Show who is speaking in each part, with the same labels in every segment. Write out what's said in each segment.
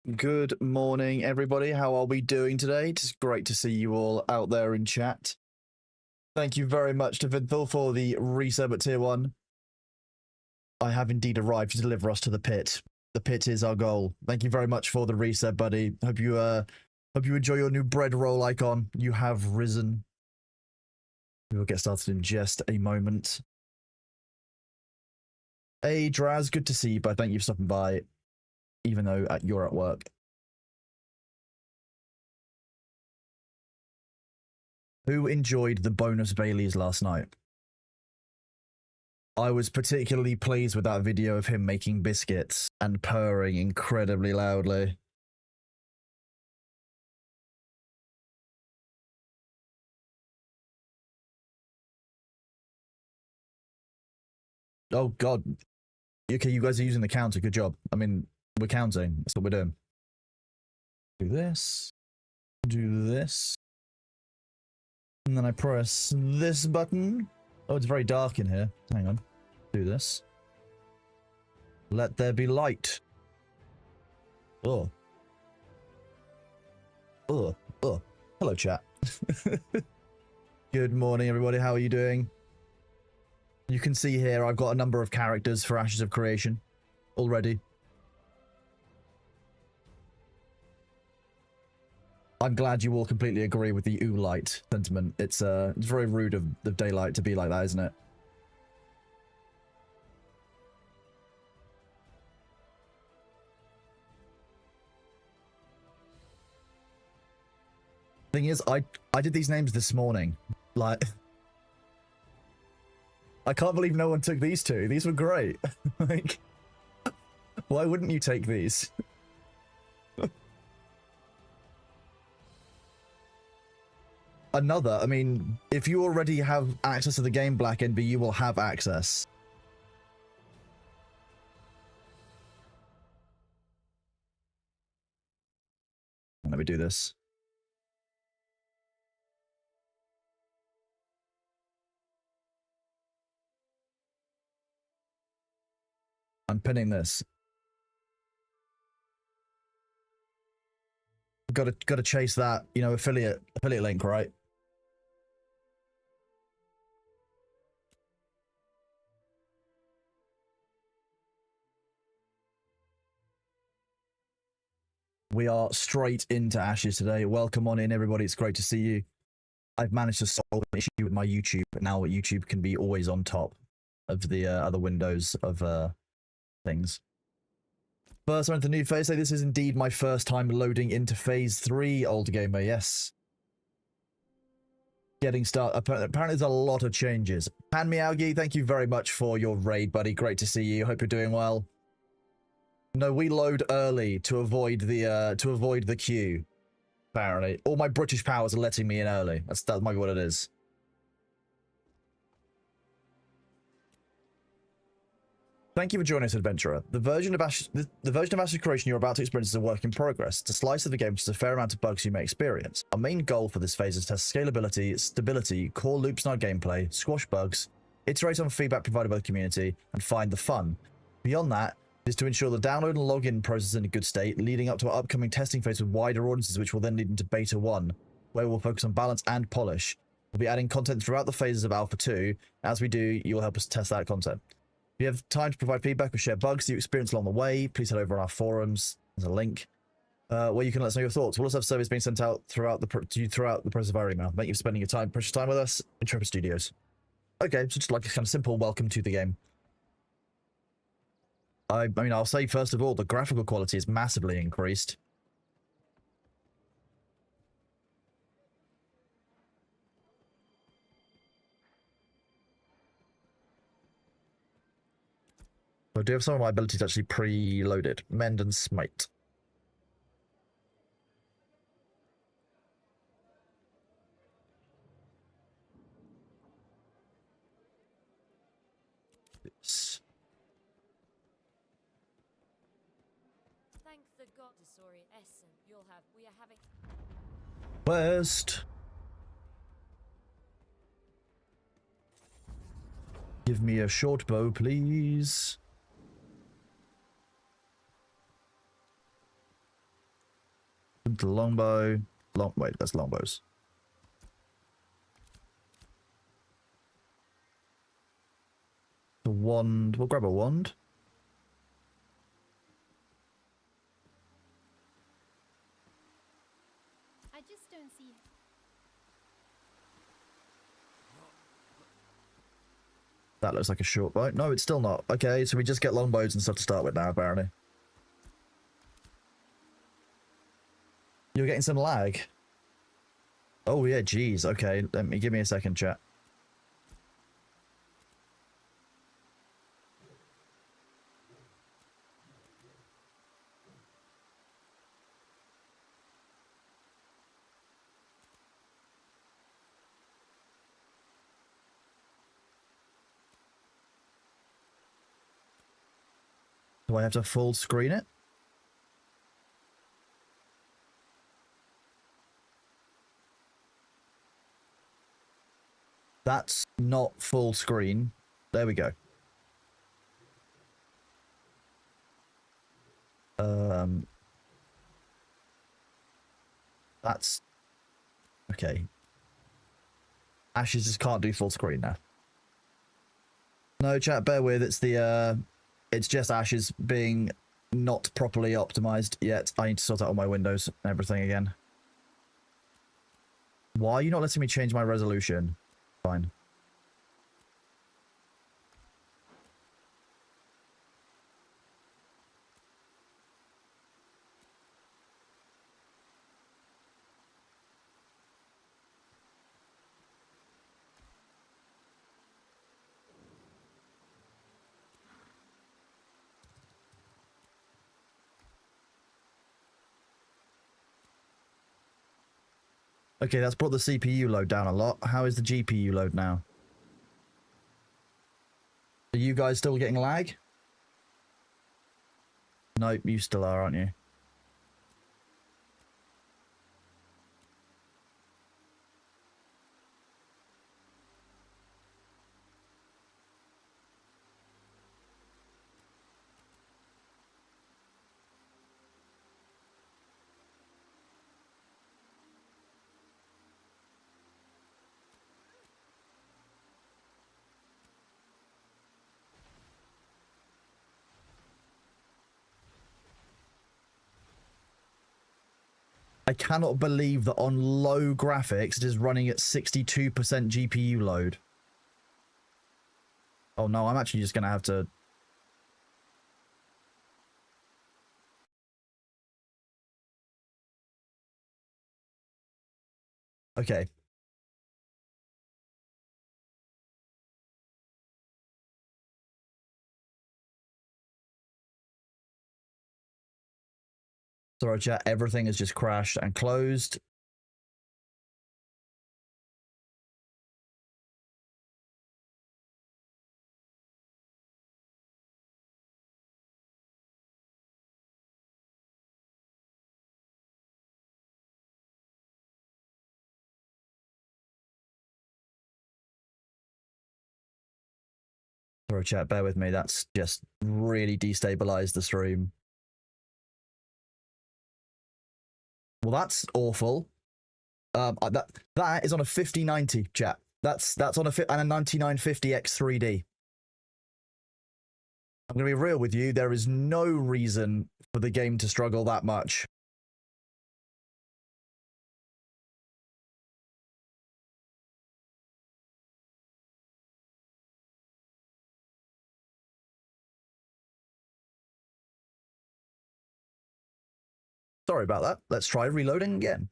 Speaker 1: Good morning, everybody. How are we doing today? It's great to see you all out there in chat. Thank you very much to Vidthal for the resub at tier 1. I have indeed arrived to deliver us to the pit. The pit is our goal. Thank you very much for the resub, buddy. Hope you enjoy your new bread roll icon. You have risen. We will get started in just a moment. Hey, Draz, good to see you, bud. Thank you for stopping by, even though you're at work. Who enjoyed the bonus Baileys last night? I was particularly pleased with that video of him making biscuits and purring incredibly loudly. Oh god. Okay, you guys are using the counter. Good job. I mean, we're counting. That's what we're doing. Do this. Do this. And then I press this button. Oh, it's very dark in here. Hang on. Do this. Let there be light. Oh. Oh. Oh. Hello, chat. Good morning, everybody. How are you doing? You can see here I've got a number of characters for Ashes of Creation already. I'm glad you all completely agree with the ooh light sentiment. It's very rude of the daylight to be like that, isn't it? Thing is, I did these names this morning. Like, I can't believe no one took these two. These were great. Like, why wouldn't you take these? Another, I mean, if you already have access to the game, Black NB, you will have access. Let me do this. I'm pinning this. Gotta chase that, you know, affiliate link, right? We are straight into Ashes today. Welcome on in, everybody. It's great to see you. I've managed to solve an issue with my YouTube, but now YouTube can be always on top of the other windows of things. First on to the new phase. This is indeed my first time loading into phase 3, old gamer. Yes. Getting started. Apparently there's a lot of changes. Pan Miyagi, thank you very much for your raid, buddy. Great to see you. Hope you're doing well. No, we load early to avoid the queue. Apparently, all my British powers are letting me in early. That might be what it is. Thank you for joining us, Adventurer. The version of Ashes Creation you're about to experience is a work in progress. It's a slice of the game, which is a fair amount of bugs you may experience. Our main goal for this phase is to test scalability, stability, core loops in our gameplay, squash bugs, iterate on feedback provided by the community, and find the fun. Beyond that, is to ensure the download and login process is in a good state, leading up to our upcoming testing phase with wider audiences, which will then lead into Beta 1, where we'll focus on balance and polish. We'll be adding content throughout the phases of Alpha 2. As we do, you'll help us test that content. If you have time to provide feedback or share bugs you experience along the way, please head over on our forums. There's a link where you can let us know your thoughts. We'll also have surveys being sent out throughout the process of our email. Thank you for spending your precious time with us, Intrepid Studios. Okay, so just like a kind of simple welcome to the game. I mean, I'll say first of all, the graphical quality is massively increased. I do have some of my abilities actually pre-loaded. Mend and Smite. This. West. Give me a short bow, please. The longbow. Wait, that's longbows. The wand. We'll grab a wand.
Speaker 2: I just don't see it.
Speaker 1: That looks like a short bow. No, it's still not. Okay, so we just get longbows and stuff to start with now, apparently. You're getting some lag. Oh, yeah, geez. Okay, give me a second, chat. Do I have to full screen it? That's not full screen. There we go. That's okay. Ashes just can't do full screen now. No, chat, bear with. It's just Ashes being not properly optimized yet. I need to sort out all my windows and everything again. Why are you not letting me change my resolution? Fine. Okay, that's brought the CPU load down a lot. How is the GPU load now? Are you guys still getting lag? Nope, you still are, aren't you? I cannot believe that on low graphics it is running at 62% GPU load. Oh no, I'm actually just going to have to... Okay. Sorry, chat. Everything has just crashed and closed. Sorry, chat. Bear with me. That's just really destabilized the stream. Well, that's awful. That is on a 5090, chat. That's on a 9950 X3D. I'm going to be real with you. There is no reason for the game to struggle that much. Sorry about that. Let's try reloading again.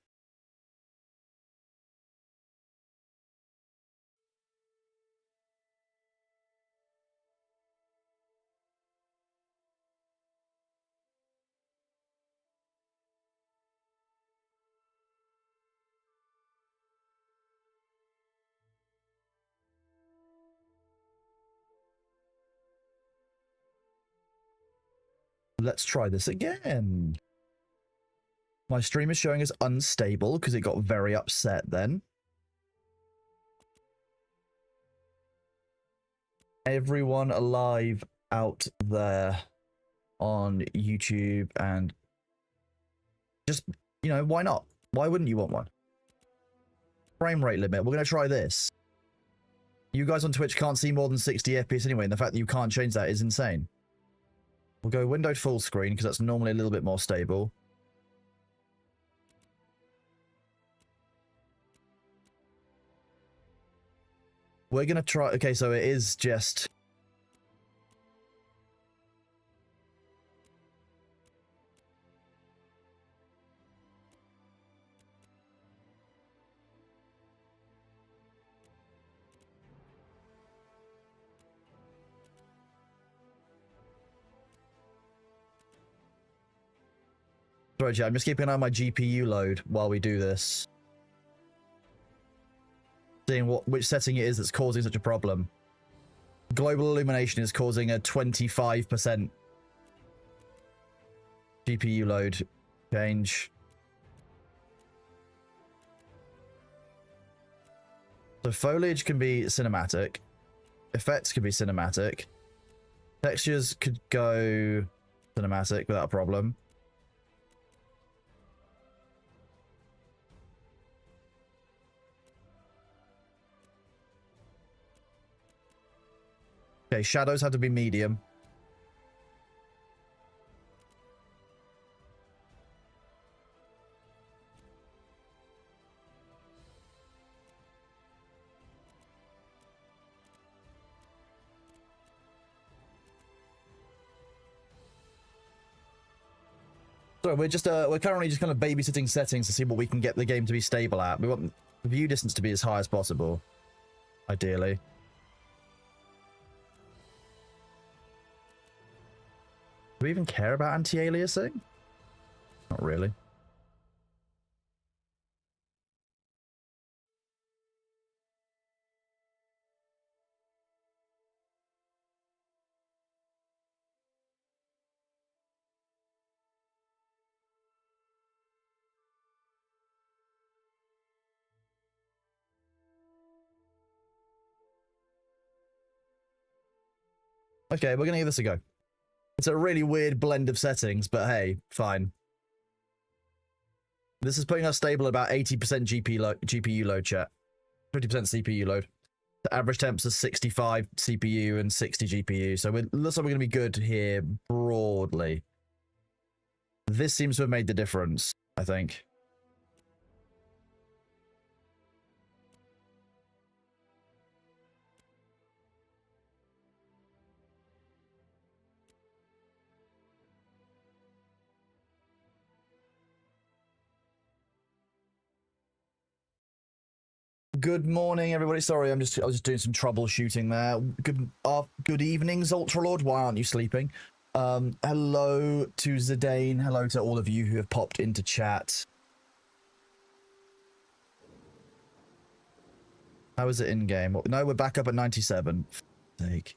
Speaker 1: Let's try this again. My stream is showing as unstable because it got very upset then. Everyone alive out there on YouTube and just You know, why not? Why wouldn't you want one? Frame rate limit. We're going to try this. You guys on Twitch can't see more than 60 FPS anyway, and the fact that you can't change that is insane. We'll go windowed full screen, because that's normally a little bit more stable. We're going to try... Okay, so it is just... Sorry, chat, I'm just keeping an eye on my GPU load while we do this. Seeing which setting it is that's causing such a problem. Global illumination is causing a 25% GPU load change. So foliage can be cinematic. Effects can be cinematic. Textures could go cinematic without a problem. Okay, shadows have to be medium. So we're currently just kind of babysitting settings to see what we can get the game to be stable at. We want the view distance to be as high as possible, ideally. Do we even care about anti-aliasing? Not really. Okay, we're gonna give this a go. It's a really weird blend of settings, but hey, fine. This is putting us stable at about 80% GPU load, chat. 50% CPU load. The average temps are 65 CPU and 60 GPU, so it looks like we're going to be good here broadly. This seems to have made the difference, I think. Good morning, everybody. Sorry, I was just doing some troubleshooting there. Good evening, Ultralord. Why aren't you sleeping? Hello to Zidane. Hello to all of you who have popped into chat. How is it in game? No, we're back up at 97. Sake.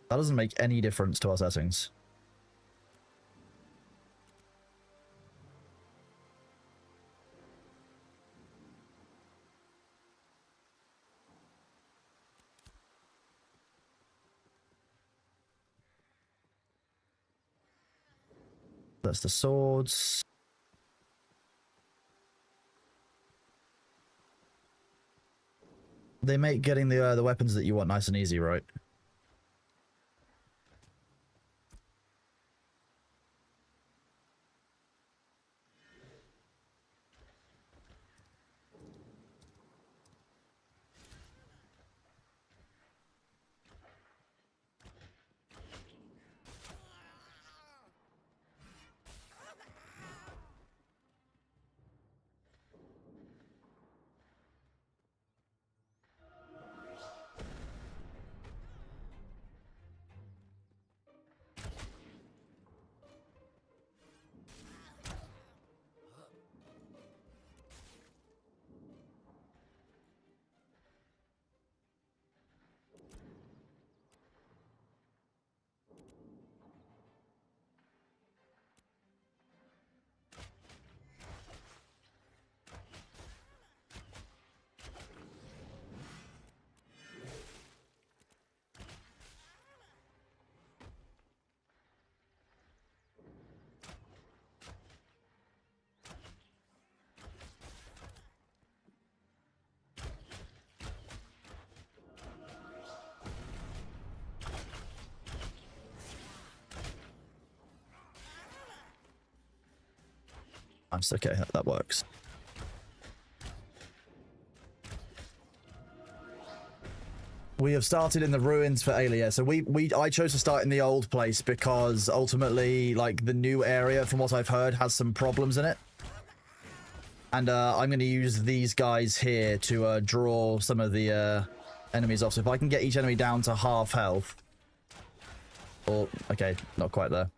Speaker 1: That doesn't make any difference to our settings. That's the swords. They make getting the weapons that you want nice and easy, right? Nice, okay, that works. We have started in the ruins for Aelia. So I chose to start in the old place because ultimately, like, the new area, from what I've heard, has some problems in it. And I'm going to use these guys here to draw some of the enemies off. So if I can get each enemy down to half health. Or, okay, not quite there.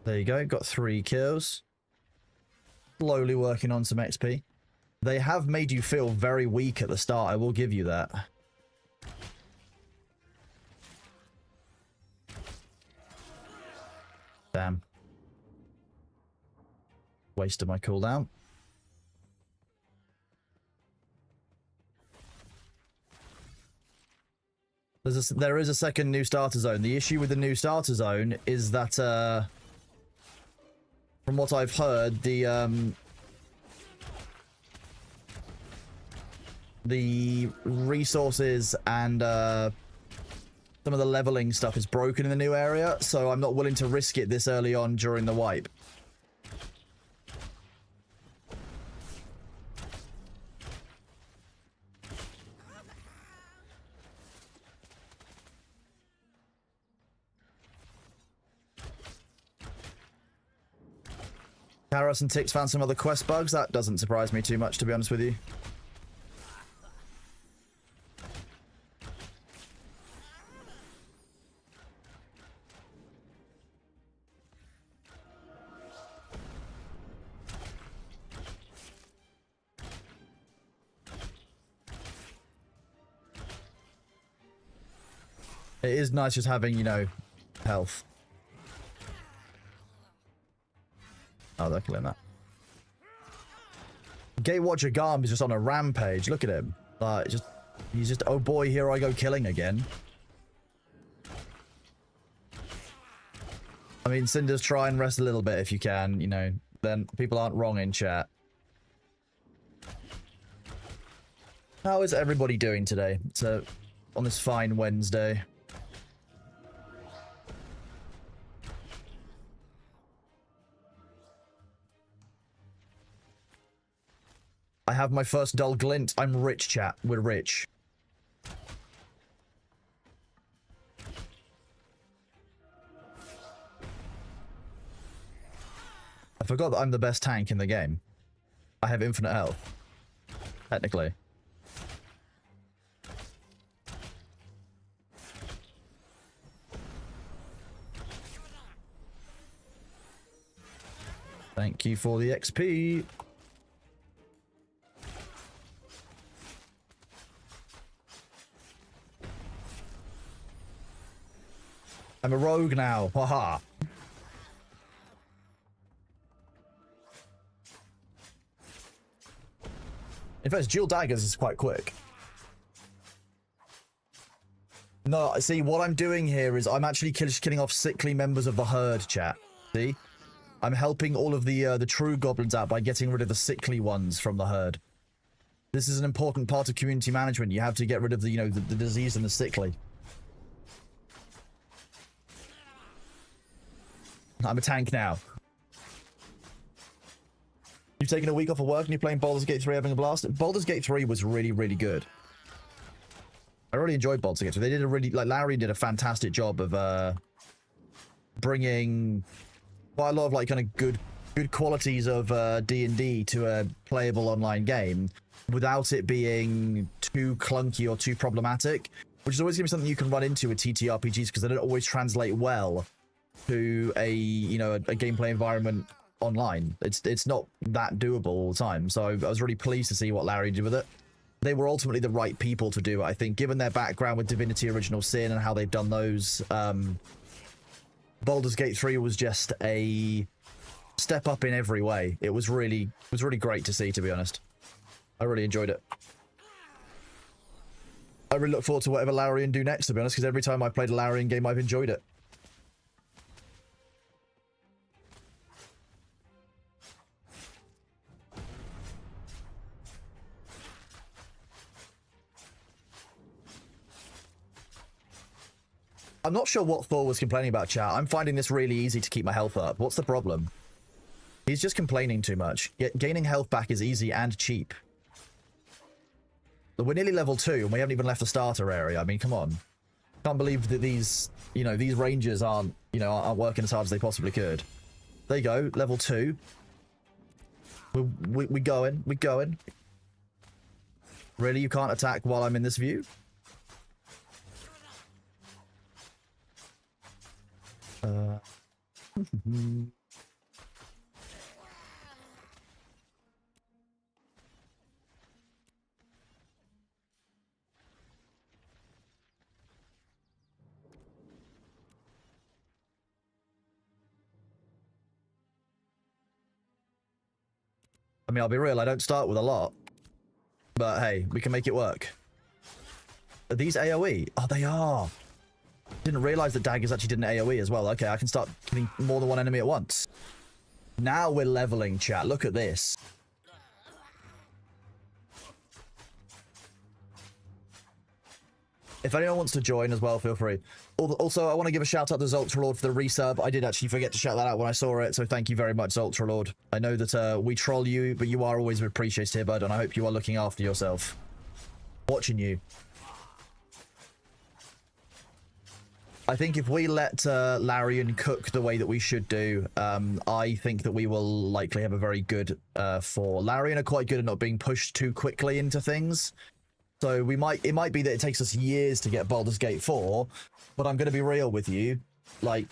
Speaker 1: There you go, got 3 kills. Slowly working on some XP. They have made you feel very weak at the start, I will give you that. Damn. Wasted my cooldown. There is a second new starter zone. The issue with the new starter zone is that, from what I've heard, the resources and some of the leveling stuff is broken in the new area, so I'm not willing to risk it this early on during the wipe. Karas and Tix found some other quest bugs. That doesn't surprise me too much, to be honest with you. It is nice just having, you know, health. Oh, they're killing that. Gatewatcher Garm is just on a rampage. Look at him. He's just, oh boy, here I go killing again. I mean, Cinders, try and rest a little bit if you can, you know. Then people aren't wrong in chat. How is everybody doing today? So, on this fine Wednesday. I have my first dull glint. I'm rich, chat. We're rich. I forgot that I'm the best tank in the game. I have infinite health. Technically. Thank you for the XP. I'm a rogue now. Haha. In fact, dual daggers is quite quick. No, see, what I'm doing here is I'm actually killing off sickly members of the herd, chat. See? I'm helping all of the true goblins out by getting rid of the sickly ones from the herd. This is an important part of community management. You have to get rid of the, you know, the disease and the sickly. I'm a tank now. You've taken a week off of work and you're playing Baldur's Gate 3 having a blast? Baldur's Gate 3 was really, really good. I really enjoyed Baldur's Gate 3. They did a really, like, Larry did a fantastic job of bringing quite a lot of, like, kind of good qualities of D&D to a playable online game without it being too clunky or too problematic, which is always going to be something you can run into with TTRPGs because they don't always translate well to a, you know, a gameplay environment online. It's not that doable all the time. So I was really pleased to see what Larry did with it. They were ultimately the right people to do it, I think, given their background with Divinity Original Sin and how they've done those. Baldur's Gate 3 was just a step up in every way. It was really great to see, to be honest. I really enjoyed it. I really look forward to whatever Larian do next, to be honest, because every time I've played a Larian game, I've enjoyed it. I'm not sure what Thor was complaining about, chat. I'm finding this really easy to keep my health up. What's the problem? He's just complaining too much. Gaining health back is easy and cheap. We're nearly level 2 and we haven't even left the starter area. I mean, come on. Can't believe that these, you know, these rangers aren't working as hard as they possibly could. There you go, level 2. We going. Really, you can't attack while I'm in this view? I mean, I'll be real, I don't start with a lot. But hey, we can make it work. Are these AoE? Oh, they are. Didn't realize that daggers actually did an AoE as well. Okay, I can start killing more than one enemy at once. Now we're leveling, chat. Look at this. If anyone wants to join as well, feel free. Also, I want to give a shout out to Zoltralord for the resub. I did actually forget to shout that out when I saw it, so thank you very much, Zoltralord. I know that we troll you, but you are always appreciated here, bud, and I hope you are looking after yourself. Watching you. I think if we let Larian cook the way that we should do, I think that we will likely have a very good for. Larian are quite good at not being pushed too quickly into things. So it might be that it takes us years to get Baldur's Gate 4, but I'm going to be real with you. Like,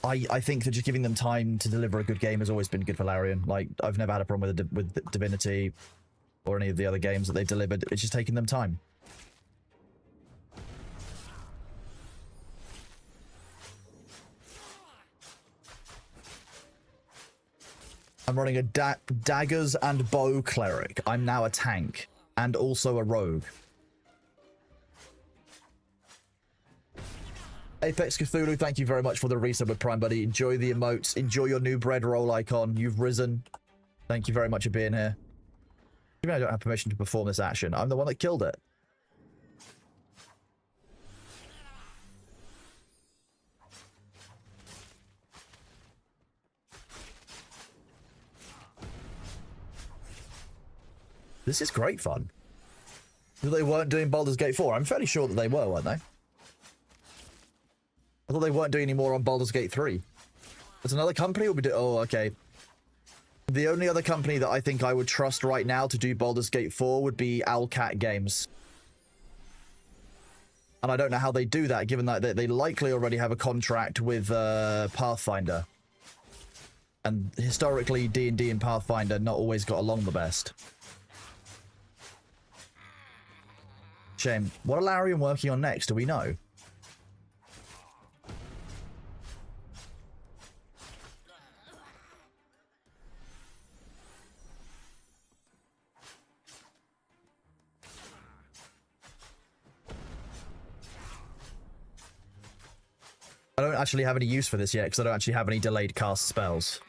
Speaker 1: I think that just giving them time to deliver a good game has always been good for Larian. Like, I've never had a problem with Divinity or any of the other games that they've delivered. It's just taking them time. I'm running a daggers and bow cleric. I'm now a tank and also a rogue. Apex Cthulhu, thank you very much for the resub with Prime, buddy. Enjoy the emotes. Enjoy your new bread roll icon. You've risen. Thank you very much for being here. Even I don't have permission to perform this action. I'm the one that killed it. This is great fun. They weren't doing Baldur's Gate 4. I'm fairly sure that they were, weren't they? I thought they weren't doing any more on Baldur's Gate 3. There's another company will be doing... Oh, okay. The only other company that I think I would trust right now to do Baldur's Gate 4 would be Owlcat Games. And I don't know how they do that, given that they likely already have a contract with Pathfinder. And historically, D&D and Pathfinder not always got along the best. Shame. What are Larian working on next? Do we know? I don't actually have any use for this yet because I don't actually have any delayed cast spells.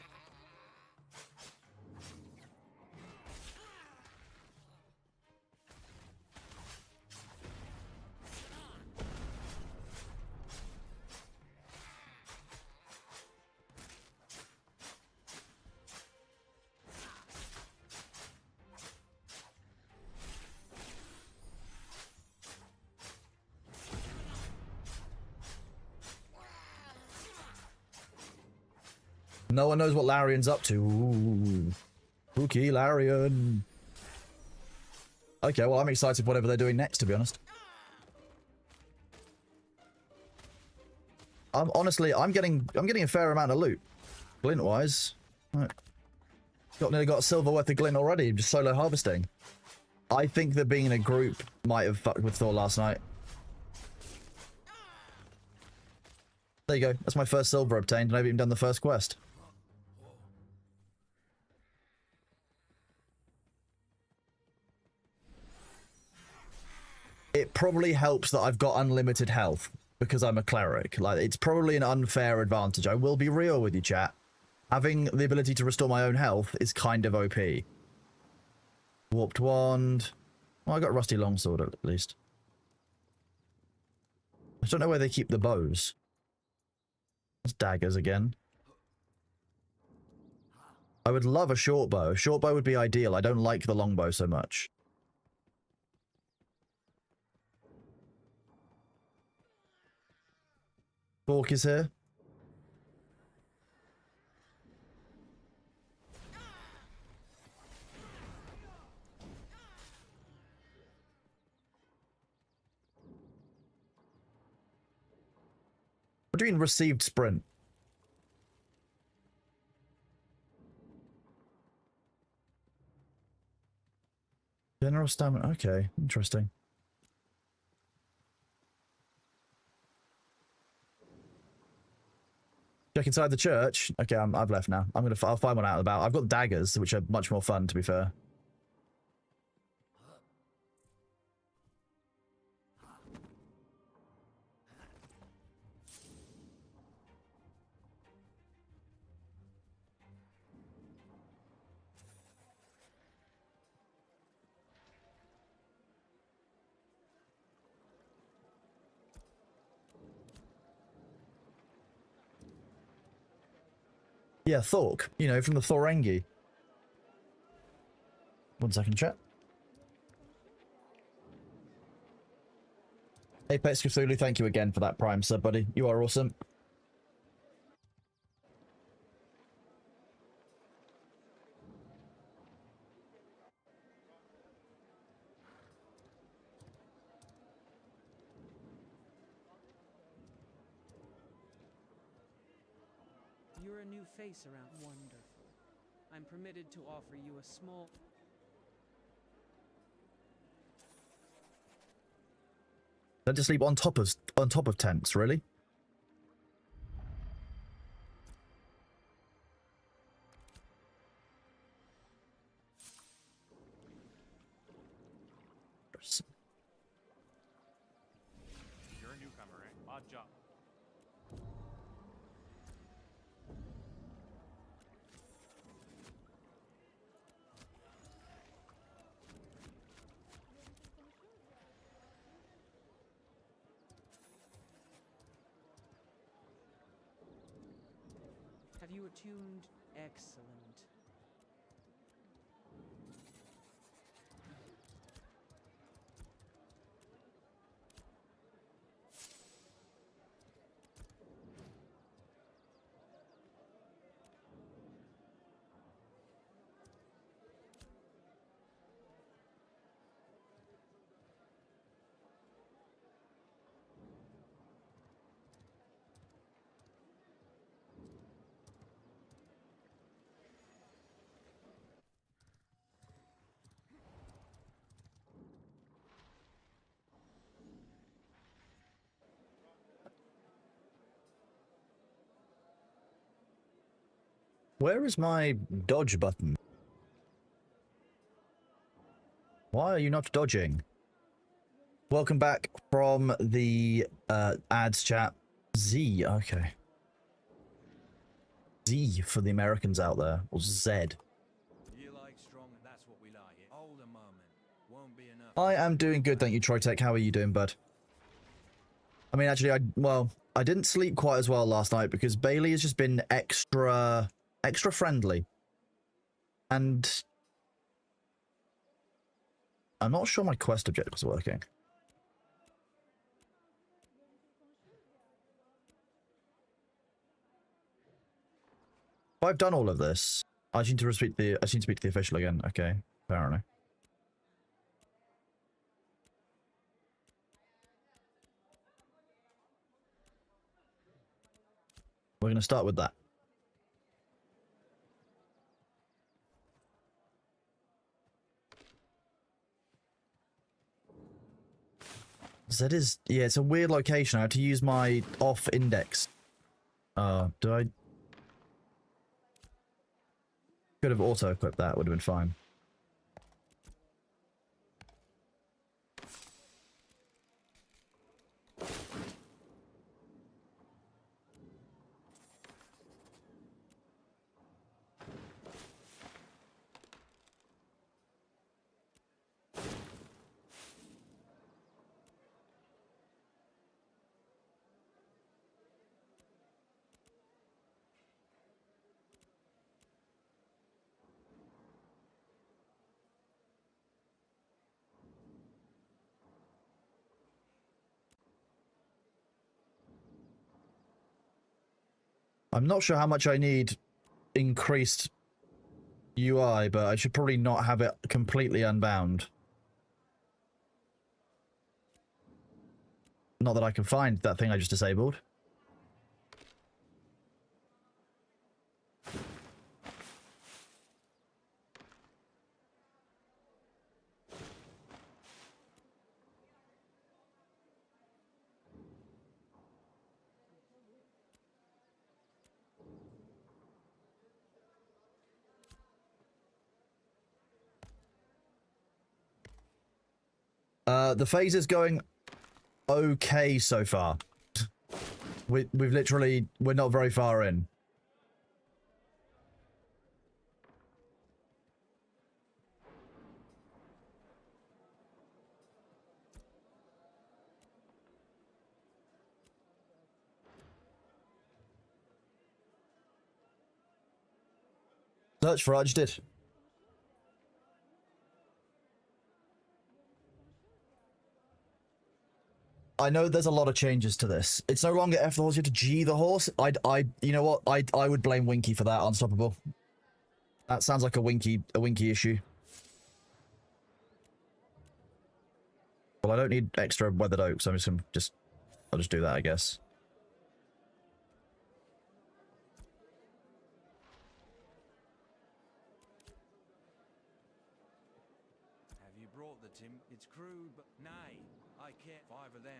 Speaker 1: No one knows what Larian's up to. Ooh. Spooky Larian. Okay, well, I'm excited for whatever they're doing next, to be honest. Honestly, I'm getting a fair amount of loot. Glint-wise. Right. Nearly got a silver worth of glint already, just solo harvesting. I think that being in a group might have fucked with Thor last night. There you go. That's my first silver obtained, and I've even done the first quest. it probably helps that I've got unlimited health because I'm a cleric. Like, it's probably an unfair advantage. I will be real with you, chat. Having the ability to restore my own health is kind of OP. Warped wand. Well, I got a rusty longsword at least. I don't know where they keep the bows. It's daggers again. I would love a short bow. A short bow would be ideal. I don't like the longbow so much. Fork is here. What do you mean received sprint? General stamina. Okay, interesting. Check inside the church. Okay, I've left now. I'll find one out and about. I've got daggers, which are much more fun, to be fair. Yeah, Thork. You know, from the Thorangi. 1 second, chat. Apex Cthulhu, thank you again for that Prime sub, buddy. You are awesome.
Speaker 3: You're a new face around. Wonderful. I'm permitted to offer you a small...
Speaker 1: Don't just sleep on top of tents, really?
Speaker 4: You're a newcomer, eh? Odd job.
Speaker 3: Have you attuned? Excellent.
Speaker 1: Where is my dodge button? Why are you not dodging? Welcome back from the ads chat. Z, okay. Z for the Americans out there, or Z.
Speaker 5: You like strong, and that's what we like. Hold a moment. Won't be enough.
Speaker 1: I am doing good, thank you, Troytech. How are you doing, bud? I mean, actually, I didn't sleep quite as well last night because Bailey has just been extra friendly. And I'm not sure my quest objective was working. If I've done all of this, I need to speak to the official again. Okay, apparently. We're going to start with that. That is, yeah, it's a weird location. I have to use my off index. Do I? Could have auto-equipped that, would have been fine. I'm not sure how much I need increased UI, but I should probably not have it completely unbound. Not that I can find that thing I just disabled. The phase is going okay so far. We're not very far in. Search for I just did. I know there's a lot of changes to this. It's no longer F the horse, you have to G the horse. You know what? I would blame Winky for that. Unstoppable. That sounds like a Winky issue. Well, I don't need extra weathered oak, so I'll just do that, I guess.
Speaker 5: Have you brought the tim? It's crude, but nay, I can't. 5 of them.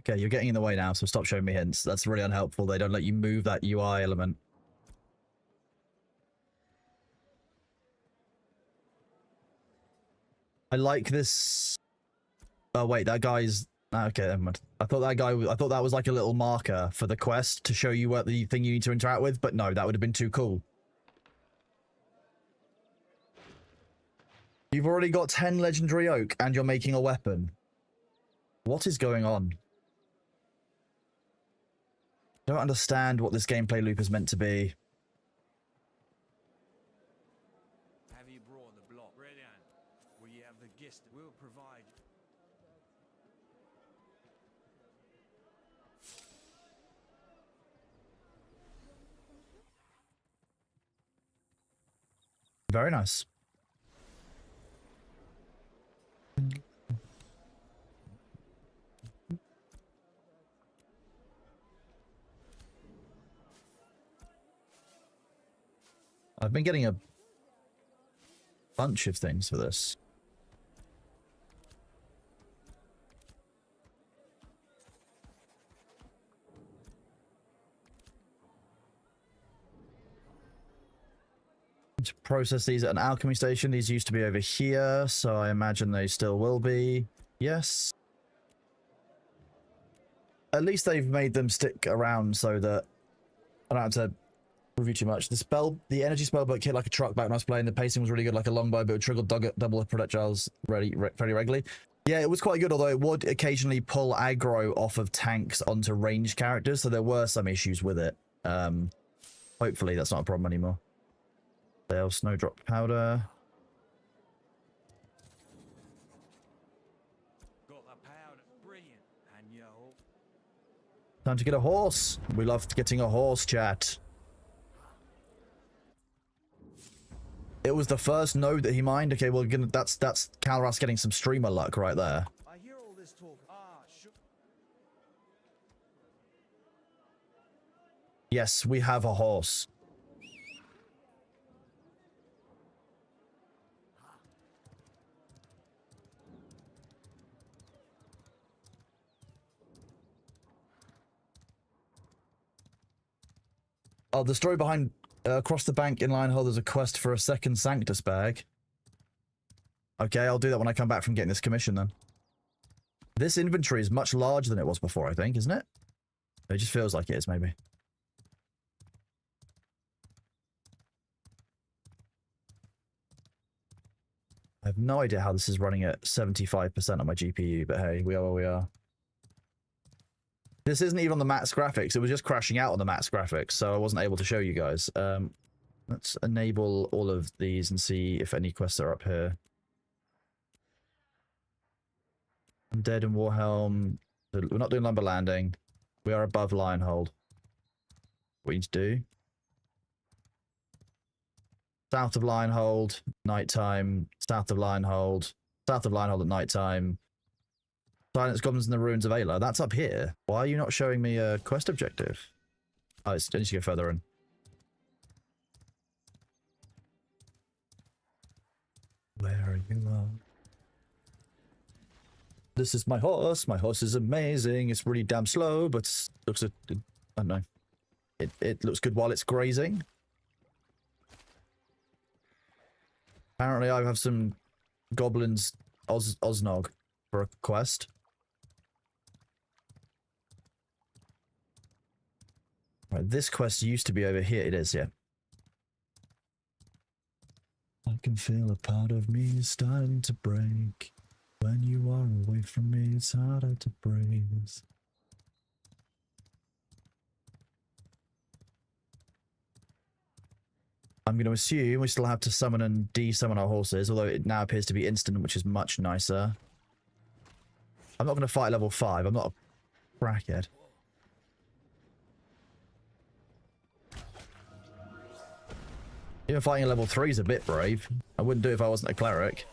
Speaker 1: Okay, you're getting in the way now, so stop showing me hints. That's really unhelpful. They don't let you move that UI element. I like this. Oh wait, that guy's okay. Never mind. I thought that was like a little marker for the quest to show you what the thing you need to interact with, but no, that would have been too cool. You've already got 10 legendary oak and you're making a weapon. What is going on? I don't understand what this gameplay loop is meant to be.
Speaker 5: Have you brought the block? Brilliant. We have the gist. We'll provide.
Speaker 1: Very nice. I've been getting a bunch of things for this. To process these at an alchemy station. These used to be over here, so I imagine they still will be. Yes. At least they've made them stick around so that I don't have to review too much. The energy spellbook hit like a truck back when I was playing. The pacing was really good, like a longbow, but it triggered double projectiles very regularly. Yeah, it was quite good, although it would occasionally pull aggro off of tanks onto ranged characters, so there were some issues with it. Hopefully that's not a problem anymore. Snowdrop powder.
Speaker 5: Got the powder. Brilliant. And yo.
Speaker 1: Time to get a horse. We loved getting a horse, chat. It was the first node that he mined. Okay, well, that's Calras getting some streamer luck right there.
Speaker 5: I hear all this talk. Sure.
Speaker 1: Yes, we have a horse. Oh, the story behind across the bank in Lionhold, there's a quest for a second Sanctus bag. Okay, I'll do that when I come back from getting this commission then. This inventory is much larger than it was before, I think, isn't it? It just feels like it is, maybe. I have no idea how this is running at 75% on my GPU, but hey, we are where we are. This isn't even on the max graphics. It was just crashing out on the max graphics, so I wasn't able to show you guys. Let's enable all of these and see if any quests are up here. Undead and Warhelm. We're not doing Lumber Landing. We are above Lionhold. What we need to do. South of Lionhold, nighttime. South of Lionhold. South of Lionhold at nighttime. Silence Goblins in the Ruins of Ayla. That's up here. Why are you not showing me a quest objective? Oh, it's, I need to go further in. Where are you? This is my horse. My horse is amazing. It's really damn slow, but looks. I don't know. It looks good while it's grazing. Apparently, I have some goblins Osnog for a quest. Right, this quest used to be over here. It is, yeah. I can feel a part of me starting to break. When you are away from me, it's harder to breathe. I'm going to assume we still have to summon and de-summon our horses, although it now appears to be instant, which is much nicer. I'm not going to fight level 5. I'm not a crackhead. Even fighting a level 3 is a bit brave. I wouldn't do it if I wasn't a cleric.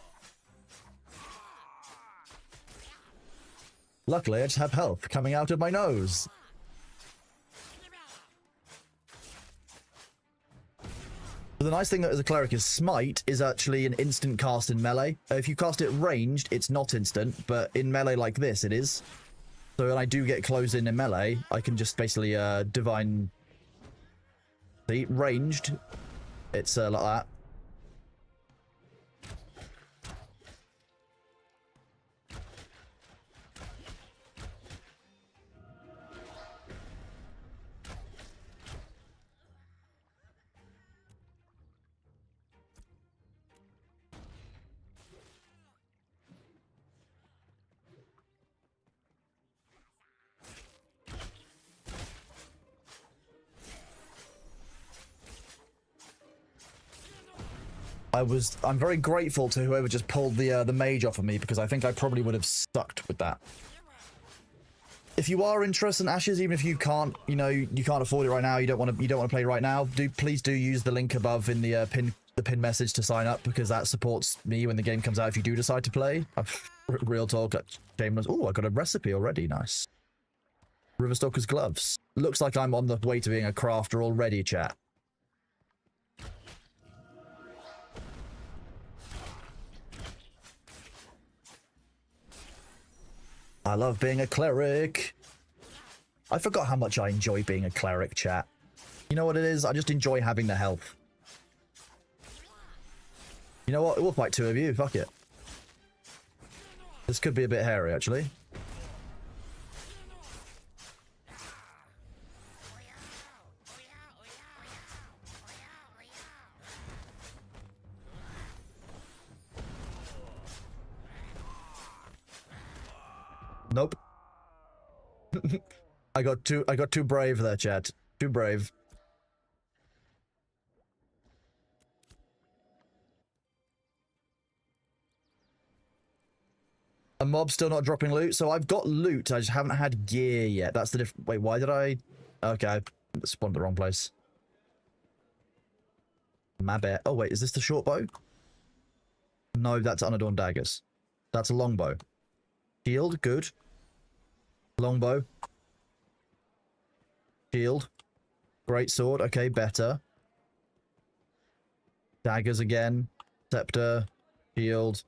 Speaker 1: Luckily, I just have health coming out of my nose. But the nice thing that as a cleric is Smite is actually an instant cast in melee. If you cast it ranged, it's not instant, but in melee like this, it is. So when I do get close in melee, I can just basically divine... See, ranged, it's like that. I'm very grateful to whoever just pulled the mage off of me, because I think I probably would have sucked with that. If you are interested in Ashes, even if you can't, you know, you can't afford it right now, you don't want to play right now, please do use the link above in the pin message to sign up, because that supports me when the game comes out if you do decide to play. Real talk, shameless. Oh, I got a recipe already, nice. Riverstalker's gloves. Looks like I'm on the way to being a crafter already, chat. I love being a cleric. I forgot how much I enjoy being a cleric, chat. You know what it is? I just enjoy having the health. You know what? We'll fight 2 of you. Fuck it. This could be a bit hairy, actually. Nope. I got too brave there, chat. Too brave. A mob still not dropping loot, so I've got loot, I just haven't had gear yet. That's the wait, why did I... Okay, I spawned the wrong place. My bad. Oh wait, is this the short bow? No, that's unadorned daggers. That's a longbow. Shield, good. Longbow. Shield. Great sword, okay, better. Daggers again. Scepter. Shield.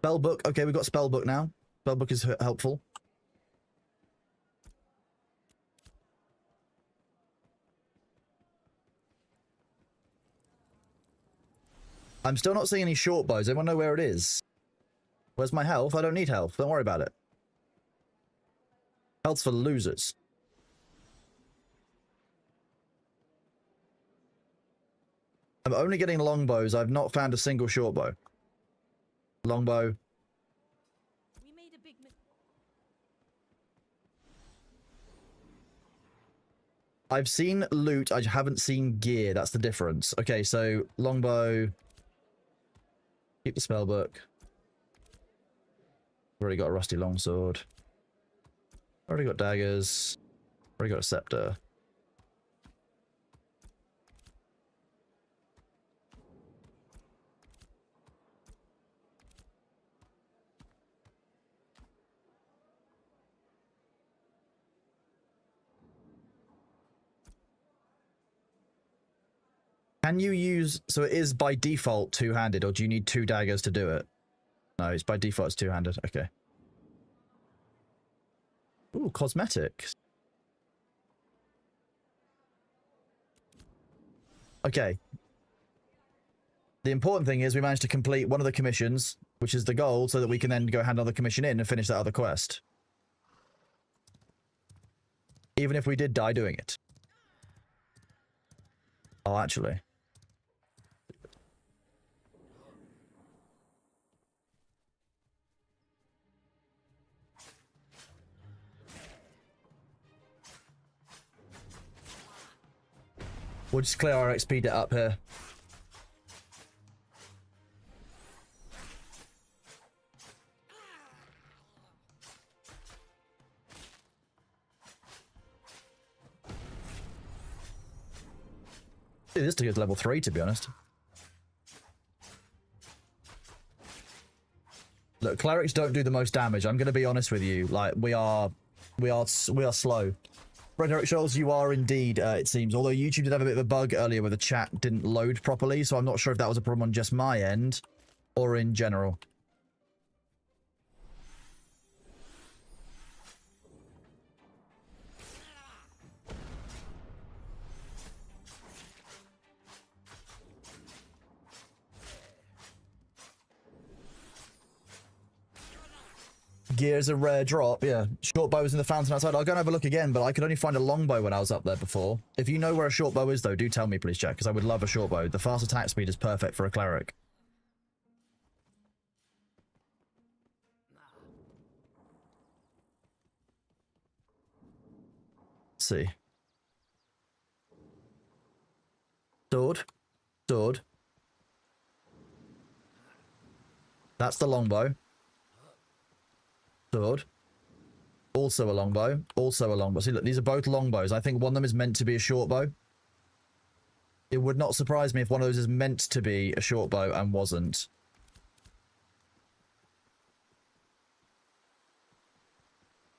Speaker 1: Spellbook, okay, we've got spellbook now. Spellbook is helpful. I'm still not seeing any short bows. Anyone know where it is? Where's my health? I don't need health. Don't worry about it. Health's for losers. I'm only getting longbows. I've not found a single short bow. Longbow.
Speaker 2: We made a big
Speaker 1: I've seen loot. I haven't seen gear. That's the difference. Okay, so longbow. Keep the spell book. Already got a rusty longsword. Already got daggers. Already got a scepter. Can you use... So it is by default two-handed, or do you need two daggers to do it? No, it's by default it's two-handed. Okay. Ooh, cosmetics. Okay. The important thing is we managed to complete one of the commissions, which is the goal, so that we can then go hand another commission in and finish that other quest. Even if we did die doing it. Oh, actually. We'll just clear our XP debt up here. Dude, this took us level 3, to be honest. Look, clerics don't do the most damage. I'm going to be honest with you. Like, we are slow. Frederick Scholes, you are indeed, it seems. Although YouTube did have a bit of a bug earlier where the chat didn't load properly, so I'm not sure if that was a problem on just my end or in general. Gear's a rare drop, yeah. Short bow is in the fountain outside. I'll go and have a look again, but I could only find a longbow when I was up there before. If you know where a short bow is, though, do tell me, please, chat, because I would love a short bow. The fast attack speed is perfect for a cleric. Let's see. Sword. Sword. That's the longbow. Sword. Also a longbow. Also a longbow. See, look, these are both longbows. I think one of them is meant to be a short bow. It would not surprise me if one of those is meant to be a short bow and wasn't.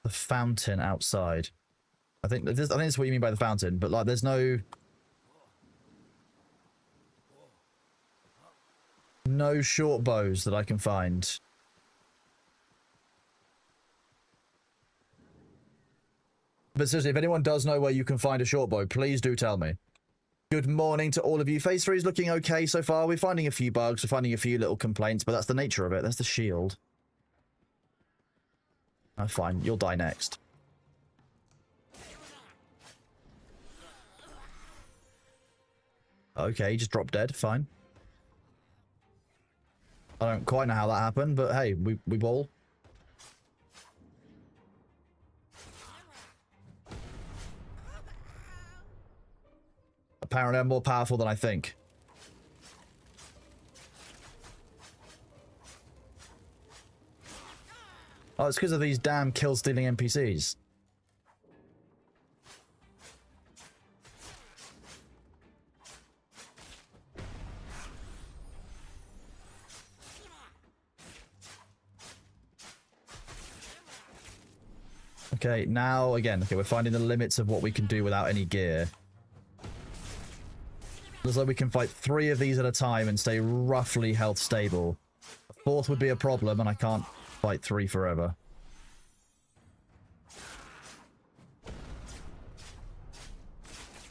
Speaker 1: The fountain outside. I think that's what you mean by the fountain, but like there's no short bows that I can find. But seriously, if anyone does know where you can find a short bow, please do tell me. Good morning to all of you. Phase 3 is looking okay so far. We're finding a few bugs, we're finding a few little complaints, but that's the nature of it. That's the shield. Oh, fine. You'll die next. Okay, he just dropped dead. Fine. I don't quite know how that happened, but hey, we ball. Apparently I'm more powerful than I think. Oh, it's because of these damn kill-stealing NPCs. Okay, now, again, okay, we're finding the limits of what we can do without any gear. Looks like we can fight 3 of these at a time and stay roughly health stable. A 4th would be a problem, and I can't fight 3 forever.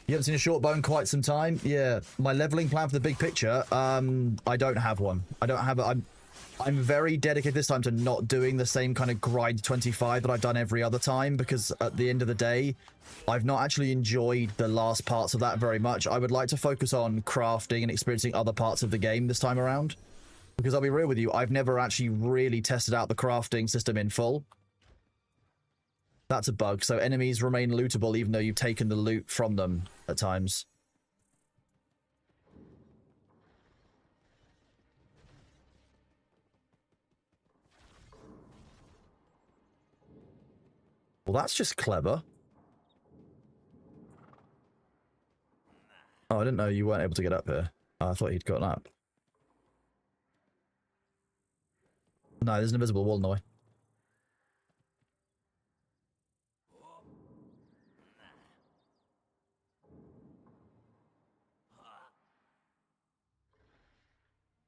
Speaker 1: You haven't seen a short bow in quite some time? Yeah, my leveling plan for the big picture, I don't have one. I don't have it. I'm very dedicated this time to not doing the same kind of grind 25 that I've done every other time, because at the end of the day, I've not actually enjoyed the last parts of that very much. I would like to focus on crafting and experiencing other parts of the game this time around. Because I'll be real with you, I've never actually really tested out the crafting system in full. That's a bug. So enemies remain lootable even though you've taken the loot from them at times. Well, that's just clever. Oh, I didn't know you weren't able to get up here. I thought he'd gotten up. No, there's an invisible wall in the way.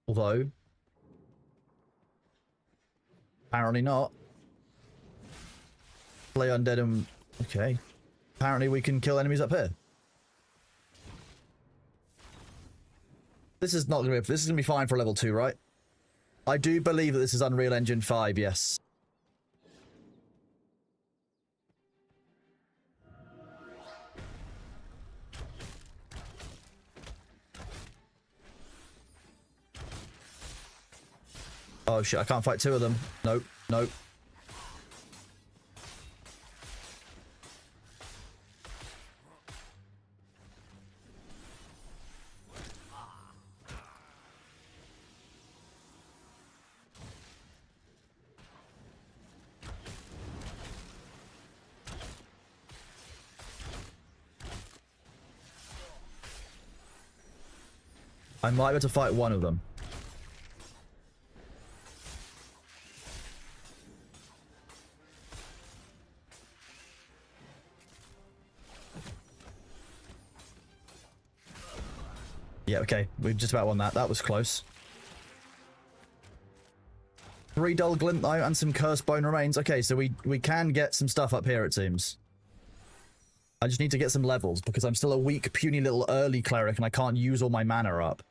Speaker 1: Although, apparently not. Play undead and... Okay. Apparently we can kill enemies up here. This is not going to be... This is going to be fine for level 2, right? I do believe that this is Unreal Engine 5, yes. Oh shit, I can't fight 2 of them. Nope, nope. I might be able to fight 1 of them. Yeah, okay. We've just about won that. That was close. 3 dull glint though, and some cursed bone remains. Okay, so we can get some stuff up here, it seems. I just need to get some levels, because I'm still a weak, puny little early cleric, and I can't use all my mana up.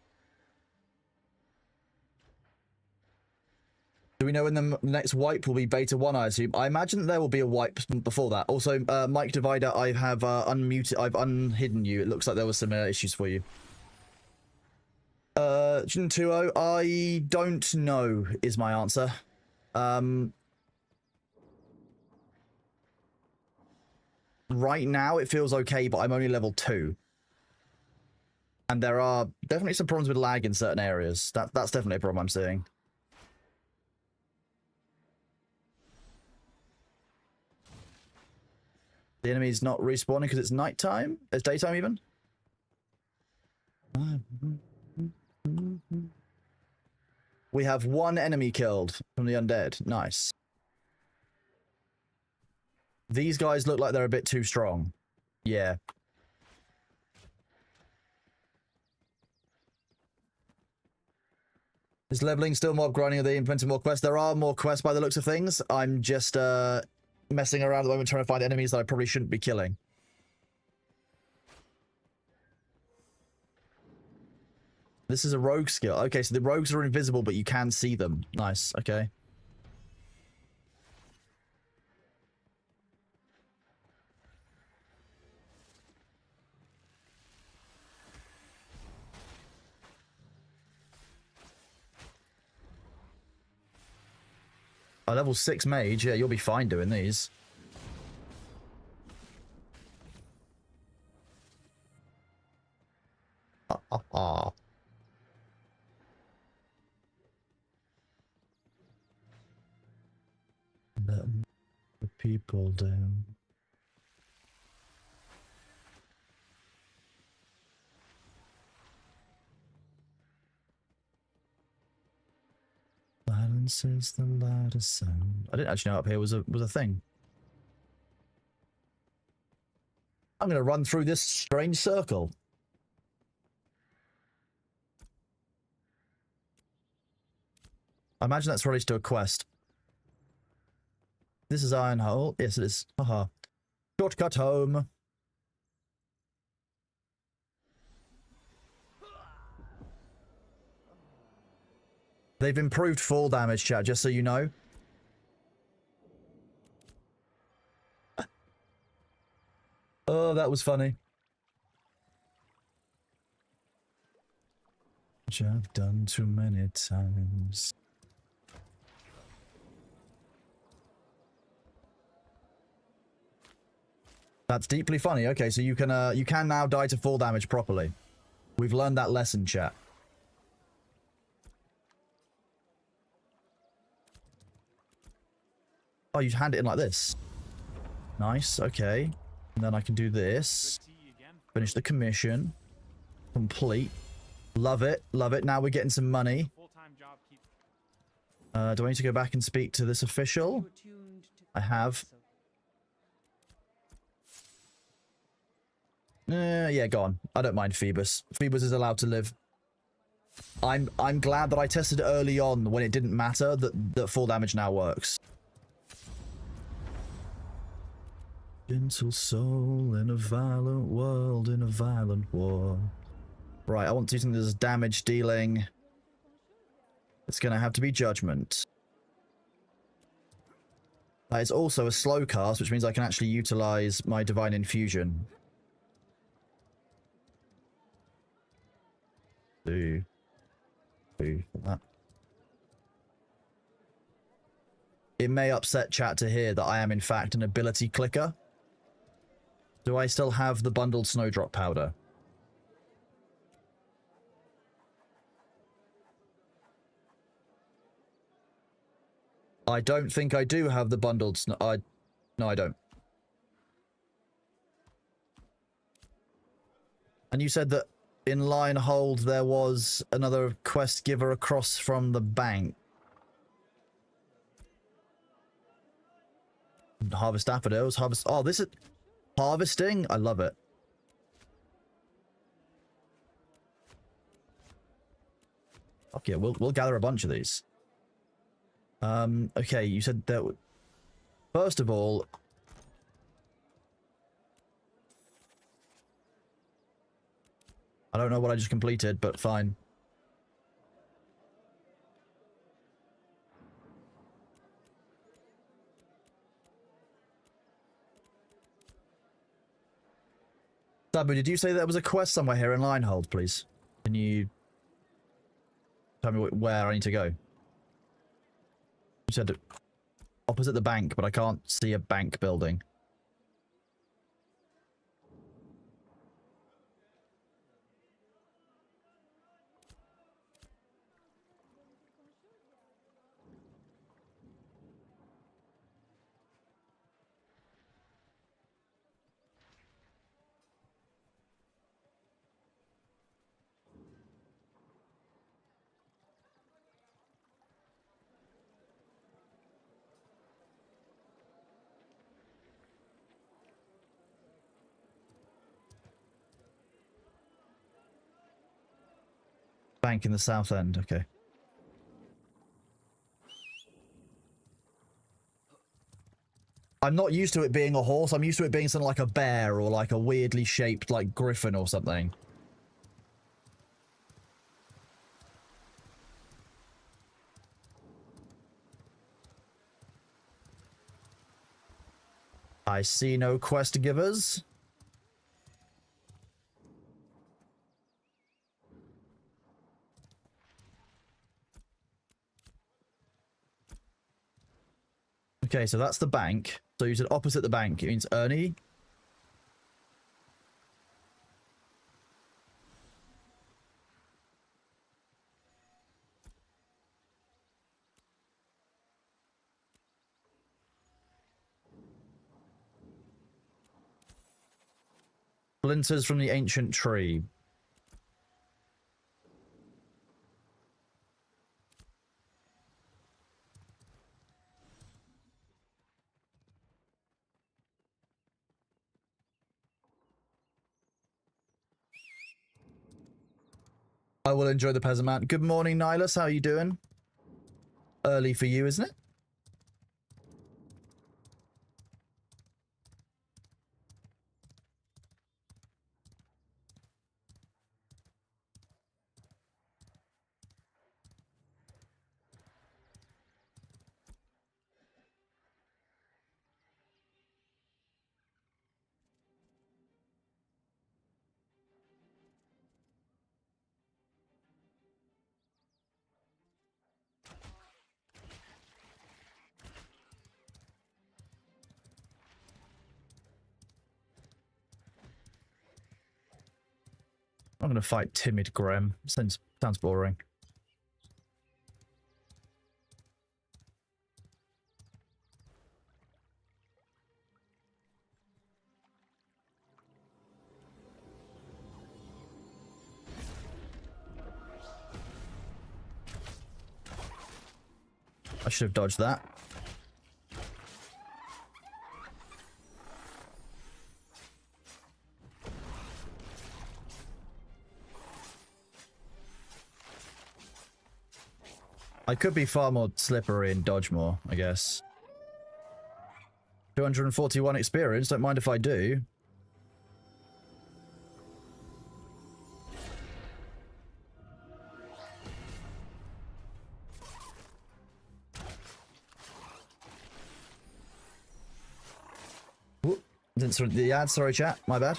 Speaker 1: Do we know when the next wipe will be beta 1, I assume? I imagine that there will be a wipe before that. Also, Mike Divider, I have unmuted, I've unhidden you. It looks like there was some issues for you. Jin 2-0, I don't know is my answer. Right now it feels okay, but I'm only level 2. And there are definitely some problems with lag in certain areas. That's definitely a problem I'm seeing. The enemy's not respawning because it's nighttime? It's daytime even? We have 1 enemy killed from the undead. Nice. These guys look like they're a bit too strong. Yeah. Is leveling still mob grinding? Are they implementing more quests? There are more quests by the looks of things. I'm just messing around at the moment trying to find enemies that I probably shouldn't be killing. This is a rogue skill. Okay, so the rogues are invisible, but you can see them. Nice, okay. A level 6 mage, yeah, you'll be fine doing these. Let the people down. Silence is the loudest sound. I didn't actually know up here was a thing. I'm gonna run through this strange circle. I imagine that's related to a quest. This is Iron Hole. Yes, it is. Haha. Shortcut home. They've improved fall damage, chat, just so you know. Oh, that was funny. Which I've done too many times. That's deeply funny. Okay, so you can now die to fall damage properly. We've learned that lesson, chat. Oh, you hand it in like this. Nice, okay. And then I can do this.
Speaker 4: Good to see you again.
Speaker 1: Finish the commission. Complete. Love it, love it. Now we're getting some money.
Speaker 4: Full-time job keep.
Speaker 1: Do I need to go back and speak to this official?
Speaker 3: You attuned to
Speaker 1: I have. Yeah, go on. I don't mind Phoebus. Phoebus is allowed to live. I'm glad that I tested it early on when it didn't matter that full damage now works. Gentle soul in a violent world, in a violent war. Right, I want to do something that's damage dealing. It's going to have to be Judgment. That is also a slow cast, which means I can actually utilize my Divine Infusion. Do that. It may upset chat to hear that I am in fact an ability clicker. Do I still have the bundled snowdrop powder? I don't think I do have the bundled no, I don't. And you said that in line hold there was another quest giver across from the bank. Harvest daffodils, harvest. Oh, this is harvesting. I love it. Okay, we'll gather a bunch of these. Okay, you said that. First of all, I don't know what I just completed, but fine. Sabu, did you say there was a quest somewhere here in line hold, please? Can you tell me where I need to go? You said opposite the bank, but I can't see a bank building. Bank in the south end, okay. I'm not used to it being a horse. I'm used to it being something like a bear or like a weirdly shaped like griffin or something. I see no quest givers. Okay, so that's the bank. So you said opposite the bank. It means Ernie. Splinters from the ancient tree. I will enjoy the peasant man. Good morning, Nihilus. How are you doing? Early for you, isn't it? I'm gonna fight timid Grem. Sounds boring. I should have dodged that. I could be far more slippery and dodge more, I guess. 241 experience, don't mind if I do. Whoop. Didn't sort the ad, sorry chat, my bad.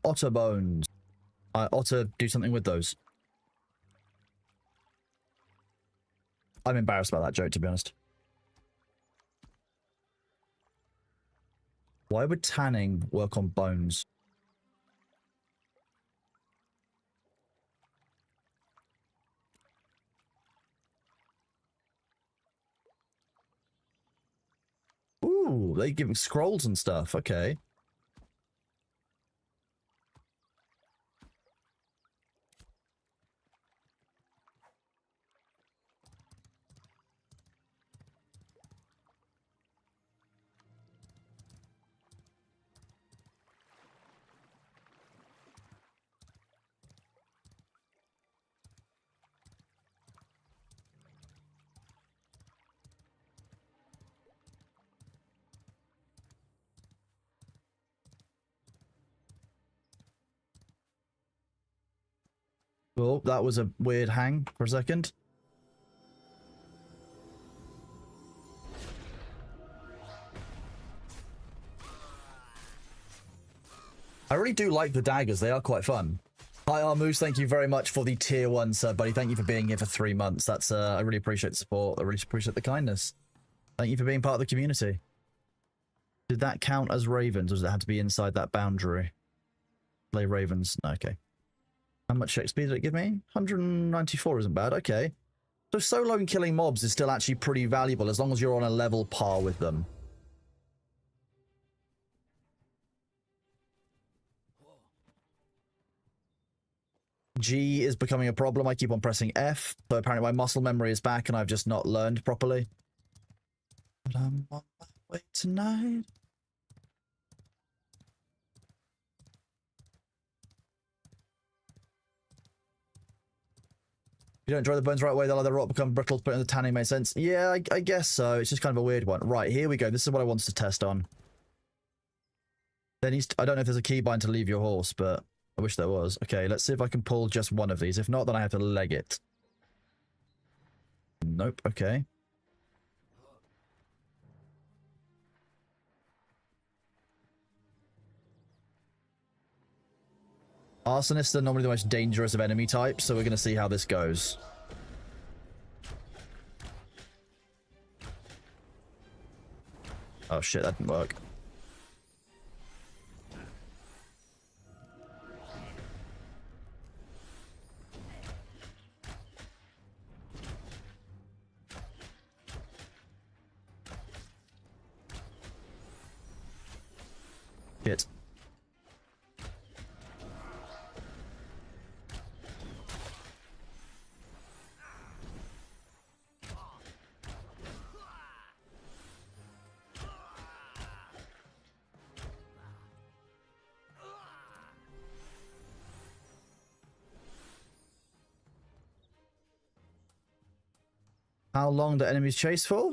Speaker 1: Otter bones. I ought to do something with those. I'm embarrassed about that joke, to be honest. Why would tanning work on bones? Ooh, they give scrolls and stuff. Okay. Well, that was a weird hang for a second. I really do like the daggers. They are quite fun. Hi, Armoose. Thank you very much for the tier 1 sub, buddy. Thank you for being here for 3 months. That's I really appreciate the support. I really appreciate the kindness. Thank you for being part of the community. Did that count as ravens, or does it have to be inside that boundary? Play ravens. No, okay. How much XP did it give me? 194 isn't bad. Okay. So solo and killing mobs is still actually pretty valuable as long as you're on a level par with them. G is becoming a problem. I keep on pressing F, but apparently my muscle memory is back and I've just not learned properly. But I'm on my way tonight. If you don't dry the bones right away, they'll either rot, become brittle, but in the tanning made sense. Yeah, I guess so. It's just kind of a weird one. Right, here we go. This is what I wanted to test on. There needs to, I don't know if there's a keybind to leave your horse, but I wish there was. Okay, let's see if I can pull just one of these. If not, then I have to leg it. Nope, okay. Arsonists are normally the most dangerous of enemy types, so we're going to see how this goes. Oh shit, that didn't work. Shit. How long do enemies chase for?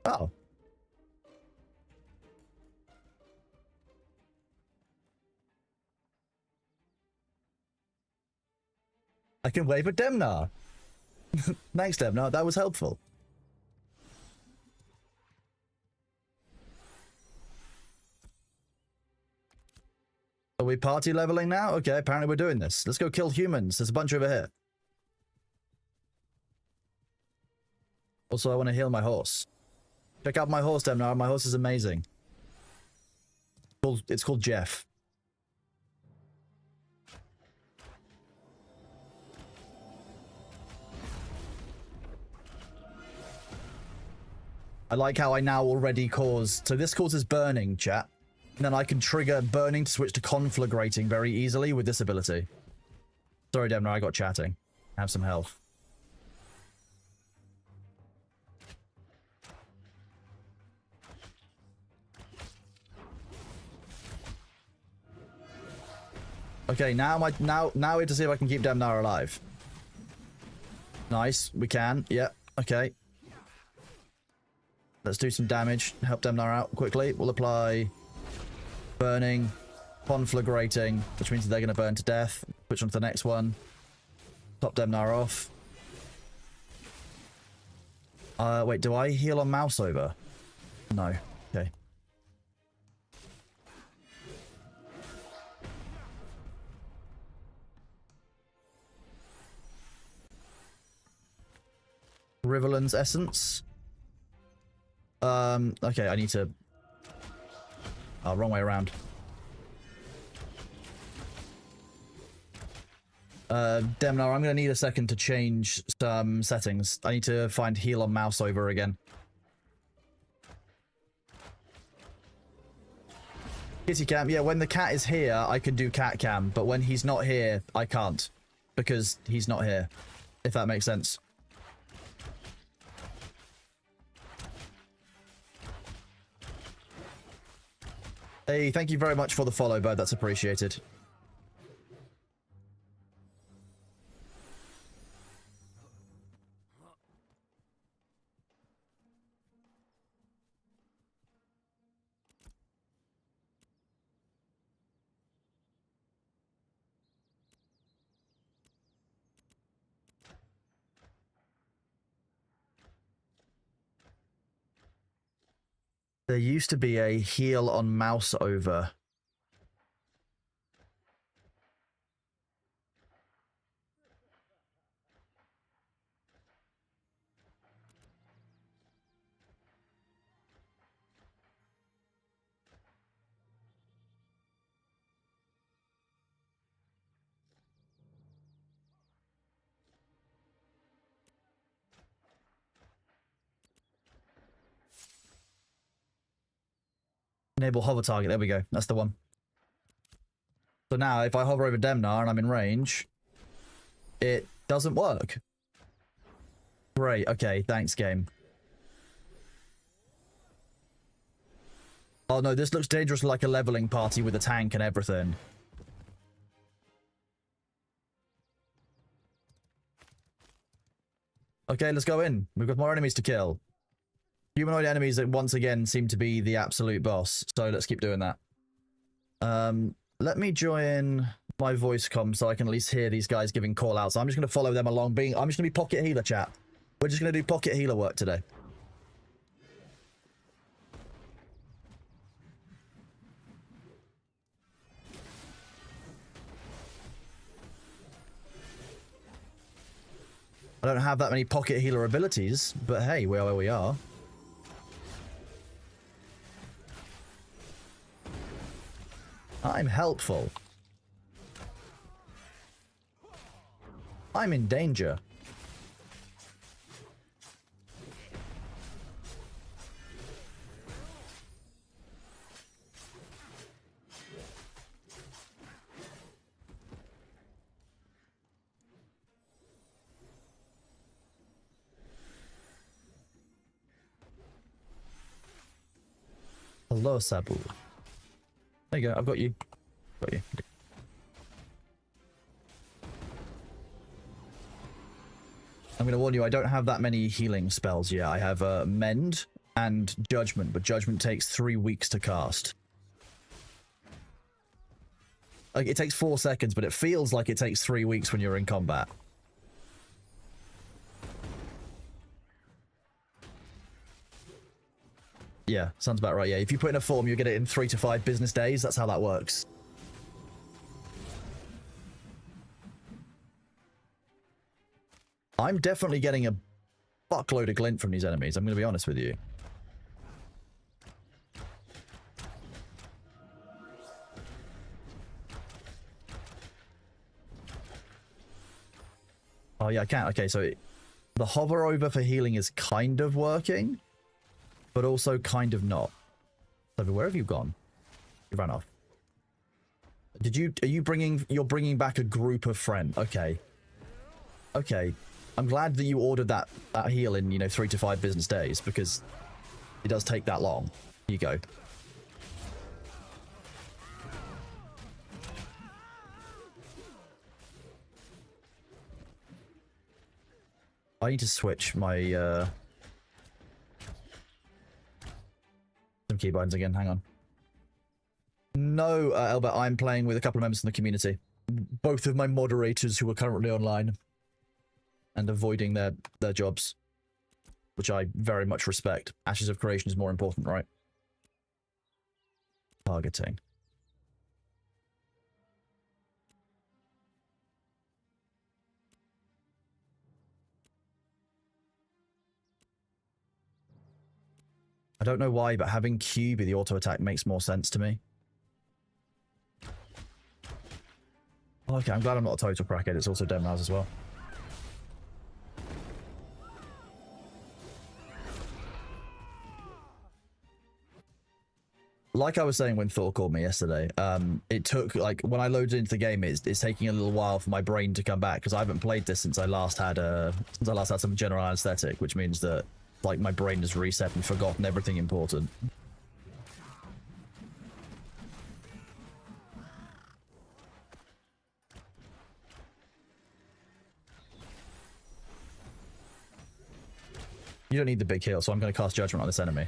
Speaker 1: Oh. I can wave at Demnar. Thanks, Demnar. That was helpful. Are we party leveling now? Okay, apparently we're doing this. Let's go kill humans. There's a bunch over here. Also, I want to heal my horse. Check out my horse, Demnar. My horse is amazing. It's called Jeff. I like how I now already cause... So this causes burning, chat. And then I can trigger burning to switch to conflagrating very easily with this ability. Sorry, Demnar, I got chatting. Have some health. Okay, now we have to see if I can keep Demnar alive. Nice, we can. Yep, okay. Let's do some damage. Help Demnar out quickly. We'll apply burning, conflagrating, which means they're going to burn to death. Switch on to the next one. Top Demnar off. Wait, do I heal on mouse over? No. Okay. Riverland's essence. Okay, I need to... Oh, wrong way around. Demnar, I'm going to need a second to change some settings. I need to find heal on mouse over again. Kitty cam. Yeah, when the cat is here, I can do cat cam. But when he's not here, I can't. Because he's not here. If that makes sense. Hey, thank you very much for the follow, bud. That's appreciated. There used to be a heal on mouse over. Enable hover target. There we go. That's the one. So now, if I hover over Demnar and I'm in range, it doesn't work. Great. Okay. Thanks, game. Oh no, this looks dangerous like a leveling party with a tank and everything. Okay, let's go in. We've got more enemies to kill. Humanoid enemies that once again seem to be the absolute boss. So let's keep doing that. Let me join my voice comm so I can at least hear these guys giving call outs. I'm just going to follow them along. I'm just going to be pocket healer, chat. We're just going to do pocket healer work today. I don't have that many pocket healer abilities, but hey, we are where we are. I'm helpful. I'm in danger. Hello, Sabu. There you go. I've got you. Got you. I'm going to warn you, I don't have that many healing spells yet. I have Mend and Judgment, but Judgment takes 3 weeks to cast. Like, it takes 4 seconds, but it feels like it takes 3 weeks when you're in combat. Yeah, sounds about right, yeah. If you put in a form, you get it in 3 to 5 business days. That's how that works. I'm definitely getting a fuckload of glint from these enemies, I'm going to be honest with you. Oh yeah, I can. Okay, so the hover over for healing is kind of working, but also kind of not. So where have you gone? You ran off. You're bringing back a group of friends. Okay. Okay. I'm glad that you ordered that heal in, 3 to 5 business days, because it does take that long. Here you go. I need to switch my some keybinds again. Hang on. No, Albert, I'm playing with a couple of members in the community. Both of my moderators who are currently online and avoiding their jobs, which I very much respect. Ashes of Creation is more important, right? Targeting. I don't know why, but having Q be the auto attack makes more sense to me. Okay, I'm glad I'm not a total crackhead. It's also Dem Mouse as well. Like I was saying when Thor called me yesterday, it took, like, when I loaded into the game, it's taking a little while for my brain to come back, because I haven't played this since I last had some general anesthetic, which means that, like, my brain has reset and forgotten everything important. You don't need the big heal, so I'm going to cast Judgment on this enemy.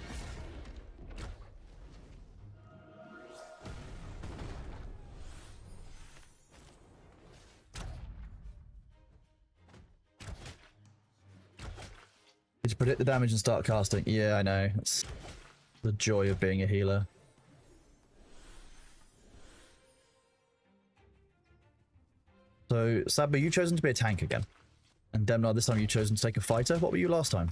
Speaker 1: To predict the damage and start casting. Yeah, I know. It's the joy of being a healer. So, Sabba, you've chosen to be a tank again. And Demnar, this time you've chosen to take a fighter. What were you last time?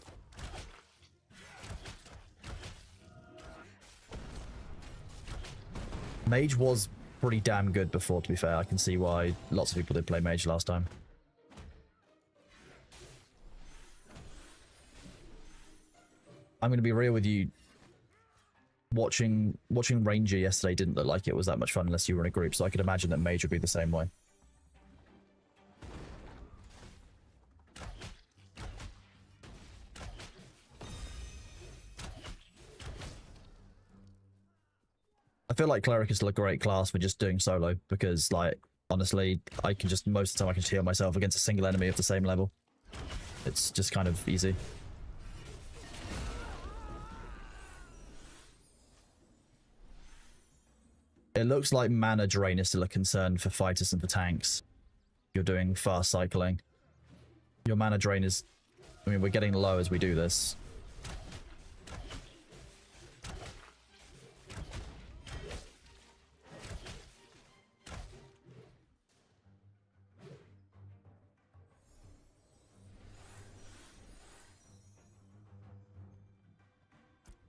Speaker 1: Mage was pretty damn good before, to be fair. I can see why lots of people did play Mage last time. I'm going to be real with you. Watching Ranger yesterday didn't look like it was that much fun unless you were in a group, so I could imagine that Mage would be the same way. I feel like Cleric is still a great class for just doing solo, because, like, honestly, I can just, most of the time I can heal myself against a single enemy of the same level. It's just kind of easy. It looks like mana drain is still a concern for fighters and for tanks. You're doing fast cycling. Your mana drain is... I mean, we're getting low as we do this.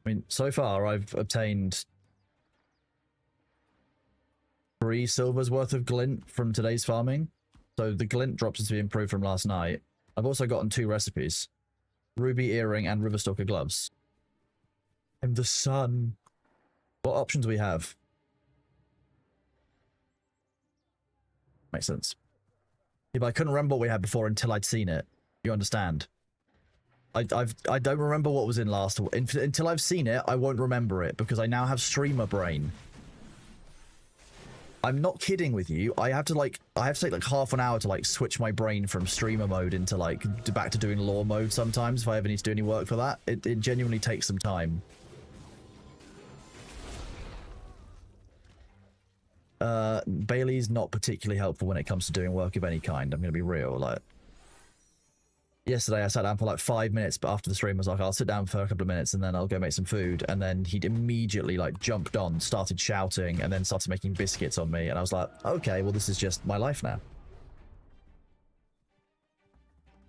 Speaker 1: I mean, so far I've obtained 3 silvers worth of glint from today's farming. So the glint drops to be improved from last night. I've also gotten 2 recipes. Ruby earring and Riverstalker gloves. And the sun. What options we have? Makes sense. Yeah, but I couldn't remember what we had before until I'd seen it. You understand? I don't remember what was in last. Until I've seen it, I won't remember it because I now have streamer brain. I'm not kidding with you. I have to take like half an hour to like switch my brain from streamer mode into like back to doing lore mode sometimes if I ever need to do any work for that. It genuinely takes some time. Bailey's not particularly helpful when it comes to doing work of any kind. I'm gonna be real. Like yesterday, I sat down for like 5 minutes, but after the stream, I was like, I'll sit down for a couple of minutes and then I'll go make some food. And then he'd immediately like jumped on, started shouting, and then started making biscuits on me. And I was like, okay, well, this is just my life now.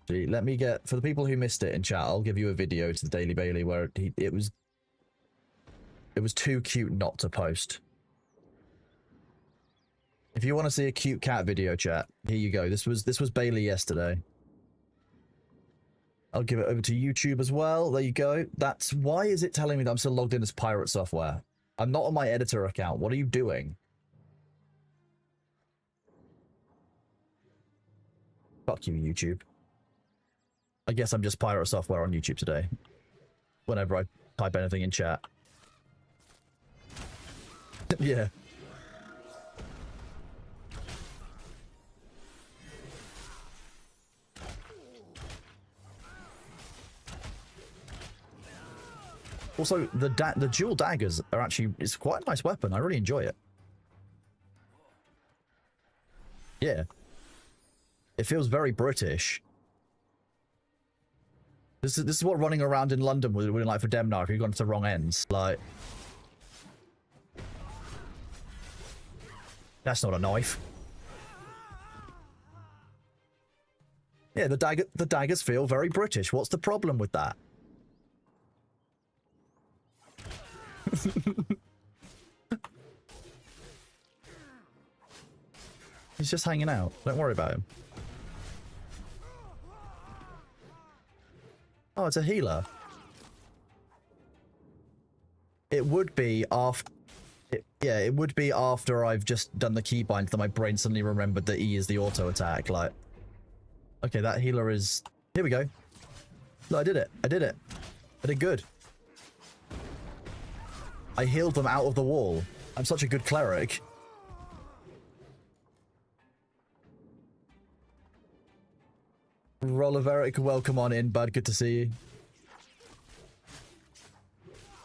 Speaker 1: Gee, let me get, for the people who missed it in chat, I'll give you a video to the Daily Bailey where it was too cute not to post. If you want to see a cute cat video, chat, here you go. This was Bailey yesterday. I'll give it over to YouTube as well. There you go. That's why is it telling me that I'm still logged in as pirate software? I'm not on my editor account. What are you doing? Fuck you, YouTube. I guess I'm just pirate software on YouTube today. Whenever I type anything in chat. Yeah. Also, the dual daggers are actually, it's quite a nice weapon. I really enjoy it. Yeah. It feels very British. This is what running around in London would be like for Demnar if you've gone to the wrong ends. Like, that's not a knife. Yeah, the daggers feel very British. What's the problem with that? He's just hanging out. Don't worry about him. Oh, it's a healer. It would be after... yeah, it would be after I've just done the keybind that my brain suddenly remembered that E is the auto attack. Like, okay, that healer is... here we go. Look, I did it. I did it. I did good. I healed them out of the wall. I'm such a good cleric. Rollaveric, welcome on in, bud. Good to see you.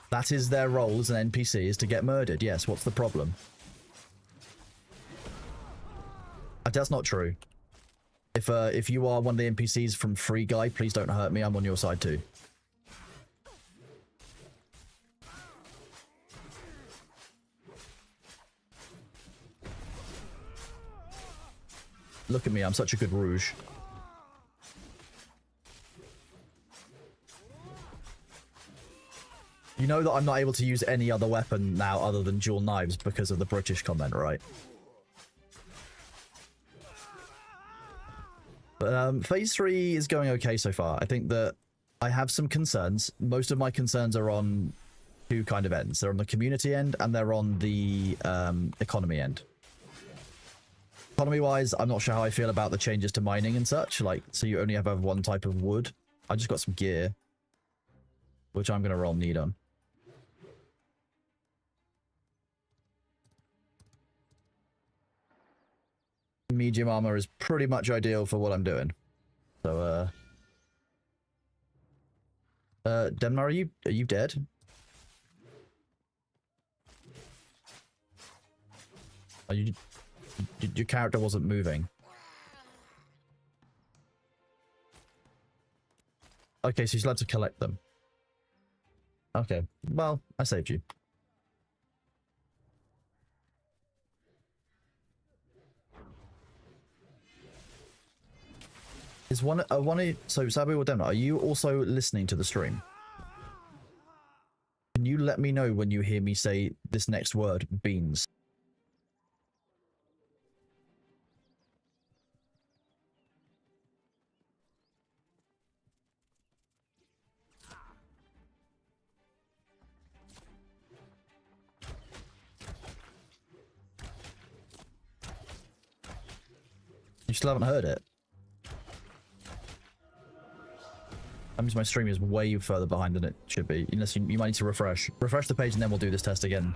Speaker 1: That is their role as an NPC, is to get murdered. Yes, what's the problem? That's not true. If you are one of the NPCs from Free Guy, please don't hurt me. I'm on your side too. Look at me, I'm such a good rouge. You know that I'm not able to use any other weapon now other than dual knives because of the British comment, right? But phase 3 is going okay so far. I think that I have some concerns. Most of my concerns are on two kind of ends. They're on the community end and they're on the economy end. Economy-wise, I'm not sure how I feel about the changes to mining and such. Like, so you only have one type of wood. I just got some gear, which I'm going to roll need on. Medium armor is pretty much ideal for what I'm doing. So, Demnar, are you dead? Are you... your character wasn't moving. Okay, so he's allowed to collect them. Okay, well, I saved you. Is so Sabu or Demna, are you also listening to the stream? Can you let me know when you hear me say this next word, beans? You still haven't heard it? That means my stream is way further behind than it should be. Unless you might need to refresh. Refresh the page and then we'll do this test again.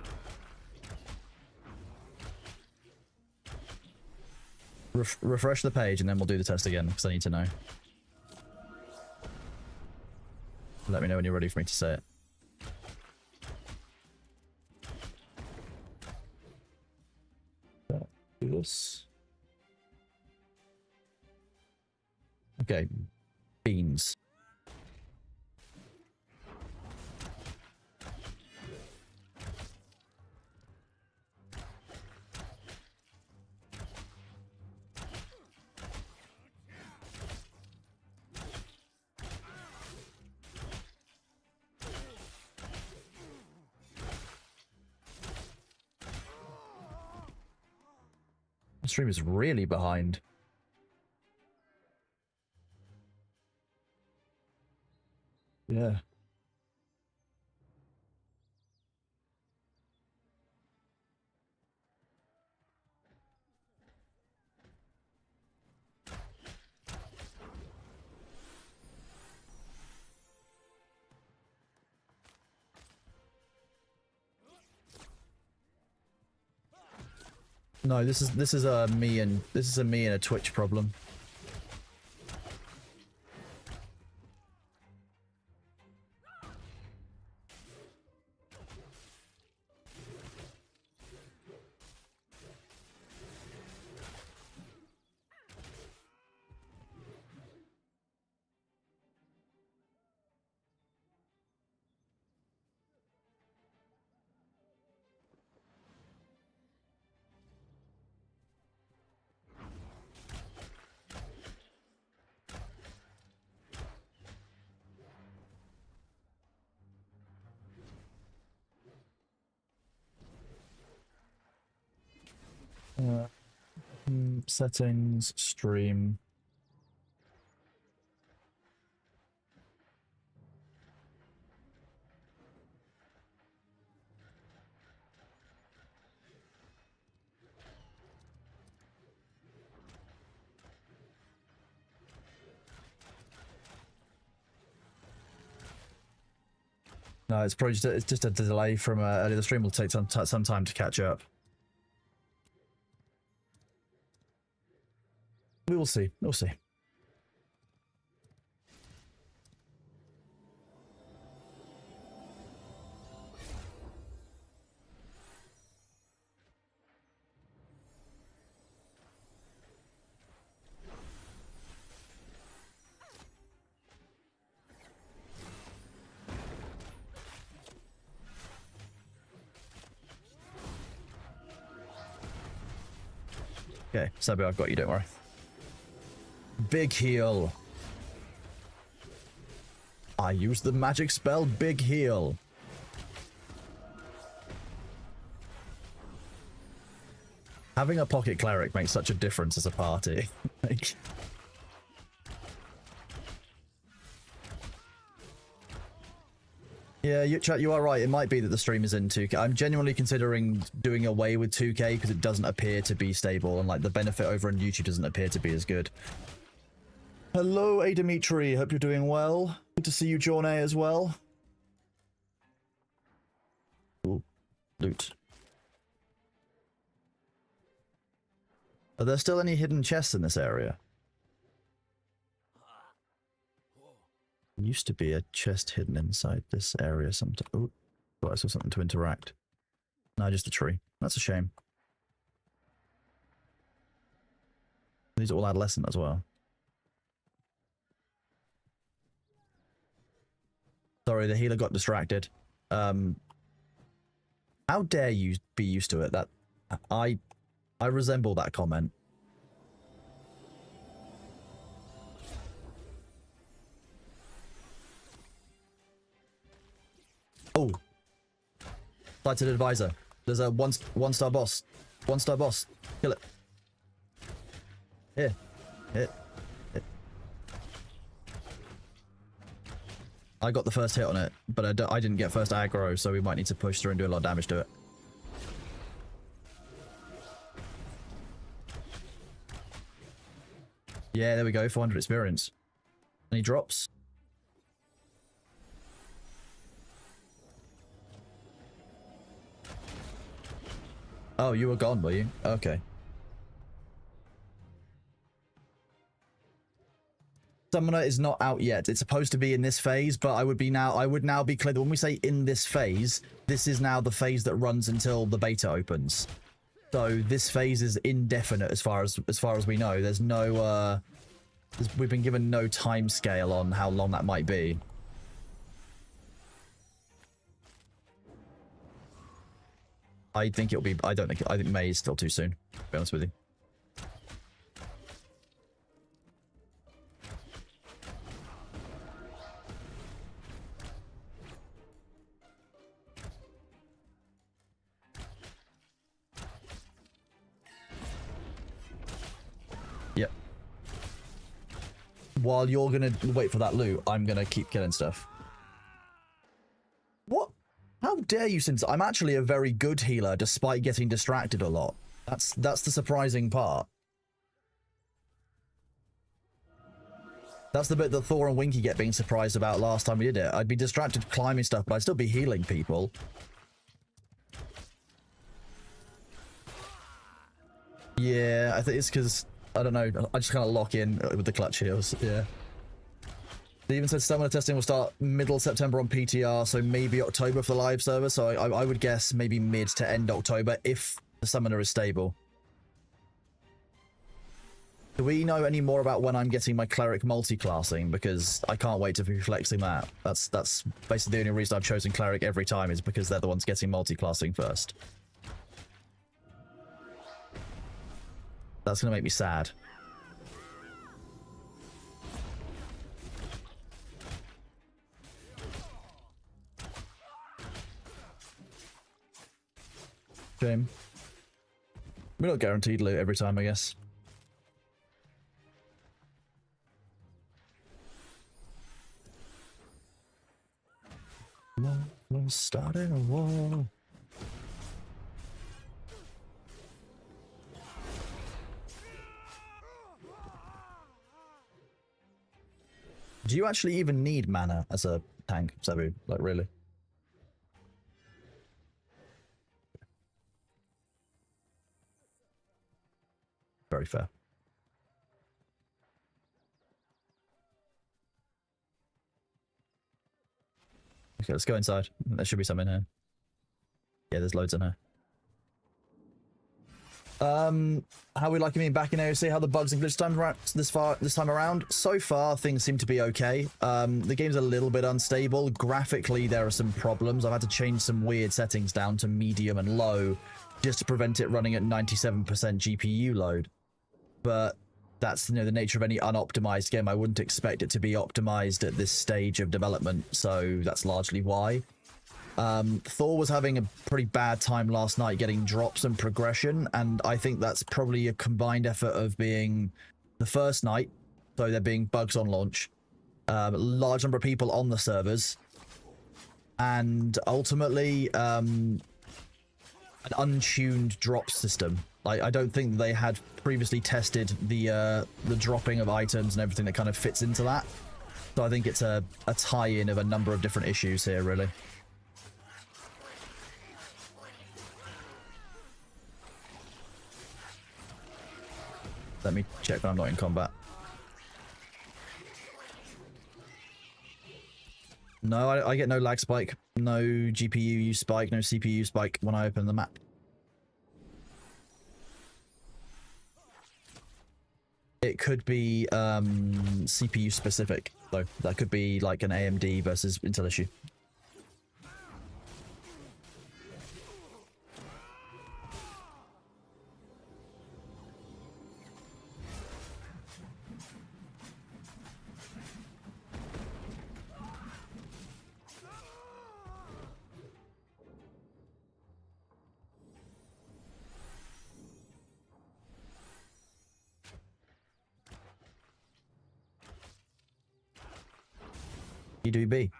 Speaker 1: Refresh the page and then we'll do the test again because I need to know. Let me know when you're ready for me to say it. Do this. Okay. Beans. The stream is really behind. Yeah. No, this is a me and a Twitch problem. Settings, stream. No, it's probably just a delay from earlier. The stream will take some time to catch up. We will see. We'll see. Okay, Sabu, I've got you, don't worry. Big heal. I use the magic spell Big Heal. Having a pocket cleric makes such a difference as a party. Like, yeah, chat, you are right. It might be that the stream is in 2K. I'm genuinely considering doing away with 2K because it doesn't appear to be stable, and like the benefit over on YouTube doesn't appear to be as good. Hello, A. Dimitri. Hope you're doing well. Good to see you, Jornay, as well. Ooh, loot. Are there still any hidden chests in this area? Used to be a chest hidden inside this area sometime. Oh, thought I saw something to interact. No, just a tree. That's a shame. These are all adolescent as well. Sorry, the healer got distracted. How dare you be used to it? That I resemble that comment. Oh, sighted advisor. There's a one-star boss. One-star boss. Kill it. Here. Hit. I got the first hit on it, but I didn't get first aggro, so we might need to push through and do a lot of damage to it. Yeah, there we go. 400 experience. Any drops? Oh, you were gone, were you? Okay. Summoner is not out yet. It's supposed to be in this phase, but I would now be clear that when we say in this phase, this is now the phase that runs until the beta opens. So this phase is indefinite as far as we know. There's no we've been given no time scale on how long that might be. I think it'll be I think May is still too soon, to be honest with you. Yep. While you're gonna wait for that loot, I'm gonna keep killing stuff. What? How dare you, since I'm actually a very good healer despite getting distracted a lot. That's the surprising part. That's the bit that Thor and Winky get being surprised about last time we did it. I'd be distracted climbing stuff, but I'd still be healing people. Yeah, I think it's because, I don't know, I just kind of lock in with the clutch heals, yeah. They even said summoner testing will start middle September on PTR, so maybe October for the live server, so I would guess maybe mid to end October if the summoner is stable. Do we know any more about when I'm getting my cleric multi-classing? Because I can't wait to be flexing that. That's basically the only reason I've chosen cleric every time, is because they're the ones getting multi-classing first. That's gonna make me sad. Shame. We're not guaranteed loot every time, I guess. We're starting a war. Do you actually even need mana as a tank, Sabu? Like, really? Very fair. Okay, let's go inside. There should be some in here. Yeah, there's loads in here. How we liking being back in AOC? How the bugs and glitch this time around? So far, things seem to be okay. The game's a little bit unstable. Graphically, there are some problems. I've had to change some weird settings down to medium and low just to prevent it running at 97% GPU load. But that's, you know, the nature of any unoptimized game. I wouldn't expect it to be optimized at this stage of development, so that's largely why. Thor was having a pretty bad time last night getting drops and progression, and I think that's probably a combined effort of being the first night, so there being bugs on launch, a large number of people on the servers, and ultimately an untuned drop system. I don't think they had previously tested the dropping of items and everything that kind of fits into that. So I think it's a tie-in of a number of different issues here, really. Let me check when I'm not in combat. No, I get no lag spike, no GPU spike, no CPU spike when I open the map. It could be CPU specific, though. That could be like an AMD versus Intel issue. Do be.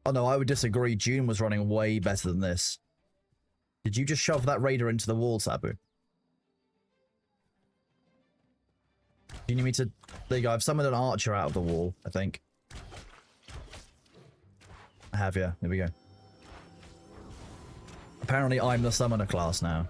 Speaker 1: Oh no, I would disagree. Dune was running way better than this. Did you just shove that raider into the wall, Sabu? Do you need me to... There you go, I've summoned an archer out of the wall, I think. I have, yeah. There we go. Apparently, I'm the summoner class now.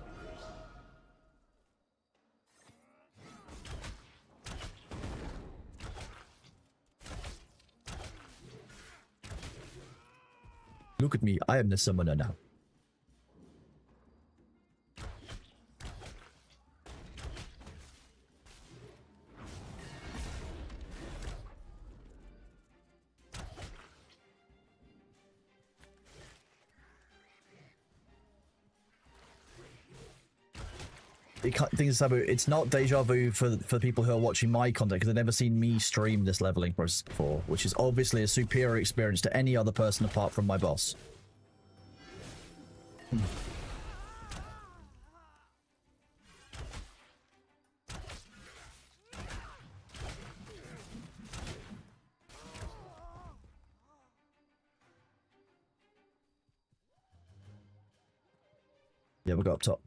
Speaker 1: Look at me, I am the summoner now. Thing is, Sabu, it's not deja vu for people who are watching my content because they've never seen me stream this leveling process before, which is obviously a superior experience to any other person apart from my boss. Yeah, we'll go up top.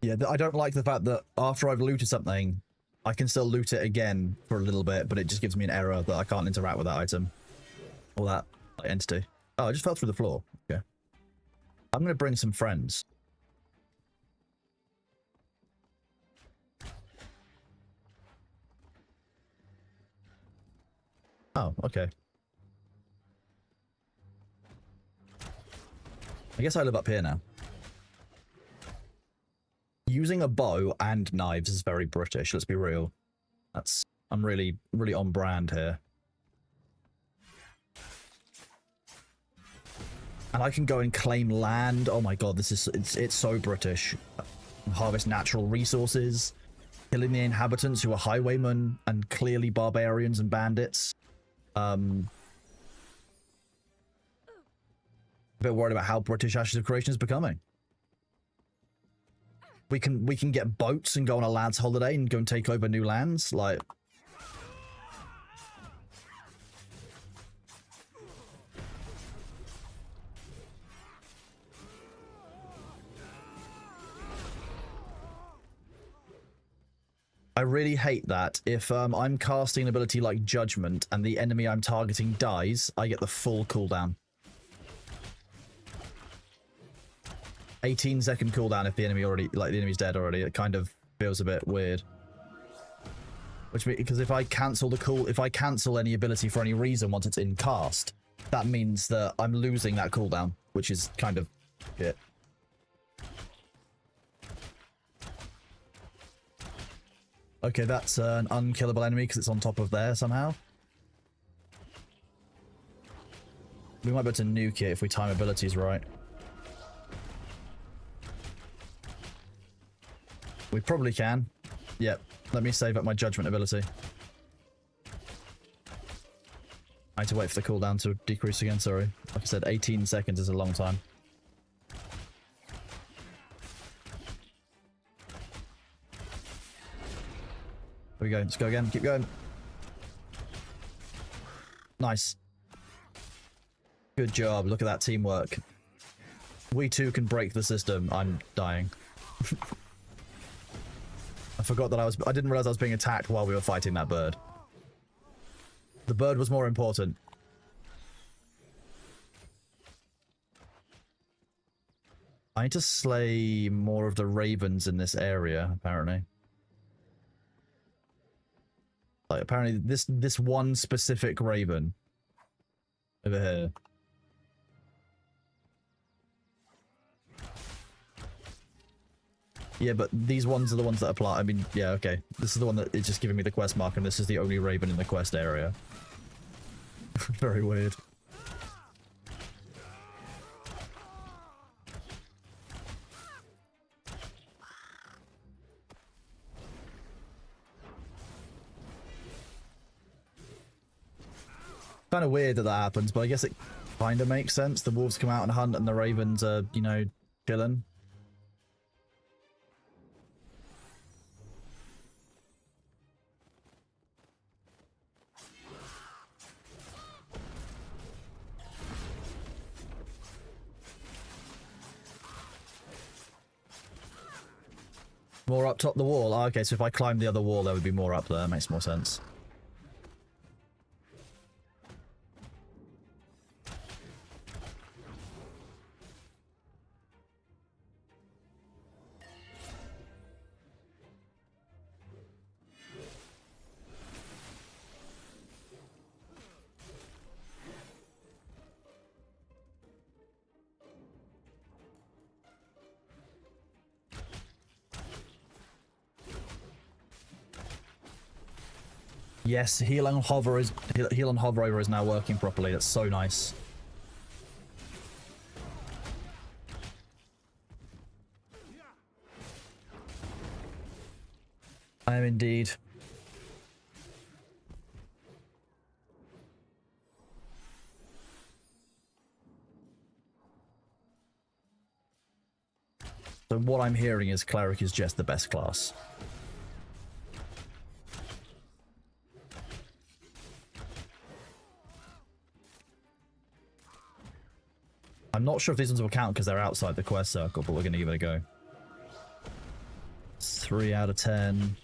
Speaker 1: Yeah, I don't like the fact that after I've looted something, I can still loot it again for a little bit, but it just gives me an error that I can't interact with that item. Or that entity. Oh, I just fell through the floor. Okay. I'm going to bring some friends. Oh, okay. I guess I live up here now. Using a bow and knives is very British, let's be real. I'm really on brand here. And I can go and claim land. Oh my god, it's so British. Harvest natural resources, killing the inhabitants who are highwaymen and clearly barbarians and bandits. A bit worried about how British Ashes of Creation is becoming. We can get boats and go on a lad's holiday and go and take over new lands, like. I really hate that if I'm casting an ability like Judgment and the enemy I'm targeting dies, I get the full cooldown. 18-second cooldown if the enemy already, like the enemy's dead already. It kind of feels a bit weird. Which means, because if I cancel any ability for any reason once it's in cast, that means that I'm losing that cooldown, which is kind of shit. Okay, that's an unkillable enemy because it's on top of there somehow. We might be able to nuke it if we time abilities right. We probably can. Yep. Let me save up my judgment ability. I need to wait for the cooldown to decrease again, sorry. Like I said, 18 seconds is a long time. There we go. Let's go again. Keep going. Nice. Good job. Look at that teamwork. We too can break the system. I'm dying. I forgot that I didn't realize I was being attacked while we were fighting that bird. The bird was more important. I need to slay more of the ravens in this area, apparently. Like, apparently this one specific raven over here. Yeah, but these ones are the ones that apply. I mean, yeah, okay. This is the one that is just giving me the quest mark, and this is the only raven in the quest area. Very weird. Kind of weird that that happens, but I guess it kind of makes sense. The wolves come out and hunt and the ravens are, you know, chilling. More up top the wall. Oh, okay, so if I climb the other wall, there would be more up there. Makes more sense. Yes, heal and hover over is now working properly. That's so nice. I am indeed. So what I'm hearing is Cleric is just the best class. I'm not sure if these ones will count because they're outside the quest circle, but we're going to give it a go. 3 out of 10.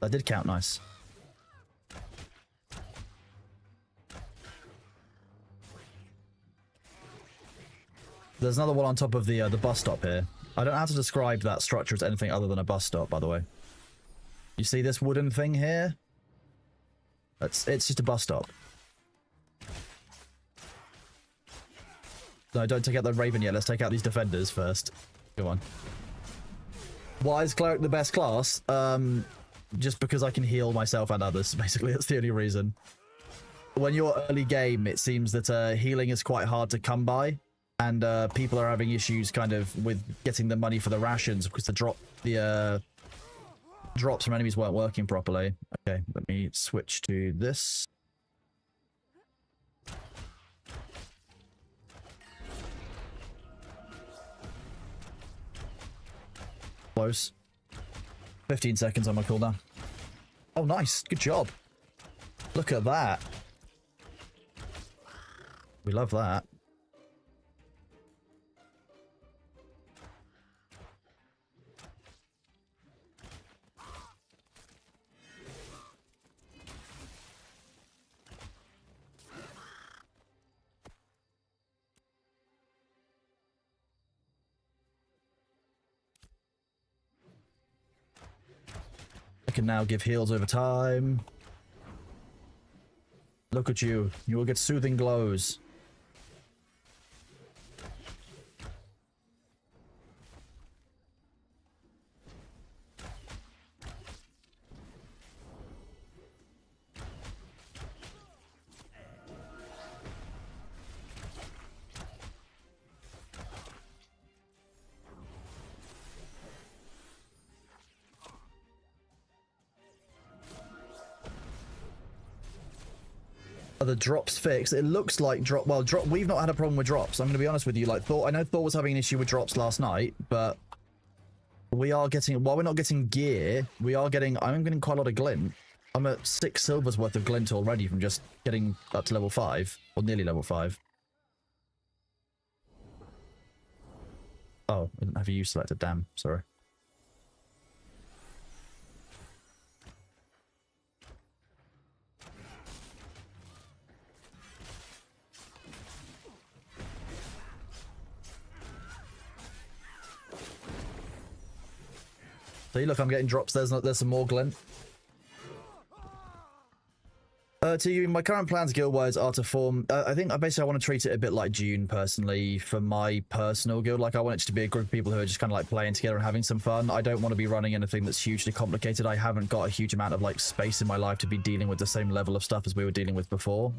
Speaker 1: That did count nice. There's another one on top of the bus stop here. I don't know how to describe that structure as anything other than a bus stop, by the way. You see this wooden thing here? It's just a bus stop. No, don't take out the Raven yet. Let's take out these defenders first. Go on. Why is Cleric the best class? Just because I can heal myself and others. Basically, that's the only reason. When you're early game, it seems that healing is quite hard to come by. And people are having issues kind of with getting the money for the rations because the drops from enemies weren't working properly. Okay, let me switch to this. Close. 15 seconds on my cooldown. Oh, nice. Good job. Look at that. We love that. Can now give heals over time. Look at you. You will get soothing glows. The drops fixed. It looks like drop. Well, drop. We've not had a problem with drops. I'm going to be honest with you. Like Thor, I know Thor was having an issue with drops last night, but we are getting. While we're not getting gear, we are getting. I'm getting quite a lot of glint. I'm at 6 silvers worth of glint already from just getting up to level 5 or nearly level 5. Oh, I didn't have you selected. Damn, sorry. See, look, I'm getting drops. There's some more glint. To you, my current plans guild-wise are to form... I think basically I want to treat it a bit like Dune, personally, for my personal guild. Like, I want it to be a group of people who are just kind of like playing together and having some fun. I don't want to be running anything that's hugely complicated. I haven't got a huge amount of like space in my life to be dealing with the same level of stuff as we were dealing with before.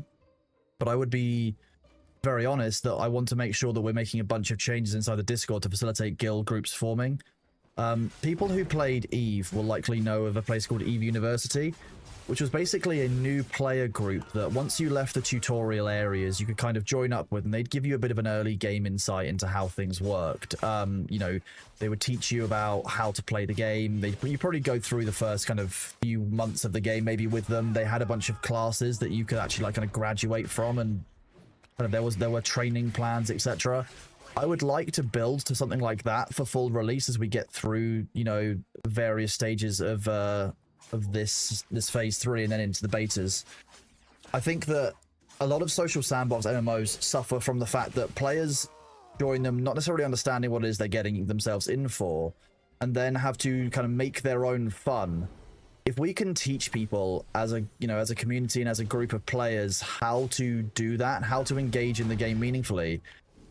Speaker 1: But I would be very honest that I want to make sure that we're making a bunch of changes inside the Discord to facilitate guild groups forming. People who played EVE will likely know of a place called EVE University, which was basically a new player group that once you left the tutorial areas, you could kind of join up with, and they'd give you a bit of an early game insight into how things worked. You know, they would teach you about how to play the game. You probably go through the first kind of few months of the game maybe with them. They had a bunch of classes that you could actually like kind of graduate from, and kind of there were training plans, etc. I would like to build to something like that for full release as we get through, you know, various stages of this phase 3 and then into the betas. I think that a lot of social sandbox MMOs suffer from the fact that players join them not necessarily understanding what it is they're getting themselves in for, and then have to kind of make their own fun. If we can teach people as a, you know, as a community and as a group of players how to do that, how to engage in the game meaningfully,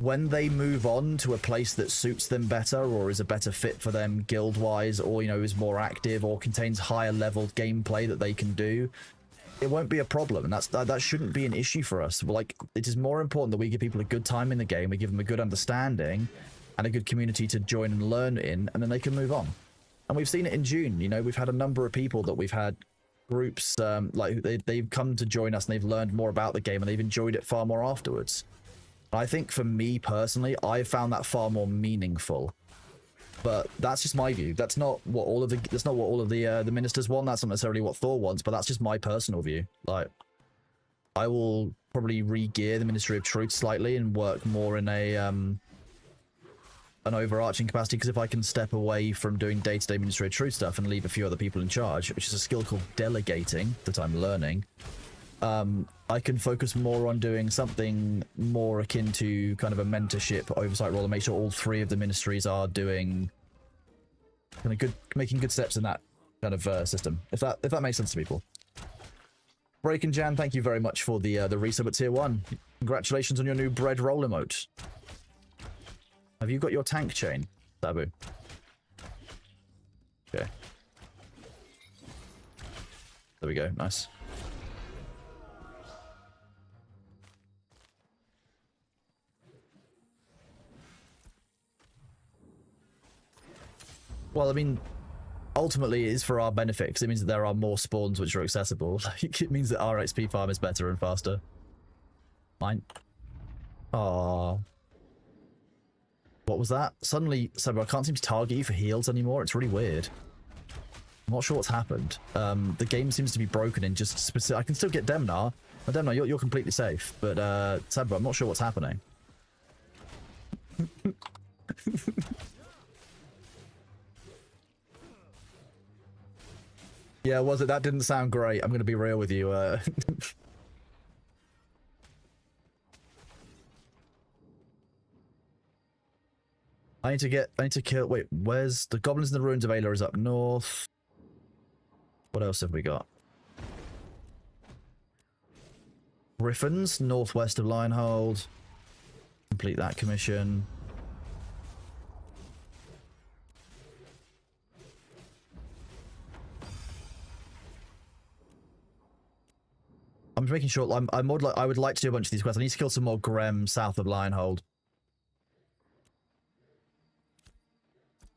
Speaker 1: when they move on to a place that suits them better or is a better fit for them guild-wise, or, you know, is more active or contains higher leveled gameplay that they can do, it won't be a problem. And that shouldn't be an issue for us. Like, it is more important that we give people a good time in the game, we give them a good understanding and a good community to join and learn in, and then they can move on. And we've seen it in Dune. You know, we've had a number of people that we've had groups, like they've come to join us and they've learned more about the game and they've enjoyed it far more afterwards. I think for me personally, I found that far more meaningful. But that's just my view. That's not what all of the ministers want. That's not necessarily what Thor wants, but that's just my personal view. Like, I will probably re-gear the Ministry of Truth slightly and work more in a an overarching capacity, because if I can step away from doing day-to-day Ministry of Truth stuff and leave a few other people in charge, which is a skill called delegating that I'm learning, I can focus more on doing something more akin to kind of a mentorship oversight role and make sure all 3 of the ministries are doing kind of making good steps in that kind of system. If that makes sense to people. Break and Jan, thank you very much for the resub at tier 1. Congratulations on your new bread roll emote. Have you got your tank chain, Sabu? Okay. There we go. Nice. Well, I mean, ultimately it is for our benefit, because it means that there are more spawns which are accessible. Like, it means that our XP farm is better and faster. Mine. Aww. What was that? Suddenly, Sabu, I can't seem to target you for heals anymore. It's really weird. I'm not sure what's happened. The game seems to be broken in just specific... I can still get Demnar. Oh, Demnar, you're completely safe. But, Sabu, I'm not sure what's happening. Yeah, was it? That didn't sound great. I'm going to be real with you. I need to kill... Wait, where's... The Goblins in the Ruins of Ayla is up north. What else have we got? Griffins, northwest of Lionhold. Complete that commission. I'm making sure... I would like to do a bunch of these quests. I need to kill some more Grem south of Lionhold.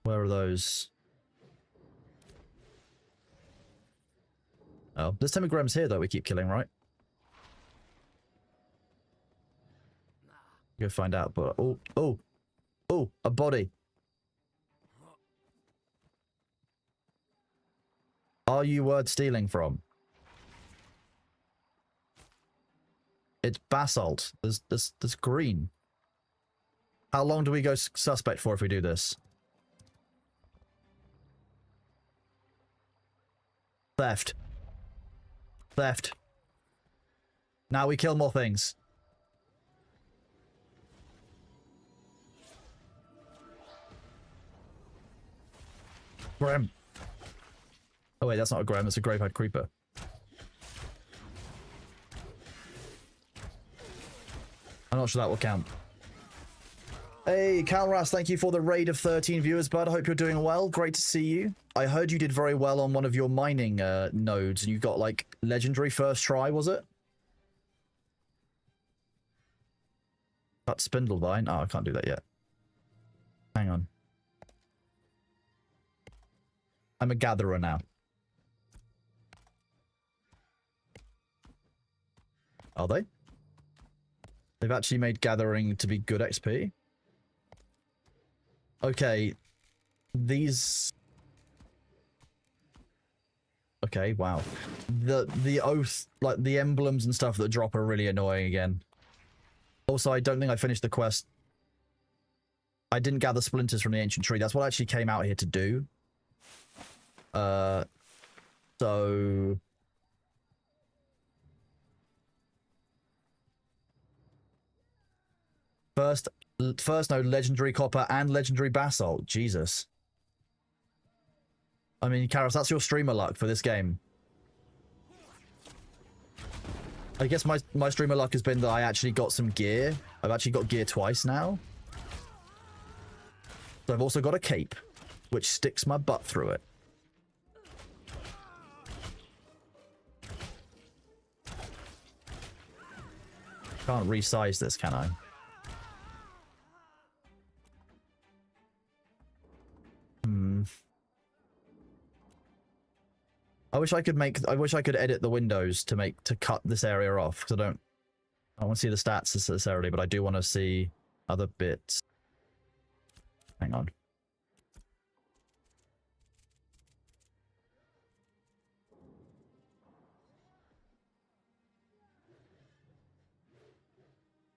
Speaker 1: Where are those? Oh, there's 10 Grems here, though, we keep killing, right? Go find out, but... Oh, a body. Are you word stealing from? It's basalt. There's green. How long do we go suspect for if we do this? Theft. Theft. Now we kill more things. Grem. Oh wait, that's not a Grem, that's a Gravehead Creeper. I'm not sure that will count. Hey, Calras, thank you for the raid of 13 viewers, bud. I hope you're doing well. Great to see you. I heard you did very well on one of your mining nodes, and you got, like, legendary first try, was it? Cut Spindlevine. Oh, I can't do that yet. Hang on. I'm a gatherer now. Are they? They've actually made gathering to be good XP. Okay. These... Okay, wow. The oath, like the emblems and stuff that drop are really annoying again. Also, I don't think I finished the quest. I didn't gather splinters from the ancient tree. That's what I actually came out here to do. So... First node, legendary copper and legendary basalt. Jesus. I mean, Karos, that's your streamer luck for this game. I guess my streamer luck has been that I actually got some gear. I've actually got gear twice now. So I've also got a cape, which sticks my butt through it. Can't resize this, can I? I wish I could edit the windows to cut this area off, because I don't want to see the stats necessarily, but I do want to see other bits. Hang on.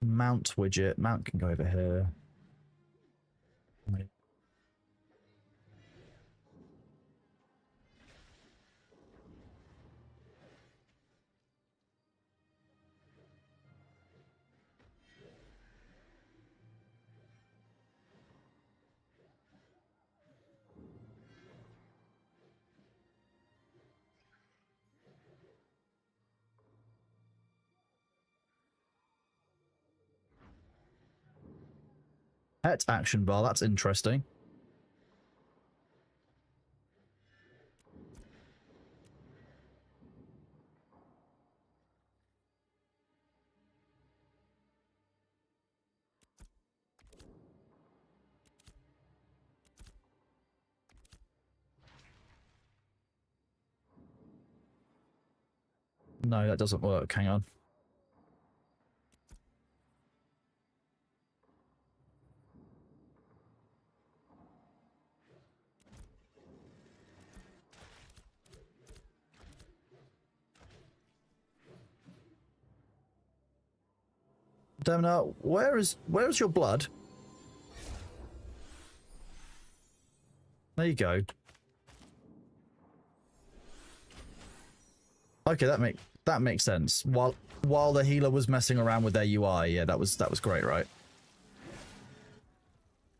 Speaker 1: Mount widget. Mount can go over here. Pet action bar, that's interesting. No, that doesn't work. Hang on. Demna, where is your blood? There you go. Okay, that makes sense. While the healer was messing around with their UI, yeah, that was great, right?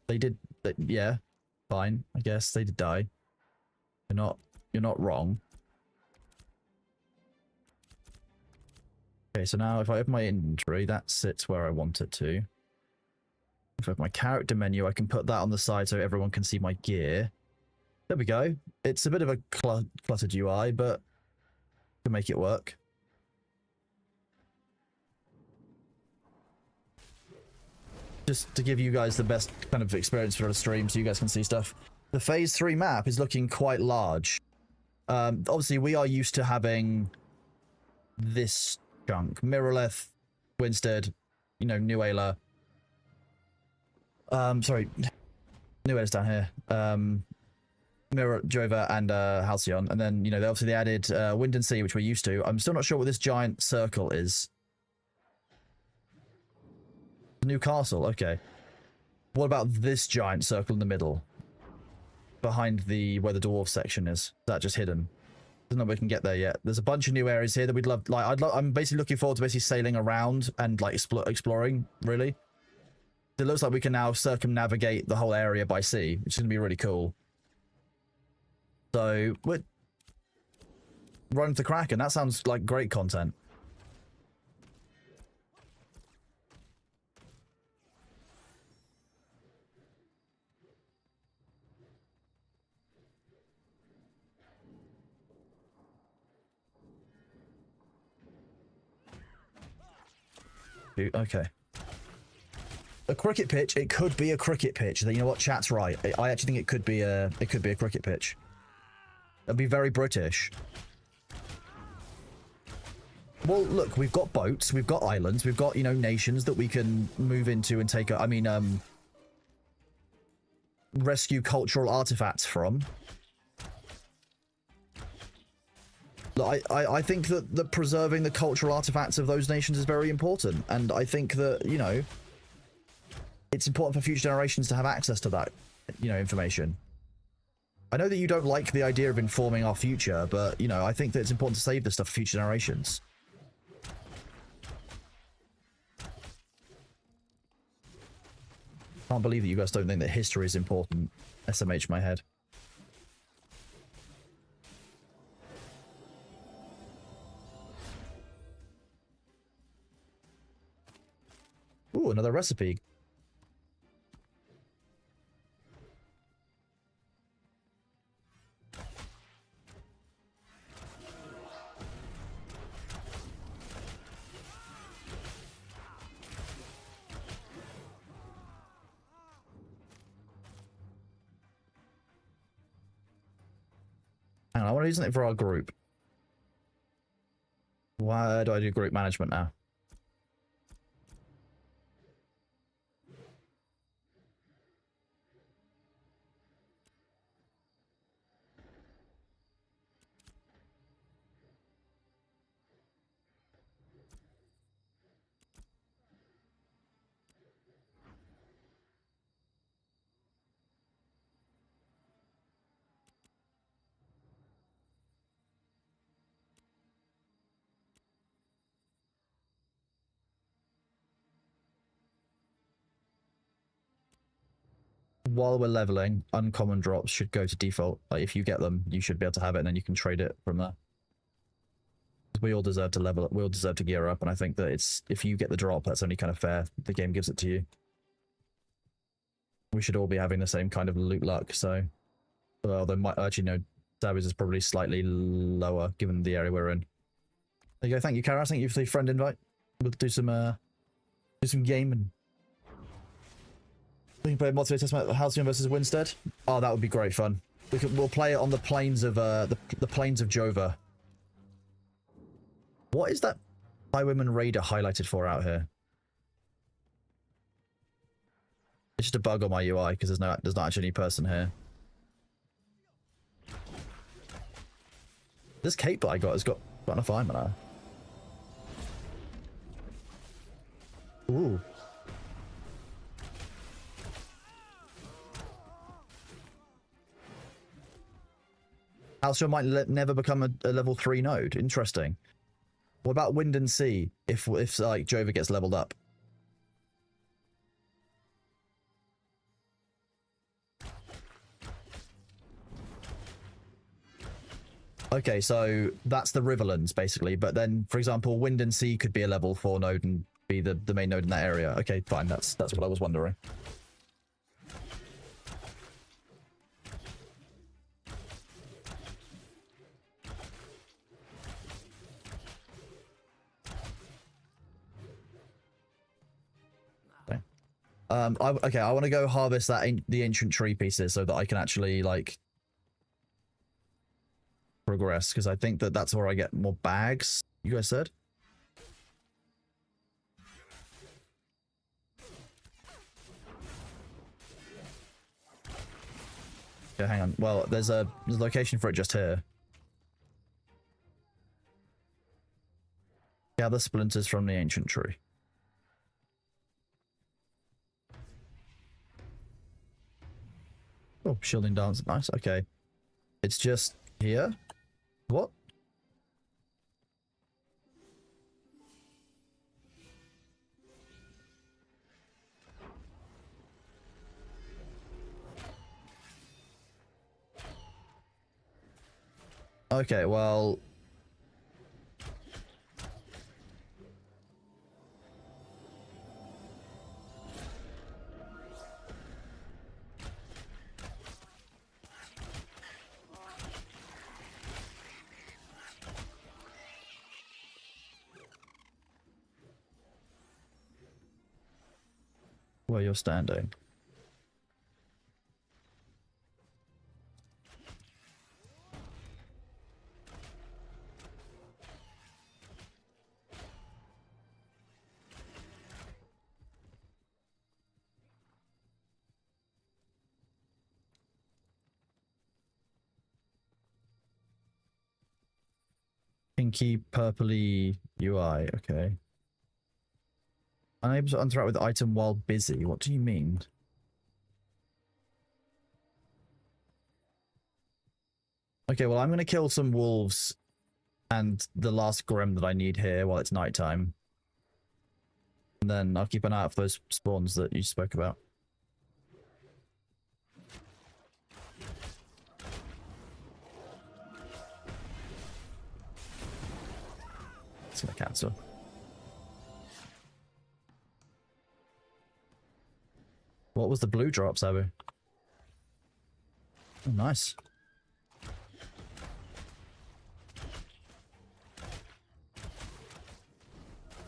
Speaker 1: They did, yeah, fine. I guess they did die. You're not wrong. Okay, so now if I open my inventory, that sits where I want it to. If I have my character menu, I can put that on the side so everyone can see my gear. There we go. It's a bit of a cluttered UI, but can make it work. Just to give you guys the best kind of experience for a stream so you guys can see stuff. The Phase 3 map is looking quite large. Obviously, we are used to having this chunk. Mirrorleth, Winstead, you know, New Ayla. Sorry. New Ayla's down here. Mirror, Jova, and Halcyon. And then, you know, obviously they added Wind and Sea, which we're used to. I'm still not sure what this giant circle is. New castle, okay. What about this giant circle in the middle? Behind where the dwarf section is. Is that just hidden? There's no way we can get there yet. There's a bunch of new areas here that we'd love. Like, I'm basically looking forward to basically sailing around and like exploring, really. It looks like we can now circumnavigate the whole area by sea, which is going to be really cool. So, we're running to Kraken. That sounds like great content. Okay. A cricket pitch. It could be a cricket pitch. You know what? Chat's right. I actually think it could be a cricket pitch. It'd be very British. Well, look, we've got boats, we've got islands, we've got, you know, nations that we can move into and take, rescue cultural artifacts from. Look, I think that preserving the cultural artifacts of those nations is very important. And I think that, you know, it's important for future generations to have access to that, you know, information. I know that you don't like the idea of informing our future, but, you know, I think that it's important to save this stuff for future generations. Can't believe that you guys don't think that history is important. SMH my head. Ooh, another recipe. Hang on, I want to do something for our group. Why do I do group management now? While we're leveling, uncommon drops should go to default. Like, if you get them, you should be able to have it, and then you can trade it from there. We all deserve to level up. We all deserve to gear up, and I think that it's, if you get the drop, that's only kind of fair. The game gives it to you. We should all be having the same kind of loot luck, so... Well, they might actually, no, Zabby's is probably slightly lower, given the area we're in. There you go, thank you, Karas. Thank you for the friend invite. We'll do some gaming. We can play Multiplayer Testament Halcyon versus Winstead. Oh, that would be great fun. We'll play it on the plains of the plains of Jova. What is that Highwayman Raider highlighted for out here? It's just a bug on my UI because there's not actually any person here. This cape that I got has got enough iron on her. Ooh. Halcyon might never become a level 3 node. Interesting. What about Wind and Sea if like Jova gets leveled up? Okay, so that's the Riverlands basically, but then for example Wind and Sea could be a level 4 node and be the main node in that area. Okay, fine, that's what I was wondering. Okay, I want to go harvest the ancient tree pieces so that I can actually like progress, because I think that that's where I get more bags. You guys said. Okay, hang on. Well, there's a location for it just here. Gather splinters from the ancient tree. Oh, shielding dance. Nice. Okay. It's just here. What? Okay, well... where you're standing. Pinky purpley UI. Okay. Unable to interact with the item while busy. What do you mean? Okay, well, I'm going to kill some wolves and the last Grim that I need here while it's nighttime. And then I'll keep an eye out for those spawns that you spoke about. It's going to cancel. What was the blue drop, Sabu? Oh, nice.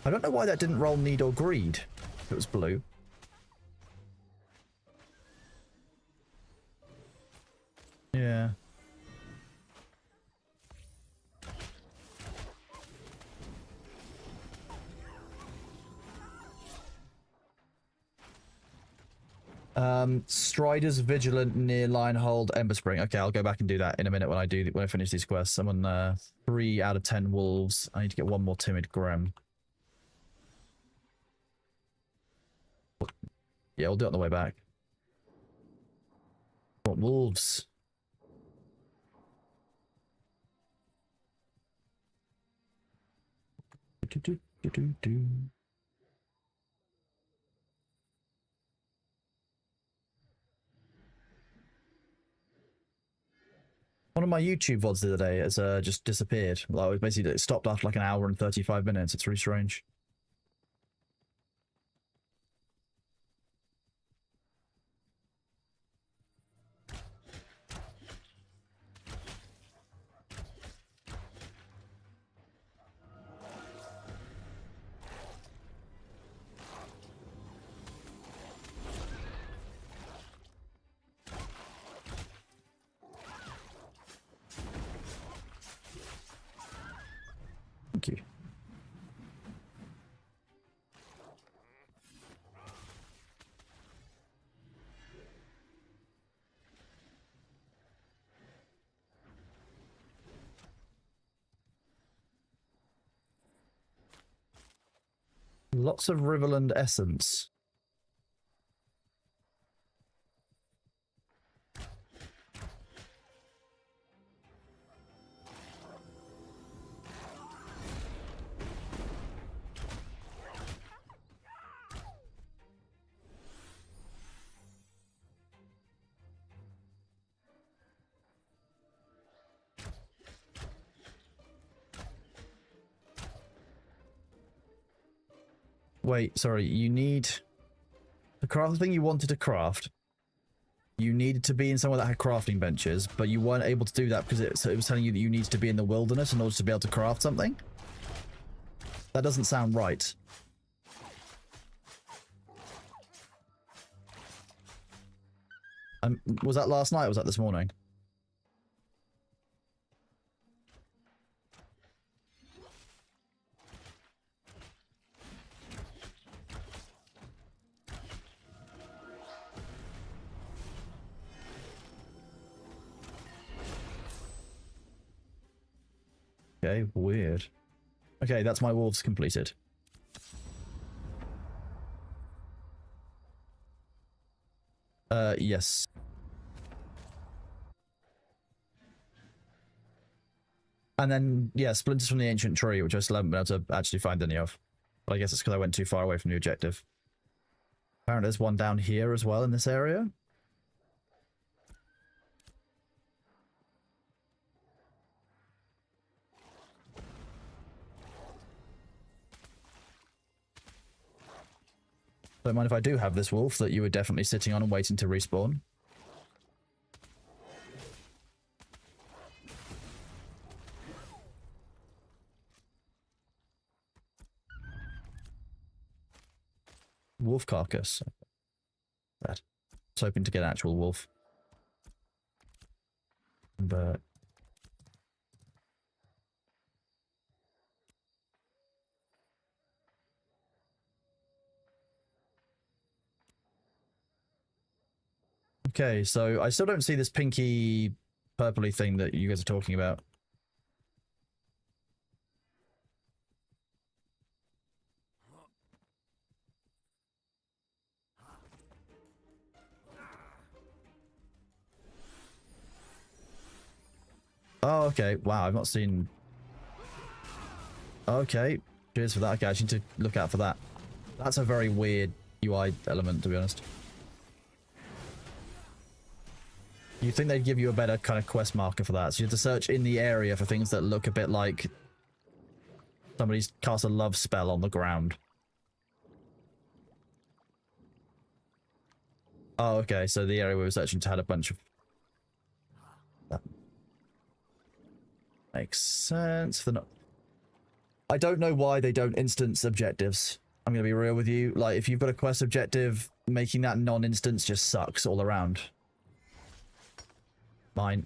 Speaker 1: I don't know why that didn't roll need or greed. If it was blue. Yeah. Strider's Vigilant near line hold Ember Spring. Okay, I'll go back and do that in a minute when I finish these quests. I'm on 3 out of 10 wolves. I need to get one more timid Grem. Yeah, we'll do it on the way back. What wolves? One of my YouTube VODs the other day has just disappeared. Like, basically, it stopped after like an hour and 35 minutes. It's really strange. Thank you. Lots of Riverland essence. Wait, sorry, you need... The craft thing you wanted to craft, you needed to be in somewhere that had crafting benches, but you weren't able to do that because it was telling you that you needed to be in the wilderness in order to be able to craft something? That doesn't sound right. Was that last night or was that this morning? Okay, weird. Okay, that's my wolves completed. Yes. And then, yeah, splinters from the ancient tree, which I still haven't been able to actually find any of. But I guess it's because I went too far away from the objective. Apparently there's one down here as well in this area. Don't mind if I do have this wolf that you were definitely sitting on and waiting to respawn. Wolf carcass. That. I was hoping to get an actual wolf. But... Okay, so I still don't see this pinky purpley thing that you guys are talking about. Oh, okay. Wow, I've not seen... Okay. Cheers for that. Okay, I need to look out for that. That's a very weird UI element, to be honest. You'd think they'd give you a better kind of quest marker for that. So you have to search in the area for things that look a bit like somebody's cast a love spell on the ground. Oh, okay. So the area we were searching to had a bunch of... That makes sense. They're not... I don't know why they don't instance objectives. I'm going to be real with you. Like, if you've got a quest objective, making that non-instance just sucks all around. Mine.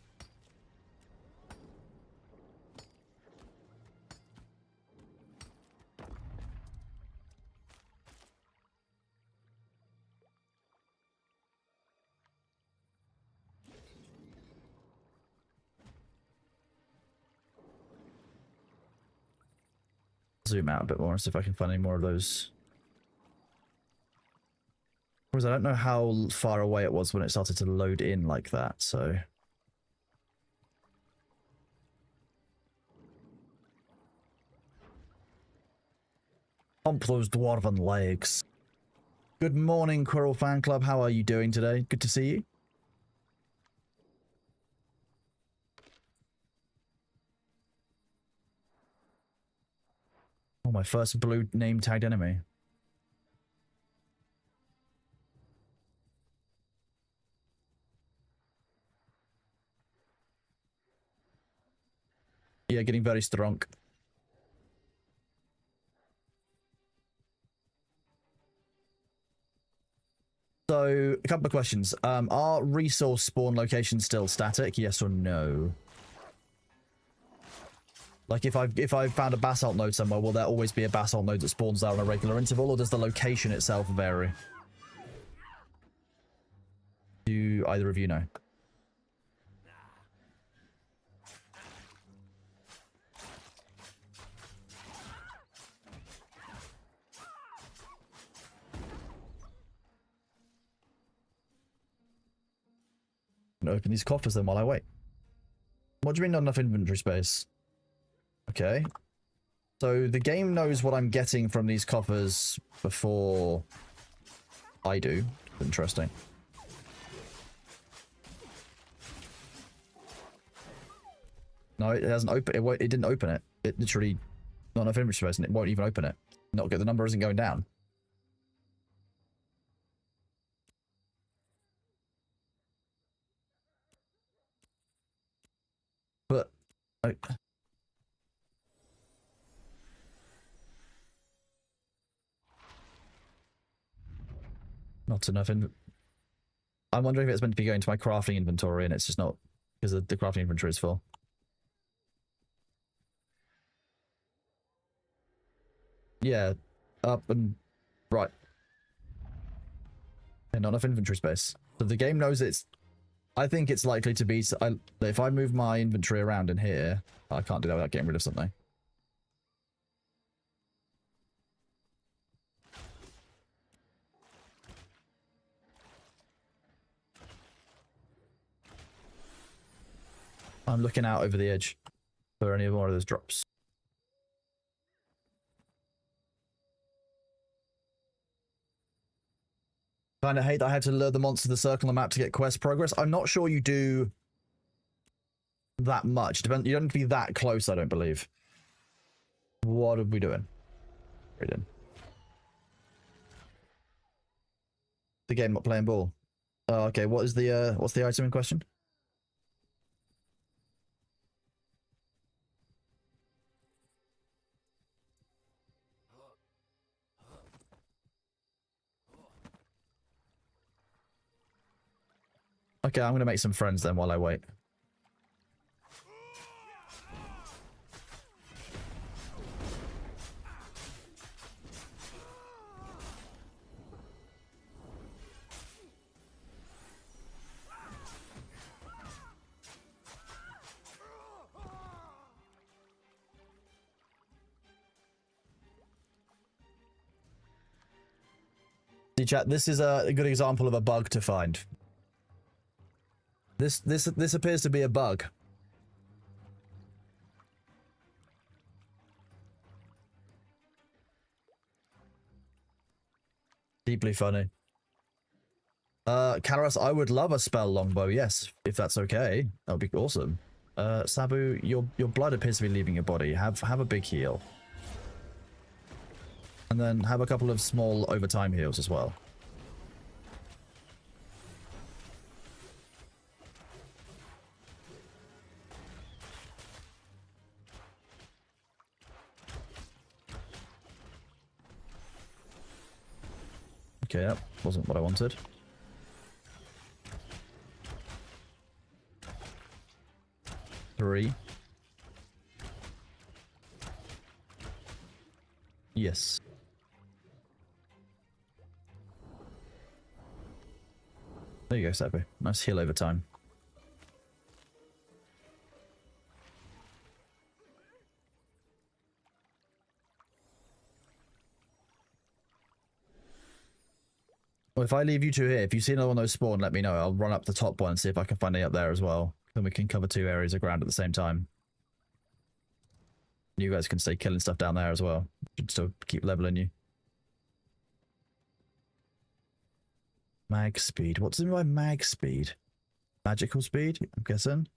Speaker 1: Zoom out a bit more and see if I can find any more of those. Whereas I don't know how far away it was when it started to load in like that, so... Pump those dwarven legs. Good morning, Quirrell Fan Club. How are you doing today? Good to see you. Oh, my first blue name tagged enemy. Yeah, getting very strong. So, a couple of questions. Are resource spawn locations still static? Yes or no? Like, if I've found a basalt node somewhere, will there always be a basalt node that spawns there on a regular interval, or does the location itself vary? Do either of you know? Open these coffers then while I wait. What do you mean not enough inventory space? Okay. So the game knows what I'm getting from these coffers before I do. Interesting. No, it hasn't opened it. It didn't open it. It literally not enough inventory space and it won't even open it. Not good. The number isn't going down. But not enough I'm wondering if it's meant to be going to my crafting inventory and it's just not because the crafting inventory is full. Yeah, up and right. And not enough inventory space. So the game knows it's... I think it's likely to be... if I move my inventory around in here... I can't do that without getting rid of something. I'm looking out over the edge for any more of those drops. Kind of hate that I had to lure the monster to the circle on the map to get quest progress. I'm not sure you do that much. You don't have to be that close, I don't believe. What are we doing? Reading. The game not playing ball. Oh, okay. What's the item in question? Okay, I'm going to make some friends then while I wait. See, chat, this is a good example of a bug to find. This appears to be a bug. deeply funny. Kalaras, I would love a spell longbow, yes, if that's okay. That would be awesome. Sabu, your blood appears to be leaving your body. Have a big heal. And then have a couple of small overtime heals as well. Okay, that wasn't what I wanted. Three. Yes. There you go, Sabu. Nice heal over time. Well, if I leave you two here, if you see another one of those spawn, let me know. I'll run up the top one and see if I can find any up there as well. Then we can cover 2 areas of ground at the same time. You guys can stay killing stuff down there as well. Should still keep leveling you. Mag speed. What does it mean by mag speed? Magical speed, I'm guessing.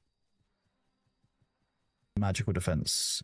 Speaker 1: Magical defense.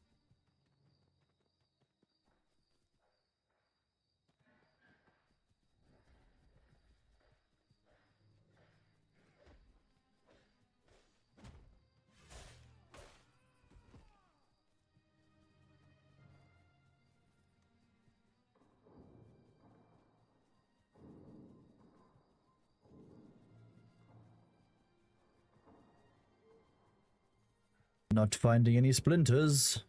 Speaker 1: Not finding any splinters.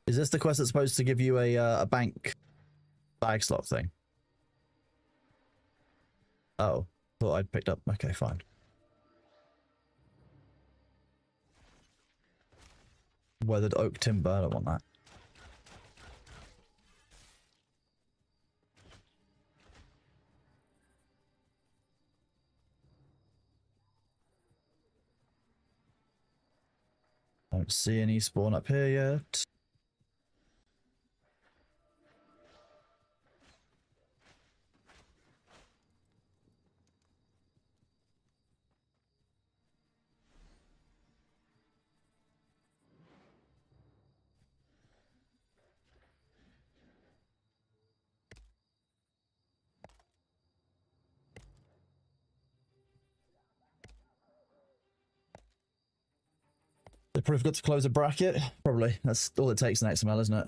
Speaker 1: Is this the quest that's supposed to give you a bank bag slot thing? Oh, thought I'd picked up. Okay, fine. Weathered oak timber. I don't want that. Don't see any spawn up here yet. They probably forgot to close a bracket. Probably. That's all it takes in XML, isn't it?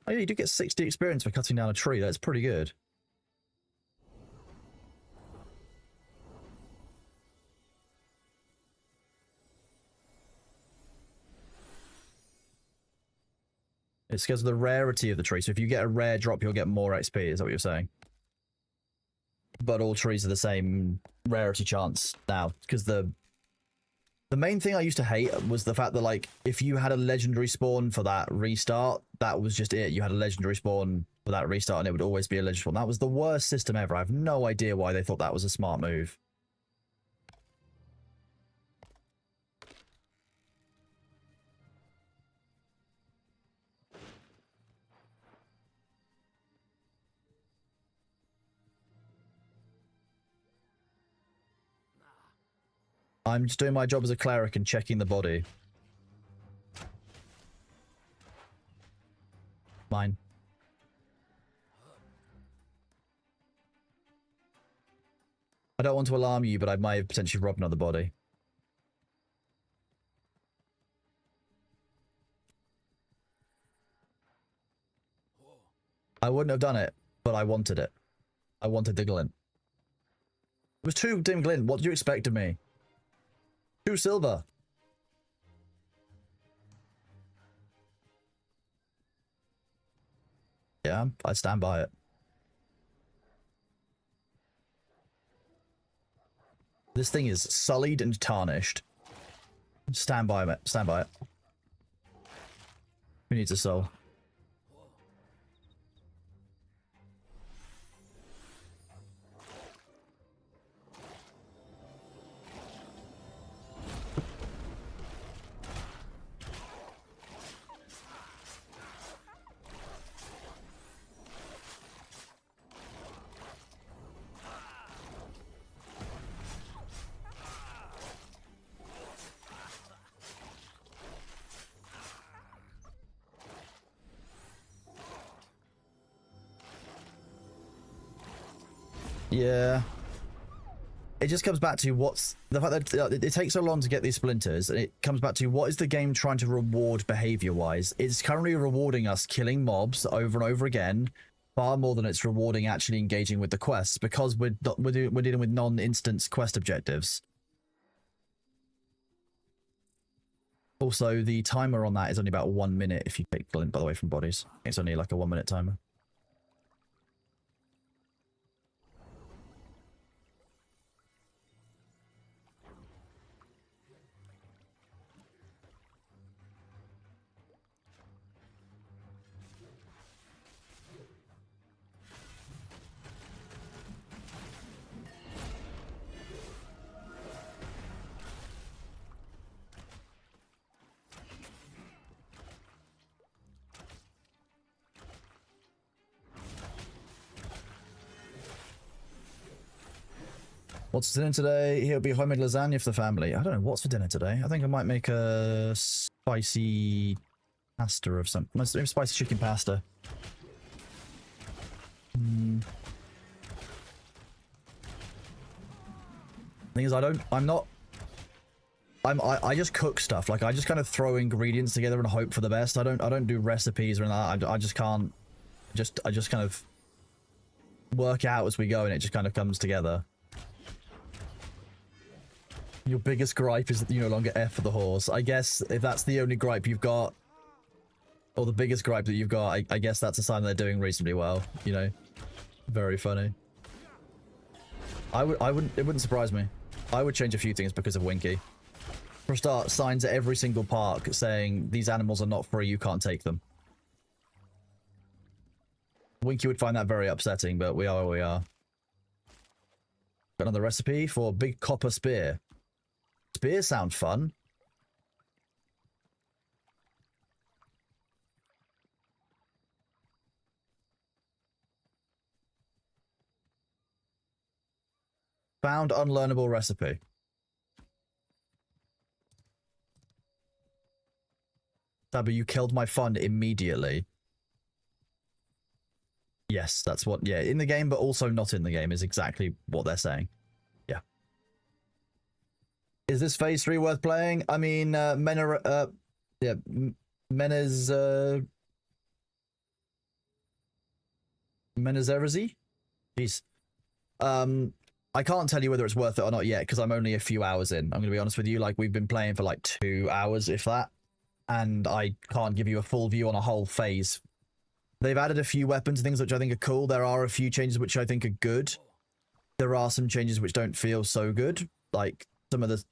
Speaker 1: Oh yeah, you do get 60 experience for cutting down a tree. That's pretty good. It's because of the rarity of the tree. So if you get a rare drop, you'll get more XP. Is that what you're saying? But all trees are the same rarity chance now, because the main thing I used to hate was the fact that, like, if you had a legendary spawn for that restart, that was just it. You had a legendary spawn for that restart and it would always be a legendary spawn. That was the worst system ever. I have no idea why they thought that was a smart move. I'm just doing my job as a cleric and checking the body. Mine. I don't want to alarm you, but I might have potentially robbed another body. I wouldn't have done it, but I wanted it. I wanted the glint. It was 2 dim glint. What do you expect of me? 2 silver. Yeah, I stand by it. This thing is sullied and tarnished. Stand by it. Stand by it. Who needs a soul? Yeah. It just comes back to what's the fact that it takes so long to get these splinters, and it comes back to what is the game trying to reward behavior-wise. It's currently rewarding us killing mobs over and over again, far more than it's rewarding actually engaging with the quests, because we're dealing with non-instance quest objectives. Also, the timer on that is only about 1 minute if you take glint, by the way, from bodies. It's only like a 1 minute timer. What's for dinner today? He'll be homemade lasagna for the family. I don't know what's for dinner today. I think I might make a spicy pasta of some. Maybe spicy chicken pasta. Thing is, I just cook stuff. Like I just kind of throw ingredients together and hope for the best. I don't do recipes or anything like that. I just can't. I just kind of work out as we go, and it just kind of comes together. Your biggest gripe is that you no longer F for the horse. I guess if that's the only gripe you've got, or the biggest gripe that you've got, I guess that's a sign they're doing reasonably well. You know, very funny. It wouldn't surprise me. I would change a few things because of Winky. For a start, signs at every single park saying these animals are not free, you can't take them. Winky would find that very upsetting, but we are where we are. Got another recipe for big copper spear. Spears sound fun. Found unlearnable recipe. Sabu, you killed my fun immediately. Yes, that's what, yeah, in the game, but also not in the game is exactly what they're saying. Yeah. Is this phase 3 worth playing? I mean, Menezerzi? Jeez. I can't tell you whether it's worth it or not yet, because I'm only a few hours in. I'm going to be honest with you, like, we've been playing for like 2 hours, if that. And I can't give you a full view on a whole phase. They've added a few weapons and things which I think are cool. There are a few changes which I think are good. There are some changes which don't feel so good. Like some of the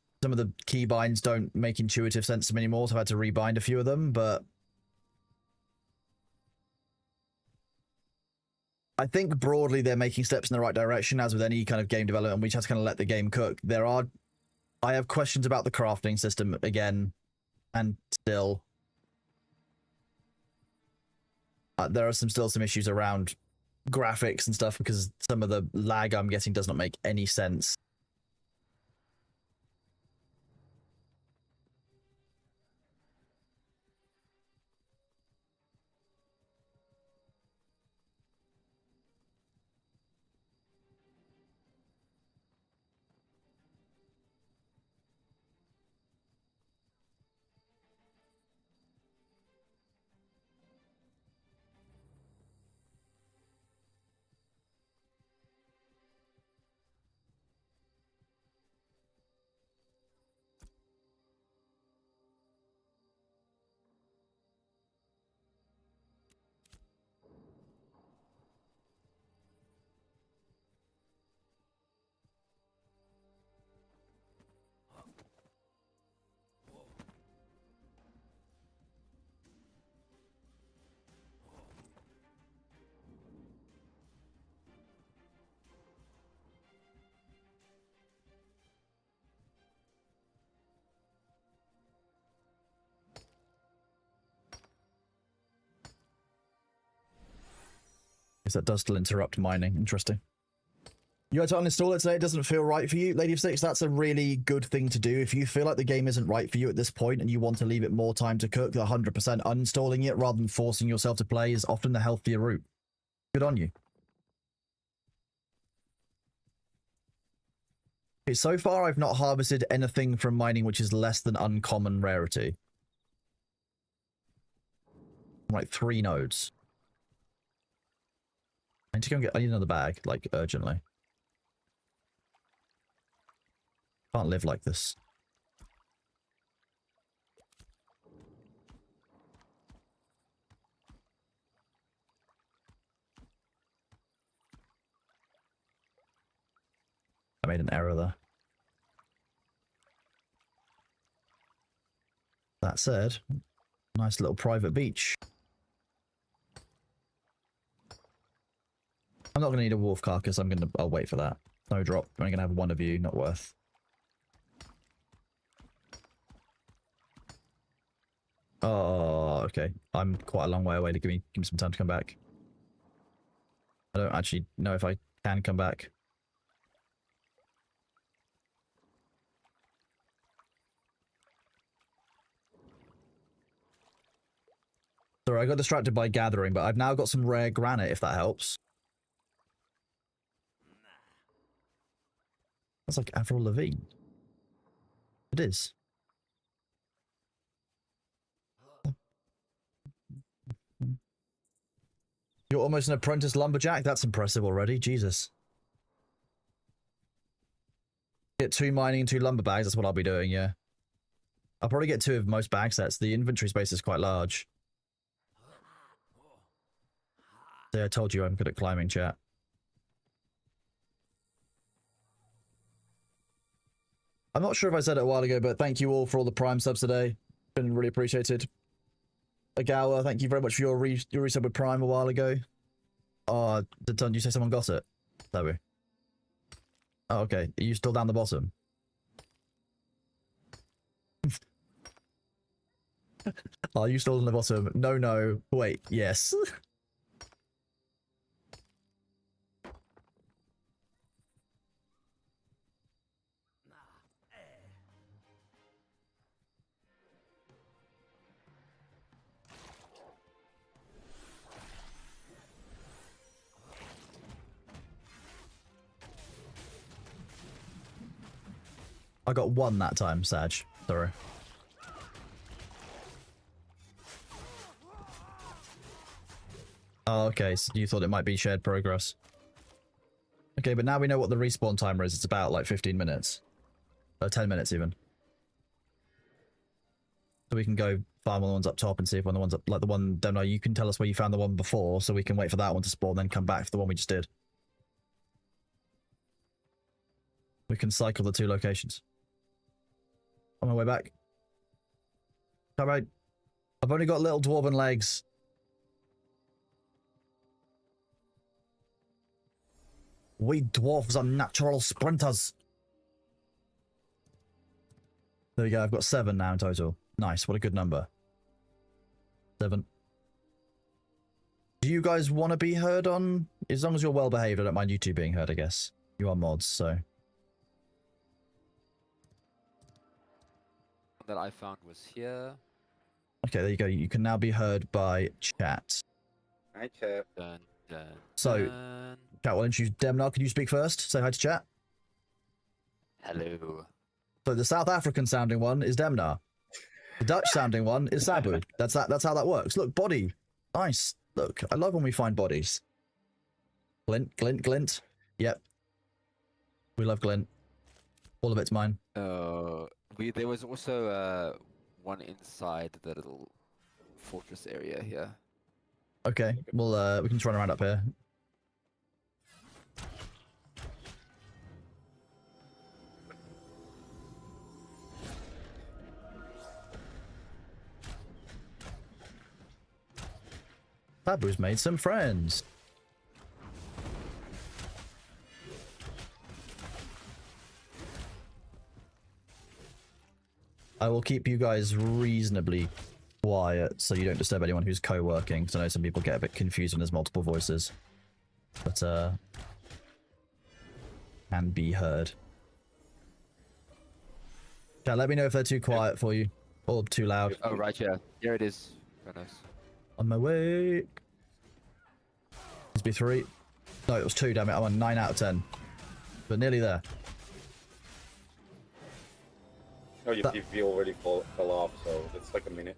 Speaker 1: keybinds don't make intuitive sense to me anymore, so I've had to rebind a few of them, but I think broadly they're making steps in the right direction, as with any kind of game development, and we just have to kind of let the game cook. I have questions about the crafting system again, and still there are still some issues around graphics and stuff, because some of the lag I'm getting does not make any sense. That does still interrupt mining. Interesting. You had to uninstall it today. It doesn't feel right for you. Lady of Six, that's a really good thing to do. If you feel like the game isn't right for you at this point and you want to leave it more time to cook, 100% uninstalling it rather than forcing yourself to play is often the healthier route. Good on you. Okay, so far I've not harvested anything from mining which is less than uncommon rarity. Like 3 nodes. I need to go and get. I need another bag, like urgently. Can't live like this. I made an error there. That said, nice little private beach. I'm not going to need a wolf carcass. I'll wait for that. No drop. I'm only going to have one of you. Not worth. Oh, okay. I'm quite a long way away to give me some time to come back. I don't actually know if I can come back. Sorry, I got distracted by gathering, but I've now got some rare granite, if that helps. That's like Avril Lavigne. It is. You're almost an apprentice lumberjack? That's impressive already. Jesus. Get 2 mining and 2 lumber bags. That's what I'll be doing, yeah. I'll probably get 2 of most bag sets. The inventory space is quite large. See, I told you I'm good at climbing, chat. I'm not sure if I said it a while ago, but thank you all for all the Prime subs today. Been really appreciated. Agawa, thank you very much for your resub with Prime a while ago. Oh, did you say someone got it? There we. Oh, okay. Are you still down the bottom? Are you still on the bottom? No, no. Wait, yes. I got 1 that time, Sag. Sorry. Oh, okay, so you thought it might be shared progress. Okay, but now we know what the respawn timer is. It's about like 15 minutes. 10 minutes even. So we can go farm all the ones up top and see if one of the ones up, like the one, don't know, you can tell us where you found the one before, so we can wait for that one to spawn, then come back for the one we just did. We can cycle the 2 locations. On my way back. Alright. I've only got little dwarven legs. We dwarves are natural sprinters. There we go. I've got 7 now in total. Nice. What a good number. 7. Do you guys want to be heard on? As long as you're well behaved, I don't mind you 2 being heard, I guess. You are mods, so.
Speaker 6: That I found was here.
Speaker 1: Okay, there you go. You can now be heard by chat.
Speaker 7: Hi, chat.
Speaker 6: Dun, dun,
Speaker 1: So,
Speaker 6: dun.
Speaker 1: chat, why don't you, Demnar, can you speak first? Say hi to chat.
Speaker 6: Hello.
Speaker 1: So the South African sounding one is Demnar. The Dutch sounding one is Sabu. That's how that works. Look, body. Nice. Look, I love when we find bodies. Glint, glint, glint. Yep. We love glint. All of it's mine.
Speaker 6: There was also one inside the little fortress area here.
Speaker 1: Okay, well, we can just run around up here. Sabu's made some friends. I will keep you guys reasonably quiet so you don't disturb anyone who's co-working, because I know some people get a bit confused when there's multiple voices. But, can be heard. Yeah, let me know if they're too quiet for you, or too loud.
Speaker 6: Oh, right, yeah. Here it is. Very nice.
Speaker 1: On my way. Needs to be 3. No, it was 2, damn it. I'm on 9 out of 10. But nearly there.
Speaker 7: No, your
Speaker 1: That-
Speaker 7: PvP already fell off, so it's like a minute.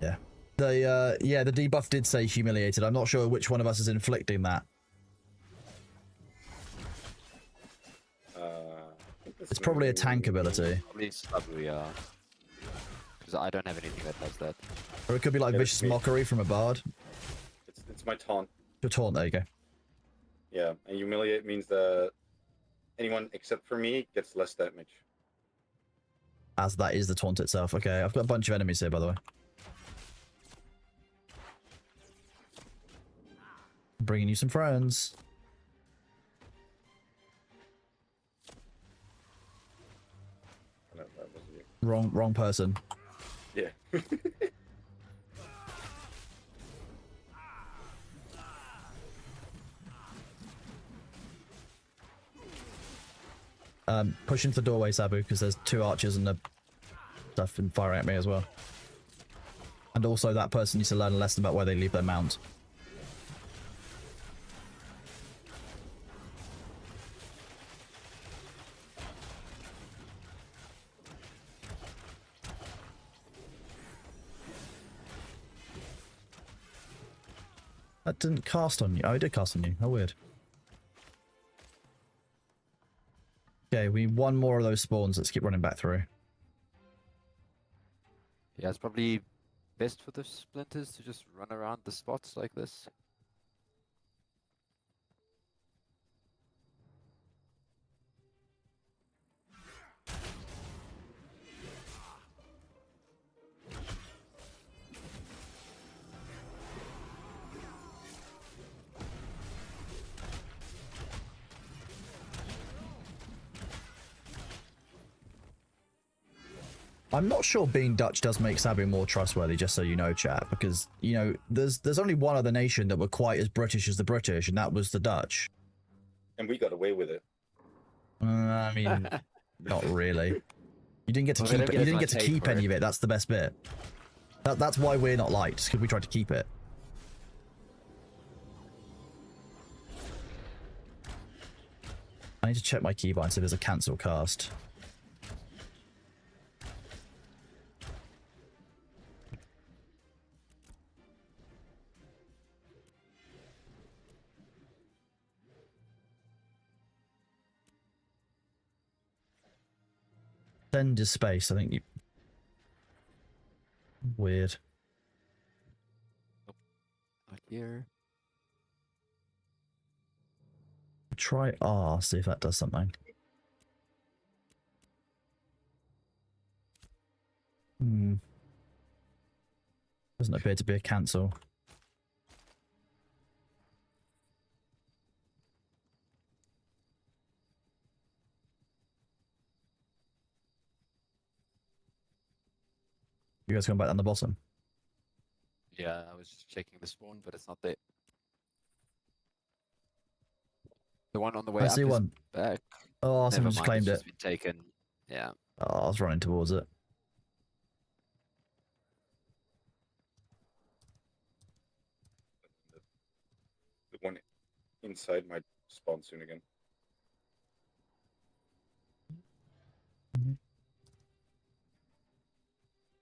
Speaker 1: Yeah. The debuff did say humiliated. I'm not sure which one of us is inflicting that. It's probably a tank ability.
Speaker 6: Probably Slubbery, yeah. Because I don't have anything that does that.
Speaker 1: Or it could be like
Speaker 7: Yeah,
Speaker 1: Vicious
Speaker 7: me.
Speaker 1: Mockery from a bard.
Speaker 7: It's my taunt.
Speaker 1: Your taunt, there you go.
Speaker 7: Yeah, and humiliate means that anyone except for me gets less damage.
Speaker 1: As that is the taunt itself. Okay, I've got a bunch of enemies here, by the way. Bringing you some friends.
Speaker 7: No, that wasn't you.
Speaker 1: Wrong person.
Speaker 7: Yeah.
Speaker 1: Push into the doorway, Sabu, because there's 2 archers and the stuff and firing at me as well. And also that person needs to learn a lesson about where they leave their mount. That didn't cast on you. Oh, it did cast on you. How weird. Okay, we need one more of those spawns. Let's keep running back through.
Speaker 6: Yeah, it's probably best for the splinters to just run around the spots like this.
Speaker 1: I'm not sure being Dutch does make Sabu more trustworthy, just so you know, chat, because, you know, there's only one other nation that were quite as British as the British, and that was the Dutch.
Speaker 7: And we got away with it.
Speaker 1: I mean, not really. You didn't get to
Speaker 6: Well, they
Speaker 1: keep
Speaker 6: don't
Speaker 1: it.
Speaker 6: get
Speaker 1: You
Speaker 6: as
Speaker 1: didn't get
Speaker 6: much
Speaker 1: to
Speaker 6: hate
Speaker 1: keep
Speaker 6: for
Speaker 1: any
Speaker 6: it.
Speaker 1: of it. That's the best bit. That's why we're not liked, because we tried to keep it. I need to check my keybind so there's a cancel cast. Send is space, I think you... Weird.
Speaker 6: Not here.
Speaker 1: Try R, see if that does something. Doesn't appear to be a cancel. You guys going back down the bottom?
Speaker 6: Yeah, I was just checking the spawn, but it's not there. The one on the way
Speaker 1: I
Speaker 6: up
Speaker 1: see
Speaker 6: is
Speaker 1: one.
Speaker 6: back.
Speaker 1: Oh,
Speaker 6: Never
Speaker 1: someone just
Speaker 6: mind,
Speaker 1: claimed
Speaker 6: it's
Speaker 1: it.
Speaker 6: just been taken. Yeah.
Speaker 1: Oh, I was running towards it.
Speaker 7: The one inside might spawn soon again.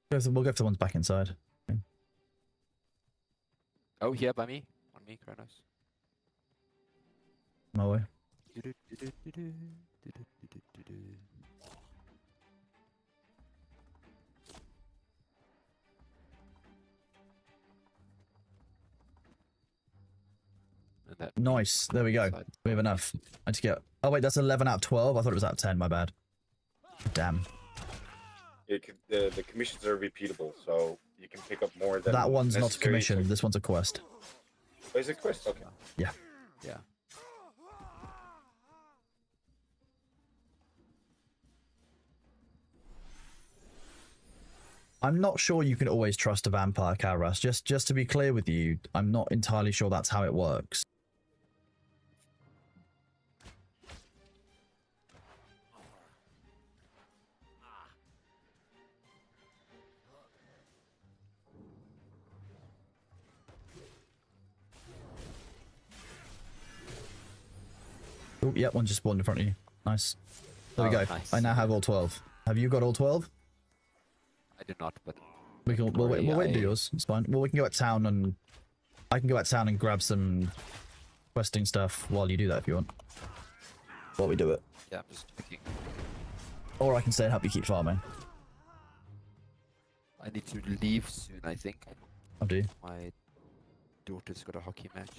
Speaker 1: We'll go for the ones back inside.
Speaker 6: Oh, here by me. On me, Kronos.
Speaker 1: My way.
Speaker 6: And that
Speaker 1: Nice. There we go.
Speaker 6: side.
Speaker 1: We have enough. I need to get... Oh, wait, that's 11 out of 12? I thought it was out of 10. My bad. Damn.
Speaker 7: The commissions are repeatable, so you can pick up more than
Speaker 1: That one's not a
Speaker 7: necessary,
Speaker 1: commission.
Speaker 7: so-
Speaker 1: This one's a quest.
Speaker 7: Oh, is it quest? Okay.
Speaker 1: Yeah.
Speaker 6: Yeah.
Speaker 1: I'm not sure you can always trust a vampire, Kalras. Just to be clear with you, I'm not entirely sure that's how it works. Oh, yep, one just spawned in front of you. Nice. There we
Speaker 6: Oh,
Speaker 1: go.
Speaker 6: nice.
Speaker 1: I now have all 12. Have you got all 12?
Speaker 6: I do not, but
Speaker 1: We'll wait to do
Speaker 6: I-
Speaker 1: yours. It's fine. Well, we can go at town and I can go at town and grab some questing stuff while you do that if you want. While we do it.
Speaker 6: yeah, I'm just checking.
Speaker 1: Or I can stay and help you keep farming.
Speaker 6: I need to leave soon, I think.
Speaker 1: I'll do.
Speaker 6: My daughter's got a hockey match.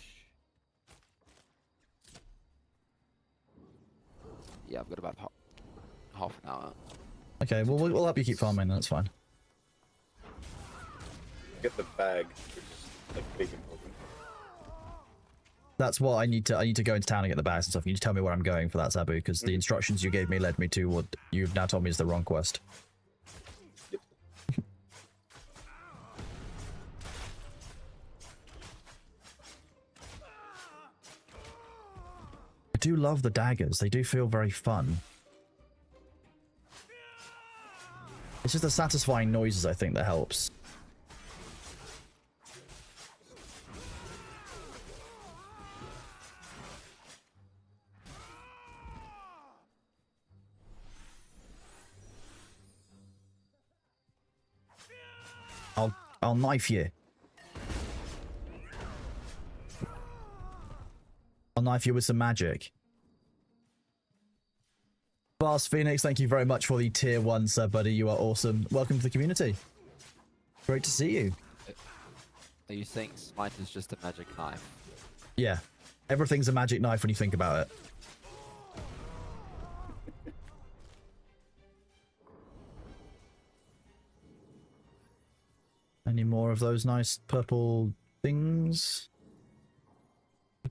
Speaker 6: Yeah, I've got about half an hour.
Speaker 1: Okay, well, we'll help you keep farming, that's fine.
Speaker 7: Get the bag, which is like big important.
Speaker 1: That's what I need to go into town and get the bags and stuff. You need to tell me where I'm going for that, Sabu, because the instructions you gave me led me to what you've now told me is the wrong quest.
Speaker 7: Yep.
Speaker 1: I do love the daggers. They do feel very fun. It's just the satisfying noises, I think, that helps. I'll knife you. I'll knife you with some magic. Fast Phoenix, thank you very much for the tier 1 sub, buddy. You are awesome. Welcome to the community. Great to see you.
Speaker 6: Are you saying Smite is just a magic knife?
Speaker 1: Yeah. Everything's a magic knife when you think about it. Any more of those nice purple things?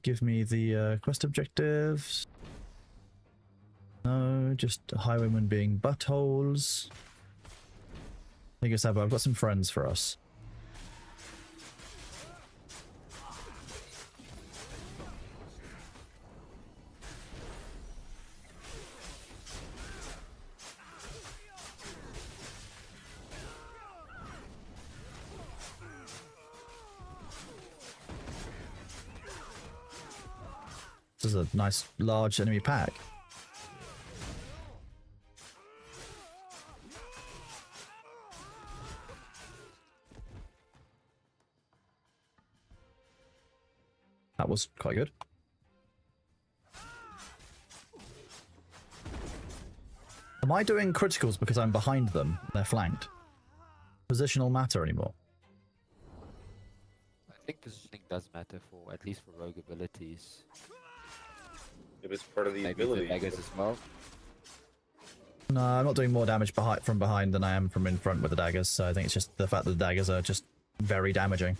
Speaker 1: Give me the quest objectives. No, just highwaymen being buttholes. I guess I've got some friends for us. This is a nice large enemy pack. That was quite good. Am I doing criticals because I'm behind them? They're flanked. Positional matter anymore.
Speaker 6: I think positioning does matter for at least for rogue abilities.
Speaker 7: It was part of the
Speaker 6: Maybe
Speaker 7: ability.
Speaker 6: the daggers as well.
Speaker 1: No, I'm not doing more damage from behind than I am from in front with the daggers, so I think it's just the fact that the daggers are just very damaging.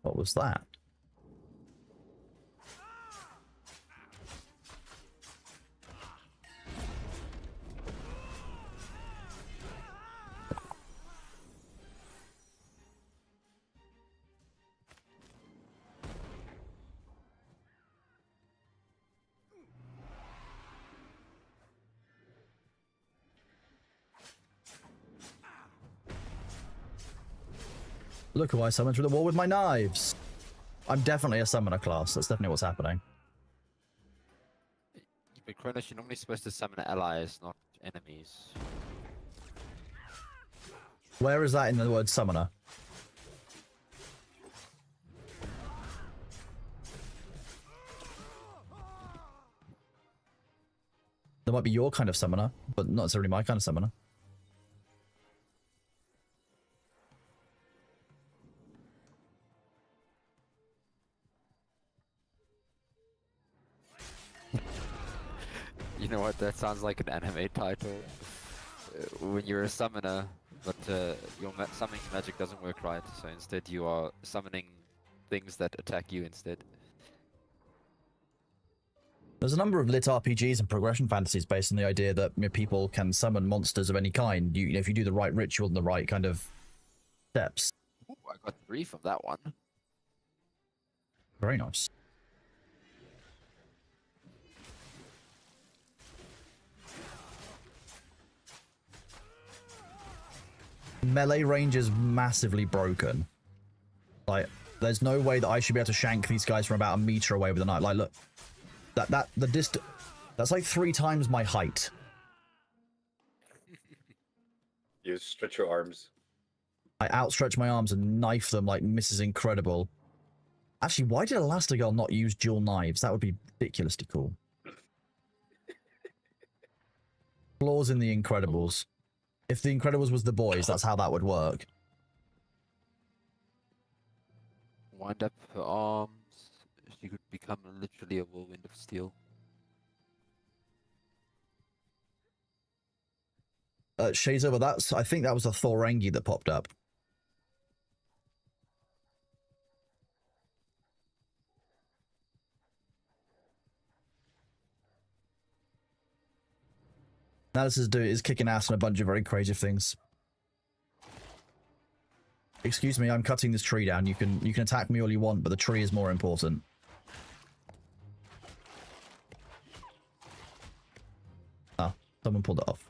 Speaker 1: What was that? Look who I summoned through the wall with my knives. I'm definitely a summoner class. That's definitely what's happening.
Speaker 6: But Kronos, you're normally supposed to summon allies, not enemies.
Speaker 1: Where is that in the word summoner? That might be your kind of summoner, but not necessarily my kind of summoner.
Speaker 6: You know what? That sounds like an anime title. When you're a summoner, but your summoning magic doesn't work right, so instead you are summoning things that attack you instead.
Speaker 1: There's a number of lit RPGs and progression fantasies based on the idea that people can summon monsters of any kind. You know, if you do the right ritual and the right kind of steps.
Speaker 6: Ooh, I got 3 from that one.
Speaker 1: Very nice. Melee range is massively broken. Like, there's no way that I should be able to shank these guys from about a meter away with a knife. Like, look, that's like 3 times my height.
Speaker 7: You stretch your arms.
Speaker 1: I outstretch my arms and knife them like Mrs. Incredible. Actually, why did Elastigirl not use dual knives? That would be ridiculously cool. Flaws in the Incredibles. If the Incredibles was the boys, that's how that would work.
Speaker 6: Wind up her arms. She could become literally a whirlwind of steel.
Speaker 1: Shazer, but that's, I think that was a Thorangi that popped up. Now this is kicking ass and a bunch of very creative things. Excuse me, I'm cutting this tree down. You can attack me all you want, but the tree is more important. Ah, someone pulled it off.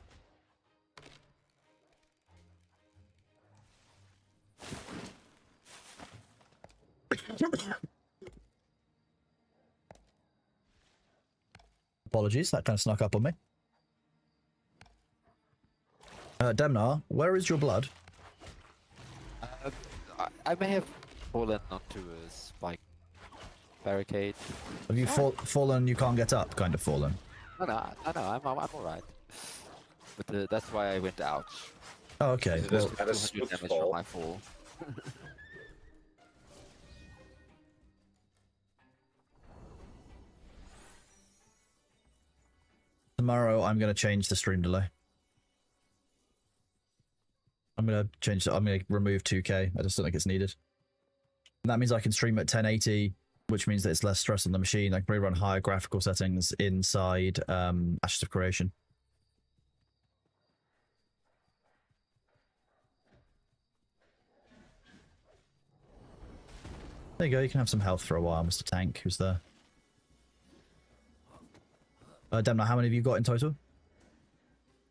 Speaker 1: Apologies, that kind of snuck up on me. Demnar, where is your blood?
Speaker 6: I may have fallen onto a spike barricade.
Speaker 1: Have you fallen, you can't get up, kind of fallen?
Speaker 6: No, I'm alright. But that's why I went ouch.
Speaker 1: Oh, okay.
Speaker 7: Is
Speaker 1: Well,
Speaker 7: this at a
Speaker 6: 200
Speaker 7: smooth
Speaker 6: damage
Speaker 7: fall?
Speaker 6: from my fall.
Speaker 1: tomorrow I'm going to change the stream delay. I'm going to remove 2K. I just don't think it's needed. And that means I can stream at 1080, which means that it's less stress on the machine. I can probably run higher graphical settings inside Ashes of Creation. There you go, you can have some health for a while, Mr. Tank. Who's there? Demna, how many have you got in total?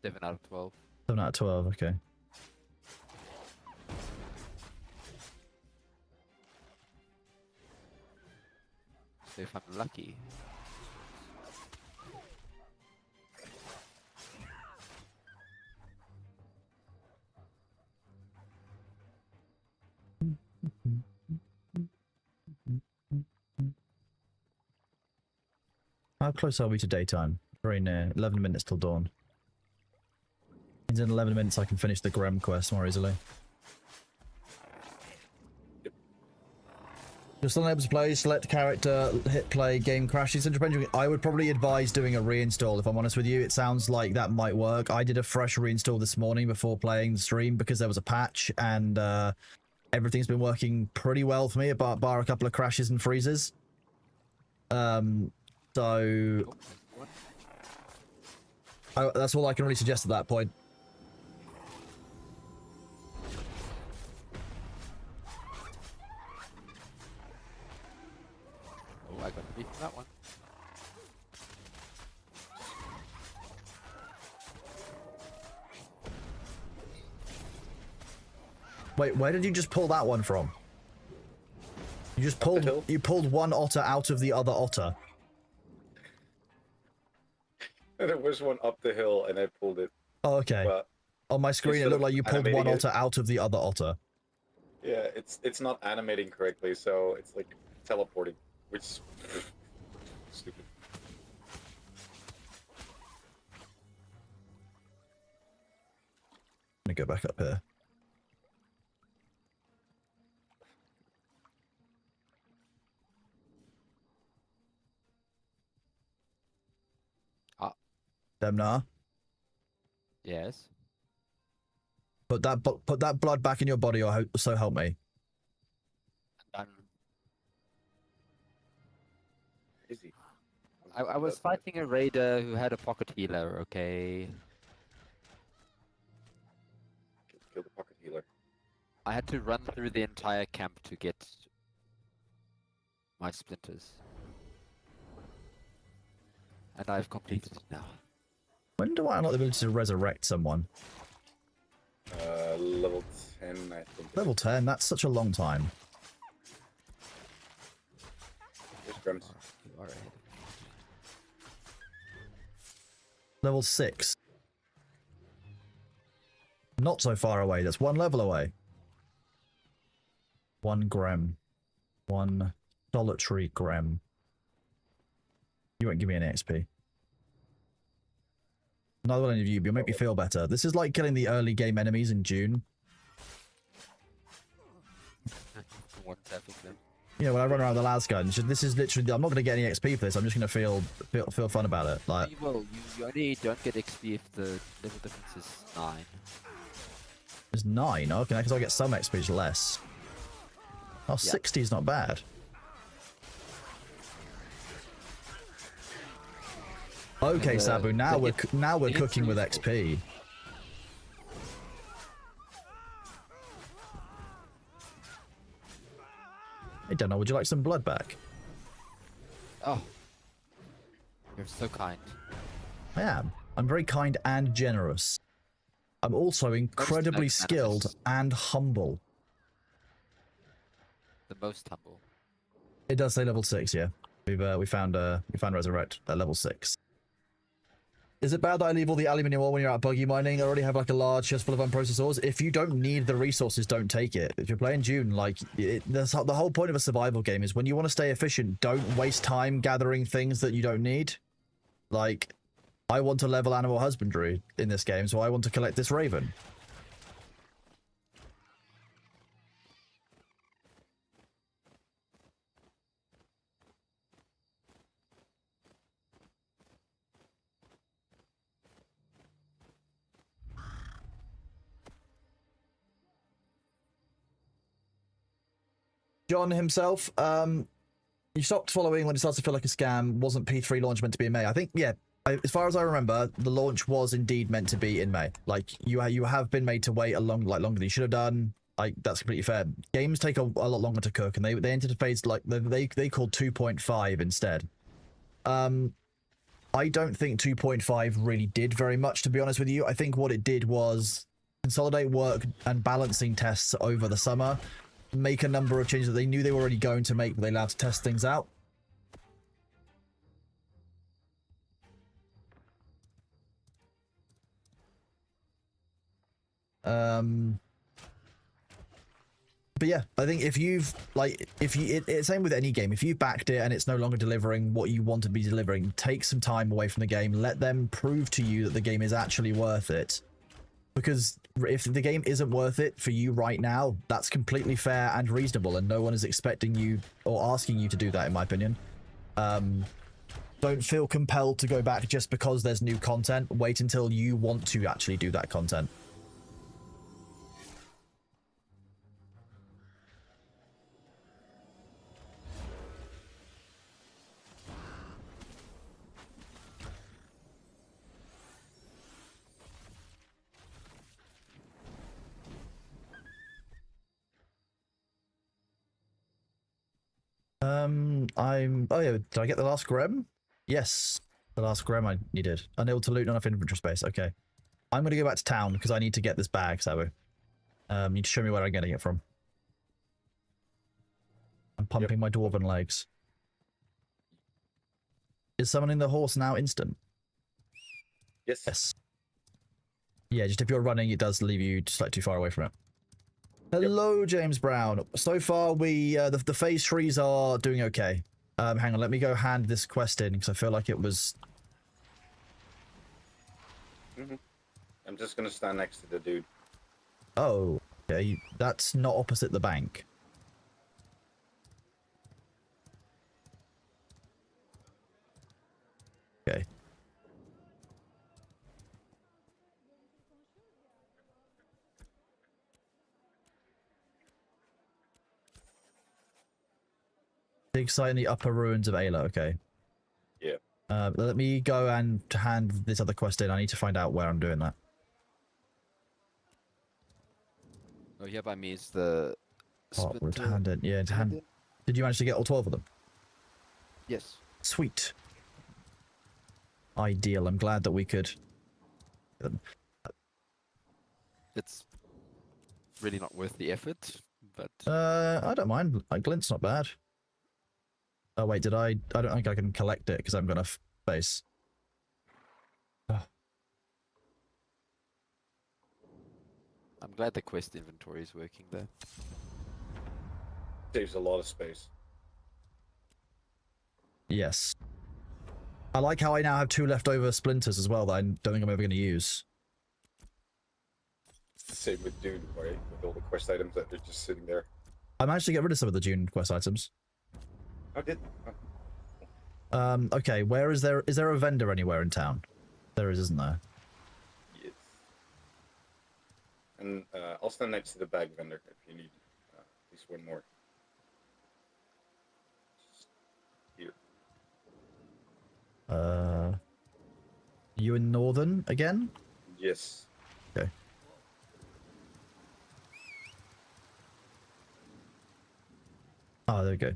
Speaker 6: 7 out of 12.
Speaker 1: 7 out of 12, okay.
Speaker 6: So if I'm lucky.
Speaker 1: How close are we to daytime? Very near. 11 minutes till dawn. Means in 11 minutes I can finish the Grem quest more easily. You're still unable to play, select character, hit play, game crashes. I would probably advise doing a reinstall, if I'm honest with you. It sounds like that might work. I did a fresh reinstall this morning before playing the stream because there was a patch, and everything's been working pretty well for me, bar a couple of crashes and freezes. So that's all I can really suggest at that point.
Speaker 6: Oh, I got to beat that one.
Speaker 1: Wait, where did you just pull that one from? You just pulled one otter out of the other otter.
Speaker 7: There was one up the hill, and I pulled it.
Speaker 1: Oh, okay.
Speaker 7: But
Speaker 1: on my screen, it
Speaker 7: instead
Speaker 1: looked
Speaker 7: of
Speaker 1: like you pulled one
Speaker 7: animating it-
Speaker 1: otter out of the other otter.
Speaker 7: yeah, it's not animating correctly, so it's like teleporting, which is stupid.
Speaker 1: Let me go back up here. Demnar,
Speaker 6: Yes.
Speaker 1: put that blood back in your body, or so help me.
Speaker 6: Done.
Speaker 7: Crazy.
Speaker 6: I was fighting a raider who had a pocket healer, okay?
Speaker 7: Kill the pocket healer.
Speaker 6: I had to run through the entire camp to get my splinters. And I've completed it now.
Speaker 1: When do I unlock the ability to resurrect someone?
Speaker 7: Level 10, I think.
Speaker 1: Level 10, that's such a long time.
Speaker 7: There's Grims.
Speaker 6: You are ahead.
Speaker 1: Level 6. Not so far away, that's one level away. 1 Grem. 1 solitary Grem. You won't give me any XP. Neither will any of you, but you'll make me feel better. This is like killing the early game enemies in Dune.
Speaker 6: One tap of them.
Speaker 1: You know, when I run around the las gun, this is literally, I'm not going to get any XP for this, I'm just going to feel fun about it. Like,
Speaker 6: Well, you only don't get XP if the level difference is 9.
Speaker 1: it's 9, okay, because I get some XP, just less. Oh, 60 is not bad. Okay,
Speaker 6: And,
Speaker 1: Sabu, now we're
Speaker 6: it is
Speaker 1: cooking with
Speaker 6: useful.
Speaker 1: XP. Hey, Dana, would you like some blood back?
Speaker 6: Oh. You're so kind.
Speaker 1: I am. I'm very kind and generous. I'm also incredibly
Speaker 6: magnanimous.
Speaker 1: skilled and humble.
Speaker 6: The most humble.
Speaker 1: It does say level 6, yeah. We found Resurrect at level 6. Is it bad that I leave all the aluminium ore when you're out buggy mining? I already have like a large chest full of unprocessed ores. If you don't need the resources, don't take it. If you're playing Dune, like, the whole point of a survival game is when you want to stay efficient, don't waste time gathering things that you don't need. Like, I want to level animal husbandry in this game, so I want to collect this raven. John himself, you stopped following when it started to feel like a scam. Wasn't P3 launch meant to be in May? I think, yeah, as far as I remember, the launch was indeed meant to be in May. Like, you have been made to wait longer than you should have done. Like, that's completely fair. Games take a lot longer to cook, and they entered a phase like they called 2.5 instead. I don't think 2.5 really did very much, to be honest with you. I think what it did was consolidate work and balancing tests over the summer, make a number of changes that they knew they were already going to make, but they allowed to test things out. But yeah, I think if you've it's same with any game. If you've backed it and it's no longer delivering what you want to be delivering, take some time away from the game. Let them prove to you that the game is actually worth it. Because if the game isn't worth it for you right now, that's completely fair and reasonable, and no one is expecting you or asking you to do that, in my opinion. Don't feel compelled to go back just because there's new content. Wait until you want to actually do that content. Oh yeah, did I get the last Grem? Yes, the last Grem I needed. Unable to loot, not enough inventory space. Okay. I'm gonna go back to town because I need to get this bag, Sabu. You need to show me where I'm getting it from. I'm pumping my dwarven legs. Is summoning the horse now instant?
Speaker 7: Yes.
Speaker 1: Yes. Yeah, just if you're running, it does leave you just like too far away from it. Hello, James Brown. So far, we the phase trees are doing okay. Hang on, let me go hand this quest in because I feel like it was.
Speaker 7: I'm just gonna stand next to the dude.
Speaker 1: Oh, okay. That's not opposite the bank. Okay. Big site in the upper ruins of Ayla, okay.
Speaker 7: Yeah.
Speaker 1: Let me go and hand this other quest in. I need to find out where I'm doing that.
Speaker 6: Oh, here by me is the.
Speaker 1: Oh, we're to
Speaker 6: splinter-
Speaker 1: hand in. Yeah, to hand. Did you manage to get all 12 of them?
Speaker 6: Yes.
Speaker 1: Sweet. Ideal. I'm glad that we could.
Speaker 6: It's really not worth the effort, but
Speaker 1: I don't mind. Glint's not bad. Oh wait, did I? I don't think I can collect it because I'm gonna face.
Speaker 6: I'm glad the quest inventory is working there.
Speaker 7: Saves a lot of space.
Speaker 1: Yes. I like how I now have 2 leftover splinters as well that I don't think I'm ever going to use.
Speaker 7: It's the same with Dune, right? With all the quest items that are just sitting there.
Speaker 1: I managed to get rid of some of the Dune quest items.
Speaker 7: I did.
Speaker 1: Okay, where is there? Is there a vendor anywhere in town? There is, isn't there?
Speaker 7: Yes. And I'll stand next to the bag vendor if you need at least one more. Just here.
Speaker 1: You in Northern again?
Speaker 7: Yes.
Speaker 1: Okay. Oh, there we go.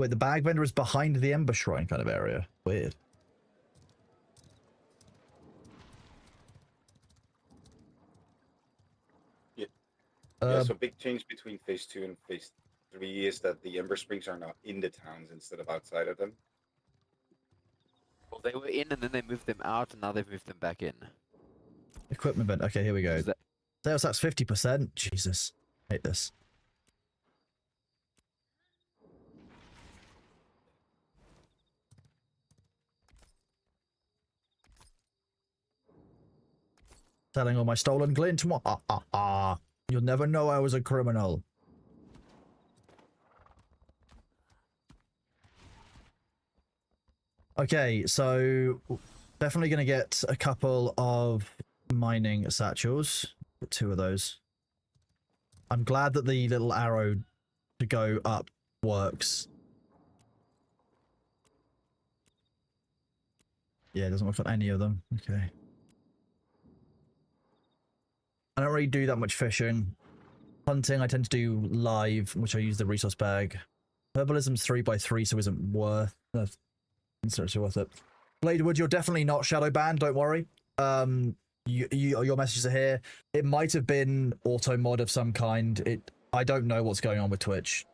Speaker 1: Wait, the bag vendor is behind the Ember Shrine kind of area. Weird.
Speaker 7: Yeah. Yeah, so big change between phase 2 and phase 3 is that the Ember Springs are now in the towns instead of outside of them.
Speaker 6: Well, they were in and then they moved them out, and now they've moved them back in.
Speaker 1: Equipment vent. Okay, here we go.
Speaker 6: Is that-
Speaker 1: Sales tax 50%. Jesus. Hate this. Selling all my stolen glint. You'll never know I was a criminal. Okay, so definitely going to get a couple of mining satchels. Get 2 of those. I'm glad that the little arrow to go up works. Yeah, it doesn't work on any of them. Okay. I don't really do that much fishing. Hunting, I tend to do live, which I use the resource bag. Herbalism's 3x3, so isn't worth it's worth it. Bladewood, you're definitely not shadow banned, don't worry. Your messages are here. It might have been auto mod of some kind. I don't know what's going on with Twitch.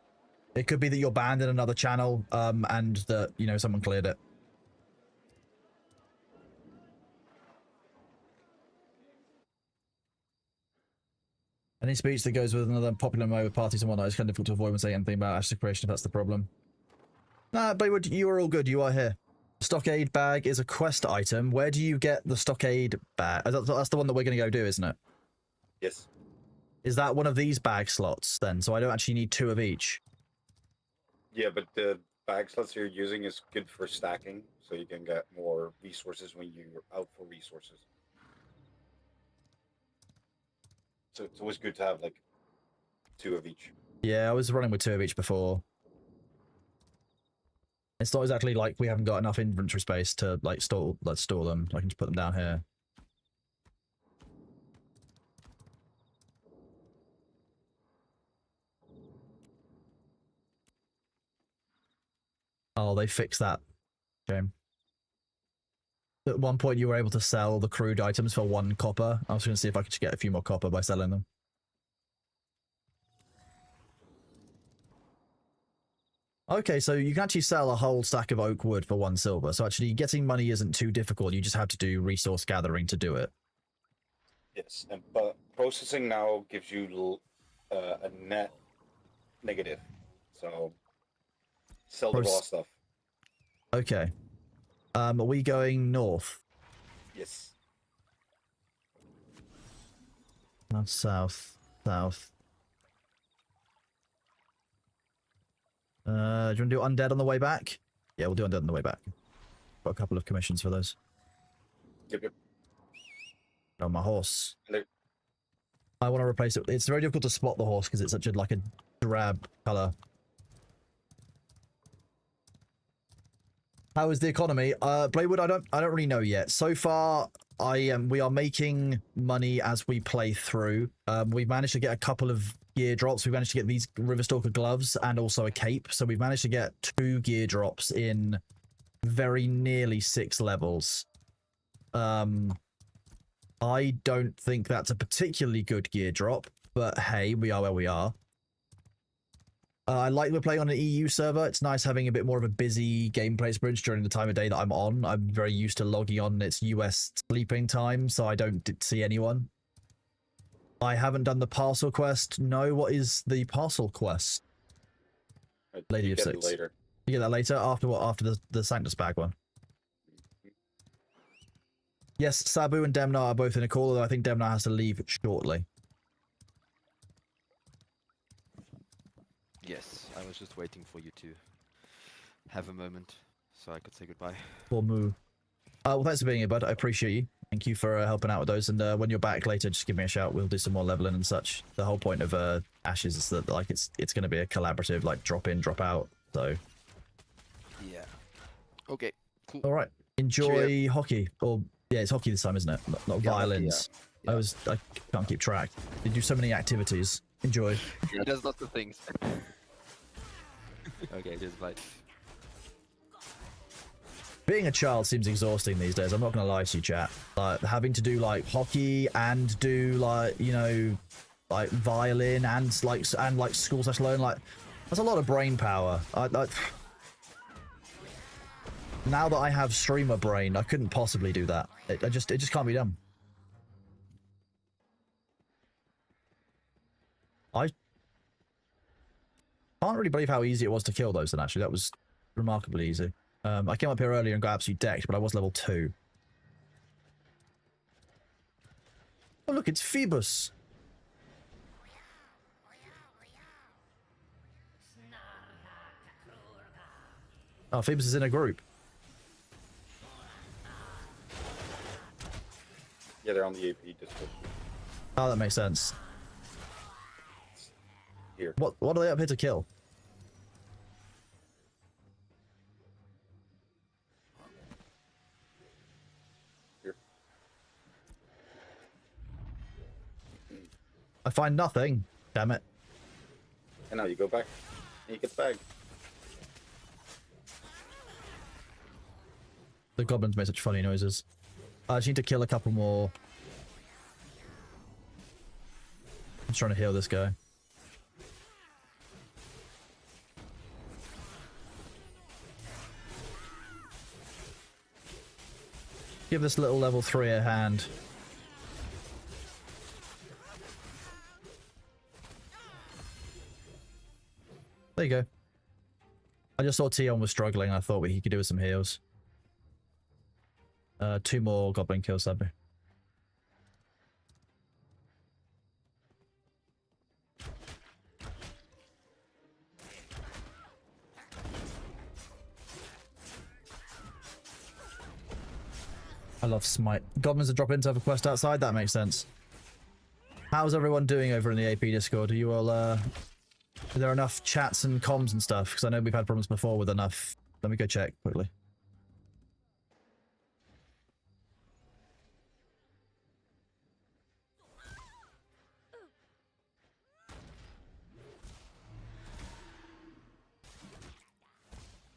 Speaker 1: It could be that you're banned in another channel, and that, you know, someone cleared it. Any speech that goes with another popular mode with parties and whatnot is kind of difficult to avoid when saying anything about Ashes Creation if that's the problem. Nah, but you are all good. You are here. Stockade bag is a quest item. Where do you get the stockade bag? That's the one that we're going to go do, isn't it?
Speaker 7: Yes.
Speaker 1: Is that one of these bag slots then? So I don't actually need 2 of each.
Speaker 7: Yeah, but the bag slots you're using is good for stacking, so you can get more resources when you're out for resources. So it's always good to have like 2 of each.
Speaker 1: Yeah, I was running with 2 of each before. It's not exactly like we haven't got enough inventory space to like store them. I can just put them down here. Oh, they fixed that. Shame. At one point, you were able to sell the crude items for 1 copper. I was going to see if I could just get a few more copper by selling them. Okay, so you can actually sell a whole stack of oak wood for 1 silver. So actually, getting money isn't too difficult. You just have to do resource gathering to do it.
Speaker 7: Yes, but processing now gives you a net negative. So sell the raw stuff.
Speaker 1: Okay. Are we going north?
Speaker 7: Yes.
Speaker 1: Not south. South. Do you want to do undead on the way back? Yeah, we'll do undead on the way back. Got a couple of commissions for those.
Speaker 7: Yep.
Speaker 1: Oh, my horse.
Speaker 7: Hello.
Speaker 1: I want to replace it. It's very difficult to spot the horse because it's such a like a drab color. How is the economy? Bladewood, I don't really know yet. So far, we are making money as we play through. We've managed to get a couple of gear drops. We managed to get these Riverstalker gloves and also a cape. So we've managed to get 2 gear drops in very nearly 6 levels. I don't think that's a particularly good gear drop, but hey, we are where we are. I like we're playing on an EU server. It's nice having a bit more of a busy gameplay experience during the time of day that I'm on. I'm very used to logging on. It's US sleeping time, so I don't see anyone. I haven't done the parcel quest. No, what is the parcel quest? Lady
Speaker 7: You
Speaker 1: of
Speaker 7: get it
Speaker 1: Six.
Speaker 7: later.
Speaker 1: You get that later? After what? After the Sanctus bag one? Yes, Sabu and Demnar are both in a call, although I think Demnar has to leave shortly.
Speaker 6: Yes, I was just waiting for you to have a moment so I could say goodbye.
Speaker 1: Or Moo. Well, thanks for being here, bud. I appreciate you. Thank you for helping out with those. And when you're back later, just give me a shout. We'll do some more leveling and such. The whole point of Ashes is that like it's going to be a collaborative, like drop in, drop out. So.
Speaker 6: Yeah. Okay. Cool.
Speaker 1: All right. Enjoy hockey. Or yeah, it's hockey this time, isn't it? Not
Speaker 6: Yeah,
Speaker 1: violins.
Speaker 6: hockey, yeah.
Speaker 1: I can't keep track. They do so many activities. Enjoy.
Speaker 6: Yeah, there's lots of things. Okay, just like.
Speaker 1: Being a child seems exhausting these days. I'm not gonna lie to you, chat. Like having to do like hockey and do like like violin and like school/learn, like that's a lot of brain power. Now that I have streamer brain, I couldn't possibly do that. It just can't be done. I can't really believe how easy it was to kill those. Then actually, that was remarkably easy. I came up here earlier and got absolutely decked, but I was level 2. Oh look, it's Phoebus. Oh, Phoebus is in a group.
Speaker 7: Yeah, they're on the AP Discord.
Speaker 1: Oh, that makes sense.
Speaker 7: Here.
Speaker 1: What are they up here to kill?
Speaker 7: Here.
Speaker 1: I find nothing. Damn it.
Speaker 7: And now you go back and you get the bag.
Speaker 1: The goblins make such funny noises. I just need to kill a couple more. I'm just trying to heal this guy. Give this little level 3 a hand. There you go. I just saw Tion was struggling. I thought he could do with some heals. 2 more goblin kills, Sabu. I love Smite. Goblins are drop in to have a quest outside? That makes sense. How's everyone doing over in the AP Discord? Are you all, are there enough chats and comms and stuff? Because I know we've had problems before with enough. Let me go check quickly.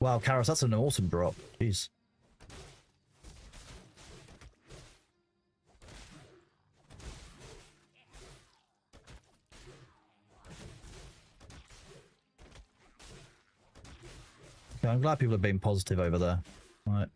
Speaker 1: Wow, Karos, that's an awesome drop. Jeez. Okay, I'm glad people are being positive over there. Right.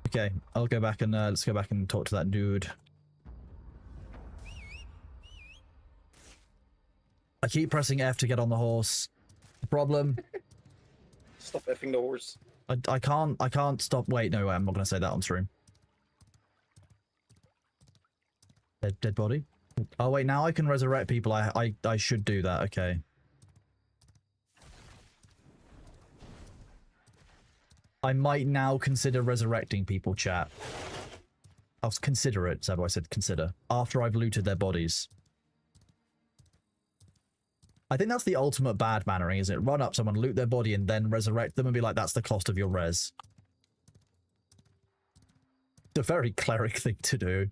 Speaker 1: Okay, I'll go back and let's go back and talk to that dude. I keep pressing F to get on the horse. The problem.
Speaker 7: Stop effing the horse.
Speaker 1: I can't stop. Wait, no, I'm not gonna say that on stream. Dead body. Oh wait, now I can resurrect people. I should do that. Okay. I might now consider resurrecting people, chat. I'll consider it, so I said consider, after I've looted their bodies. I think that's the ultimate bad mannering, isn't it? Run up someone, loot their body, and then resurrect them and be like, that's the cost of your res. It's a very cleric thing to do.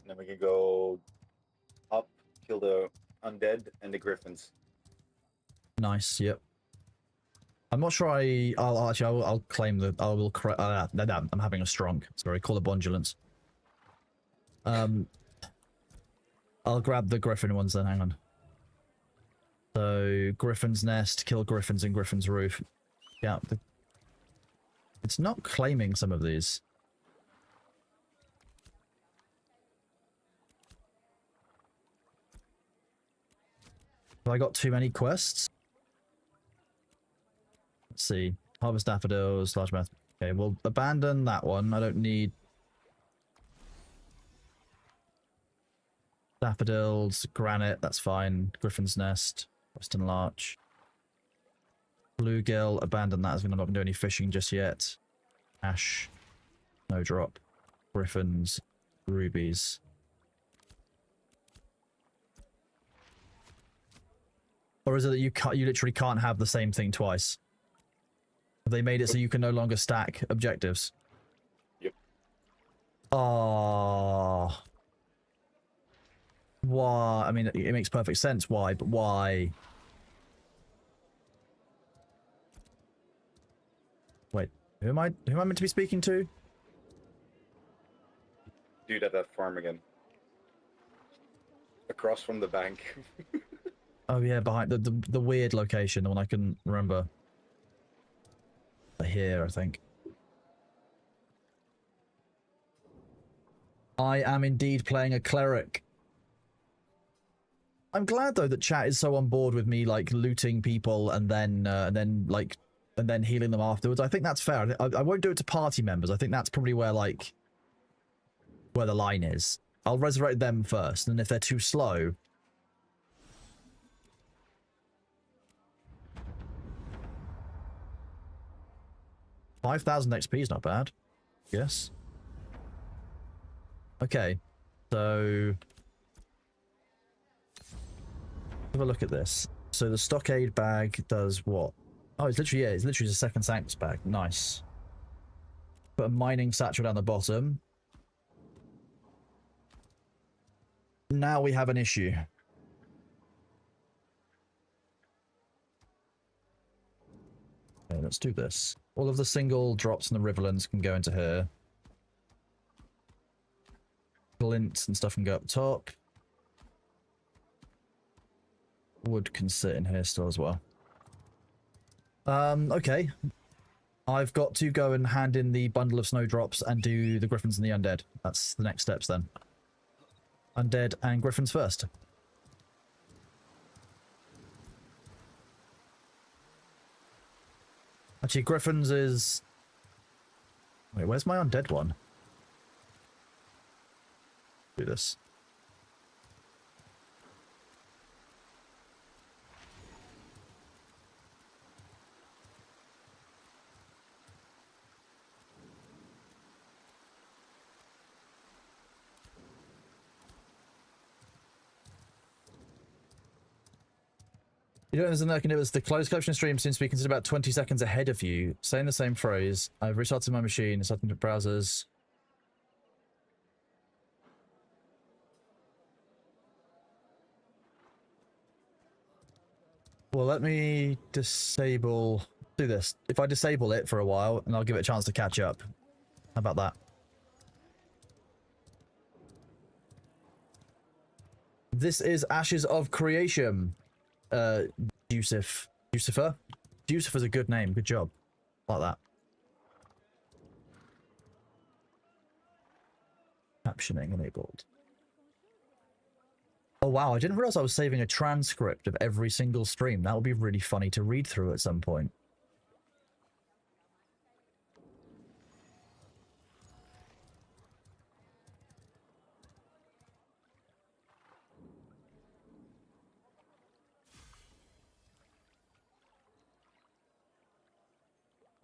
Speaker 7: Then we can go up, kill the undead and the griffins.
Speaker 1: Nice, yep. I'm not sure I'll claim that I will I'm having a strong. Sorry, call it bondulance. I'll grab the griffin ones then, hang on. So Griffin's Nest, kill griffins and Griffin's Roof. Yeah, it's not claiming some of these. Have I got too many quests? Let's see. Harvest daffodils, large mouth. Okay, we'll abandon that one. I don't need daffodils, granite, that's fine. Griffin's Nest, Western Larch. Bluegill, abandon that as we're not going to do any fishing just yet. Ash, Snowdrop, Griffins, rubies. Or is it that you literally can't have the same thing twice? Have they made it so you can no longer stack objectives?
Speaker 7: Yep.
Speaker 1: Oh. Why? I mean, it makes perfect sense why, but why? Wait, who am I meant to be speaking to?
Speaker 7: Dude at that farm again. Across from the bank.
Speaker 1: Oh yeah, behind the weird location, the one I couldn't remember. Here, I think. I am indeed playing a cleric. I'm glad though that chat is so on board with me, like looting people and then healing them afterwards. I think that's fair. I won't do it to party members. I think that's probably where where the line is. I'll resurrect them first, and if they're too slow. 5,000 XP is not bad. Yes. Okay. So have a look at this. So the stockade bag does what? Oh, it's literally a second Sanctus bag. Nice. Put a mining satchel down the bottom. Now we have an issue. Okay, let's do this. All of the single drops in the Riverlands can go into here. Glints and stuff can go up top. Wood can sit in here still as well. Okay. I've got to go and hand in the bundle of snowdrops and do the griffins and the undead. That's the next steps then. Undead and griffins first. Actually, griffins is... Wait, where's my undead one? Do this. You don't understand that it was the closed caption stream seems to be considered about 20 seconds ahead of you. Saying the same phrase. I've restarted my machine, starting to browsers. Well, let me disable... Do this. If I disable it for a while, and I'll give it a chance to catch up. How about that? This is Ashes of Creation. Jucifer. Jucifer's a good name. Good job. Like that. Captioning enabled. Oh wow, I didn't realize I was saving a transcript of every single stream. That would be really funny to read through at some point.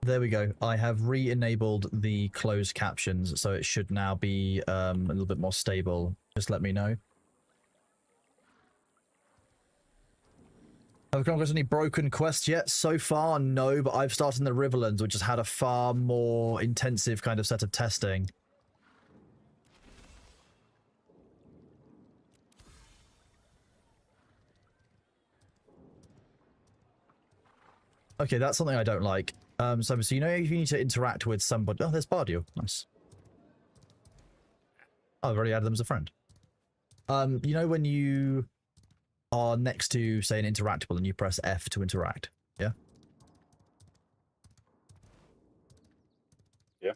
Speaker 1: There we go. I have re-enabled the closed captions, so it should now be a little bit more stable. Just let me know. Have we come across any broken quests yet? So far, no, but I've started in the Riverlands, which has had a far more intensive kind of set of testing. Okay, that's something I don't like. So you know if you need to interact with somebody... Oh, there's Bardio. Nice. Oh, I've already added them as a friend. You know when you are next to, say, an interactable and you press F to interact? Yeah?
Speaker 7: Yeah.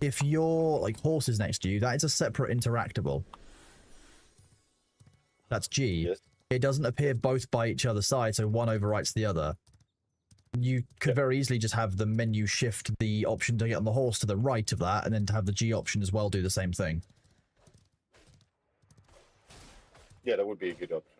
Speaker 1: If your, like, horse is next to you, that is a separate interactable. That's G.
Speaker 7: Yes.
Speaker 1: It doesn't appear both by each other's side, so one overwrites the other. You could very easily just have the menu shift the option to get on the horse to the right of that, and then to have the G option as well do the same thing.
Speaker 7: Yeah, that would be a good option.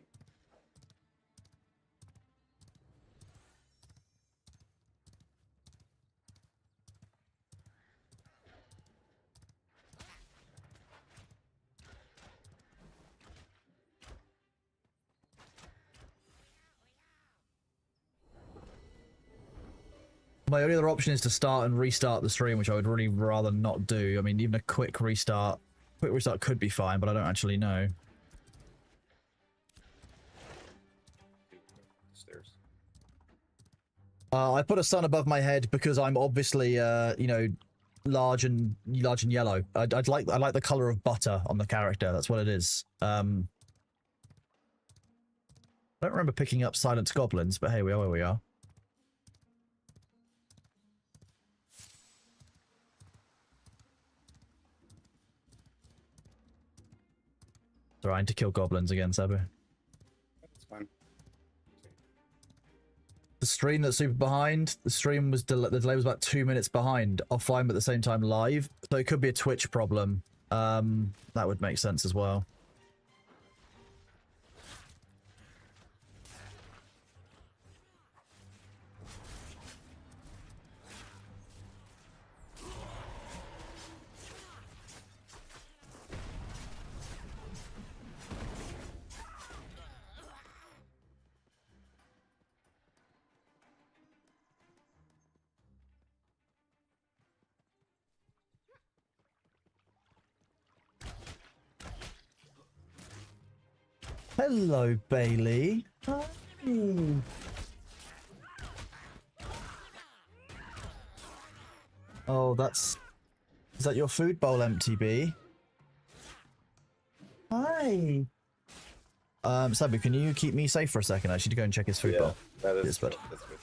Speaker 1: My only other option is to start and restart the stream, which I would really rather not do. I mean, even a quick restart could be fine, but I don't actually know.
Speaker 7: Stairs.
Speaker 1: I put a sun above my head because I'm obviously, you know, large and yellow. I like the color of butter on the character. That's what it is. I don't remember picking up silent goblins, but hey, we are where we are. Trying to kill goblins again, Sabu.
Speaker 7: That's fine.
Speaker 1: The stream that's super behind, the stream was the delay was about 2 minutes behind offline, but at the same time live. So it could be a Twitch problem. That would make sense as well. Hello, Bailey. Hi. Oh, that's... Is that your food bowl, MTB? Hi. Sabu, can you keep me safe for a second? I should go and check his food bowl.
Speaker 7: That is
Speaker 1: Yes, bud.
Speaker 7: that's good.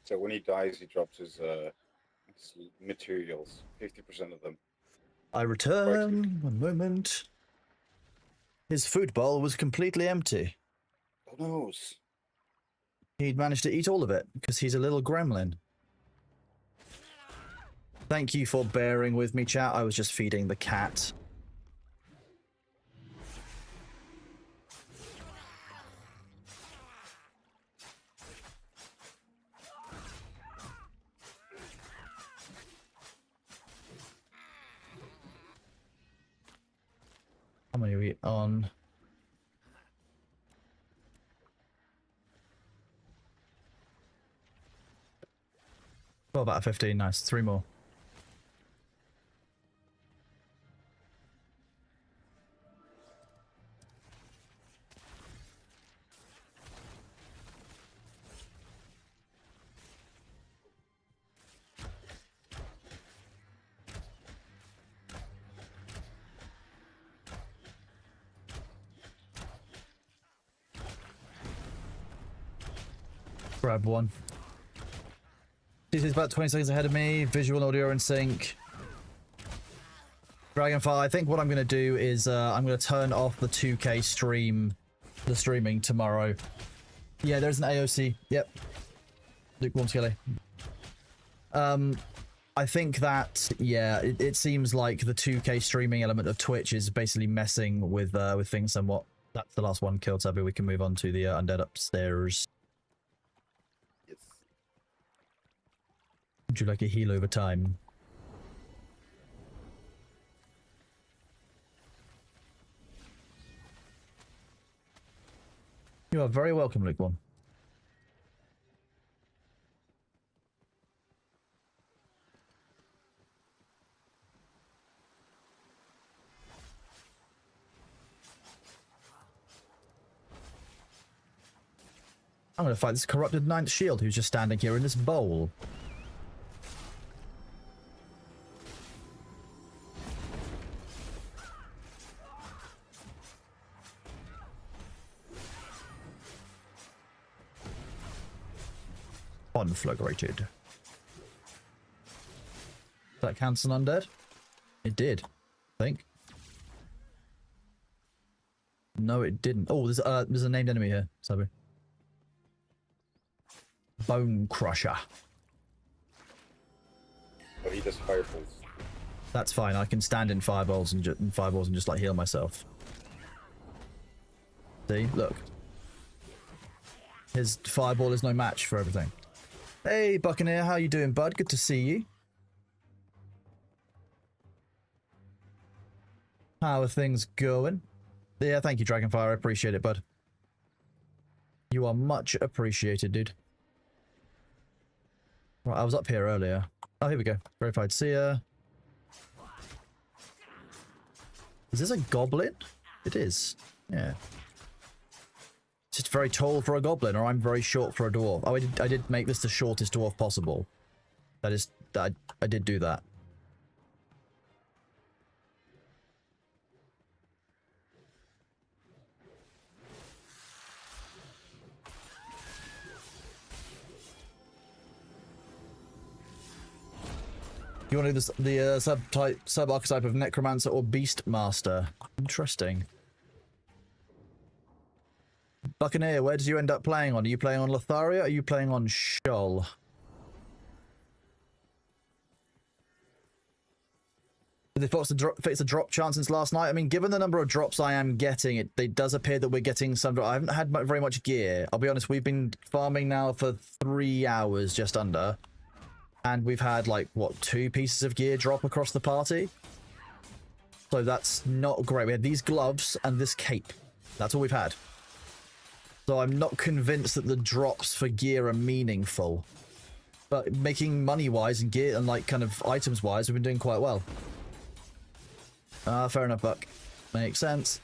Speaker 7: So when he dies, he drops his materials, 50% of them.
Speaker 1: I return. One moment. His food bowl was completely empty.
Speaker 7: Oh knows.
Speaker 1: He'd managed to eat all of it because he's a little gremlin. Thank you for bearing with me, chat. I was just feeding the cat. How many are we on? Well, about 15. Nice. 3 more. Grab one. This is about 20 seconds ahead of me. Visual and audio in sync. Dragonfire, I think what I'm going to do is I'm going to turn off the 2K stream, the streaming tomorrow. Yeah, there's an AOC. Yep. Lukewarm Skelly. I think that, yeah, it seems like the 2K streaming element of Twitch is basically messing with things somewhat. That's the last one killed, so we can move on to the undead upstairs.
Speaker 7: Yes.
Speaker 1: Would you like a heal over time? You are very welcome, Lukewarm. I'm going to fight this corrupted ninth shield who's just standing here in this bowl. Conflagrated. Did that cancel undead? It did, I think. No, it didn't. Oh, there's a named enemy here, Sabu. Bone Crusher.
Speaker 7: But he does fireballs.
Speaker 1: That's fine. I can stand in fireballs and just like heal myself. See, look. His fireball is no match for everything. Hey, Buccaneer, how you doing, bud? Good to see you. How are things going? Yeah, thank you, Dragonfire. I appreciate it, bud. You are much appreciated, dude. Right, I was up here earlier. Oh, here we go. Verified seer. Is this a goblin? It is. Yeah. It's just very tall for a goblin, or I'm very short for a dwarf. Oh, I did make this the shortest dwarf possible. That is... I did do that. You want to do this, the sub-archetype of Necromancer or Beastmaster? Interesting. Buccaneer, where did you end up playing on? Are you playing on Lotharia or are you playing on Shoal? Did they fix the drop chance since last night? I mean, given the number of drops I am getting, it does appear that we're getting some... I haven't had very much gear. I'll be honest, we've been farming now for 3 hours, just under. And we've had, like, what, 2 pieces of gear drop across the party? So that's not great. We had these gloves and this cape. That's all we've had. So I'm not convinced that the drops for gear are meaningful. But making money-wise and gear and, like, kind of items-wise, we've been doing quite well. Fair enough, Buck. Makes sense.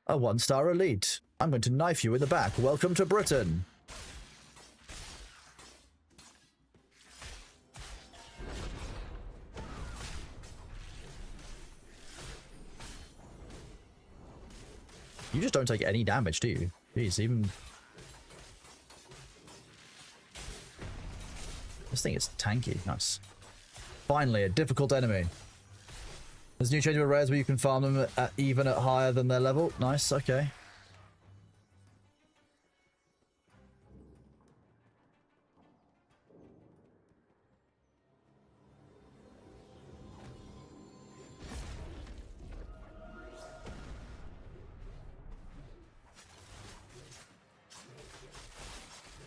Speaker 1: A 1-star elite. I'm going to knife you in the back. Welcome to Britain. You just don't take any damage, do you? Jeez, even... This thing is tanky. Nice. Finally, a difficult enemy. There's new changeable rares where you can farm them even at higher than their level. Nice, okay.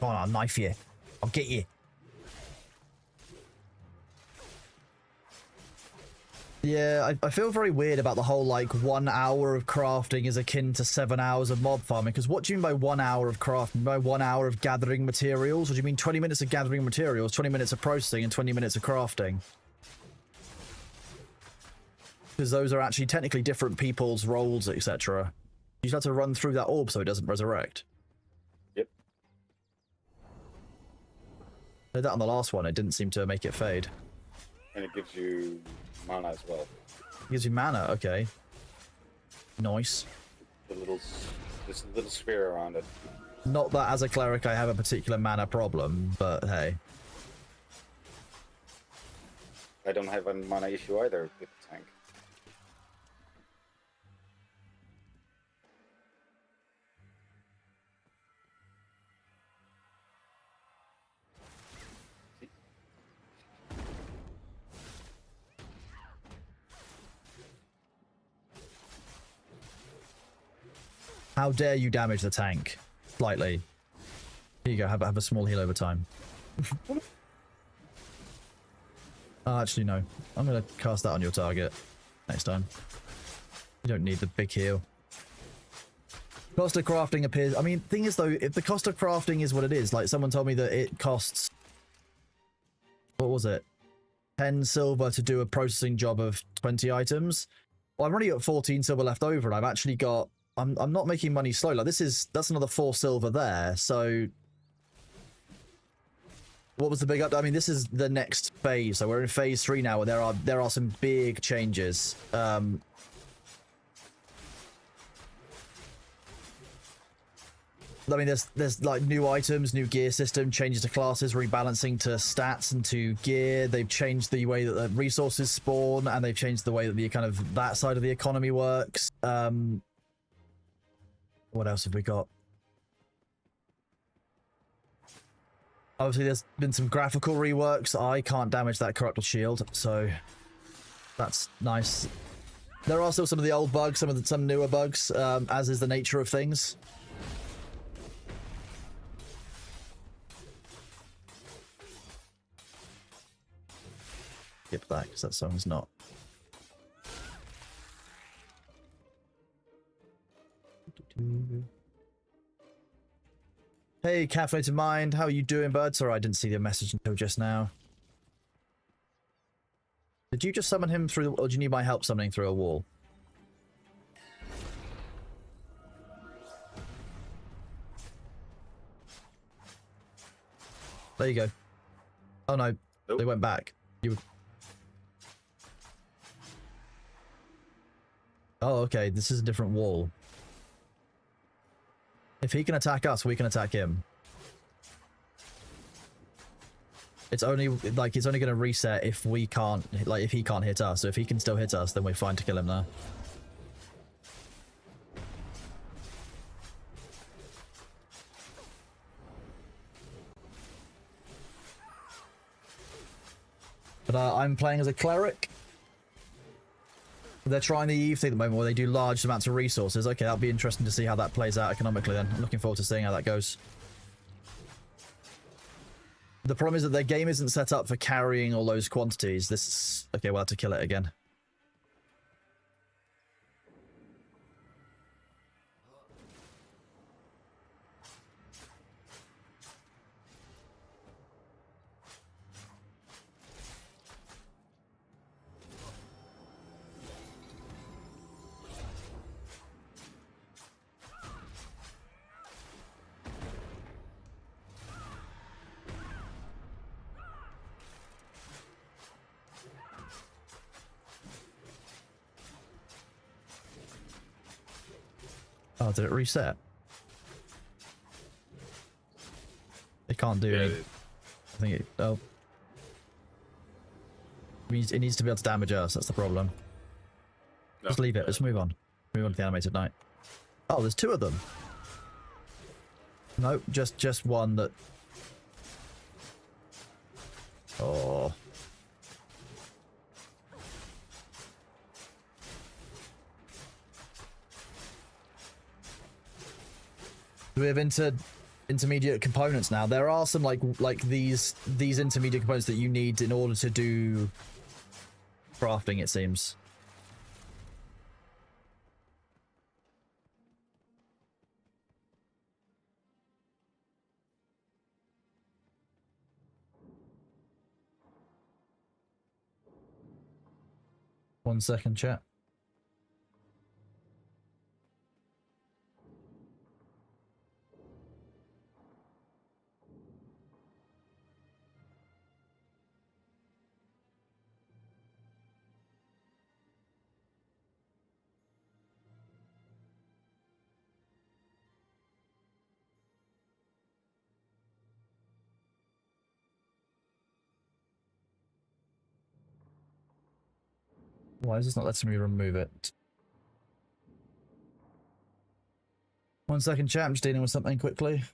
Speaker 1: Come on, I'll knife you. I'll get you. Yeah, I feel very weird about the whole, like, 1 hour of crafting is akin to 7 hours of mob farming, because what do you mean by 1 hour of crafting? By 1 hour of gathering materials? Or do you mean 20 minutes of gathering materials, 20 minutes of processing, and 20 minutes of crafting? Because those are actually technically different people's roles, etc. You just have to run through that orb so it doesn't resurrect.
Speaker 7: Yep.
Speaker 1: I did that on the last one, it didn't seem to make it fade.
Speaker 7: And it gives you mana as well.
Speaker 1: It gives you mana, okay. Nice.
Speaker 7: There's a little sphere around it.
Speaker 1: Not that as a cleric I have a particular mana problem, but hey.
Speaker 7: I don't have a mana issue either with the tank.
Speaker 1: How dare you damage the tank? Slightly. Here you go, have a small heal over time. Oh, actually, no. I'm going to cast that on your target next time. You don't need the big heal. Cost of crafting appears... I mean, thing is, though, if the cost of crafting is what it is, like, someone told me that it costs... What was it? 10 silver to do a processing job of 20 items. Well, I've already got 14 silver left over, and I've actually got... I'm not making money slow. Like, that's another 4 silver there, so... What was the big up? I mean, this is the next phase. So we're in phase 3 now, where there are some big changes. I mean, there's like new items, new gear system, changes to classes, rebalancing to stats and to gear. They've changed the way that the resources spawn, and they've changed the way that the kind of that side of the economy works. What else have we got? Obviously, there's been some graphical reworks. I can't damage that corrupted shield, so that's nice. There are still some of the old bugs, some newer bugs, as is the nature of things. Skip that, because that song's not. Hey, Caffeinated Mind, how are you doing, bud? Sorry, I didn't see the message until just now. Did you just summon him through, or do you need my help summoning through a wall? There you go. Oh no,
Speaker 7: Nope.
Speaker 1: They went back. Oh, okay, this is a different wall. If he can attack us, we can attack him. It's only going to reset if we can't, like, if he can't hit us. So if he can still hit us, then we're fine to kill him there. But I'm playing as a cleric. They're trying the Eve thing at the moment where they do large amounts of resources. Okay, that'll be interesting to see how that plays out economically then. I'm looking forward to seeing how that goes. The problem is that their game isn't set up for carrying all those quantities. This is... Okay, we'll have to kill it again. Oh, did it reset? It can't do
Speaker 8: Yeah,
Speaker 1: any. I think it. Oh. It needs to be able to damage us. That's the problem.
Speaker 8: no,
Speaker 1: Just leave it. Let's move on. Move on to the animated night. Oh, there's two of them. No, just one that. Oh. We have intermediate components now. There are some like these intermediate components that you need in order to do crafting, it seems. One second, chat. Why is this not letting me remove it? One second, chat. I'm just dealing with something quickly.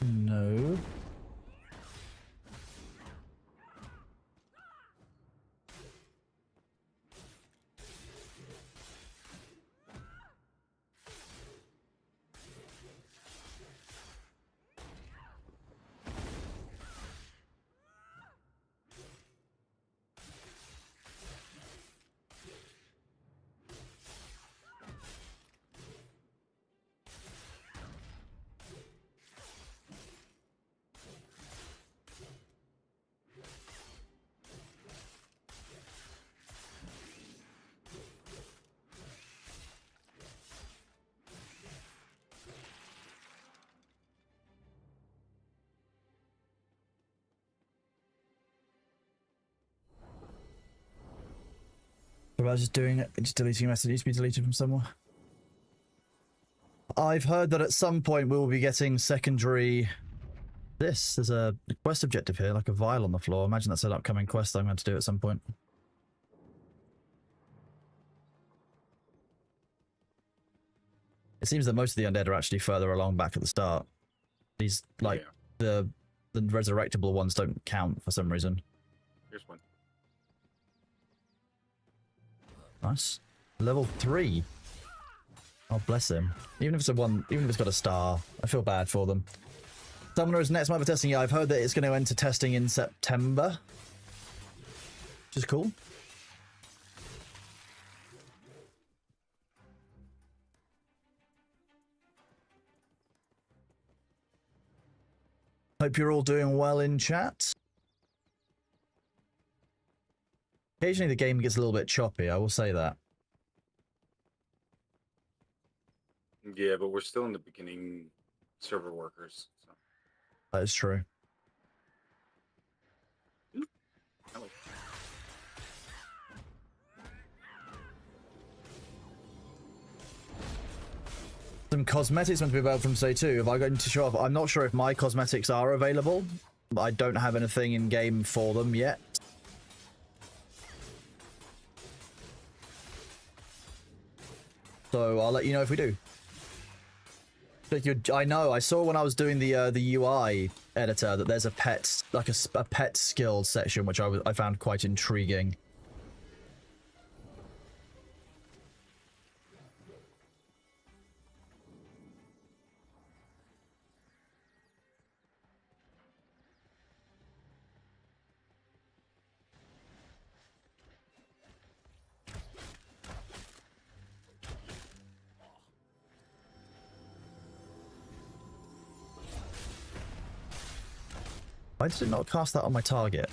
Speaker 1: No. I was just doing it, just deleting a message. It needs to be deleted from somewhere. I've heard that at some point we will be getting secondary. There's a quest objective here, like a vial on the floor. Imagine that's an upcoming quest I'm going to do at some point. It seems that most of the undead are actually further along back at the start. These, like, the resurrectable ones don't count for some reason.
Speaker 8: Here's one.
Speaker 1: Nice. Level 3. Oh, bless him. Even if it's a one, even if it's got a star, I feel bad for them. Summoner is next month for testing. Yeah, I've heard that it's going to enter testing in September. Which is cool. Hope you're all doing well in chat. Occasionally the game gets a little bit choppy, I will say that.
Speaker 8: Yeah, but we're still in the beginning server workers. So.
Speaker 1: That is true.
Speaker 8: Hello.
Speaker 1: Some cosmetics meant to be available from say too. Have I going to show off? I'm not sure if my cosmetics are available. I don't have anything in game for them yet. So I'll let you know if we do. I know. I saw when I was doing the UI editor that there's a pet, like a pet skills section, which I found quite intriguing. Why did it not cast that on my target?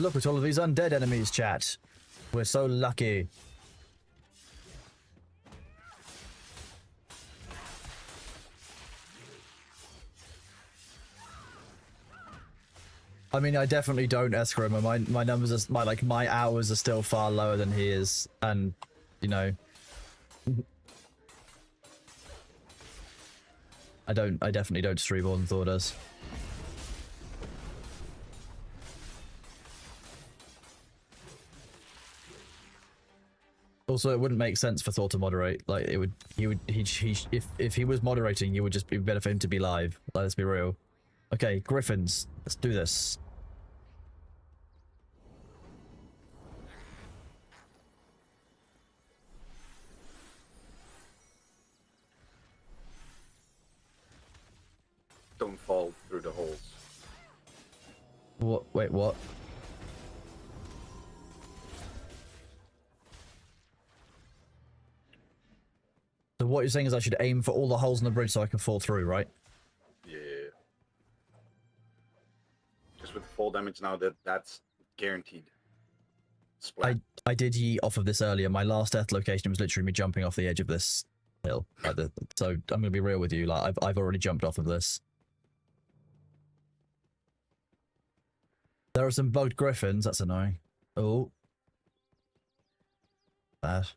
Speaker 1: Look at all of these undead enemies, chat. We're so lucky. I mean, I definitely don't Eskrima. My numbers are my hours are still far lower than he is, and you know, I definitely don't stream more than Thor does. Also, it wouldn't make sense for Thor to moderate. Like, if he was moderating, it would just be better for him to be live. Let's be real. Okay, Griffins, let's do this.
Speaker 8: Don't fall through the holes.
Speaker 1: What? Wait, what? So what you're saying is I should aim for all the holes in the bridge so I can fall through, right?
Speaker 8: Yeah. Just with full damage now, that's guaranteed. Splat.
Speaker 1: I did yeet off of this earlier. My last death location was literally me jumping off the edge of this hill. So I'm gonna be real with you. Like I've already jumped off of this. There are some bugged griffins. That's annoying. Oh, bad.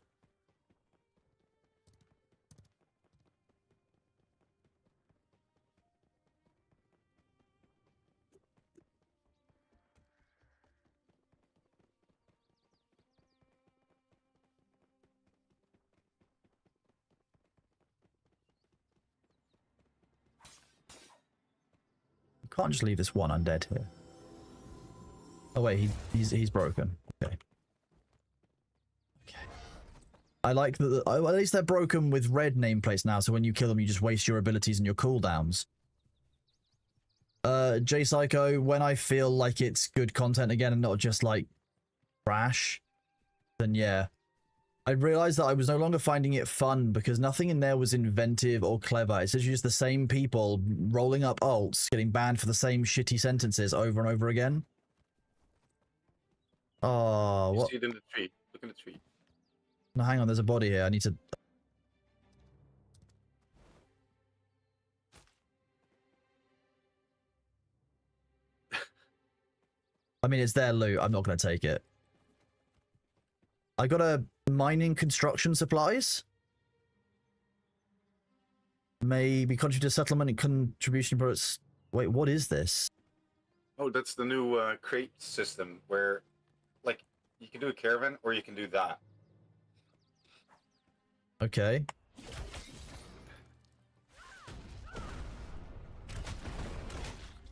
Speaker 1: Can't just leave this one undead here. Oh wait, he's broken. Okay. Okay. I like that. At least they're broken with red nameplates now, so when you kill them, you just waste your abilities and your cooldowns. J Psycho, when I feel like it's good content again and not just like trash, then yeah. I realized that I was no longer finding it fun because nothing in there was inventive or clever. It's just the same people rolling up alts, getting banned for the same shitty sentences over and over again. Oh,
Speaker 8: You
Speaker 1: what?
Speaker 8: see it in the tree. Look in the tree.
Speaker 1: No, hang on, there's a body here. I need to... I mean, it's their loot. I'm not going to take it. I got a mining construction supplies. Maybe contribute to settlement and contribution products. Wait, what is this?
Speaker 8: Oh, that's the new crate system where, like, you can do a caravan or you can do that.
Speaker 1: Okay.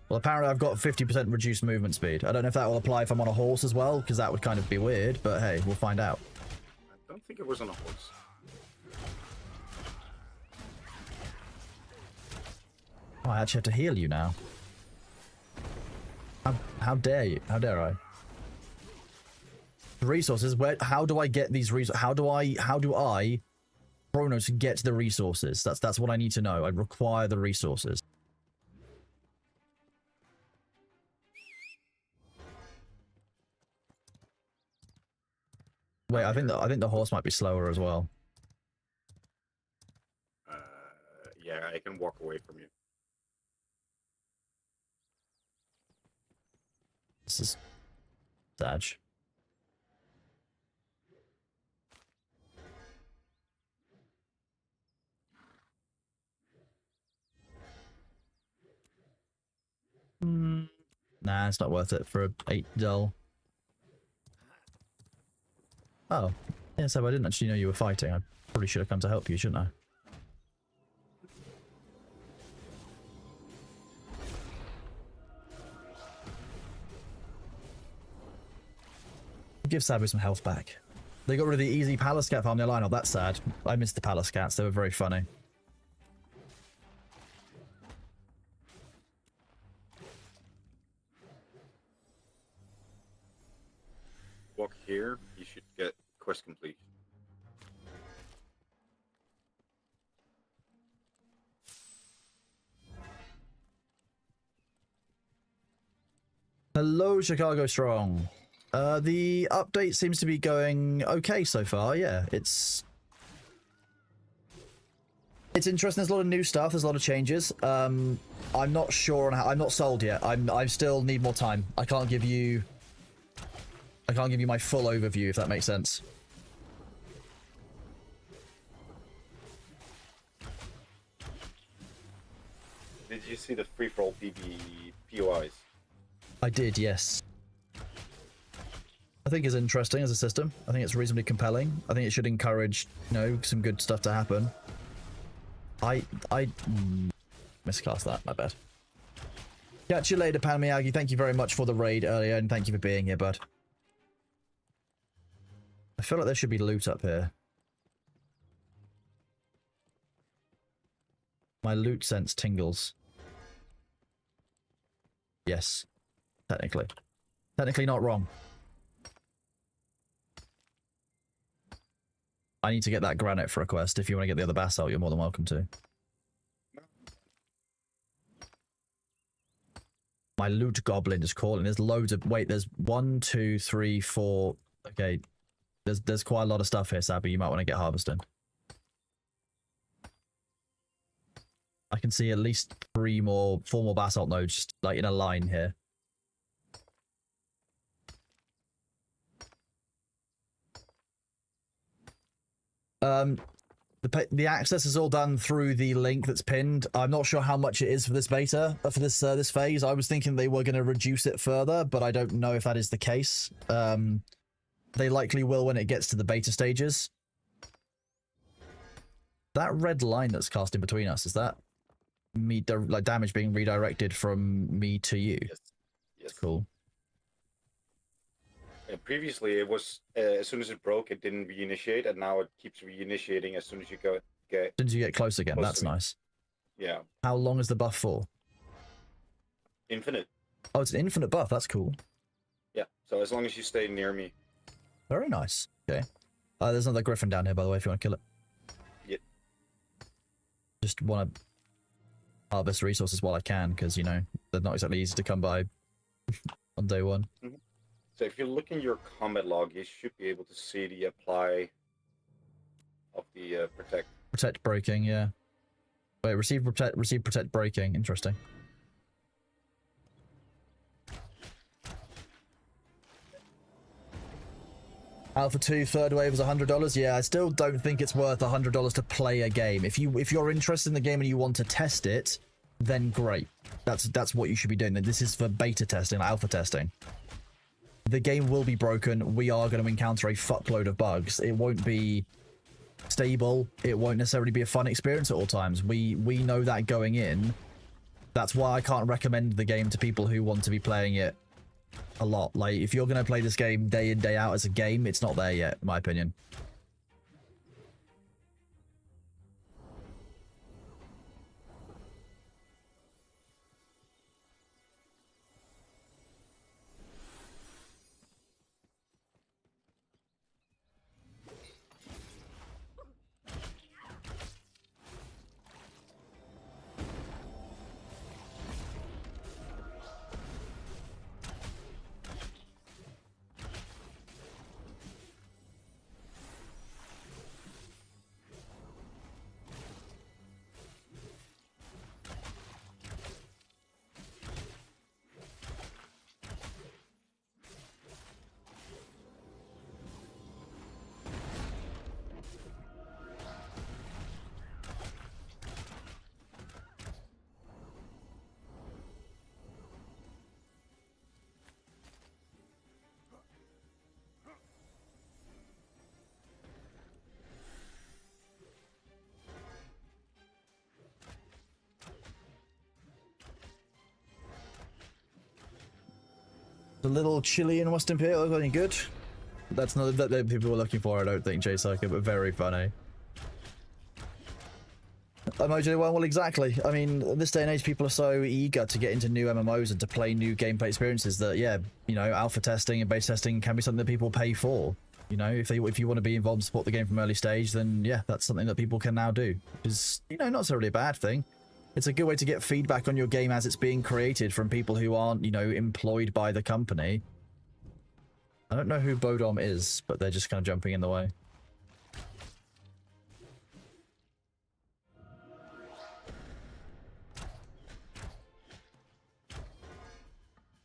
Speaker 1: Well, apparently I've got 50% reduced movement speed. I don't know if that will apply if I'm on a horse as well, because that would kind of be weird, but hey, we'll find out.
Speaker 8: I don't think it was on a horse.
Speaker 1: Oh, I actually have to heal you now. How dare you? How dare I? Resources, how do I get these resources? How do I Chronos get the resources? That's what I need to know. I require the resources. Wait, I think the horse might be slower as well.
Speaker 8: Yeah, I can walk away from you.
Speaker 1: This is sad. Nah, it's not worth it for 8 dull. Oh, yeah, so I didn't actually know you were fighting. I probably should have come to help you, shouldn't I? Give Sabu some health back. They got rid of the easy Palace Cat farm in their lineup. That's sad. I missed the Palace Cats. They were very funny.
Speaker 8: Walk here, you should get quest complete.
Speaker 1: Hello, Chicago Strong. The update seems to be going okay so far. Yeah, it's interesting. There's a lot of new stuff. There's a lot of changes. I'm not sure on how. I'm not sold yet. I still need more time. I can't give you my full overview, if that makes sense.
Speaker 8: Did you see the free-for-all POIs?
Speaker 1: I did, yes. I think it's interesting as a system. I think it's reasonably compelling. I think it should encourage, some good stuff to happen. I miscast that, my bad. Catch you later, Pan Miyagi. Thank you very much for the raid earlier, and thank you for being here, bud. I feel like there should be loot up here. My loot sense tingles. Yes. Technically. Technically not wrong. I need to get that granite for a quest. If you want to get the other basalt, you're more than welcome to. My loot goblin is calling. There's loads of... Wait, there's 1, 2, 3, 4... Okay. There's quite a lot of stuff here, Sabby. You might want to get harvesting. I can see at least 4 more basalt nodes, just, like, in a line here. The access is all done through the link that's pinned. I'm not sure how much it is for this beta, for this this phase. I was thinking they were going to reduce it further, but I don't know if that is the case. They likely will when it gets to the beta stages. That red line that's cast in between us, is that me, like, damage being redirected from me to you?
Speaker 8: Yes. Yes.
Speaker 1: Cool.
Speaker 8: Previously, it was as soon as it broke, it didn't reinitiate, and now it keeps reinitiating as soon as you get.
Speaker 1: As soon as you get close again,
Speaker 8: Close
Speaker 1: that's
Speaker 8: to me.
Speaker 1: nice.
Speaker 8: Yeah.
Speaker 1: How long is the buff for?
Speaker 8: Infinite.
Speaker 1: Oh, it's an infinite buff. That's cool.
Speaker 8: Yeah. So as long as you stay near me.
Speaker 1: Very nice. Okay. There's another griffin down here, by the way, if you want to kill it.
Speaker 8: Yep.
Speaker 1: Just want to harvest resources while I can, because, they're not exactly easy to come by on day one.
Speaker 8: Mm-hmm. So if you look in your combat log, you should be able to see the apply of the protect.
Speaker 1: Protect breaking, yeah. Wait, receive protect breaking. Interesting. Alpha 2 third wave is $100. Yeah, I still don't think it's worth $100 to play a game. If you're interested in the game and you want to test it, then great. That's what you should be doing. This is for beta testing, alpha testing. The game will be broken. We are going to encounter a fuckload of bugs. It won't be stable. It won't necessarily be a fun experience at all times. We know that going in. That's why I can't recommend the game to people who want to be playing it a lot. Like, if you're going to play this game day in, day out as a game, it's not there yet, in my opinion. A little chilly in Western Pit. Look any good? That's not that people were looking for, I don't think, Jay Psycho, but very funny. Emoji, well, exactly. I mean, in this day and age, people are so eager to get into new MMOs and to play new gameplay experiences that, yeah, alpha testing and beta testing can be something that people pay for. If you want to be involved and support the game from early stage, then yeah, that's something that people can now do. It's, not necessarily a bad thing. It's a good way to get feedback on your game as it's being created from people who aren't, employed by the company. I don't know who Bodom is, but they're just kind of jumping in the way.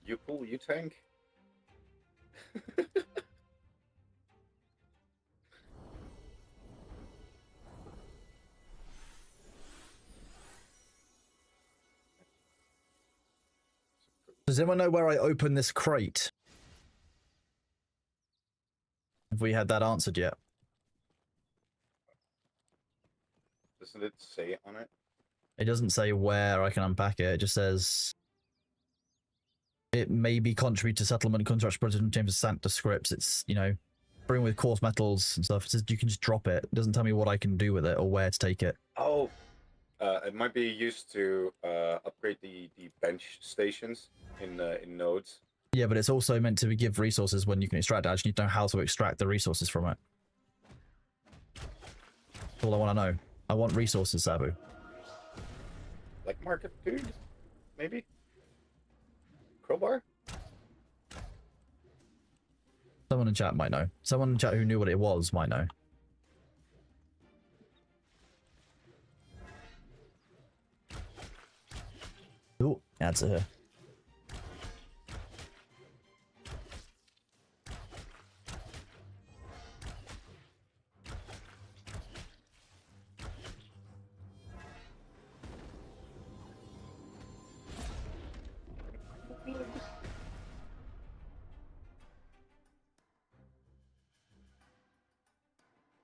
Speaker 8: You pull, you tank.
Speaker 1: Does anyone know where I opened this crate? Have we had that answered yet?
Speaker 8: Doesn't it say on it?
Speaker 1: It doesn't say where I can unpack it. It just says it maybe contribute to settlement contract President James Santa scripts. It's, you know, bring with coarse metals and stuff. It says you can just drop it. It doesn't tell me what I can do with it or where to take it.
Speaker 8: Oh, it might be used to upgrade the bench stations in nodes.
Speaker 1: Yeah, but it's also meant to give resources when you can extract it. I just need to know how to extract the resources from it. That's all I want to know. I want resources, Sabu.
Speaker 8: Like market food, maybe? Crowbar?
Speaker 1: Someone in chat might know. Someone in chat who knew what it was might know. Ooh, that's a...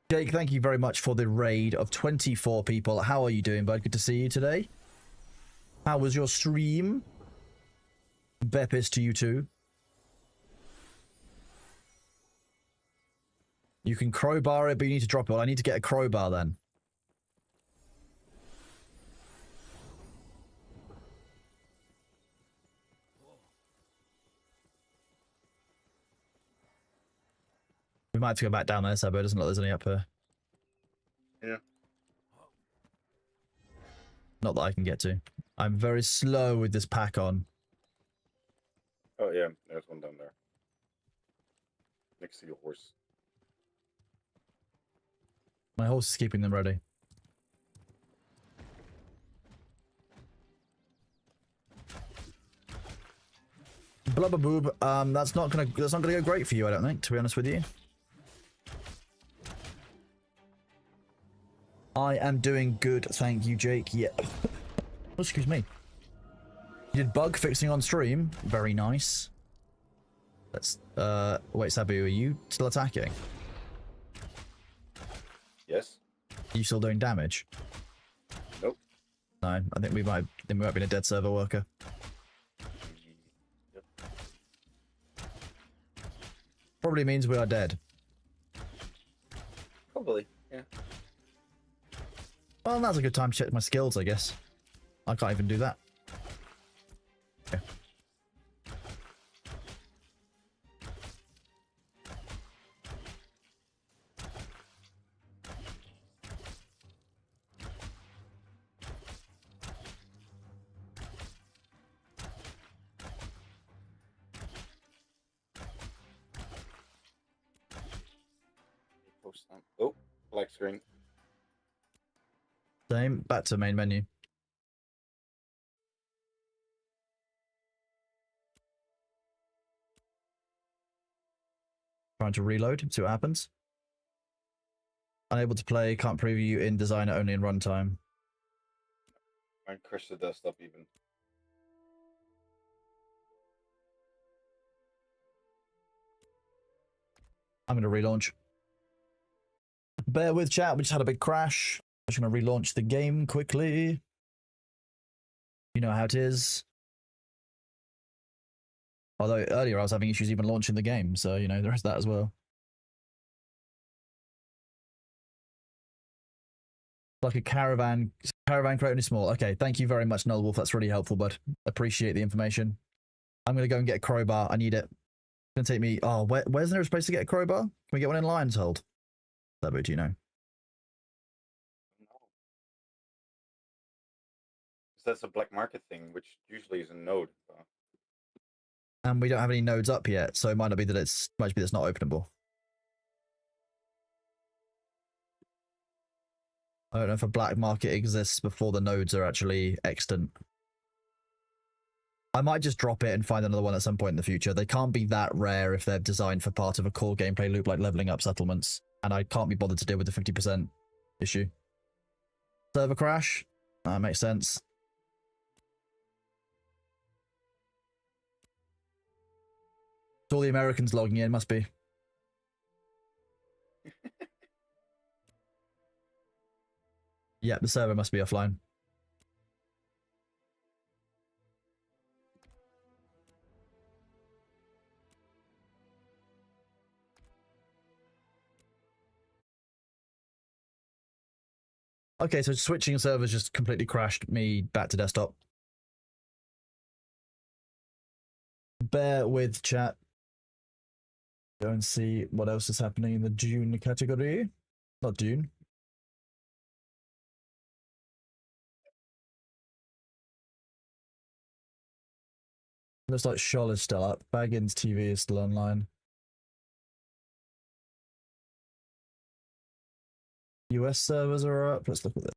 Speaker 1: Jake, thank you very much for the raid of 24 people. How are you doing, bud? Good to see you today. How was your stream? Bepis to you too. You can crowbar it, but you need to drop it. Well, I need to get a crowbar then. We might have to go back down there, Sabo. It doesn't look like there's any up here.
Speaker 8: Yeah.
Speaker 1: Not that I can get to. I'm very slow with this pack on.
Speaker 8: Oh yeah, there's one down there. Next to your horse.
Speaker 1: My horse is keeping them ready. Blubber boob, that's not gonna go great for you, I don't think, to be honest with you. I am doing good, thank you, Jake. Yeah. Oh, excuse me. You did bug fixing on stream. Very nice. Let's wait, Sabu, are you still attacking?
Speaker 8: Yes.
Speaker 1: Are you still doing damage?
Speaker 8: Nope.
Speaker 1: No, I think we might be a dead server worker.
Speaker 8: Yep.
Speaker 1: Probably means we are dead.
Speaker 8: Probably, yeah.
Speaker 1: Well, now's a good time to check my skills, I guess. I can't even do that. Okay.
Speaker 8: Post on. Oh, black screen.
Speaker 1: Same. Back to main menu. Trying to reload, see what happens. Unable to play, can't preview in designer, only in runtime.
Speaker 8: And crush the desktop even.
Speaker 1: I'm going to relaunch. Bear with chat, we just had a big crash. I'm just going to relaunch the game quickly. You know how it is. Although earlier I was having issues even launching the game, so, you know, there is that as well. Like a caravan crate only small. Okay, thank you very much, Null Wolf. That's really helpful, bud. Appreciate the information. I'm going to go and get a crowbar. I need it. It's going to take me... Oh, where's the nearest place to get a crowbar? Can we get one in Lion's Hold? That do you know?
Speaker 8: No. That's a black market thing, which usually is a node.
Speaker 1: And we don't have any nodes up yet, so it might not be that might be that it's not openable. I don't know if a black market exists before the nodes are actually extant. I might just drop it and find another one at some point in the future. They can't be that rare if they're designed for part of a core gameplay loop like leveling up settlements. And I can't be bothered to deal with the 50% issue. Server crash? That makes sense. It's all the Americans logging in, must be. Yeah, the server must be offline. Okay, so switching servers just completely crashed me back to desktop. Bear with chat. Go and see what else is happening in the Dune category. Not Dune. Looks like Shoal is still up. Baggins TV is still online. US servers are up. Let's look at this.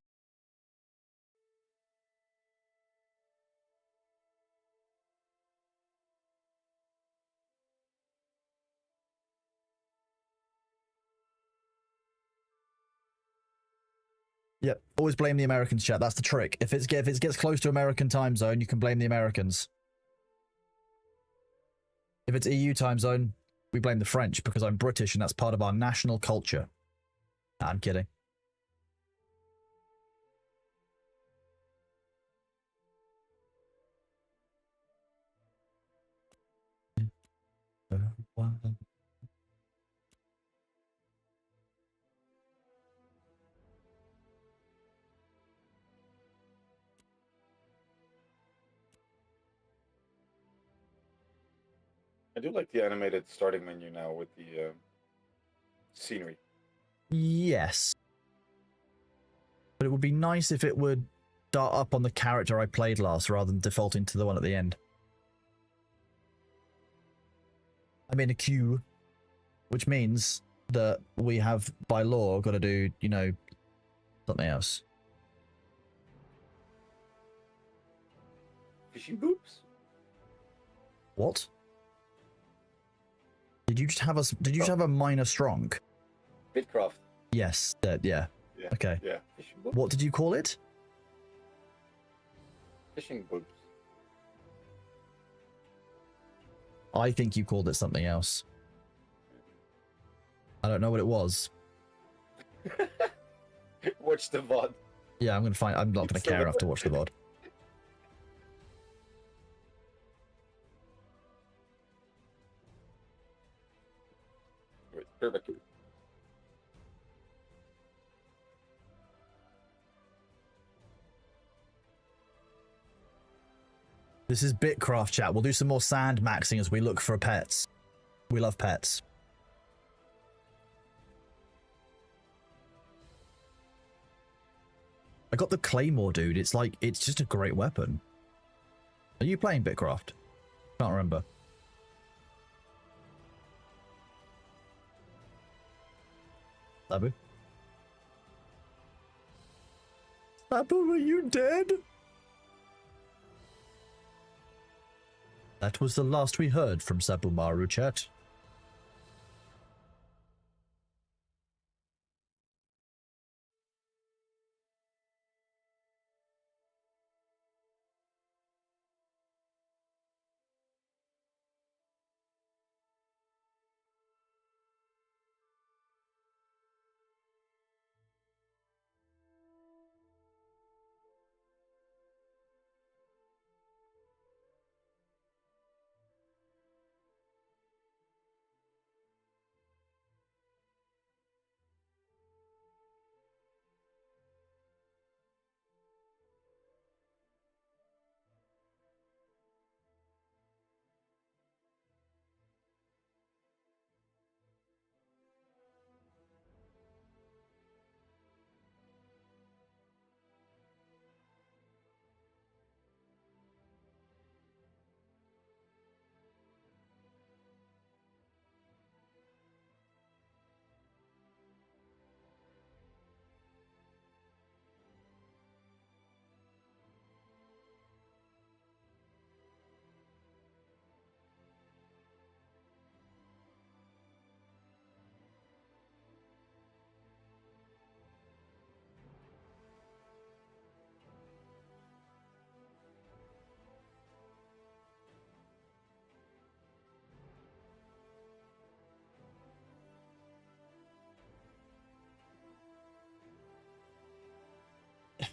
Speaker 1: Yep, always blame the Americans, chat. That's the trick. If it gets close to American time zone, you can blame the Americans. If it's EU time zone, we blame the French because I'm British and that's part of our national culture. Nah, I'm kidding.
Speaker 8: I do like the animated starting menu now with the scenery.
Speaker 1: Yes. But it would be nice if it would start up on the character I played last rather than defaulting to the one at the end. I'm in a queue, which means that we have, by law, got to do, you know, something else.
Speaker 8: Fishing boots?
Speaker 1: What? Did you just have a minor strong?
Speaker 8: Bitcraft.
Speaker 1: Yes, that, yeah.
Speaker 8: Yeah.
Speaker 1: Okay.
Speaker 8: Yeah. Fishing boots?
Speaker 1: What did you call it?
Speaker 8: Fishing boots.
Speaker 1: I think you called it something else. I don't know what it was.
Speaker 8: Watch the VOD.
Speaker 1: Yeah, I'm not gonna care enough to watch the VOD.
Speaker 8: Wait, perfect.
Speaker 1: This is Bitcraft chat. We'll do some more sand maxing as we look for pets. We love pets. I got the Claymore, dude. It's like, it's just a great weapon. Are you playing Bitcraft? Can't remember. Sabu? Sabu, are you dead? That was the last we heard from Sabumaru, chat.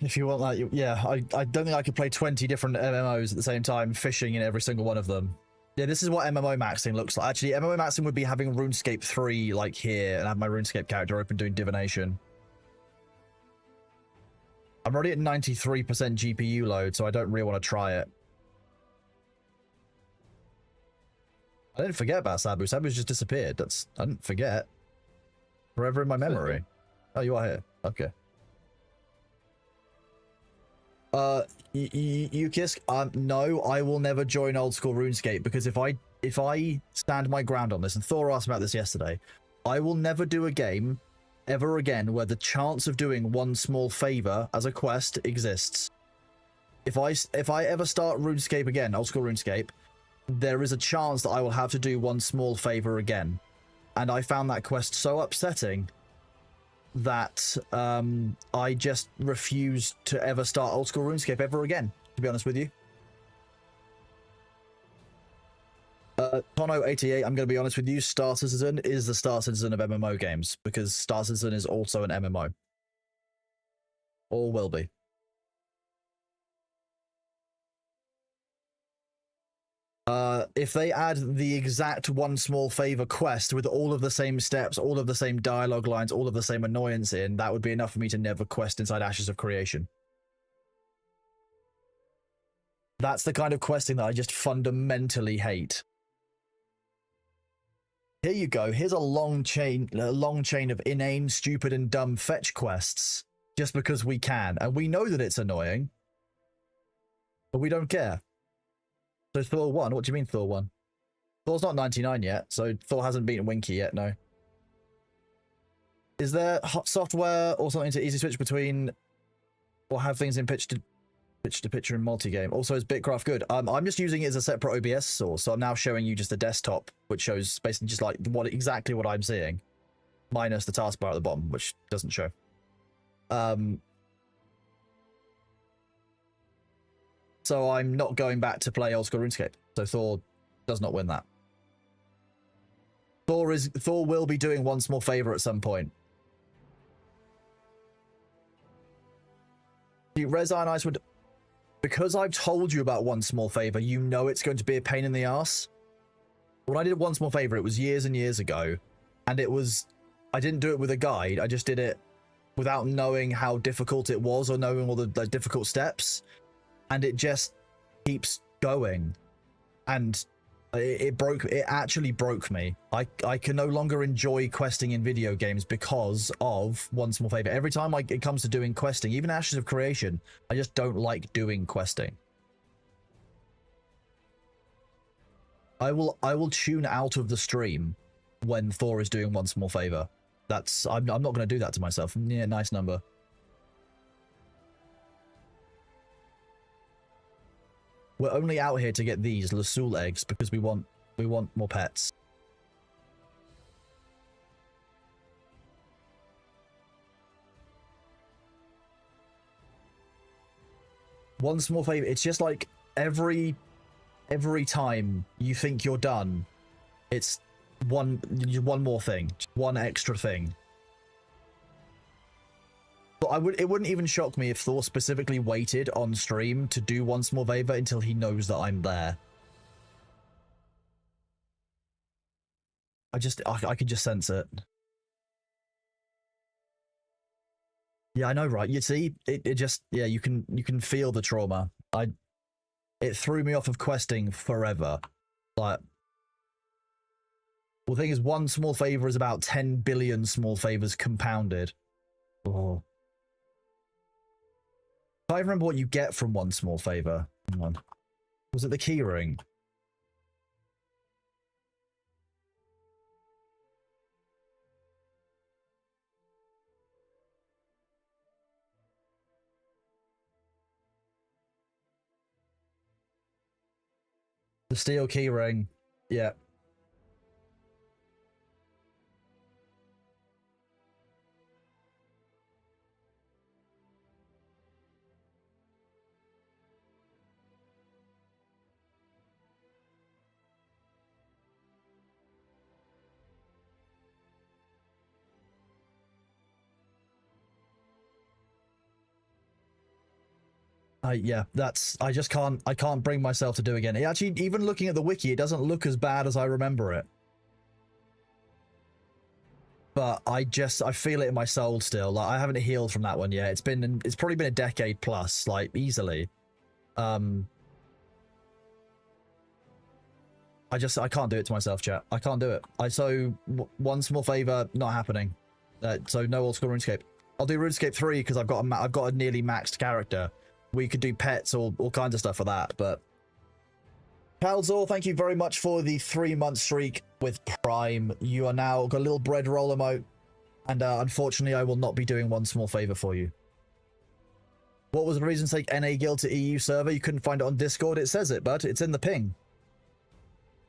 Speaker 1: if you want that, yeah. I don't think I could play 20 different MMOs at the same time, fishing in every single one of them. Yeah, this is what MMO maxing looks like. Actually, MMO maxing would be having RuneScape 3 like here and have my RuneScape character open doing divination. I'm already at 93% GPU load, so I don't really want to try it. I didn't forget about Sabu. Sabu's just disappeared. I didn't forget. Forever in my memory. Oh, you are here. Okay. Yukisk, no, I will never join old school RuneScape because if I stand my ground on this, and Thor asked about this yesterday, I will never do a game ever again where the chance of doing one small favor as a quest exists. If I ever start RuneScape again, old school RuneScape, there is a chance that I will have to do one small favor again. And I found that quest so upsetting that I just refused to ever start old school RuneScape ever again, to be honest with you. Tono88, I'm going to be honest with you, Star Citizen is the Star Citizen of MMO games, because Star Citizen is also an MMO. Or will be. If they add the exact one small favor quest with all of the same steps, all of the same dialogue lines, all of the same annoyance in, that would be enough for me to never quest inside Ashes of Creation. That's the kind of questing that I just fundamentally hate. Here you go. Here's a long chain of inane, stupid, and dumb fetch quests just because we can, and we know that it's annoying, but we don't care. So Thor 1, what do you mean Thor 1? Thor's not 99 yet, so Thor hasn't beaten Winky yet, no. Is there hot software or something to easy switch between or have things in pitch-to-picture in multi-game? Also, is Bitcraft good? I'm just using it as a separate OBS source, so I'm now showing you just the desktop, which shows basically just like exactly what I'm seeing, minus the taskbar at the bottom, which doesn't show. So I'm not going back to play old school RuneScape. So Thor does not win that. Thor will be doing one small favor at some point. Reza and Ice would, because I've told you about one small favor, you know it's going to be a pain in the ass. When I did one small favor, it was years and years ago, and I didn't do it with a guide. I just did it without knowing how difficult it was or knowing all the difficult steps. And it just keeps going, and it actually broke me. I can no longer enjoy questing in video games because of one small favor. Every time it comes to doing questing, even Ashes of Creation, I just don't like doing questing. I will tune out of the stream when Thor is doing one small favor. I'm not going to do that to myself. Yeah, nice number. We're only out here to get these Lasul eggs because we want more pets. One small favor. It's just like every time you think you're done, it's one more thing, one extra thing. But it wouldn't even shock me if Thor specifically waited on stream to do one small favor until he knows that I'm there. I could just sense it. Yeah, I know, right? You see, it just, yeah, you can feel the trauma. It threw me off of questing forever. Like, well, the thing is, one small favor is about 10 billion small favors compounded. Oh. I remember what you get from one small favor. Hang on. Was it the key ring? The steel key ring. Yeah. Yeah, that's, I just can't, I can't bring myself to do again. It actually, even looking at the wiki, it doesn't look as bad as I remember it. But I feel it in my soul still. Like, I haven't healed from that one yet. It's probably been a decade plus, like, easily. I can't do it to myself, chat. I can't do it. One small favor, not happening. So no old school RuneScape. I'll do RuneScape 3 because I've got a nearly maxed character. We could do pets or all kinds of stuff for that, but Palzor, thank you very much for the 3-month streak with Prime. You are now got a little bread roll emote, and unfortunately I will not be doing one small favor for you. What was the reason to take NA Guild to EU server? You couldn't find it on Discord. It says it, but it's in the ping.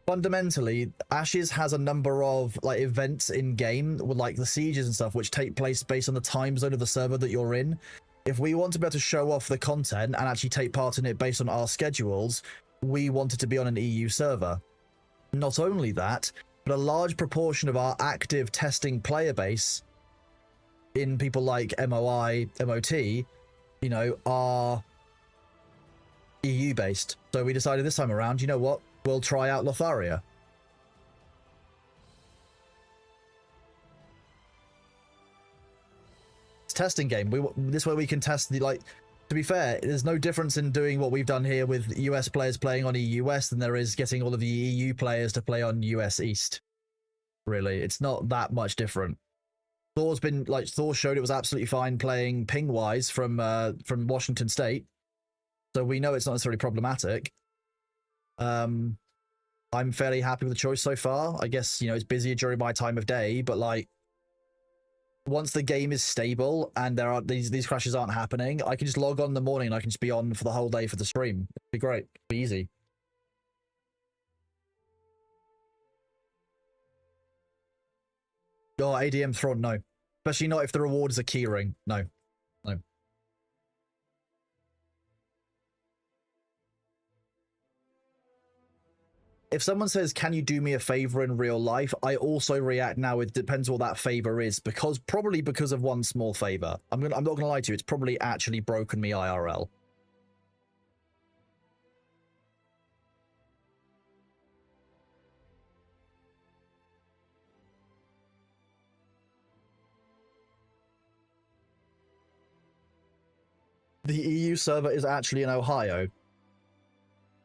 Speaker 1: Fundamentally, Ashes has a number of like events in game with like the sieges and stuff, which take place based on the time zone of the server that you're in. If we want to be able to show off the content and actually take part in it based on our schedules, we wanted to be on an EU server. Not only that, but a large proportion of our active testing player base in people like MOI, MOT, you know, are EU based. So we decided this time around, you know what? We'll try out Lotharia. Testing game. This way we can test the, like, to be fair, there's no difference in doing what we've done here with US players playing on EU West than there is getting all of the EU players to play on US East. Really, it's not that much different. Thor showed it was absolutely fine playing ping wise from Washington State, so we know it's not necessarily problematic. I'm fairly happy with the choice so far. I guess, you know, it's busier during my time of day, but like, once the game is stable and there are these crashes aren't happening, I can just log on in the morning and I can just be on for the whole day for the stream. It'd be great. It'd be easy. Oh, ADM Thron, no. Especially not if the reward is a keyring. No. No. If someone says, can you do me a favor in real life? I also react now. It depends what that favor is, probably because of one small favor. I'm not gonna lie to you. It's probably actually broken me IRL. The EU server is actually in Ohio.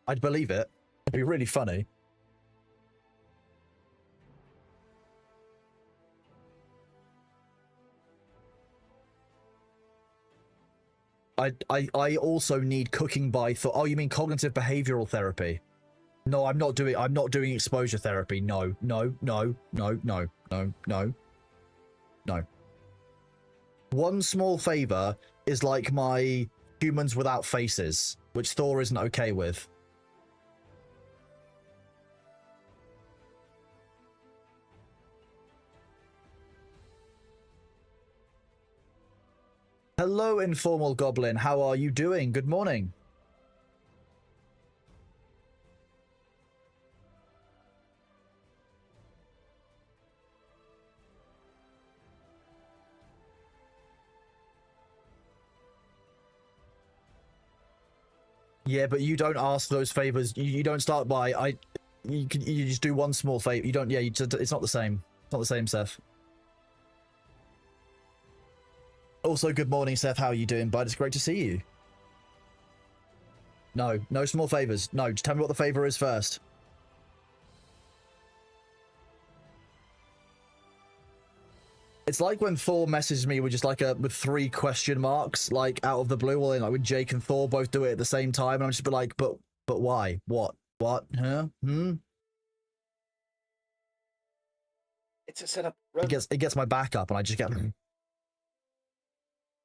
Speaker 1: I'd believe it. It'd be really funny. I also need cooking by thought. Oh, you mean cognitive behavioral therapy? No, I'm not doing exposure therapy. No. One small favor is like my humans without faces, which Thor isn't okay with. Hello, Informal Goblin. How are you doing? Good morning. Yeah, but you don't ask those favors. You don't start by you just do one small favor. You don't. Yeah, it's not the same. It's not the same, Seth. Also, good morning, Seth. How are you doing, bud? It's great to see you. No small favors. No, just tell me what the favor is first. It's like when Thor messages me with just like with 3 question marks, like out of the blue, or like when Jake and Thor both do it at the same time, and I'm just like, but why? What? Huh?
Speaker 7: It's a setup.
Speaker 1: It gets my back up, and I just get.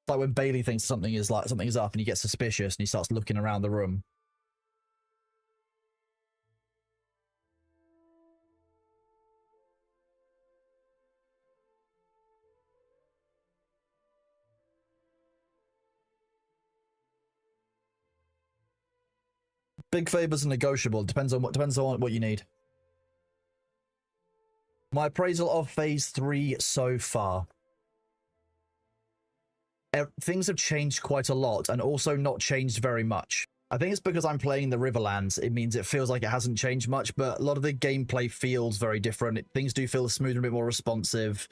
Speaker 1: Like when Bailey thinks something is up and he gets suspicious and he starts looking around the room. Big favors are negotiable. Depends on what you need. My appraisal of phase 3 so far. things have changed quite a lot, and also not changed very much. I think it's because I'm playing the Riverlands. It means it feels like it hasn't changed much, but a lot of the gameplay feels very different. Things do feel smoother and a bit more responsive.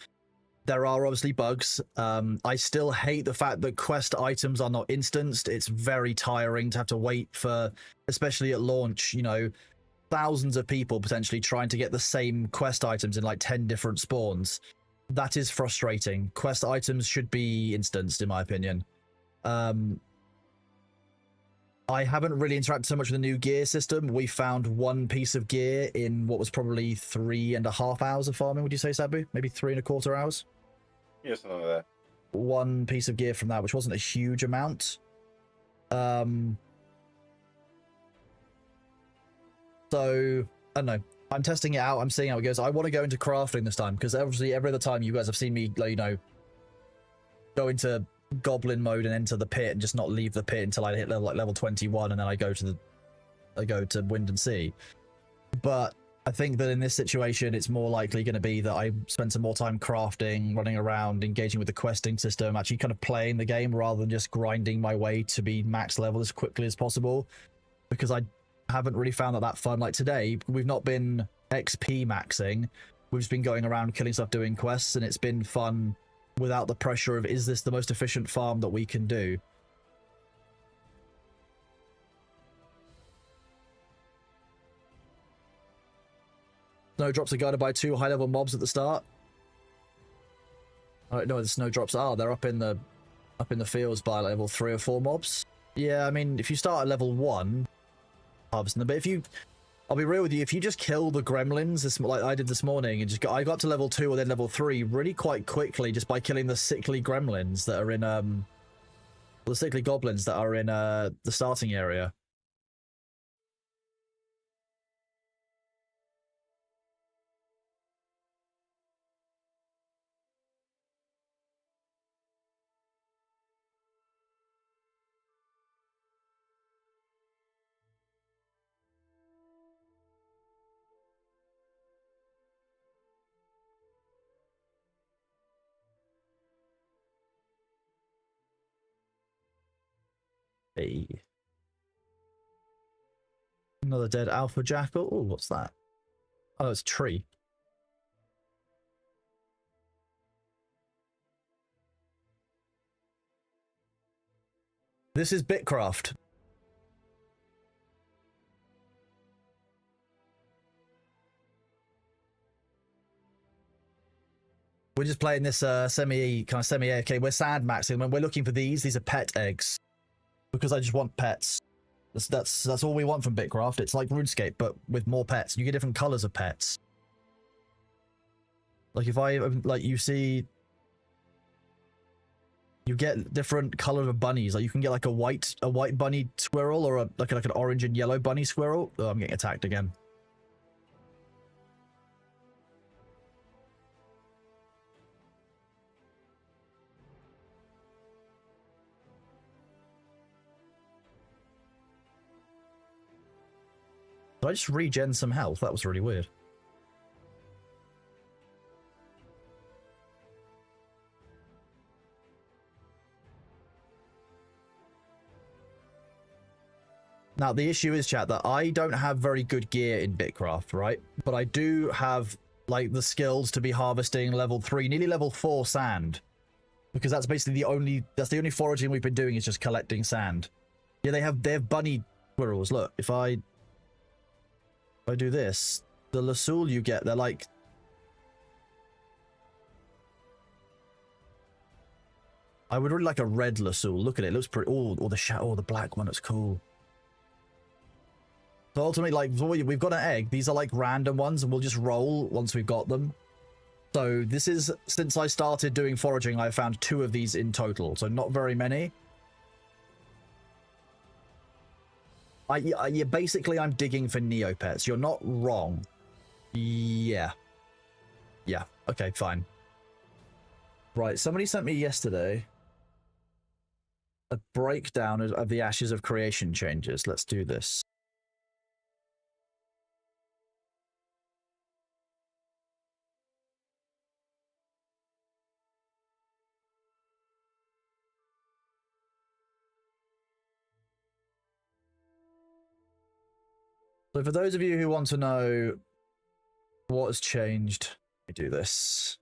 Speaker 1: There are obviously bugs. I still hate the fact that quest items are not instanced. It's very tiring to have to wait for, especially at launch, you know, thousands of people potentially trying to get the same quest items in like 10 different spawns. That is frustrating. Quest items should be instanced, in my opinion. I haven't really interacted so much with the new gear system. We found one piece of gear in what was probably 3.5 hours of farming, would you say, Sabu? Maybe 3.25 hours?
Speaker 8: Yeah, something like that.
Speaker 1: One piece of gear from that, which wasn't a huge amount. So, I don't know. I'm testing it out. I'm seeing how it goes. I want to go into crafting this time, because obviously every other time you guys have seen me, like, you know, go into goblin mode and enter the pit and just not leave the pit until I hit level 21, and then I go to wind and sea. But I think that in this situation it's more likely going to be that I spend some more time crafting, running around, engaging with the questing system, actually kind of playing the game rather than just grinding my way to be max level as quickly as possible, because I haven't really found that fun. Like today, we've not been XP maxing, we've just been going around killing stuff, doing quests, and it's been fun without the pressure of, is this the most efficient farm that we can do? Snowdrops are guided by 2 high-level mobs at the start. I don't know where the snowdrops are. They're up in the fields by level 3 or 4 mobs. Yeah, I mean, if you start at level 1, harvesting them, but if you... I'll be real with you, if you just kill the gremlins, like I did this morning, and I got to level 2 or then level 3 really quite quickly just by killing the sickly gremlins that are in, the sickly goblins that are in, the starting area. Hey. Another dead alpha jackal. Oh, what's that? Oh, it's a tree. This is Bitcraft. We're just playing this semi-AFK. We're sand maxing. When we're looking for these are pet eggs. Because I just want pets. That's all we want from Bitcraft. It's like RuneScape, but with more pets. You get different colors of pets. Like if I you see, you get different color of bunnies. Like you can get like a white bunny squirrel, or like an orange and yellow bunny squirrel. Oh, I'm getting attacked again. Did I just regen some health? That was really weird. Now, the issue is, chat, that I don't have very good gear in Bitcraft, right? But I do have, like, the skills to be harvesting level 3, nearly level 4 sand. Because that's basically the only foraging we've been doing is just collecting sand. Yeah, they have bunny squirrels. Look, if I do this, the Lasul you get, they're like... I would really like a red Lasul. Look at it. It looks pretty... Oh, or the black one. It's cool. So ultimately, like, we've got an egg. These are like random ones, and we'll just roll once we've got them. So this is... Since I started doing foraging, I found 2 of these in total. So not very many. Basically, I'm digging for Neopets. You're not wrong. Yeah. Yeah. Okay, fine. Right, somebody sent me yesterday a breakdown of the Ashes of Creation changes. Let's do this. So for those of you who want to know what has changed, let me do this.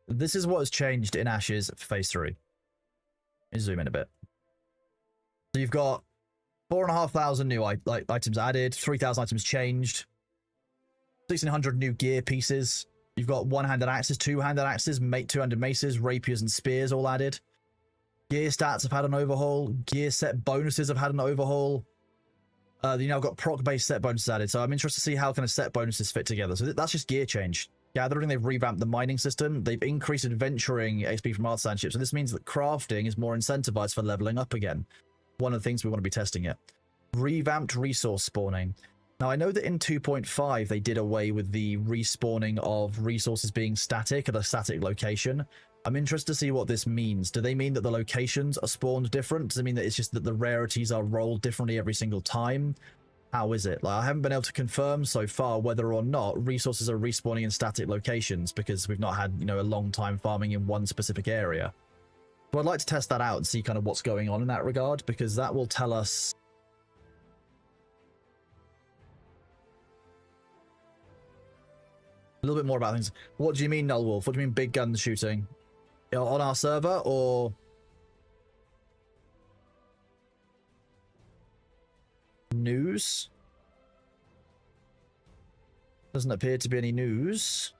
Speaker 1: This is what has changed in Ashes for Phase 3. Let me zoom in a bit. So you've got 4,500 new items added, 3,000 items changed, 1,600 new gear pieces. You've got one-handed axes, two-handed axes, two-handed maces, rapiers, and spears all added. Gear stats have had an overhaul. Gear set bonuses have had an overhaul. You now got proc-based set bonuses added. So I'm interested to see how kind of set bonuses fit together. So that's just gear change. Gathering, they've revamped the mining system. They've increased adventuring XP from artisan ships. So this means that crafting is more incentivized for leveling up again. One of the things we want to be testing it. Revamped resource spawning. Now, I know that in 2.5, they did away with the respawning of resources being static at a static location. I'm interested to see what this means. Do they mean that the locations are spawned different? Does it mean that it's just that the rarities are rolled differently every single time? How is it? Like, I haven't been able to confirm so far whether or not resources are respawning in static locations because we've not had, you know, a long time farming in one specific area. So I'd like to test that out and see kind of what's going on in that regard, because that will tell us a little bit more about things. What do you mean, Null Wolf? What do you mean big gun shooting? On our server, or news? Doesn't appear to be any news.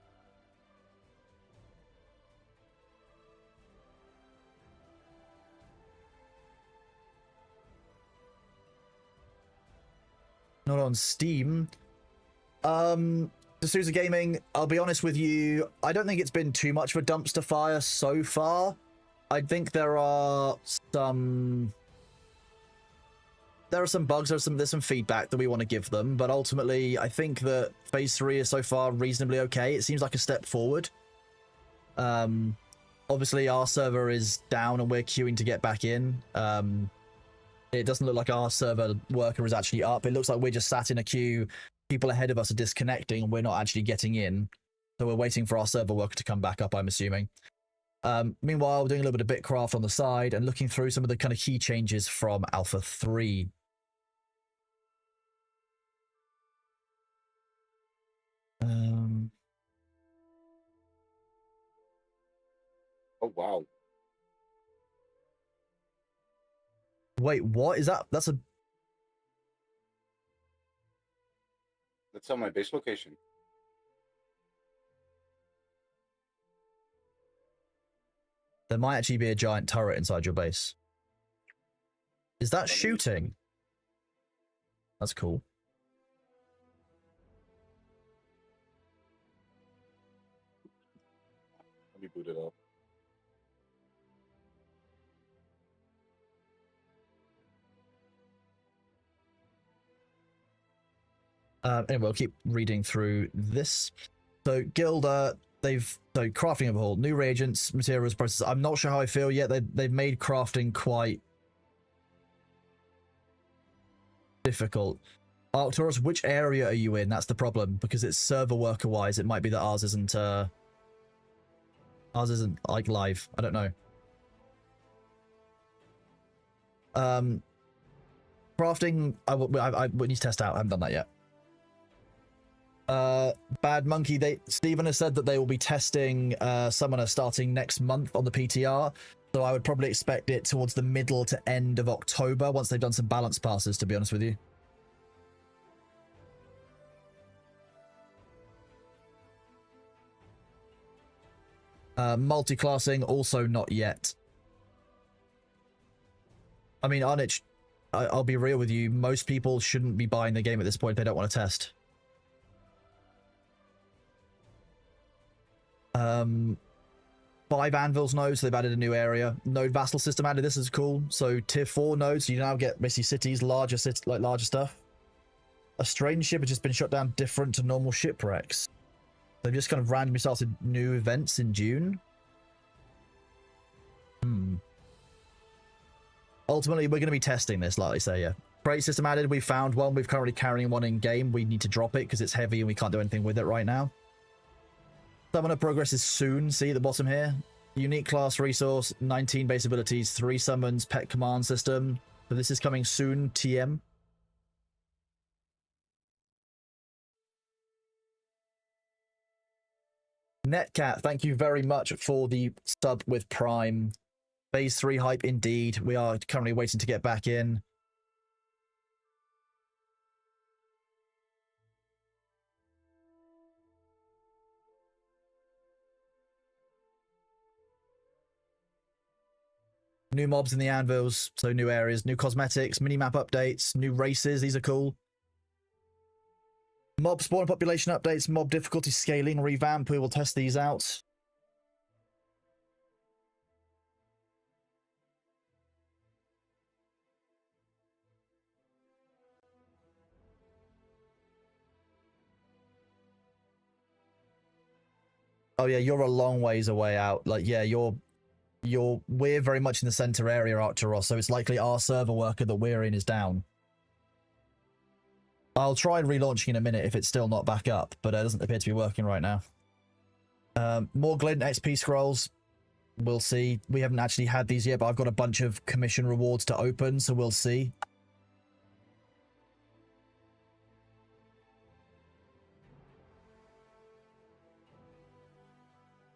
Speaker 1: Not on Steam. D'Souza Gaming, I'll be honest with you, I don't think it's been too much of a dumpster fire so far. I think there are some bugs, there's some feedback that we want to give them, but ultimately I think that Phase 3 is so far reasonably okay. It seems like a step forward. Obviously our server is down and we're queuing to get back in. It doesn't look like our server worker is actually up. It looks like we're just sat in a queue. People ahead of us are disconnecting and we're not actually getting in. So we're waiting for our server worker to come back up, I'm assuming. Meanwhile, we're doing a little bit of Bitcraft on the side and looking through some of the kind of key changes from Alpha 3.
Speaker 8: Oh, wow.
Speaker 1: Wait, what is that? That's
Speaker 8: on my base location.
Speaker 1: There might actually be a giant turret inside your base. Is that shooting? That's cool.
Speaker 8: Let me boot it up.
Speaker 1: Anyway, we'll keep reading through this. So, Guild, so crafting overhaul, new reagents, materials, processes. I'm not sure how I feel yet. They've made crafting quite difficult. Arcturus, which area are you in? That's the problem, because it's server worker wise. It might be that ours isn't like live. I don't know. Crafting, I need to test out. I haven't done that yet. Bad Monkey, Stephen has said that they will be testing Summoner starting next month on the PTR, so I would probably expect it towards the middle to end of October once they've done some balance passes, to be honest with you. Multi-classing, also not yet. I mean, Arnich, I'll be real with you, most people shouldn't be buying the game at this point if they don't want to test. 5 anvils nodes, so they've added a new area. Node vassal system added, this is cool. So tier 4 nodes, you now get basically cities, larger stuff. A strange ship has just been shut down different to normal shipwrecks. They've just kind of randomly started new events in Dune. Ultimately, we're going to be testing this, like I say, yeah. Crate system added, we found one. We're currently carrying one in game. We need to drop it because it's heavy and we can't do anything with it right now. Summoner progress is soon. See at the bottom here? Unique class resource, 19 base abilities, 3 summons, pet command system. But this is coming soon, TM. Netcat, thank you very much for the sub with Prime. Phase 3 hype indeed. We are currently waiting to get back in. New mobs in the anvils, so new areas, new cosmetics, minimap updates, new races. These are cool. Mob spawn population updates, mob difficulty scaling revamp. We will test these out. Oh yeah, you're a long ways away out. Like, yeah, we're very much in the center area, Arcturos, so it's likely our server worker that we're in is down. I'll try relaunching in a minute if it's still not back up, but it doesn't appear to be working right now. More Glint XP scrolls. We'll see. We haven't actually had these yet, but I've got a bunch of commission rewards to open, so we'll see.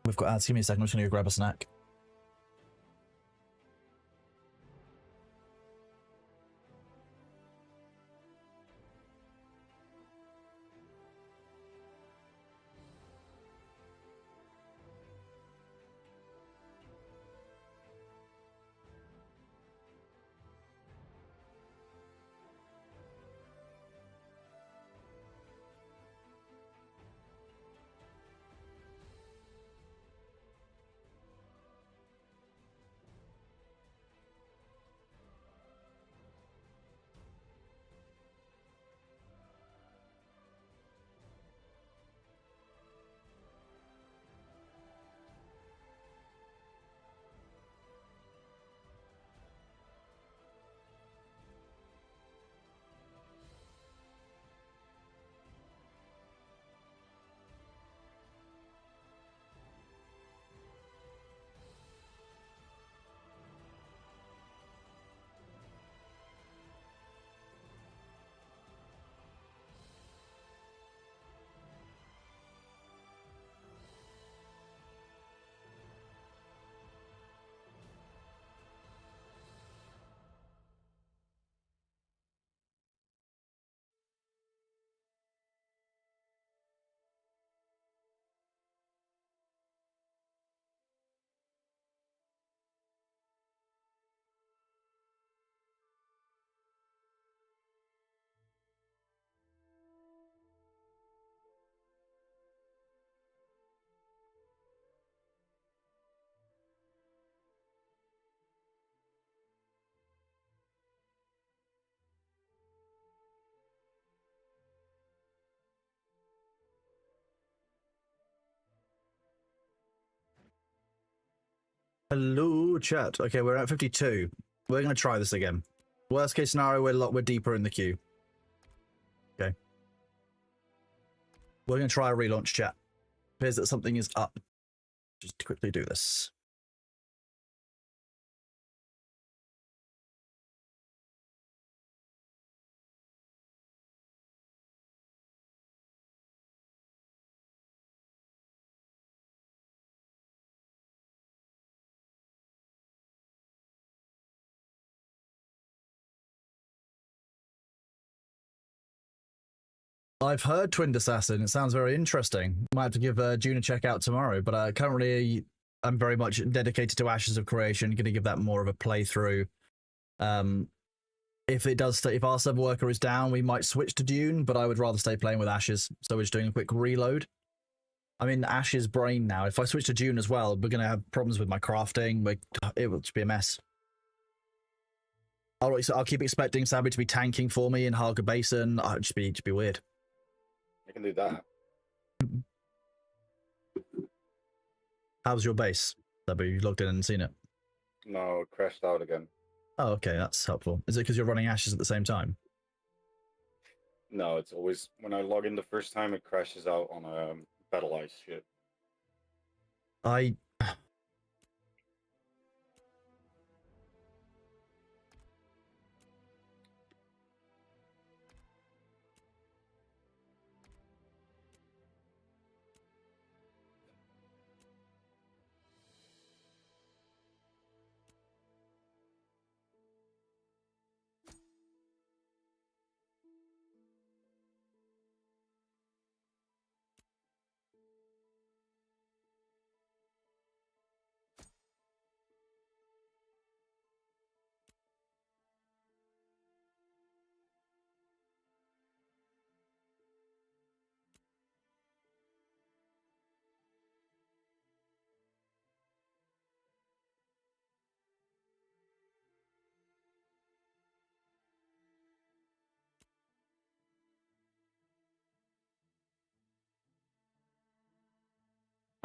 Speaker 1: We've got ads. Give me a second. I'm just going to go grab a snack. Hello, chat. Okay, we're at 52. We're going to try this again. Worst case scenario, we're deeper in the queue. Okay. We're going to try a relaunch, chat. Appears that something is up. Just quickly do this. I've heard Twinned Assassin. It sounds very interesting. Might have to give Dune a check out tomorrow, but currently I'm very much dedicated to Ashes of Creation. Going to give that more of a playthrough. If our server worker is down, we might switch to Dune, but I would rather stay playing with Ashes. So we're just doing a quick reload. I'm in Ash's brain now. If I switch to Dune as well, we're going to have problems with my crafting. It will just be a mess. I'll keep expecting Sabby to be tanking for me in Haga Basin. It'll just be weird.
Speaker 7: I can do that.
Speaker 1: How's your base? Sabby, you logged in and seen it?
Speaker 7: No, it crashed out again.
Speaker 1: Oh, okay, that's helpful. Is it because you're running Ashes at the same time?
Speaker 7: No, it's always when I log in the first time, it crashes out on a battle ice shit.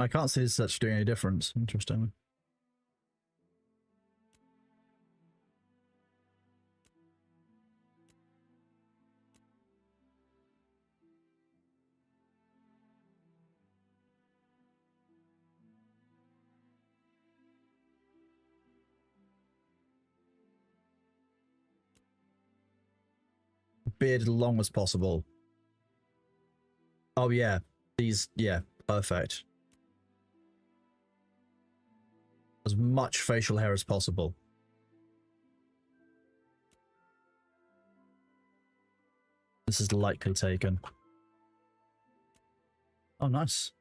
Speaker 1: I can't see this actually doing any difference. Interesting. Beard as long as possible. Oh yeah, these, yeah, perfect. As much facial hair as possible. This is likely taken. Oh, nice.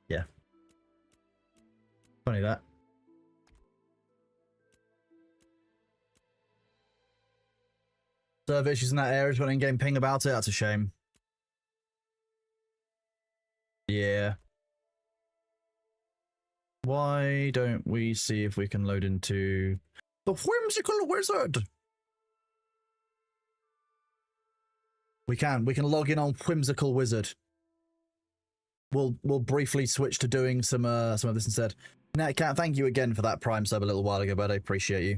Speaker 1: Yeah. Funny that. Server issues in that area, got in-game ping about it. That's a shame. Yeah. Why don't we see if we can load into the whimsical wizard? We can log in on whimsical wizard. We'll briefly switch to doing some of this instead. Netcat, thank you again for that Prime sub a little while ago, bud. I appreciate you.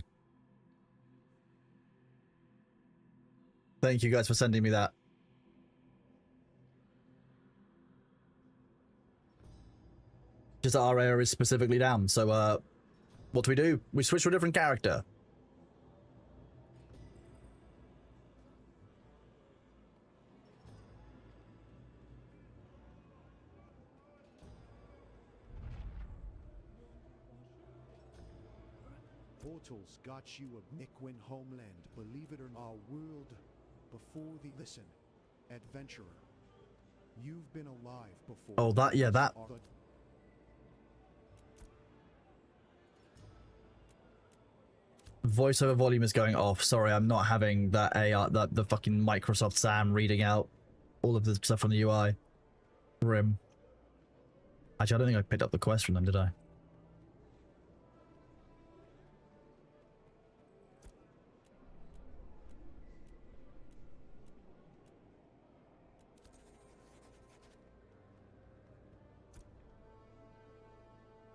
Speaker 1: Thank you guys for sending me that. Just that our area is specifically down, so what do? We switch to a different character.
Speaker 9: Portals got you a Niquin homeland. Believe it or not, our world before the listen, adventurer. You've been alive before.
Speaker 1: Oh, that, yeah, that. Voiceover volume is going off. Sorry, I'm not having that AI, the fucking Microsoft Sam reading out all of the stuff from the UI. Grim. Actually, I don't think I picked up the quest from them, did I?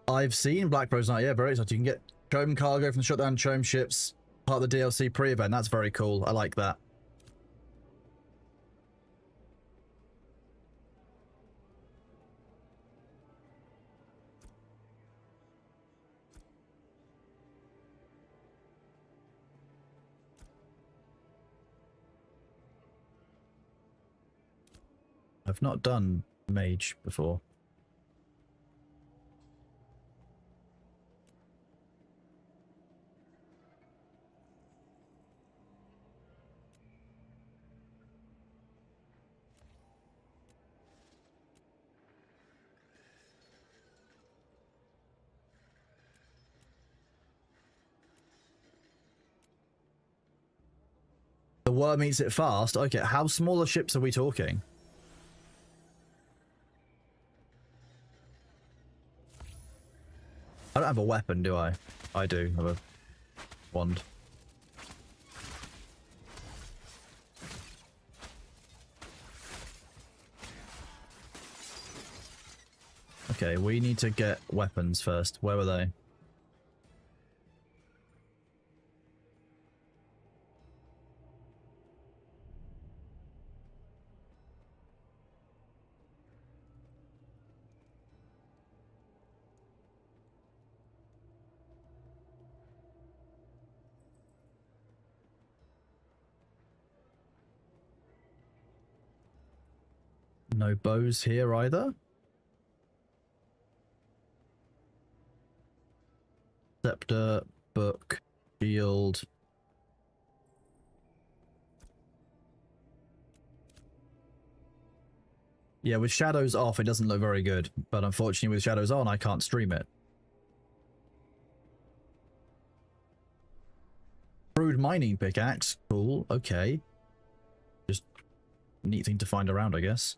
Speaker 1: I've seen Black Bros Night, yeah, very exciting. You can get Chome cargo from the shutdown Chome ships, part of the DLC pre-event. That's very cool. I like that. I've not done Mage before. The worm eats it fast? Okay, how small ships are we talking? I don't have a weapon, do I? I do have a wand. Okay, we need to get weapons first. Where were they? No bows here either. Scepter, book, shield. Yeah, with shadows off, it doesn't look very good. But unfortunately, with shadows on, I can't stream it. Crude mining pickaxe. Cool, okay. Just neat thing to find around, I guess.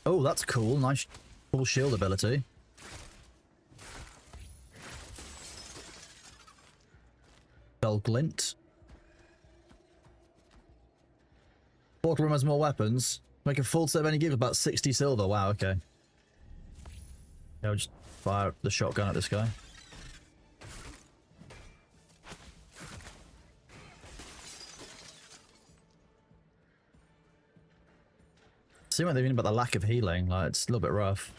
Speaker 1: Oh, that's cool. Nice full shield ability. Dull glint. Portal room has more weapons. Make a full set of any give about 60 silver. Wow, okay. Yeah, I'll just fire the shotgun at this guy. See what they mean about the lack of healing. Like, it's a little bit rough.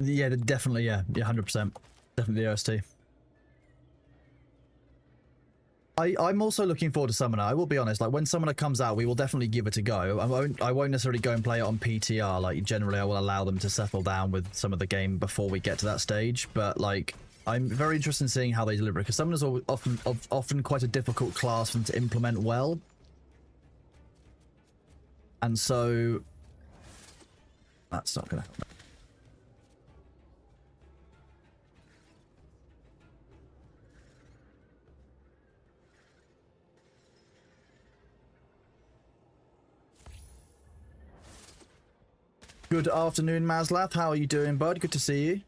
Speaker 1: Yeah, definitely, yeah, 100%. Definitely the OST. I'm also looking forward to Summoner. I will be honest, like when Summoner comes out, we will definitely give it a go. I won't necessarily go and play it on PTR. Like generally, I will allow them to settle down with some of the game before we get to that stage. But like, I'm very interested in seeing how they deliver it because Summoners are often quite a difficult class for them to implement well. And so that's not gonna help. Good afternoon, Mazlath. How are you doing, bud? Good to see you.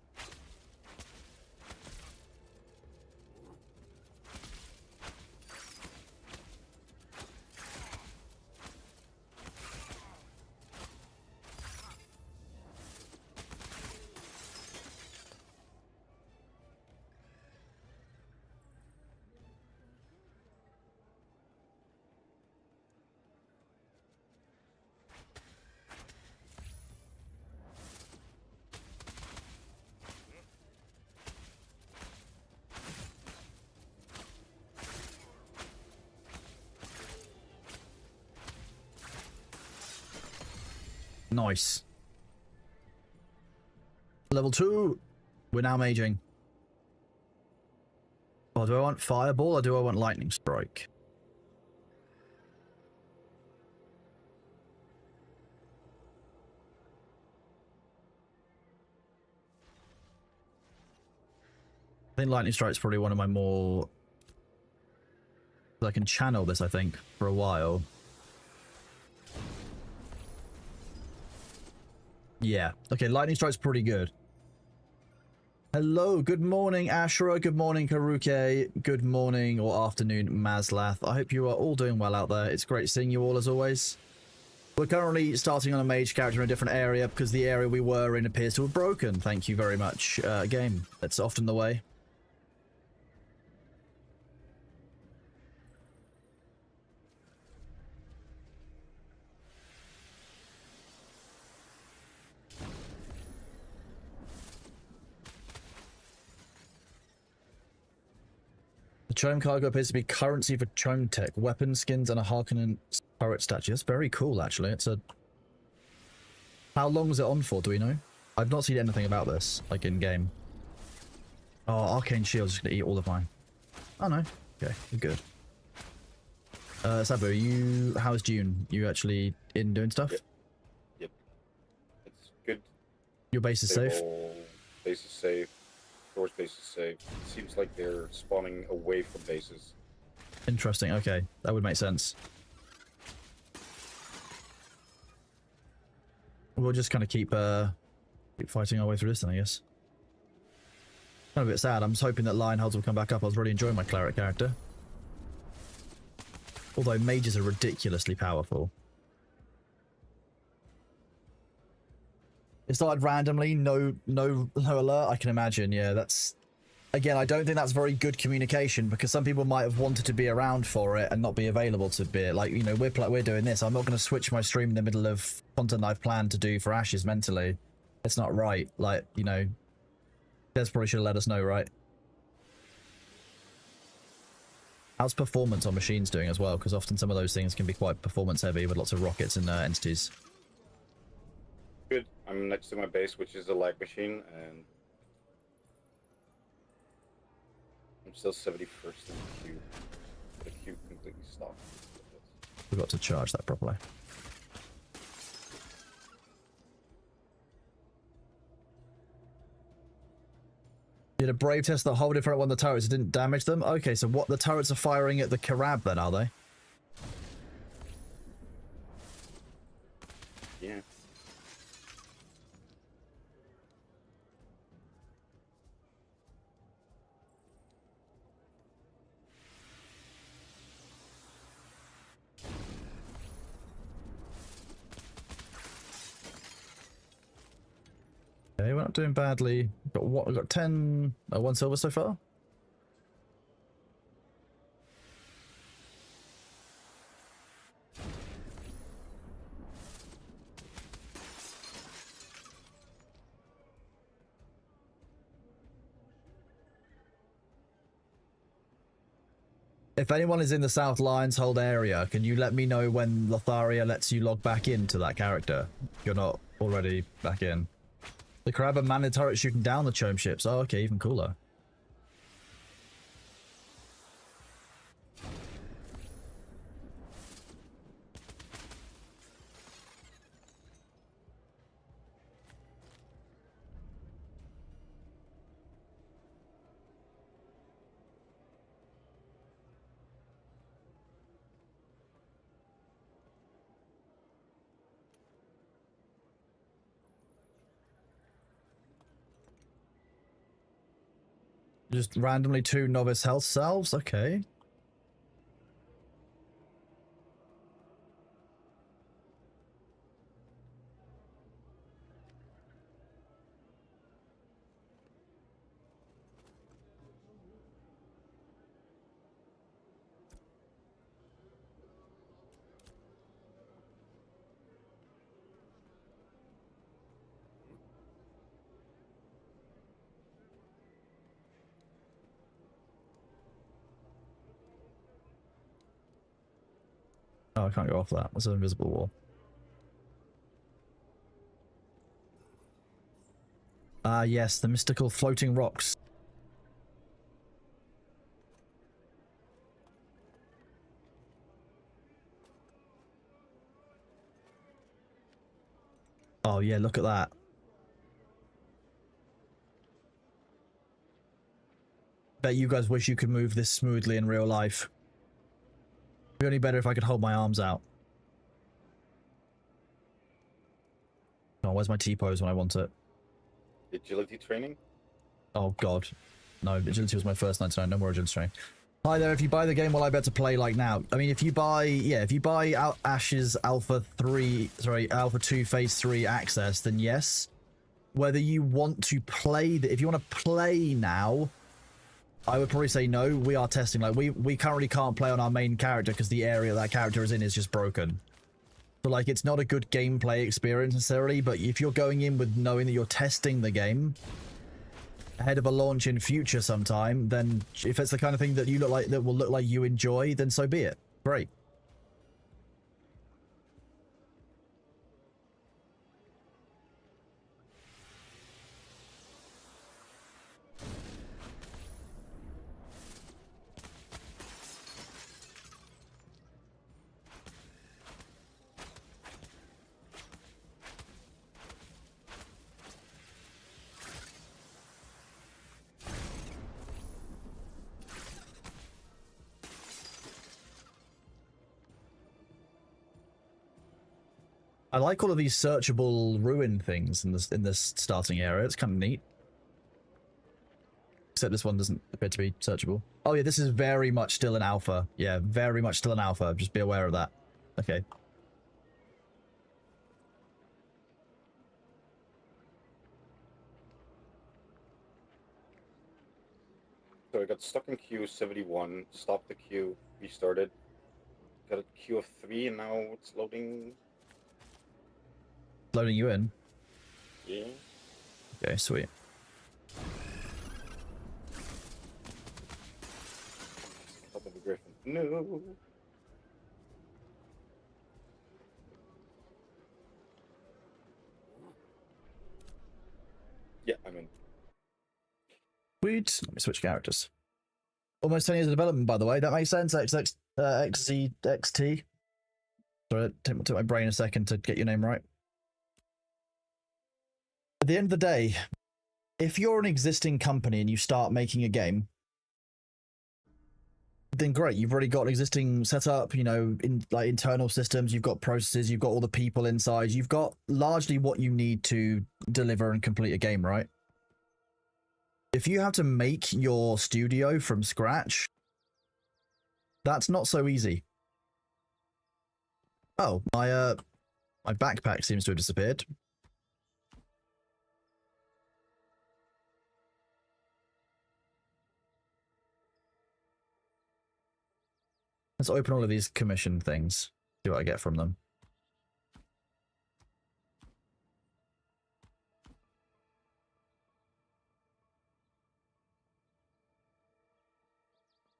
Speaker 1: Nice. Level 2. We're now maging. Oh, do I want Fireball or do I want Lightning Strike? I think Lightning Strike's probably one of my more... I can channel this, I think, for a while. Yeah. Okay, Lightning Strike's pretty good. Hello, good morning, Ashra. Good morning, Karuke. Good morning or afternoon, Mazlath. I hope you are all doing well out there. It's great seeing you all as always. We're currently starting on a mage character in a different area because the area we were in appears to have broken. Thank you very much, game. That's often the way. The Chome cargo appears to be currency for Chome tech, weapon skins, and a Harkonnen turret statue. That's very cool, actually. It's a... How long is it on for, do we know? I've not seen anything about this, like, in-game. Oh, Arcane Shield's just gonna eat all of mine. Oh, no. Okay, you're good. Sabu, you... How's Dune? You actually in doing stuff?
Speaker 7: Yep. Yep. It's good.
Speaker 1: Your base is safe?
Speaker 7: Base is safe. Door's base is safe. It seems like they're spawning away from bases.
Speaker 1: Interesting, okay. That would make sense. We'll just kind of keep fighting our way through this then, I guess. Kind of a bit sad. I'm just hoping that Lionholds will come back up. I was really enjoying my cleric character. Although mages are ridiculously powerful. It started randomly, no alert. I can imagine. Yeah, that's... Again, I don't think that's very good communication because some people might have wanted to be around for it and not be available to be it. Like, you know, we're doing this. I'm not going to switch my stream in the middle of content I've planned to do for Ashes mentally. It's not right. Like, you know, Des probably should have let us know, right? How's performance on machines doing as well? Because often some of those things can be quite performance heavy with lots of rockets and entities.
Speaker 8: Good. I'm next to my base, which is a lag machine, and I'm still 71st in the queue. The queue completely stopped.
Speaker 1: Forgot to charge that properly. Did a brave test that hovered in front of one of the turrets? It didn't damage them? Okay, so what, the turrets are firing at the Karab then, are they?
Speaker 8: Yeah.
Speaker 1: Okay, we're not doing badly. Got what? We got 10, 1 silver so far. If anyone is in the South Lions Hold area, can you let me know when Lotharia lets you log back into that character? You're not already back in. The Crab and man in turret shooting down the Chome ships. Oh, okay, even cooler. Just randomly 2 novice health salves? Okay. Oh, I can't go off that. It's an invisible wall. Ah, yes, the mystical floating rocks. Oh, yeah, look at that. Bet you guys wish you could move this smoothly in real life. It'd be only better if I could hold my arms out. Oh, where's my T-pose when I want it?
Speaker 8: Agility training?
Speaker 1: Oh, God. No, agility was my first 99. No more agility training. Hi there, if you buy the game, will I be able to play like now? I mean, if you buy, yeah, if you buy Ash's Alpha 2 Phase 3 access, then yes. Whether you want to play, if you want to play now, I would probably say no. We are testing. Like, we currently can't play on our main character because the area that character is in is just broken. So, like, it's not a good gameplay experience necessarily, but if you're going in with knowing that you're testing the game ahead of a launch in future sometime, then if it's the kind of thing that you look like, that will look like you enjoy, then so be it. Great. I like all of these searchable ruin things in this starting area. It's kind of neat. Except this one doesn't appear to be searchable. Oh yeah, this is very much still an alpha. Yeah, very much still an alpha. Just be aware of that. Okay.
Speaker 8: So I got stuck in queue 71, stopped the queue, restarted. Got a queue of 3, and now it's loading.
Speaker 1: Loading you in.
Speaker 8: Yeah.
Speaker 1: Okay, sweet.
Speaker 8: Top of the Griffin. No. Yeah, I mean,
Speaker 1: Sweet. Let me switch characters. Almost 10 years of development, by the way. That makes sense. XZXT. Sorry, it took my brain a second to get your name right. At the end of the day, if you're an existing company and you start making a game, then great. You've already got an existing setup, you know, in like internal systems. You've got processes. You've got all the people inside. You've got largely what you need to deliver and complete a game, right? If you have to make your studio from scratch, that's not so easy. Oh, my backpack seems to have disappeared. Let's open all of these commission things. See what I get from them.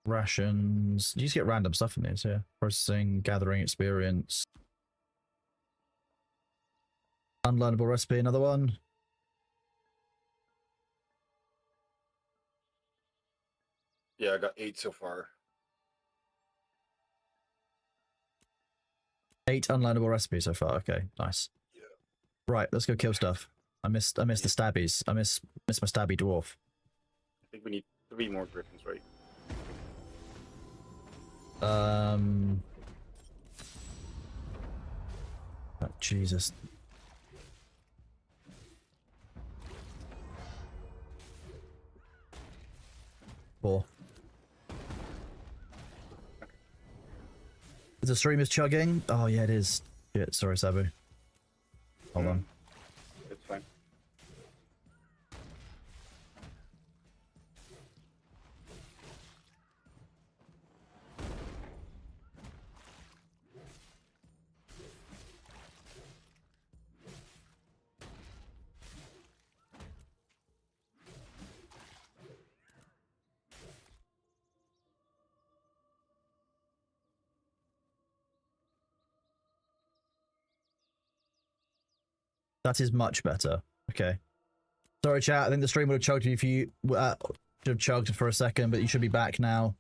Speaker 1: Rations. You just get random stuff in these, yeah. Processing, gathering experience. Unlearnable recipe, another one.
Speaker 8: yeah, I got 8 so far.
Speaker 1: 8 unlearnable recipes so far. Okay, nice.
Speaker 8: Yeah.
Speaker 1: Right, let's go kill stuff. I missed the stabbies. I miss my stabby dwarf.
Speaker 8: I think we need 3 more griffins, right?
Speaker 1: Oh, Jesus. 4. Is the stream is chugging? Oh yeah, it is. Shit, sorry, Sabu. Hold on.
Speaker 8: It's fine.
Speaker 1: That is much better. Okay. Sorry, chat. I think the stream would have chugged if you should have chugged for a second, but you should be back now.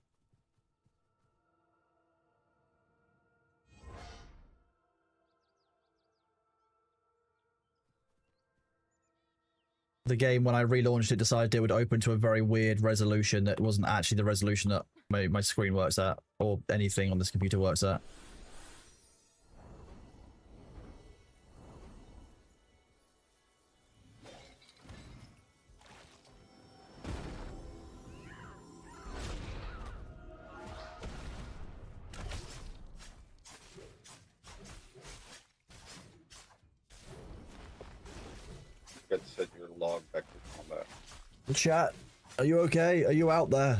Speaker 1: The game, when I relaunched it, decided it would open to a very weird resolution that wasn't actually the resolution that my screen works at, or anything on this computer works at.
Speaker 8: Got to set your log back to combat.
Speaker 1: Chat, are you okay? Are you out there?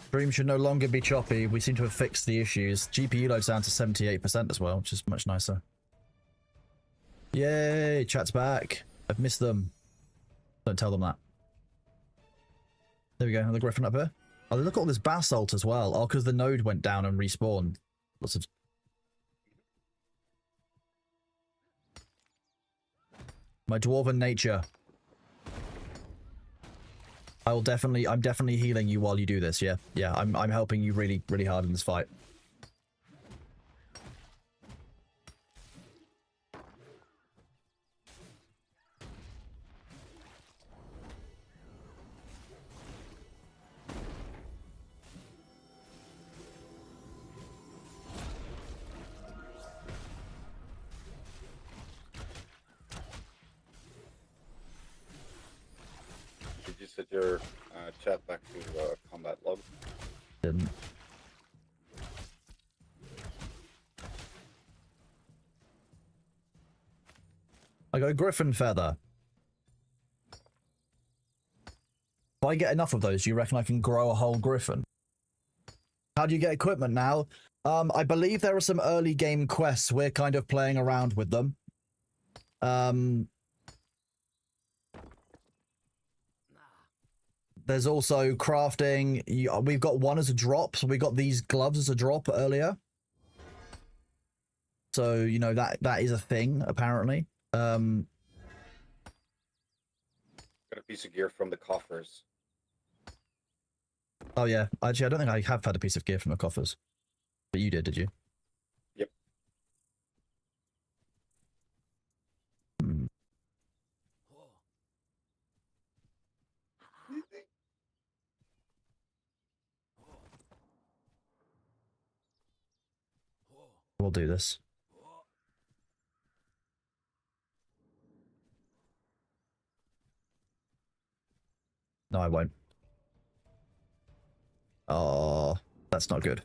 Speaker 1: Stream should no longer be choppy. We seem to have fixed the issues. GPU loads down to 78% as well, which is much nicer. Yay, chat's back. I've missed them. Don't tell them that. There we go, another griffin up here. Oh, look at all this basalt as well. Oh, because the node went down and respawned. Lots of... My dwarven nature. I'm definitely healing you while you do this, yeah. Yeah, I'm helping you really, really hard in this fight.
Speaker 8: Did you set your chat back to combat log?
Speaker 1: Didn't. I got a griffin feather. If I get enough of those, do you reckon I can grow a whole griffin? How do you get equipment now? I believe there are some early game quests. We're kind of playing around with them. There's also crafting. We've got one as a drop, so we got these gloves as a drop earlier. So, you know, that is a thing, apparently.
Speaker 7: Got a piece of gear from the coffers.
Speaker 1: Oh, yeah. Actually, I don't think I have had a piece of gear from the coffers. But you did you?
Speaker 7: Yep.
Speaker 1: Hmm. We'll do this. No, I won't. Oh, that's not good.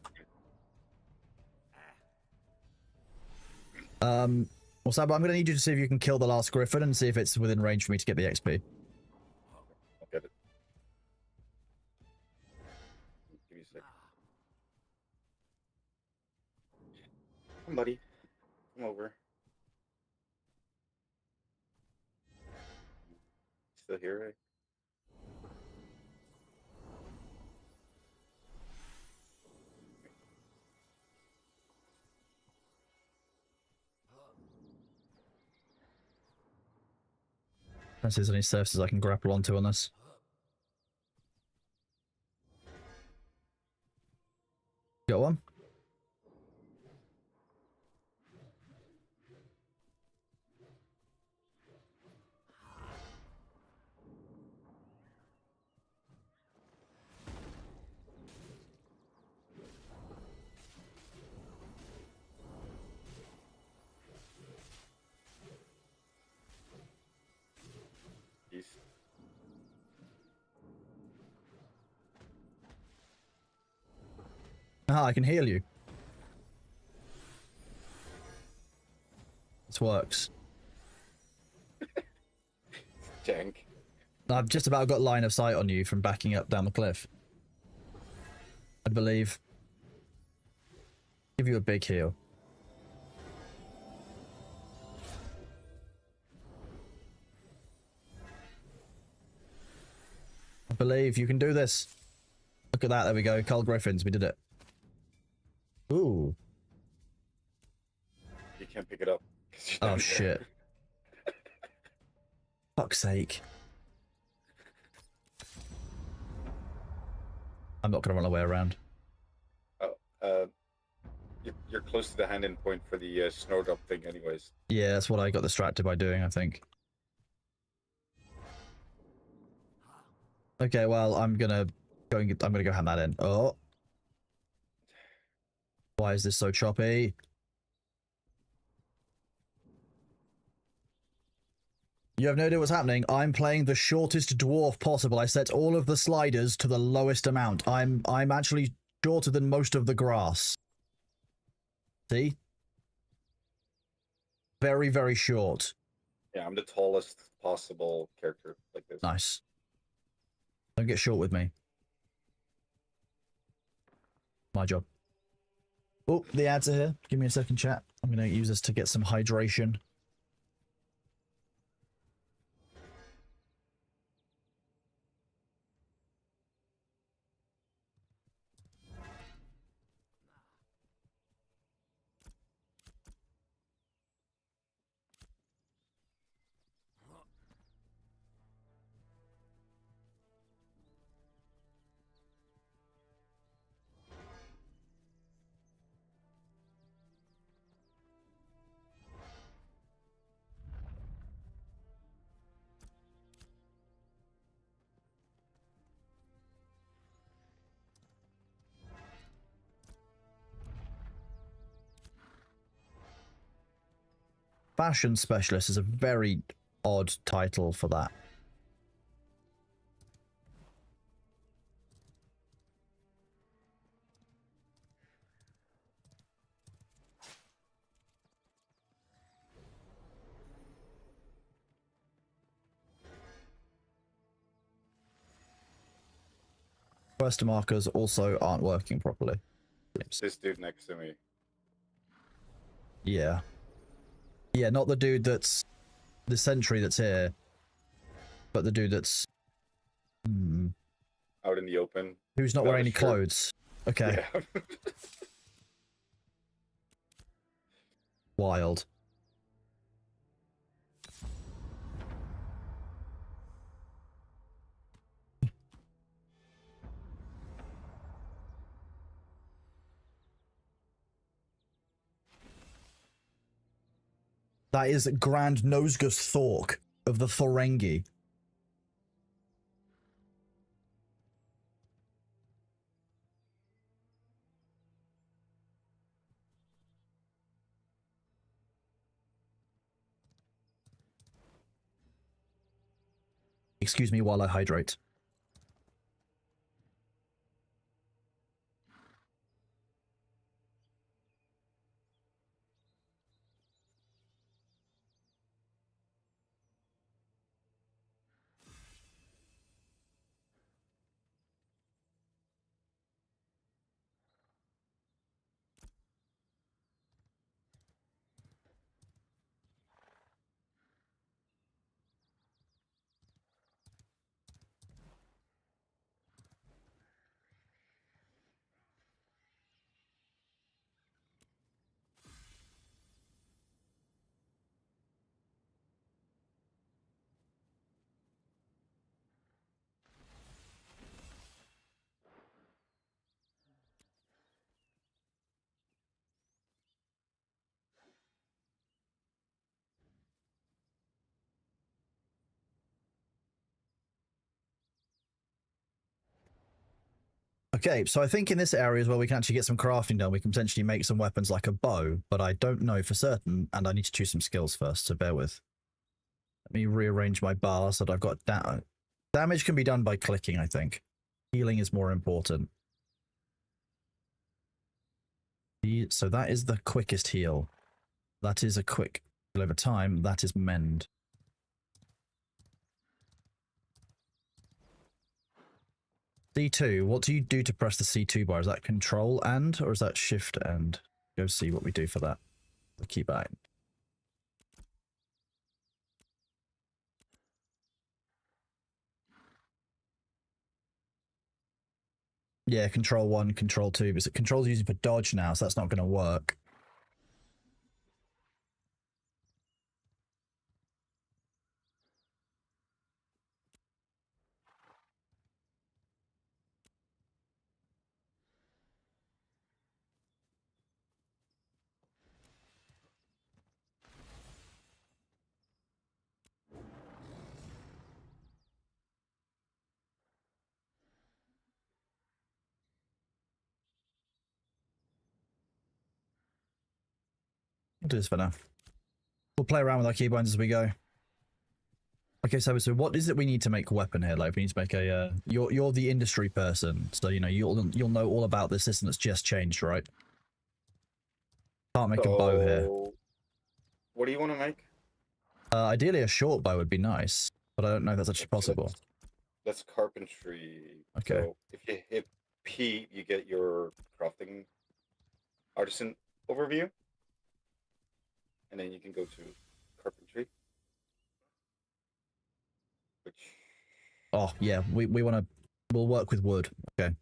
Speaker 1: Well, Sab, I'm going to need you to see if you can kill the last griffin and see if it's within range for me to get the XP.
Speaker 7: I'll get it. Give me a sec. Come, buddy. Come over. Still here, right?
Speaker 1: Unless there's any surfaces I can grapple onto on this. Got one?
Speaker 7: Peace.
Speaker 1: Ah, I can heal you. This works.
Speaker 7: Jank.
Speaker 1: I've just about got line of sight on you from backing up down the cliff. I believe. Give you a big heal. I believe you can do this. Look at that, there we go. Carl Griffins, we did it. Ooh.
Speaker 7: You can't pick it up.
Speaker 1: Oh shit. Fuck's sake. I'm not gonna run away around.
Speaker 7: Oh, you're close to the hand-in point for the snowdrop thing anyways.
Speaker 1: Yeah, that's what I got distracted by doing, I think. Okay, well, I'm gonna go hand that in. Oh. Why is this so choppy? You have no idea what's happening. I'm playing the shortest dwarf possible. I set all of the sliders to the lowest amount. I'm actually shorter than most of the grass. See? Very, very short.
Speaker 7: Yeah, I'm the tallest possible character like this.
Speaker 1: Nice. Don't get short with me. My job. Oh, the ads are here. Give me a second, chat. I'm going to use this to get some hydration. Fashion specialist is a very odd title for that. Quest markers also aren't working properly.
Speaker 7: This dude next to me.
Speaker 1: Yeah. Yeah, not the dude that's the sentry that's here, but the dude that's...
Speaker 8: out in the open.
Speaker 1: Who's not
Speaker 8: without
Speaker 1: wearing
Speaker 8: a
Speaker 1: any
Speaker 8: shirt.
Speaker 1: clothes? Okay.
Speaker 8: Yeah.
Speaker 1: Wild. That is Grand Nosgus Thork of the Thorengi. Excuse me while I hydrate. Okay, so I think in this area is where we can actually get some crafting done. We can potentially make some weapons like a bow, but I don't know for certain, and I need to choose some skills first, so bear with. Let me rearrange my bar so that I've got damage can be done by clicking, I think. Healing is more important. So that is the quickest heal. That is a quick heal over time. That is mend. C2, what do you do to press the C2 bar? Is that control and, or is that shift and? Go see what we do for that. The keybind. Yeah, control 1, control 2, but control's using for dodge now, so that's not going to work. We'll do this for now. We'll play around with our keybinds as we go. Okay, so what is it we need to make a weapon here? Like, we need to make a, you're the industry person, so, you know, you'll know all about this system that's just changed, right? Can't make a bow here.
Speaker 8: What do you want to make?
Speaker 1: Ideally a short bow would be nice, but I don't know if that's actually possible.
Speaker 8: That's carpentry.
Speaker 1: Okay.
Speaker 8: So if you hit P, you get your crafting artisan overview. And then you can go to carpentry. Which...
Speaker 1: Oh, yeah, we'll work with wood. Okay.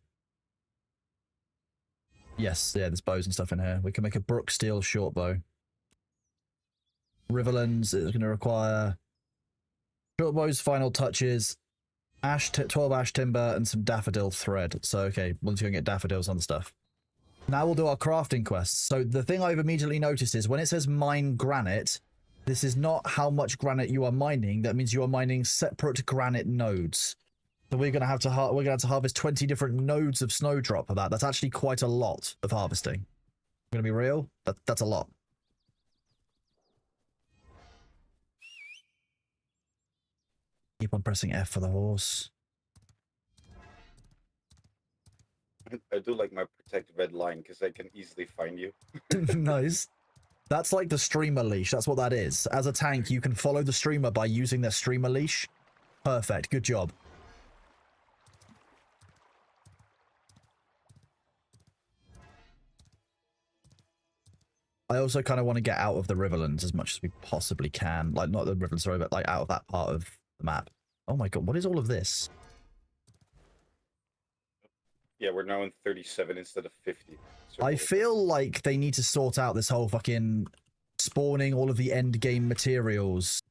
Speaker 1: Yes, yeah, there's bows and stuff in here. We can make a brook steel short bow. Riverlands is going to require short bows, final touches, 12 ash timber, and some daffodil thread. So, okay, once you get daffodils on the stuff. Now we'll do our crafting quests. So the thing I've immediately noticed is when it says mine granite, this is not how much granite you are mining. That means you are mining separate granite nodes. So we're gonna have to harvest 20 different nodes of snowdrop for that. That's actually quite a lot of harvesting. I'm gonna be real. That's a lot. Keep on pressing F for the horse.
Speaker 8: I do like my protect red line because I can easily find you.
Speaker 1: Nice. That's like the streamer leash. That's what that is. As a tank, you can follow the streamer by using their streamer leash. Perfect. Good job. I also kind of want to get out of the Riverlands as much as we possibly can. Like, not the Riverlands, sorry, but like out of that part of the map. Oh my god, what is all of this?
Speaker 8: we're now in 37 instead of 50. So
Speaker 1: I feel like they need to sort out this whole fucking spawning all of the end game materials,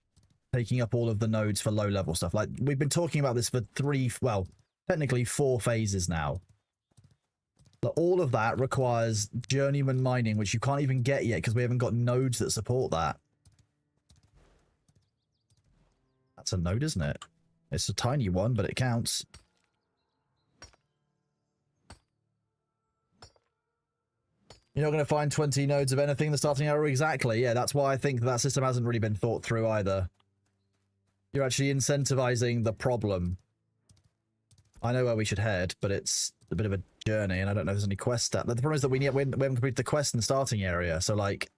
Speaker 1: taking up all of the nodes for low level stuff. Like, we've been talking about this for technically 4 phases now. But all of that requires journeyman mining, which you can't even get yet because we haven't got nodes that support that. That's a node, isn't it? It's a tiny one, but it counts. You're not going to find 20 nodes of anything in the starting area? Exactly, yeah, that's why I think that system hasn't really been thought through either. You're actually incentivizing the problem. I know where we should head, but it's a bit of a journey, and I don't know if there's any quest stat. The problem is that we haven't completed the quest in the starting area, so like...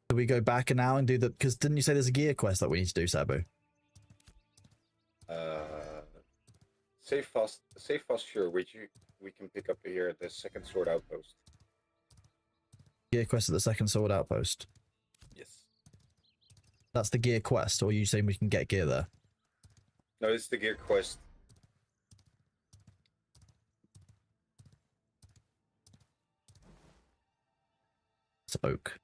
Speaker 1: Do we go back now and do the... Because didn't you say there's a gear quest that we need to do, Sabu?
Speaker 8: Save fast, sure, which we can pick up here at the second sword outpost.
Speaker 1: Gear quest at the second sword outpost.
Speaker 8: Yes.
Speaker 1: That's the gear quest, or are you saying we can get gear there?
Speaker 8: No, it's the gear quest.
Speaker 1: It's oak.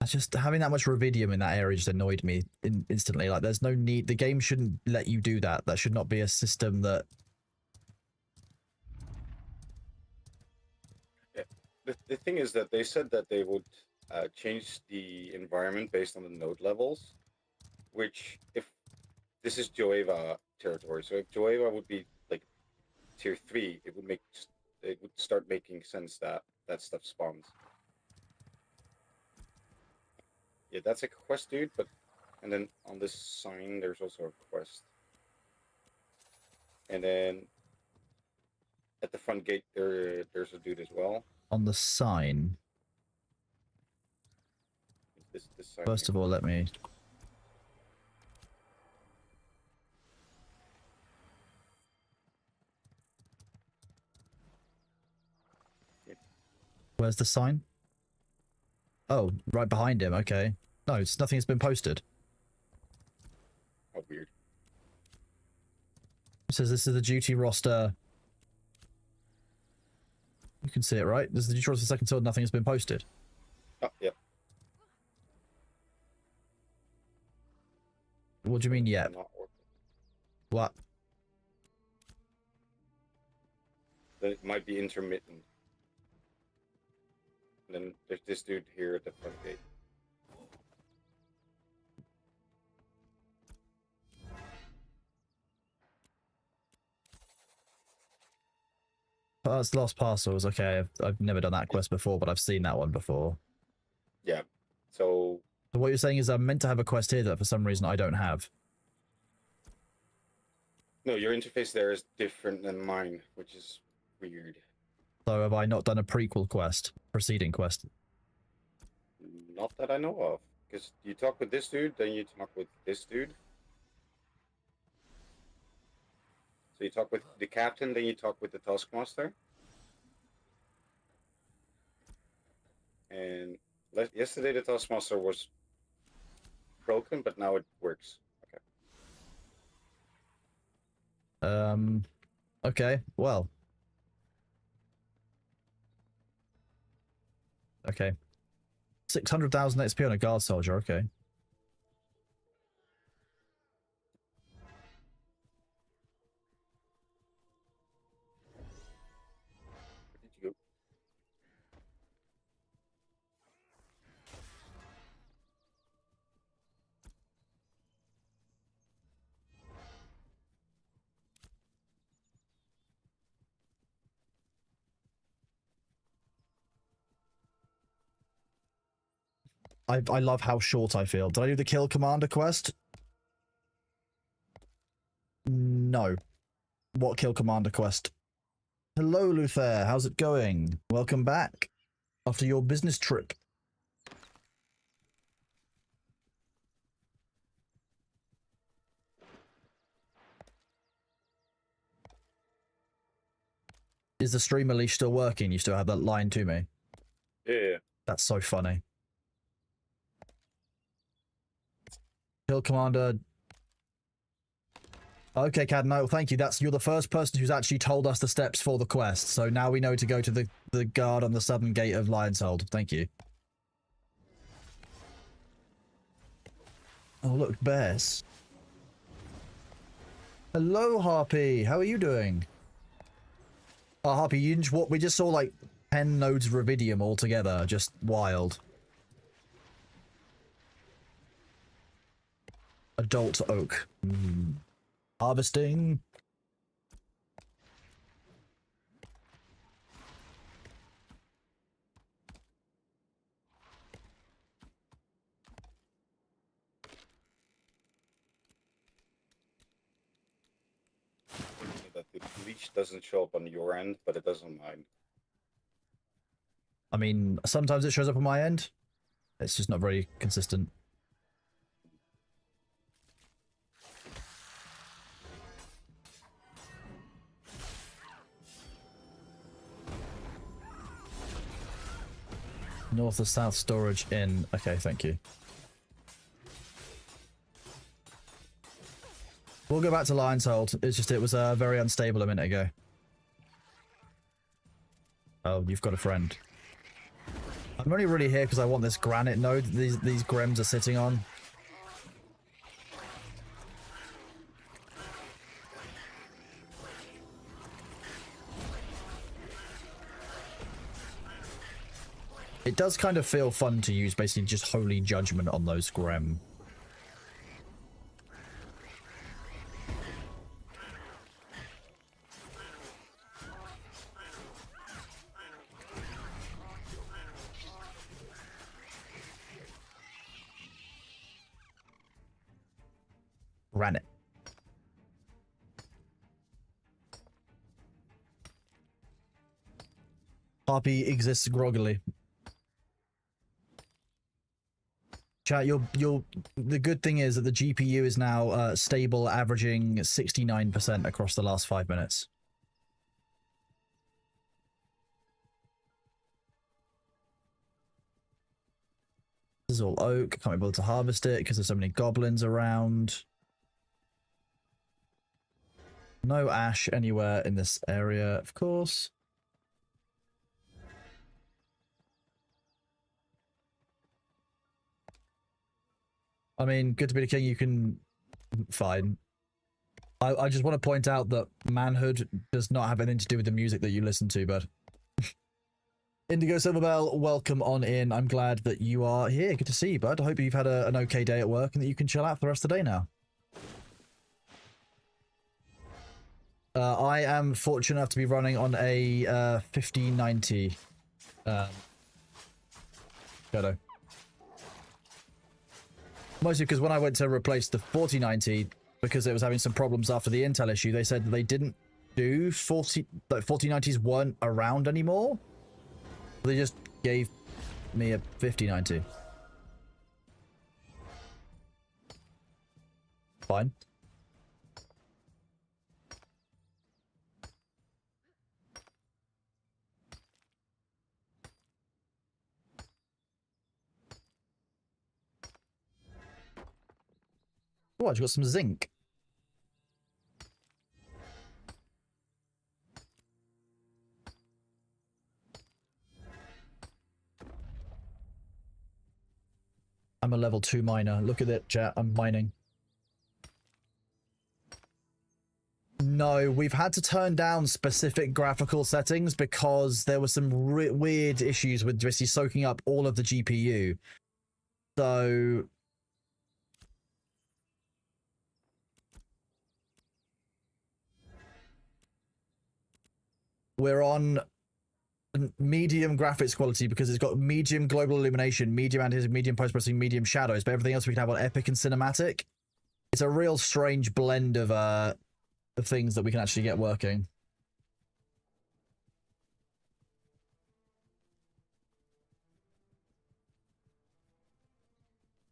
Speaker 1: Just having that much rubidium in that area just annoyed me instantly. Like, there's no need. The game shouldn't let you do that. That should not be a system that...
Speaker 8: Yeah. The thing is that they said that they would change the environment based on the node levels, which, if this is Joeva territory, so if Joeva would be like tier 3, it would start making sense that that stuff spawns. Yeah, that's a quest, dude, but... And then on this sign, there's also a quest. And then... At the front gate, there's a dude as well.
Speaker 1: On the sign.
Speaker 8: This sign
Speaker 1: First
Speaker 8: here.
Speaker 1: of all, let me...
Speaker 8: Yeah.
Speaker 1: Where's the sign? Oh, right behind him, okay. No, it's nothing has been posted.
Speaker 8: Oh, weird.
Speaker 1: It says this is the duty roster. You can see it, right? This is the duty roster second sword, nothing has been posted.
Speaker 8: Oh, yeah.
Speaker 1: What do you mean, yeah?
Speaker 8: Not working.
Speaker 1: What?
Speaker 8: It might be intermittent. And then there's this dude here at the front gate.
Speaker 1: Oh, that's Lost Parcels, okay. I've never done that quest before, but I've seen that one before.
Speaker 8: Yeah. So
Speaker 1: what you're saying is I'm meant to have a quest here that for some reason I don't have.
Speaker 8: no, your interface there is different than mine, which is weird.
Speaker 1: So have I not done a prequel quest? Preceding quest?
Speaker 8: Not that I know of. Because you talk with this dude, then you talk with this dude. So you talk with the captain, then you talk with the taskmaster. And yesterday the taskmaster was broken, but now it works. Okay.
Speaker 1: Okay, well. Okay. 600,000 XP on a guard soldier, okay.
Speaker 8: Where did you go?
Speaker 1: I love how short I feel. Did I do the kill commander quest? No. What kill commander quest? Hello, Luther. How's it going? Welcome back after your business trip. is the streamer leash still working? You still have that line to me?
Speaker 8: Yeah.
Speaker 1: That's so funny. Kill Commander. Okay, Cadno, thank you. You're the first person who's actually told us the steps for the quest. So now we know to go to the guard on the southern gate of Lionshold. Thank you. Oh, look, bears. Hello, Harpy. How are you doing? Oh, Harpy, we just saw like 10 nodes of Rubidium all together. Just wild. Adult oak. Harvesting.
Speaker 8: That the leech doesn't show up on your end, but it does on mine.
Speaker 1: I mean, sometimes it shows up on my end. It's just not very consistent. North or south storage in. Okay, thank you. We'll go back to Lionshold. It's just, it was very unstable a minute ago. Oh, you've got a friend. I'm only really here because I want this granite node these Grems are sitting on. It does kind of feel fun to use basically just Holy Judgment on those Grem. Ran it. Harpy exists groggily. Chat, the good thing is that the GPU is now stable, averaging 69% across the last 5 minutes. This is all oak. Can't be able to harvest it because there's so many goblins around. No ash anywhere in this area, of course. I mean, good to be the king, you can... Fine. I just want to point out that manhood does not have anything to do with the music that you listen to, bud. Indigo Silverbell, welcome on in. I'm glad that you are here. Good to see you, bud. I hope you've had an okay day at work and that you can chill out for the rest of the day now. I am fortunate enough to be running on a 1590 Shadow. Mostly because when I went to replace the 4090, because it was having some problems after the Intel issue, they said they didn't do 4090s weren't around anymore. They just gave me a 5090. Fine. Oh, I've got some zinc. I'm a level 2 miner. Look at it, chat. I'm mining. No, we've had to turn down specific graphical settings because there were some weird issues with basically soaking up all of the GPU. So... we're on medium graphics quality because it's got medium global illumination, medium anti-aliasing, medium post-processing, medium shadows, but everything else we can have on epic and cinematic. It's a real strange blend of things that we can actually get working.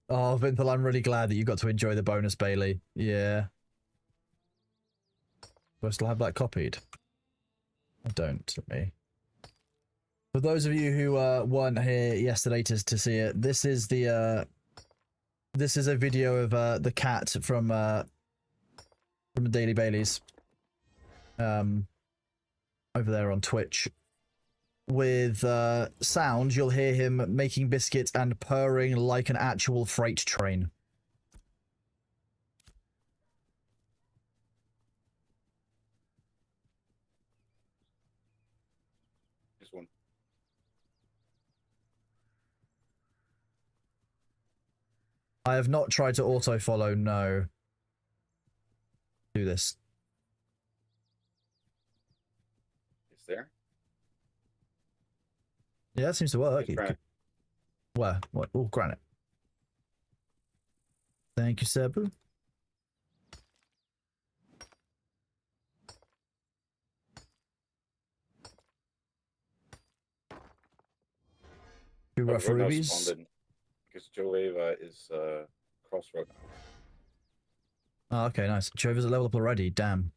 Speaker 1: Oh, Vinthal, I'm really glad that you got to enjoy the bonus, Bailey. Yeah. Do I still have that copied? I don't. Me. For those of you who weren't here yesterday to see it, this is the this is a video of the cat from Daily Bailey's over there on Twitch. With sound, you'll hear him making biscuits and purring like an actual freight train.
Speaker 8: This one.
Speaker 1: I have not tried to auto-follow, no. Do this.
Speaker 8: It's there.
Speaker 1: Yeah, it seems to work.
Speaker 8: It's granite.
Speaker 1: Where? What? Oh, granite. Thank you, Sebu. Two rough
Speaker 8: Road now
Speaker 1: rubies.
Speaker 8: spawned in, because Joeva is crossroad now.
Speaker 1: Oh, okay, nice. Chover's at level up already. Damn.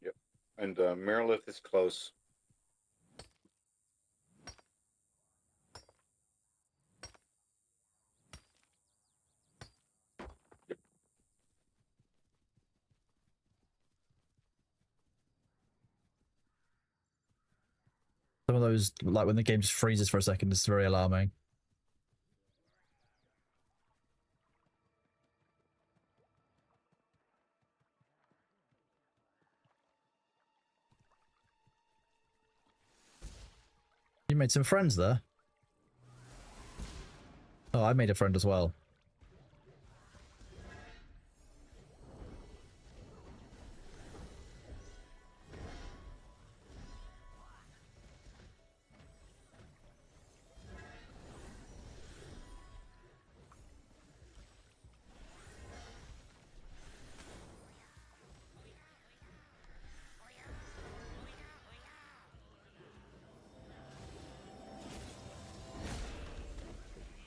Speaker 8: Yep. And Merilith is close. Yep.
Speaker 1: Some of those, like when the game just freezes for a second, it's very alarming. You made some friends there. Oh, I made a friend as well.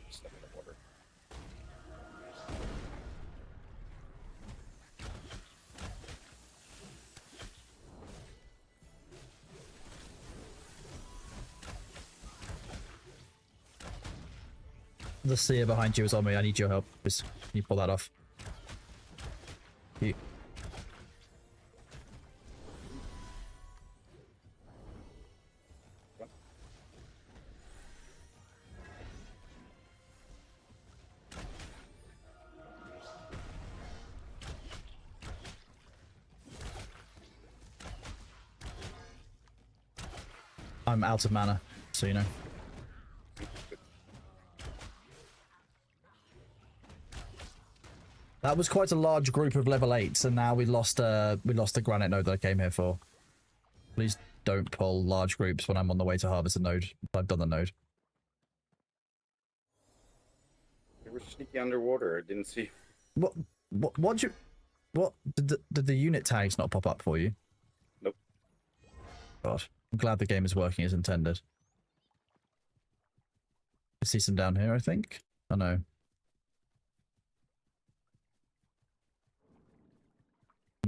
Speaker 8: Step in the water.
Speaker 1: The seer behind you is on me. I need your help. Just, can you pull that off? You. I'm out of mana, so you know. That was quite a large group of level 8s, and now we lost the granite node that I came here for. Please don't pull large groups when I'm on the way to harvest a node. I've done the node.
Speaker 8: They were sneaky underwater. I didn't see.
Speaker 1: What did the unit tags not pop up for you?
Speaker 8: Nope.
Speaker 1: God, I'm glad the game is working as intended. I see some down here, I think. Oh no.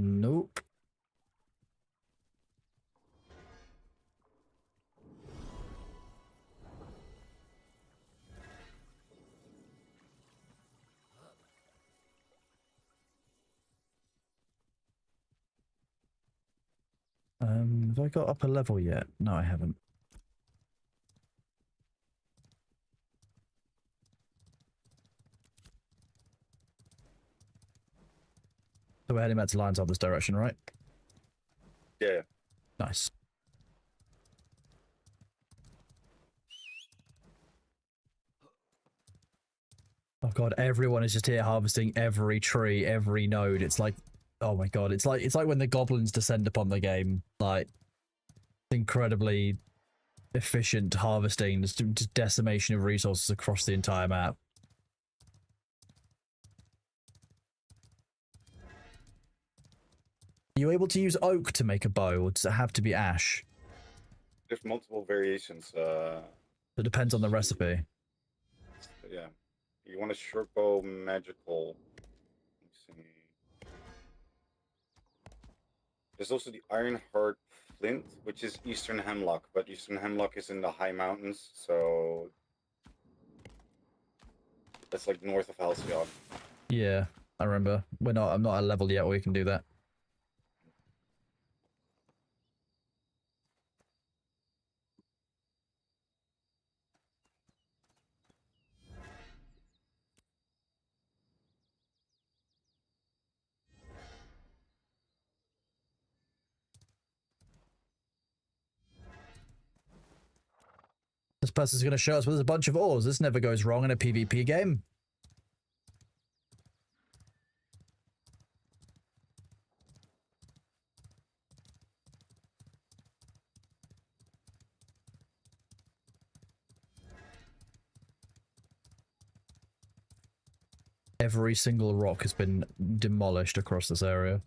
Speaker 1: Nope. Have I got up a level yet? No, I haven't. So we're heading back to Lion's Heart this direction, right?
Speaker 8: Yeah.
Speaker 1: Nice. Oh god, everyone is just here harvesting every tree, every node. It's like, oh my god, it's like when the goblins descend upon the game. Like, incredibly efficient harvesting, just decimation of resources across the entire map. Are you able to use oak to make a bow, or does it have to be ash?
Speaker 8: There's multiple variations.
Speaker 1: It depends on the recipe.
Speaker 8: Yeah. You want a short bow magical. Let's see. There's also the Ironheart Flint, which is Eastern Hemlock, but Eastern Hemlock is in the high mountains, so that's like north of Halcyon.
Speaker 1: Yeah, I remember. I'm not at a level yet where we can do that. This person's going to show us with a bunch of ores. This never goes wrong in a PvP game. Every single rock has been demolished across this area.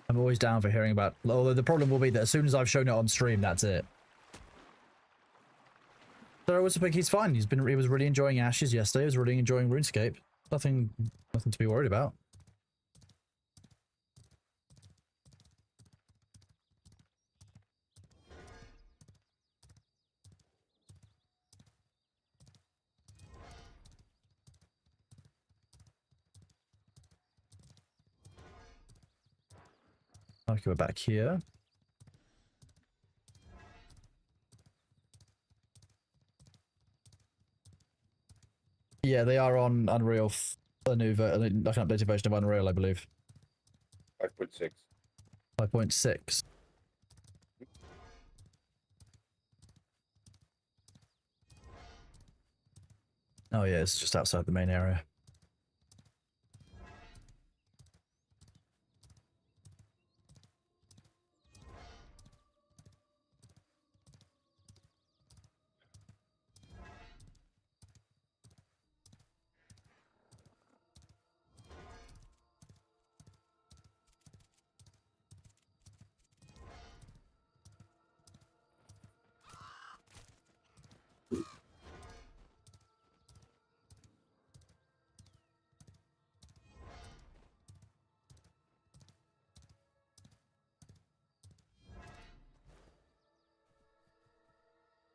Speaker 1: I'm always down for hearing about... Although the problem will be that as soon as I've shown it on stream, that's it. So I also think he's fine. He was really enjoying Ashes yesterday. He was really enjoying RuneScape. Nothing to be worried about. Okay, we're back here. Yeah, they are on Unreal, a new like an updated version of Unreal, I believe.
Speaker 8: 5.6.
Speaker 1: 5.6. Oh yeah, it's just outside the main area.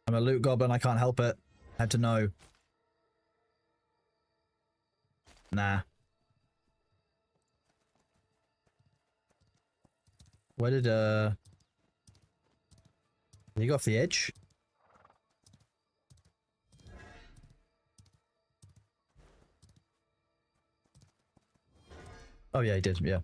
Speaker 1: I'm a loot goblin, I can't help it. I had to know. Nah. Where did he go off the edge? Oh yeah, he did, yeah.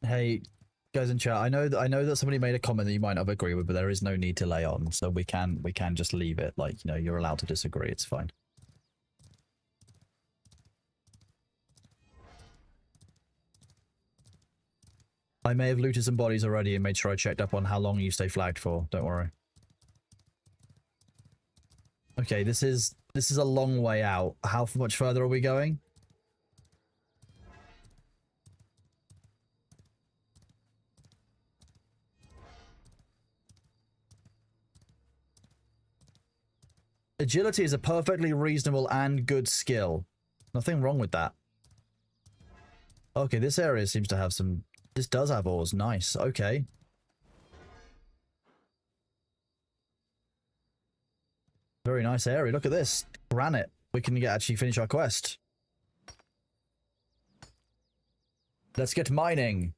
Speaker 1: Hey, guys in chat, I know that somebody made a comment that you might not agree with, but there is no need to lay on, so we can just leave it. Like, you know, you're allowed to disagree. It's fine. I may have looted some bodies already and made sure I checked up on how long you stay flagged for. Don't worry. Okay, this is a long way out. How much further are we going? Agility is a perfectly reasonable and good skill. Nothing wrong with that. Okay, this area seems to have some... This does have ores. Nice. Okay. Very nice area. Look at this. Granite. We can actually finish our quest. Let's get mining.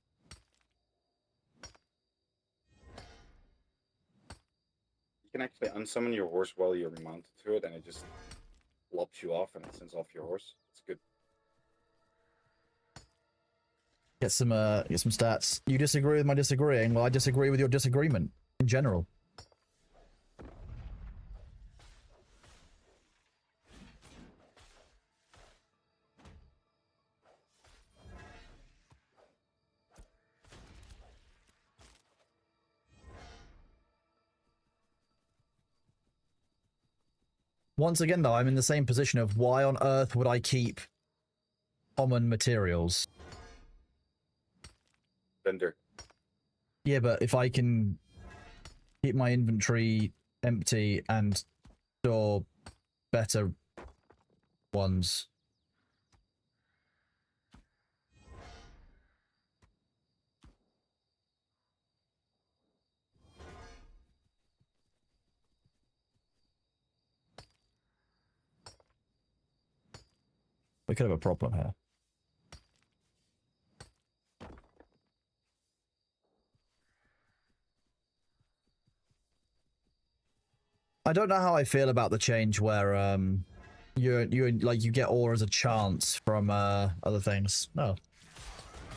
Speaker 8: You can actually unsummon your horse while you're mounted to it, and it just lops you off and it sends off your horse. It's good.
Speaker 1: Get some stats. You disagree with my disagreeing. Well, I disagree with your disagreement in general. Once again, though, I'm in the same position of why on earth would I keep common materials?
Speaker 8: Vendor.
Speaker 1: Yeah, but if I can keep my inventory empty and store better ones. We could have a problem here. I don't know how I feel about the change where you like you get ore as a chance from other things. Oh,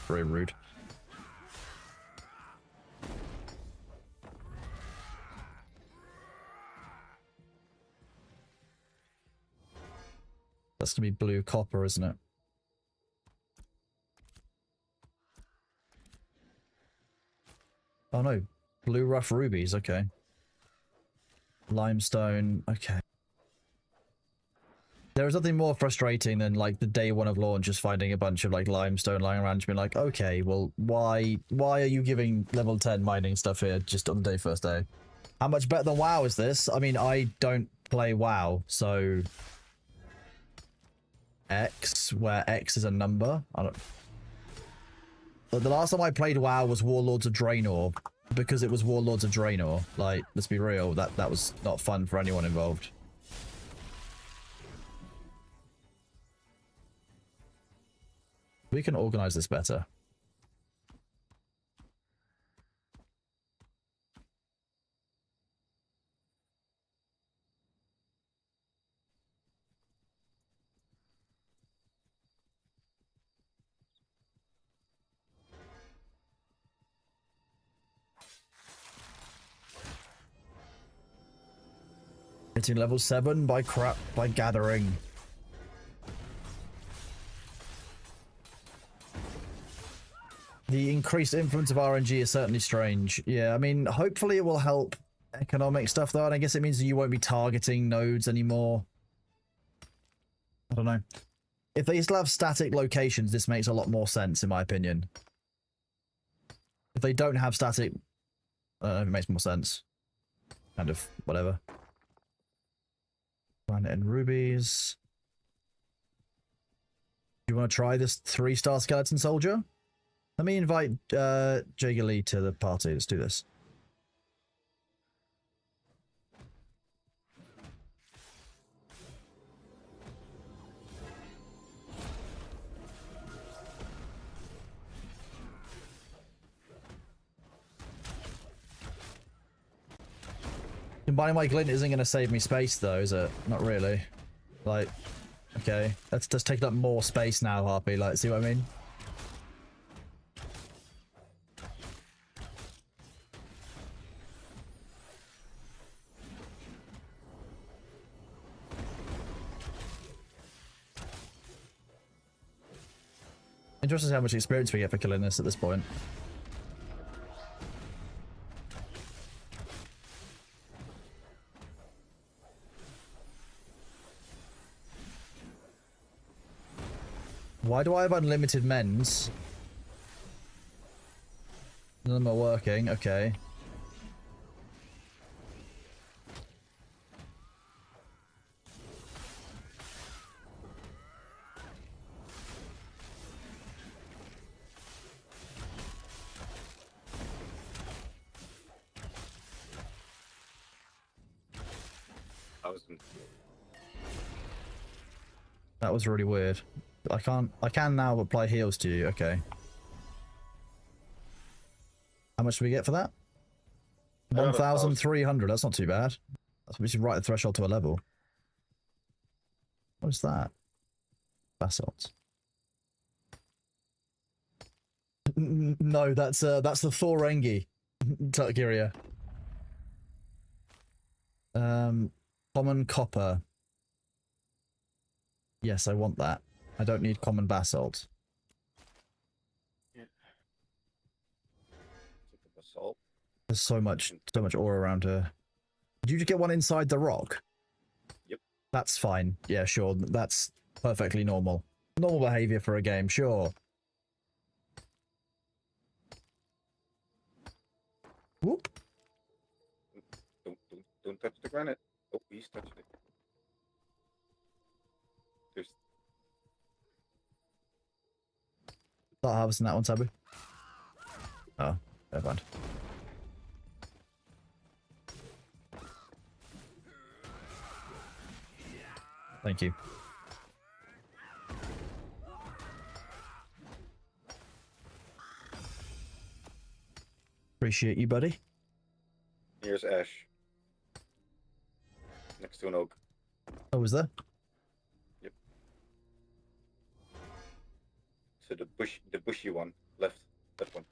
Speaker 1: very rude. That's gonna be blue copper, isn't it? Oh no, blue rough rubies. Okay. Limestone. Okay. There is nothing more frustrating than like the day one of launch just finding a bunch of like limestone lying around, just being like, okay, well, why are you giving level 10 mining stuff here just on the first day? How much better than WoW is this? I mean, I don't play WoW, so X, where X is a number. I don't. The last time I played WoW was Warlords of Draenor, because it was Warlords of Draenor. Like, let's be real, that was not fun for anyone involved. We can organize this better. Hitting level 7 by gathering. The increased influence of RNG is certainly strange. Yeah, I mean, hopefully it will help economic stuff though, and I guess it means that you won't be targeting nodes anymore. I don't know. If they still have static locations, this makes a lot more sense, in my opinion. If they don't have static, I don't know if it makes more sense. Kind of, whatever. Granite and rubies. Do you want to try this 3-star skeleton soldier? Let me invite Jager Lee to the party. Let's do this. Combining my glint isn't going to save me space though, is it? Not really. Like, okay. Let's just take up more space now, Harpy. Like, see what I mean? Interesting how much experience we get for killing this at this point. Why do I have unlimited mens? None of them are working, okay. That was really weird. I can now apply heals to you, okay. How much do we get for that? 1,300, that's not too bad. That's we should write the threshold to a level. What is that? Basalt. No, that's the Thorengi. Tarkiria. Common copper. Yes, I want that. I don't need common basalt.
Speaker 8: Yeah. Basalt.
Speaker 1: There's so much ore around here. Did you just get one inside the rock?
Speaker 8: Yep.
Speaker 1: That's fine. Yeah, sure. That's perfectly normal. Normal behavior for a game, sure. Whoop.
Speaker 8: Don't touch the granite. Oh, he's touched it. There's
Speaker 1: Start harvesting that one, Sabu. Oh, never mind. Thank you. Appreciate you, buddy.
Speaker 8: Here's Ash. Next to an oak.
Speaker 1: Oh, was there?
Speaker 8: So the bushy one, left, that one.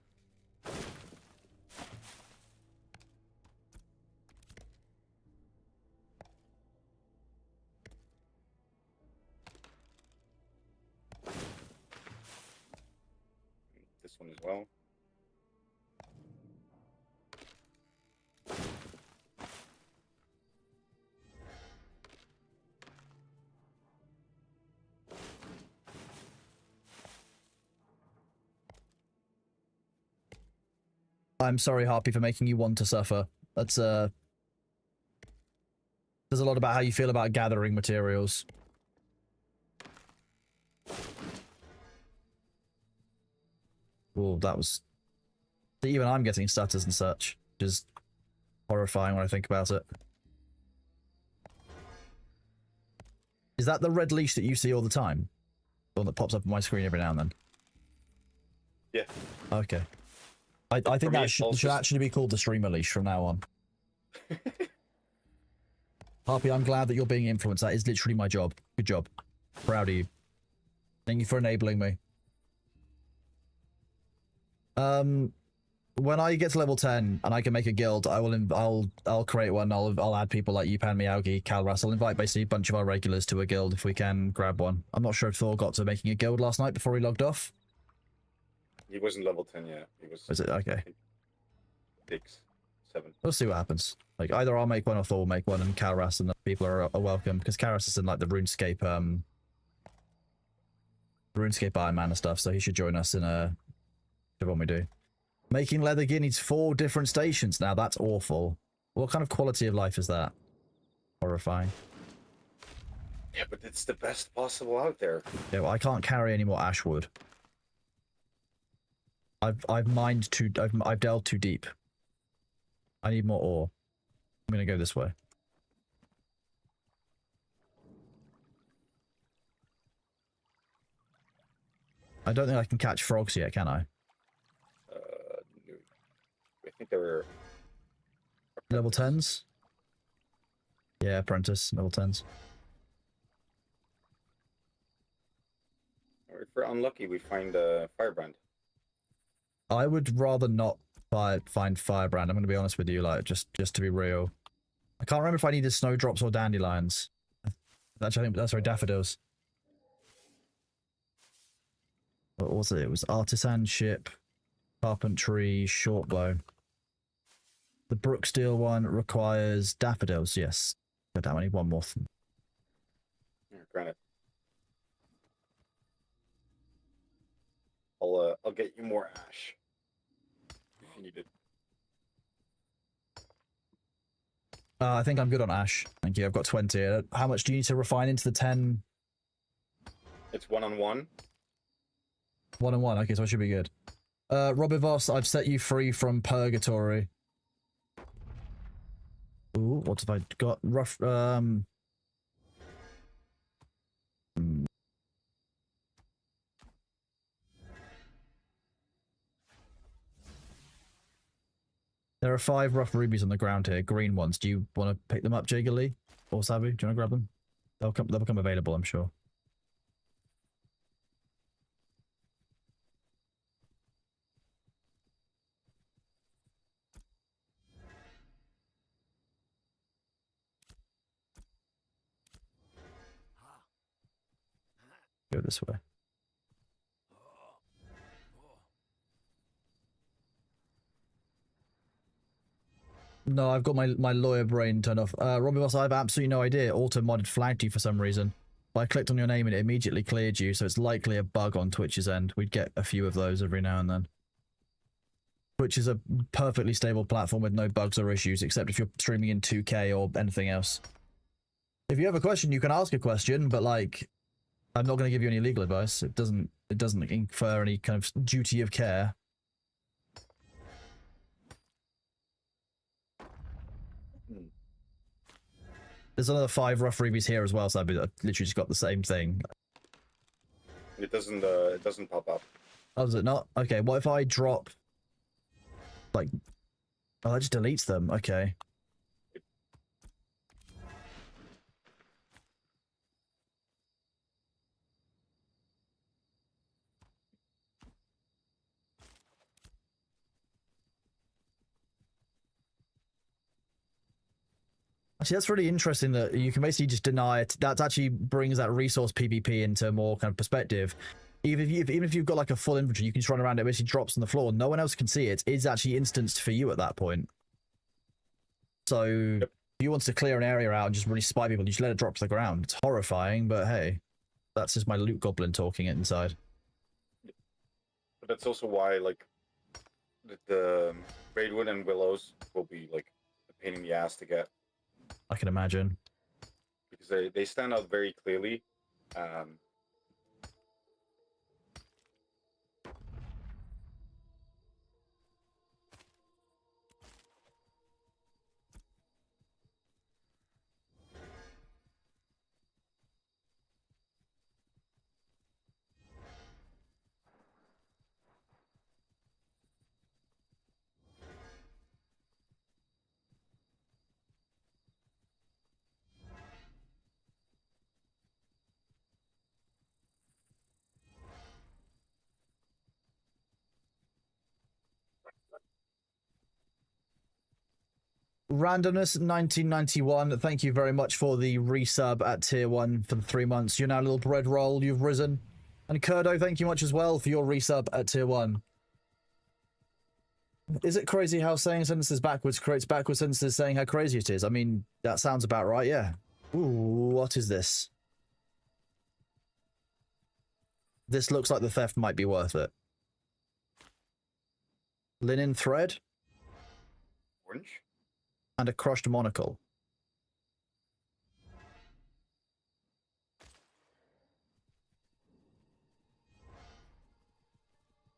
Speaker 8: This one as well.
Speaker 1: I'm sorry, Harpy, for making you want to suffer. That's, says a lot about how you feel about gathering materials. Oh, that was... Even I'm getting stutters and such, which is horrifying when I think about it. Is that the red leash that you see all the time? The one that pops up on my screen every now and then?
Speaker 8: Yeah.
Speaker 1: Okay. I think
Speaker 8: me,
Speaker 1: that
Speaker 8: it's
Speaker 1: should
Speaker 8: also-
Speaker 1: actually be called the streamer leash from now on. Harpy, I'm glad that you're being influenced. That is literally my job. Good job. Proud of you. Thank you for enabling me. When I get to level 10 and I can make a guild, I'll create one. I'll add people like you, Pan Miyagi, Calras. I'll invite basically a bunch of our regulars to a guild if we can grab one. I'm not sure if Thor got to making a guild last night before he logged off.
Speaker 8: He wasn't level 10 yet. He was
Speaker 1: Is it okay?
Speaker 8: 6, 7.
Speaker 1: We'll see what happens. Like either I'll make one or Thor will make one, and Calras and the people are welcome because Calras is in like the RuneScape Iron Man and stuff, so he should join us in when we do. Making leather gear needs 4 different stations. Now that's awful. What kind of quality of life is that? Horrifying.
Speaker 8: Yeah, but it's the best possible out there.
Speaker 1: Yeah, well, I can't carry any more ash wood. I've mined too. I've delved too deep. I need more ore. I'm gonna go this way. I don't think I can catch frogs yet, can I?
Speaker 8: No. I think they were
Speaker 1: Level 10s? Yeah, apprentice, level 10s.
Speaker 8: Or if we're unlucky, we find a firebrand.
Speaker 1: I would rather not find firebrand. I'm going to be honest with you, like just to be real. I can't remember if I needed snowdrops or dandelions. Actually, I think that's right, daffodils. What was it? It was artisan ship, carpentry, shortbow. The Brooksteel one requires daffodils. Yes. God damn, I need one more.
Speaker 8: Here, granite. I'll get you more ash if you need it.
Speaker 1: I think I'm good on ash. Thank you. I've got 20. How much do you need to refine into the 10?
Speaker 8: It's 1-on-1.
Speaker 1: 1 and 1. Okay, so I should be good. Robivos, I've set you free from purgatory. Ooh, what have I got? Rough. There are 5 rough rubies on the ground here, green ones. Do you want to pick them up, Jiggly? Or Sabu? Do you want to grab them? They'll become available, I'm sure. Go this way. No, I've got my lawyer brain turned off. Robbie Boss, I have absolutely no idea. Auto-modded flagged you for some reason. I clicked on your name and it immediately cleared you, so it's likely a bug on Twitch's end. We'd get a few of those every now and then. Twitch is a perfectly stable platform with no bugs or issues, except if you're streaming in 2K or anything else. If you have a question, you can ask a question, but like, I'm not going to give you any legal advice. It doesn't infer any kind of duty of care. There's another 5 rough freebies here as well, so I've literally just got the same thing.
Speaker 8: It doesn't pop up.
Speaker 1: Oh, does it not? Okay, what if I drop... Like... Oh, that just deletes them. Okay. Actually, that's really interesting that you can basically just deny it. That actually brings that resource PvP into more kind of perspective. Even if you've got like a full inventory, you can just run around, it basically drops on the floor. No one else can see it. It's actually instanced for you at that point. So if you want to clear an area out and just really spy people, you just let it drop to the ground. It's horrifying, but hey, that's just my loot goblin talking it inside.
Speaker 8: But that's also why, like, the Braidwood and Willows will be like a pain in the ass to get.
Speaker 1: I can imagine.
Speaker 8: Because they stand out very clearly.
Speaker 1: Randomness 1991, thank you very much for the resub at tier 1 for the 3 months. You're now a little bread roll, you've risen. And Kurdo, thank you much as well for your resub at tier 1. Is it crazy how saying sentences backwards creates backward sentences saying how crazy it is? I mean, that sounds about right, yeah. Ooh, what is this? This looks like the theft might be worth it. Linen thread?
Speaker 8: Orange?
Speaker 1: And a crushed monocle.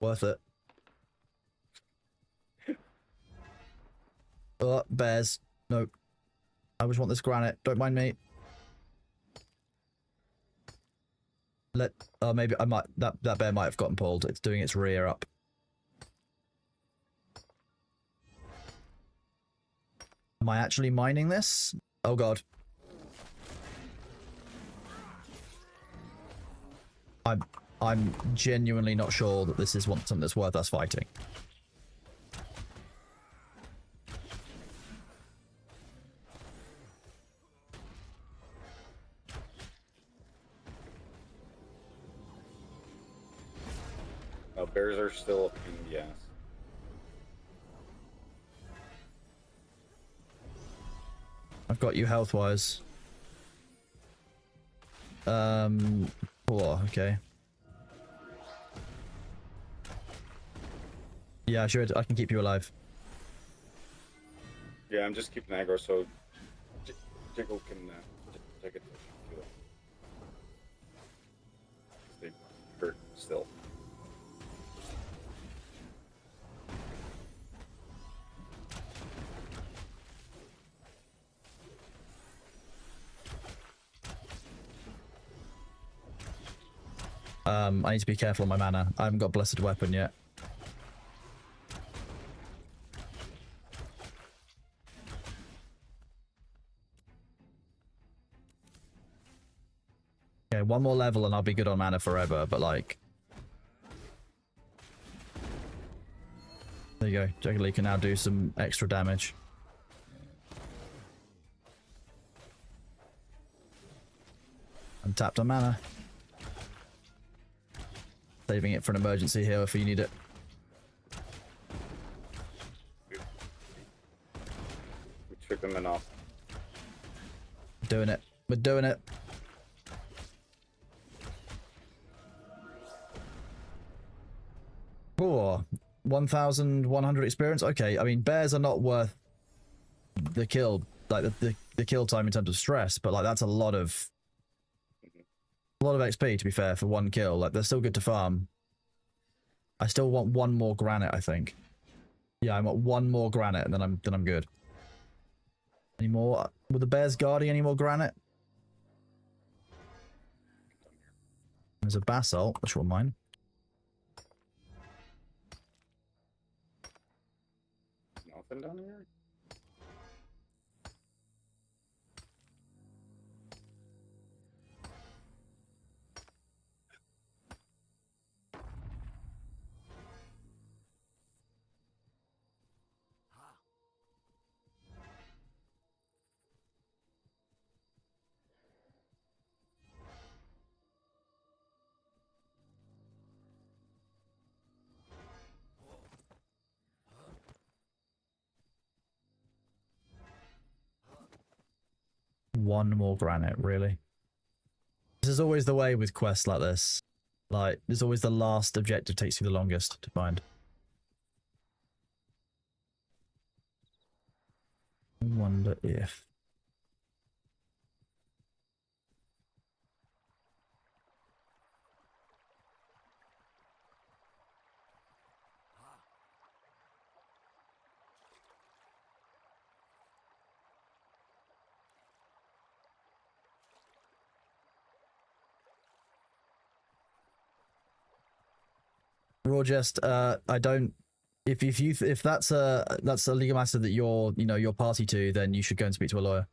Speaker 1: Worth it. Oh, bears. Nope. I just want this granite. Don't mind me. Maybe I might... That bear might have gotten pulled. It's doing its rear up. Am I actually mining this? Oh god. I'm genuinely not sure that this is something that's worth us fighting.
Speaker 8: No, bears are still a pain in the ass.
Speaker 1: I've got you health-wise. Oh, okay. Yeah, sure, I can keep you alive.
Speaker 8: Yeah, I'm just keeping aggro so Jiggle can take it. They hurt still.
Speaker 1: I need to be careful on my mana. I haven't got Blessed Weapon yet. Okay, one more level and I'll be good on mana forever, but like... There you go. Jiggly can now do some extra damage. I'm tapped on mana. Saving it for an emergency heal if you need it.
Speaker 8: keep him enough.
Speaker 1: Doing it. We're doing it. Oh, 1,100 experience. Okay, I mean, bears are not worth the kill, like the kill time in terms of stress, but like that's a lot of XP to be fair for one kill. Like they're still good to farm. I still want one more granite, I think. Yeah, I want one more granite, and then I'm good. Any more? Were the bears guarding any more granite? There's a basalt, which will mine.
Speaker 8: Nothing down here?
Speaker 1: One more granite, really? This is always the way with quests like this. Like, there's always the last objective takes you the longest to find. I wonder if... Raw Jest, I don't. If that's a legal matter that you're party to, then you should go and speak to a lawyer.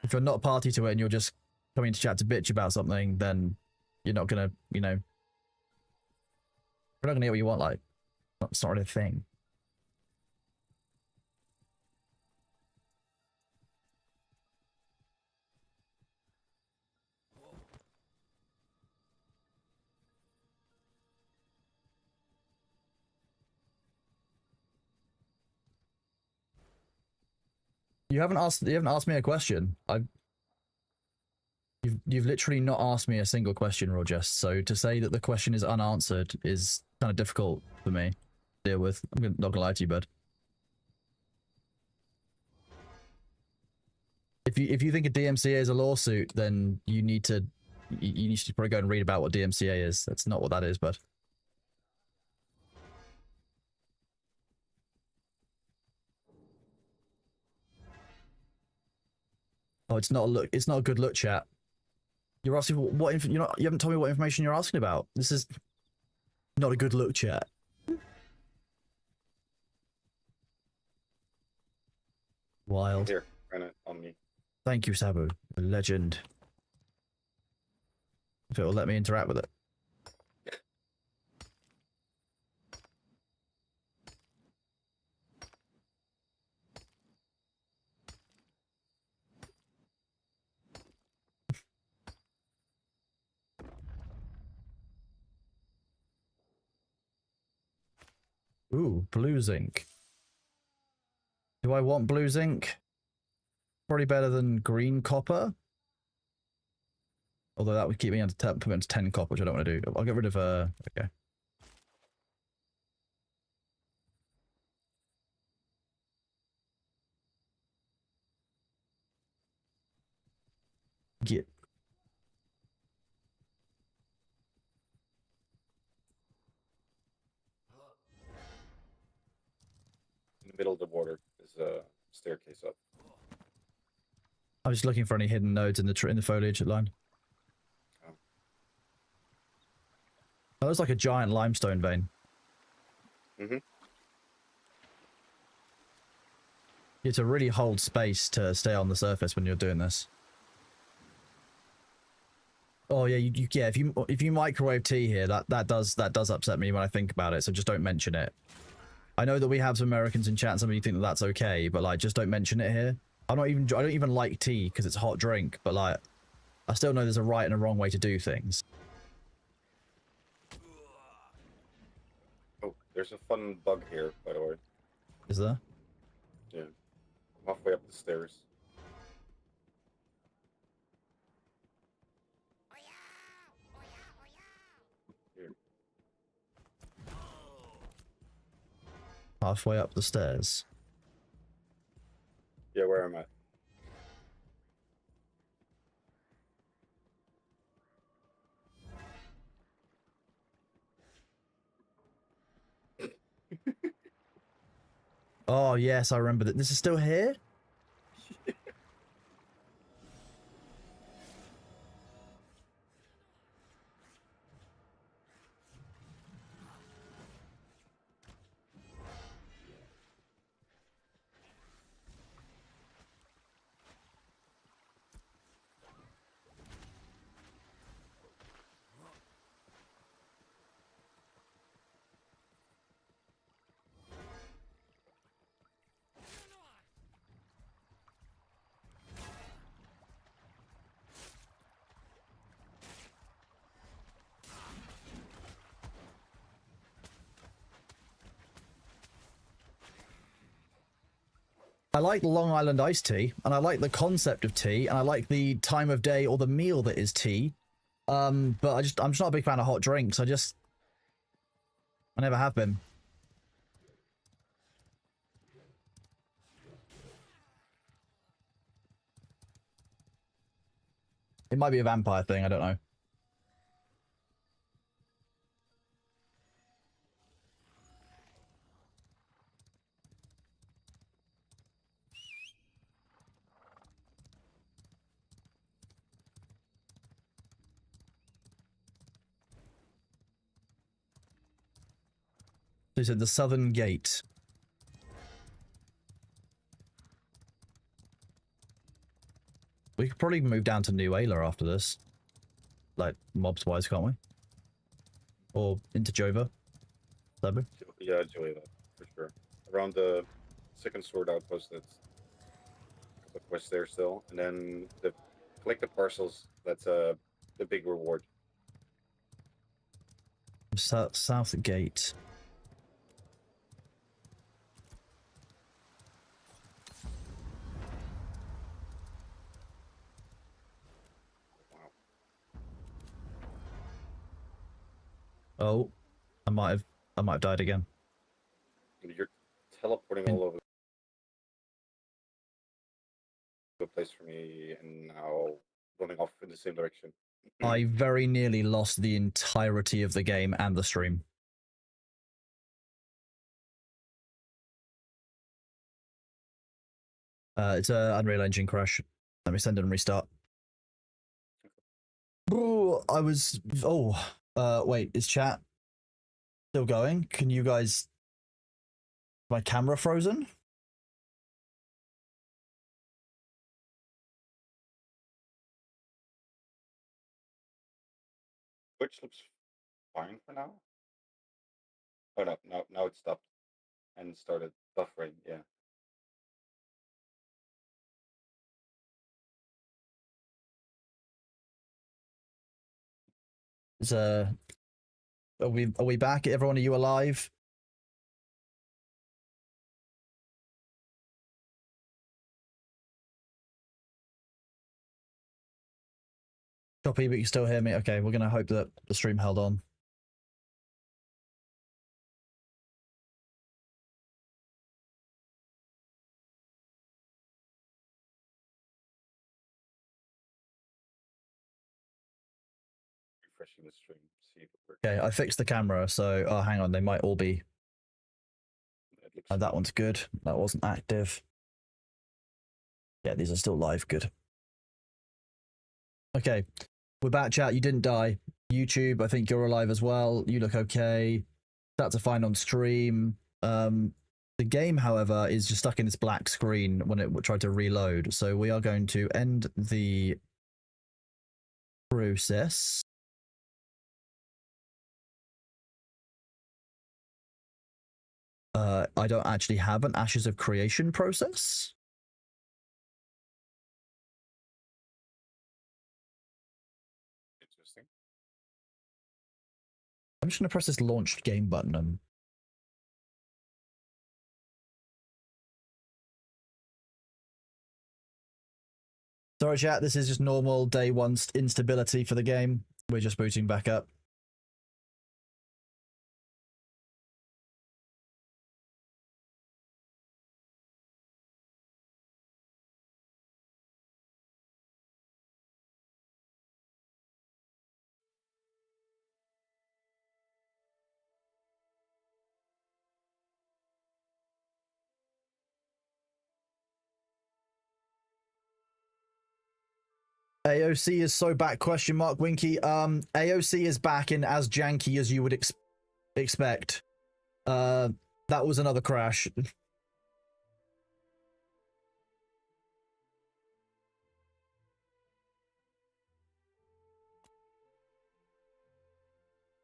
Speaker 1: If you're not party to it and you're just coming to chat to bitch about something, then you're not gonna, you're not gonna get what you want. Like, it's not really a thing. You haven't asked me a question. You've literally not asked me a single question, Roger. So to say that the question is unanswered is kind of difficult for me to deal with. Not gonna lie to you, bud. If you think a DMCA is a lawsuit, then you need to probably go and read about what DMCA is. That's not what that is, bud. Oh, it's not a look. It's not a good look, chat. You're asking what you haven't told me what information you're asking about. This is not a good look, chat. Wild.
Speaker 8: Here, granite on me.
Speaker 1: Thank you, Sabu. A legend. If it will let me interact with it. Ooh, blue zinc. Do I want blue zinc? Probably better than green copper. Although that would keep me under 10, put me into 10 copper, which I don't want to do. I'll get rid of okay. Get.
Speaker 8: In the middle of the water is a staircase up.
Speaker 1: I was just looking for any hidden nodes in the foliage line.
Speaker 8: Oh.
Speaker 1: That looks like a giant limestone vein.
Speaker 8: Mm-hmm.
Speaker 1: You have to really hold space to stay on the surface when you're doing this. Oh yeah, yeah. If you microwave tea here, that does upset me when I think about it. So just don't mention it. I know that we have some Americans in chat, and some of you think that that's okay, but like, just don't mention it here. I don't even like tea because it's a hot drink, but like, I still know there's a right and a wrong way to do things.
Speaker 8: Oh, there's a fun bug here, by the way.
Speaker 1: Is there?
Speaker 8: Yeah. Halfway up the stairs. Here.
Speaker 1: Halfway up the stairs.
Speaker 8: Yeah, where am I?
Speaker 1: Oh yes, I remember that. This is still here. I like Long Island iced tea, and I like the concept of tea, and I like the time of day or the meal that is tea. But I'm just not a big fan of hot drinks. I never have been. It might be a vampire thing, I don't know. So you said the Southern Gate. We could probably move down to New Ayla after this. Like, mobs-wise, can't we? Or into Jova. Sabu?
Speaker 8: Yeah, Julia, for sure. Around the second sword outpost, that's a couple of quests there still. And then the collect the parcels, that's the big reward.
Speaker 1: South Gate.
Speaker 8: Wow.
Speaker 1: Oh, I might have died again.
Speaker 8: And you're teleporting all over the place for me and now running off in the same direction.
Speaker 1: I very nearly lost the entirety of the game and the stream. It's a Unreal Engine crash. Let me send it and restart. Oh, wait, is chat still going? Can you guys... My camera frozen?
Speaker 8: Which looks fine for now. Oh no, now it stopped and started buffering, yeah.
Speaker 1: Is are we back? Everyone, are you alive? Copy, but you still hear me? Okay, we're gonna hope that the stream held on.
Speaker 8: Refreshing the stream, see if it works.
Speaker 1: Okay, I fixed the camera, so hang on, they might all be.
Speaker 8: It looks
Speaker 1: That
Speaker 8: fine.
Speaker 1: one's good. That wasn't active. Yeah, these are still live. Good. Okay, we're back, chat. You didn't die. YouTube, I think you're alive as well. You look okay. That's a fine on stream. The game, however, is just stuck in this black screen when it tried to reload. So we are going to end the process. I don't actually have an Ashes of Creation process.
Speaker 8: Interesting.
Speaker 1: I'm just going to press this launched game button and Sorry, chat. This is just normal day one instability for the game. We're just booting back up. AOC is so back, question mark, Winky. AOC is back in as janky as you would expect. That was another crash.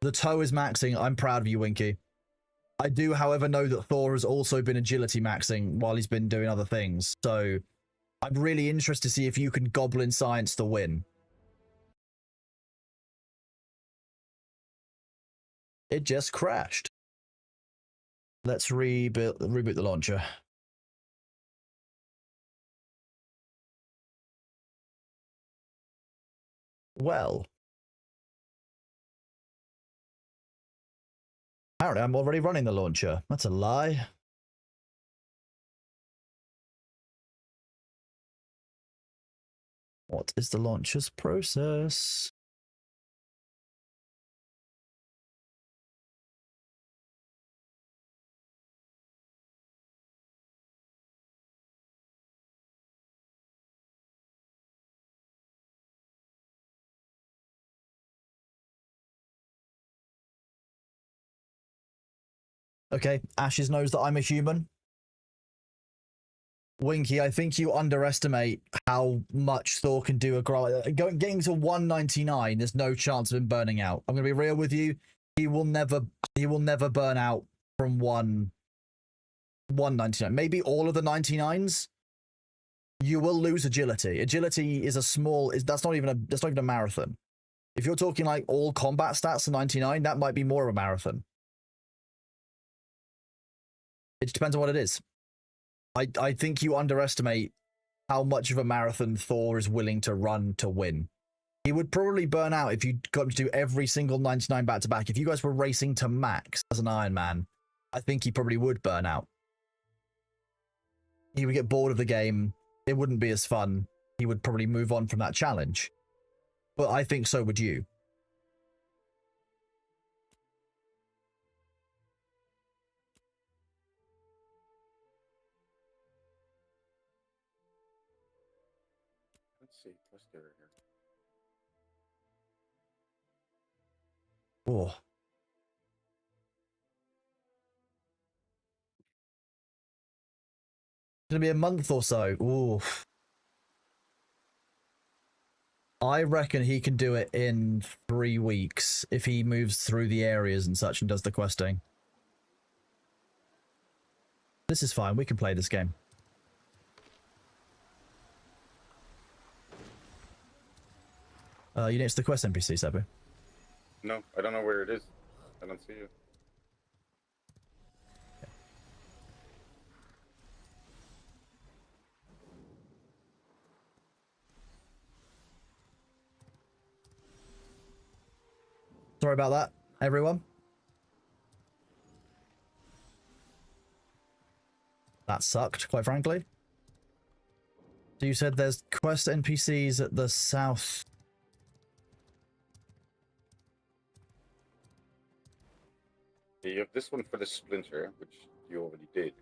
Speaker 1: The toe is maxing. I'm proud of you, Winky. I do, however, know that Thor has also been agility maxing while he's been doing other things. So I'm really interested to see if you can goblin science the win. It just crashed. Let's reboot the launcher. Well. Apparently I'm already running the launcher. That's a lie. What is the launcher's process? Okay, Ashes knows that I'm a human. Winky, I think you underestimate how much Thor can do. Getting to 199, there's no chance of him burning out. I'm gonna be real with you. He will never burn out from 199. Maybe all of the 99s. You will lose agility. Agility is that's not even a marathon. If you're talking like all combat stats to 99, that might be more of a marathon. It depends on what it is. I think you underestimate how much of a marathon Thor is willing to run to win. He would probably burn out if you got him to do every single 99 back-to-back. If you guys were racing to max as an Iron Man, I think he probably would burn out. He would get bored of the game. It wouldn't be as fun. He would probably move on from that challenge. But I think so would you.
Speaker 8: Let's see. Let's do it here.
Speaker 1: Oh. It's gonna be a month or so. Ooh. I reckon he can do it in 3 weeks if he moves through the areas and such and does the questing. This is fine. We can play this game. You next to the quest NPC, Sabu?
Speaker 8: No, I don't know where it is. I don't see it.
Speaker 1: Sorry about that, everyone. That sucked, quite frankly. So you said there's quest NPCs at the south.
Speaker 8: You have this one for the splinter, which you already did.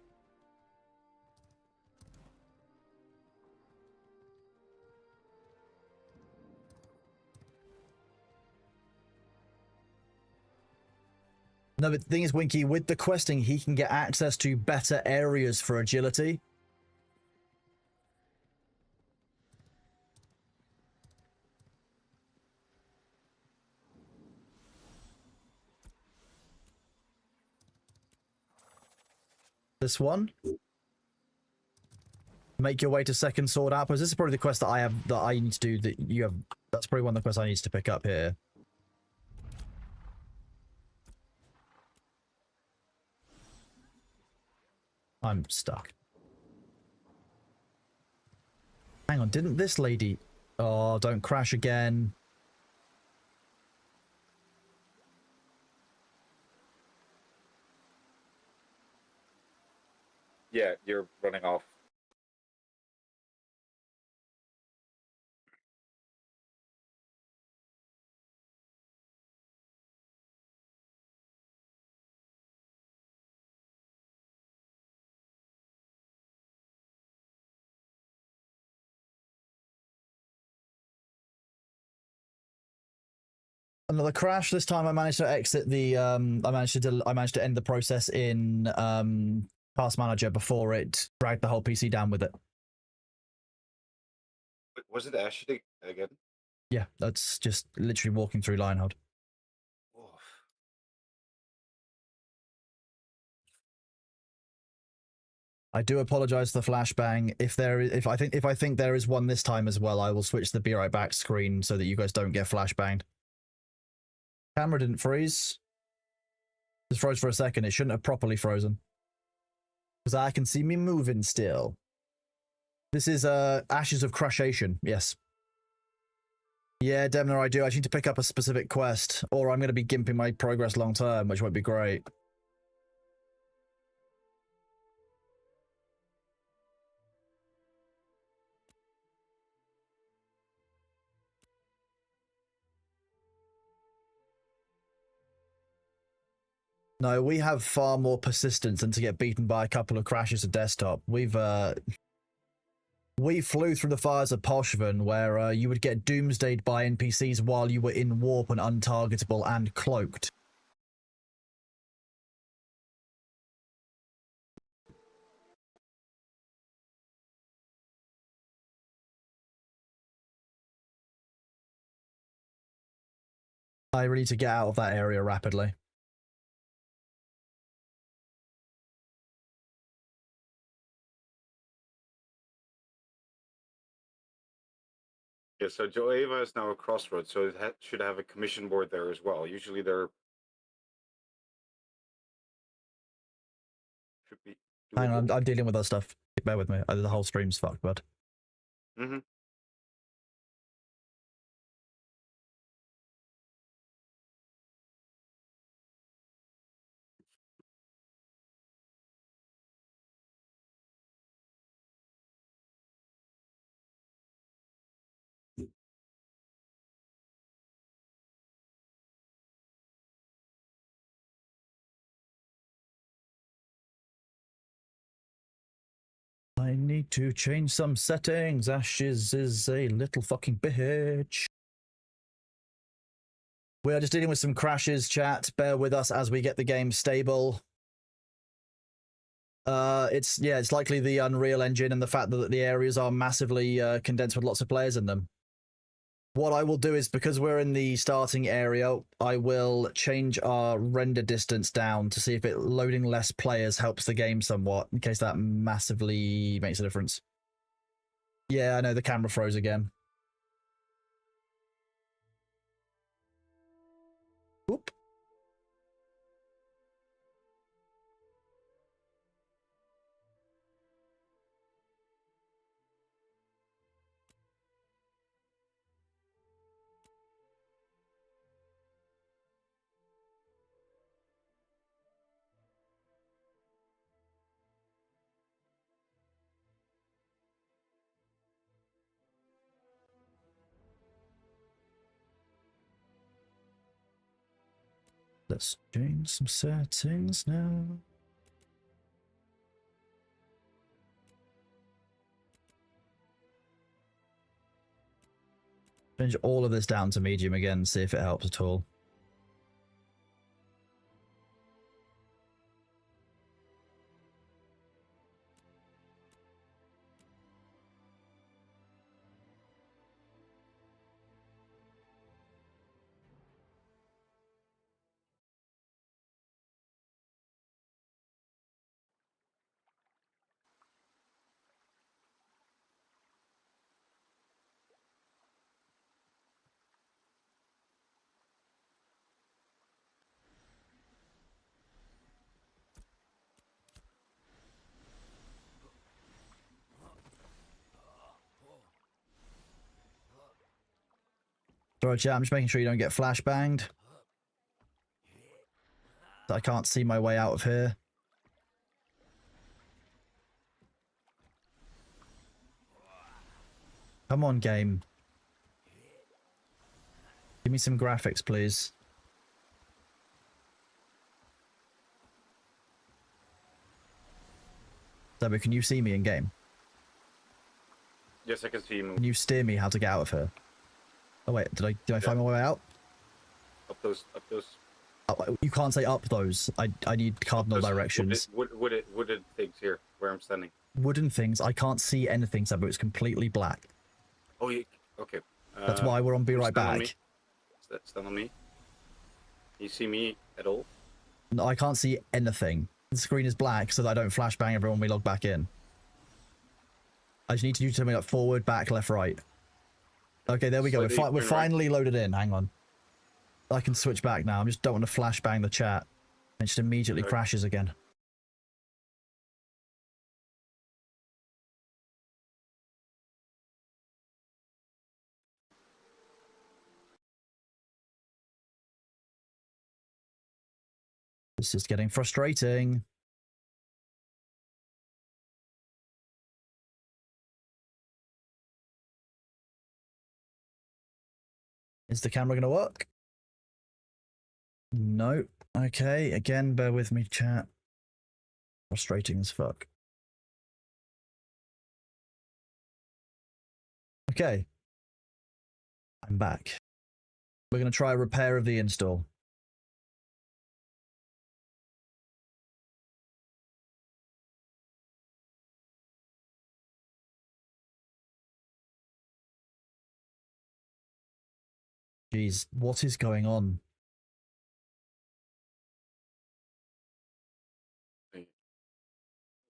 Speaker 1: No, but the thing is, Winky, with the questing, he can get access to better areas for agility. This one. Make your way to second sword outpost. This is probably the quest that I need to do that you have. That's probably one of the quests I need to pick up here. I'm stuck. Hang on, didn't this lady... Oh, don't crash again.
Speaker 8: Yeah, you're running off.
Speaker 1: Another crash. This time I managed to exit the... I managed to end the process in Task Manager before it dragged the whole PC down with it.
Speaker 8: Wait, was it Ashley again?
Speaker 1: Yeah, that's just literally walking through Lionheart.
Speaker 8: Oof.
Speaker 1: I do apologize for the flashbang. If I think there is one this time as well, I will switch the be right back screen so that you guys don't get flashbanged. Camera didn't freeze. Just froze for a second. It shouldn't have properly frozen. Because I can see me moving still. This is Ashes of Crushation, yes. Yeah, Demner, I do. I need to pick up a specific quest, or I'm going to be gimping my progress long term, which won't be great. No, we have far more persistence than to get beaten by a couple of crashes to desktop. We flew through the fires of Poshvan, where you would get doomsdayed by NPCs while you were in warp and untargetable and cloaked. I really need to get out of that area rapidly.
Speaker 8: Yeah, so Joeva is now a crossroads, so it should have a commission board there as well. Usually there should be.
Speaker 1: Hang
Speaker 8: doable.
Speaker 1: on, I'm dealing with other stuff. Bear with me. The whole stream's fucked, bud.
Speaker 8: Mm-hmm.
Speaker 1: I need to change some settings. Ashes is a little fucking bitch. We are just dealing with some crashes, chat. Bear with us as we get the game stable. It's likely the Unreal Engine and the fact that the areas are massively condensed with lots of players in them. What I will do is, because we're in the starting area, I will change our render distance down to see if it loading less players helps the game somewhat, in case that massively makes a difference. Yeah, I know the camera froze again. Whoop. Let's change some settings now. Change all of this down to medium again, see if it helps at all. Sorry, chat, I'm just making sure you don't get flashbanged. I can't see my way out of here. Come on, game. Give me some graphics, please. Sabu, can you see me in game?
Speaker 8: Yes, I can see you move
Speaker 1: Can you steer me how to get out of here? Oh wait, did I find my way out?
Speaker 8: up those
Speaker 1: Oh, you can't say up those. I need cardinal directions.
Speaker 8: Wooded things here where I'm standing.
Speaker 1: Wooden things. I can't see anything, Sabu. It's completely black.
Speaker 8: Oh, okay.
Speaker 1: That's why we're on Be Right
Speaker 8: stand on
Speaker 1: Back.
Speaker 8: Stand on me. Can you see me at all?
Speaker 1: No, I can't see anything. The screen is black so that I don't flashbang everyone when we log back in. I just need you to tell me like forward, back, left, right. Okay, there we go. We're finally loaded in. Hang on. I can switch back now. I just don't want to flashbang the chat. It just immediately crashes again. This is getting frustrating. Is the camera going to work? No. Okay, again, bear with me, chat. Frustrating as fuck. Okay. I'm back. We're going to try a repair of the install. Jeez, what is going on?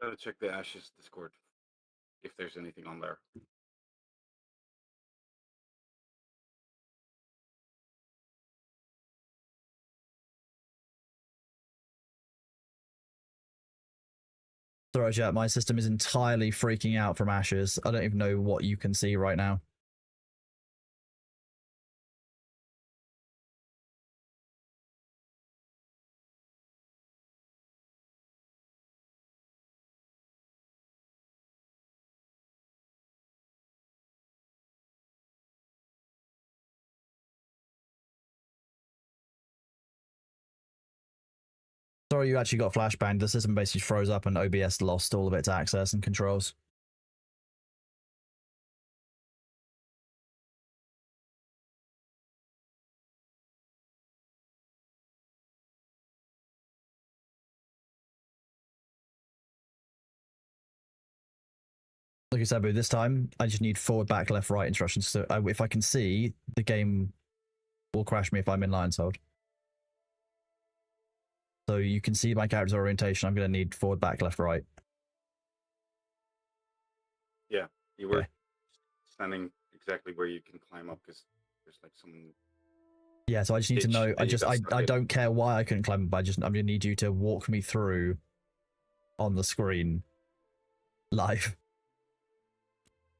Speaker 8: Gotta check the Ashes Discord if there's anything on there.
Speaker 1: Sorry, chat, my system is entirely freaking out from Ashes. I don't even know what you can see right now. Sorry you actually got flashbanged. The system basically froze up and OBS lost all of its access and controls. Like I said, but this time I just need forward, back, left, right instructions. So if I can see, the game will crash me if I'm in lion's hold. So you can see my character's orientation. I'm going to need forward, back, left, right.
Speaker 8: Yeah, you were standing exactly where you can climb up because there's like some.
Speaker 1: Yeah, so I just need to know. I don't care why I couldn't climb up. I'm going to need you to walk me through on the screen live.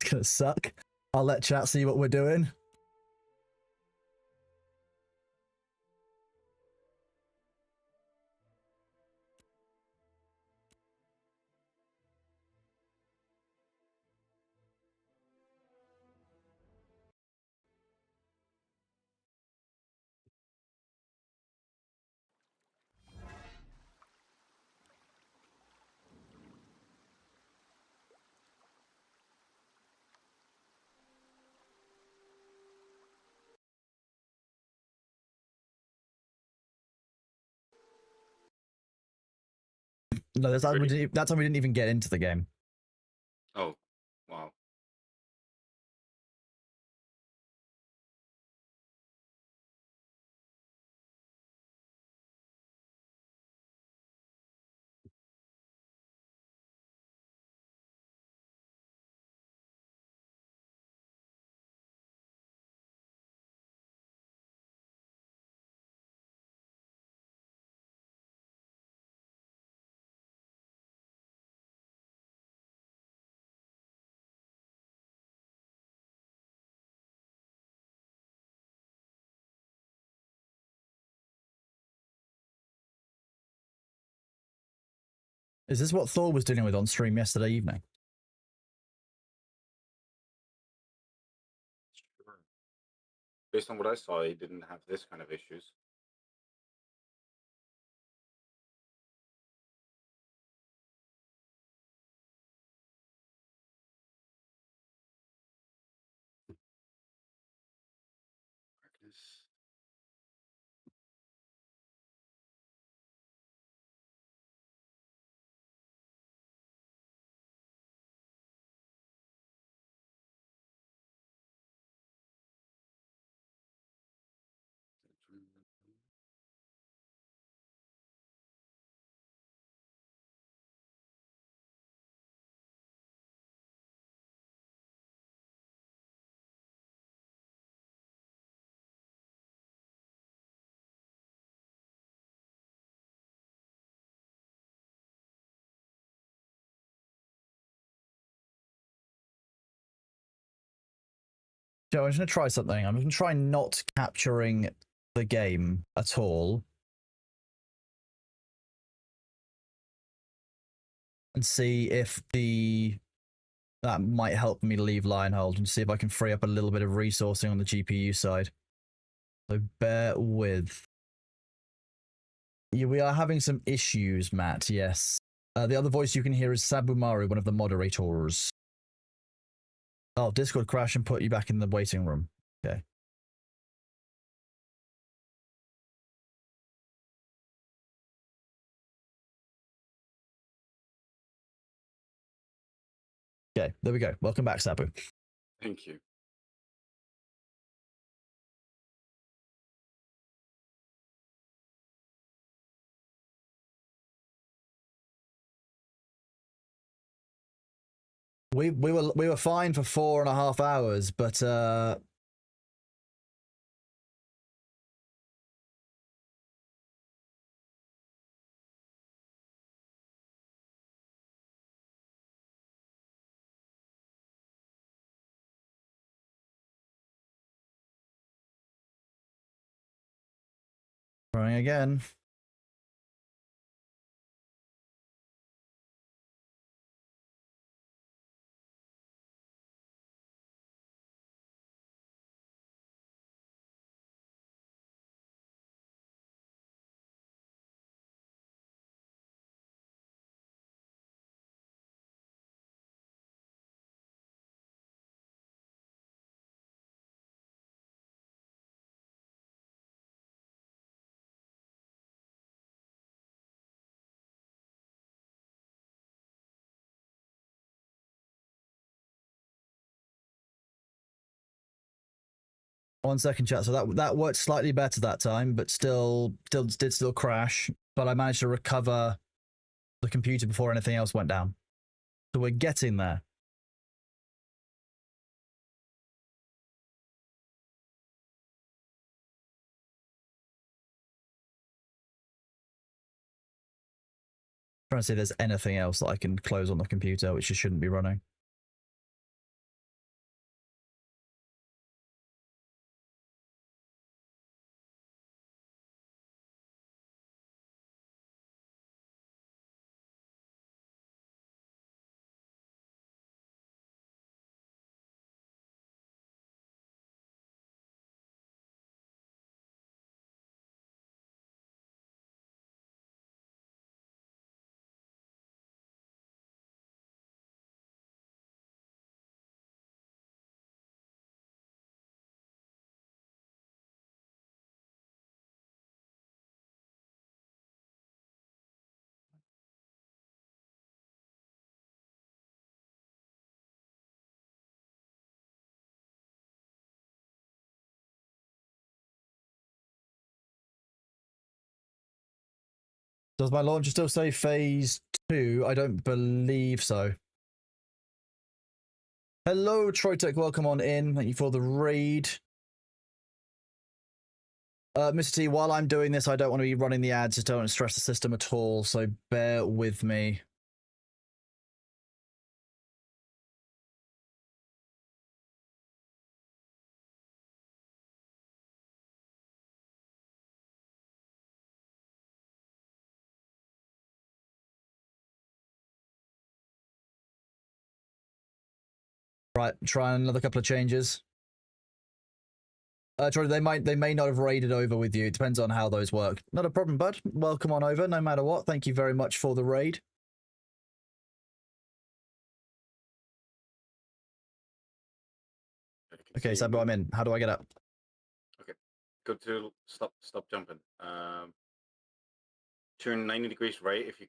Speaker 1: It's going to suck. I'll let chat see what we're doing. No, that's time we didn't even get into the game.
Speaker 8: Oh, wow.
Speaker 1: Is this what Thor was dealing with on stream yesterday evening?
Speaker 8: Sure. Based on what I saw, he didn't have this kind of issues. Darkness.
Speaker 1: Joe, I'm just going to try something. I'm going to try not capturing the game at all. And see if that might help me leave Lionhold and see if I can free up a little bit of resourcing on the GPU side. So bear with. Yeah, we are having some issues, Matt, yes. The other voice you can hear is Sabumaru, one of the moderators. Oh, Discord crash and put you back in the waiting room. Okay. Okay, there we go. Welcome back, Sabu.
Speaker 8: Thank you.
Speaker 1: We were fine for 4.5 hours, but trying again. One second, chat. So that worked slightly better that time, but still did crash. But I managed to recover the computer before anything else went down. So we're getting there. Trying to see if there's anything else that I can close on the computer, which it shouldn't be running. Does my launcher still say phase 2? I don't believe so. Hello, Troytech. Welcome on in. Thank you for the raid. Mr. T, while I'm doing this, I don't want to be running the ads. Just don't want to stress the system at all. So bear with me. Right, try another couple of changes. Troy, they may not have raided over with you. It depends on how those work. Not a problem, bud. Welcome on over, no matter what. Thank you very much for the raid. Okay, Sabo, I'm in. How do I get up?
Speaker 8: Okay, go to stop jumping. Turn 90 degrees right if you,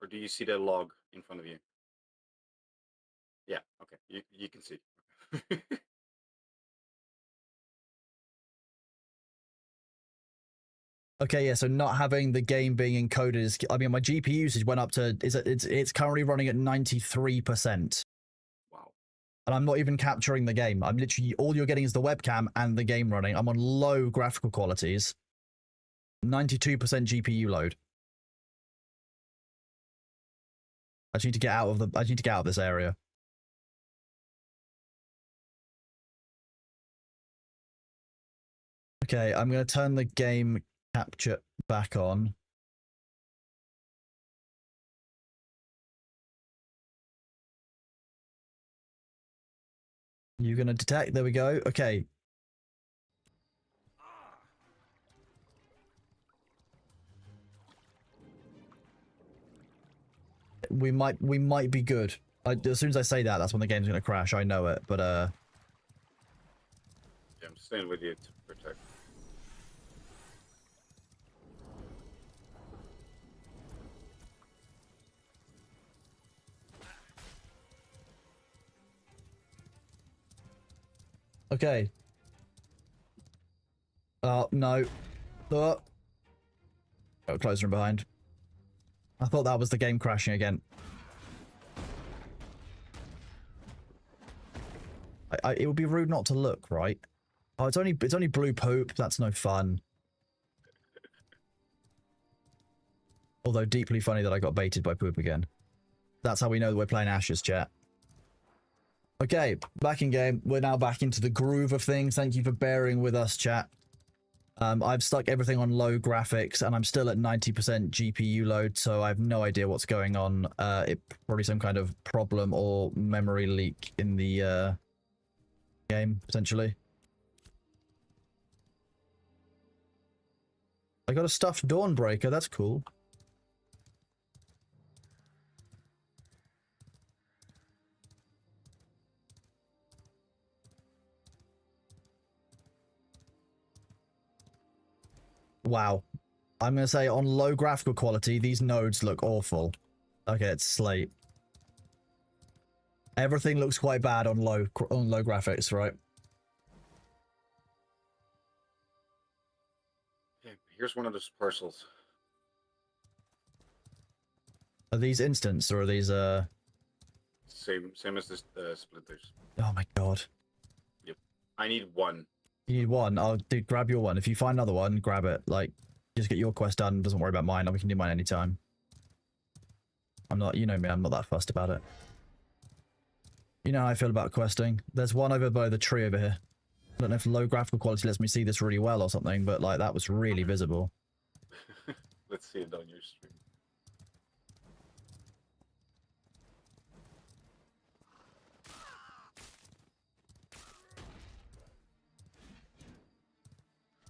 Speaker 8: or do you see the log in front of you? Yeah, okay, you can see.
Speaker 1: Okay, yeah, so not having the game being encoded is, I mean, my GPU usage went up to, it's currently running at 93%.
Speaker 8: Wow.
Speaker 1: And I'm not even capturing the game. I'm literally, all you're getting is the webcam and the game running. I'm on low graphical qualities. 92% GPU load. I just need to get out of this area. Okay, I'm going to turn the game capture back on. You're going to detect. There we go. Okay. We might be good. As soon as I say that, that's when the game's going to crash. I know it, but
Speaker 8: Yeah, I'm staying with you to protect.
Speaker 1: okay. Oh no. Oh. Oh, closer and behind. I thought that was the game crashing again. It would be rude not to look, right? Oh, it's only blue poop. That's no fun. Although deeply funny that I got baited by poop again. That's how we know that we're playing Ashes, chat. Okay, back in game. We're now back into the groove of things. Thank you for bearing with us, chat. I've stuck everything on low graphics, and I'm still at 90% GPU load, so I have no idea what's going on. It probably some kind of problem or memory leak in the game, potentially. I got a stuffed Dawnbreaker, that's cool. Wow. I'm going to say on low graphical quality, these nodes look awful. Okay, it's Slate. Everything looks quite bad on low graphics, right?
Speaker 8: Okay, here's one of those parcels.
Speaker 1: Are these instants or are these
Speaker 8: Same as the splinters.
Speaker 1: Oh my god.
Speaker 8: Yep. I need one.
Speaker 1: You need one. I'll grab your one. If you find another one, grab it. Like, just get your quest done. Doesn't worry about mine. We can do mine anytime. I'm not, you know me, I'm not that fussed about it. You know how I feel about questing. There's one over by the tree over here. I don't know if low graphical quality lets me see this really well or something, but like that was really visible.
Speaker 8: Let's see it on your stream.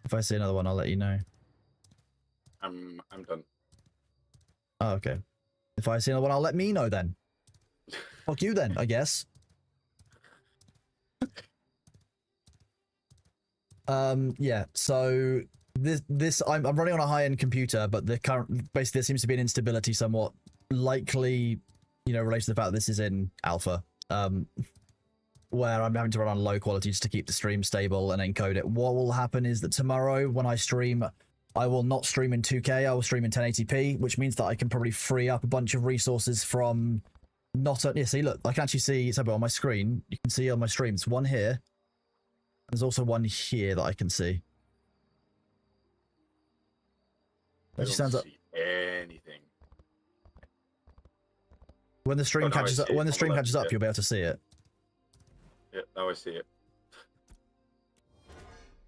Speaker 1: If I see another one, I'll let you know.
Speaker 8: I'm done.
Speaker 1: Oh, okay. If I see another one, I'll let me know then. Fuck you then, I guess. Yeah, so this I'm running on a high-end computer, but the current basically there seems to be an instability somewhat likely, you know, related to the fact that this is in alpha. Where I'm having to run on low quality just to keep the stream stable and encode it. What will happen is that tomorrow when I stream, I will not stream in 2K, I will stream in 1080p, which means that I can probably free up a bunch of resources from not... Yeah, see, look, I can actually see something on my screen. You can see on my streams, one here. There's also one here that I can see.
Speaker 8: I
Speaker 1: That
Speaker 8: don't
Speaker 1: stands up.
Speaker 8: see anything.
Speaker 1: When the stream
Speaker 8: Oh, no, I
Speaker 1: catches up,
Speaker 8: see it
Speaker 1: when the
Speaker 8: on the
Speaker 1: stream
Speaker 8: left,
Speaker 1: catches up,
Speaker 8: yeah.
Speaker 1: you'll be able to see it.
Speaker 8: Yeah, now I see it.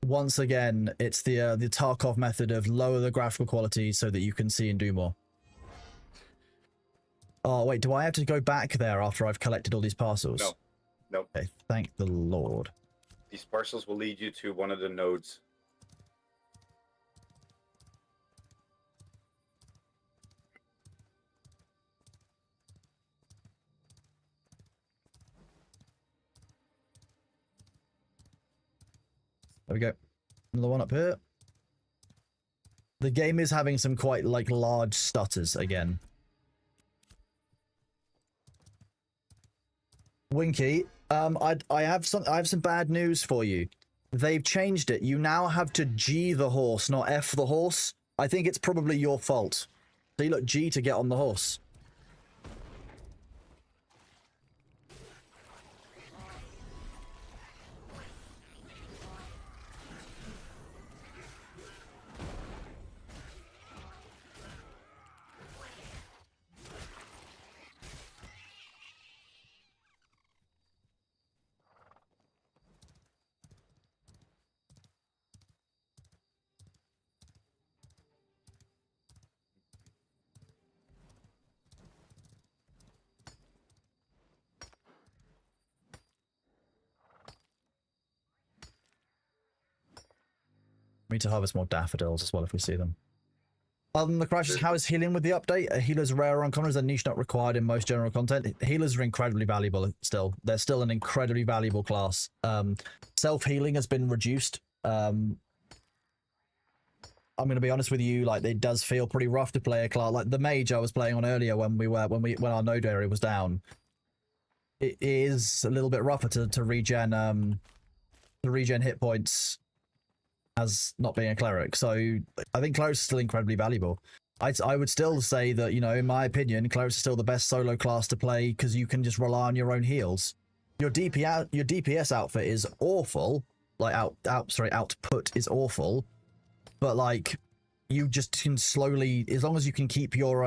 Speaker 1: Once again, it's the Tarkov method of lower the graphical quality so that you can see and do more. Oh, wait, do I have to go back there after I've collected all these parcels?
Speaker 8: No. Nope.
Speaker 1: Okay, thank the Lord.
Speaker 8: These parcels will lead you to one of the nodes.
Speaker 1: There we go. Another one up here. The game is having some quite, like, large stutters again. Winky, I have some bad news for you. They've changed it. You now have to G the horse, not F the horse. I think it's probably your fault. So you look G to get on the horse. We need to harvest more daffodils as well if we see them. Other than the crashes, how is healing with the update? Healers rare on uncommon, is a niche not required in most general content. Healers are incredibly valuable still. They're still an incredibly valuable class. Self-healing has been reduced. I'm going to be honest with you, like, it does feel pretty rough to play a class. Like, the mage I was playing on earlier when our node area was down. It is a little bit rougher to regen hit points as not being a cleric. So I think clerics are still incredibly valuable. I would still say that, you know, in my opinion, clerics are still the best solo class to play because you can just rely on your own heals. Your DPS outfit is awful. Like output is awful. But like you just can slowly, as long as you can keep your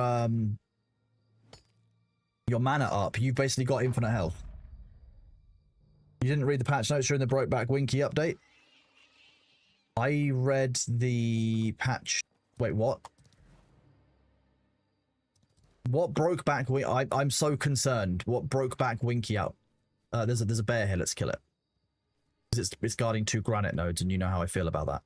Speaker 1: mana up, you've basically got infinite health. You didn't read the patch notes during the Brokeback Winky update? I read the patch. Wait, what? What broke back? I'm so concerned. What broke back Winky out? There's a bear here. Let's kill it. It's guarding 2 granite nodes, and you know how I feel about that.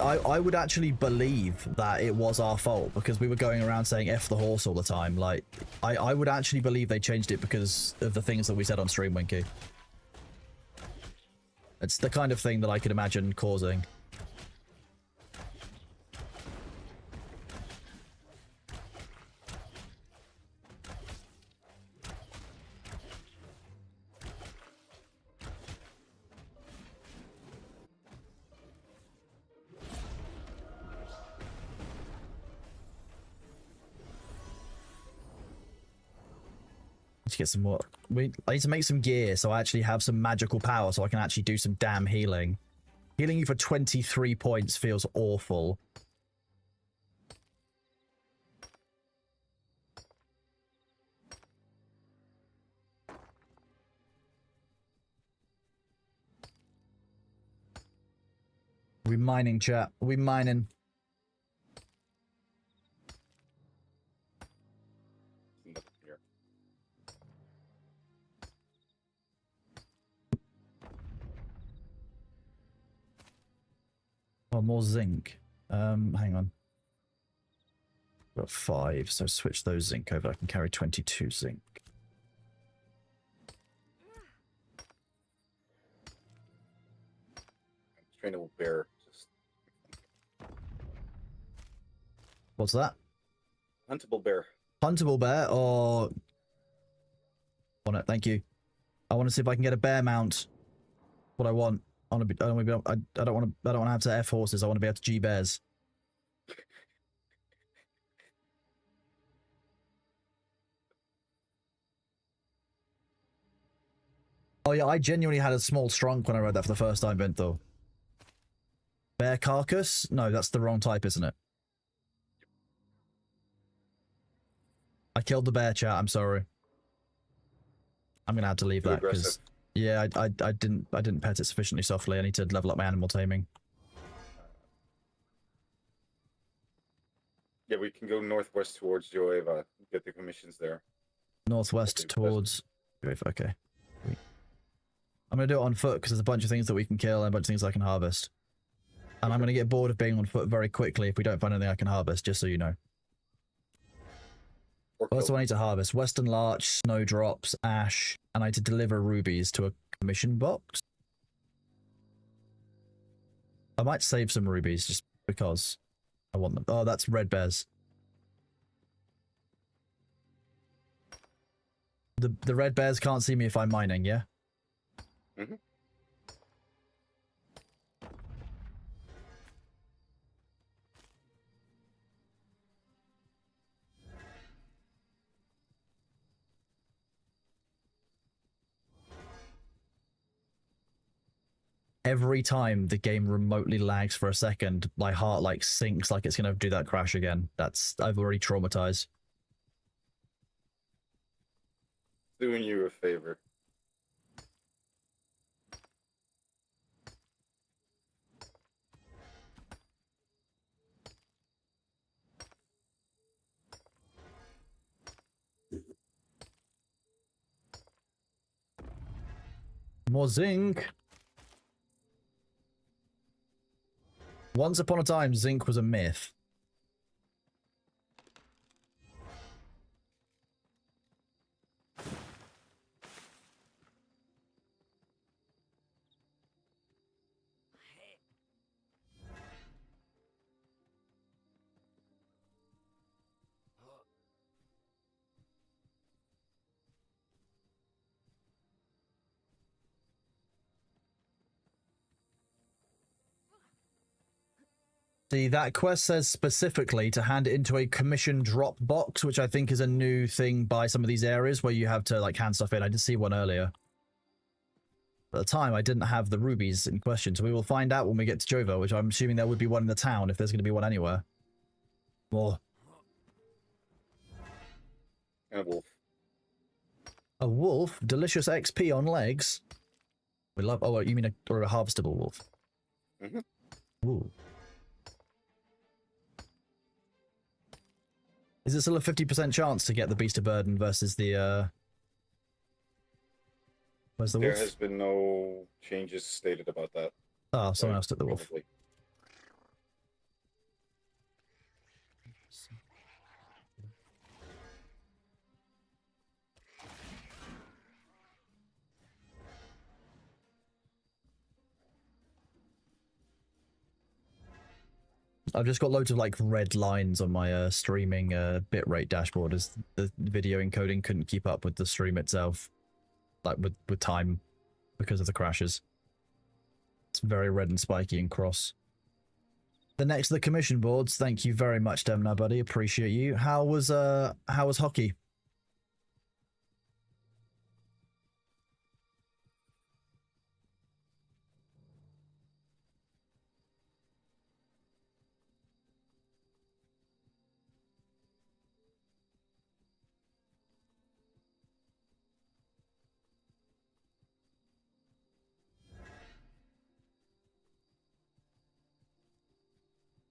Speaker 1: I would actually believe that it was our fault because we were going around saying F the horse all the time. Like, I would actually believe they changed it because of the things that we said on stream, Winky. It's the kind of thing that I could imagine causing. To get some more. I need to make some gear so I actually have some magical power so I can actually do some damn healing. Healing you for 23 points feels awful. We mining, chat. We mining. Oh, more zinc. Hang on. Got 5, so switch those zinc over. I can carry 22 zinc.
Speaker 8: Trainable bear.
Speaker 1: What's that?
Speaker 8: Huntable bear.
Speaker 1: Huntable bear or... On it, thank you. I want to see if I can get a bear mount. What I want. I don't want to have to F horses. I want to be able to G bears. Oh yeah, I genuinely had a small strunk when I read that for the first time, Bentho. Bear carcass? No, that's the wrong type, isn't it? I killed the bear, chat. I'm sorry. I'm gonna have to leave that because. Yeah, I didn't pet it sufficiently softly. I need to level up my animal taming.
Speaker 8: Yeah, we can go northwest towards Joeva, get the commissions there.
Speaker 1: Northwest
Speaker 8: Okay,
Speaker 1: towards. Okay. I'm gonna do it on foot because there's a bunch of things that we can kill and a bunch of things I can harvest. And I'm gonna get bored of being on foot very quickly if we don't find anything I can harvest. Just so you know.
Speaker 8: Or
Speaker 1: What else do
Speaker 8: kill.
Speaker 1: I need to harvest? Western larch, snowdrops, ash, and I need to deliver rubies to a commission box. I might save some rubies just because I want them. Oh, that's red bears. The red bears can't see me if I'm mining, yeah?
Speaker 8: Mhm.
Speaker 1: Every time the game remotely lags for a second, my heart like sinks like it's gonna do that crash again. I've already traumatized.
Speaker 8: Doing you a favor.
Speaker 1: More zinc. Once upon a time, zinc was a myth. See, that quest says specifically to hand it into a commission drop box, which I think is a new thing by some of these areas where you have to like hand stuff in. I did see one earlier. At the time, I didn't have the rubies in question, so we will find out when we get to Jova, which I'm assuming there would be one in the town if there's going to be one anywhere. More.
Speaker 8: And a wolf.
Speaker 1: A wolf? Delicious XP on legs? We love... Oh, you mean a harvestable wolf?
Speaker 8: Mm-hmm.
Speaker 1: Ooh. Is it still a 50% chance to get the Beast of Burden versus the, Where's the
Speaker 8: There
Speaker 1: wolf?
Speaker 8: has been no changes stated about that.
Speaker 1: Oh, someone else took the wolf.
Speaker 8: Probably.
Speaker 1: I've just got loads of like red lines on my streaming bitrate dashboard as the video encoding couldn't keep up with the stream itself, like with time because of the crashes. It's very red and spiky and cross. The next to the commission boards. Thank you very much, Demna buddy. Appreciate you. How was hockey?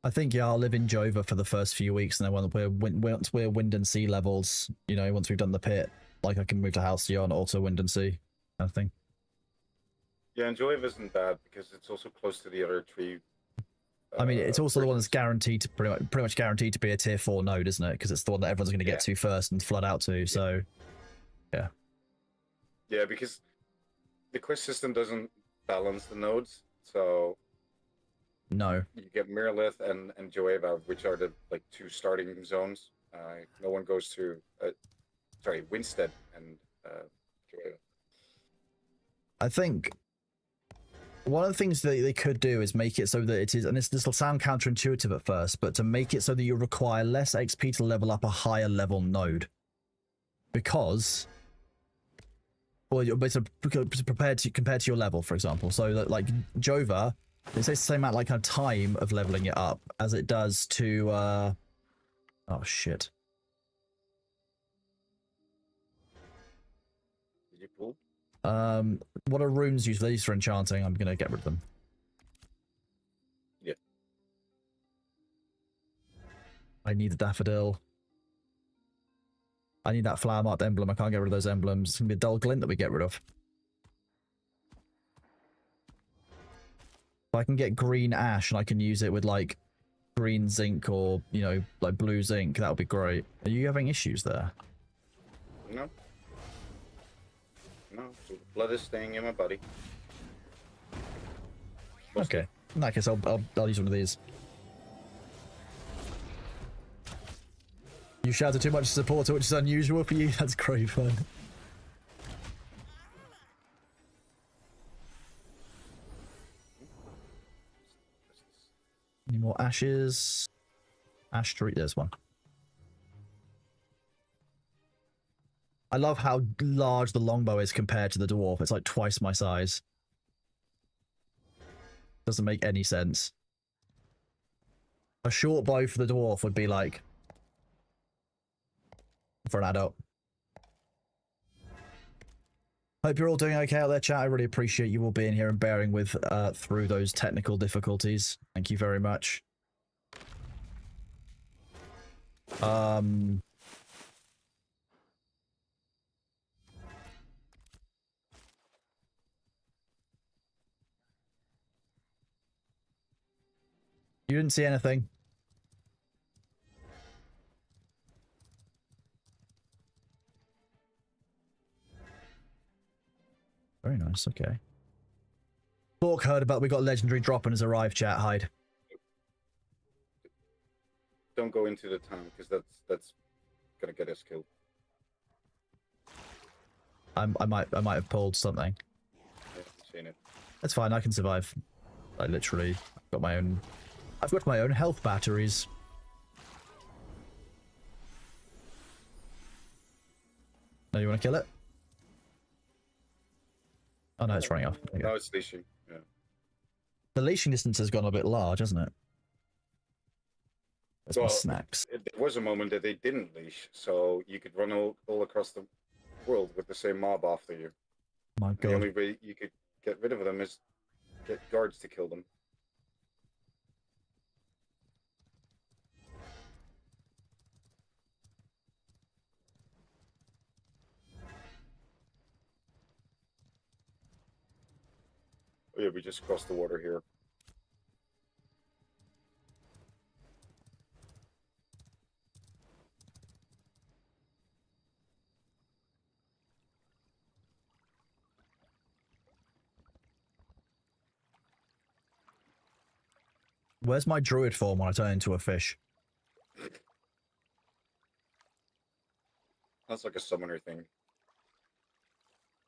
Speaker 1: I think, yeah, I'll live in Jova for the first few weeks, and then once we're wind and sea levels, you know, once we've done the pit, like I can move to Halcyon, also wind and sea, kind of thing.
Speaker 8: Yeah, and Joev isn't bad because it's also close to the other three.
Speaker 1: I mean, it's also the one that's
Speaker 8: prisons.
Speaker 1: guaranteed to pretty much guaranteed to be a tier 4 node, isn't it? Because it's the one that everyone's going to get to first and flood out to. So, yeah.
Speaker 8: Yeah, because the quest system doesn't balance the nodes, so
Speaker 1: No.
Speaker 8: you get Miralith and Joeva, which are the like two starting zones. No one goes to Winstead and Joeva.
Speaker 1: I think one of the things that they could do is make it so that it is, and this will sound counterintuitive at first, but to make it so that you require less XP to level up a higher level node. Because, well, you're compared to your level, for example. So that like Jova, it takes the same amount like kind of time of leveling it up as it does to oh shit.
Speaker 8: Did you pull?
Speaker 1: What are runes used? These for enchanting. I'm gonna get rid of them.
Speaker 8: Yeah.
Speaker 1: I need the daffodil. I need that flower marked emblem. I can't get rid of those emblems. It's gonna be a dull glint that we get rid of. If I can get green ash and I can use it with like green zinc or, you know, like blue zinc, that would be great. Are you having issues there?
Speaker 8: No. No, the blood is staying in my body.
Speaker 1: Okay. In that case, I'll use one of these. You shouted too much support, which is unusual for you. That's great fun. Any more ashes? Ash tree, there's one. I love how large the longbow is compared to the dwarf. It's like twice my size. Doesn't make any sense. A short bow for the dwarf would be like for an adult. Hope you're all doing okay out there, chat. I really appreciate you all being here and bearing with through those technical difficulties. Thank you very much. You didn't see anything? Very nice, okay. Bork heard about we got legendary drop and has arrived, chat. Hide.
Speaker 8: Don't go into the town because that's gonna get us killed.
Speaker 1: I might have pulled something.
Speaker 8: I haven't seen it.
Speaker 1: That's fine, I can survive. I literally got my own. I've got my own health batteries. No, you want to kill it? Oh no, it's running off. There you go.
Speaker 8: No, it's leashing. Yeah.
Speaker 1: The leashing distance has gone a bit large, hasn't it? There's my
Speaker 8: Well,
Speaker 1: snacks.
Speaker 8: There was a moment that they didn't leash, so you could run all across the world with the same mob after you.
Speaker 1: My
Speaker 8: And the
Speaker 1: god.
Speaker 8: only way you could get rid of them is get guards to kill them. Oh yeah, we just crossed the water here.
Speaker 1: Where's my druid form when I turn into a fish?
Speaker 8: That's like a summoner thing.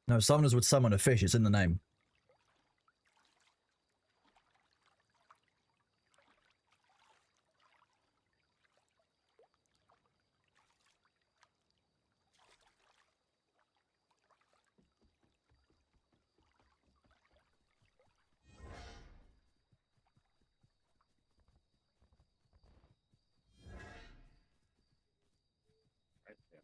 Speaker 1: No, summoners would summon a fish. It's in the name.
Speaker 8: Right? Yeah.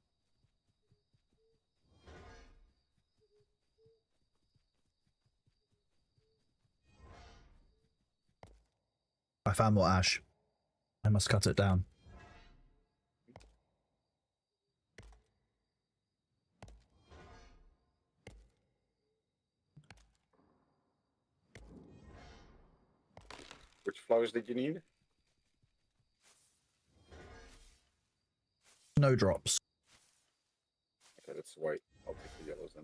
Speaker 1: I found more ash. I must cut it down.
Speaker 8: Which flowers did you need?
Speaker 1: Snowdrops.
Speaker 8: Okay, that's white. I'll take the yellows then.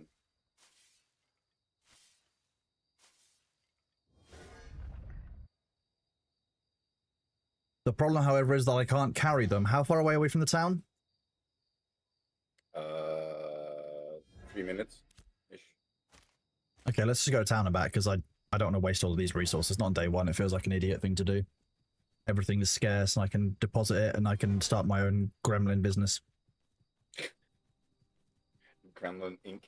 Speaker 1: The problem, however, is that I can't carry them. How far away are we from the town?
Speaker 8: 3 minutes ish.
Speaker 1: Okay, let's just go to town and back, because I don't want to waste all of these resources. Not on day one. It feels like an idiot thing to do. Everything is scarce, and I can deposit it, and I can start my own gremlin business.
Speaker 8: Gremlin Inc.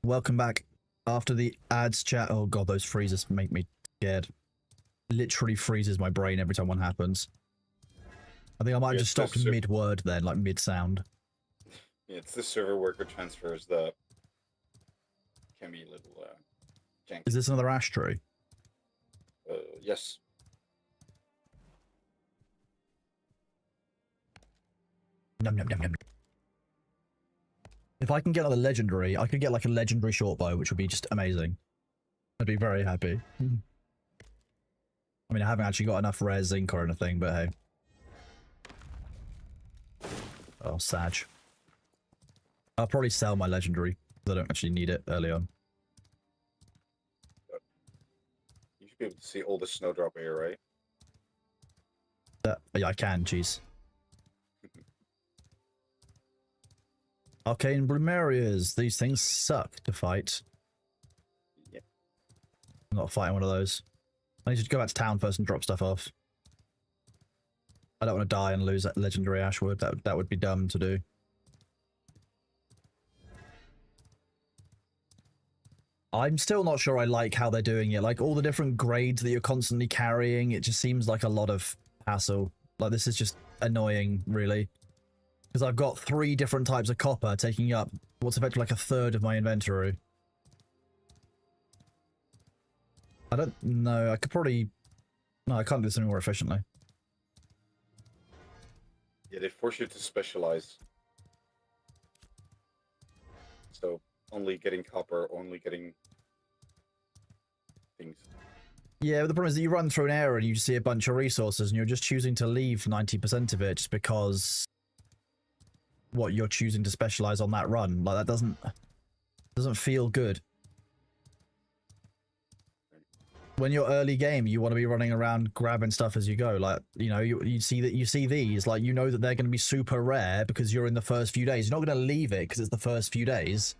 Speaker 1: Welcome back. After the ads chat, oh god, those freezes make me scared. Literally freezes my brain every time one happens. I think I might have
Speaker 8: Yeah,
Speaker 1: just stopped
Speaker 8: so-
Speaker 1: mid-word then, like mid-sound.
Speaker 8: Yeah, it's the server worker transfers that can be a little janky.
Speaker 1: Is this another ash tree?
Speaker 8: Yes.
Speaker 1: Num, num, num, num. If I can get another legendary, I could get like a legendary short bow, which would be just amazing. I'd be very happy. I mean, I haven't actually got enough rare zinc or anything, but hey. Oh, Sag. I'll probably sell my legendary, because I don't actually need it early on.
Speaker 8: You should be able to see all the snowdrop here, right?
Speaker 1: Yeah, I can, jeez. Arcane Blumerias. These things suck to fight.
Speaker 8: Yeah.
Speaker 1: I'm not fighting one of those. I need to go back to town first and drop stuff off. I don't want to die and lose that legendary Ashwood. That would be dumb to do. I'm still not sure I like how they're doing it. Like, all the different grades that you're constantly carrying, it just seems like a lot of hassle. Like, this is just annoying, really. Because I've got 3 different types of copper taking up what's effectively like a third of my inventory. I don't know. I could probably... No, I can't do this any more efficiently.
Speaker 8: Yeah, they force you to specialize. So, only getting copper, only getting things.
Speaker 1: Yeah, but the problem is that you run through an area and you see a bunch of resources and you're just choosing to leave 90% of it just because what you're choosing to specialize on that run. Like, that doesn't feel good. When you're early game, you want to be running around grabbing stuff as you go. Like, you know, you see these, like, you know that they're going to be super rare because you're in the first few days. You're not going to leave it because it's the first few days.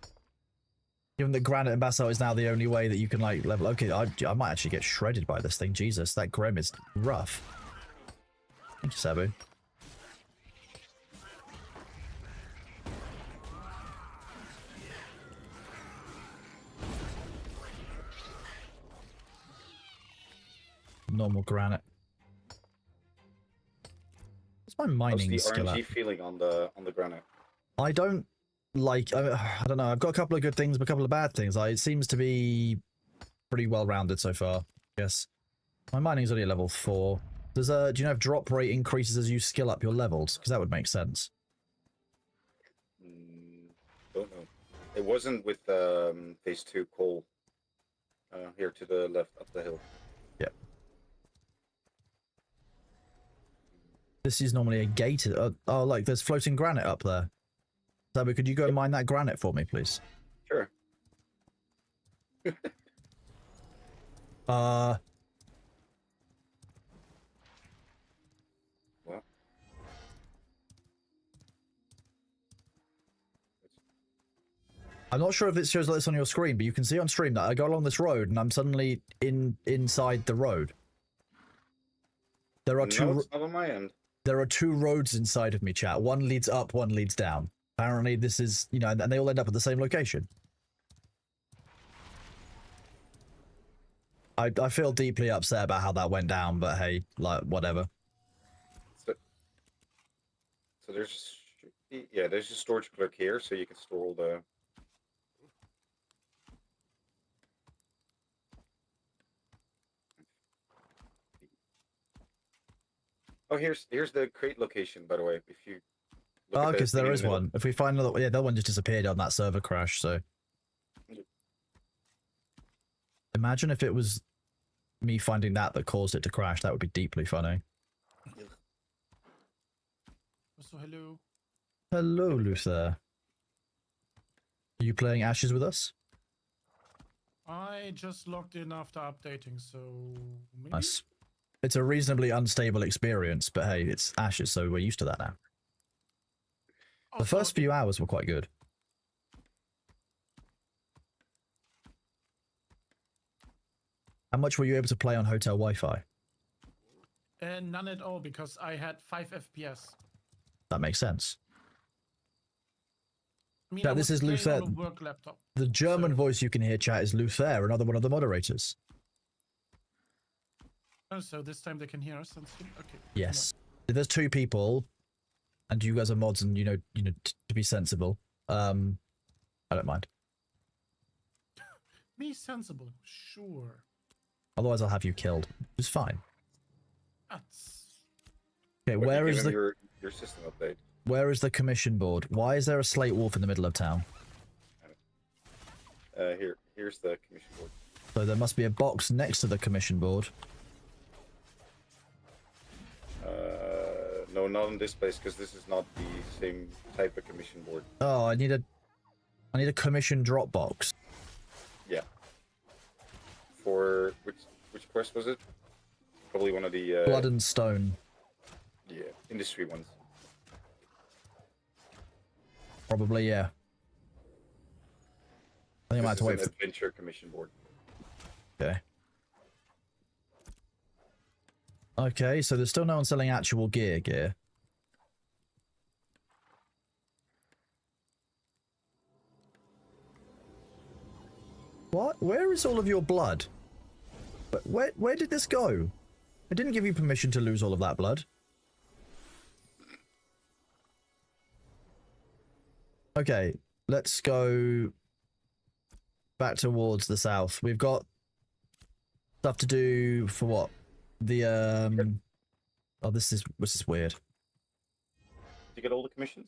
Speaker 1: Given that granite and basalt is now the only way that you can, like, level. Okay, I might actually get shredded by this thing. Jesus, that Grem is rough. Thank you, Sabu. Normal granite. What's my mining
Speaker 8: How's the
Speaker 1: skill
Speaker 8: RNG
Speaker 1: at?
Speaker 8: feeling on the granite?
Speaker 1: I don't like. I don't know. I've got a couple of good things, but a couple of bad things. It seems to be pretty well rounded so far. Yes. My mining's only at level 4. Does do you know if drop rate increases as you skill up your levels? Because that would make sense.
Speaker 8: Don't know. It wasn't with phase 2 coal. Here to the left up the hill.
Speaker 1: Yep. This is normally a gated. Oh, like there's floating granite up there. Sabu, could you go mine that granite for me, please?
Speaker 8: Sure.
Speaker 1: What? I'm not sure if it shows like this on your screen, but you can see on stream that I go along this road and I'm suddenly inside the road. There are
Speaker 8: No, it's not on my end.
Speaker 1: There are 2 roads inside of me, chat. One leads up, one leads down. Apparently this is, you know, and they all end up at the same location. I feel deeply upset about how that went down, but hey, like, whatever.
Speaker 8: So there's, yeah, there's a storage clerk here, so you can store all the... Oh, here's the crate location, by the way. If you look
Speaker 1: Oh,
Speaker 8: at the
Speaker 1: because there
Speaker 8: thing in
Speaker 1: is
Speaker 8: the middle.
Speaker 1: one. If we find another, yeah, that one just disappeared on that server crash. So imagine if it was me finding that caused it to crash. That would be deeply funny.
Speaker 10: So hello.
Speaker 1: Hello, Luther. Are you playing Ashes with us?
Speaker 10: I just logged in after updating, so maybe?
Speaker 1: Nice. It's a reasonably unstable experience, but hey, it's Ashes, so we're used to that now. The
Speaker 10: Also,
Speaker 1: first few hours were quite good. How much were you able to play on hotel Wi-Fi?
Speaker 10: none at all, because I had 5 FPS.
Speaker 1: That makes sense.
Speaker 10: I mean,
Speaker 1: Chat,
Speaker 10: I
Speaker 1: this
Speaker 10: was
Speaker 1: is
Speaker 10: playing
Speaker 1: Luther.
Speaker 10: on a work laptop.
Speaker 1: The German
Speaker 10: So-
Speaker 1: voice you can hear, chat, is Luther, another one of the moderators.
Speaker 10: Oh, so this time they can hear us on stream? Okay.
Speaker 1: Yes. If there's 2 people, and you guys are mods, and you know, to be sensible, I don't mind.
Speaker 10: Me sensible, sure.
Speaker 1: Otherwise, I'll have you killed. It's fine.
Speaker 10: That's
Speaker 1: Okay,
Speaker 8: But
Speaker 1: where
Speaker 8: you
Speaker 1: is
Speaker 8: give him
Speaker 1: the
Speaker 8: your system update?
Speaker 1: where is the commission board? Why is there a slate wolf in the middle of town?
Speaker 8: Here's the commission board.
Speaker 1: So there must be a box next to the commission board.
Speaker 8: No, not in this place because this is not the same type of commission board.
Speaker 1: Oh, I need a commission drop box.
Speaker 8: Yeah. For which quest was it? Probably one of the
Speaker 1: Blood and Stone.
Speaker 8: yeah, industry ones.
Speaker 1: Probably, yeah. I think I might have to wait
Speaker 8: This is
Speaker 1: for...
Speaker 8: an adventure commission board.
Speaker 1: Okay. Okay, so there's still no one selling actual gear. What? Where is all of your blood? Where did this go? I didn't give you permission to lose all of that blood. Okay, let's go back towards the south. We've got stuff to do for what? The oh, this is weird.
Speaker 8: Did you get all the commissions?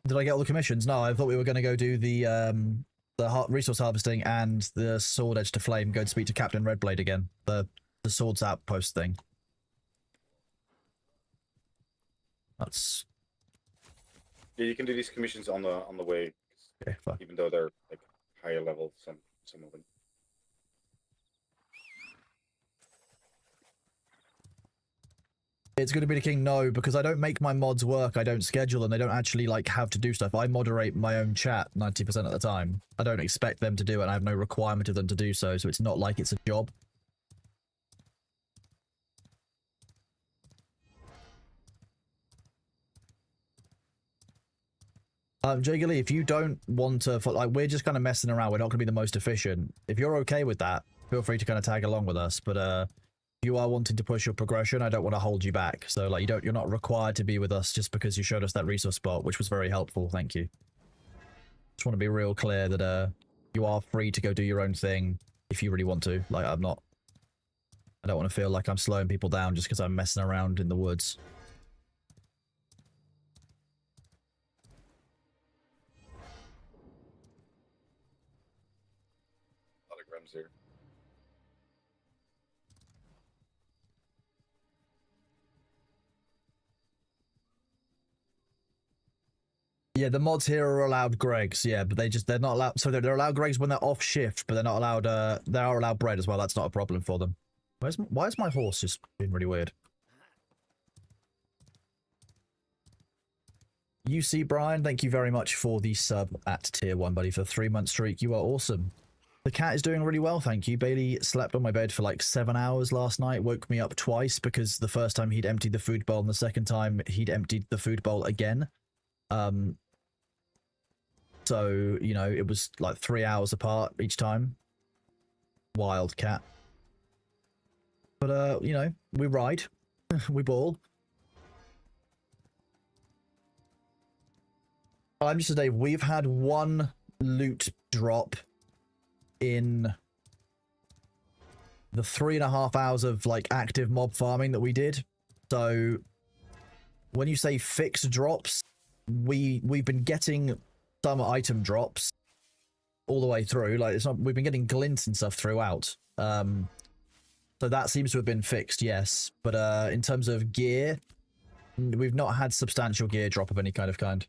Speaker 1: Did I get all the commissions? No, I thought we were going to go do the resource harvesting and the sword edge to flame. Go and speak to Captain Redblade again. The swords outpost thing. That's
Speaker 8: Yeah, you can do these commissions on the way,
Speaker 1: okay. Fine.
Speaker 8: even though they're like higher level. Some of them.
Speaker 1: It's going to be the king. No, because I don't make my mods work. I don't schedule them. They don't actually like have to do stuff. I moderate my own chat 90% of the time. I don't expect them to do it. And I have no requirement of them to do so. So it's not like it's a job. Jagger, if you don't want to, like, we're just kind of messing around. We're not going to be the most efficient. If you're okay with that, feel free to kind of tag along with us. But if you are wanting to push your progression, I don't want to hold you back. So like, you're not required to be with us just because you showed us that resource spot, which was very helpful. Thank you. Just want to be real clear that you are free to go do your own thing if you really want to. Like, I don't want to feel like I'm slowing people down just because I'm messing around in the woods.
Speaker 8: Holograms here.
Speaker 1: Yeah, the mods here are allowed Gregs, yeah, but they're not allowed, so they're allowed Gregs when they're off shift, but they're not allowed, they are allowed bread as well. That's not a problem for them. Why is my horse just being really weird? UC Brian, thank you very much for the sub at tier 1, buddy, for the 3-month streak. You are awesome. The cat is doing really well, thank you. Bailey slept on my bed for like 7 hours last night, woke me up twice because the first time he'd emptied the food bowl and the second time he'd emptied the food bowl again. So, you know, it was like 3 hours apart each time. Wild cat. But, you know, we ride. We ball. I'm just today, we've had one loot drop in the 3.5 hours of like active mob farming that we did. So when you say fixed drops, we've been getting some item drops all the way through. Like, it's not, we've been getting glints and stuff throughout. So that seems to have been fixed, yes. But in terms of gear, we've not had substantial gear drop of any kind.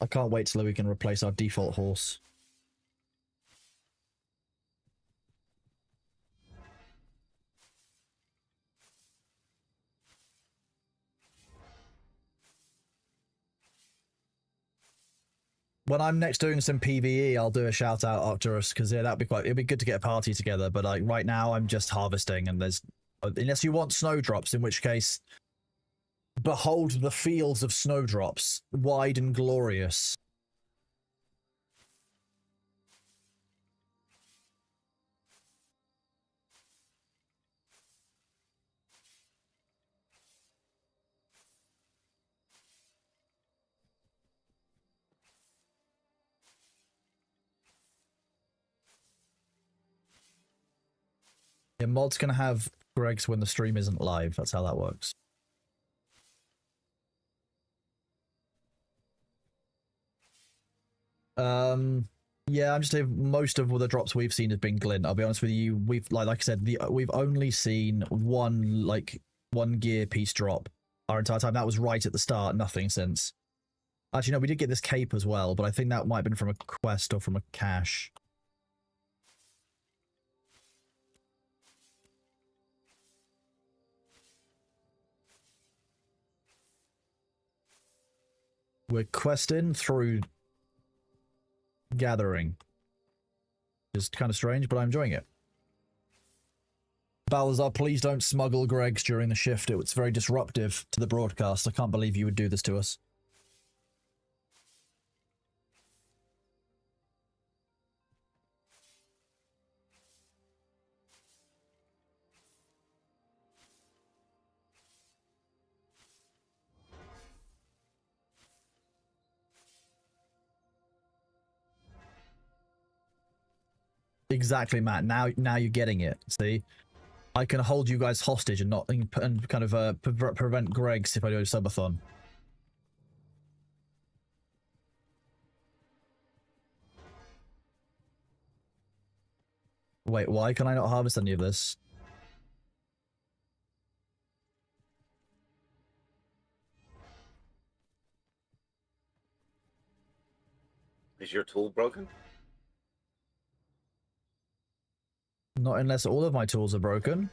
Speaker 1: I can't wait till we can replace our default horse. When I'm next doing some PvE, I'll do a shout out Octorus, because yeah, it'd be good to get a party together. But like right now, I'm just harvesting, and there's unless you want snowdrops, in which case, behold the fields of snowdrops, wide and glorious. Yeah, mod's gonna have Greg's when the stream isn't live. That's how that works. Yeah, I'm just saying most of the drops we've seen have been glint. I'll be honest with you. We've like I said, we've only seen one gear piece drop our entire time. That was right at the start. Nothing since. Actually, no, we did get this cape as well, but I think that might have been from a quest or from a cache. We're questing through gathering. Just kind of strange, but I'm enjoying it. Balazar, please don't smuggle Greg's during the shift. It's very disruptive to the broadcast. I can't believe you would do this to us. Exactly, Matt. Now you're getting it. See, I can hold you guys hostage and not and kind of prevent Greg's if I do a subathon. Wait, why can I not harvest any of this?
Speaker 8: Is your tool broken?
Speaker 1: Not unless all of my tools are broken.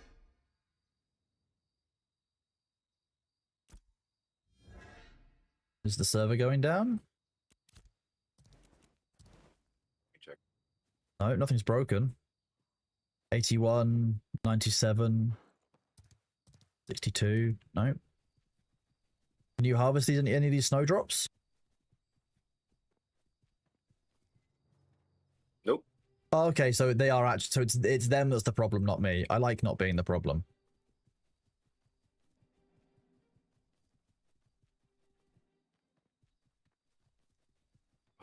Speaker 1: Is the server going down?
Speaker 8: Check.
Speaker 1: No, nothing's broken. 81, 97, 62. No. Can you harvest any of these snowdrops?
Speaker 8: Nope.
Speaker 1: Oh, okay, so they are actually, so it's them that's the problem, not me. I like not being the problem.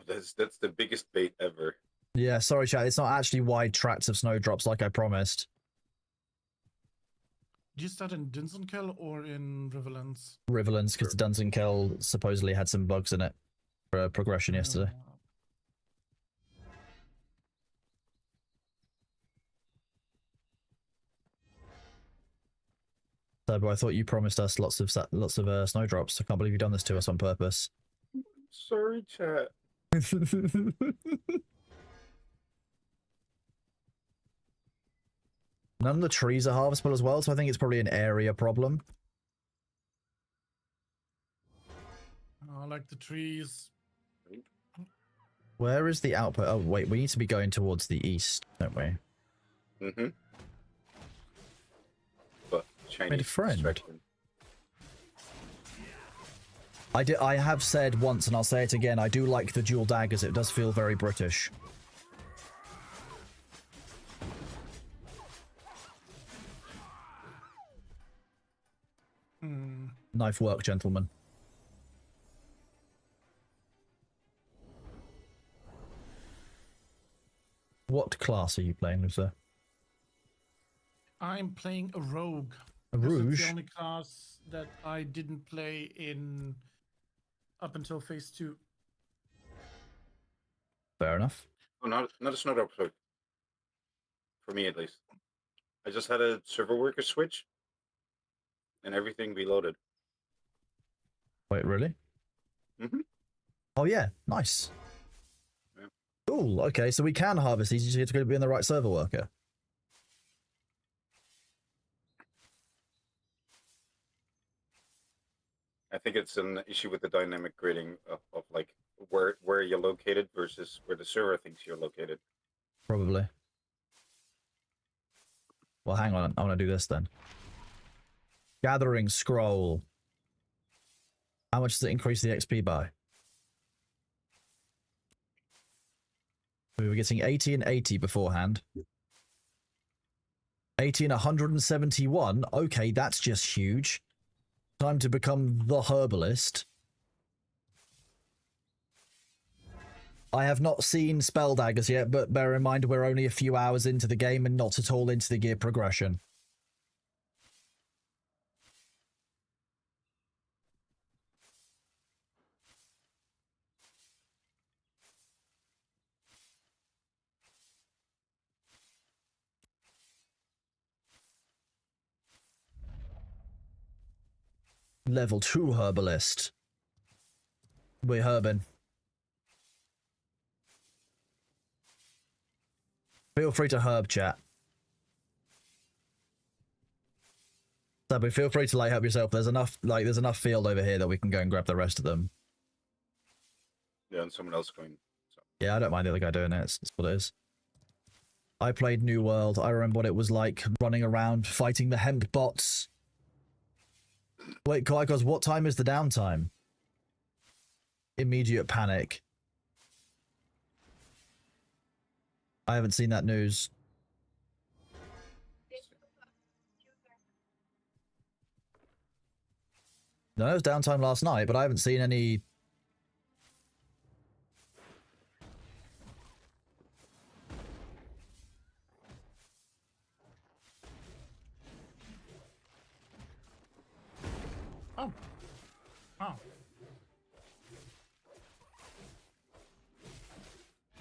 Speaker 8: That's the biggest bait ever.
Speaker 1: Yeah, sorry, chat. It's not actually wide tracts of snowdrops like I promised.
Speaker 10: Did you start in Dinsenkel or in Riverlands?
Speaker 1: Riverlands, because the Dunsinkel supposedly had some bugs in it for progression yesterday. Turbo, I thought you promised us lots of snowdrops. I can't believe you've done this to us on purpose.
Speaker 8: Sorry, chat.
Speaker 1: None of the trees are harvestable as well, so I think it's probably an area problem.
Speaker 10: I like the trees.
Speaker 1: Where is the output? Oh, wait, we need to be going towards the east, don't we?
Speaker 8: Mm-hmm. But Chinese
Speaker 1: Made a friend.
Speaker 8: distraction.
Speaker 1: I have said once, and I'll say it again, I do like the dual daggers. It does feel very British. Knife work, gentlemen. What class are you playing, Luther?
Speaker 10: I'm playing a rogue.
Speaker 1: A
Speaker 10: This is
Speaker 1: rouge?
Speaker 10: the only class that I didn't play in up until phase 2.
Speaker 1: Fair enough.
Speaker 8: Oh, not a snowdrop plug. For me, at least. I just had a server worker switch, and everything reloaded.
Speaker 1: Wait, really?
Speaker 8: Mm-hmm.
Speaker 1: Oh yeah, nice.
Speaker 8: Yeah.
Speaker 1: Cool. Okay, so we can harvest these. You just have to be in the right server worker.
Speaker 8: I think it's an issue with the dynamic gridding of like where where you're located versus where the server thinks you're located.
Speaker 1: Probably. Well, hang on. I want to do this then. Gathering scroll. How much does it increase the XP by? We were getting 80 and 80 beforehand. 80 and 171. Okay, that's just huge. Time to become the herbalist. I have not seen spell daggers yet, but bear in mind we're only a few hours into the game and not at all into the gear progression. Level 2 herbalist. We're herbing. Feel free to herb chat. Sabu, feel free to like help yourself. There's enough field over here that we can go and grab the rest of them.
Speaker 8: Yeah, and someone else going. So.
Speaker 1: Yeah, I don't mind the other guy doing it. It's what it is. I played New World. I remember what it was like running around fighting the hemp bots. Wait, Kaikos, what time is the downtime? Immediate panic. I haven't seen that news. No, it was downtime last night, but I haven't seen any...
Speaker 10: Oh. Oh.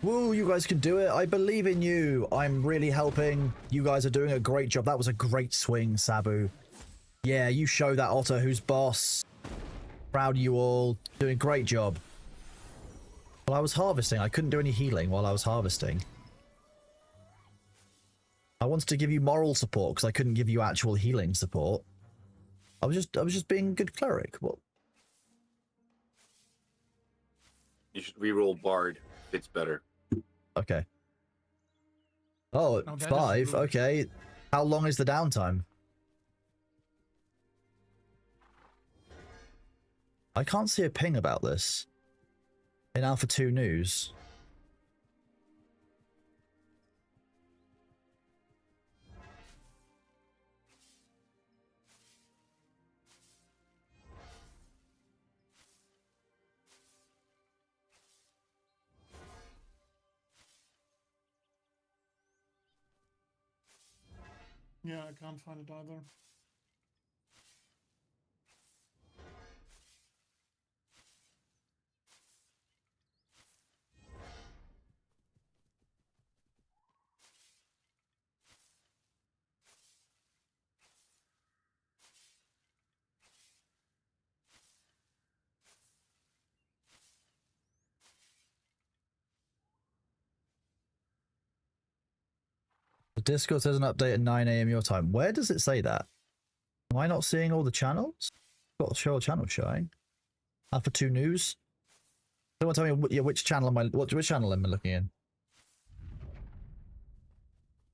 Speaker 1: Woo, you guys can do it. I believe in you. I'm really helping. You guys are doing a great job. That was a great swing, Sabu. Yeah, you show that Otter who's boss. Proud of you all. Doing a great job. Well, I was harvesting. I couldn't do any healing while I was harvesting. I wanted to give you moral support because I couldn't give you actual healing support. I was just being a good cleric. What?
Speaker 8: You should reroll Bard. It's better.
Speaker 1: Okay. Oh,
Speaker 10: No, that is
Speaker 1: 5.
Speaker 10: rude.
Speaker 1: Okay. How long is the downtime? I can't see a ping about this in Alpha 2 news.
Speaker 10: Yeah, I can't find it either.
Speaker 1: The Discord says an update at 9 AM your time. Where does it say that? Am I not seeing all the channels? Got to show a channel showing. Alpha 2 news. Someone tell me which channel which channel am I looking in?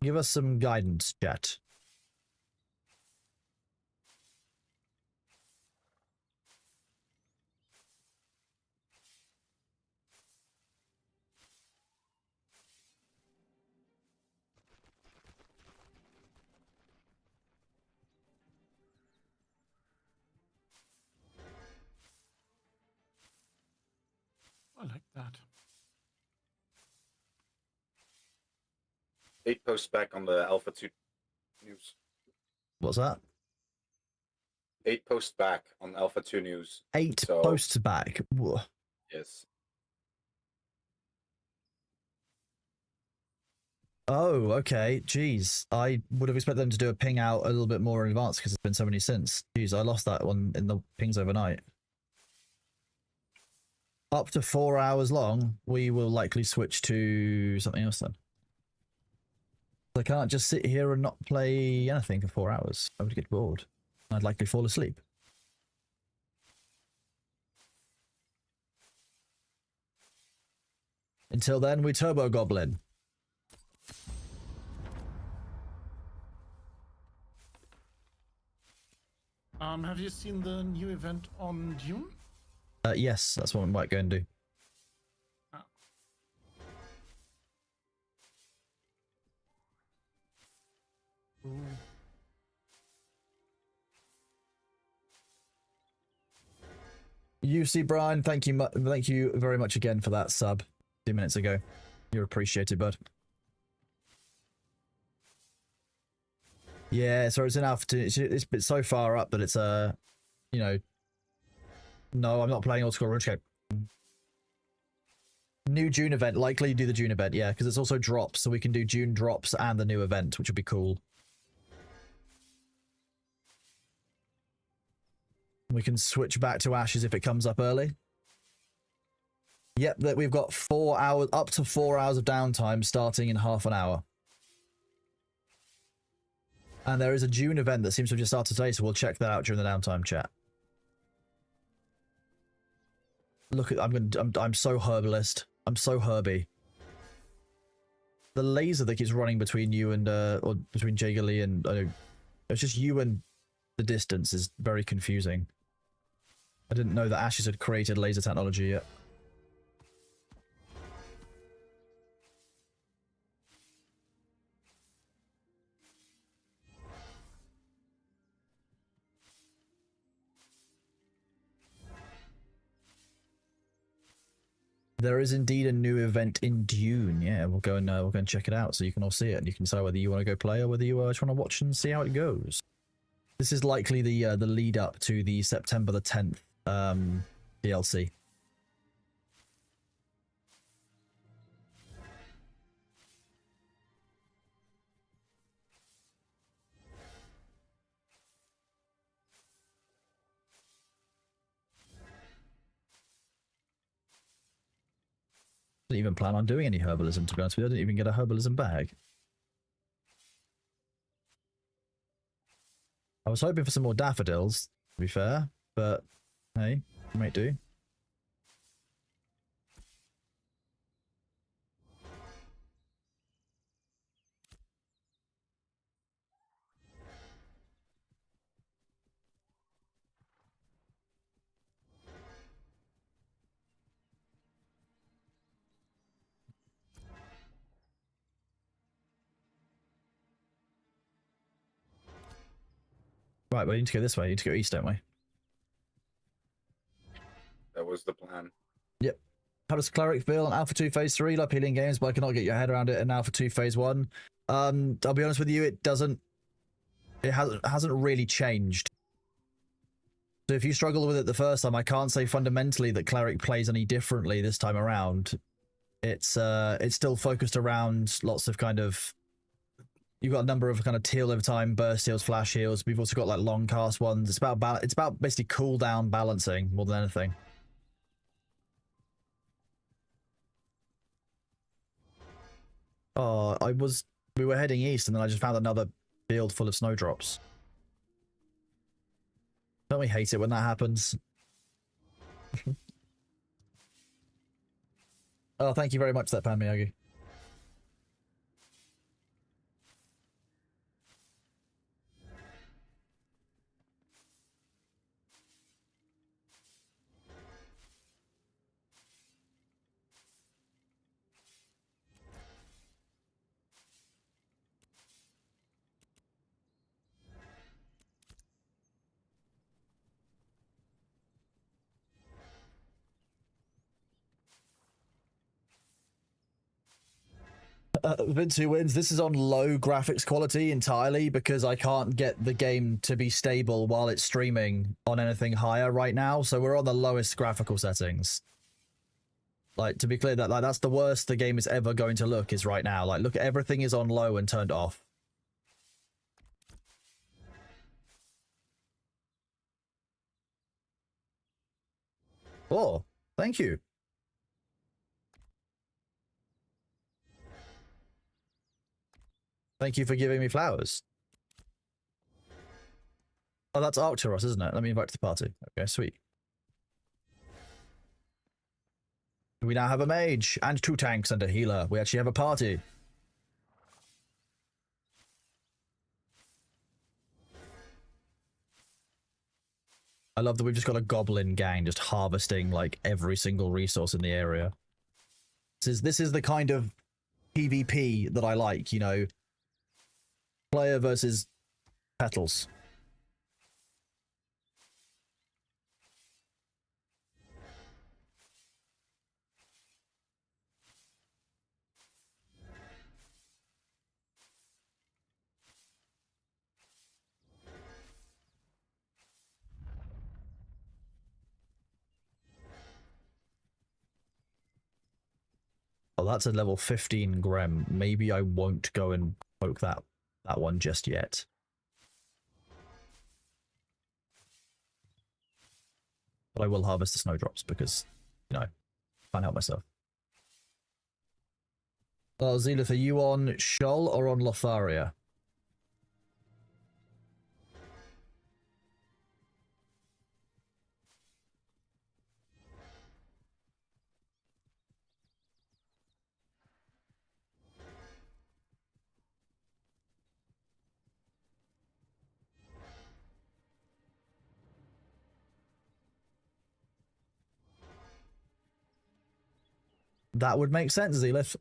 Speaker 1: Give us some guidance, chat.
Speaker 10: I like that.
Speaker 8: 8 posts back on the Alpha 2 news.
Speaker 1: What's that?
Speaker 8: 8 posts back on Alpha 2 news.
Speaker 1: 8
Speaker 8: So-
Speaker 1: posts back. Whoa.
Speaker 8: Yes.
Speaker 1: Oh, okay. Jeez. I would have expected them to do a ping out a little bit more in advance because there's been so many since. Jeez, I lost that one in the pings overnight. Up to 4 hours long, we will likely switch to something else then. I can't just sit here and not play anything for 4 hours. I would get bored. I'd likely fall asleep. Until then, we Turbo Goblin.
Speaker 10: Have you seen the new event on Dune?
Speaker 1: Yes, that's what we might go and do.
Speaker 10: Ah. Ooh.
Speaker 1: UC Brian, thank you very much again for that sub 2 minutes ago. You're appreciated, bud. Yeah, so it's in Alpha 2. It's so far up that it's you know, no, I'm not playing old school RuneScape. New June event, likely do the June event, yeah, because it's also drops, so we can do June drops and the new event, which would be cool. We can switch back to Ashes if it comes up early. Yep, that we've got 4 hours, up to 4 hours of downtime starting in half an hour. And there is a June event that seems to have just started today, so we'll check that out during the downtime chat. Look at, I'm so herbalist. I'm so herby. The laser that keeps running between you and or between Jagerly and it's just you and the distance is very confusing. I didn't know that Ashes had created laser technology yet. There is indeed a new event in Dune. Yeah, we'll go and check it out so you can all see it and you can decide whether you want to go play or whether you just want to watch and see how it goes. This is likely the lead up to the September the 10th DLC. Didn't even plan on doing any herbalism, to be honest with you. I didn't even get a herbalism bag. I was hoping for some more daffodils, to be fair, but hey, might do. Right, we need to go this way. We need to go east, don't we?
Speaker 8: That was the plan.
Speaker 1: Yep. How does Cleric feel on Alpha 2 Phase 3? Love healing games, but I cannot get your head around it in Alpha 2 Phase 1. I'll be honest with you, it hasn't really changed. So if you struggle with it the first time, I can't say fundamentally that Cleric plays any differently this time around. It's still focused around lots of kind of... You've got a number of kind of heal over time, burst heals, flash heals. We've also got like long cast ones. It's about basically cooldown balancing more than anything. Oh, we were heading east and then I just found another field full of snowdrops. Don't we hate it when that happens? Oh, thank you very much for that, Pan Miyagi. Vince who wins. This is on low graphics quality entirely because I can't get the game to be stable while it's streaming on anything higher right now. So we're on the lowest graphical settings. Like, to be clear, that's the worst the game is ever going to look is right now. Like, look, everything is on low and turned off. Oh, thank you. Thank you for giving me flowers. Oh, that's Arcturus, isn't it? Let me invite to the party. Okay, sweet. We now have a mage and 2 tanks and a healer. We actually have a party. I love that we've just got a goblin gang just harvesting like every single resource in the area. This is the kind of PvP that I like, you know. Player versus petals. Oh, that's a level 15 Grem. Maybe I won't go and poke that one just yet. But I will harvest the snowdrops because, you know, can't help myself. Oh, Zelith, are you on Shull or on Lotharia? That would make sense, Zelith.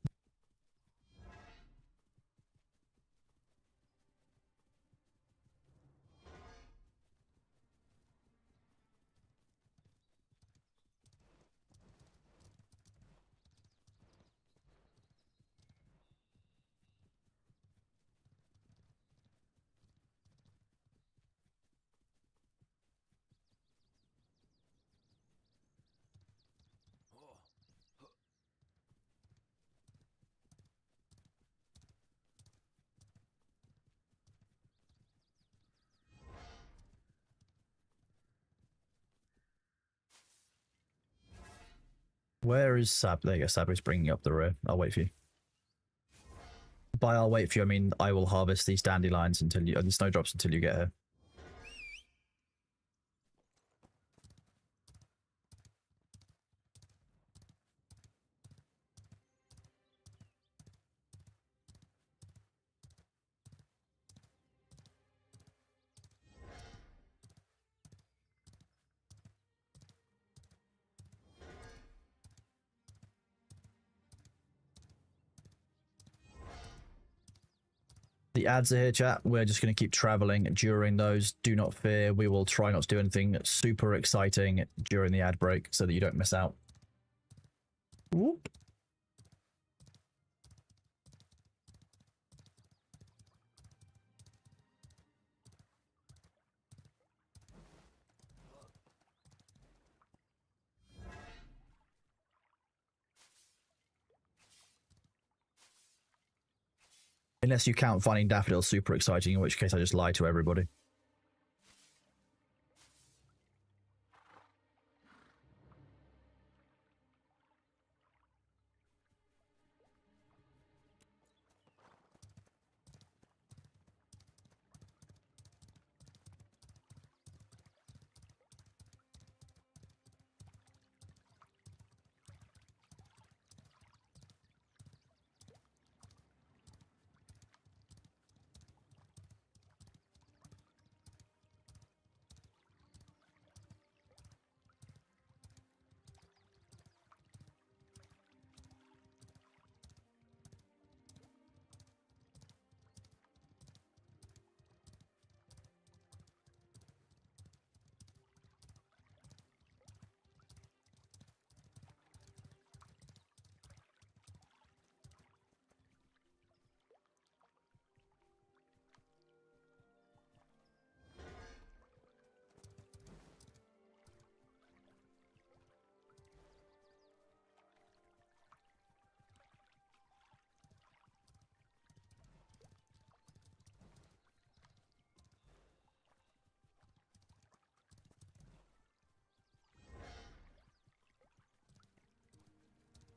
Speaker 1: Where is Sab? There you go. Sab is bringing up the rear. I'll wait for you. By I'll wait for you, I mean I will harvest these dandelions until you, the snowdrops until you get here. The ads are here, chat. We're just going to keep traveling during those. Do not fear. We will try not to do anything super exciting during the ad break so that you don't miss out. Whoop. Unless you count finding daffodils super exciting, in which case I just lie to everybody.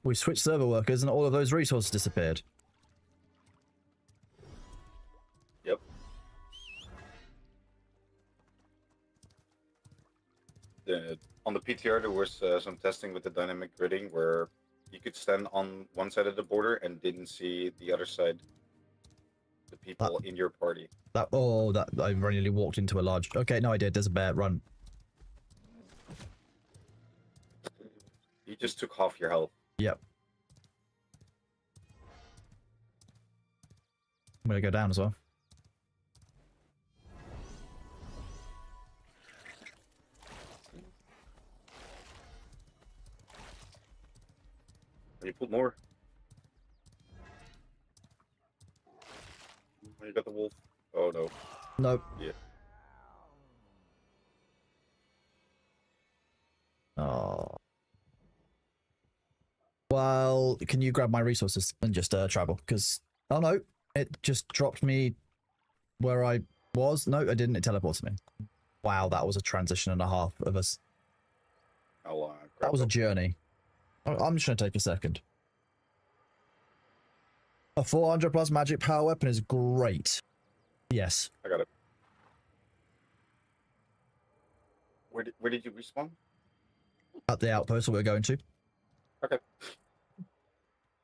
Speaker 1: We switched server workers and all of those resources disappeared.
Speaker 8: Yep. On the PTR, there was some testing with the dynamic gridding where you could stand on one side of the border and didn't see the other side, the people in your party.
Speaker 1: That I very nearly walked into a large. Okay, no, I did. There's a bear. Run.
Speaker 8: You just took half your health.
Speaker 1: Yep. I'm gonna go down as well.
Speaker 8: You put more. You got the wolf. Oh no.
Speaker 1: Nope.
Speaker 8: Yeah.
Speaker 1: Oh. Well, can you grab my resources and just travel? Because oh no, it just dropped me where I was. No, I didn't. It teleported me. Wow, that was a transition and a half of us. That was a journey. I'm just gonna take a second. A 400 plus magic power weapon is great. Yes.
Speaker 8: I got it. Where did you respawn?
Speaker 1: At the outpost that we're going to.
Speaker 8: Okay.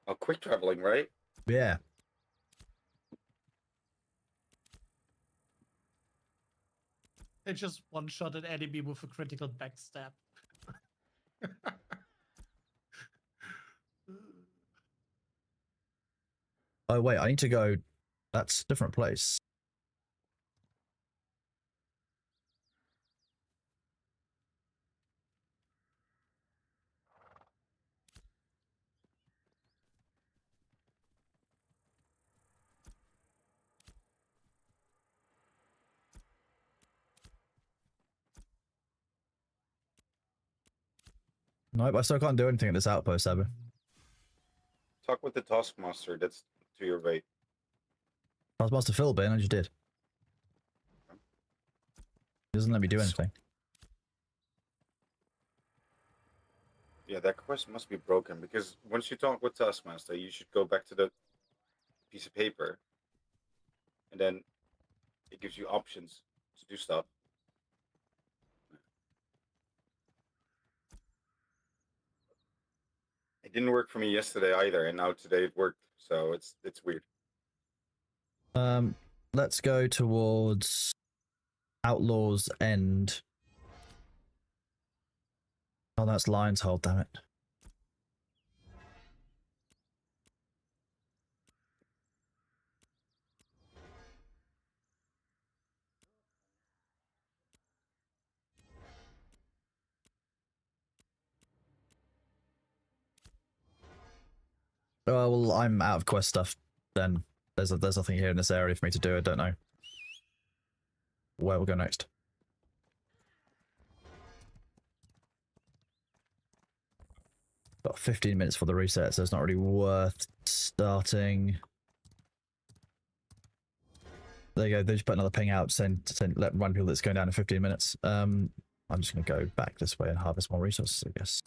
Speaker 8: Oh, quick traveling, right?
Speaker 1: Yeah.
Speaker 10: It just one-shot an enemy with a critical backstab.
Speaker 1: Oh wait, I need to go. That's a different place. Nope, I still can't do anything at this outpost, Abby.
Speaker 8: Talk with the Taskmaster. That's to your right.
Speaker 1: I was supposed to fill bin, I just did. It doesn't let me do anything.
Speaker 8: Yeah, that quest must be broken because once you talk with Taskmaster, you should go back to the piece of paper, and then it gives you options to do stuff. It didn't work for me yesterday either, and now today it worked. So it's weird.
Speaker 1: Let's go towards Outlaw's End. Oh, that's Lion's Hole, damn it. Oh, well, I'm out of quest stuff then. There's nothing here in this area for me to do. I don't know where we'll go next. Got 15 minutes for the reset, so it's not really worth starting. There you go. They just put another ping out saying let run people that's going down in 15 minutes. I'm just gonna go back this way and harvest more resources, I guess.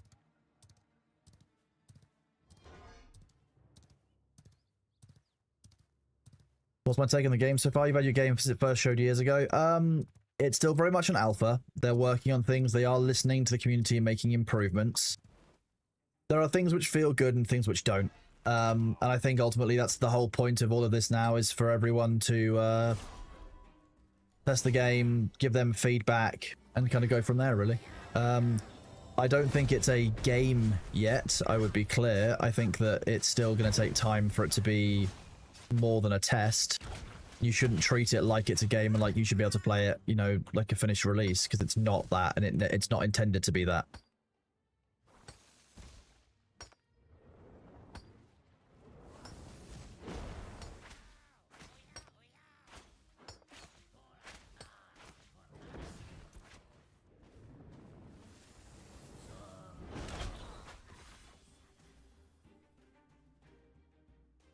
Speaker 1: What's my take on the game so far? You've had your game since it first showed years ago. It's still very much an alpha. They're working on things. They are listening to the community and making improvements. There are things which feel good and things which don't. And I think ultimately that's the whole point of all of this now, is for everyone to test the game, give them feedback, and kind of go from there, really. I don't think it's a game yet, I would be clear. I think that it's still going to take time for it to be more than a test. You shouldn't treat it like it's a game and like you should be able to play it, you know, like a finished release, because it's not that, and it's not intended to be that.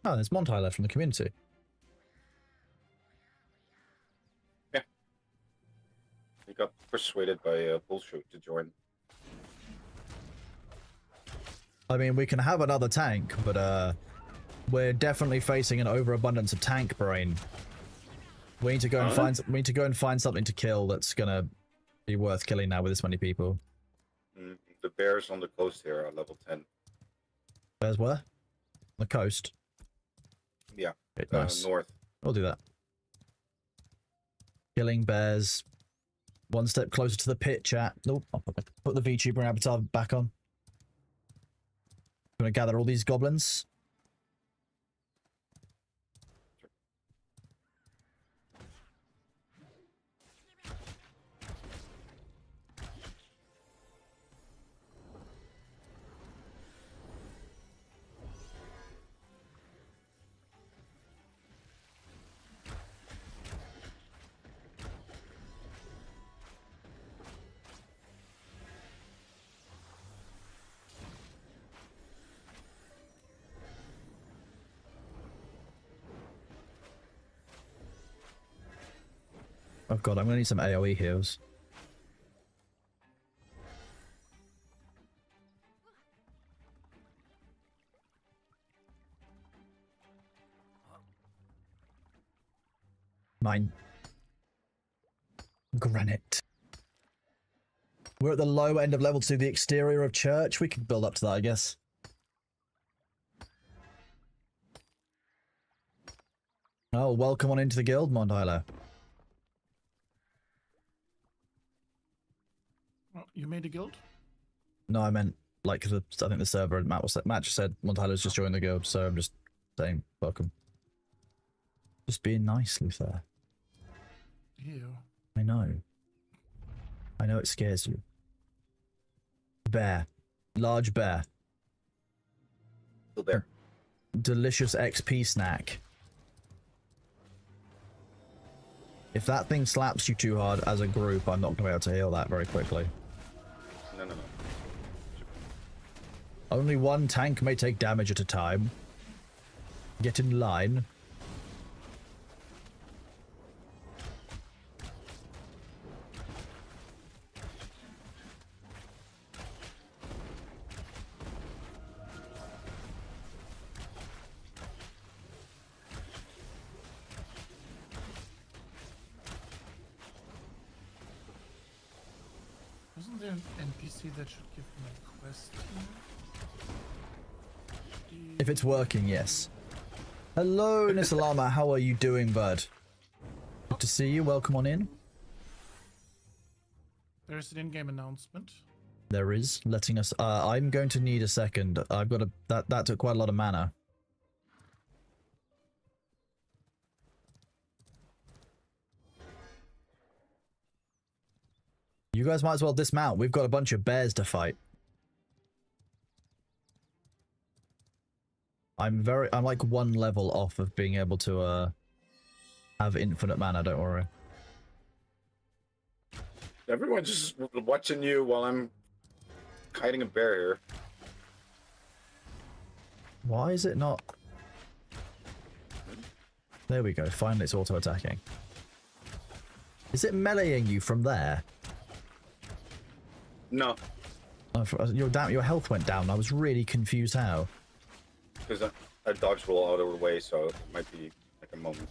Speaker 1: Oh, there's Monty left from the community.
Speaker 8: Yeah. He got persuaded by Bullshoot to join.
Speaker 1: I mean, we can have another tank, but we're definitely facing an overabundance of tank brain. We need to go and find something to kill that's gonna be worth killing now with this many people.
Speaker 8: The bears on the coast here are level 10.
Speaker 1: Bears where? On the coast.
Speaker 8: Yeah,
Speaker 1: Okay, nice.
Speaker 8: north.
Speaker 1: We'll do that. Killing bears. One step closer to the pit, chat. Nope. I'll put the VTuber avatar back on. Gonna gather all these goblins. Oh god, I'm gonna need some AoE heals. Mine. Granite. We're at the low end of level 2, the exterior of church. We can build up to that, I guess. Oh, welcome on into the guild, Mondilo.
Speaker 10: Oh, you made a guild?
Speaker 1: No, I meant like I think the server and Matt just said Montilo's just joined the guild, so I'm just saying welcome. Just being nice, Luther.
Speaker 10: Ew.
Speaker 1: I know. I know it scares you. Bear. Large bear.
Speaker 8: Still there.
Speaker 1: Delicious XP snack. If that thing slaps you too hard as a group, I'm not going to be able to heal that very quickly.
Speaker 8: No.
Speaker 1: Only one tank may take damage at a time. Get in line.
Speaker 10: Wasn't there an NPC that should give me a quest here?
Speaker 1: If it's working, yes. Hello, Nisalama. How are you doing, bud? Good to see you. Welcome on in.
Speaker 10: There's an in-game announcement.
Speaker 1: There is, letting us... I'm going to need a second. I've got a... That took quite a lot of mana. You guys might as well dismount. We've got a bunch of bears to fight. I'm like one level off of being able to have infinite mana, don't worry.
Speaker 8: Everyone's just watching you while I'm hiding a bear here.
Speaker 1: Why is it not? There we go. Finally, it's auto-attacking. Is it meleeing you from there?
Speaker 8: No.
Speaker 1: Oh, your health went down. I was really confused how.
Speaker 8: Because I dodged roll out of the way, so it might be like a moment.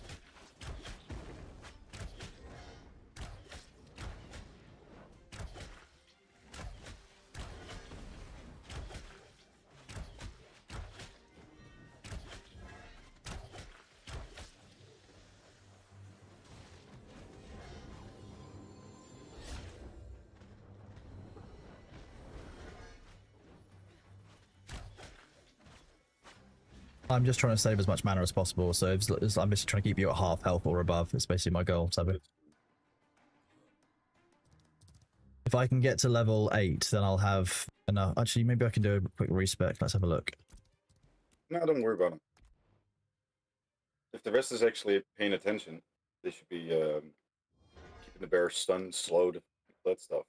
Speaker 1: I'm just trying to save as much mana as possible, so I'm just trying to keep you at half health or above. It's basically my goal, Sabu. If I can get to level 8, then I'll have enough. Actually, maybe I can do a quick respec. Let's have a look.
Speaker 8: No, don't worry about them. If the rest is actually paying attention, they should be keeping the bear stunned, slowed, that stuff.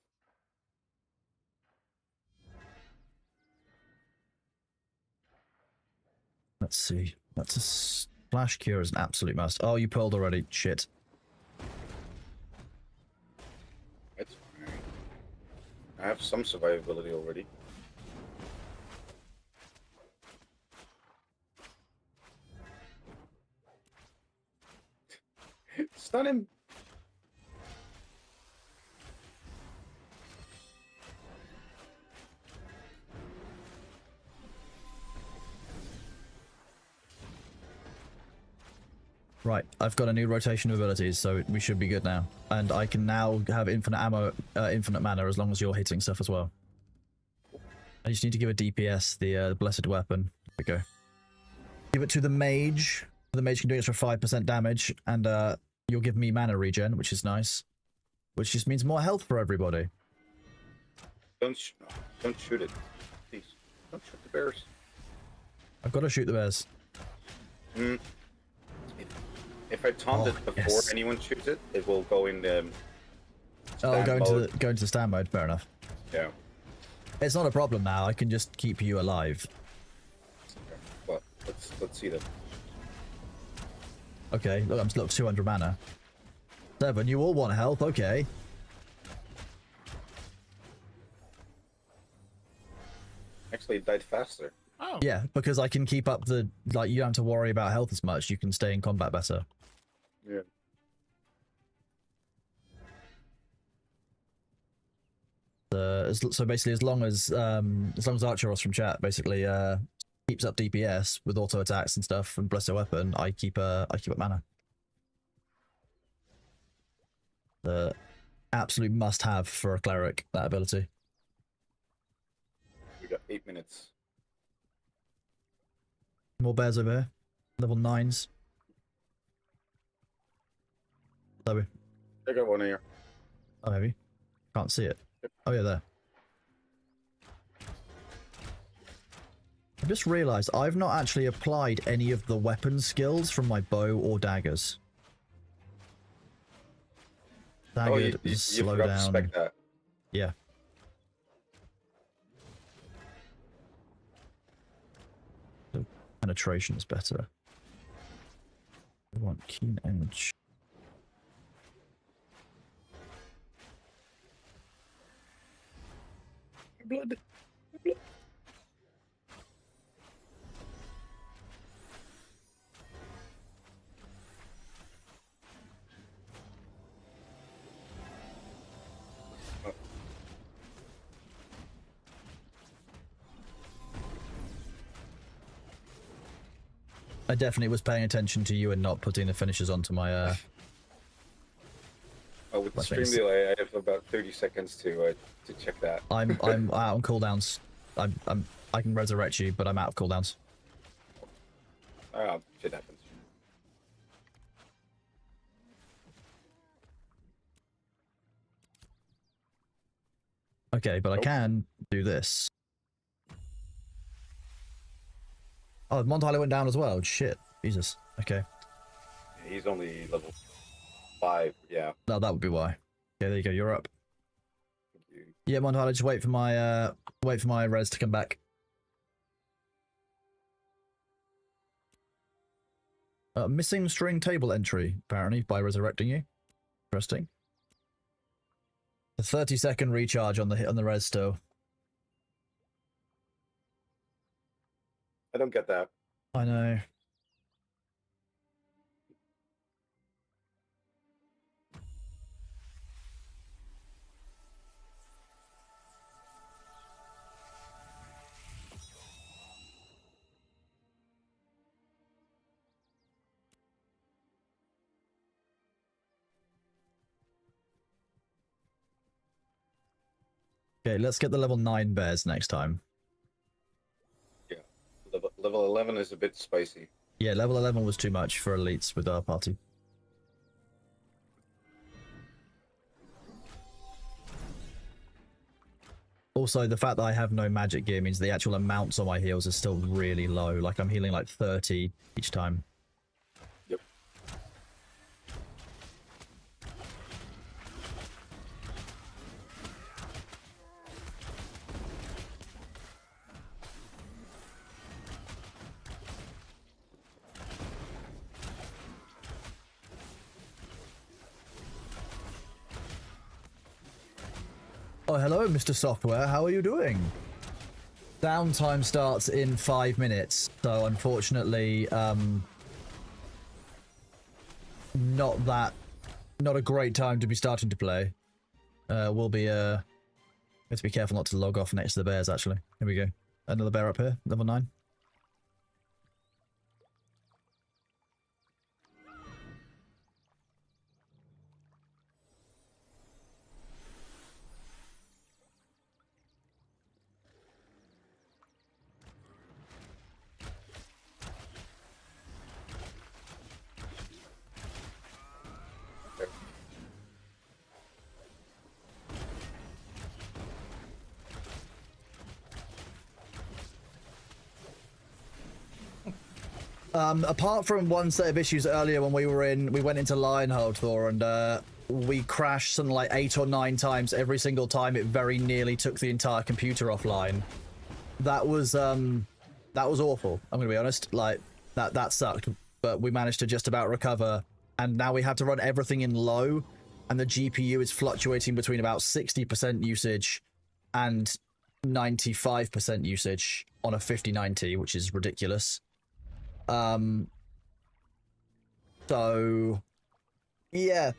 Speaker 1: Let's see. That's a splash cure is an absolute must. Oh, you pulled already. Shit.
Speaker 8: That's fine. I have some survivability already. Stun him!
Speaker 1: Right, I've got a new rotation of abilities, so we should be good now. And I can now have infinite ammo, infinite mana, as long as you're hitting stuff as well. I just need to give a DPS the blessed weapon. There we go. Give it to the mage. The mage can do extra 5% damage, and you'll give me mana regen, which is nice. Which just means more health for everybody.
Speaker 8: Don't shoot it, please. Don't shoot the bears.
Speaker 1: I've got to shoot the bears.
Speaker 8: If I taunt it before anyone shoots it, it will go in the.
Speaker 1: Oh, go into the stand mode. Fair enough.
Speaker 8: Yeah.
Speaker 1: It's not a problem now. I can just keep you alive.
Speaker 8: Okay. Well, let's see that.
Speaker 1: Okay, look, I'm still up 200 mana. 7, you all want health, okay.
Speaker 8: Actually, it died faster.
Speaker 10: Oh.
Speaker 1: Yeah, because I can keep up the, like, you don't have to worry about health as much. You can stay in combat better.
Speaker 8: Yeah.
Speaker 1: So basically, as long as Archeros from chat basically keeps up DPS with auto attacks and stuff and bless a weapon, I keep up mana. The absolute must-have for a cleric, that ability.
Speaker 8: We got 8 minutes.
Speaker 1: More bears over here. Level 9s. Sorry.
Speaker 8: I got one here.
Speaker 1: Oh, maybe. Can't see it. Oh, yeah, there. I just realised I've not actually applied any of the weapon skills from my bow or daggers. Daggered,
Speaker 8: you
Speaker 1: slow
Speaker 8: forgot to
Speaker 1: down.
Speaker 8: spec that.
Speaker 1: Yeah. The penetration is better. I want keen edge.
Speaker 8: Blood.
Speaker 1: I definitely was paying attention to you and not putting the finishers onto my
Speaker 8: With
Speaker 1: my
Speaker 8: stream
Speaker 1: face.
Speaker 8: delay, I have about 30 seconds to check that.
Speaker 1: I'm out on cooldowns. I can resurrect you, but I'm out of cooldowns.
Speaker 8: Shit happens.
Speaker 1: Okay, but I
Speaker 8: Nope.
Speaker 1: can do this. Oh, Montyler went down as well. Shit. Jesus. Okay.
Speaker 8: He's only level 5. Yeah.
Speaker 1: No, that would be why. Okay, there you go. You're up.
Speaker 8: Thank you.
Speaker 1: Yeah, Montyler, just wait for my res to come back. Missing string table entry, apparently, by resurrecting you. Interesting. The 30-second recharge on the res still.
Speaker 8: I don't get that.
Speaker 1: I know. Okay, let's get the level 9 bears next time.
Speaker 8: Yeah. Level 11 is a bit spicy.
Speaker 1: Yeah, level 11 was too much for elites with our party. Also, the fact that I have no magic gear means the actual amounts on my heals is still really low. Like, I'm healing like 30 each time.
Speaker 8: Yep.
Speaker 1: Oh, hello, Mr. Software. How are you doing? Downtime starts in 5 minutes, so unfortunately, not a great time to be starting to play. We'll be, have to be careful not to log off next to the bears, actually. Here we go. Another bear up here, level 9. Apart from one set of issues earlier when we went into Lionheart, Thor, and we crashed something like 8 or 9 times. Every single time it very nearly took the entire computer offline. That was awful. I'm gonna be honest. Like that sucked, but we managed to just about recover. And now we have to run everything in low, and the GPU is fluctuating between about 60% usage and 95% usage on a 5090, which is ridiculous. So yeah,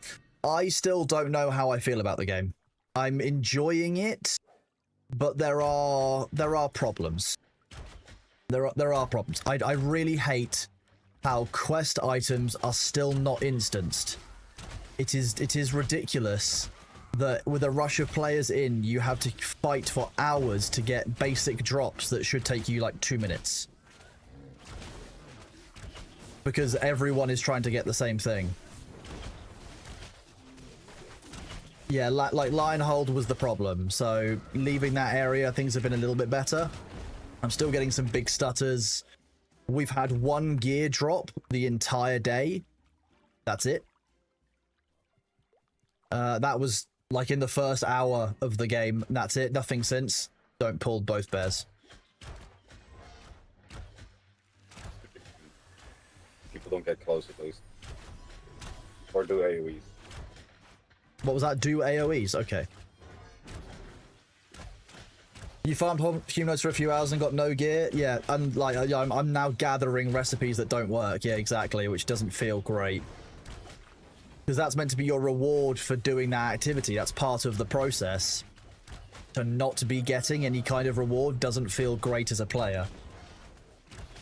Speaker 1: I still don't know how I feel about the game. I'm enjoying it, but there are problems. There are problems. I really hate how quest items are still not instanced. It is ridiculous that with a rush of players in, you have to fight for hours to get basic drops that should take you like 2 minutes. Because everyone is trying to get the same thing. Yeah, like Lionhold was the problem. So leaving that area, things have been a little bit better. I'm still getting some big stutters. We've had 1 gear drop the entire day. That's it. That was like in the first hour of the game. That's it. Nothing since. Don't pull both bears.
Speaker 8: People don't get close at least. Or do AoEs.
Speaker 1: What was that? Do AoEs? Okay. You farmed humanoids for a few hours and got no gear? Yeah, and like I'm now gathering recipes that don't work. Yeah, exactly, which doesn't feel great. Because that's meant to be your reward for doing that activity. That's part of the process. To not be getting any kind of reward doesn't feel great as a player.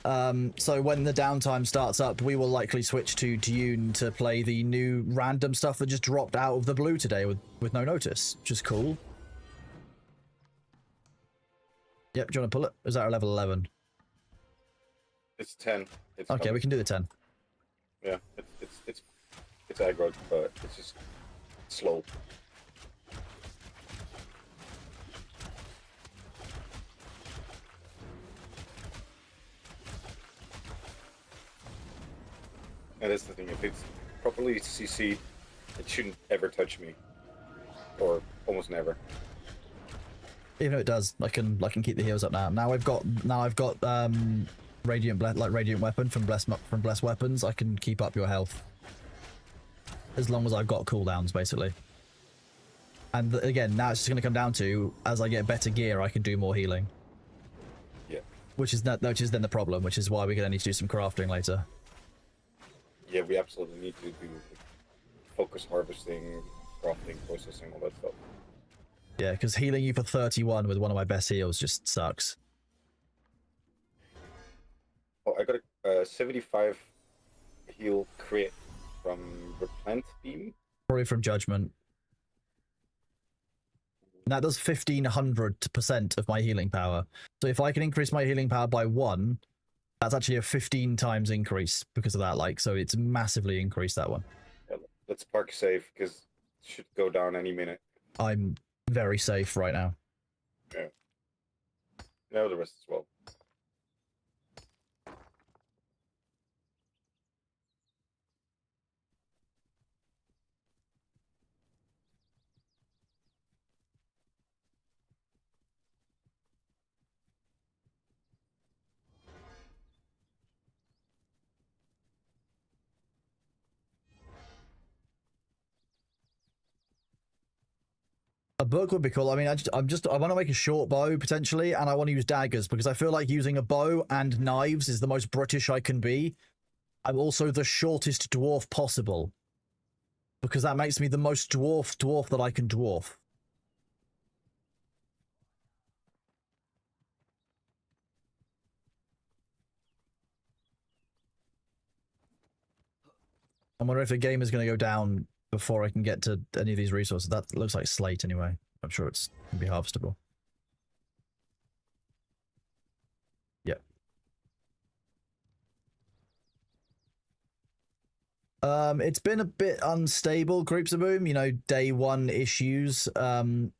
Speaker 1: So when the downtime starts up, we will likely switch to Dune to play the new random stuff that just dropped out of the blue today with no notice, which is cool. Yep, do you want to pull it? Is that a level 11?
Speaker 8: It's 10. It's
Speaker 1: okay,
Speaker 8: coming.
Speaker 1: we can do the 10.
Speaker 8: Yeah, it's aggro, but it's just slow. And that's the thing, if it's properly CC'd, it shouldn't ever touch me. Or almost never.
Speaker 1: Even though it does, I can keep the heals up now. Now I've got radiant weapon from blessed weapons. I can keep up your health as long as I've got cooldowns, basically. And again, now it's just going to come down to as I get better gear, I can do more healing.
Speaker 8: Yeah.
Speaker 1: Which is then the problem, which is why we're going to need to do some crafting later.
Speaker 8: Yeah, we absolutely need to do focus harvesting, crafting, processing, all that stuff.
Speaker 1: Yeah, because healing you for 31 with one of my best heals just sucks.
Speaker 8: Oh, I got a 75 heal crit from Replant Beam.
Speaker 1: Probably from Judgment. And that does 1500% of my healing power. So if I can increase my healing power by 1, that's actually a 15 times increase because of that. Like, so it's massively increased, that one.
Speaker 8: Yeah, let's park safe because it should go down any minute.
Speaker 1: I'm very safe right now.
Speaker 8: Yeah. Now the rest as well.
Speaker 1: A book would be cool. I mean, I want to make a short bow potentially, and I want to use daggers because I feel like using a bow and knives is the most British I can be. I'm also the shortest dwarf possible because that makes me the most dwarf that I can dwarf. I wonder if the game is going to go down before I can get to any of these resources. That looks like slate anyway. I'm sure it's going to be harvestable. Yep. It's been a bit unstable, Groups of Boom, you know, day 1 issues. I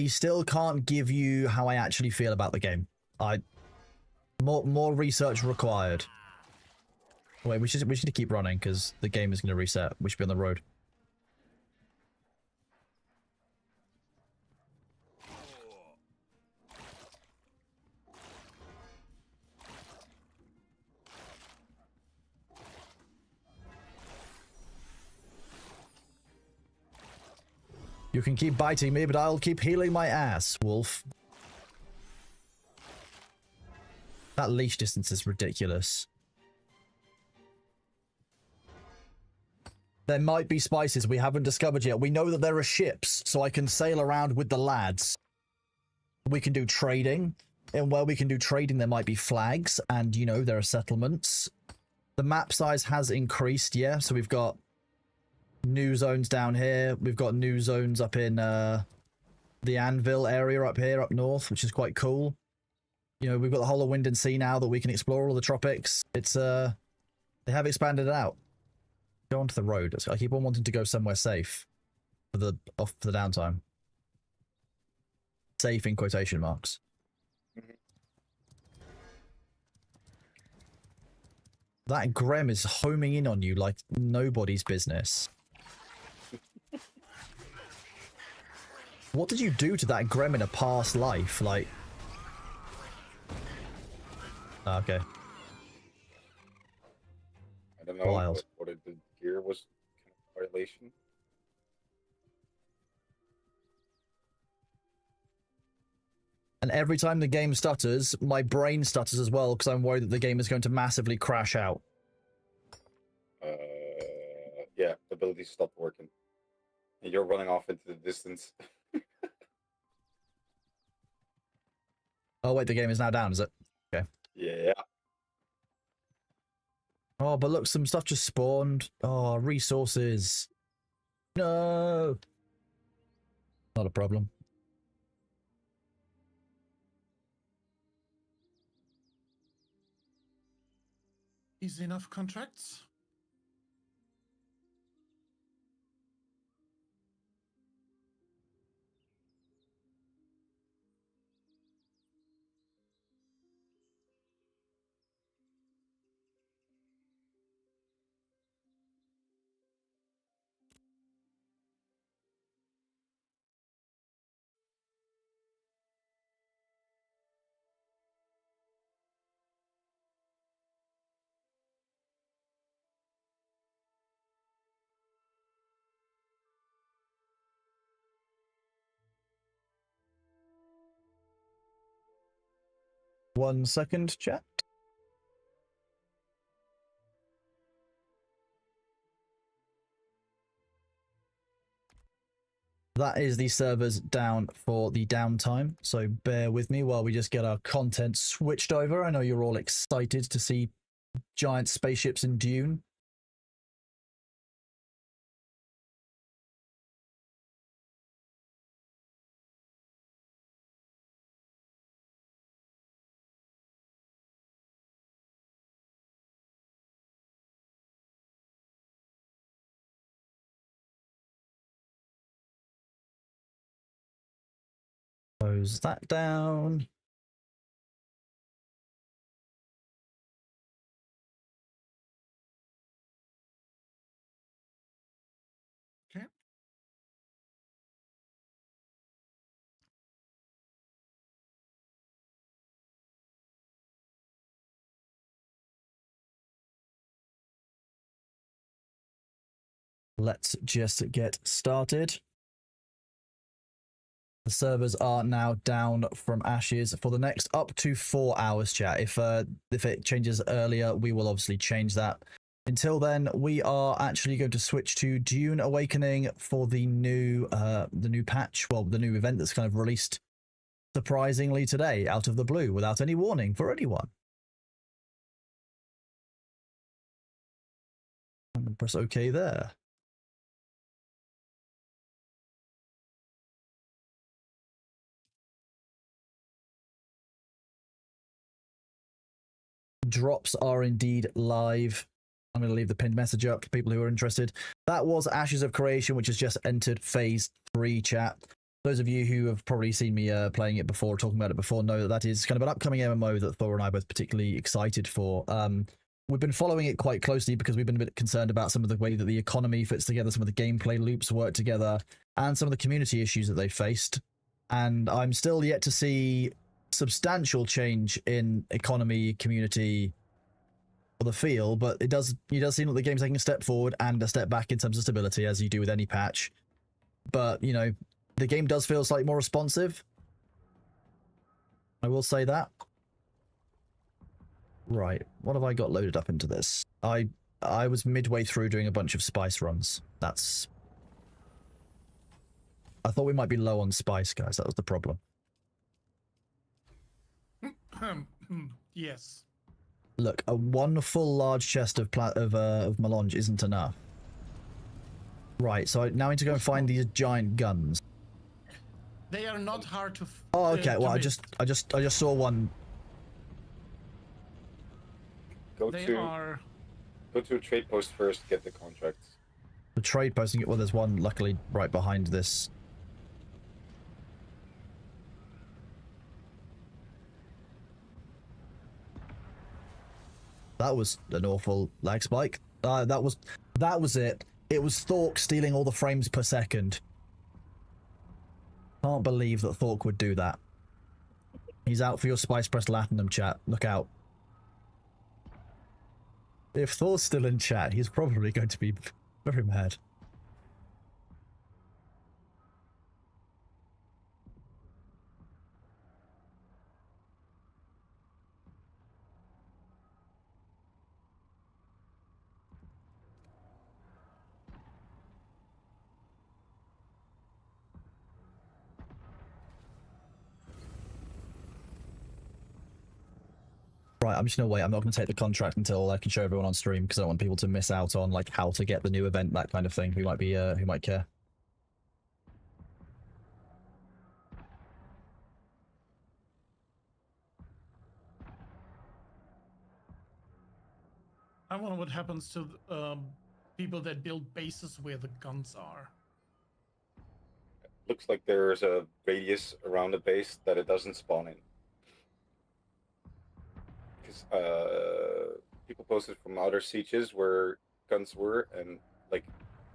Speaker 1: still can't give you how I actually feel about the game. More research required. Wait, we should keep running because the game is going to reset. We should be on the road. You can keep biting me, but I'll keep healing my ass, wolf. That leash distance is ridiculous. There might be spices we haven't discovered yet. We know that there are ships, so I can sail around with the lads. We can do trading. And where we can do trading, there might be flags, and, you know, there are settlements. The map size has increased, yeah, so we've got new zones down here. We've got new zones up in the Anvil area up here, up north, which is quite cool. You know, we've got the whole of Wind and Sea now that we can explore all the tropics. It's, they have expanded it out. Go onto the road. I keep on wanting to go somewhere safe for the downtime. Safe in quotation marks. That Grem is homing in on you like nobody's business. What did you do to that Grem in a past life? Like... okay.
Speaker 8: I don't know
Speaker 1: Wild.
Speaker 8: what it did here was kind of violation.
Speaker 1: And every time the game stutters, my brain stutters as well because I'm worried that the game is going to massively crash out.
Speaker 8: Yeah, the ability stopped working. And you're running off into the distance.
Speaker 1: Oh wait, the game is now down, is it? Okay.
Speaker 8: Yeah.
Speaker 1: Oh, but look, some stuff just spawned. Oh, resources. No. Not a problem.
Speaker 10: Easy enough contracts.
Speaker 1: One second, chat. That is the servers down for the downtime, so bear with me while we just get our content switched over. I know you're all excited to see giant spaceships in Dune. Close that down.
Speaker 10: Okay.
Speaker 1: Let's just get started. The servers are now down from ashes for the next up to 4 hours, chat. If it changes earlier, we will obviously change that. Until then, we are actually going to switch to Dune Awakening for the new patch, well, the new event that's kind of released surprisingly today, out of the blue, without any warning for anyone. I'm going to press OK there. Drops are indeed live. I'm going to leave the pinned message up for people who are interested. That was Ashes of Creation, which has just entered phase 3, chat. those of you who have probably seen me playing it before, talking about it before, know that that is kind of an upcoming MMO that Thor and I are both particularly excited for. We've been following it quite closely because we've been a bit concerned about some of the way that the economy fits together, some of the gameplay loops work together, and some of the community issues that they faced. And I'm still yet to see substantial change in economy, community, or the feel, but it does seem like the game's taking a step forward and a step back in terms of stability, as you do with any patch. But, you know, the game does feel slightly more responsive. I will say that. Right, what have I got loaded up into this? I was midway through doing a bunch of spice runs. That's... I thought we might be low on spice, guys. That was the problem.
Speaker 10: Yes.
Speaker 1: Look, one full large chest of melange isn't enough. Right, so I now need to go and find these giant guns.
Speaker 10: They are not hard to.
Speaker 1: Oh, okay. Well, I
Speaker 10: miss.
Speaker 1: just saw one.
Speaker 8: Go
Speaker 10: They
Speaker 8: to
Speaker 10: are.
Speaker 8: go to a trade post first. Get the contracts.
Speaker 1: The trade posting. Well, there's one luckily right behind this. That was an awful lag spike. That was it. It was Thork stealing all the frames per second. Can't believe that Thork would do that. He's out for your Spice Press Latinum chat. Look out. If Thor's still in chat, he's probably going to be very mad. Right, I'm just gonna wait. I'm not gonna take the contract until I can show everyone on stream because I don't want people to miss out on like how to get the new event, that kind of thing. Who might care.
Speaker 10: I wonder what happens to people that build bases where the guns are.
Speaker 8: Looks like there's a radius around the base that it doesn't spawn in. Because people posted from other sieges where guns were, and like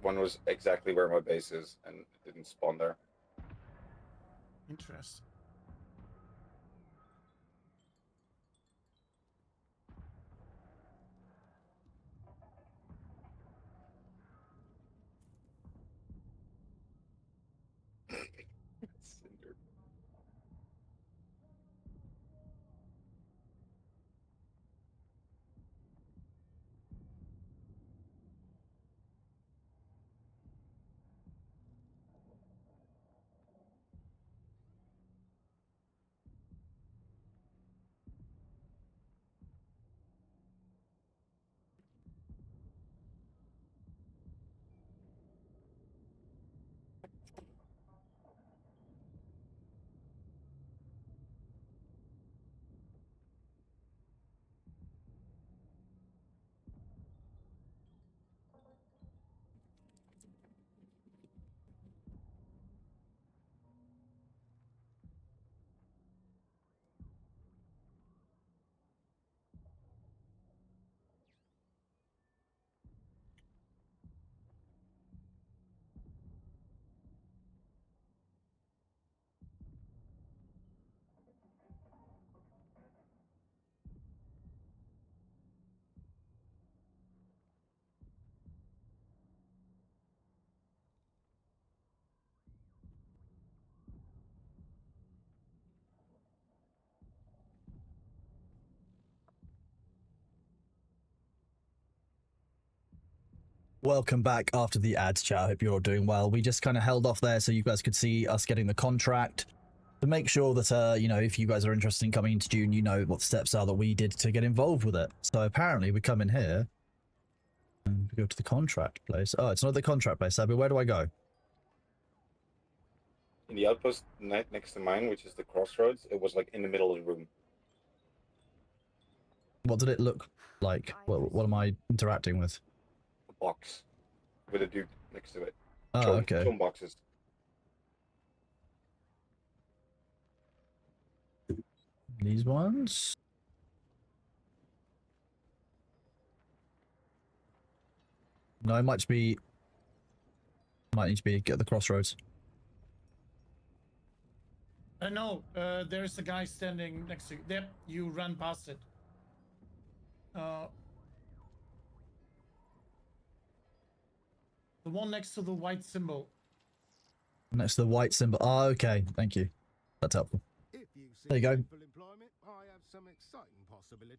Speaker 8: one was exactly where my base is, and it didn't spawn there.
Speaker 10: Interesting.
Speaker 8: Cinder.
Speaker 1: Welcome back after the ads chat. I hope you're all doing well. We just kind of held off there so you guys could see us getting the contract to make sure that, you know, if you guys are interested in coming into Dune, you know what the steps are that we did to get involved with it. So apparently we come in here and we go to the contract place. Oh, it's not the contract place, Abby. Where do I go?
Speaker 8: In the outpost next to mine, which is the crossroads, it was like in the middle of the room.
Speaker 1: What did it look like? What am I interacting with?
Speaker 8: A box with a dude next to it.
Speaker 1: Oh, okay.
Speaker 8: Chum boxes.
Speaker 1: These ones. No, it might just be. Might need to be at the crossroads.
Speaker 10: No, there's a guy standing next to you. Yep, you ran past it. The one next to the white symbol.
Speaker 1: Next to the white symbol. Oh, okay. Thank you. That's helpful. There you go.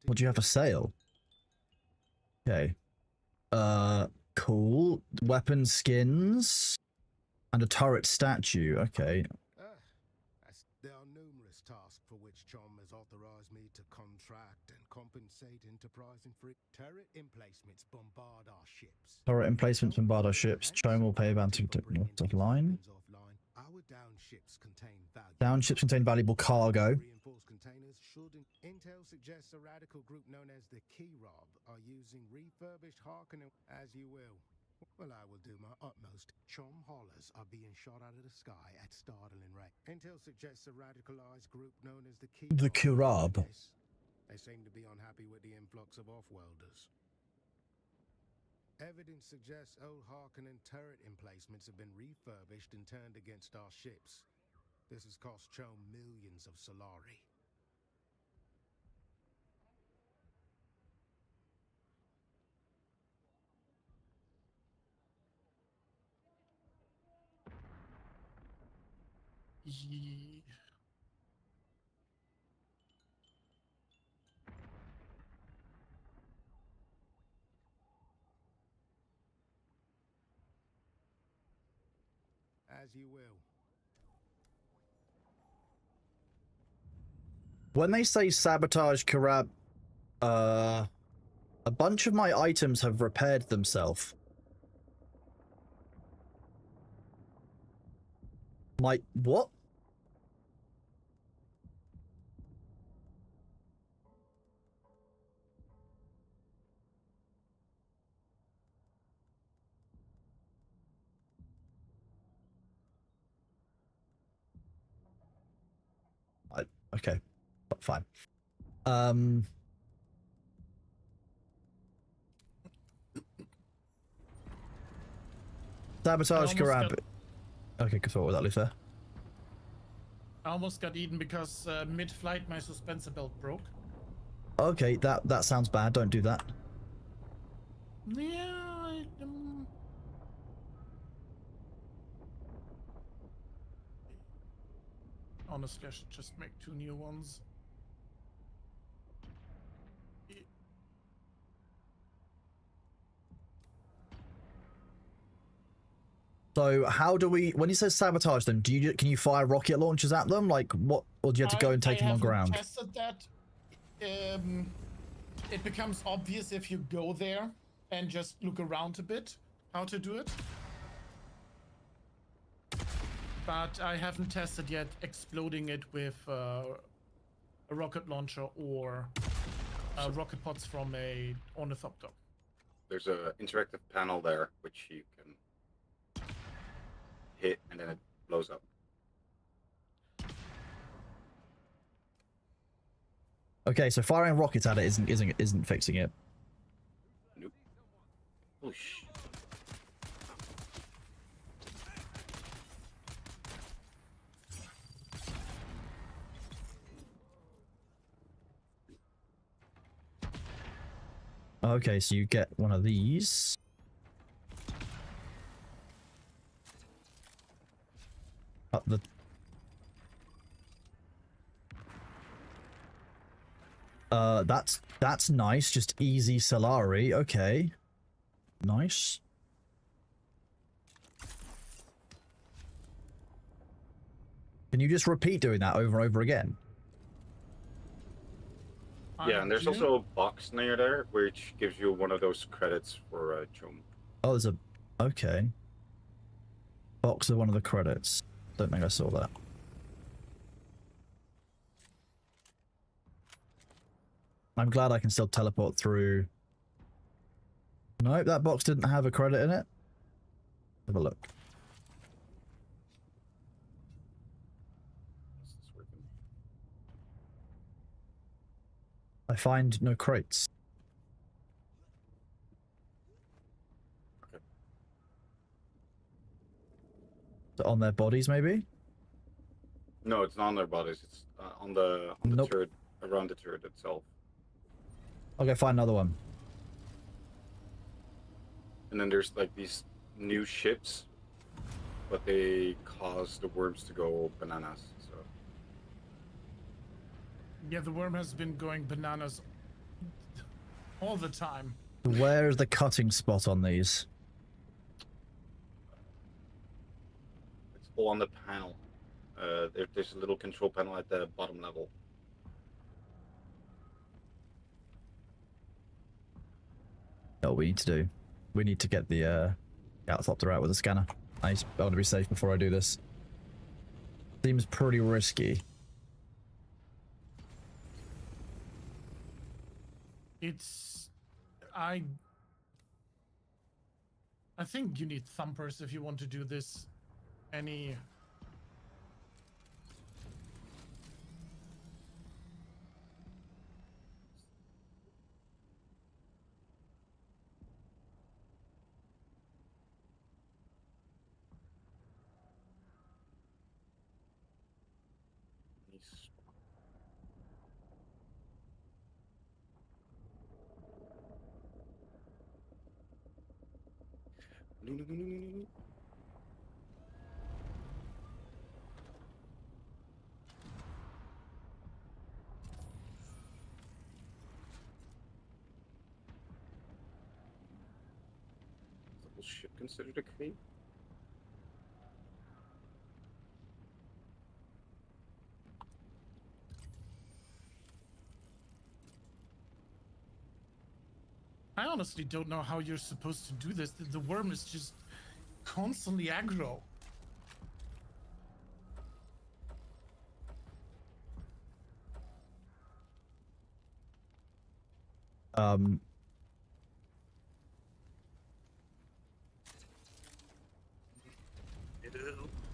Speaker 1: What do you have for sale? Okay. Cool. Weapon skins. And a turret statue. Okay.
Speaker 9: There are numerous tasks for which Chom has authorized me to contract and compensate enterprising free. Turret emplacements bombard our ships.
Speaker 1: Turret emplacements bombard our ships. Chom will pay bounty offline.
Speaker 9: Our down ships contain valuable.
Speaker 1: Down ships contain valuable cargo.
Speaker 9: Reinforced containers should. Intel suggests a radical group known as the Key Rob are using refurbished Harkonnen as you will. Well, I will do my utmost. Chom hollers are being shot out of the sky at startling rate. Intel suggests a radicalized group known as the Key Rob.
Speaker 1: The Kirab.
Speaker 9: They seem to be unhappy with the influx of off-worlders. Evidence suggests old Harkonnen turret emplacements have been refurbished and turned against our ships. This has cost Chom millions of Solari. As you will.
Speaker 1: When they say sabotage Karab, a bunch of my items have repaired themselves. My what? Okay, fine. Sabotage Karab. Okay, good thought with that, Luther.
Speaker 10: I almost got eaten because mid-flight my suspensor belt broke.
Speaker 1: Okay, that sounds bad. Don't do that.
Speaker 10: Yeah, honestly, I should just make 2 new ones.
Speaker 1: So how do we? When he says sabotage them, can you fire rocket launchers at them? Like what? Or do you have to go and take them on ground?
Speaker 10: I tested that. It becomes obvious if you go there and just look around a bit how to do it. But I haven't tested yet exploding it with a rocket launcher or rocket pods from a ornithopter.
Speaker 8: There's a interactive panel there which you can hit and then it blows up.
Speaker 1: Okay, so firing rockets at it isn't fixing it.
Speaker 8: Nope. Whoosh.
Speaker 1: Okay, so you get one of these. Up the... That's nice, just easy Solari, okay. Nice. Can you just repeat doing that over and over again?
Speaker 8: Yeah, and there's also a box near there which gives you one of those credits for Chom.
Speaker 1: Oh, there's a... Okay. Box of one of the credits. Don't think I saw that. I'm glad I can still teleport through. Nope, that box didn't have a credit in it. Have a look. I find no crates. On their bodies, maybe?
Speaker 8: No, it's not on their bodies. It's on the
Speaker 1: Nope.
Speaker 8: turret, around the turret itself.
Speaker 1: Okay, find another one.
Speaker 8: And then there's like these new ships, but they cause the worms to go bananas. So
Speaker 10: Yeah, the worm has been going bananas all the time.
Speaker 1: Where's the cutting spot on these?
Speaker 8: it's all on the panel. There's a little control panel at the bottom level.
Speaker 1: Oh, we need to do. We need to get the Galathopter out with a scanner. I want to be safe before I do this. Seems pretty risky.
Speaker 10: It's... I think you need thumpers if you want to do this. Any...
Speaker 8: Nice. No, no, no, no, no, no. Is the whole ship considered a crate?
Speaker 10: I honestly don't know how you're supposed to do this. The worm is just constantly aggro.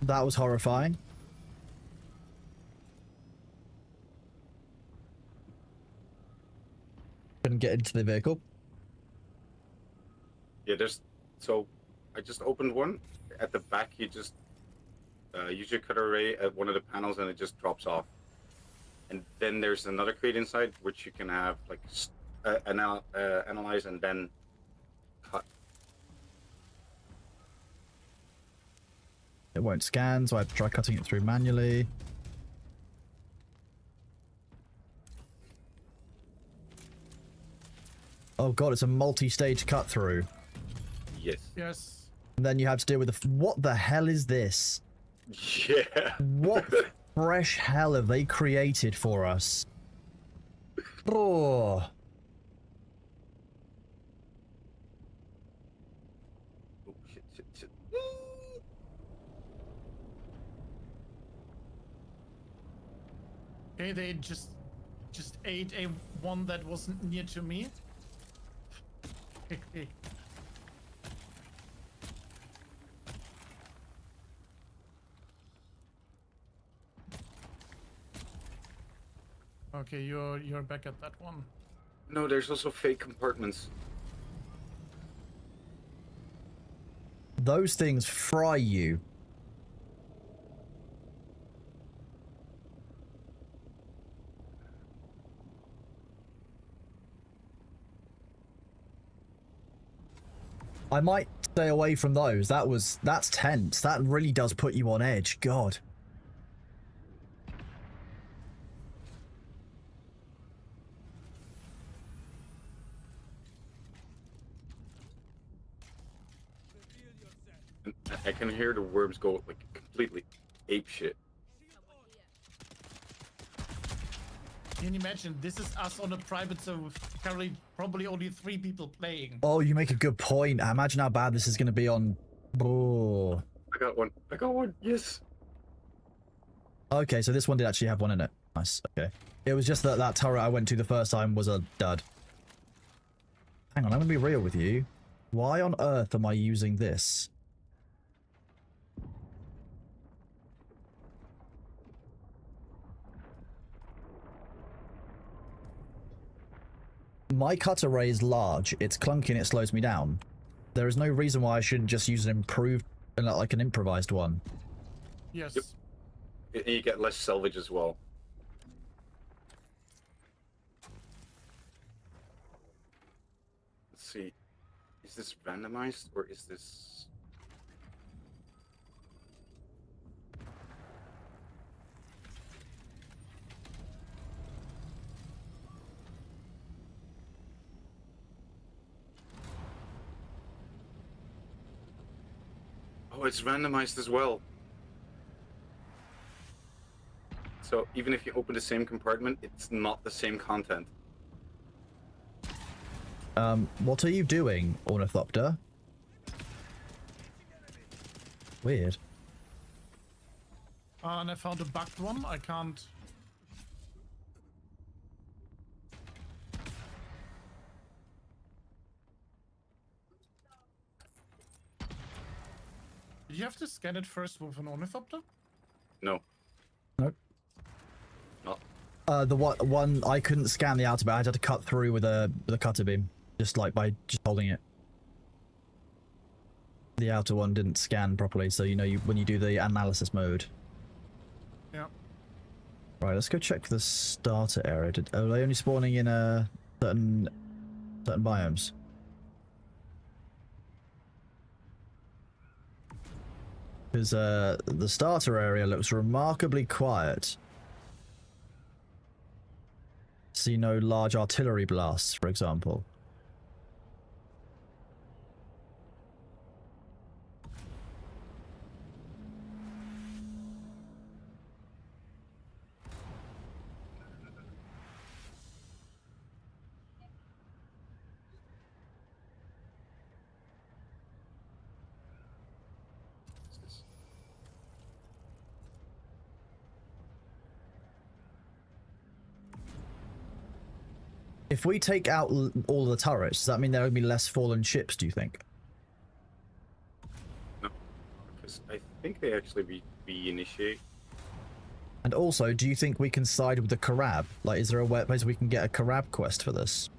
Speaker 1: That was horrifying. Couldn't get into the vehicle.
Speaker 8: Yeah, so I just opened one. At the back, you just use your cutter ray at one of the panels and it just drops off. And then there's another crate inside which you can have like analyze and then cut.
Speaker 1: It won't scan, so I have to try cutting it through manually. Oh god, it's a multi-stage cut through.
Speaker 8: Yes.
Speaker 10: Yes.
Speaker 1: And then you have to deal with the... What the hell is this?
Speaker 8: Yeah.
Speaker 1: What fresh hell have they created for us? Oh.
Speaker 8: Oh, shit.
Speaker 10: Okay, they just ate a one that wasn't near to me. Okay, you're back at that one.
Speaker 8: No, there's also fake compartments.
Speaker 1: Those things fry you. I might stay away from those. That's tense. That really does put you on edge. God.
Speaker 8: And I can hear the worms go like completely ape shit.
Speaker 10: Can you imagine? This is us on a private server with currently probably only 3 people playing.
Speaker 1: Oh, you make a good point. I imagine how bad this is going to be on... Oh.
Speaker 8: I got one. Yes.
Speaker 1: Okay, so this one did actually have one in it. Nice. Okay. It was just that that turret I went to the first time was a dud. Hang on, I'm going to be real with you. Why on earth am I using this? my cut array is large, it's clunky and it slows me down. There is no reason why I shouldn't just use an improved, like an improvised one.
Speaker 10: Yes.
Speaker 8: Yep. And you get less salvage as well. Let's see. Is this randomized or is this... Oh, it's randomized as well. So even if you open the same compartment, it's not the same content.
Speaker 1: What are you doing, Ornithopter? Weird.
Speaker 10: And I found a bugged one. I can't. Did you have to scan it first with an ornithopter?
Speaker 8: No.
Speaker 1: Nope.
Speaker 8: Not.
Speaker 1: The one I couldn't scan the outer bit. I had to cut through with a cutter beam, just like by just holding it. The outer one didn't scan properly, so you know when you do the analysis mode.
Speaker 10: Yeah.
Speaker 1: Right, let's go check the starter area. Are they only spawning in certain biomes? Because the starter area looks remarkably quiet. See no large artillery blasts, for example. If we take out all the turrets, does that mean there will be less fallen ships, do you think?
Speaker 8: No. Because I think they actually reinitiate.
Speaker 1: And also, do you think we can side with the Karab? Like, is there a place we can get a Karab quest for this?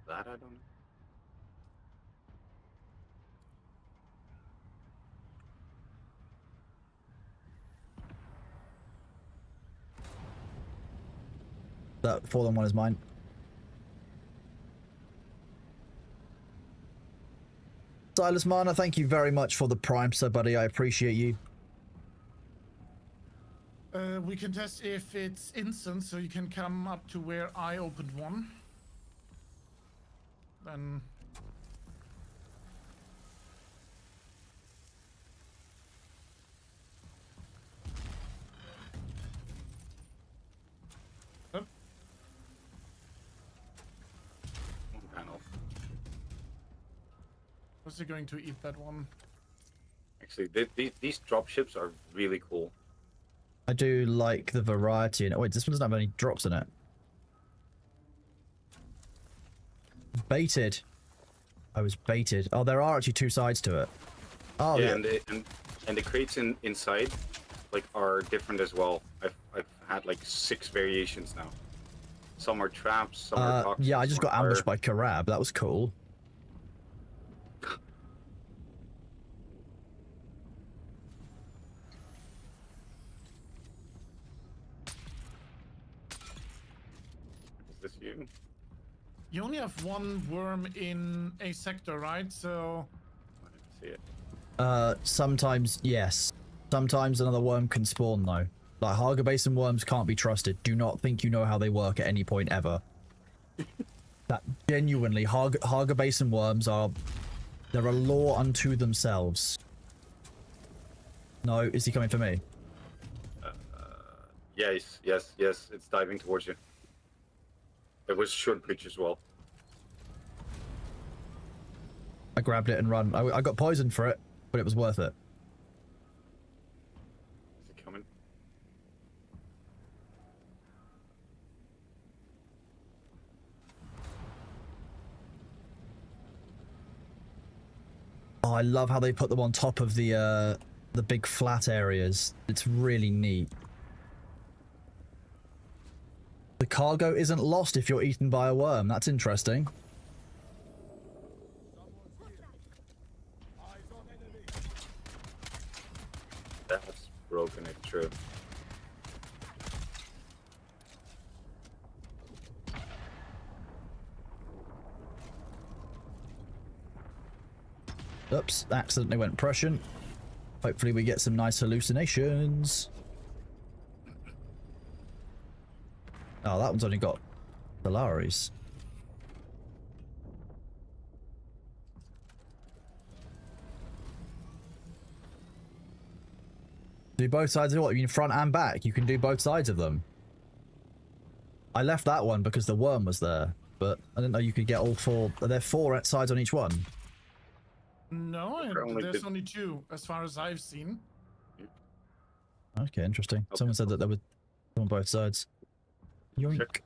Speaker 8: That I don't know.
Speaker 1: That fallen one is mine. Silas Mana, thank you very much for the Prime sub, buddy. I appreciate you.
Speaker 10: We can test if it's instant, so you can come up to where I opened one. Then... Oh.
Speaker 8: One panel.
Speaker 10: Was he going to eat that one?
Speaker 8: Actually, these drop ships are really cool.
Speaker 1: I do like the variety in it. Wait, this one doesn't have any drops in it. Baited. I was baited. Oh, there are actually two sides to it. Oh,
Speaker 8: yeah, and the crates inside, like, are different as well. I've had like 6 variations now. Some are traps, some are toxic.
Speaker 1: yeah, I just got ambushed by Karab. That was cool.
Speaker 8: Is this you?
Speaker 10: You only have one worm in a sector, right? So...
Speaker 8: I didn't see it.
Speaker 1: Sometimes, yes. Sometimes another worm can spawn, though. Like, Haga Basin worms can't be trusted. Do not think you know how they work at any point ever. That genuinely, Haga Basin worms are... They're a law unto themselves. No, is he coming for me?
Speaker 8: Yes, it's diving towards you. It was short breach as well.
Speaker 1: I grabbed it and run. I got poisoned for it, but it was worth it.
Speaker 8: Is it coming?
Speaker 1: Oh, I love how they put them on top of the big flat areas. It's really neat. The cargo isn't lost if you're eaten by a worm. That's interesting.
Speaker 8: That's broken, it's true.
Speaker 1: Oops, accidentally went Prussian. Hopefully we get some nice hallucinations. Oh, that one's only got Polaris. Do both sides of what? You mean front and back? You can do both sides of them. I left that one because the worm was there, but I didn't know you could get all four. Are there 4 sides on each one?
Speaker 10: No, there's only 2, as far as I've seen.
Speaker 1: Okay, interesting. Someone said that there were on both sides. Yoink.
Speaker 8: Check.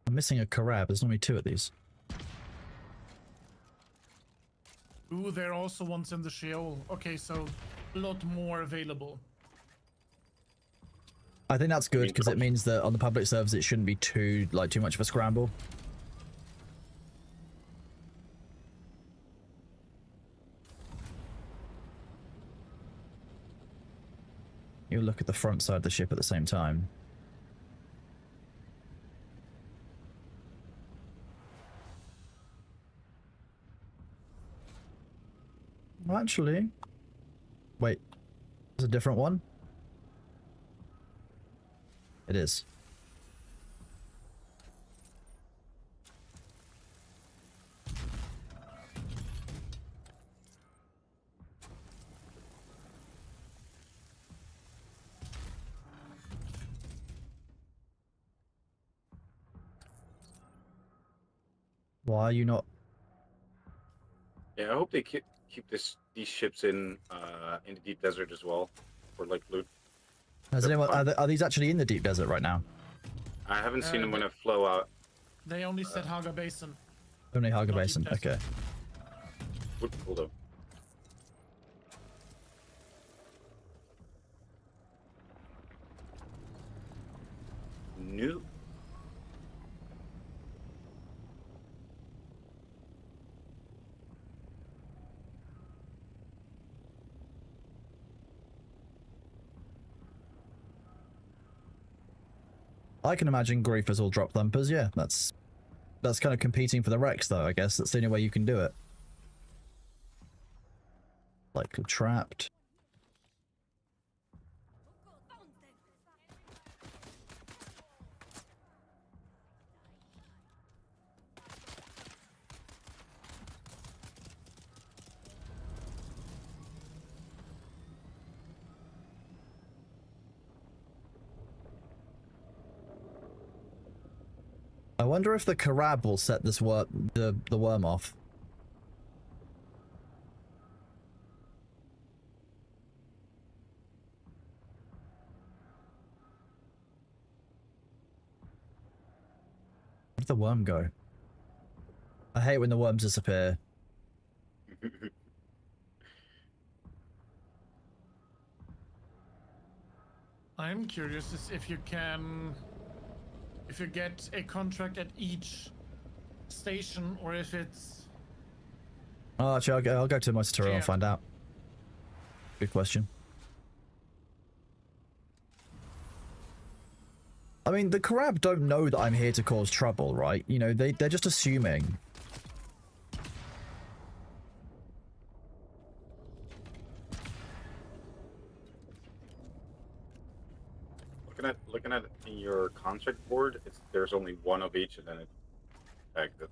Speaker 1: I'm missing a Karab. There's normally 2 of these.
Speaker 10: Ooh, there are also ones in the Sheol. Okay, so a lot more available.
Speaker 1: I think that's good because it means that on the public servers it shouldn't be too much of a scramble. You look at the front side of the ship at the same time. Well, actually, wait, there's a different one? It is. Why are you not?
Speaker 8: Yeah, I hope they keep these ships in the deep desert as well, for like loot.
Speaker 1: Has anyone? Are these actually in the deep desert right now?
Speaker 8: I haven't seen them when I flow out.
Speaker 10: They only said Haga Basin.
Speaker 1: Only Haga
Speaker 10: Not
Speaker 1: Basin.
Speaker 10: deep desert.
Speaker 1: Okay.
Speaker 8: Would be cool though. New.
Speaker 1: I can imagine Griefers will drop thumpers. Yeah, that's kind of competing for the Rex, though. I guess that's the only way you can do it. Like trapped. I wonder if the Karab will set this the worm off. Where'd the worm go? I hate when the worms disappear.
Speaker 10: I'm curious if you can, if you get a contract at each station, or if it's.
Speaker 1: Oh, actually, I'll go to my tutorial and
Speaker 10: Yeah.
Speaker 1: find out. Good question. I mean, the Karab don't know that I'm here to cause trouble, right? You know, they're just assuming.
Speaker 8: Looking at in your contract board, there's only one of each, and then it tagged it.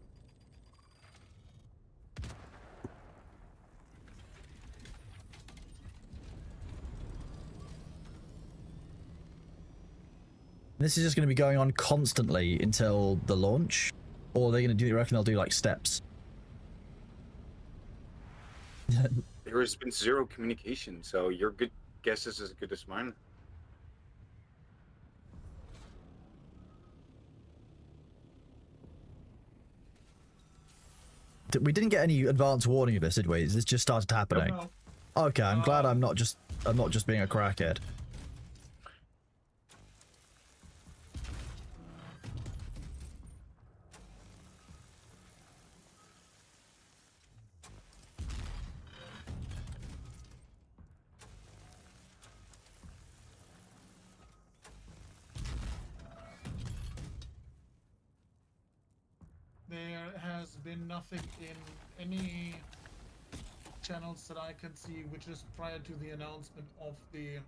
Speaker 1: This is just going to be going on constantly until the launch, or they're going to do. You reckon they'll do like steps?
Speaker 8: There has been zero communication, so your good guess is as good as mine.
Speaker 1: We didn't get any advance warning of this, did we? This just started happening.
Speaker 10: No.
Speaker 1: Okay, I'm glad I'm not just being a crackhead.
Speaker 10: been nothing in any channels that I can see, which is prior to the announcement of the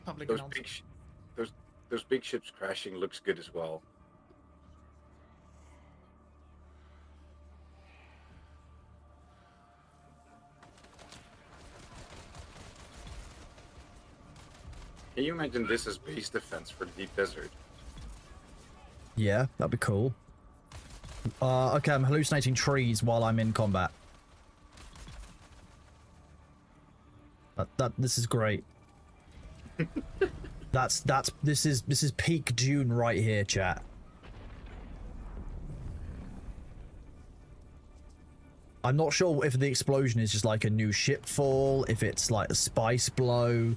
Speaker 10: public
Speaker 8: Those
Speaker 10: announcement.
Speaker 8: those big ships crashing looks good as well. Can you imagine this as base defense for the deep desert?
Speaker 1: Yeah, that'd be cool. Okay, I'm hallucinating trees while I'm in combat. This is great. This is peak Dune right here, chat. I'm not sure if the explosion is just like a new ship fall, if it's like a spice blow,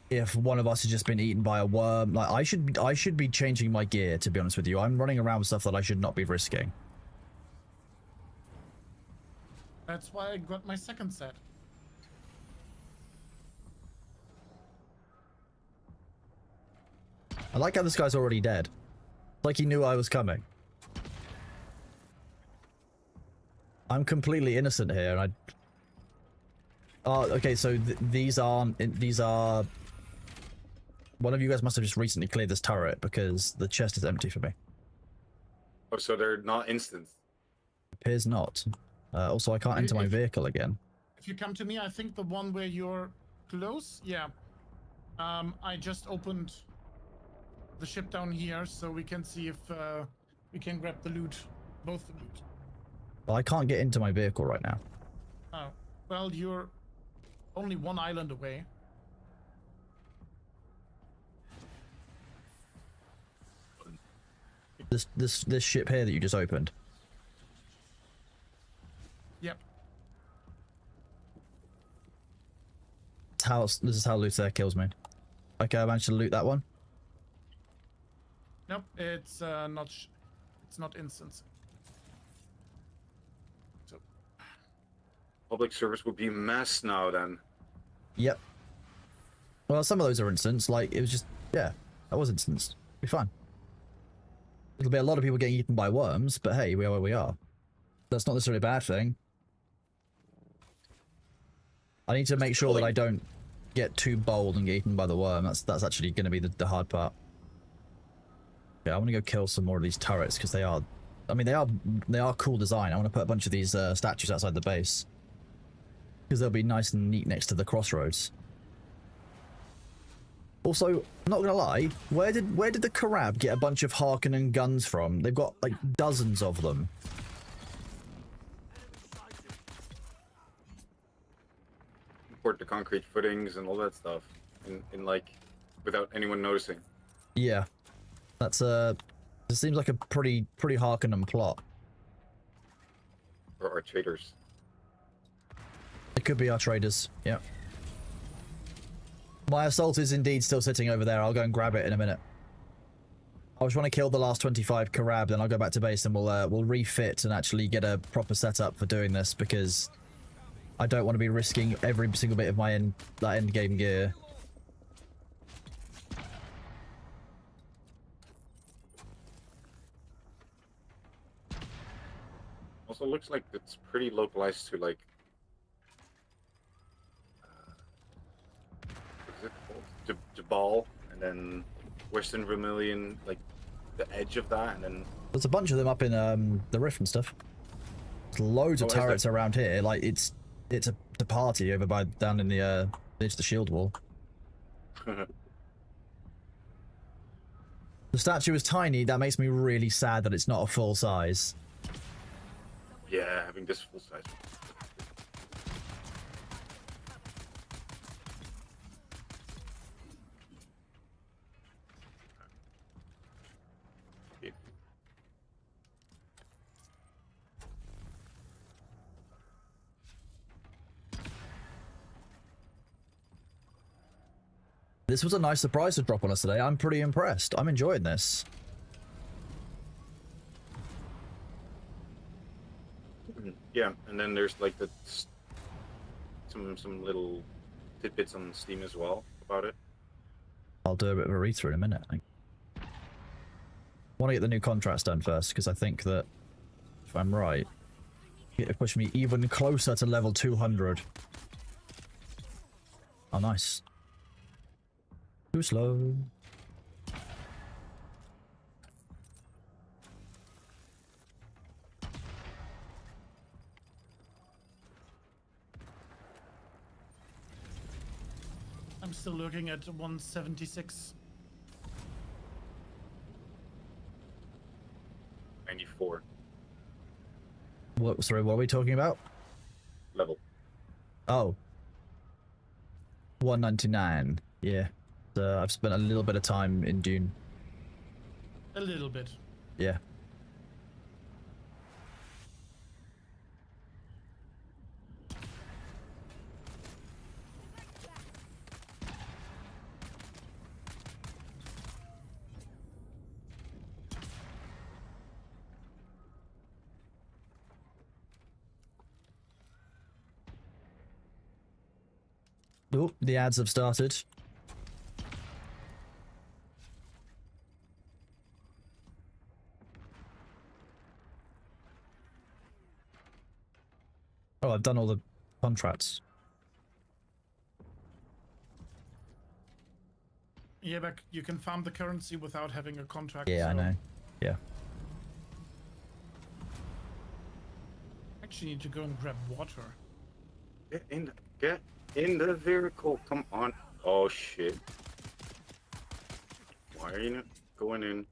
Speaker 1: if one of us has just been eaten by a worm. Like I should be changing my gear, to be honest with you. I'm running around with stuff that I should not be risking.
Speaker 10: That's why I got my second set.
Speaker 1: I like how this guy's already dead. Like he knew I was coming. I'm completely innocent here, and I... Oh, okay, so these are... One of you guys must have just recently cleared this turret, because the chest is empty for me.
Speaker 8: Oh, so they're not instant.
Speaker 1: Appears not. Also, I can't enter my vehicle again.
Speaker 10: If you come to me, I think the one where you're close, yeah. I just opened the ship down here, so we can see if we can grab the loot, both the loot.
Speaker 1: Well, I can't get into my vehicle right now.
Speaker 10: Oh, well, you're only one island away.
Speaker 1: This ship here that you just opened.
Speaker 10: Yep.
Speaker 1: This is how loot there kills me. Okay, I managed to loot that one.
Speaker 10: Nope, it's not instance. So
Speaker 8: Public service would be a mess now then.
Speaker 1: Yep. Well, some of those are instance. Like it was just that was instance. Be fine. It'll be a lot of people getting eaten by worms, but hey, we are where we are. That's not necessarily a bad thing. I need to make sure that I don't get too bold and get eaten by the worm. That's actually going to be the hard part. Yeah, I want to go kill some more of these turrets because they are, I mean, they are cool design. I want to put a bunch of these statues outside the base because they'll be nice and neat next to the crossroads. Also, I'm not gonna lie, where did the Karab get a bunch of Harkonnen guns from? They've got like dozens of them.
Speaker 8: Import the concrete footings and all that stuff, in like, without anyone noticing.
Speaker 1: Yeah, that's it seems like a pretty Harkonnen plot.
Speaker 8: Or our traders.
Speaker 1: It could be our traders. Yeah. My assault is indeed still sitting over there. I'll go and grab it in a minute. I just want to kill the last 25 Karab, then I'll go back to base and we'll refit and actually get a proper setup for doing this because I don't want to be risking every single bit of my end game gear.
Speaker 8: Also looks like it's pretty localized to like what is it called? Jabal, and then Western Vermilion, like the edge of that, and then
Speaker 1: There's a bunch of them up in the Rift and stuff. There's loads of turrets around here. Like it's a party over by down in the edge of the shield wall. The statue is tiny. That makes me really sad that it's not a full size.
Speaker 8: yeah, having this full size.
Speaker 1: This was a nice surprise to drop on us today. I'm pretty impressed. I'm enjoying this.
Speaker 8: Yeah, and then there's like some little tidbits on Steam as well about it.
Speaker 1: I'll do a bit of a read through in a minute. I think. want to get the new contracts done first, because I think that, if I'm right, it'll push me even closer to level 200. Oh, nice. Too slow.
Speaker 10: I'm still looking at 176.
Speaker 8: 94
Speaker 1: What? Sorry, what are we talking about?
Speaker 8: level.
Speaker 1: Oh. 199. Yeah. I've spent a little bit of time in Dune.
Speaker 10: A little bit.
Speaker 1: Yeah. Oh, the ads have started. Oh, I've done all the contracts.
Speaker 10: Yeah, but you can farm the currency without having a contract.
Speaker 1: Yeah, I
Speaker 10: so-
Speaker 1: know. Yeah.
Speaker 10: Actually need to go and grab water.
Speaker 8: Get in the vehicle. Come on. Oh shit. Why are you not going in?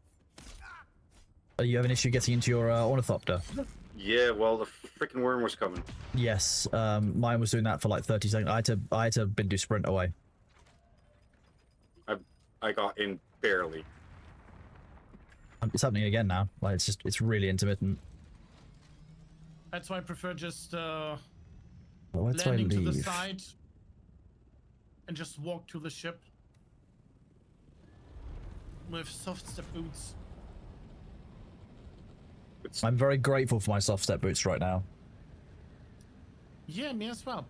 Speaker 1: You have an issue getting into your ornithopter?
Speaker 8: Yeah, well, the freaking worm was coming.
Speaker 1: Yes, mine was doing that for like 30 seconds. I had to bin do sprint away.
Speaker 8: I got in barely.
Speaker 1: It's happening again now. Like it's really intermittent.
Speaker 10: That's why I prefer just
Speaker 1: Well, where do I
Speaker 10: landing to the
Speaker 1: leave?
Speaker 10: side and just walk to the ship with soft step boots.
Speaker 1: I'm very grateful for my soft step boots right now.
Speaker 10: Yeah, me as well.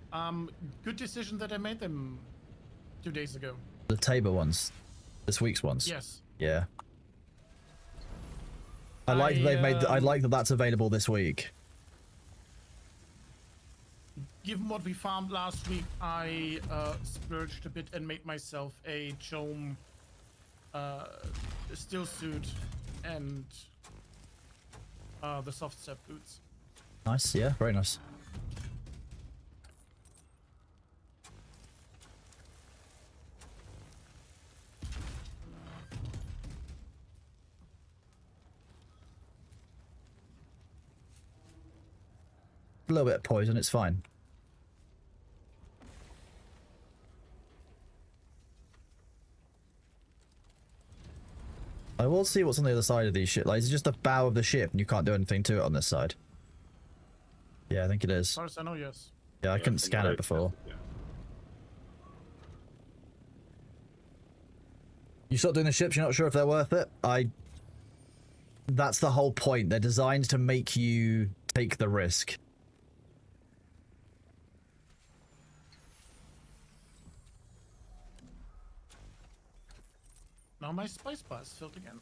Speaker 10: Good decision that I made them 2 days ago.
Speaker 1: The Tabor ones, this week's ones.
Speaker 10: Yes.
Speaker 1: Yeah. I like that they've made. I like that that's available this week.
Speaker 10: Given what we farmed last week, I splurged a bit and made myself a Chome still suit and the soft step boots.
Speaker 1: Nice. Yeah. Very nice. A little bit of poison. It's fine. I will see what's on the other side of these shit. Like, it's just the bow of the ship, and you can't do anything to it on this side. Yeah, I think it is.
Speaker 10: As far as I know, yes.
Speaker 1: Yeah, I
Speaker 8: Yeah,
Speaker 1: couldn't
Speaker 8: from
Speaker 1: scan
Speaker 8: what
Speaker 1: it
Speaker 8: I
Speaker 1: before.
Speaker 8: tested, yeah.
Speaker 1: You start doing the ships, you're not sure if they're worth it? That's the whole point. They're designed to make you take the risk.
Speaker 10: Now my spice bar is filled again.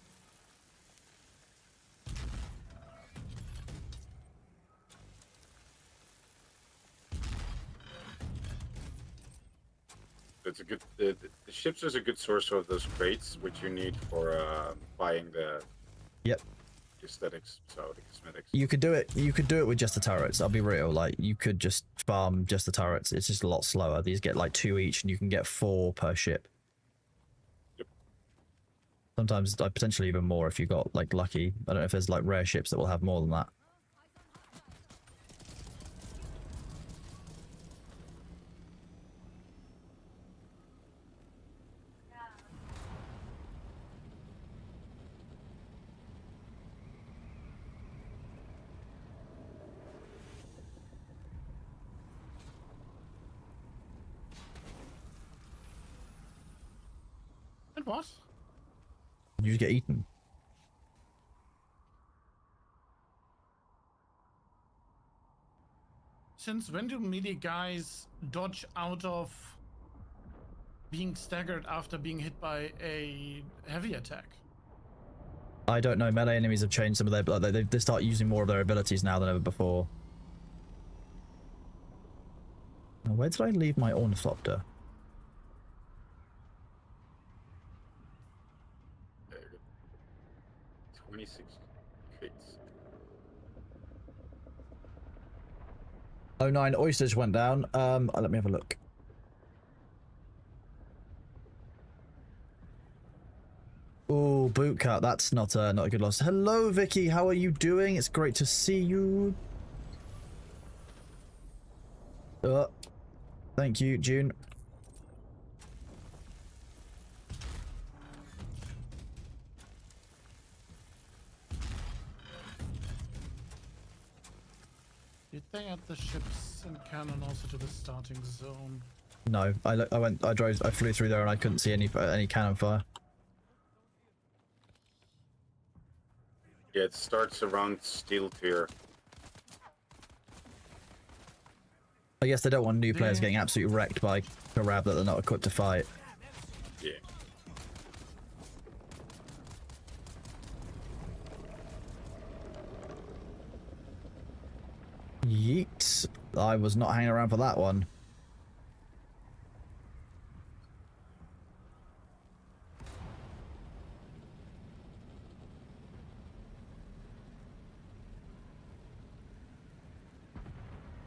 Speaker 8: It's a good. The ships is a good source of those crates, which you need for buying the
Speaker 1: Yep.
Speaker 8: aesthetics, so the cosmetics.
Speaker 1: You could do it. You could do it with just the turrets. I'll be real. Like, you could just farm just the turrets. It's just a lot slower. These get like 2 each, and you can get 4 per ship.
Speaker 8: Yep.
Speaker 1: Sometimes potentially even more if you got like lucky. I don't know if there's like rare ships that will have more than that.
Speaker 10: And what?
Speaker 1: You just get eaten.
Speaker 10: Since when do melee guys dodge out of being staggered after being hit by a heavy attack?
Speaker 1: I don't know. Melee enemies have changed some of their. They start using more of their abilities now than ever before. Now, where did I leave my ornithopter?
Speaker 8: 26 crits.
Speaker 1: 09 oysters went down. Let me have a look. Oh, boot cut. That's not a good loss. Hello, Vicky. How are you doing? It's great to see you. Thank you, June.
Speaker 10: Did they add the ships and cannon also to the starting zone?
Speaker 1: No, I flew through there and I couldn't see any cannon fire.
Speaker 8: Yeah, it starts around Steel Tier.
Speaker 1: I guess they don't want new players getting absolutely wrecked by a rab that they're not equipped to fight.
Speaker 8: Yeah.
Speaker 1: Yeet. I was not hanging around for that one.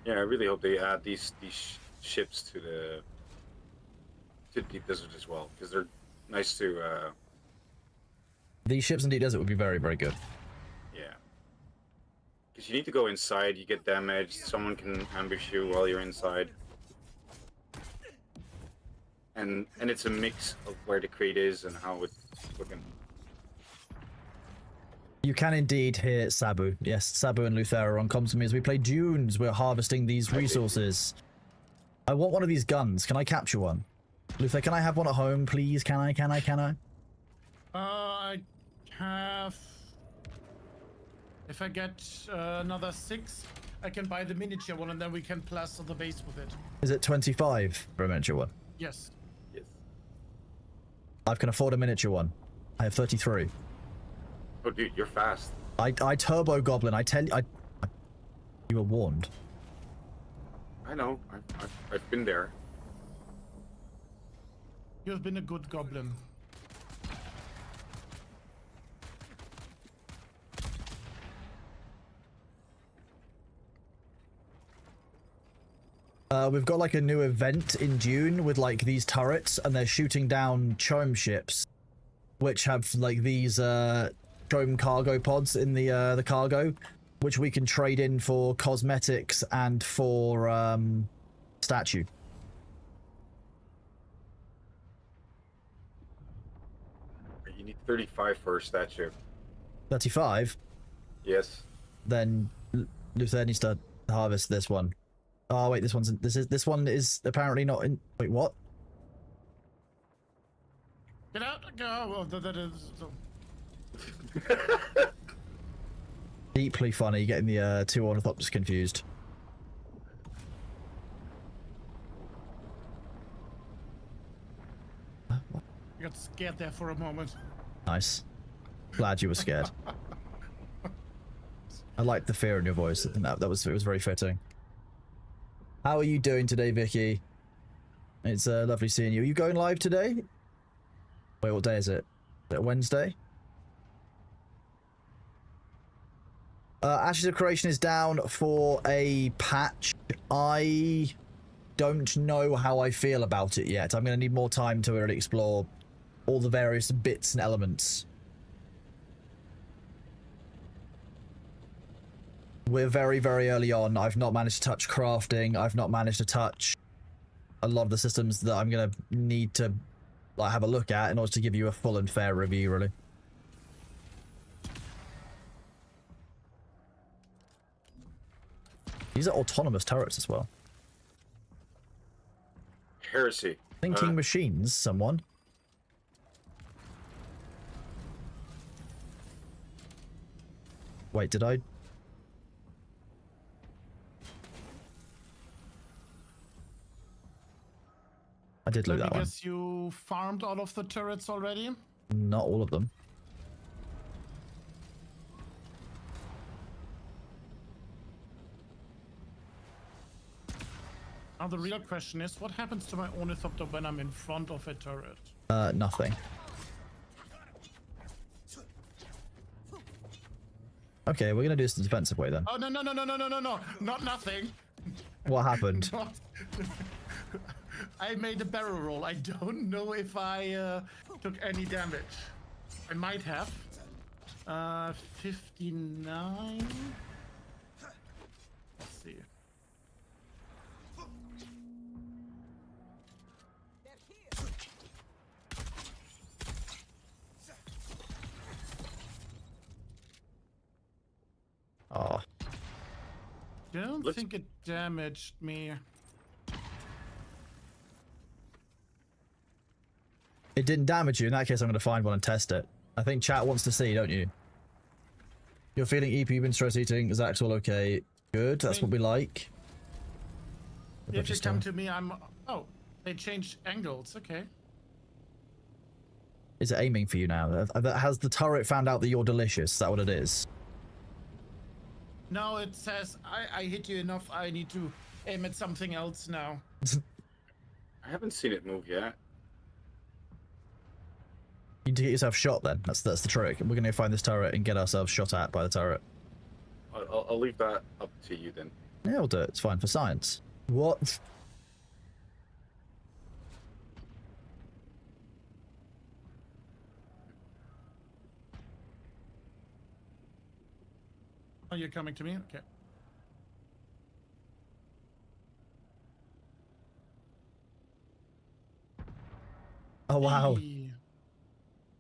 Speaker 8: Yeah, I really hope they add these ships to the Deep Desert as well, because they're nice to.
Speaker 1: These ships in Deep Desert would be very, very good.
Speaker 8: Yeah. Because you need to go inside, you get damaged, someone can ambush you while you're inside. And it's a mix of where the crate is and how it's looking.
Speaker 1: You can indeed hear Sabu. Yes, Sabu and Luthera are on comms with me as we play Dunes. We're harvesting these resources. I want one of these guns. Can I capture one? Luther, can I have one at home, please? Can I?
Speaker 10: I have... If I get another 6, I can buy the miniature one and then we can plaster the base with it.
Speaker 1: Is it 25 for a miniature one?
Speaker 10: Yes.
Speaker 8: Yes.
Speaker 1: I can afford a miniature one. I have 33.
Speaker 8: Oh, dude, you're fast.
Speaker 1: I turbo goblin. I tell you, you were warned.
Speaker 8: I know. I've been there.
Speaker 10: You've been a good goblin.
Speaker 1: We've got like a new event in Dune with like these turrets, and they're shooting down chome ships, which have like these chome cargo pods in the cargo, which we can trade in for cosmetics and for statue.
Speaker 8: You need 35 for a statue.
Speaker 1: 35.
Speaker 8: Yes.
Speaker 1: Then Luther needs to harvest this one. Oh wait, this one is apparently not in. Wait, what?
Speaker 10: Get out! Go! Oh, that is.
Speaker 1: Deeply funny getting the two ornithopters confused.
Speaker 10: I got scared there for a moment.
Speaker 1: Nice. Glad you were scared. I liked the fear in your voice. I think it was very fitting. How are you doing today, Vicky? It's lovely seeing you. Are you going live today? Wait, what day is it? Is it Wednesday? Ashes of Creation is down for a patch. I don't know how I feel about it yet. I'm going to need more time to really explore all the various bits and elements. We're very, very early on. I've not managed to touch crafting. I've not managed to touch a lot of the systems that I'm going to need to like, have a look at in order to give you a full and fair review, really. These are autonomous turrets as well.
Speaker 8: Heresy.
Speaker 1: Thinking machines, someone. Wait, did I? I did loot that one.
Speaker 10: I guess you farmed all of the turrets already?
Speaker 1: Not all of them.
Speaker 10: Now the real question is, what happens to my ornithopter when I'm in front of a turret?
Speaker 1: Nothing. Okay, we're gonna do this the defensive way then.
Speaker 10: Oh no, not nothing.
Speaker 1: What happened?
Speaker 10: Not... I made a barrel roll. I don't know if I took any damage. I might have. 59. Let's see.
Speaker 1: Oh,
Speaker 10: I don't think it damaged me.
Speaker 1: it didn't damage you. In that case, I'm gonna find one and test it. I think chat wants to see, don't you? You're feeling EP, you've been stress eating. Zach's all okay. Good. That's what we like.
Speaker 10: If you come to me, I'm. Oh, they changed angles. Okay.
Speaker 1: Is it aiming for you now? Has the turret found out that you're delicious? Is that what it is?
Speaker 10: No, it says I hit you enough. I need to aim at something else now.
Speaker 8: I haven't seen it move yet.
Speaker 1: You need to get yourself shot then. That's the trick. We're gonna find this turret and get ourselves shot at by the turret.
Speaker 8: I'll leave that up to you then.
Speaker 1: Yeah, we'll do it. It's fine for science. What?
Speaker 10: Oh, you're coming to me? Okay.
Speaker 1: Oh wow.
Speaker 10: Hey.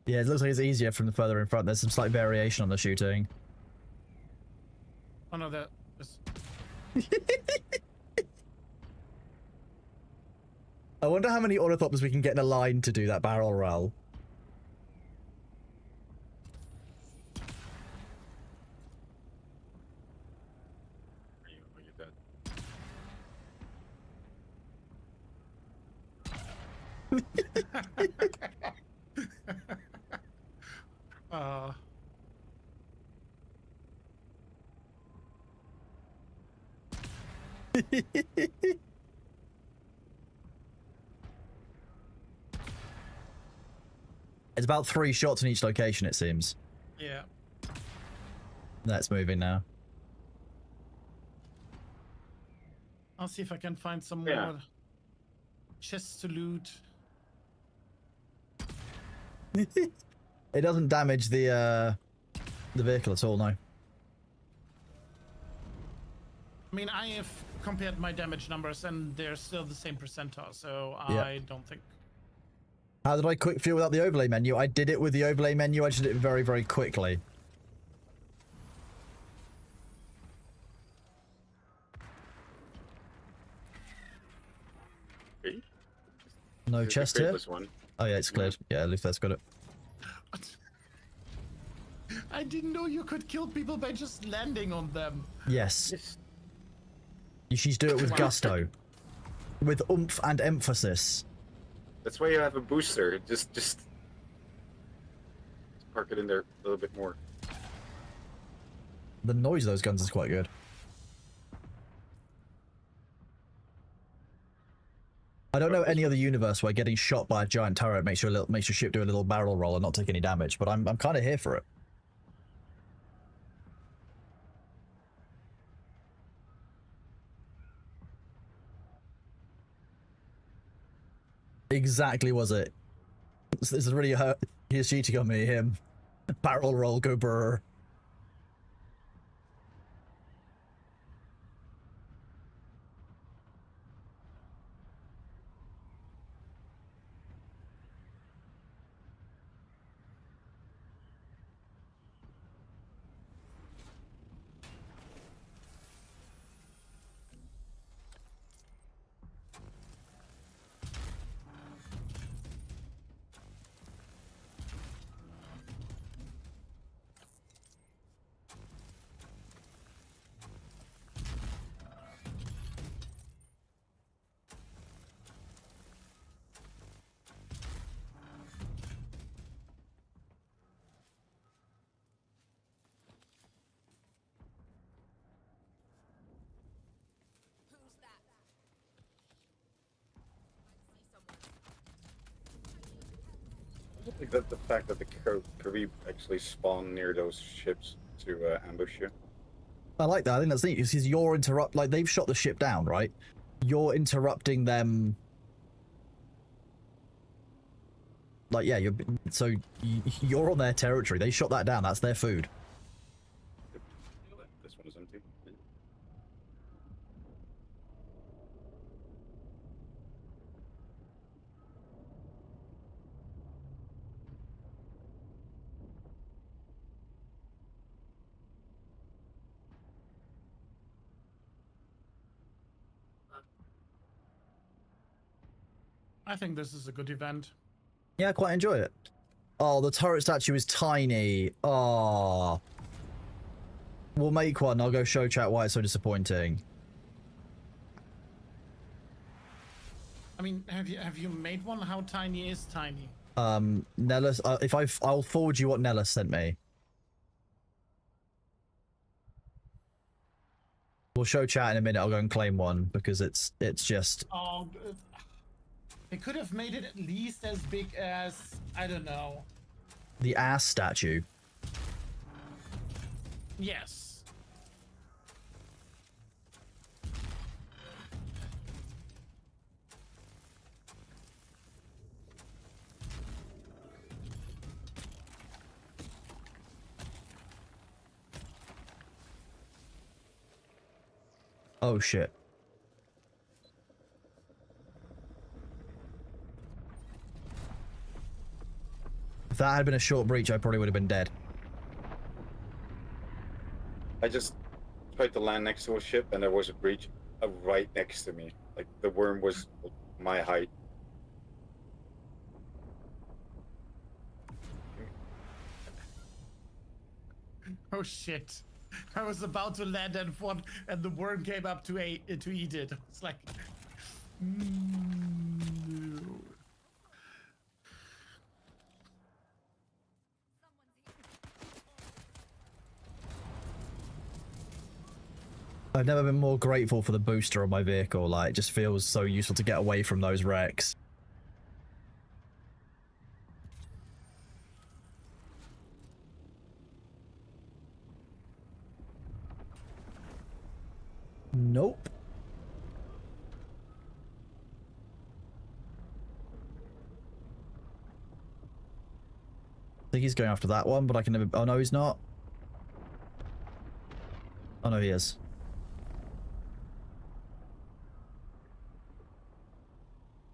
Speaker 1: Yeah, it looks like it's easier from the further in front. There's some slight variation on the shooting.
Speaker 10: Oh no, that is...
Speaker 1: I wonder how many ornithopters we can get in a line to do that barrel roll.
Speaker 8: Are you dead?
Speaker 1: It's about 3 shots in each location, it seems.
Speaker 10: Yeah.
Speaker 1: That's moving now.
Speaker 10: I'll see if I can find some
Speaker 8: Yeah.
Speaker 10: more chests to loot.
Speaker 1: It doesn't damage the vehicle at all, no.
Speaker 10: I mean, I have compared my damage numbers and they're still the same percentile, so
Speaker 1: Yeah.
Speaker 10: I don't think...
Speaker 1: How did I quick fuel without the overlay menu? I did it with the overlay menu. I just did it very, very quickly.
Speaker 8: Okay.
Speaker 1: No
Speaker 8: This is the
Speaker 1: chest here?
Speaker 8: crateless one.
Speaker 1: Oh yeah, it's cleared. Yeah, at least that's got it.
Speaker 10: I didn't know you could kill people by just landing on them.
Speaker 1: Yes.
Speaker 8: Yes.
Speaker 1: You should do it with gusto. With oomph and emphasis.
Speaker 8: That's why you have a booster. Just park it in there a little bit more.
Speaker 1: The noise of those guns is quite good. I don't know any other universe where getting shot by a giant turret makes your ship do a little barrel roll and not take any damage, but I'm kind of here for it. Exactly, was it? This is really hurt. He's cheating on me, him. Barrel roll, go brr.
Speaker 8: Like the fact that the Carib actually spawn near those ships to ambush you.
Speaker 1: I like that. I think that's neat because you're like they've shot the ship down, right? You're interrupting them. Like, yeah, you're on their territory. They shot that down. That's their food.
Speaker 8: This one is empty.
Speaker 10: I think this is a good event.
Speaker 1: Yeah, I quite enjoy it. Oh, the turret statue is tiny. Oh. We'll make one. I'll go show chat why it's so disappointing.
Speaker 10: I mean, have you made one? How tiny is tiny?
Speaker 1: Nellis, I'll forward you what Nellis sent me. We'll show chat in a minute. I'll go and claim one because it's just.
Speaker 10: Oh, they could have made it at least as big as, I don't know.
Speaker 1: The ass statue.
Speaker 10: Yes.
Speaker 1: Oh shit. If that had been a short breach, I probably would have been dead.
Speaker 8: I just tried to land next to a ship and there was a breach right next to me. Like the worm was my height.
Speaker 10: Oh shit. I was about to land and one, and the worm came up to eat it. It's like, no.
Speaker 1: I've never been more grateful for the booster on my vehicle. Like, it just feels so useful to get away from those wrecks. Nope. I think he's going after that one, but I can never. Oh no, he's not. Oh no, he is.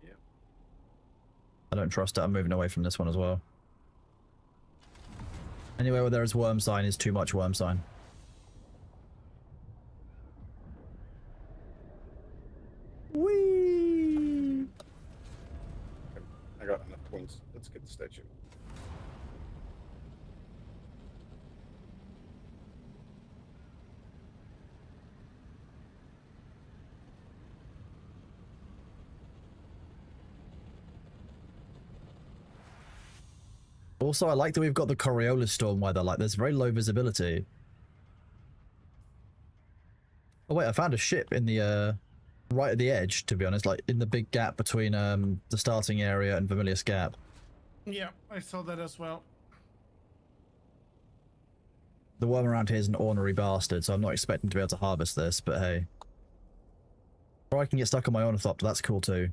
Speaker 8: Yeah.
Speaker 1: I don't trust it. I'm moving away from this one as well. Anywhere where there is worm sign is too much worm sign. Whee!
Speaker 8: I got enough points. Let's get the statue.
Speaker 1: Also, I like that we've got the Coriolis storm weather. Like, there's very low visibility. Oh wait, I found a ship in the right at the edge, to be honest, like in the big gap between the starting area and Vermilius Gap.
Speaker 10: Yeah, I saw that as well.
Speaker 1: The worm around here is an ornery bastard, so I'm not expecting to be able to harvest this, but hey. Or I can get stuck on my ornithopter, that's cool too.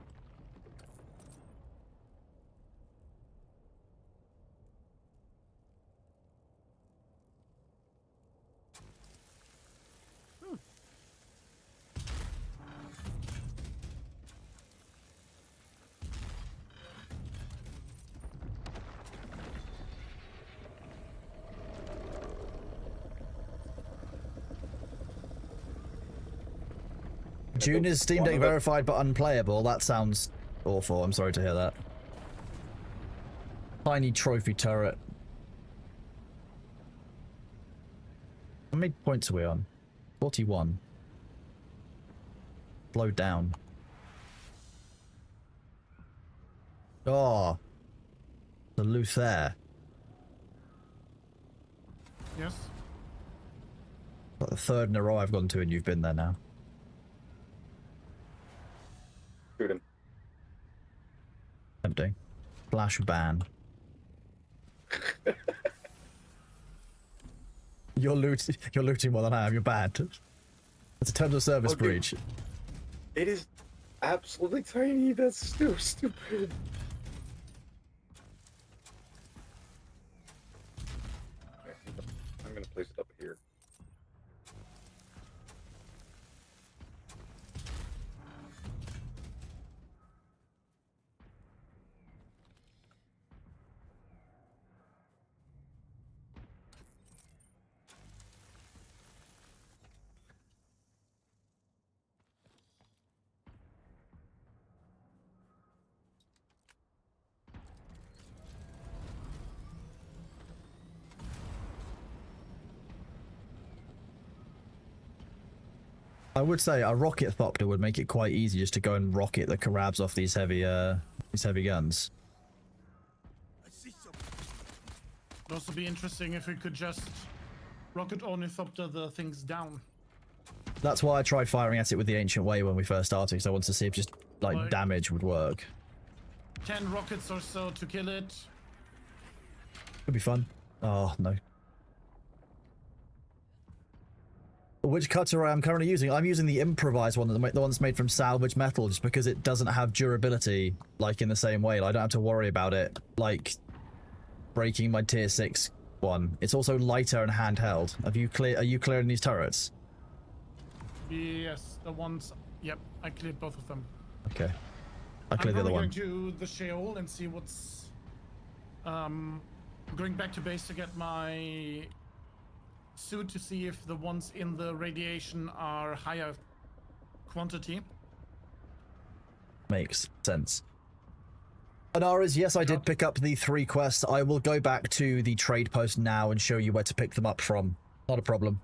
Speaker 1: Dune is Steam Deck verified but unplayable. That sounds awful. I'm sorry to hear that. Tiny trophy turret. How many points are we on? 41. Slow down. Oh. The Luther.
Speaker 10: Yes.
Speaker 1: Like the third in a row I've gone to and you've been there now.
Speaker 8: Shoot him.
Speaker 1: Tempting. Flash ban. You're looting more than I am. You're bad. It's a terms of service
Speaker 8: Okay.
Speaker 1: breach.
Speaker 8: It is absolutely tiny. That's so stupid. Okay, I'm gonna place it up here.
Speaker 1: I would say a rocket thopter would make it quite easy just to go and rocket the Karabs off these heavy guns.
Speaker 10: It'd also be interesting if we could just rocket ornithopter the things down.
Speaker 1: That's why I tried firing at it with the ancient way when we first started, because I wanted to see if just like damage would work.
Speaker 10: 10 rockets or so to kill it.
Speaker 1: Could be fun. Oh no. Which cutter I'm currently using? I'm using the improvised one, the one that's made from salvage metal, just because it doesn't have durability like in the same way. Like, I don't have to worry about it like breaking my tier 6 one. It's also lighter and handheld. Are you clearing these turrets?
Speaker 10: Yes, the ones. Yep, I cleared both of them.
Speaker 1: Okay. I cleared the other one.
Speaker 10: I'm going to the Sheol and see what's. Going back to base to get my suit to see if the ones in the radiation are higher quantity.
Speaker 1: Makes sense. Anaras, yes, I did pick up the 3 quests. I will go back to the trade post now and show you where to pick them up from. Not a problem.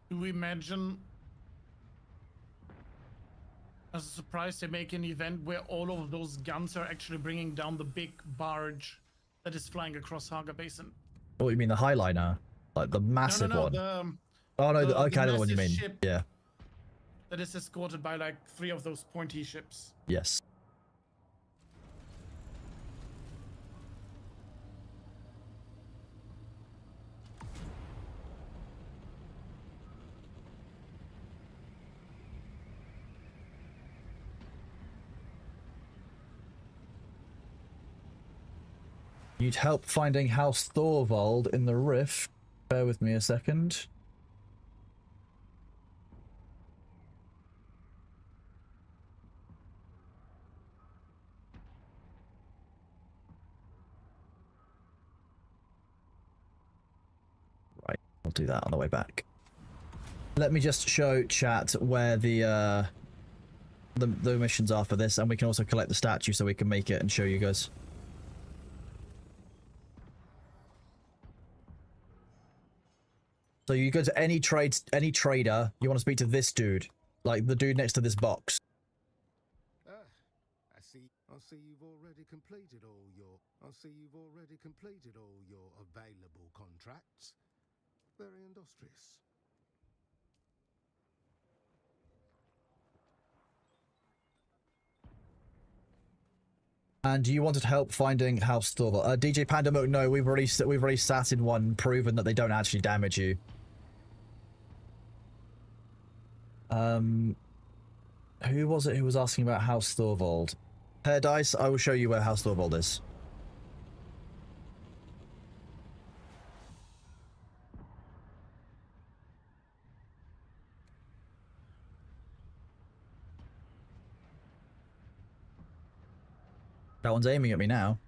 Speaker 10: Do we imagine as a surprise they make an event where all of those guns are actually bringing down the big barge that is flying across Haga Basin?
Speaker 1: Oh, you mean the Highliner? Like the massive one?
Speaker 10: The,
Speaker 1: oh no,
Speaker 10: the
Speaker 1: okay, I know the one you
Speaker 10: massive
Speaker 1: mean.
Speaker 10: ship
Speaker 1: Yeah.
Speaker 10: that is escorted by like 3 of those pointy ships.
Speaker 1: Yes. You'd help finding House Thorvald in the Rift. Bear with me a second. Right, I'll do that on the way back. Let me just show chat where the missions are for this, and we can also collect the statue so we can make it and show you guys. So you go to any trader, you want to speak to this dude, like the dude next to this box.
Speaker 9: Ah, I see you've already completed all your available contracts. Very industrious.
Speaker 1: And you wanted help finding House Thorvald. DJ Panda Milk, no, we've already sat in one, proven that they don't actually damage you. Who was it who was asking about House Thorvald? Paradise, I will show you where House Thorvald is. That one's aiming at me now.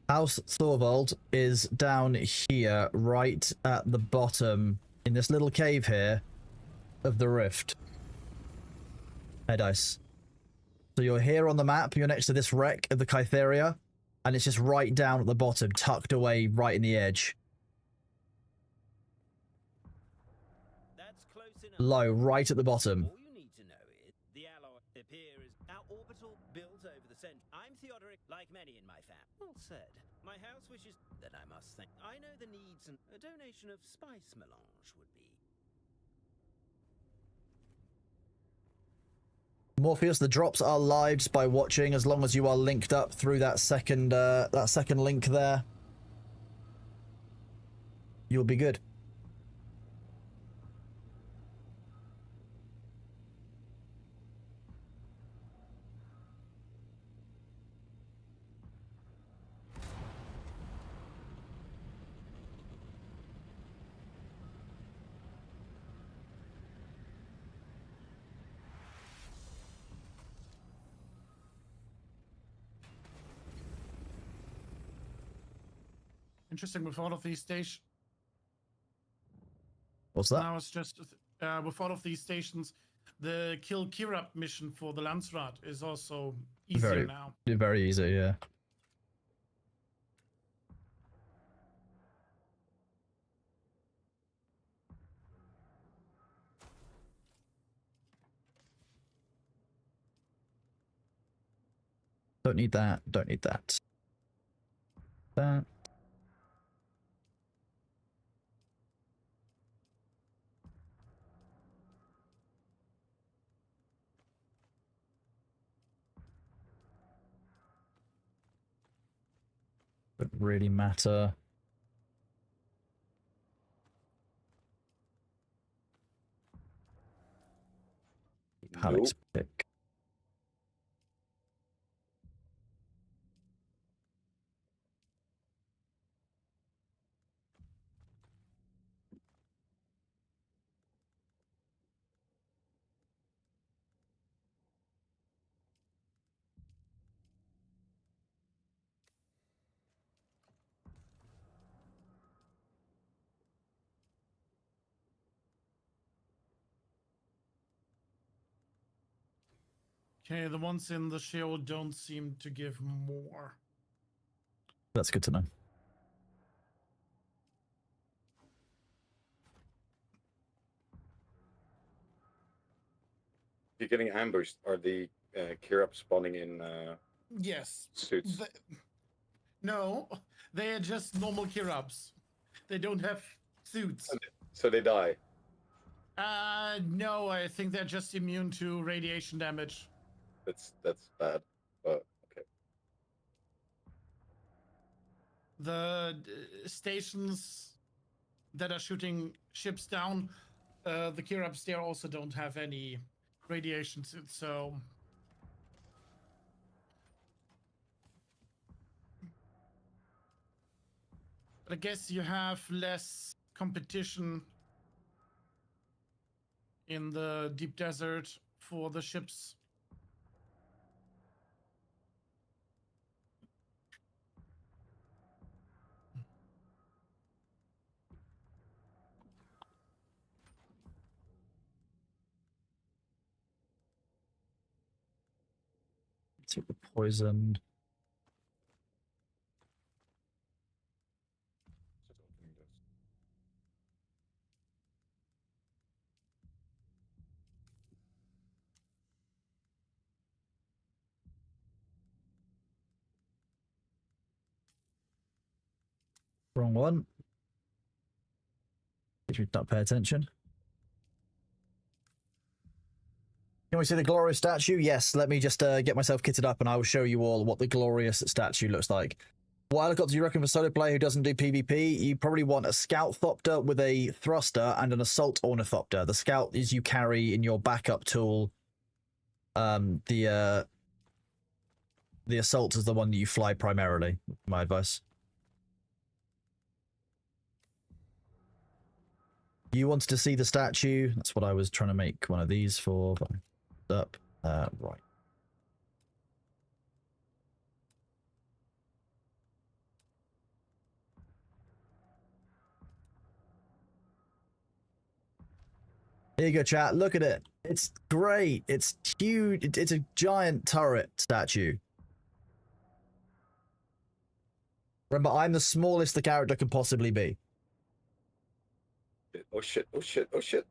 Speaker 1: House Thorvald is down here, right at the bottom, in this little cave here of the rift. Hey, Dice. So you're here on the map, you're next to this wreck of the Kytheria, and it's just right down at the bottom, tucked away right in the edge.
Speaker 11: That's close enough.
Speaker 1: Low, right at the bottom.
Speaker 11: All you need to know is the alloy appears our orbital built over the center. I'm Theodoric, like many in my fam. All said, my house wishes that I must think. I know the needs and a donation of spice melange would be.
Speaker 1: Morpheus, the drops are live just by watching, as long as you are linked up through that second link there. You'll be good.
Speaker 10: Interesting. With all of these stations,
Speaker 1: What's that?
Speaker 10: now it's just with all of these stations, the kill Kirab mission for the Landsrat is also easier now.
Speaker 1: Very easy, yeah. Don't need that. Don't need that. That. Don't really matter. Alex pick.
Speaker 10: Okay, the ones in the Sheol don't seem to give more.
Speaker 1: That's good to know.
Speaker 8: If you're getting ambushed, are the Kirab spawning in
Speaker 10: Yes.
Speaker 8: suits?
Speaker 10: No, they are just normal Kirabs. They don't have suits.
Speaker 8: So they die.
Speaker 10: No, I think they're just immune to radiation damage.
Speaker 8: That's bad. But okay.
Speaker 10: The stations that are shooting ships down, the Kirabs there also don't have any radiation suits, so... But I guess you have less competition in the deep desert for the ships.
Speaker 1: Take the poisoned. Wrong one. Did you not pay attention? Can we see the glorious statue? Yes, let me just get myself kitted up and I will show you all what the glorious statue looks like. What helicopter do you reckon for solo player who doesn't do PvP? You probably want a scout thopter with a thruster and an assault ornithopter. The scout is you carry in your backup tool. The assault is the one that you fly primarily, my advice. You wanted to see the statue. That's what I was trying to make one of these for. Up. Right. Here you go, chat. Look at it. It's great. It's huge. It's a giant turret statue. Remember, I'm the smallest the character can possibly be.
Speaker 8: Oh shit, oh shit, oh shit.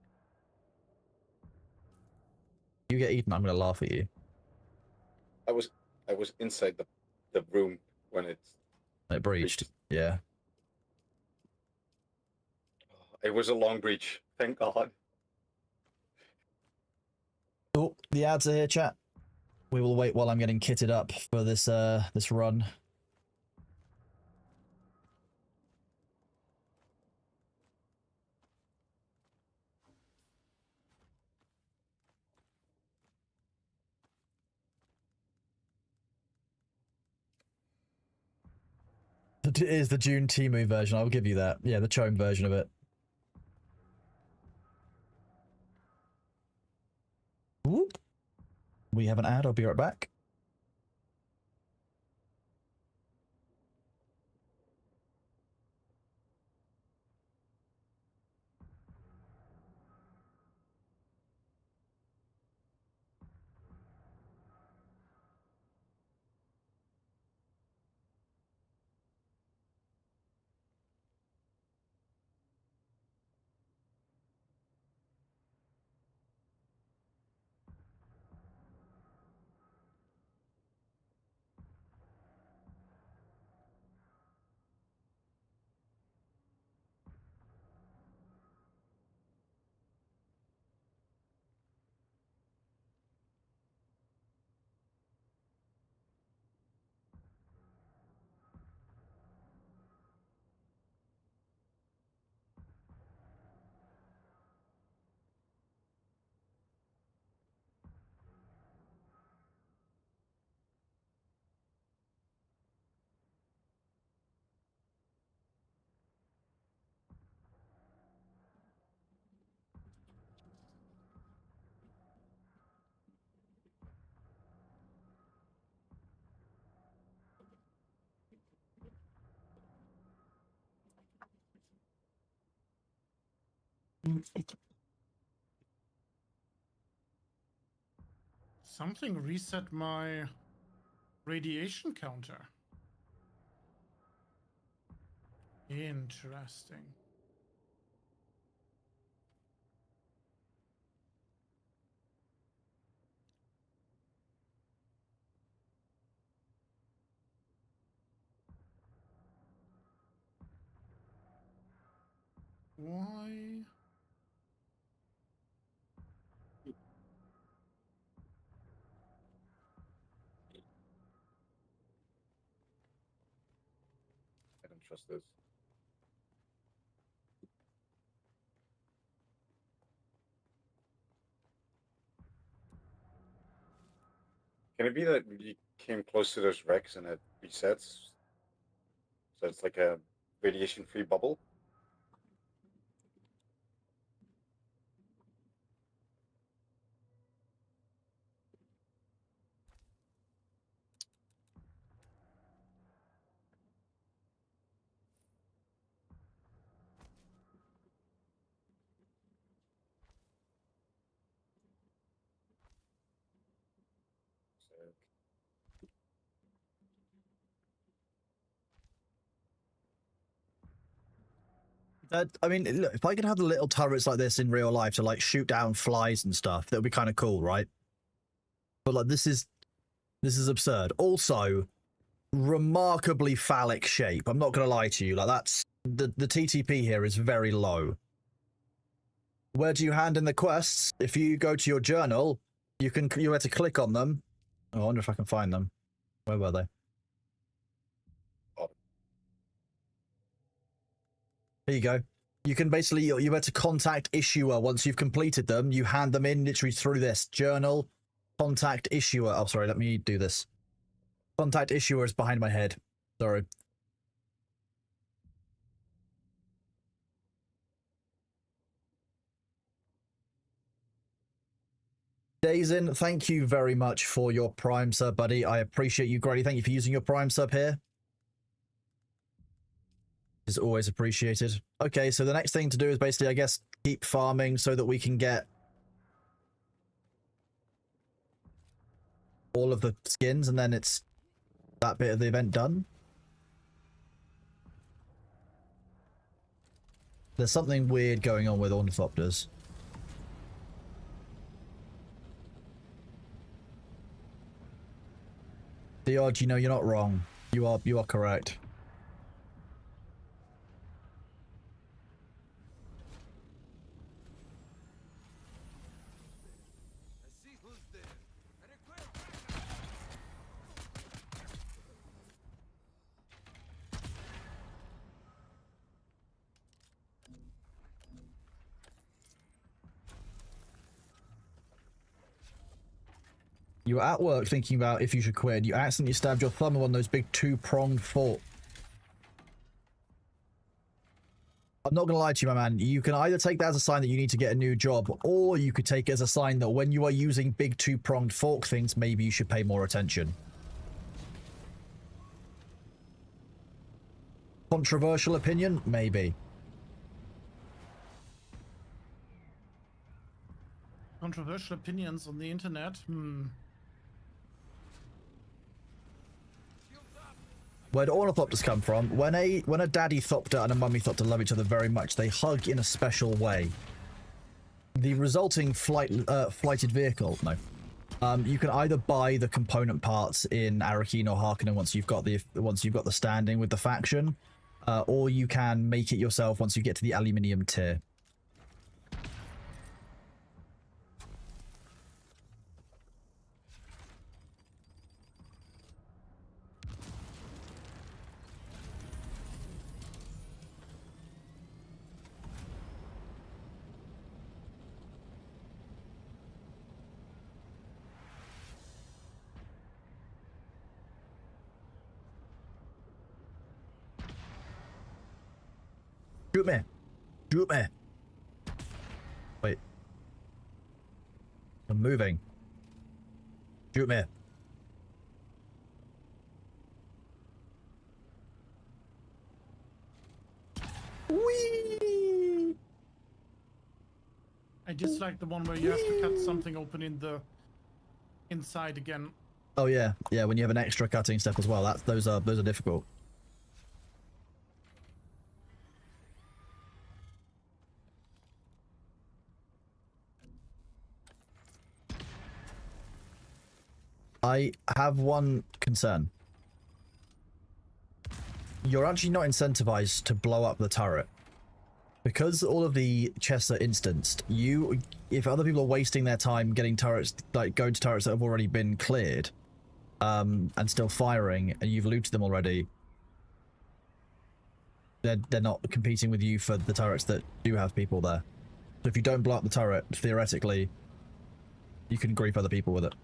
Speaker 1: You get eaten, I'm gonna laugh at you.
Speaker 8: I was inside the room when it
Speaker 1: breached. Yeah.
Speaker 8: It was a long breach. Thank God.
Speaker 1: Oh, the ads are here, chat. We will wait while I'm getting kitted up for this this run. It is the Dune Timu version, I'll give you that. Yeah, the Chome version of it. Whoop. We have an ad, I'll be right back.
Speaker 10: Something reset my radiation counter. Interesting. Why?
Speaker 8: I don't trust this. Can it be that you came close to those wrecks and it resets? So it's like a radiation-free bubble?
Speaker 1: I mean, look, if I could have the little turrets like this in real life to like shoot down flies and stuff, that would be kind of cool, right? But like, this is absurd. Also, remarkably phallic shape. I'm not gonna lie to you. Like, that's the TTP here is very low. Where do you hand in the quests? If you go to your journal, you have to click on them. Oh, I wonder if I can find them. Where were they? There you go. You can basically, you had to contact issuer once you've completed them. You hand them in literally through this journal, contact issuer. Oh, sorry, let me do this. Contact issuer is behind my head. Sorry. Dazin, thank you very much for your Prime sub, buddy. I appreciate you greatly. Thank you for using your Prime sub here. Is always appreciated. Okay, so the next thing to do is basically, I guess, keep farming so that we can get all of the skins, and then it's that bit of the event done. There's something weird going on with ornithopters. The odd, you know, you're not wrong. You are correct. You were at work thinking about if you should quit. You accidentally stabbed your thumb on one of those big two-pronged fork. I'm not gonna lie to you, my man. You can either take that as a sign that you need to get a new job, or you could take it as a sign that when you are using big two-pronged fork things, maybe you should pay more attention. Controversial opinion? Maybe.
Speaker 10: Controversial opinions on the internet?
Speaker 1: Where do ornithopters come from? When a daddy thopter and a mummy thopter love each other very much, they hug in a special way. The resulting flighted vehicle, no. You can either buy the component parts in Arakeen or Harkonnen once you've got the standing with the faction, or you can make it yourself once you get to the aluminium tier. Shoot me. Shoot me. Wait. I'm moving. Shoot me. Whee!
Speaker 10: I dislike the one where you have to cut something open in the inside again.
Speaker 1: Oh yeah, yeah. When you have an extra cutting step as well, those are difficult. I have one concern. You're actually not incentivized to blow up the turret. Because all of the chests are instanced, if other people are wasting their time getting turrets, like going to turrets that have already been cleared, and still firing, and you've looted them already, they're not competing with you for the turrets that do have people there. So if you don't blow up the turret, theoretically, you can grief other people with it.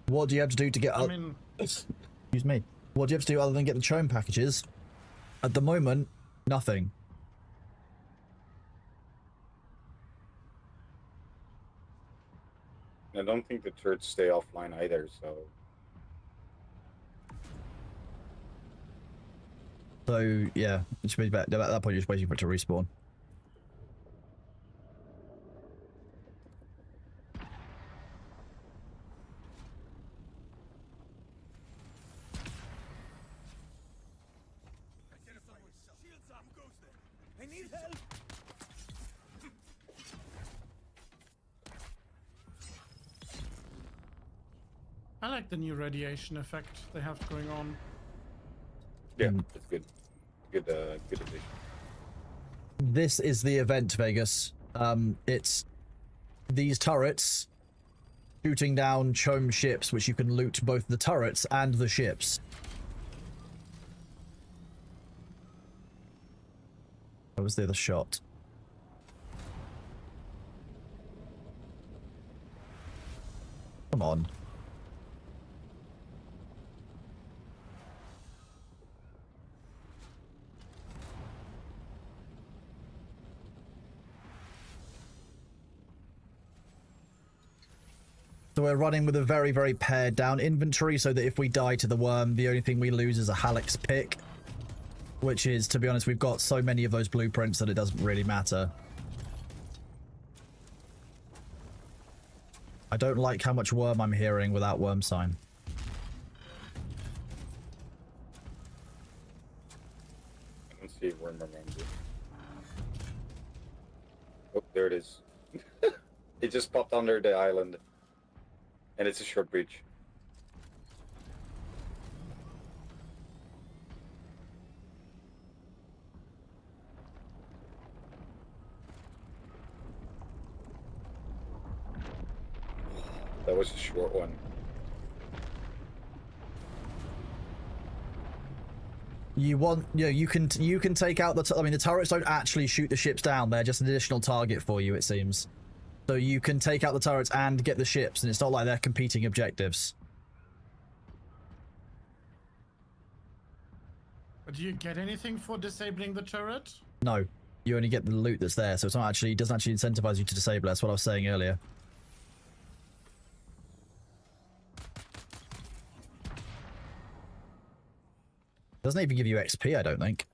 Speaker 1: What do you have to do to get up? Excuse me. What do you have to do other than get the chome packages? At the moment, nothing.
Speaker 8: I don't think the turrets stay offline either, so...
Speaker 1: So, yeah, it should be at that point, you're just waiting for it to respawn.
Speaker 11: I need help!
Speaker 10: I like the new radiation effect they have going on.
Speaker 8: Yeah, it's good. Good addition.
Speaker 1: This is the event, Vegas. It's these turrets shooting down chome ships, which you can loot both the turrets and the ships. That was the other shot. Come on. So we're running with a very, very pared down inventory so that if we die to the worm, the only thing we lose is a Halleck's pick. Which is, to be honest, we've got so many of those blueprints that it doesn't really matter. I don't like how much worm I'm hearing without worm sign.
Speaker 8: I don't see a worm around you. Oh, there it is. It just popped under the island. And it's a short breach. That was a short one.
Speaker 1: You want, you can take out the. I mean, the turrets don't actually shoot the ships down. They're just an additional target for you, it seems. So you can take out the turrets and get the ships, and it's not like they're competing objectives.
Speaker 10: But do you get anything for disabling the turret?
Speaker 1: No, you only get the loot that's there, so it's not actually, it doesn't actually incentivize you to disable it. That's what I was saying earlier. Doesn't even give you XP, I don't think.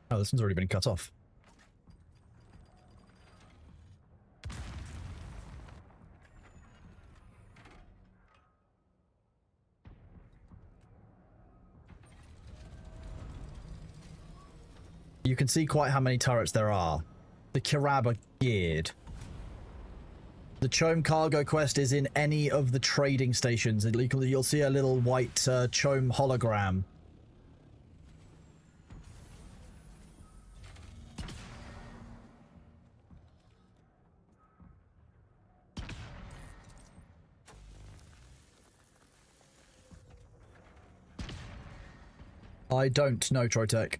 Speaker 1: Oh, this one's already been cut off. You can see quite how many turrets there are. The Kirab are geared. The Chome cargo quest is in any of the trading stations. You'll see a little white Chome hologram. I don't know, Troytech.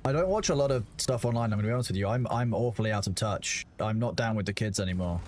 Speaker 1: I don't watch a lot of stuff online, I'm gonna be honest with you. I'm awfully out of touch. I'm not down with the kids anymore.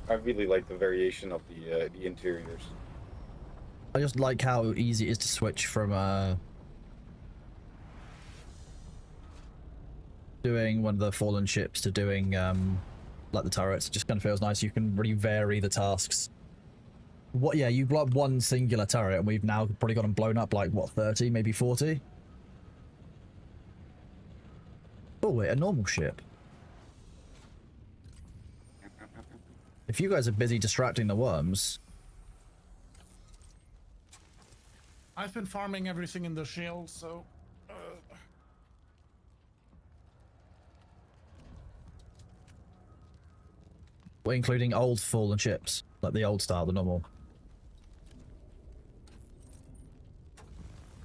Speaker 8: I really like the variation of the interiors.
Speaker 1: I just like how easy it is to switch from doing one of the fallen ships to doing like the turrets. It just kind of feels nice. You can really vary the tasks. What? Yeah, you blow up one singular turret, and we've now probably got them blown up like what, 30, maybe 40. Oh wait, a normal ship. If you guys are busy distracting the worms.
Speaker 10: I've been farming everything in the shield, so...
Speaker 1: We're including old fallen ships, like the old style, the normal.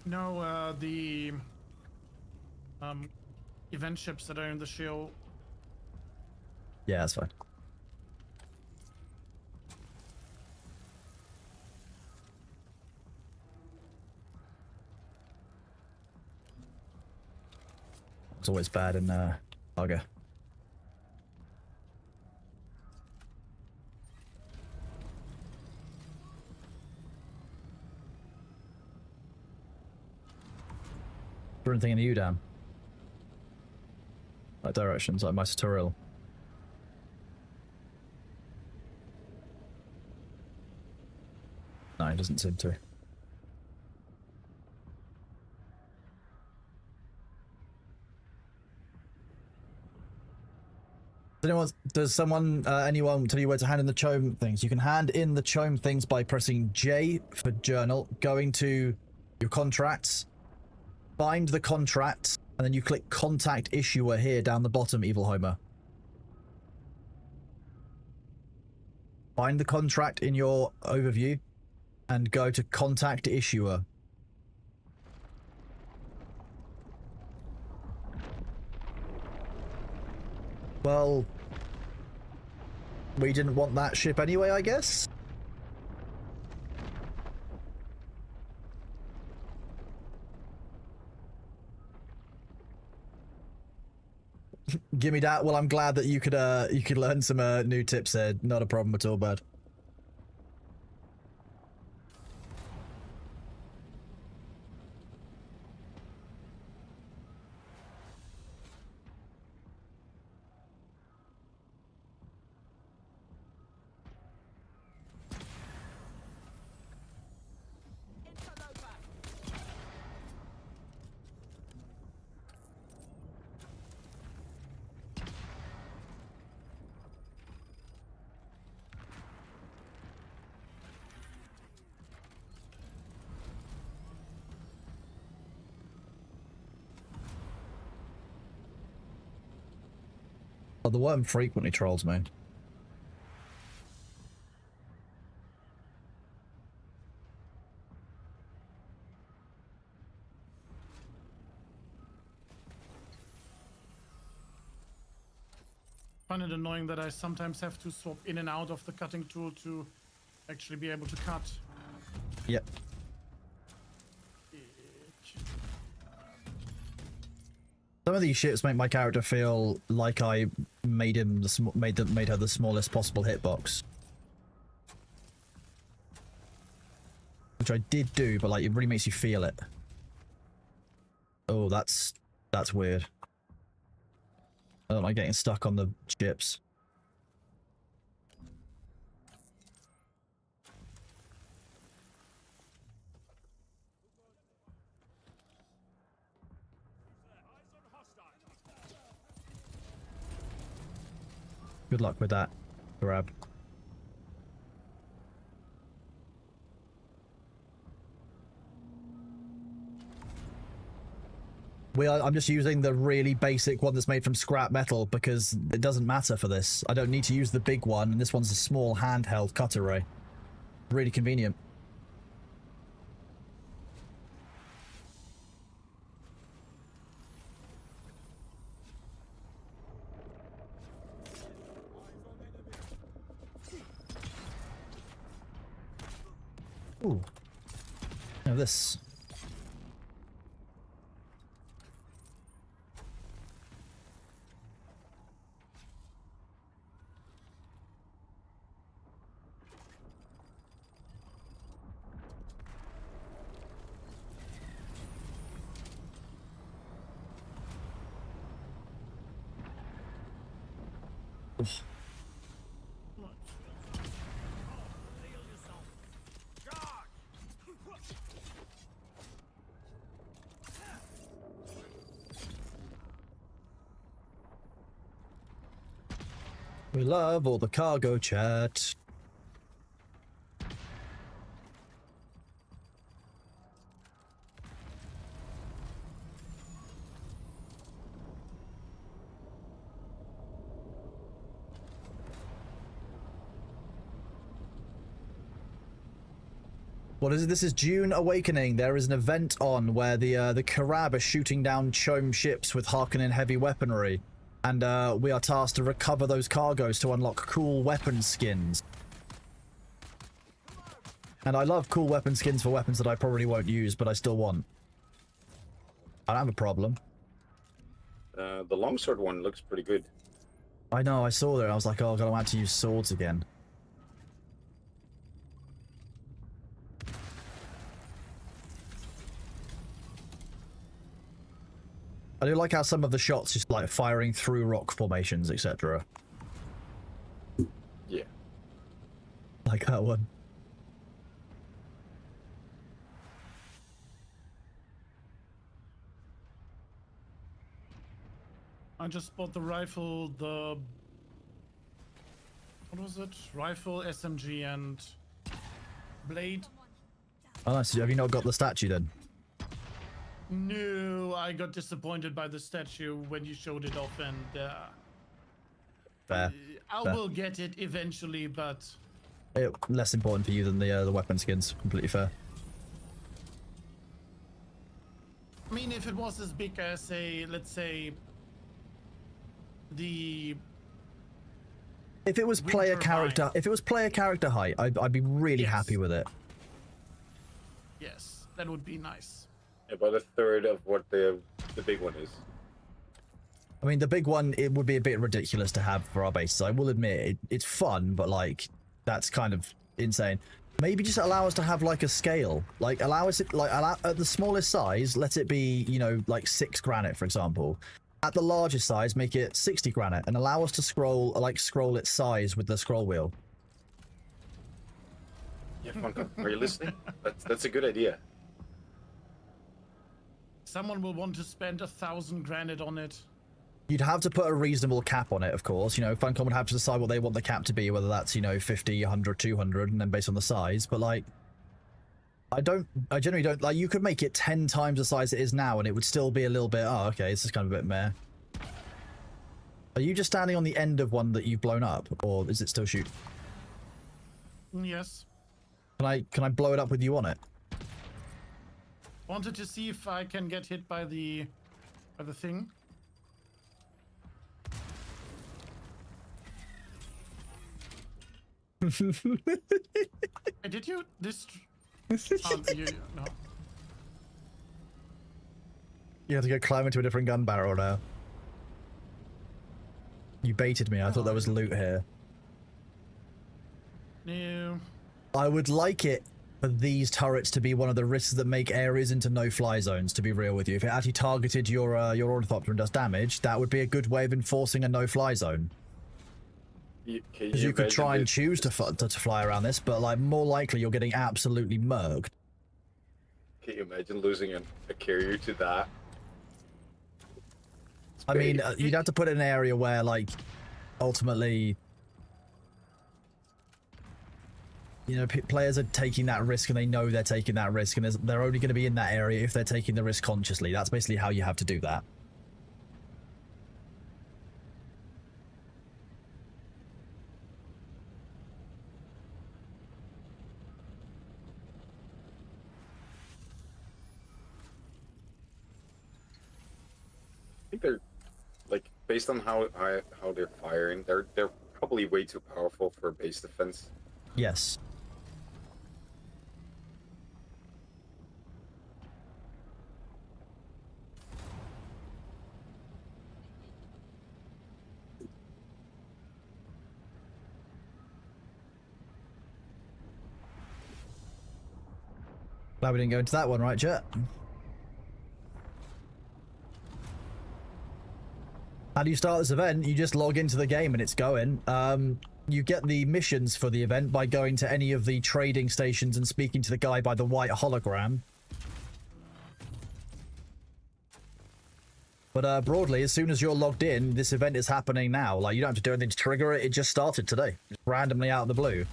Speaker 10: No, the... event ships that are in the shield.
Speaker 1: Yeah, that's fine. It's always bad in Arga. Is anything in the Udam? Like directions, like my tutorial. No, it doesn't seem to. Does anyone tell you where to hand in the Chome things? You can hand in the Chome things by pressing J for journal, going to your contracts, find the contract, and then you click contact issuer here down the bottom, Evil Homer. Find the contract in your overview and go to contact issuer. Well, we didn't want that ship anyway, I guess? Give me that. Well, I'm glad that you could learn some new tips there. Not a problem at all, bud. Oh, the worm frequently trolls me.
Speaker 10: Find it annoying that I sometimes have to swap in and out of the cutting tool to actually be able to cut.
Speaker 1: Yep. Some of these ships make my character feel like I made him made her the smallest possible hitbox, which I did do, but like it really makes you feel it. Oh, that's weird. I don't like getting stuck on the ships. Good luck with that, grab. I'm just using the really basic one that's made from scrap metal because it doesn't matter for this. I don't need to use the big one, and this one's a small handheld cutter ray. Really convenient. Ooh. Now this. Oof. We love all the cargo chat. What is it? This is Dune Awakening. There is an event on where the Karab are shooting down Chome ships with Harkonnen heavy weaponry. And we are tasked to recover those cargoes to unlock cool weapon skins. And I love cool weapon skins for weapons that I probably won't use, but I still want. I don't have a problem.
Speaker 8: The longsword one looks pretty good.
Speaker 1: I know, I saw that. I was like, oh god, I want to use swords again. I do like how some of the shots just like firing through rock formations, etc.
Speaker 8: Yeah.
Speaker 1: Like that one.
Speaker 10: I just bought the rifle, what was it? Rifle, SMG, and blade.
Speaker 1: Oh nice. Have you not got the statue then?
Speaker 10: No, I got disappointed by the statue when you showed it off, and
Speaker 1: Fair.
Speaker 10: I
Speaker 1: Fair.
Speaker 10: will get it eventually, but
Speaker 1: Less important for you than the weapon skins. Completely fair.
Speaker 10: I mean, if it was as big as let's say,
Speaker 1: If it was player
Speaker 10: Winter
Speaker 1: character,
Speaker 10: Vine.
Speaker 1: if it was player character height, I'd be really
Speaker 10: Yes.
Speaker 1: happy with it.
Speaker 10: yes, that would be nice.
Speaker 8: About a third of what the big one is.
Speaker 1: I mean, the big one, it would be a bit ridiculous to have for our bases. I will admit, it's fun, but like, that's kind of insane. Maybe just allow us to have like a scale. Like, allow us, like, at the smallest size, let it be, you know, like 6 granite, for example. At the largest size, make it 60 granite, and allow us to scroll its size with the scroll wheel.
Speaker 8: Yeah, Funko, are you listening? That's a good idea.
Speaker 10: Someone will want to spend 1,000 granite on it.
Speaker 1: You'd have to put a reasonable cap on it, of course. You know, Funcom would have to decide what they want the cap to be, whether that's, you know, 50, 100, 200, and then based on the size. But, like, I generally don't, like, you could make it 10 times the size it is now, and it would still be a little bit, oh, okay, this is kind of a bit meh. Are you just standing on the end of one that you've blown up, or is it still shooting?
Speaker 10: Yes.
Speaker 1: Can I blow it up with you on it?
Speaker 10: Wanted to see if I can get hit by the thing. Hey, did you this? No.
Speaker 1: You have to go climb into a different gun barrel now. You baited me. I thought there was loot here.
Speaker 10: No.
Speaker 1: I would like it for these turrets to be one of the risks that make areas into no-fly zones, to be real with you. If it actually targeted your ornithopter and does damage, that would be a good way of enforcing a no-fly zone. Because you could try and choose to fly around this, but like more likely you're getting absolutely murked.
Speaker 8: Can you imagine losing a carrier to that?
Speaker 1: I mean, you'd have to put it in an area where, like, ultimately, you know, players are taking that risk and they know they're taking that risk, and they're only going to be in that area if they're taking the risk consciously. That's basically how you have to do that.
Speaker 8: I think they're, like, based on how they're firing, they're probably way too powerful for base defense.
Speaker 1: Yes. Glad we didn't go into that one, right, Jet? How do you start this event? You just log into the game and it's going. You get the missions for the event by going to any of the trading stations and speaking to the guy by the white hologram. But broadly, as soon as you're logged in, this event is happening now. Like, you don't have to do anything to trigger it. It just started today. Just randomly out of the blue.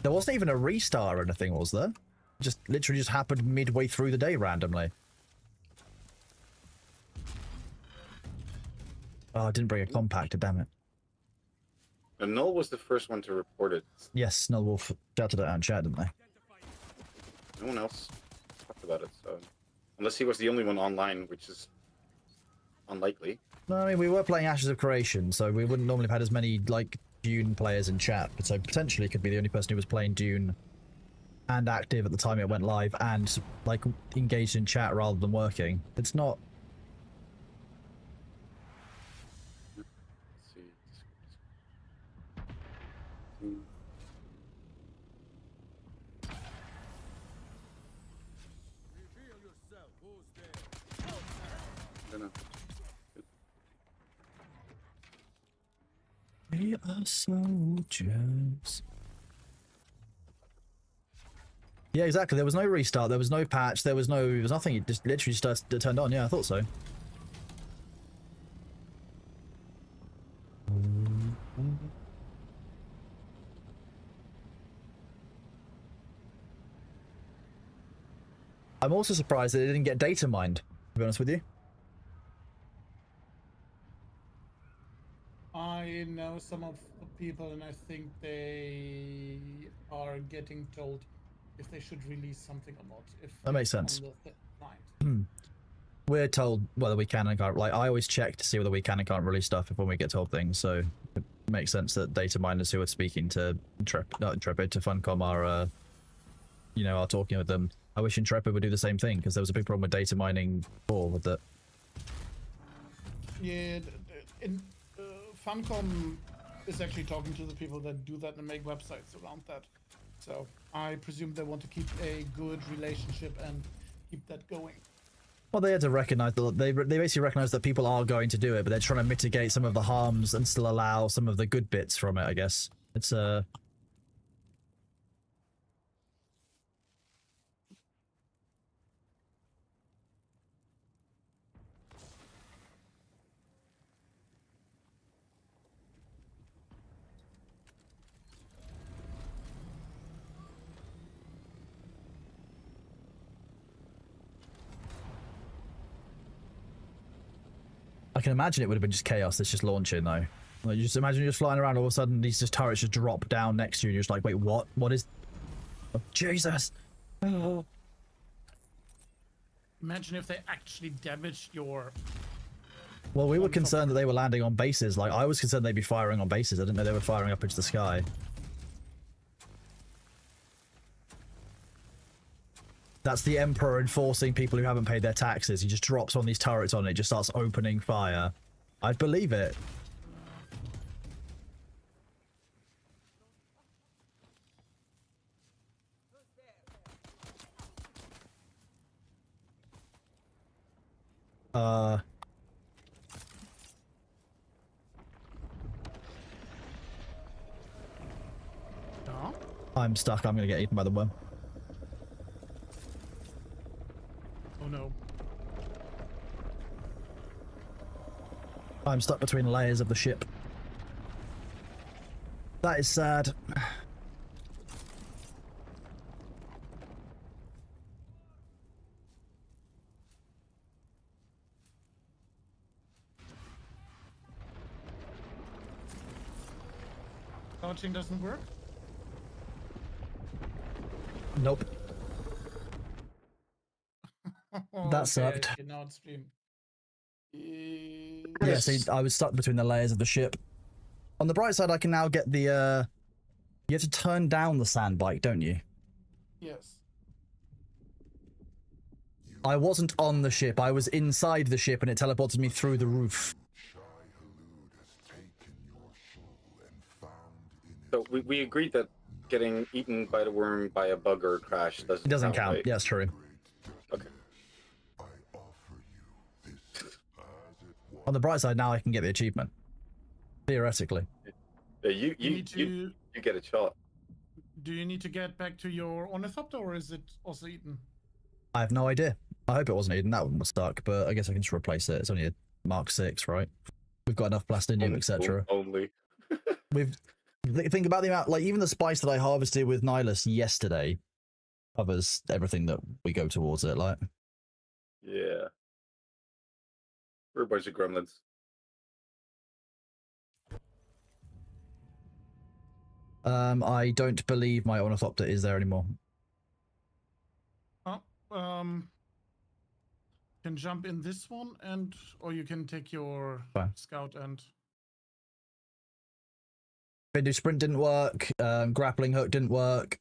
Speaker 1: There wasn't even a restart or anything, was there? Just literally just happened midway through the day randomly. Oh, I didn't bring a compactor, damn it.
Speaker 8: And Null was the first one to report it.
Speaker 1: Yes, Nullwolf shouted it out in chat, didn't they?
Speaker 8: No one else talked about it, so... Unless he was the only one online, which is unlikely.
Speaker 1: No, I mean, we were playing Ashes of Creation, so we wouldn't normally have had as many, like, Dune players in chat, but so potentially could be the only person who was playing Dune and active at the time it went live and, like, engaged in chat rather than working. It's not... We are soldiers. Yeah, exactly. There was no restart. There was no patch. There was nothing. It just literally just turned on. Yeah, I thought so. I'm also surprised that it didn't get data mined, to be honest with you.
Speaker 10: I know some of the people, and I think they are getting told if they should release something or not. If
Speaker 1: That makes sense.
Speaker 10: on the ninth.
Speaker 1: We're told whether we can and can't. Like, I always check to see whether we can and can't release stuff when we get told things. So it makes sense that data miners who are speaking to not Intrepid, to Funcom are, you know, are talking with them. I wish Intrepid would do the same thing, because there was a big problem with data mining before with it.
Speaker 10: Yeah, Funcom is actually talking to the people that do that and make websites around that. So I presume they want to keep a good relationship and keep that going.
Speaker 1: Well, they had to recognize that they basically recognize that people are going to do it, but they're trying to mitigate some of the harms and still allow some of the good bits from it, I guess. It's I can imagine it would have been just chaos that's just launching though. Like, you just imagine you're just flying around, all of a sudden these just turrets just drop down next to you and you're just like, wait, what? What is... Oh, Jesus! Oh.
Speaker 10: Imagine if they actually damaged your...
Speaker 1: Well, we were concerned that they were landing on bases. Like, I was concerned they'd be firing on bases. I didn't know they were firing up into the sky. That's the Emperor enforcing people who haven't paid their taxes. He just drops on these turrets on it, just starts opening fire. I'd believe it.
Speaker 10: No?
Speaker 1: I'm stuck. I'm gonna get eaten by the worm.
Speaker 10: Oh no.
Speaker 1: I'm stuck between layers of the ship. That is sad.
Speaker 10: Launching doesn't work?
Speaker 1: Nope. That sucked.
Speaker 10: Okay, now it's stream.
Speaker 1: Yeah, see, I was stuck between the layers of the ship. On the bright side, I can now get the, you have to turn down the sand bike, don't you?
Speaker 10: Yes.
Speaker 1: I wasn't on the ship. I was inside the ship and it teleported me through the roof.
Speaker 8: So we agreed that getting eaten by the worm by a bug or a crash doesn't
Speaker 1: It doesn't count.
Speaker 8: right?
Speaker 1: Yeah, it's true.
Speaker 8: Okay.
Speaker 1: On the bright side, now I can get the achievement. Theoretically.
Speaker 8: Yeah, you get a shot.
Speaker 10: Do you need to get back to your ornithopter, or is it also eaten?
Speaker 1: I have no idea. I hope it wasn't Eden. That one was stuck, but I guess I can just replace it. It's only a Mark 6, right? We've got enough plastinium, etc.
Speaker 8: Only.
Speaker 1: We've think about the amount, like even the spice that I harvested with Nihilus yesterday covers everything that we go towards it. Like,
Speaker 8: Yeah. We're a bunch of gremlins.
Speaker 1: I don't believe my ornithopter is there anymore.
Speaker 10: Oh, can jump in this one, and or you can take your
Speaker 1: Fine.
Speaker 10: scout and.
Speaker 1: Bindu sprint didn't work. Grappling hook didn't work.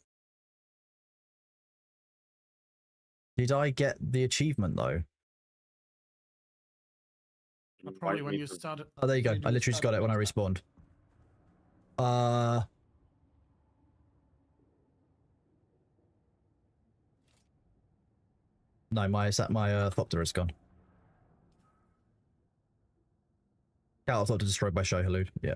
Speaker 1: Did I get the achievement though?
Speaker 10: Probably when you started.
Speaker 1: Oh, there you go. I literally just got it when I respawned. No, my Thopter is gone. Thopter destroyed by Shohalud. Yeah.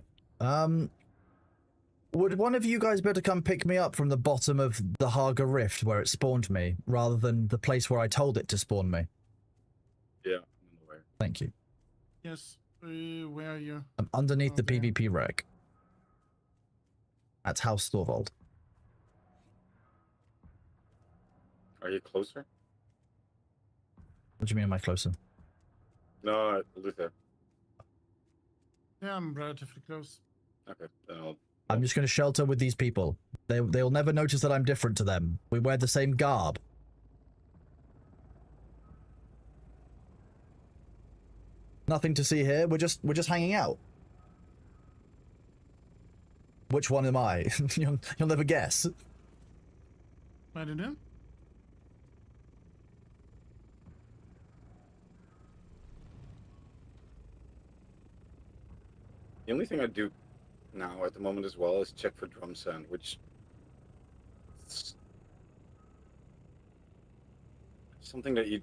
Speaker 1: Would one of you guys be able to come pick me up from the bottom of the Haga Rift where it spawned me, rather than the place where I told it to spawn me?
Speaker 8: Yeah, I'm aware.
Speaker 1: Thank you.
Speaker 10: Yes. Where are you?
Speaker 1: I'm underneath the
Speaker 10: Okay.
Speaker 1: PvP wreck. At House Thorvald.
Speaker 8: Are you closer?
Speaker 1: What do you mean, am I closer?
Speaker 8: No, Luther.
Speaker 10: Yeah, I'm relatively close.
Speaker 8: Okay, then
Speaker 1: I'm just going to shelter with these people. They'll never notice that I'm different to them. We wear the same garb. Nothing to see here. We're just hanging out. Which one am I? you'll never guess.
Speaker 10: I don't know.
Speaker 8: The only thing I do now at the moment as well is check for drum sand, which is something that you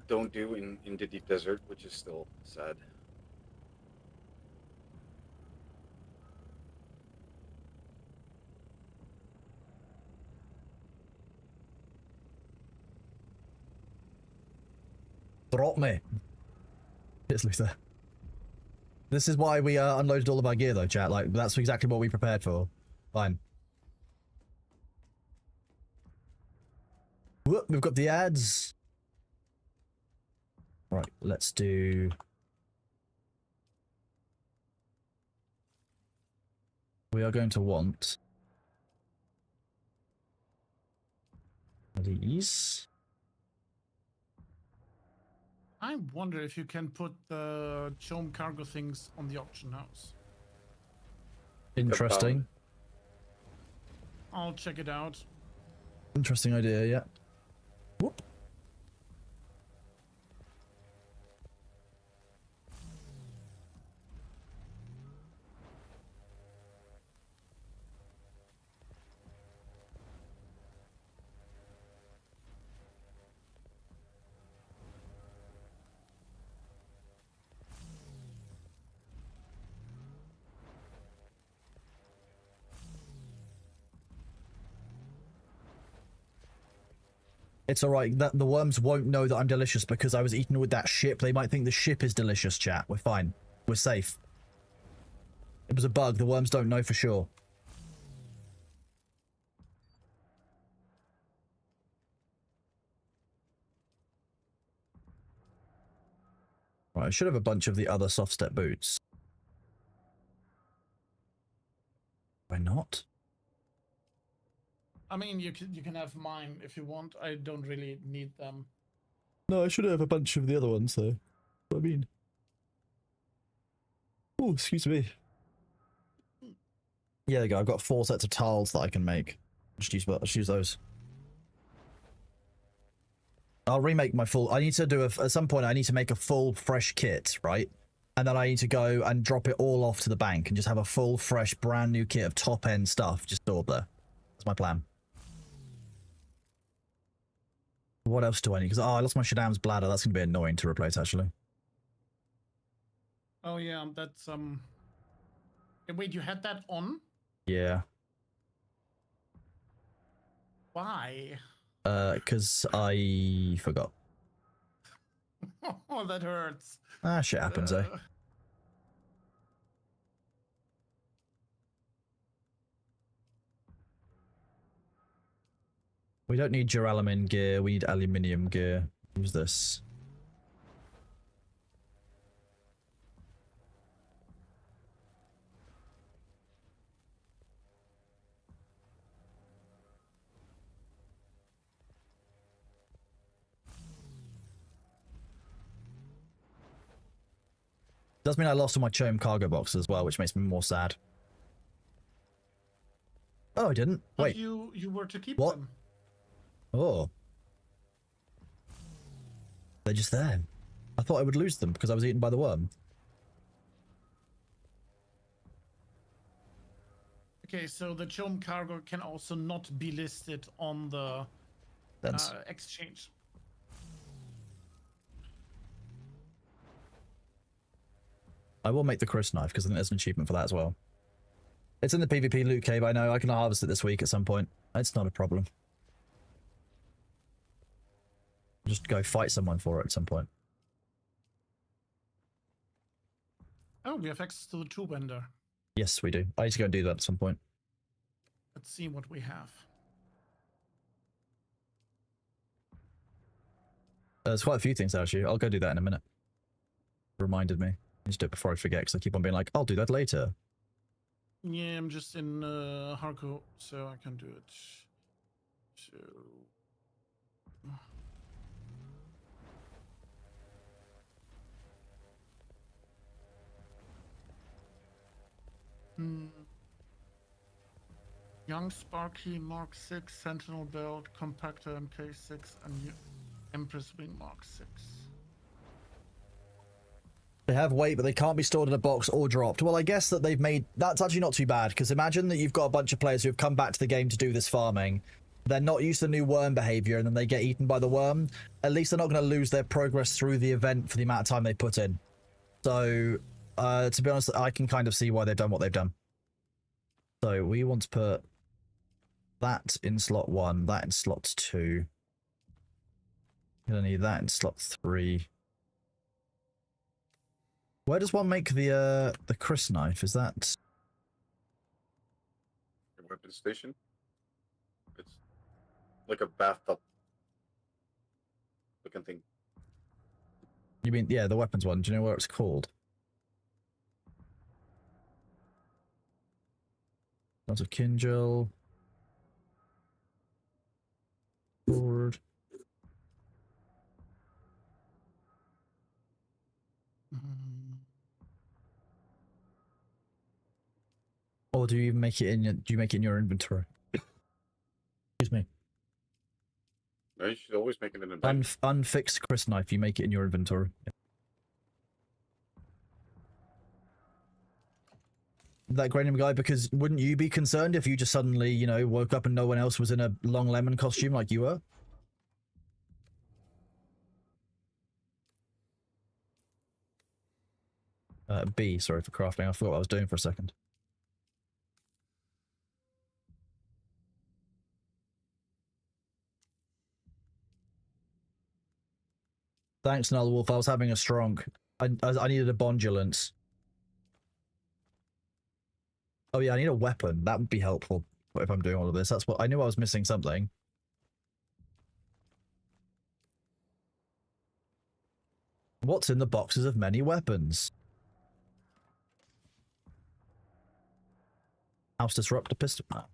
Speaker 8: don't do in the deep desert, which is still sad.
Speaker 1: Drop me. Yes, Luther. This is why we unloaded all of our gear, though, chat. Like, that's exactly what we prepared for. Fine. Whoop, we've got the ads. Right, let's do... We are going to want these.
Speaker 10: I wonder if you can put the Chome cargo things on the auction house.
Speaker 1: Interesting.
Speaker 10: I'll check it out.
Speaker 1: Interesting idea, yeah. Whoop. It's alright, the worms won't know that I'm delicious because I was eaten with that ship. They might think the ship is delicious, chat. We're fine. We're safe. It was a bug. The worms don't know for sure. Right, I should have a bunch of the other soft step boots. Why not?
Speaker 10: I mean, you can have mine if you want. I don't really need them.
Speaker 1: No, I should have a bunch of the other ones, though. What I mean. Oh, excuse me. Yeah, there you go. I've got 4 sets of tiles that I can make. Just use those. I'll remake my full... I need to do at some point, I need to make a full, fresh kit, right? And then I need to go and drop it all off to the bank and just have a full, fresh, brand new kit of top-end stuff just stored there. That's my plan. What else do I need? Because I lost my Shaddam's bladder. That's going to be annoying to replace, actually.
Speaker 10: Oh yeah, that's Wait, you had that on?
Speaker 1: Yeah.
Speaker 10: Why?
Speaker 1: Because I forgot.
Speaker 10: Oh, that hurts.
Speaker 1: Ah, shit happens, eh? We don't need duralumin gear, we need aluminium gear. Use this. Does mean I lost all my Chome cargo boxes as well, which makes me more sad. Oh, I didn't. Wait.
Speaker 10: You were to keep
Speaker 1: what?
Speaker 10: them.
Speaker 1: Oh. They're just there. I thought I would lose them because I was eaten by the worm.
Speaker 10: Okay, so the Chome cargo can also not be listed on the exchange.
Speaker 1: I will make the Chris knife because I think there's an achievement for that as well. It's in the PvP loot cave, I know. I can harvest it this week at some point. It's not a problem. Just go fight someone for it at some point.
Speaker 10: Oh, we have access to the tool vendor.
Speaker 1: Yes, we do. I need to go and do that at some point.
Speaker 10: Let's see what we have.
Speaker 1: There's quite a few things actually. I'll go do that in a minute. Reminded me. I need to do it before I forget because I keep on being like, I'll do that later.
Speaker 10: Yeah, I'm just in Harco, so I can do it. So... Young Sparky Mark 6, Sentinel Belt, Compactor MK6, and Empress Wing Mark 6.
Speaker 1: They have weight, but they can't be stored in a box or dropped. Well, I guess that they've made... That's actually not too bad, because imagine that you've got a bunch of players who have come back to the game to do this farming. They're not used to new worm behavior, and then they get eaten by the worm. At least they're not going to lose their progress through the event for the amount of time they put in. So, to be honest, I can kind of see why they've done what they've done. So, we want to put that in slot 1, that in slot 2. Gonna need that in slot 3. Where does one make the Chris knife? Is that
Speaker 8: Your weapon station? It's like a bathtub looking thing.
Speaker 1: You mean, yeah, the weapons one. Do you know what it's called? Lots of Kinjal. Forward. Or do you make it in? Do you make it in your inventory? Excuse me.
Speaker 8: No, you should always make it an event.
Speaker 1: Unfixed Chris knife. You make it in your inventory. That Granium guy, because wouldn't you be concerned if you just suddenly, you know, woke up and no one else was in a long lemon costume like you were? B, sorry for crafting. I forgot what I was doing for a second. Thanks, Null Wolf. I was having a strong. I needed a bondulance. Oh yeah, I need a weapon. That would be helpful if I'm doing all of this. That's what I knew. I was missing something. What's in the boxes of many weapons? House disruptor pistol. Oh.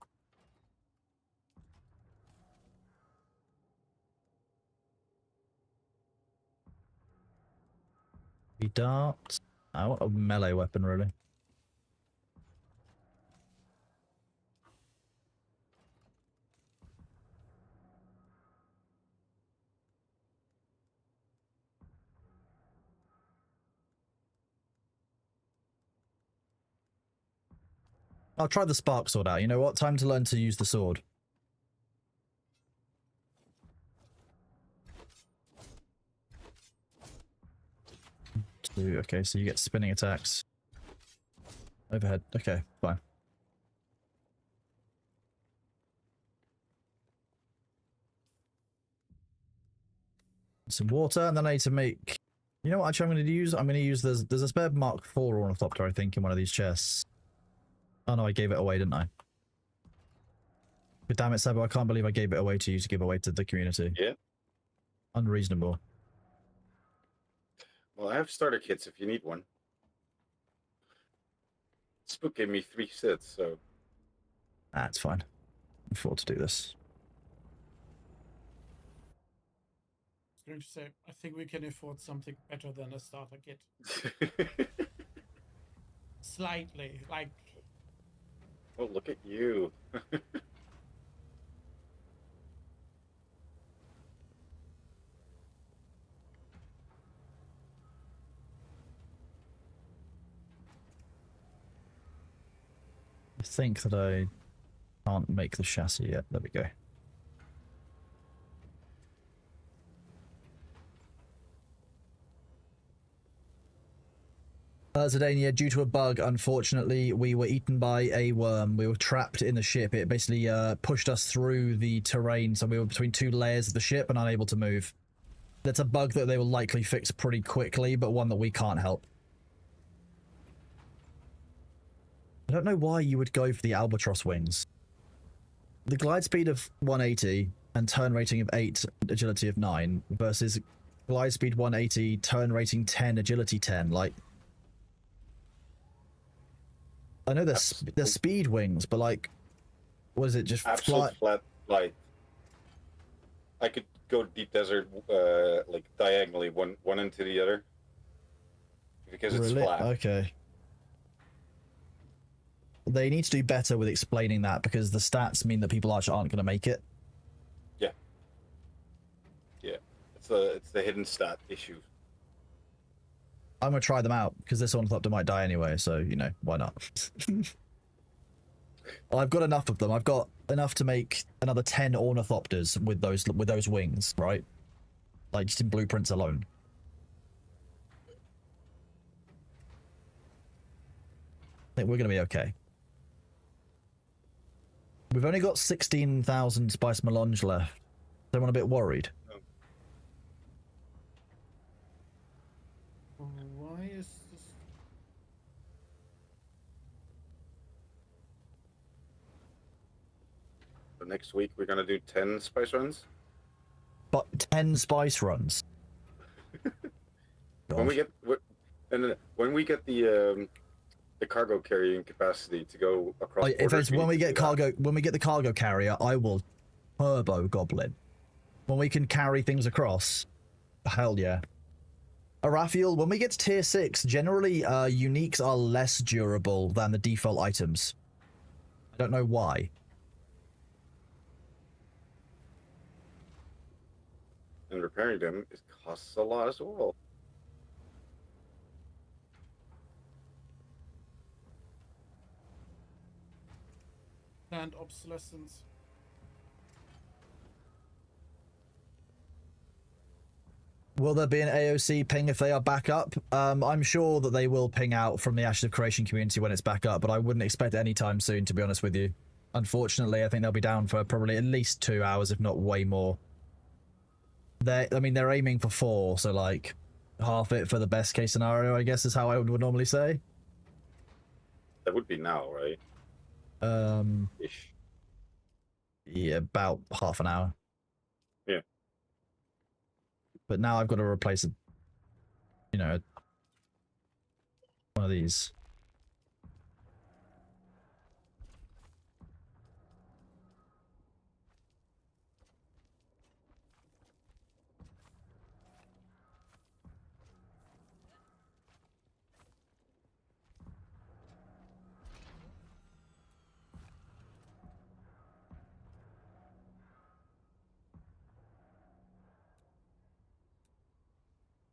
Speaker 1: Dart. I want a melee weapon, really. I'll try the spark sword out. You know what? Time to learn to use the sword. Okay, so you get spinning attacks. Overhead. Okay, fine. Some water, and then I need to make... You know what actually I'm going to use? I'm going to use... There's a spare Mark IV Ornithopter, I think, in one of these chests. Oh no, I gave it away, didn't I? But damn it, Sebo, I can't believe I gave it away to you to give away to the community.
Speaker 8: Yeah.
Speaker 1: Unreasonable.
Speaker 8: Well, I have starter kits if you need one. Spook gave me 3 sets, so...
Speaker 1: That's fine. I can afford to do this.
Speaker 10: I was going to say, I think we can afford something better than a starter kit. Slightly, like...
Speaker 8: Oh, look at you.
Speaker 1: I think that I can't make the chassis yet. There we go. Zidania, due to a bug, unfortunately, we were eaten by a worm. We were trapped in the ship. It basically pushed us through the terrain, so we were between 2 layers of the ship and unable to move. That's a bug that they will likely fix pretty quickly, but one that we can't help. I don't know why you would go for the albatross wings. The glide speed of 180 and turn rating of 8, agility of 9 versus glide speed 180, turn rating 10, agility 10. Like, I know they're speed wings, but like, what is it? Just
Speaker 8: absolute flat flight. I could go deep desert, like diagonally, one into the other, because it's flat.
Speaker 1: Okay. They need to do better with explaining that, because the stats mean that people actually aren't going to make it.
Speaker 8: Yeah. Yeah. It's the hidden stat issue.
Speaker 1: I'm going to try them out, because this Ornithopter might die anyway, so, you know, why not? Well, I've got enough of them. I've got enough to make another 10 Ornithopters with those wings, right? Like, just in blueprints alone. I think we're going to be okay. We've only got 16,000 Spice Melange left. So I'm a bit worried.
Speaker 10: Why is this?
Speaker 8: So next week we're gonna do 10 spice runs.
Speaker 1: But 10 spice runs.
Speaker 8: When we get the the cargo carrying capacity to go across
Speaker 1: If
Speaker 8: borders.
Speaker 1: it's when we
Speaker 8: need to
Speaker 1: get
Speaker 8: do that.
Speaker 1: cargo, when we get the cargo carrier, I will turbo goblin. When we can carry things across, hell yeah. Raphael, when we get to tier 6, generally uniques are less durable than the default items. I don't know why.
Speaker 8: And repairing them costs a lot as well.
Speaker 10: And obsolescence.
Speaker 1: Will there be an AOC ping if they are back up? I'm sure that they will ping out from the Ashes of Creation community when it's back up, but I wouldn't expect it anytime soon, to be honest with you. Unfortunately, I think they'll be down for probably at least 2 hours, if not way more. I mean, they're aiming for 4, so like half it for the best case scenario, I guess is how I would normally say.
Speaker 8: That would be now, right? Ish.
Speaker 1: Yeah, about half an hour.
Speaker 8: Yeah.
Speaker 1: But now I've got to replace one of these.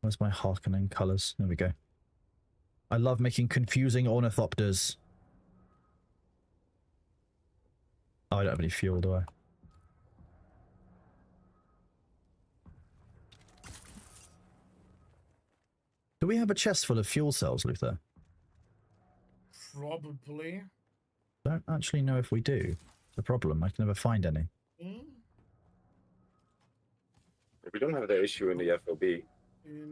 Speaker 1: Where's my Harkonnen colors? There we go. I love making confusing ornithopters. Oh, I don't have any fuel, do I? Do we have a chest full of fuel cells, Luther?
Speaker 10: Probably.
Speaker 1: Don't actually know if we do. The problem, I can never find any.
Speaker 8: We don't have that issue in the FOB.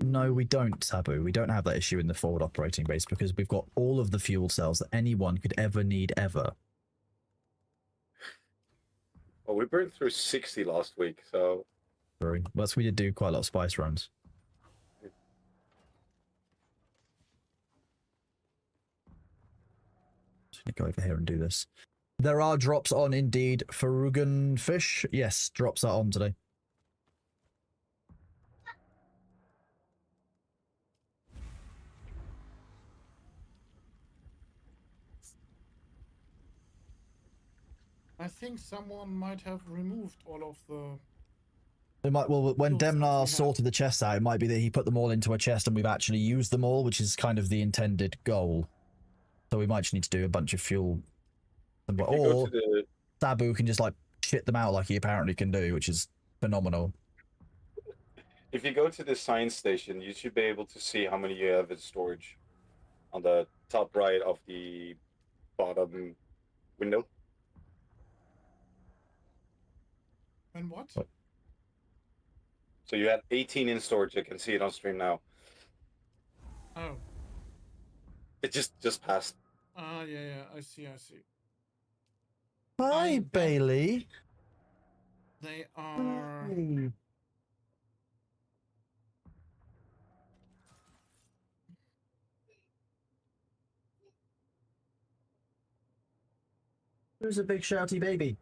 Speaker 1: No, we don't, Sabu. We don't have that issue in the forward operating base because we've got all of the fuel cells that anyone could ever need ever.
Speaker 8: Well, we burned through 60 last week, so...
Speaker 1: Well, we did do quite a lot of spice runs. Just gonna go over here and do this. There are drops on indeed. Farugan fish. Yes, drops are on today.
Speaker 10: I think someone might have removed all of the...
Speaker 1: It might, well, when
Speaker 10: Fuel cells we
Speaker 1: Demnar
Speaker 10: have.
Speaker 1: sorted the chests out, it might be that he put them all into a chest and we've actually used them all, which is kind of the intended goal. So we might just need to do a bunch of fuel. Or Sabu can just like shit them out like he apparently can do, which is phenomenal.
Speaker 8: If you go to the science station, you should be able to see how many you have in storage on the top right of the bottom window.
Speaker 10: And what?
Speaker 8: So you had 18 in storage. I can see it on stream now.
Speaker 10: Oh.
Speaker 8: It just passed.
Speaker 10: Ah, yeah, I see.
Speaker 1: Hi, Bailey.
Speaker 10: They are...
Speaker 1: Hey. Who's a big shouty baby?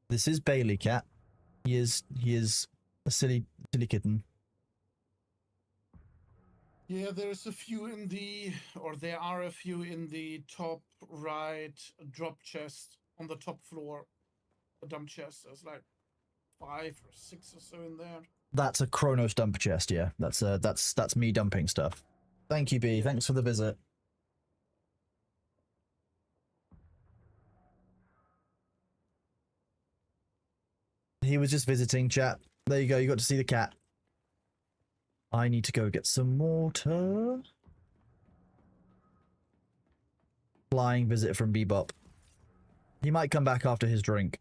Speaker 1: This is Bailey Cat. He is a silly kitten.
Speaker 10: Yeah, there's a few in the... Or there are a few in the top right drop chest on the top floor. The dump chest. There's like 5 or 6 or so in there.
Speaker 1: That's a Kronos dump chest, yeah. That's me dumping stuff. Thank you, B. Thanks for the visit. He was just visiting, chat. There you go, you got to see the cat. I need to go get some water. Flying visit from Bebop. He might come back after his drink.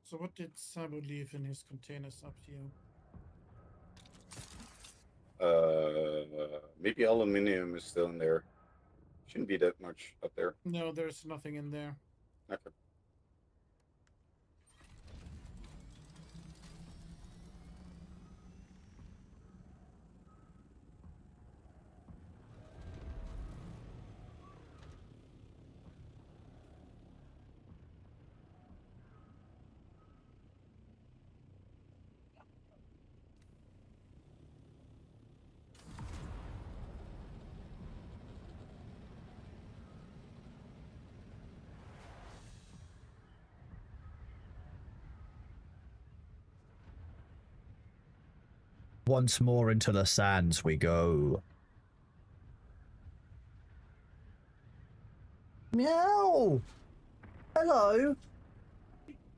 Speaker 10: So what did Sabu leave in his containers up here?
Speaker 8: Maybe aluminium is still in there. Shouldn't be that much up there.
Speaker 10: No, there's nothing in there.
Speaker 8: Okay.
Speaker 1: Once more into the sands we go. Meow! Hello!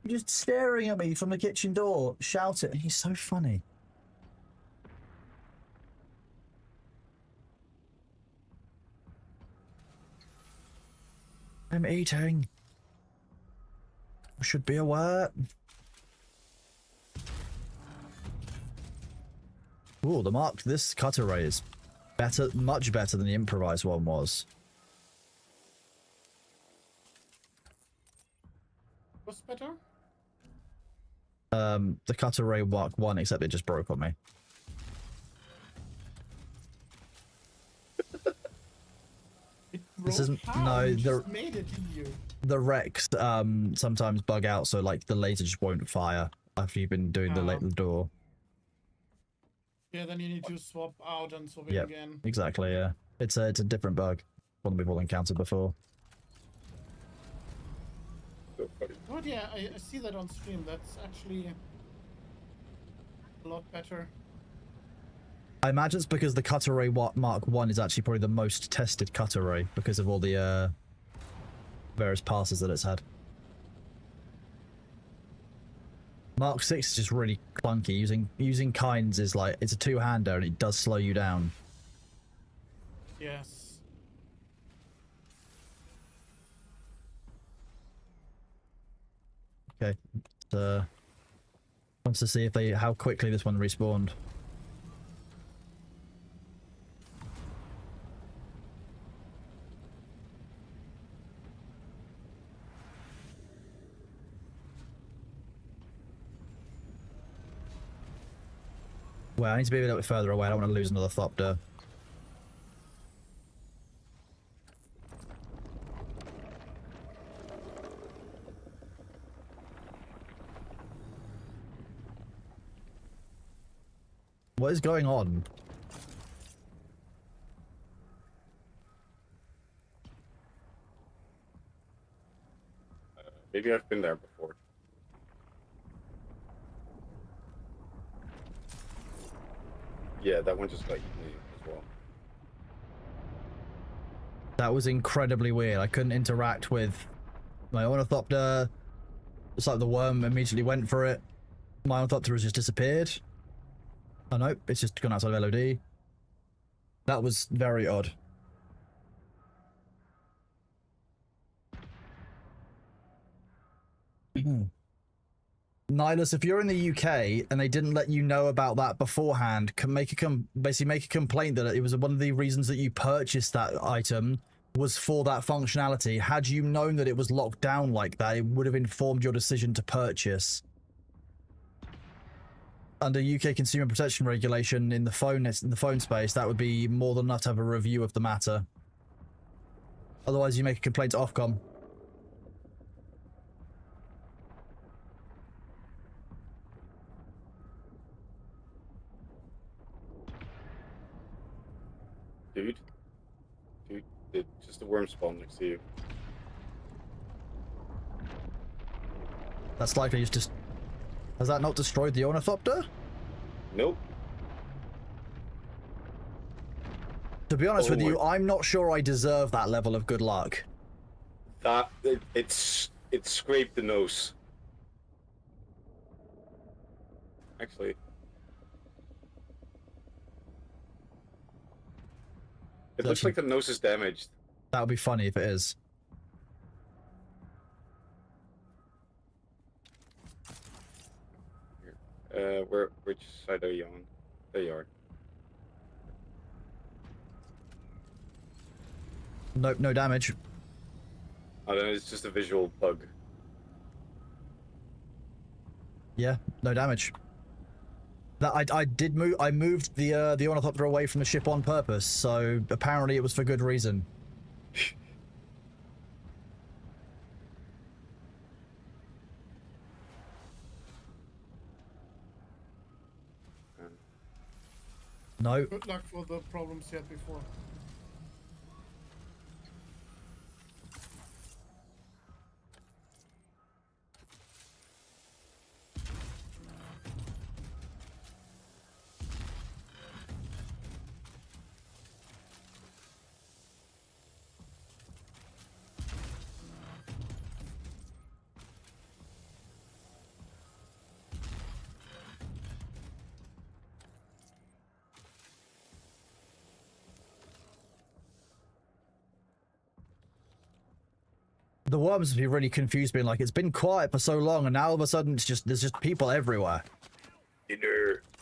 Speaker 1: You're just staring at me from the kitchen door. Shout it. He's so funny. I'm eating. I should be aware. Ooh, this cutter ray is better, much better than the improvised one was.
Speaker 10: What's better?
Speaker 1: The cutter ray Mark 1, except it just broke on me. This isn't
Speaker 10: Made it in you.
Speaker 1: the Rex sometimes bug out, so like the laser just won't fire after you've been doing the door.
Speaker 10: Yeah, then you need to swap out and swap in again.
Speaker 1: Exactly, yeah. It's a different bug, one we've all encountered before.
Speaker 10: But yeah, I see that on stream. That's actually a lot better.
Speaker 1: I imagine it's because the cutter ray Mark 1 is actually probably the most tested cutter ray because of all the various passes that it's had. Mark 6 is just really clunky. Using Kinds is like, it's a two-hander and it does slow you down.
Speaker 10: Yes.
Speaker 1: Okay. Wants to see if how quickly this one respawned. Well, I need to be a little bit further away. I don't want to lose another Thopter. What is going on?
Speaker 8: Maybe I've been there before. Yeah, that one just got eaten as well.
Speaker 1: That was incredibly weird. I couldn't interact with my Ornithopter. It's like the worm immediately went for it. My Ornithopter has just disappeared. Oh no, it's just gone outside of LOD. That was very odd. Nihilus, if you're in the UK and they didn't let you know about that beforehand, can basically make a complaint that it was one of the reasons that you purchased that item was for that functionality. Had you known that it was locked down like that, it would have informed your decision to purchase. Under UK consumer protection regulation in the phone space, that would be more than enough to have a review of the matter. Otherwise, you make a complaint to Ofcom.
Speaker 8: Dude, just the worm spawned next to you.
Speaker 1: That's likely just... Has that not destroyed the Ornithopter?
Speaker 8: Nope.
Speaker 1: To be honest with you, I'm not sure I deserve that level of good luck.
Speaker 8: It scraped the nose. Actually. It looks like the nose is damaged.
Speaker 1: That would be funny if it is.
Speaker 8: Which side are you on? There you are.
Speaker 1: Nope, no damage.
Speaker 8: Oh, then it's just a visual bug.
Speaker 1: Yeah, no damage. That I did move. I moved the Ornithopter away from the ship on purpose, so apparently it was for good reason. No.
Speaker 10: Good luck for the problems you had before.
Speaker 1: The worms would be really confused, being like, it's been quiet for so long, and now all of a sudden it's just there's just people everywhere.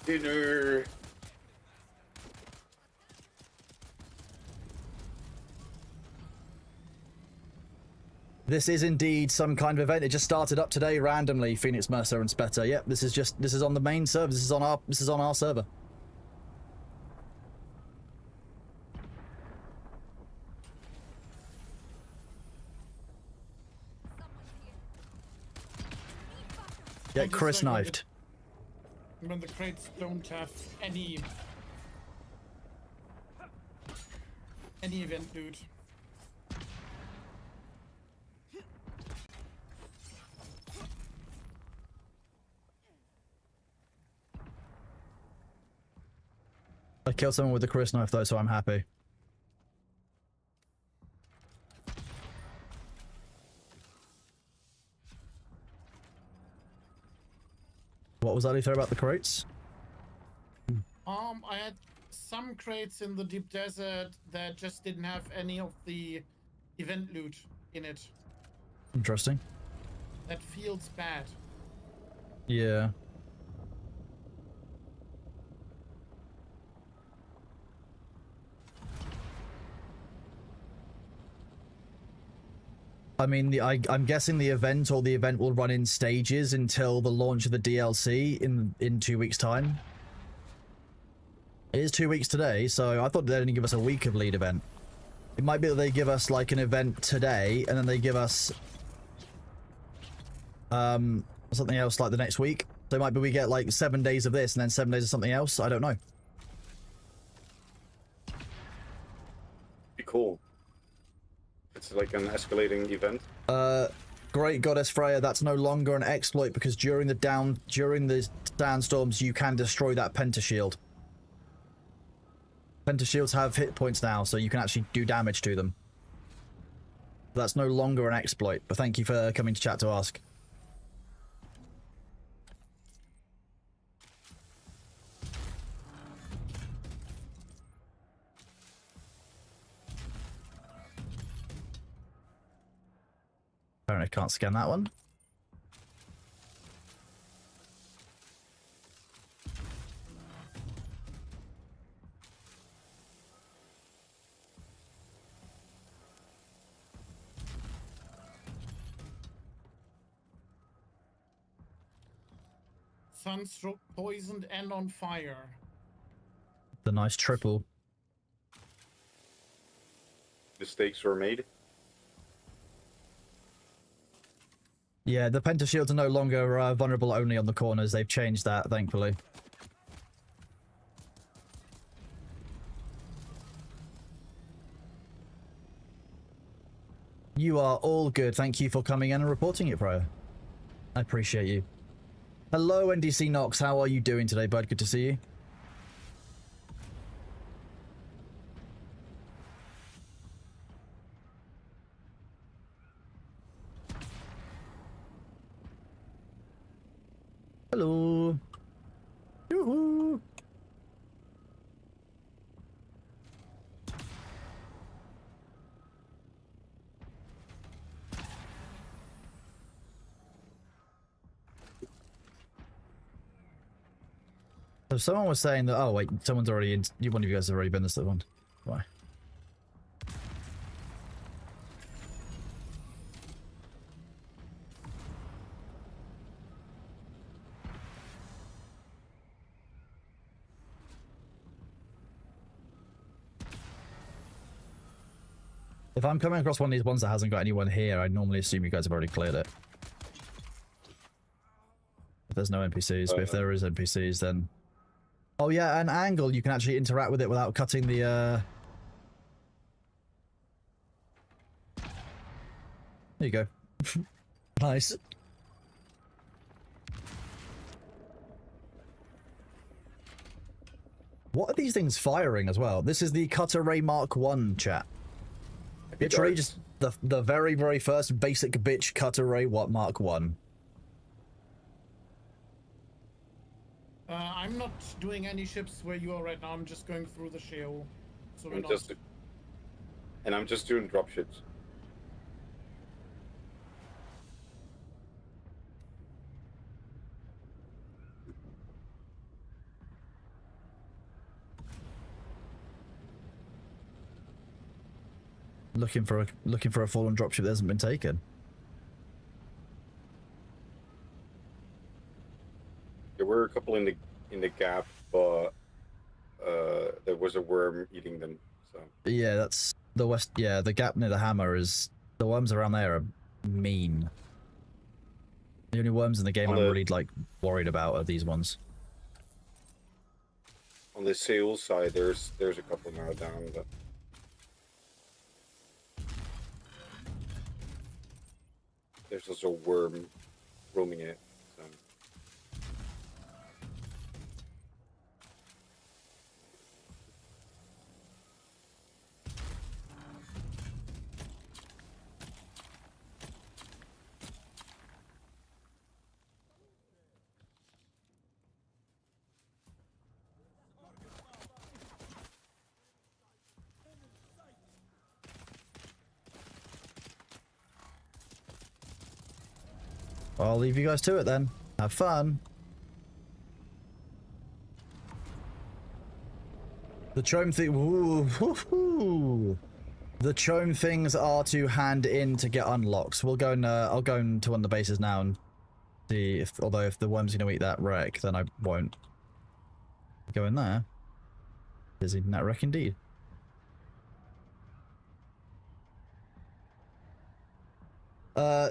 Speaker 8: Dinner.
Speaker 1: This is indeed some kind of event. It just started up today randomly. Phoenix, Mercer, and Spetter. Yep, this is on the main server. This is on our server. Get Chris knifed.
Speaker 10: When the crates don't have any event loot.
Speaker 1: I killed someone with the Chris knife though, so I'm happy. What was that you thought about the crates?
Speaker 10: I had some crates in the deep desert that just didn't have any of the event loot in it.
Speaker 1: Interesting.
Speaker 10: That feels bad.
Speaker 1: Yeah. I mean, I'm guessing the event will run in stages until the launch of the DLC in 2 weeks' time. It is 2 weeks today, so I thought they'd only give us a week of lead event. It might be that they give us like an event today, and then they give us something else like the next week. So it might be we get like 7 days of this and then 7 days of something else. I don't know.
Speaker 8: Be cool. It's like an escalating event.
Speaker 1: Great Goddess Freya, that's no longer an exploit because during the sandstorms you can destroy that pentashield. Pentashields have hit points now, so you can actually do damage to them. That's no longer an exploit, but thank you for coming to chat to ask. Apparently I can't scan that one.
Speaker 10: Sunstroke, poisoned, and on fire.
Speaker 1: The nice triple.
Speaker 8: Mistakes were made.
Speaker 1: Yeah, the pentashields are no longer vulnerable only on the corners. They've changed that, thankfully. You are all good. Thank you for coming in and reporting it, bro. I appreciate you. Hello, NDC Nox. How are you doing today, bud? Good to see you. Hello. Yoo-hoo. So someone was saying that, oh wait, someone's already in, one of you guys has already been this one. Why? If I'm coming across one of these ones that hasn't got anyone here, I normally assume you guys have already cleared it. If there's no NPCs, but if there is NPCs, then... Oh yeah, an angle, you can actually interact with it without cutting the, There you go. Nice. What are these things firing as well? This is the Cutter Ray Mark 1 chat. Literally just the very, very first basic bitch Cutter Ray Mark 1.
Speaker 10: I'm not doing any ships where you are right now. I'm just going through the shale. So
Speaker 8: I'm just doing drop ships.
Speaker 1: looking for a fallen dropship that hasn't been taken.
Speaker 8: There were a couple in the gap, but there was a worm eating them. So
Speaker 1: Yeah, that's the west. Yeah, the gap near the hammer is the worms around there are mean. The only worms in the game I'm really like worried about are these ones.
Speaker 8: on the sales side, there's a couple now down, but there's also a worm roaming it. So.
Speaker 1: I'll leave you guys to it then. Have fun. The Chome thing. The Chome things are to hand in to get unlocks. We'll go and I'll go into one of the bases now and see if, although if the worm's gonna eat that wreck, then I won't go in there. Is eating that wreck indeed.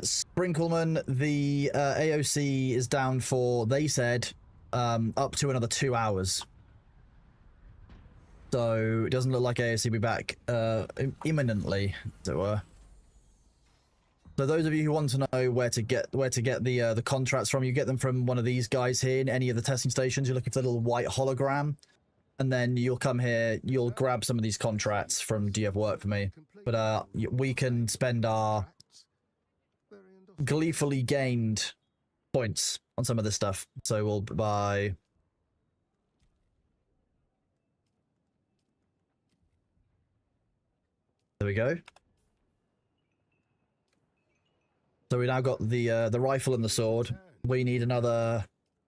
Speaker 1: Sprinkleman, the AOC is down for, they said, up to another 2 hours. So it doesn't look like AOC will be back imminently, as it were. So those of you who want to know where to get the contracts from, you get them from one of these guys here in any of the testing stations. You're looking for the little white hologram, and then you'll come here, you'll grab some of these contracts from Do You Have Work For Me? But we can spend our gleefully gained points on some of this stuff. So we'll buy... There we go. So we now got the rifle and the sword. We need another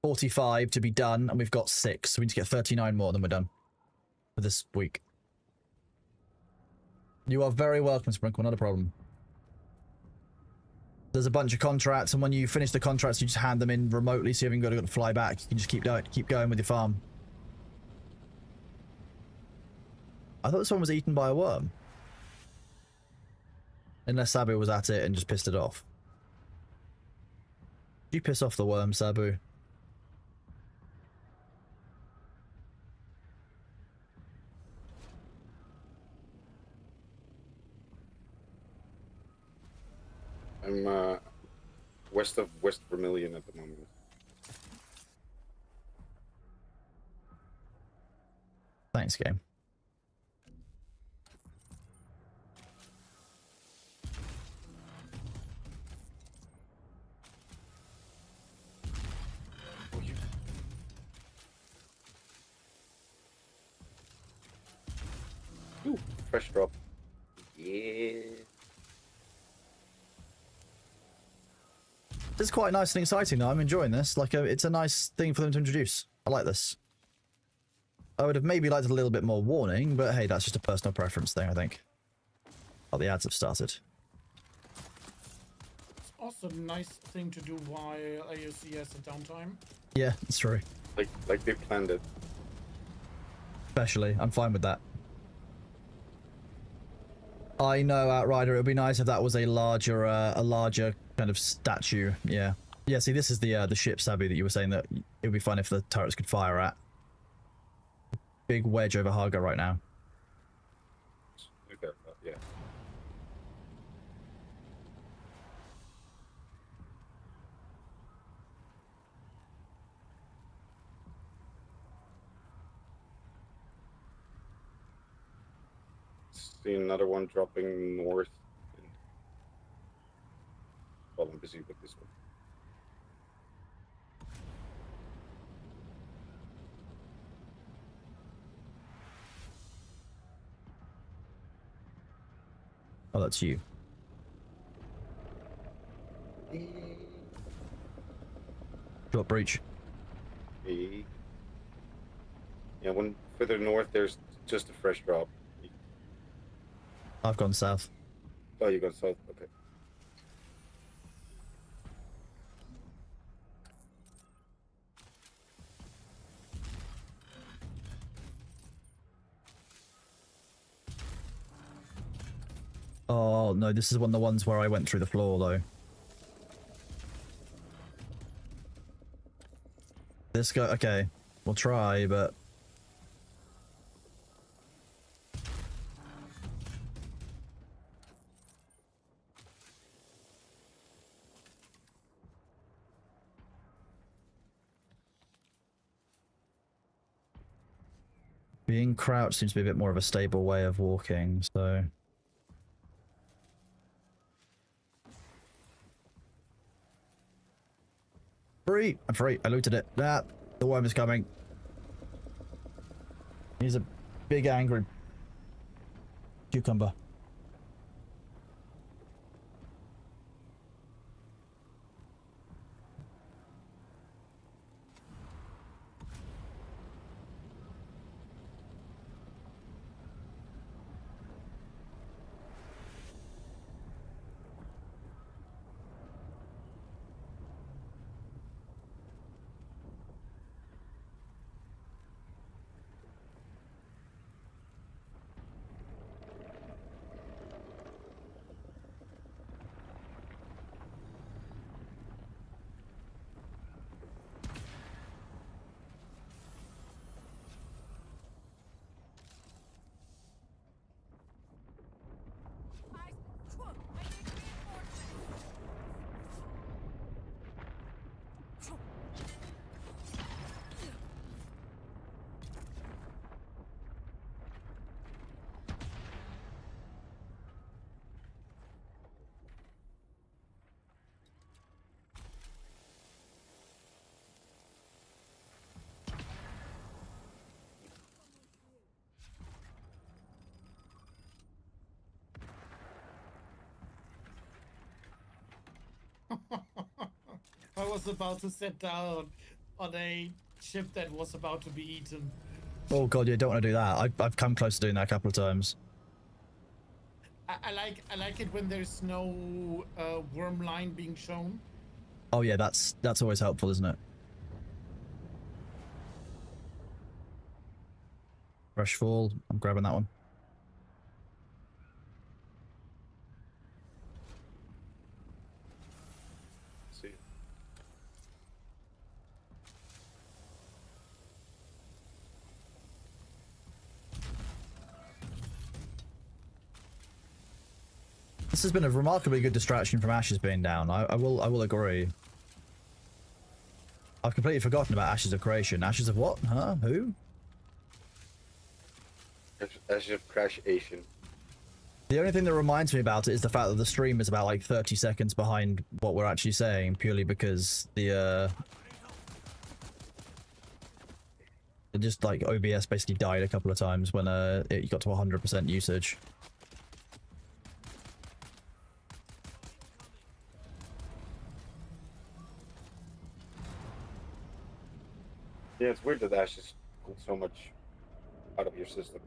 Speaker 1: 45 to be done, and we've got 6. So we need to get 39 more, then we're done for this week. You are very welcome, Sprinkle, not a problem. There's a bunch of contracts, and when you finish the contracts, you just hand them in remotely, so you haven't got to fly back. You can just keep going with your farm. I thought this one was eaten by a worm. Unless Sabu was at it and just pissed it off. Did you piss off the worm, Sabu?
Speaker 8: I'm west of West Vermilion at the moment.
Speaker 1: Thanks, game.
Speaker 8: Ooh, fresh drop. Yeah.
Speaker 1: This is quite nice and exciting, though. I'm enjoying this. Like, it's a nice thing for them to introduce. I like this. I would have maybe liked a little bit more warning, but hey, that's just a personal preference thing, I think. Oh, the ads have started.
Speaker 10: It's also a nice thing to do while AOC has a downtime.
Speaker 1: Yeah, it's true.
Speaker 8: Like they planned it.
Speaker 1: Especially, I'm fine with that. I know, Outrider, it would be nice if that was a larger kind of statue. Yeah. Yeah, see, this is the ship, Sabu, that you were saying that it would be fun if the turrets could fire at. Big wedge over Harga right now.
Speaker 8: Okay, yeah. See another one dropping north. Well, I'm busy with this one.
Speaker 1: Oh, that's you. Drop breach.
Speaker 8: Yeah, one further north, there's just a fresh drop.
Speaker 1: I've gone south.
Speaker 8: Oh, you got south. Okay.
Speaker 1: Oh no, this is one of the ones where I went through the floor though. This guy, okay, we'll try, but being crouched seems to be a bit more of a stable way of walking, so. Free! I'm free. I looted it. Ah, the worm is coming. He's a big angry cucumber.
Speaker 10: I was about to sit down on a ship that was about to be eaten.
Speaker 1: Oh god, you don't want to do that. I've come close to doing that a couple of times.
Speaker 10: I like it when there's no worm line being shown.
Speaker 1: Oh yeah, that's always helpful, isn't it? Fresh fall. I'm grabbing that one.
Speaker 8: See.
Speaker 1: This has been a remarkably good distraction from Ashes being down. I will agree. I've completely forgotten about Ashes of Creation. Ashes of what? Huh? Who?
Speaker 8: Ashes of Crashation.
Speaker 1: The only thing that reminds me about it is the fact that the stream is about like 30 seconds behind what we're actually saying, purely because the just like OBS basically died a couple of times when it got to 100% usage.
Speaker 8: Yeah, it's weird that Ashes pulled so much out of your system.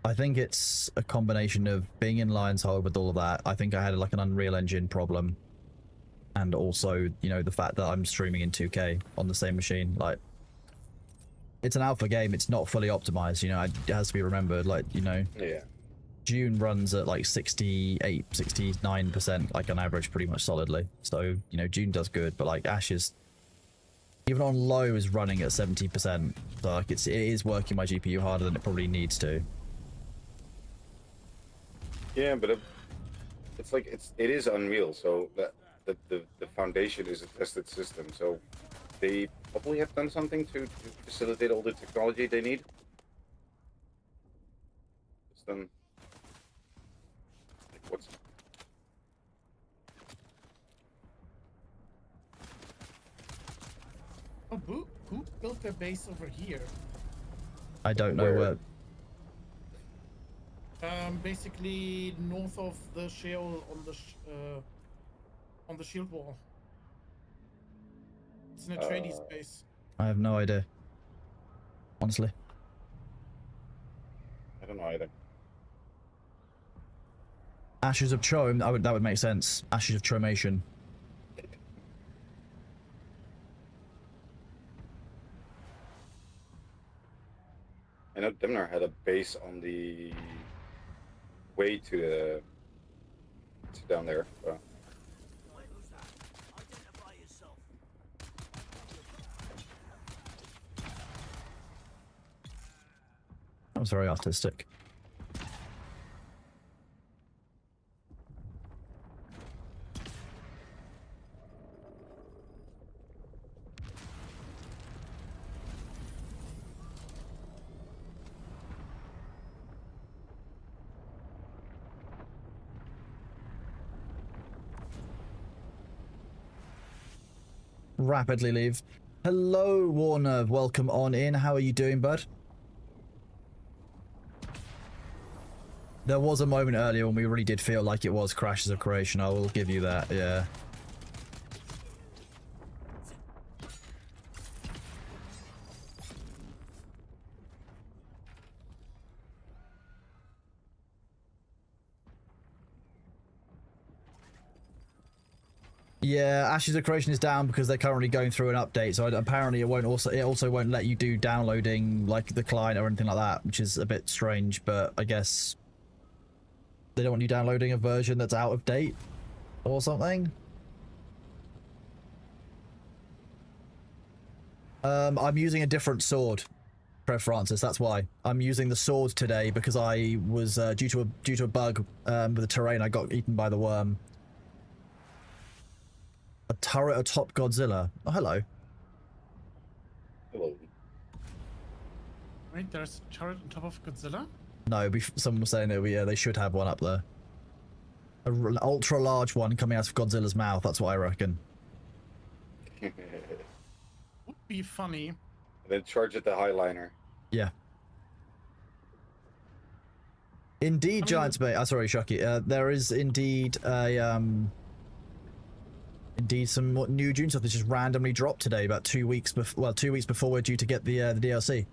Speaker 1: I think it's a combination of being in Lion's Hole with all of that. I think I had like an Unreal Engine problem. And also, you know, the fact that I'm streaming in 2K on the same machine. Like, it's an alpha game. It's not fully optimized, you know, it has to be remembered. Like, you know,
Speaker 8: Yeah.
Speaker 1: Dune runs at like 68, 69%, like on average, pretty much solidly. So, you know, Dune does good, but like Ashes, even on low, is running at 70%. So like it is working my GPU harder than it probably needs to.
Speaker 8: Yeah, but it's like it is Unreal, so that the foundation is a tested system. So they probably have done something to facilitate all the technology they need. It's done. Like what's
Speaker 10: Oh, who built their base over here?
Speaker 1: I don't know where.
Speaker 10: Basically north of the shale on the shield wall. It's an Atreides base.
Speaker 1: I have no idea. Honestly.
Speaker 8: I don't know either.
Speaker 1: Ashes of Chome, that would make sense. Ashes of Chomation.
Speaker 8: I know Dimnar had a base on the way to down there. But...
Speaker 1: That was very artistic. Rapidly leave. Hello, Warner. Welcome on in. How are you doing, bud? There was a moment earlier when we really did feel like it was Crashes of Creation. I will give you that, yeah. Yeah, Ashes of Creation is down because they're currently going through an update, so apparently it also won't let you do downloading like the client or anything like that, which is a bit strange, but I guess they don't want you downloading a version that's out of date or something. I'm using a different sword, Trev Francis, that's why. I'm using the sword today because I was due to a bug with the terrain, I got eaten by the worm. A turret atop Godzilla. Oh, hello.
Speaker 8: Hello.
Speaker 10: Wait, there's a turret on top of Godzilla?
Speaker 1: No, someone was saying that they should have one up there. An ultra large one coming out of Godzilla's mouth, that's what I reckon.
Speaker 10: Would be funny.
Speaker 8: And then charge at the Highliner.
Speaker 1: Yeah. Indeed, Giants Bay. Sorry, Shucky. There is indeed a indeed some new Dune stuff that just randomly dropped today, about 2 weeks before. Well, 2 weeks before we're due to get the DLC.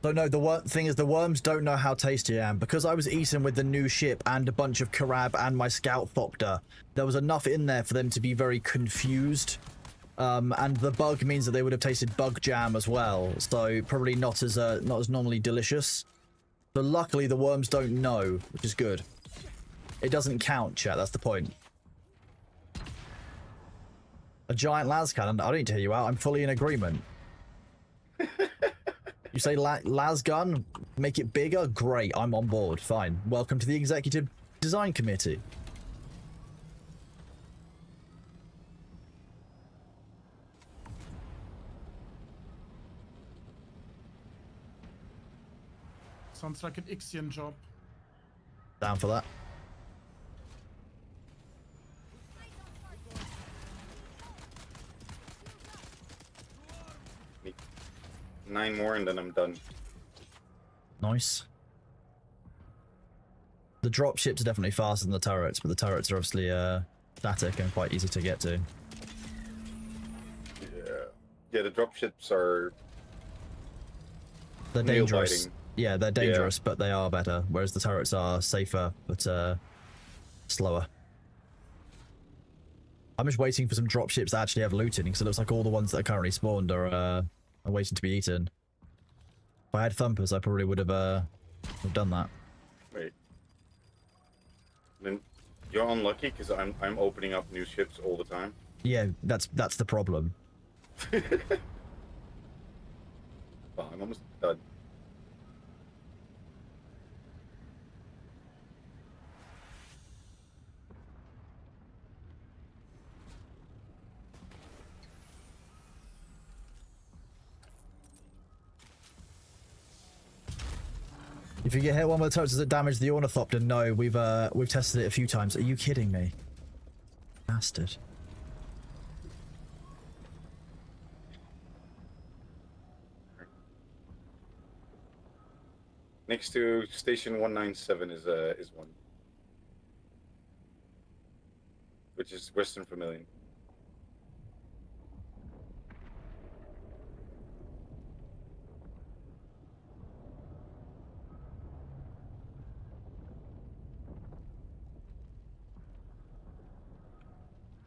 Speaker 1: So no, the thing is, the worms don't know how tasty I am. Because I was eaten with the new ship and a bunch of Karab and my Scout Thopter, there was enough in there for them to be very confused. And the bug means that they would have tasted bug jam as well, so probably not as normally delicious. But luckily the worms don't know, which is good. It doesn't count, chat, that's the point. A giant las cannon? I don't need to hear you out, I'm fully in agreement. You say las gun, make it bigger? Great, I'm on board, fine. Welcome to the Executive Design Committee.
Speaker 10: Sounds like an Ixion job.
Speaker 1: Down for that.
Speaker 8: Need 9 more and then I'm done.
Speaker 1: Nice. The drop ships are definitely faster than the turrets, but the turrets are obviously static and quite easy to get to.
Speaker 8: Yeah, the dropships are...
Speaker 1: They're dangerous.
Speaker 8: nail-biting.
Speaker 1: Yeah, they're dangerous, but they are better, whereas the turrets are safer, but slower. I'm just waiting for some dropships that actually have looting, because it looks like all the ones that are currently spawned are waiting to be eaten. If I had thumpers, I probably would have done that.
Speaker 8: Wait. Then you're unlucky because I'm opening up new ships all the time.
Speaker 1: Yeah, that's the problem.
Speaker 8: Oh, I'm almost done.
Speaker 1: If you get hit one with the turrets, does it damage the ornithopter? No, we've tested it a few times. Are you kidding me? Bastard.
Speaker 8: Next to station 197 is one, which is Western Vermilion.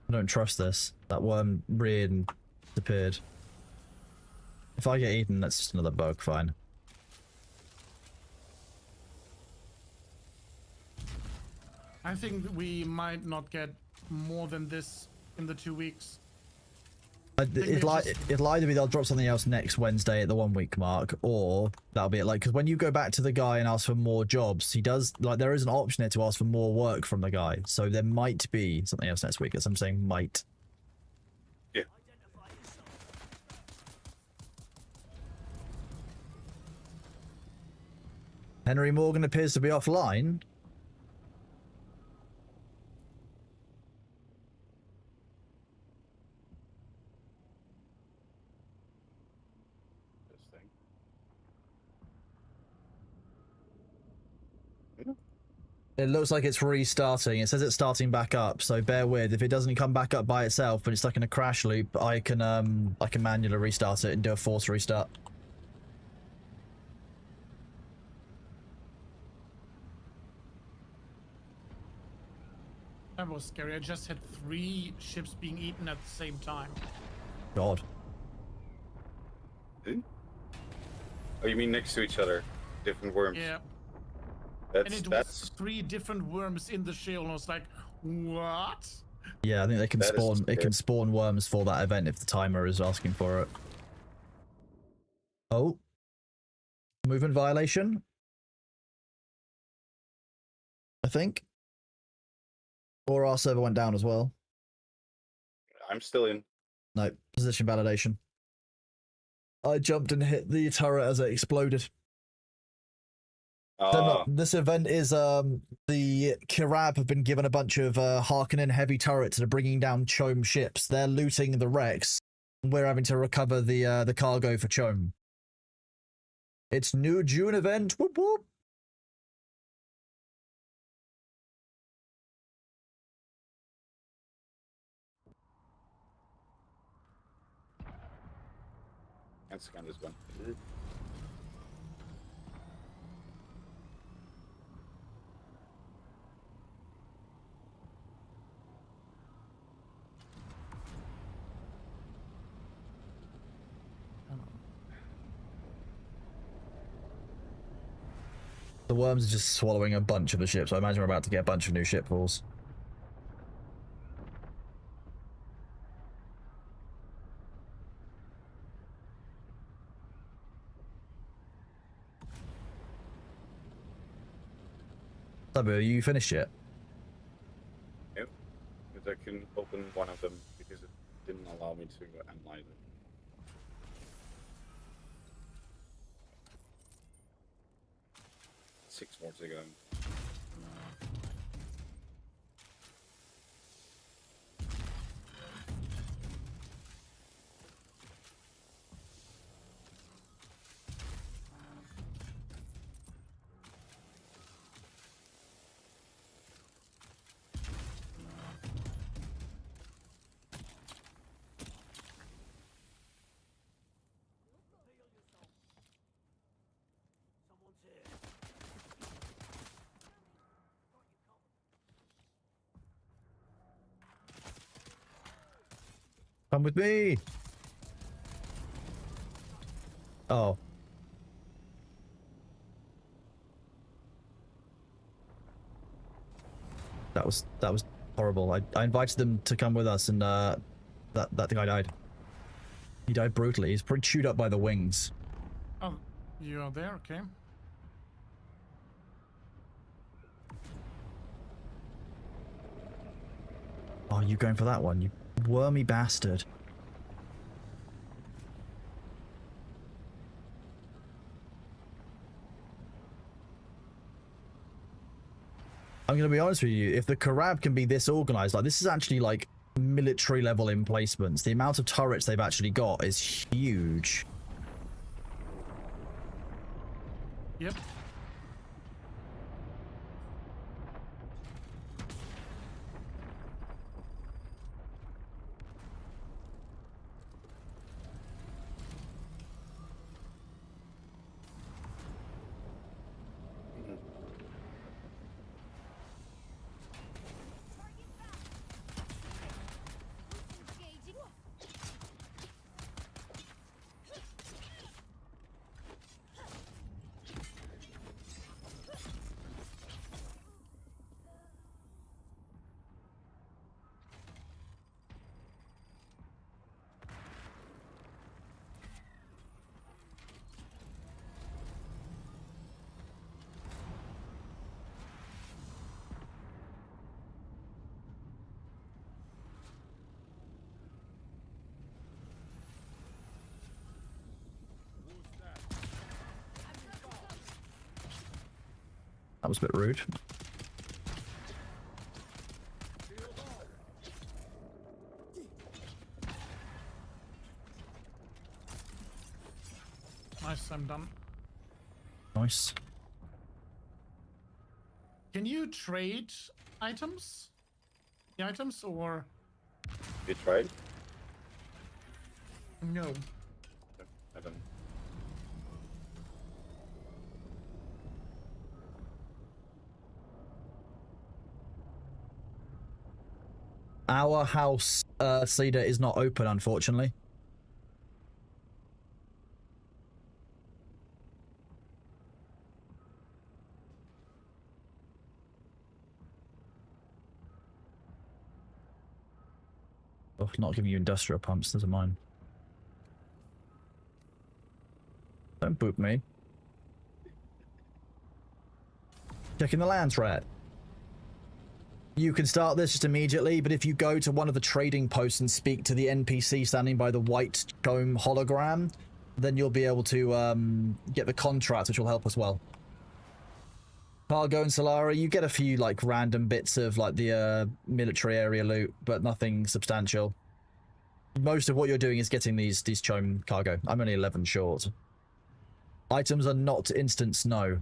Speaker 1: I don't trust this. That worm reared and disappeared. If I get eaten, that's just another bug, fine.
Speaker 10: I think we might not get more than this in the 2 weeks.
Speaker 1: It'll either be they'll drop something else next Wednesday at the 1 week mark, or that'll be it. Like, because when you go back to the guy and ask for more jobs, he does, like, there is an option there to ask for more work from the guy. So there might be something else next week. As I'm saying, might.
Speaker 8: Yeah.
Speaker 1: Henry Morgan appears to be offline. It looks like it's restarting. It says it's starting back up, so bear with. If it doesn't come back up by itself, but it's stuck in a crash loop, I can manually restart it and do a force restart.
Speaker 10: That was scary. I just had 3 ships being eaten at the same time.
Speaker 1: God.
Speaker 8: Oh, you mean next to each other? Different worms?
Speaker 10: Yeah.
Speaker 8: That's,
Speaker 10: And it was 3 different worms in the shell, and I was like, what?
Speaker 1: Yeah, I think they can
Speaker 8: That is
Speaker 1: spawn. It
Speaker 8: scary.
Speaker 1: can spawn worms for that event if the timer is asking for it. Oh, movement violation. I think. Or our server went down as well.
Speaker 8: I'm still in.
Speaker 1: No, position validation. I jumped and hit the turret as it exploded. This event is the Kirab have been given a bunch of Harkonnen heavy turrets that are bringing down Chom ships. They're looting the wrecks. We're having to recover the cargo for Chom. It's new Dune event. Whoop whoop.
Speaker 8: And scan this one.
Speaker 1: The worms are just swallowing a bunch of the ships. I imagine we're about to get a bunch of new shipfalls. Sabu, are you finished yet?
Speaker 8: Yep. But I can open one of them because it didn't allow me to analyze it. Six more to go.
Speaker 1: Come with me. Oh. That was horrible. I invited them to come with us, and that guy died. He died brutally. He's pretty chewed up by the wings.
Speaker 10: Oh, you are there, okay.
Speaker 1: Oh, you going for that one, you wormy bastard. I'm going to be honest with you. If the Karab can be this organized, like this is actually like military level emplacements. The amount of turrets they've actually got is huge.
Speaker 10: Yep.
Speaker 1: That was a bit rude.
Speaker 10: Nice, I'm done.
Speaker 1: Nice.
Speaker 10: Can you trade items? The items or
Speaker 8: You tried?
Speaker 10: no?
Speaker 8: I don't.
Speaker 1: Our house, Cedar, is not open, unfortunately. Oh, not giving you industrial pumps, those are mine. Don't boop me. Checking the land threat. You can start this just immediately, but if you go to one of the trading posts and speak to the NPC standing by the white comb hologram, then you'll be able to get the contract, which will help as well. Cargo and Solara, you get a few like random bits of like the military area loot, but nothing substantial. Most of what you're doing is getting these chome cargo. I'm only 11 short. Items are not instant snow.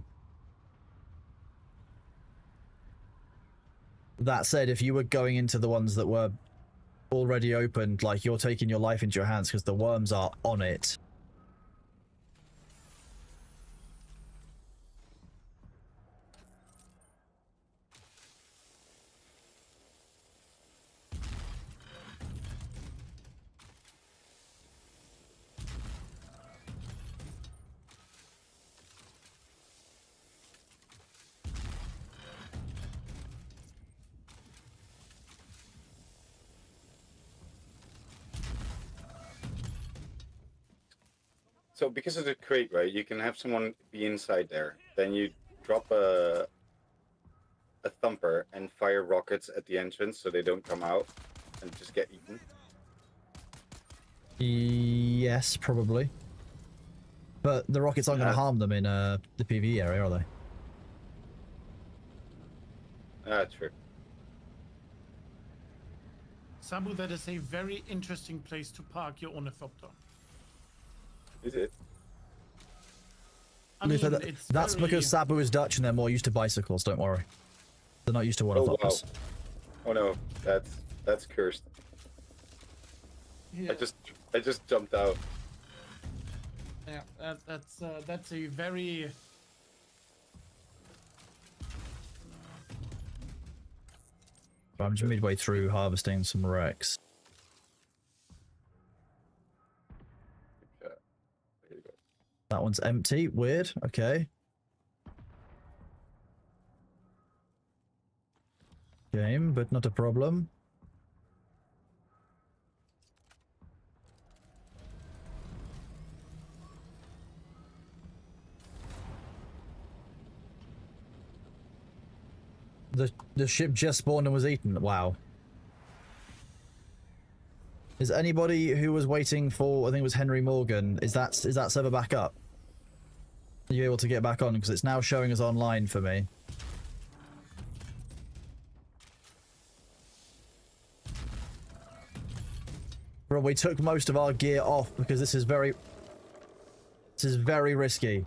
Speaker 1: That said, if you were going into the ones that were already opened, like you're taking your life into your hands because the worms are on it.
Speaker 8: So because it's a crate, right, you can have someone be inside there. Then you drop a thumper and fire rockets at the entrance so they don't come out and just get eaten.
Speaker 1: Yes, probably. But the rockets aren't going to harm them in the PvE area, are they?
Speaker 8: True.
Speaker 10: Sabu, that is a very interesting place to park your ornithopter.
Speaker 8: Is it?
Speaker 10: I mean,
Speaker 1: That's because Sabu is Dutch and they're more used to bicycles, don't worry. They're not used to ornithopters.
Speaker 8: Oh no, that's cursed.
Speaker 10: Yeah.
Speaker 8: I just jumped out.
Speaker 10: Yeah, that's a very
Speaker 1: I'm just midway through harvesting some Rex. That one's empty. Weird. Okay. Game, but not a problem. The ship just spawned and was eaten. Wow. Is anybody who was waiting for, I think it was Henry Morgan, is that server back up? Are you able to get back on? Because it's now showing us online for me. Bro, we took most of our gear off because this is very risky.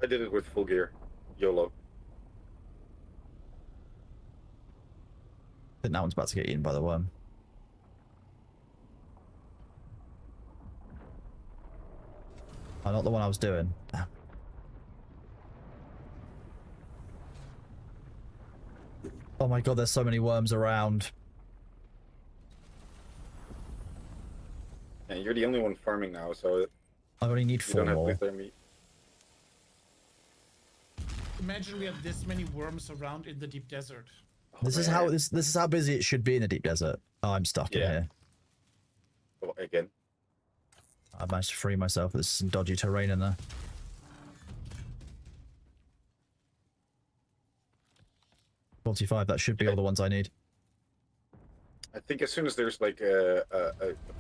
Speaker 8: I did it with full gear. YOLO.
Speaker 1: I think that one's about to get eaten by the worm. Oh, not the one I was doing. Oh my god, there's so many worms around.
Speaker 8: And you're the only one farming now, so
Speaker 1: I only need
Speaker 8: you
Speaker 1: 4
Speaker 8: don't have to
Speaker 1: more.
Speaker 8: leave their meat.
Speaker 10: Imagine we had this many worms around in the deep desert.
Speaker 1: This is how this is how busy it should be in the deep desert. Oh, I'm stuck in here.
Speaker 8: Oh, again.
Speaker 1: I managed to free myself. There's some dodgy terrain in there. $45. That should be all the ones I need.
Speaker 8: I think as soon as there's like a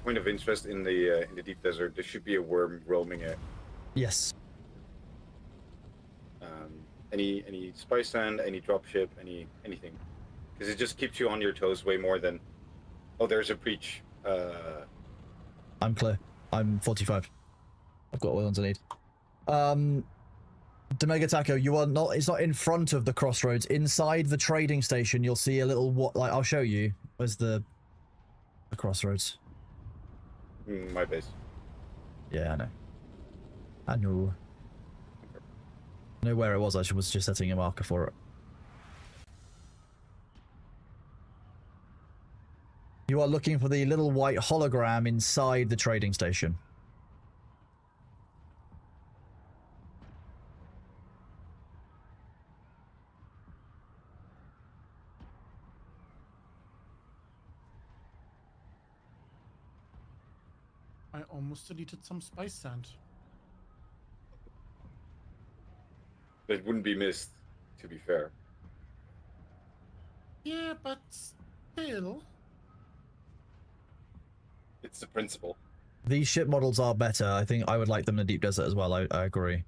Speaker 8: point of interest in the deep desert, there should be a worm roaming it.
Speaker 1: Yes.
Speaker 8: Any spice sand, any dropship, anything, because it just keeps you on your toes way more than. Oh, there's a breach.
Speaker 1: I'm clear. I'm 45. I've got all the ones I need. Demega Taco, you are not. It's not in front of the crossroads. Inside the trading station, you'll see a little what? Like I'll show you. Where's the crossroads?
Speaker 8: My base.
Speaker 1: Yeah, I know. I know. I know where it was. I was just setting a marker for it. You are looking for the little white hologram inside the trading station.
Speaker 10: I almost deleted some spice sand.
Speaker 8: It wouldn't be missed, to be fair.
Speaker 10: Yeah, but still.
Speaker 8: It's the principle.
Speaker 1: These ship models are better. I think I would like them in the deep desert as well. I agree.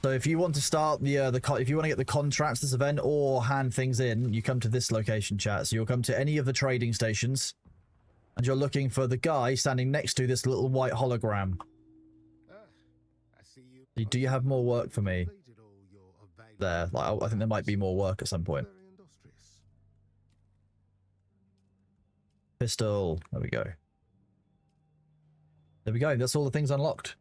Speaker 1: So if you want to start if you want to get the contracts this event or hand things in, you come to this location, chat. So you'll come to any of the trading stations, and you're looking for the guy standing next to this little white hologram. Do you have more work for me? There, like I think there might be more work at some point. Pistol. There we go. There we go. That's all the things unlocked.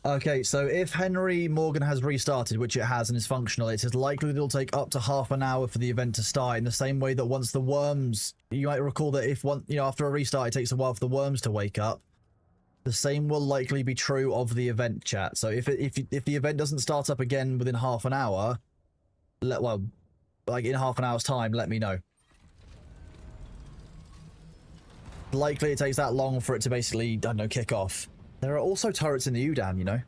Speaker 1: Okay, so if Henry Morgan has restarted, which it has and is functional, it is likely that it'll take up to half an hour for the event to start, in the same way that once the worms, you might recall that if after a restart it takes a while for the worms to wake up, the same will likely be true of the event, chat. So if the event doesn't start up again within half an hour, like in half an hour's time, let me know. Likely it takes that long for it to basically, I don't know, kick off. There are also turrets in the Udan, you know?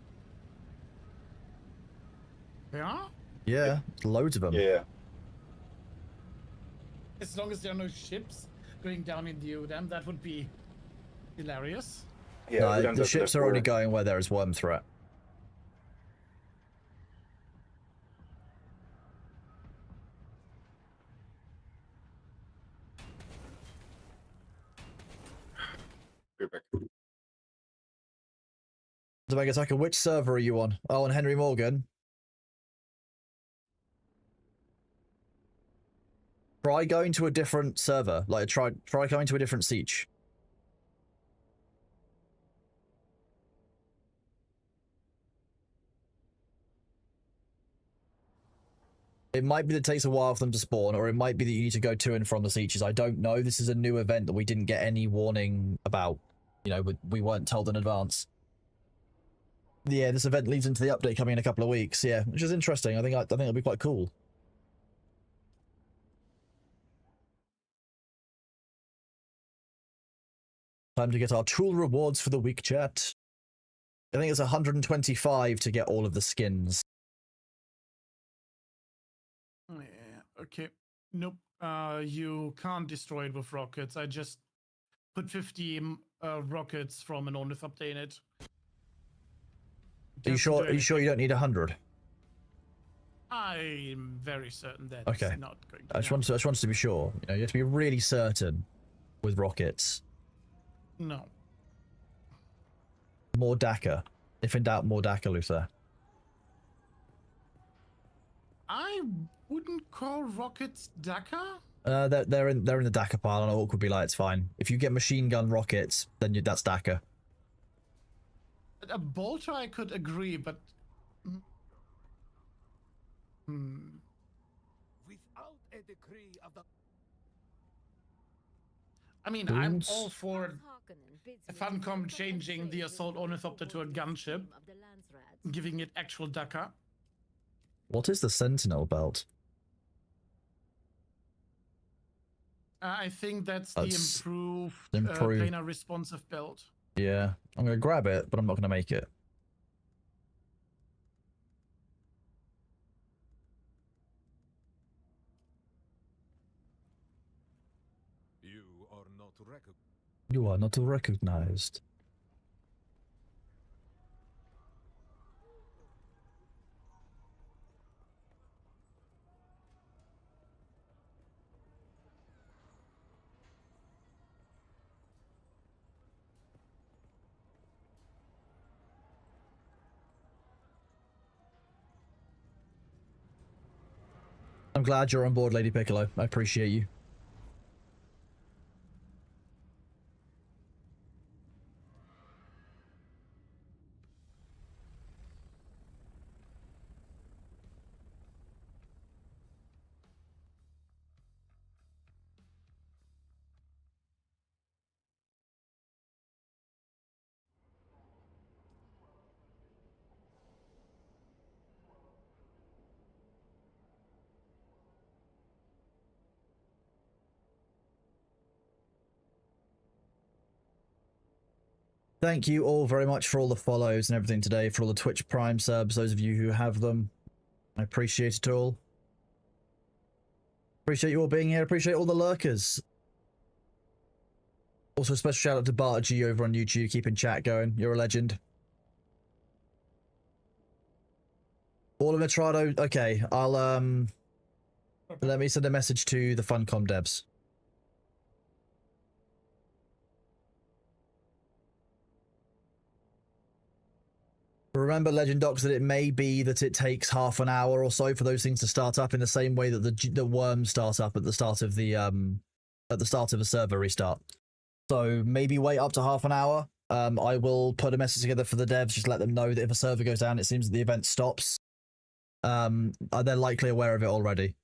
Speaker 10: Yeah?
Speaker 1: Yeah, loads of them.
Speaker 8: Yeah.
Speaker 10: As long as there are no ships going down in the Udam, that would be hilarious.
Speaker 8: Yeah,
Speaker 1: no, the ships are only going where there is worm threat.
Speaker 8: Be back.
Speaker 1: Domega Attacker, which server are you on? Oh, on Henry Morgan. Try going to a different server. Like, try going to a different siege. It might be that it takes a while for them to spawn, or it might be that you need to go to and from the sieges. I don't know. This is a new event that we didn't get any warning about. You know, we weren't told in advance. Yeah, this event leads into the update coming in a couple of weeks. Yeah, which is interesting. I think it'll be quite cool. Time to get our tool rewards for the week, chat. I think it's 125 to get all of the skins.
Speaker 10: Yeah, okay. Nope. You can't destroy it with rockets. I just put 50 rockets from an Onif update in it.
Speaker 1: Are you sure? Are you sure you don't need 100?
Speaker 10: I'm very certain that
Speaker 1: Okay.
Speaker 10: it's not going to
Speaker 1: I just wanted to be sure. You know, you have to be really certain with rockets.
Speaker 10: No.
Speaker 1: More DACA. If in doubt, more DACA, Luther.
Speaker 10: I wouldn't call rockets DACA.
Speaker 1: They're in the DACA pile, and Orc would be like, it's fine. If you get machine gun rockets, then that's DACA.
Speaker 10: A bolter, I could agree, but
Speaker 9: Without a decree of the
Speaker 10: I mean, I'm all for Funcom changing the assault ornithopter to a gunship, giving it actual DACA.
Speaker 1: What is the Sentinel belt?
Speaker 10: I think that's the improved planar responsive belt.
Speaker 1: Yeah, I'm gonna grab it, but I'm not gonna make it. You are not recognized. I'm glad you're on board, Lady Piccolo. I appreciate you. Thank you all very much for all the follows and everything today, for all the Twitch Prime subs, those of you who have them. I appreciate it all. Appreciate you all being here. Appreciate all the lurkers. Also, a special shout out to Bart G over on YouTube, keeping chat going. You're a legend. All of Metrado. Okay, I'll let me send a message to the Funcom devs. Remember, Legend Docs, that it may be that it takes half an hour or so for those things to start up, in the same way that the worms start up at the start of the a server restart. So maybe wait up to half an hour. I will put a message together for the devs, just let them know that if a server goes down, it seems that the event stops. They're likely aware of it already.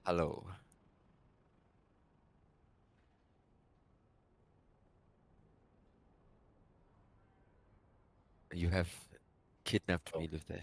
Speaker 6: Hello. You have kidnapped me, Luther.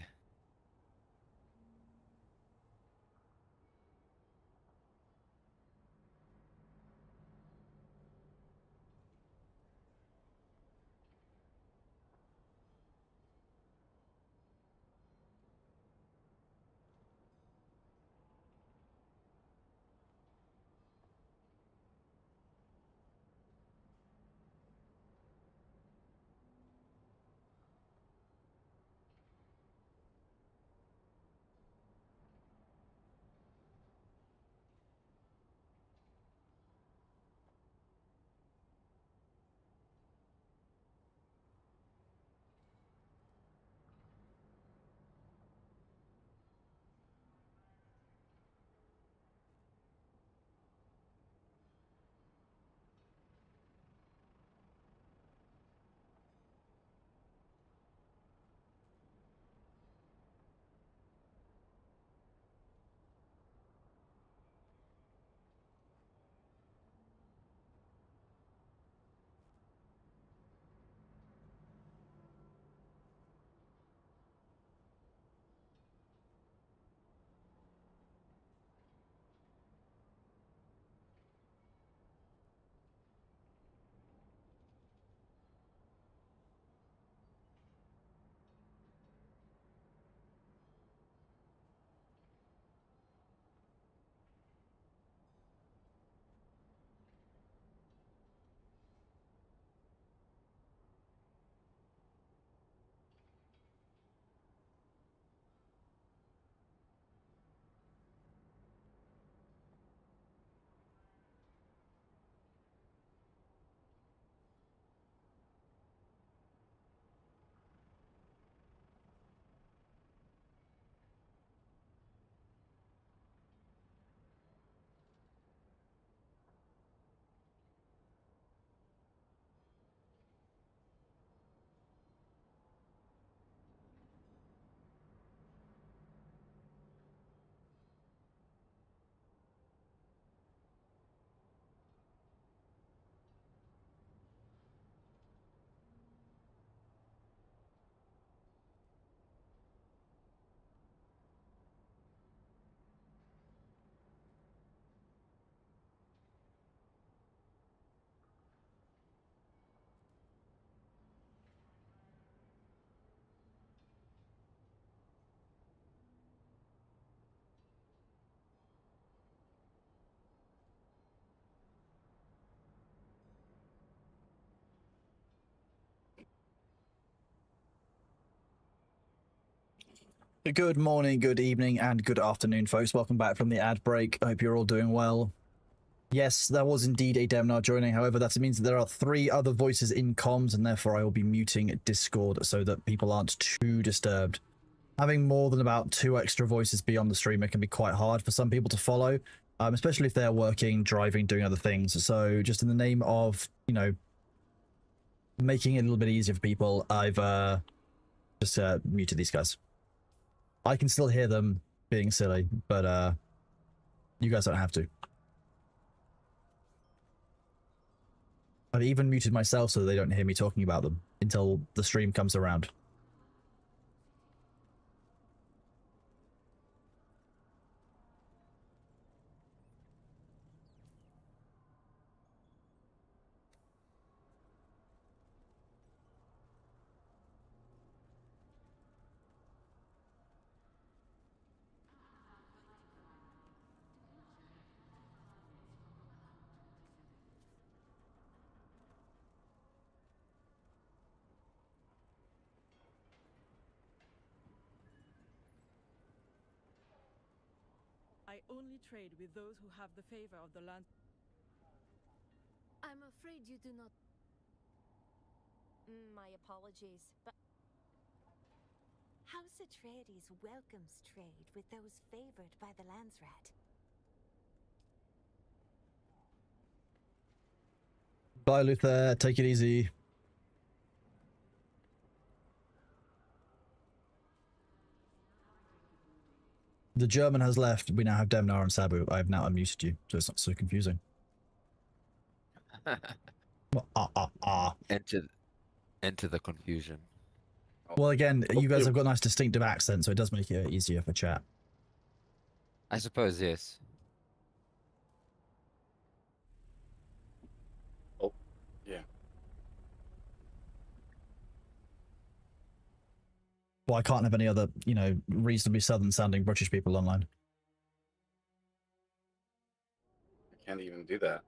Speaker 1: Good morning, good evening, and good afternoon, folks. Welcome back from the ad break. I hope you're all doing well. Yes, there was indeed a Demnar joining. However, that means that there are 3 other voices in comms, and therefore I will be muting Discord so that people aren't too disturbed. Having more than about 2 extra voices beyond the streamer can be quite hard for some people to follow, especially if they're working, driving, doing other things. So just in the name of, you know, making it a little bit easier for people, I've just muted these guys. I can still hear them being silly, but you guys don't have to. I've even muted myself so they don't hear me talking about them until the stream comes around.
Speaker 2: I only trade with those who have the favor of the land.
Speaker 12: I'm afraid you do not. My apologies, but House Atreides welcomes trade with those favored by the Landsrat.
Speaker 1: Bye, Luther. Take it easy. the German has left. We now have Demnar and Sabu. I have now unmuted you, so it's not so confusing.
Speaker 6: Enter the confusion.
Speaker 1: Well, again, you guys have got nice distinctive accents, so it does make it easier for chat.
Speaker 6: I suppose, yes.
Speaker 8: Oh, yeah.
Speaker 1: Well, I can't have any other, you know, reasonably southern-sounding British people online.
Speaker 8: I can't even do that.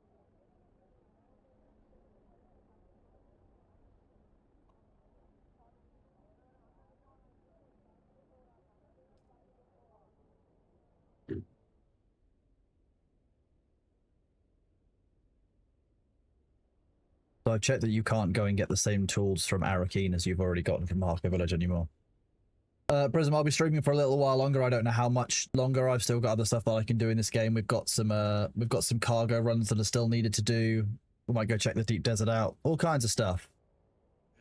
Speaker 1: So I've checked that you can't go and get the same tools from Arakeen as you've already gotten from Harker Village anymore. Prism, I'll be streaming for a little while longer. I don't know how much longer. I've still got other stuff that I can do in this game. We've got some cargo runs that are still needed to do. We might go check the deep desert out. All kinds of stuff.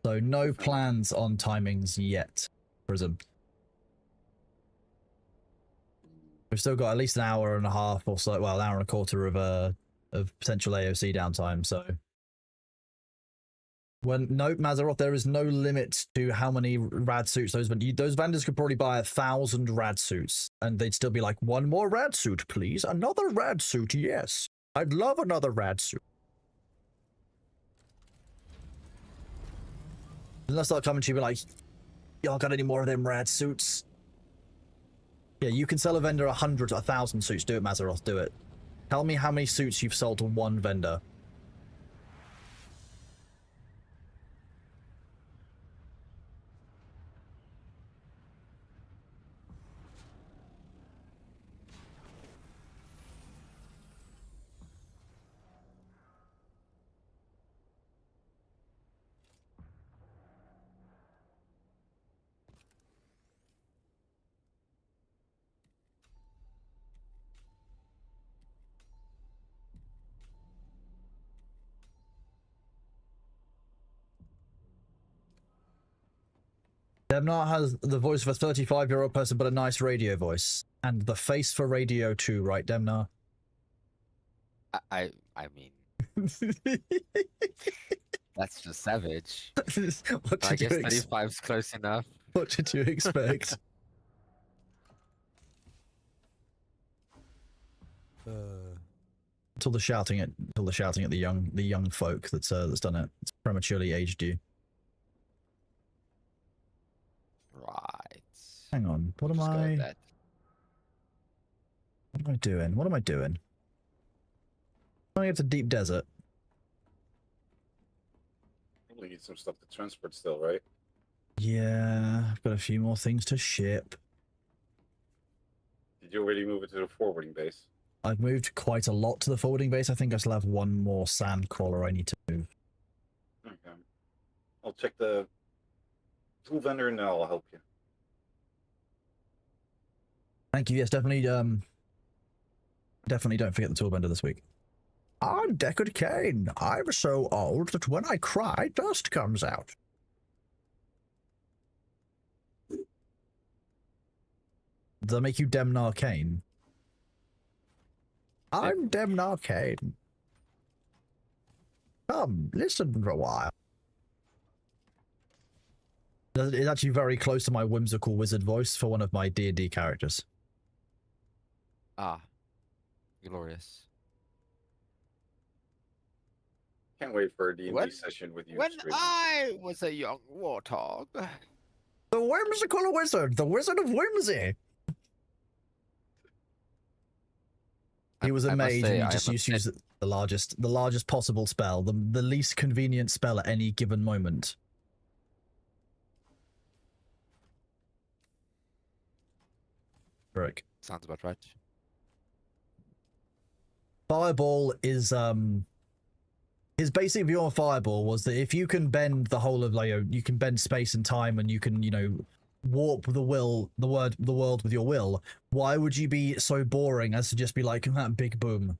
Speaker 1: So no plans on timings yet, Prism. We've still got at least an hour and a half or so, well, an hour and a quarter of potential AOC downtime, so... Nope, Mazaroth, there is no limit to how many rad suits those vendors could probably buy 1,000 rad suits, and they'd still be like, one more rad suit, please. Another rad suit, yes. I'd love another rad suit. And they'll start coming to you and be like, y'all got any more of them rad suits? Yeah, you can sell a vendor 100 or 1,000 suits. Do it, Mazaroth, do it. Tell me how many suits you've sold to one vendor. Demnar has the voice of a 35-year-old person, but a nice radio voice. And the face for radio too, right, Demnar?
Speaker 6: I mean... that's just savage. I guess 35's close enough.
Speaker 1: What did you expect? Till the shouting at the young folk that's done it. It's prematurely aged you.
Speaker 6: Right.
Speaker 1: Hang on. What am I doing? What am I doing? I'm going to deep desert.
Speaker 8: Probably need some stuff to transport still, right?
Speaker 1: Yeah, I've got a few more things to ship.
Speaker 8: Did you already move it to the forwarding base?
Speaker 1: I've moved quite a lot to the forwarding base. I think I still have one more sand crawler I need to move.
Speaker 8: Okay. I'll check the tool vendor and I'll help you.
Speaker 1: Thank you. Yes, definitely. Definitely don't forget the tool vendor this week. I'm Deckard Cain. I'm so old that when I cry, dust comes out. Does that make you Demnar Cain? I'm Demnar Cain. Come, listen for a while. It's actually very close to my whimsical wizard voice for one of my D&D characters.
Speaker 6: Ah. Glorious.
Speaker 8: Can't wait for a D&D session with you.
Speaker 6: When I was a young warthog.
Speaker 1: The whimsical wizard, the wizard of whimsy. He was a mage and he just used the largest possible spell, the least convenient spell at any given moment. Brick.
Speaker 6: Sounds about right.
Speaker 1: Fireball is his basic view on Fireball was that if you can bend the whole of you can bend space and time and you can, warp the world with your will, why would you be so boring as to just be like big boom?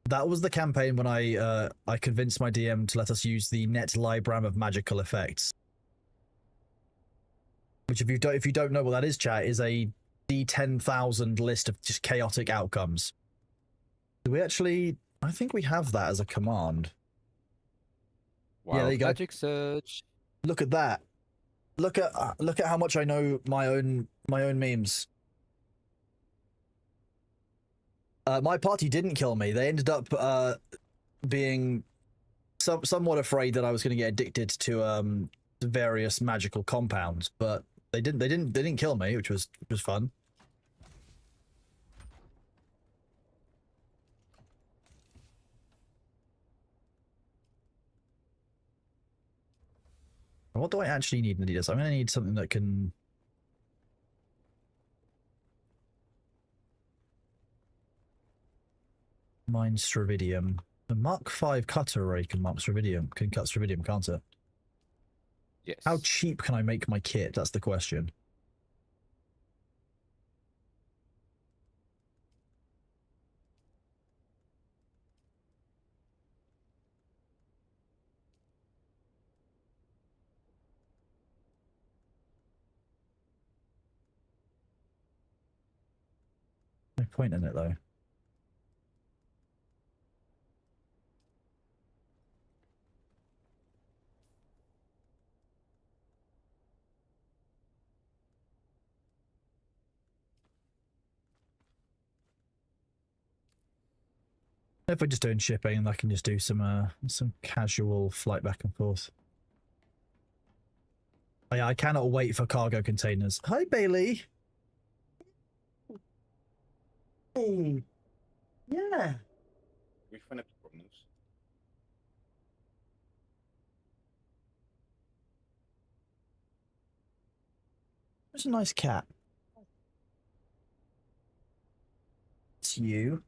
Speaker 1: That was the campaign when I convinced my DM to let us use the net libram of magical effects. which if you don't know what that is, chat, is a D10,000 list of just chaotic outcomes. Do we actually? I think we have that as a command.
Speaker 6: Wild
Speaker 1: yeah, there you go.
Speaker 6: Magic Surge.
Speaker 1: Look at that. Look at how much I know my own memes. My party didn't kill me. They ended up being somewhat afraid that I was going to get addicted to various magical compounds, but they didn't kill me, which was fun. What do I actually need in Adidas? I'm going to need something that can... mine Stravidium. The Mark V cutter ray can cut Stravidium, can't it?
Speaker 6: Yes.
Speaker 1: How cheap can I make my kit? That's the question. No point in it though. If we're just doing shipping, I can just do some casual flight back and forth. Oh, yeah, I cannot wait for cargo containers. Hi, Bailey. Hey. Yeah.
Speaker 8: We finished problems.
Speaker 1: There's a nice cat. It's you.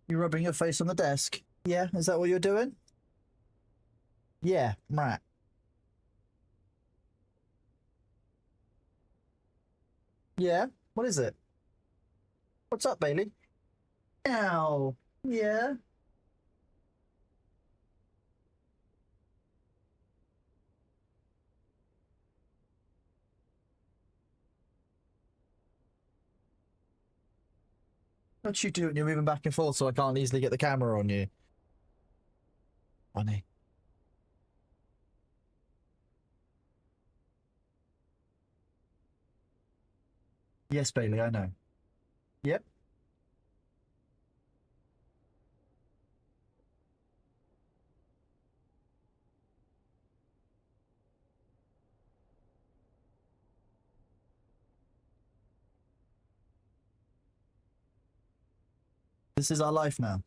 Speaker 1: You rubbing your face on the desk? Yeah, is that what you're doing? Yeah, right. Yeah, what is it? What's up, Bailey? Ow. Yeah. What you doing? You're moving back and forth so I can't easily get the camera on you. Funny. Yes, Bailey, I know. Yep. This is our life now.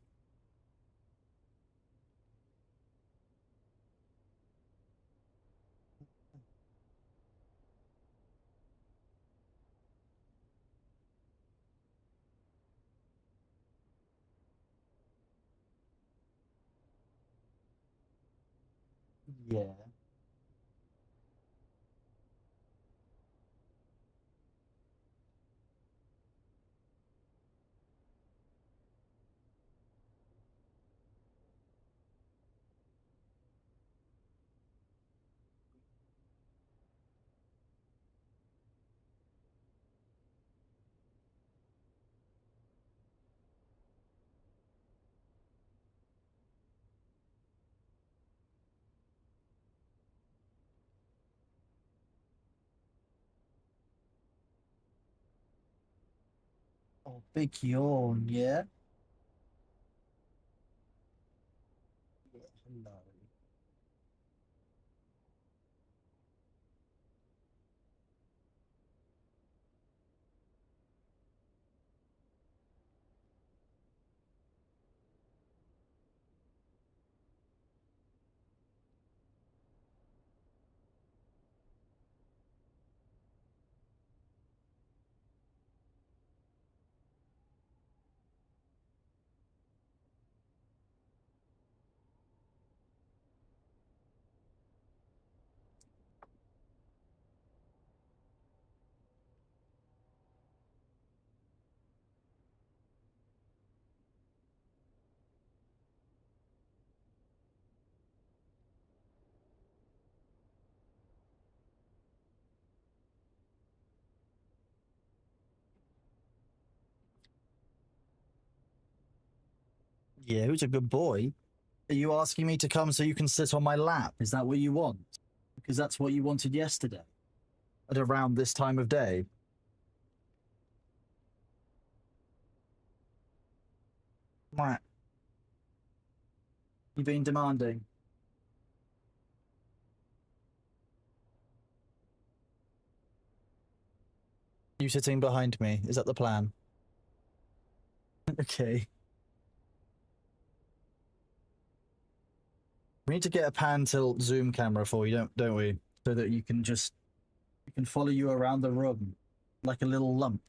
Speaker 1: Yeah. Oh, big yawn, yeah? Yeah, hello. Yeah, who's a good boy? Are you asking me to come so you can sit on my lap? Is that what you want? Because that's what you wanted yesterday. At around this time of day. Mwah. You've been demanding. You sitting behind me. Is that the plan? Okay. We need to get a pan tilt zoom camera for you, don't we? So that you can follow you around the room like a little lump.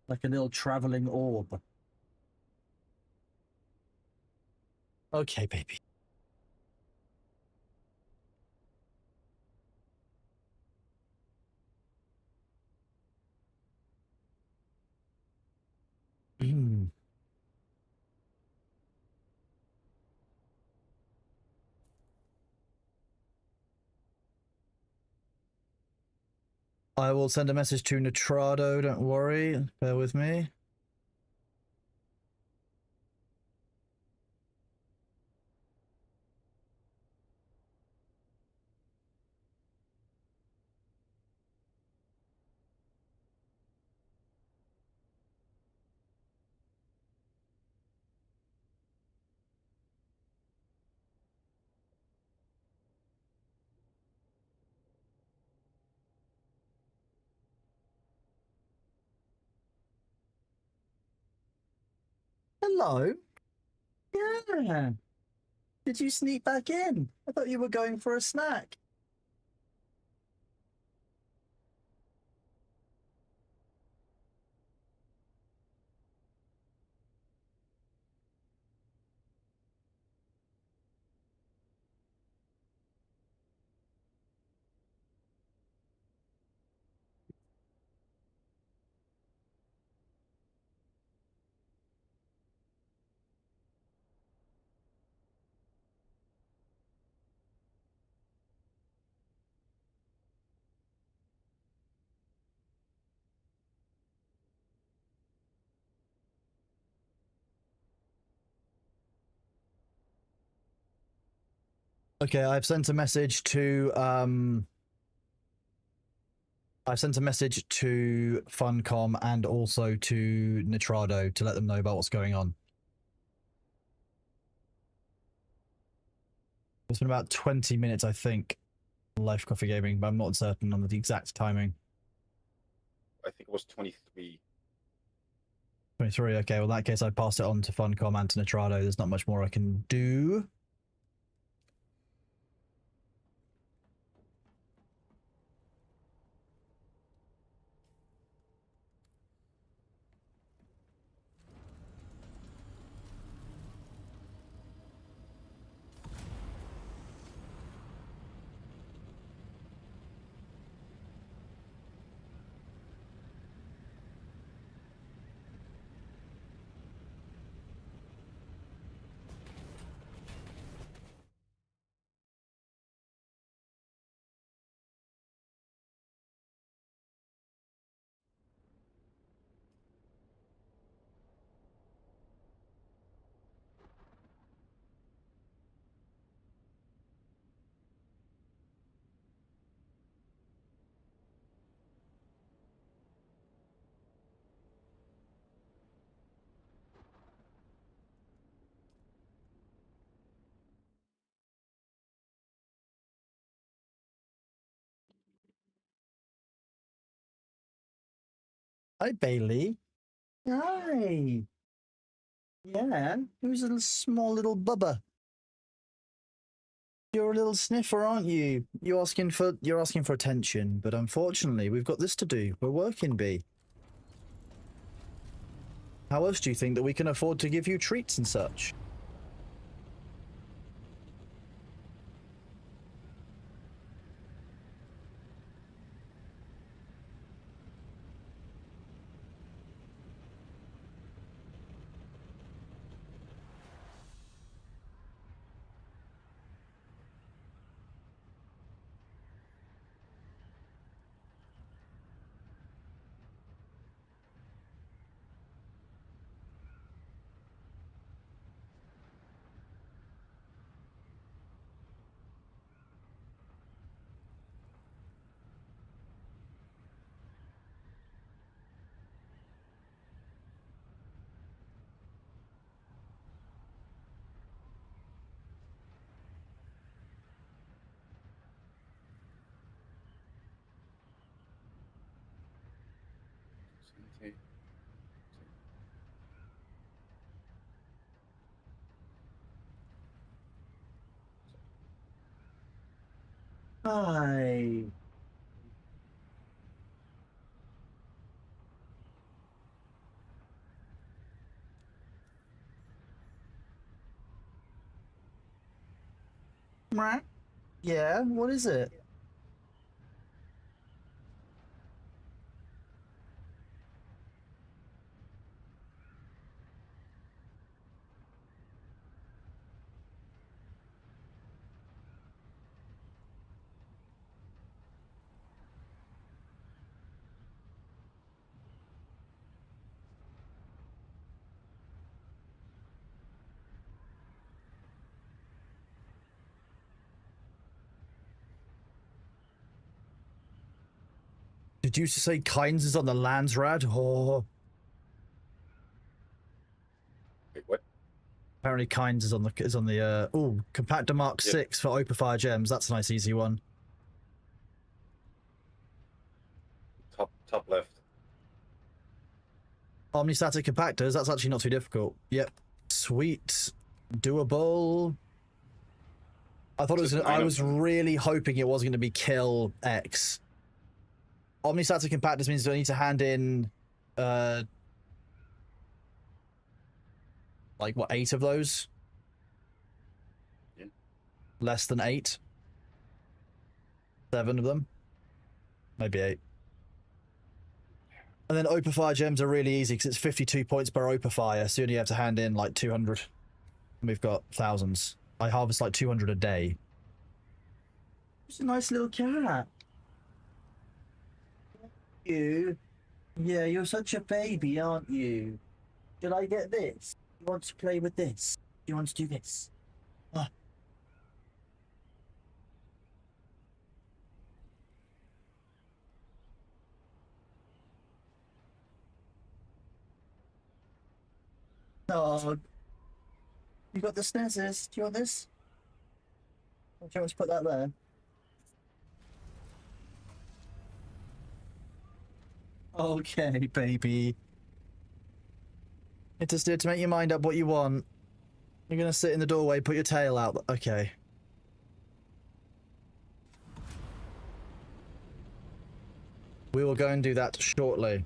Speaker 1: Like a little traveling orb. Okay, baby. I will send a message to Nitrado, don't worry. Bear with me. Hello? Yeah. Did you sneak back in? I thought you were going for a snack. Okay, I've sent a message to Funcom and also to Nitrado to let them know about what's going on. It's been about 20 minutes, I think, on Life Coffee Gaming, but I'm not certain on the exact timing.
Speaker 8: I think it was 23.
Speaker 1: 23, okay, well in that case I passed it on to Funcom and to Nitrado. There's not much more I can do. Hi, Bailey. Hi. Yeah, who's a little small little bubba? You're a little sniffer, aren't you? You're asking for attention, but unfortunately, we've got this to do. We're working, B. How else do you think that we can afford to give you treats and such? Hi. Right. Yeah, what is it? Did you just say Kynes is on the Landsrad? Oh.
Speaker 8: Wait, what?
Speaker 1: Apparently Kynes is on the oh, Compactor Mark 6 for Open Gems. That's a nice easy one.
Speaker 8: Top left.
Speaker 1: Omnistatic compactors, that's actually not too difficult. Yep. Sweet. Doable. I thought it was I was really hoping it wasn't going to be kill X. Omnistatic compactors means I need to hand in like what, 8 of those?
Speaker 8: Yeah.
Speaker 1: Less than 8? 7 of them? Maybe 8. And then Open Fire gems are really easy because it's 52 points per Open Fire, so you only have to hand in like 200. And we've got thousands. I harvest like 200 a day. It's a nice little cat. You? Yeah, you're such a baby, aren't you? Should I get this? You want to play with this? You want to do this? Ah. Oh, you got the sneezes. Do you want this? Or do you want to put that there? Okay, baby. It just did to make your mind up what you want. You're gonna sit in the doorway, put your tail out. Okay. We will go and do that shortly.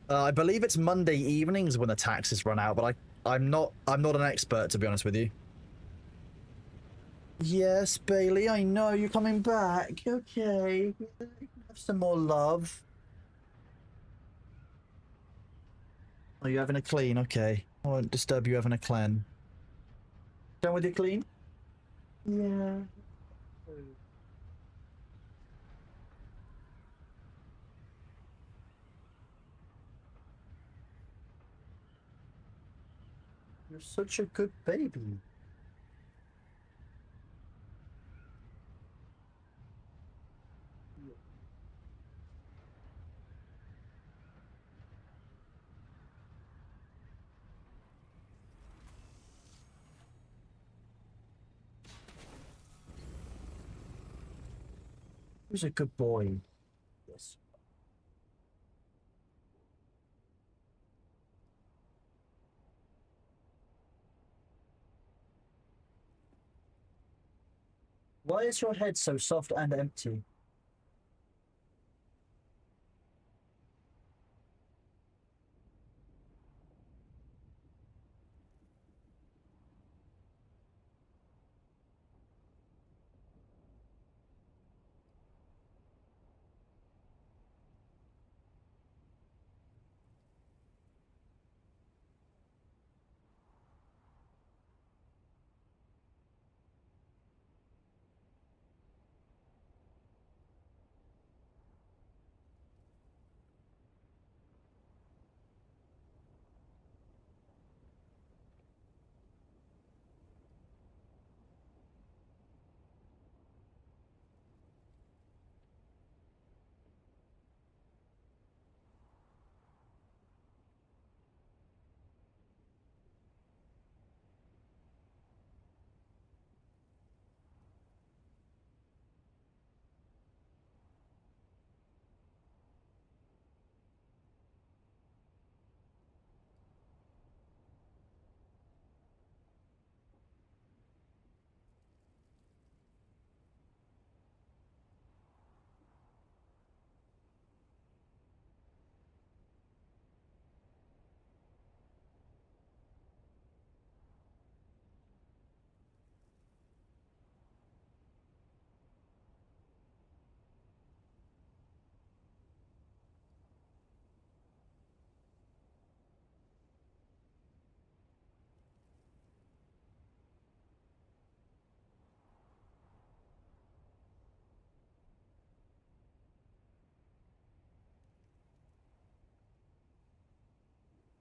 Speaker 1: I believe it's Monday evenings when the taxes run out, but I'm not an expert, to be honest with you. Yes, Bailey, I know you're coming back. Okay. Have some more love. Oh, you're having a clean? Okay. I won't disturb you having a clean. Done with your clean? Yeah. You're such a good baby. Who's a good boy? Yes. Why is your head so soft and empty?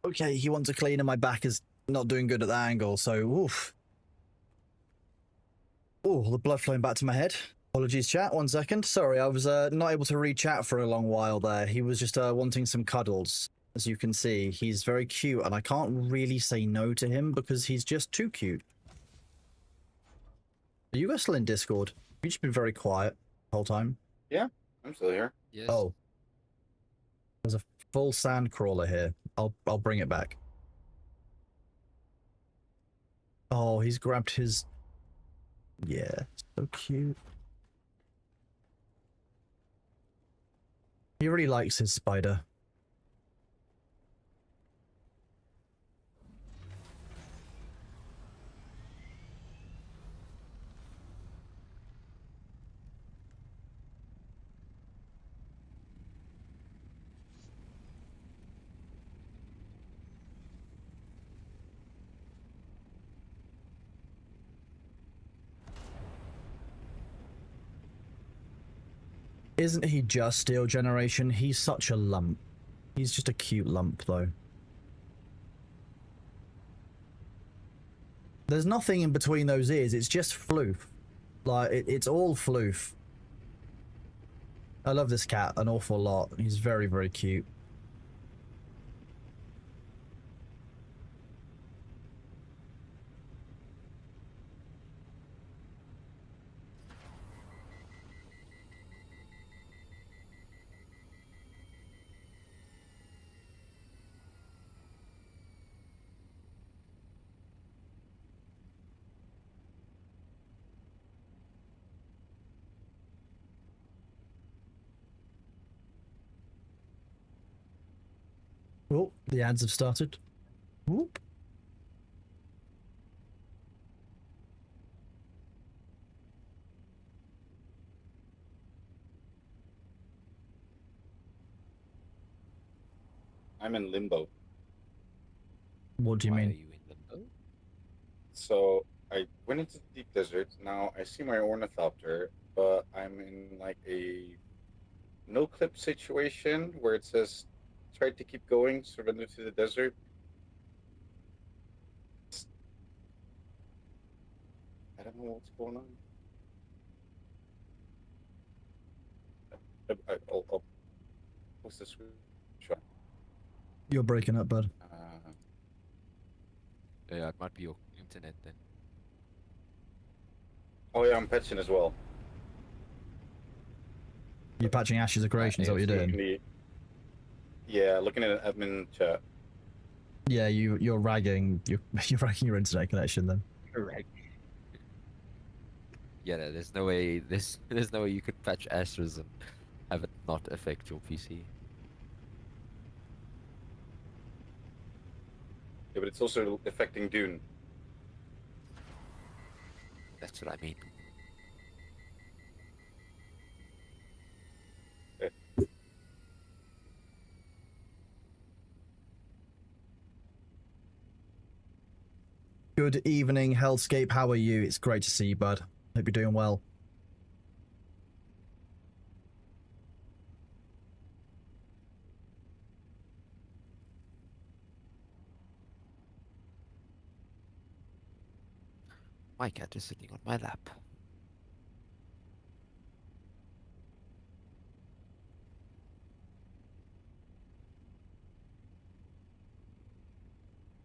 Speaker 1: Okay, he wants a clean and my back is not doing good at that angle, so oof. Oh, the blood flowing back to my head. Apologies, chat. 1 second. Sorry, I was not able to read chat for a long while there. He was just wanting some cuddles. As you can see, he's very cute, and I can't really say no to him because he's just too cute. Are you guys still in Discord? You've just been very quiet the whole time.
Speaker 8: Yeah, I'm still here.
Speaker 6: Yes.
Speaker 1: Oh. There's a full sand crawler here. I'll bring it back. Oh, he's grabbed his... Yeah, so cute. He really likes his spider. Isn't he just Steel Generation? He's such a lump. He's just a cute lump, though. There's nothing in between those ears. It's just floof. Like, it's all floof. I love this cat an awful lot. He's very, very cute. Oh, the ads have started. Whoop.
Speaker 8: I'm in limbo.
Speaker 1: What do you
Speaker 6: Why
Speaker 1: mean?
Speaker 6: are you in limbo?
Speaker 8: So I went into the deep desert. Now I see my ornithopter, but I'm in like a no clip situation where it says try to keep going, surrender to the desert. I don't know what's going on. I'll post the screenshot.
Speaker 1: You're breaking up, bud.
Speaker 6: Yeah, it might be your internet then.
Speaker 8: Oh yeah, I'm patching as well.
Speaker 1: You're patching Ashes of Creation, is that what you're doing?
Speaker 8: Yeah, looking at an admin chat.
Speaker 1: Yeah, you're ragging you're ragging your internet connection then.
Speaker 6: Correct. Yeah, no, there's no way there's no way you could patch Astros and have it not affect your PC.
Speaker 8: Yeah, but it's also affecting Dune.
Speaker 6: That's what I mean.
Speaker 1: Good evening, Hellscape. How are you? It's great to see you, bud. Hope you're doing well.
Speaker 6: My cat is sitting on my lap.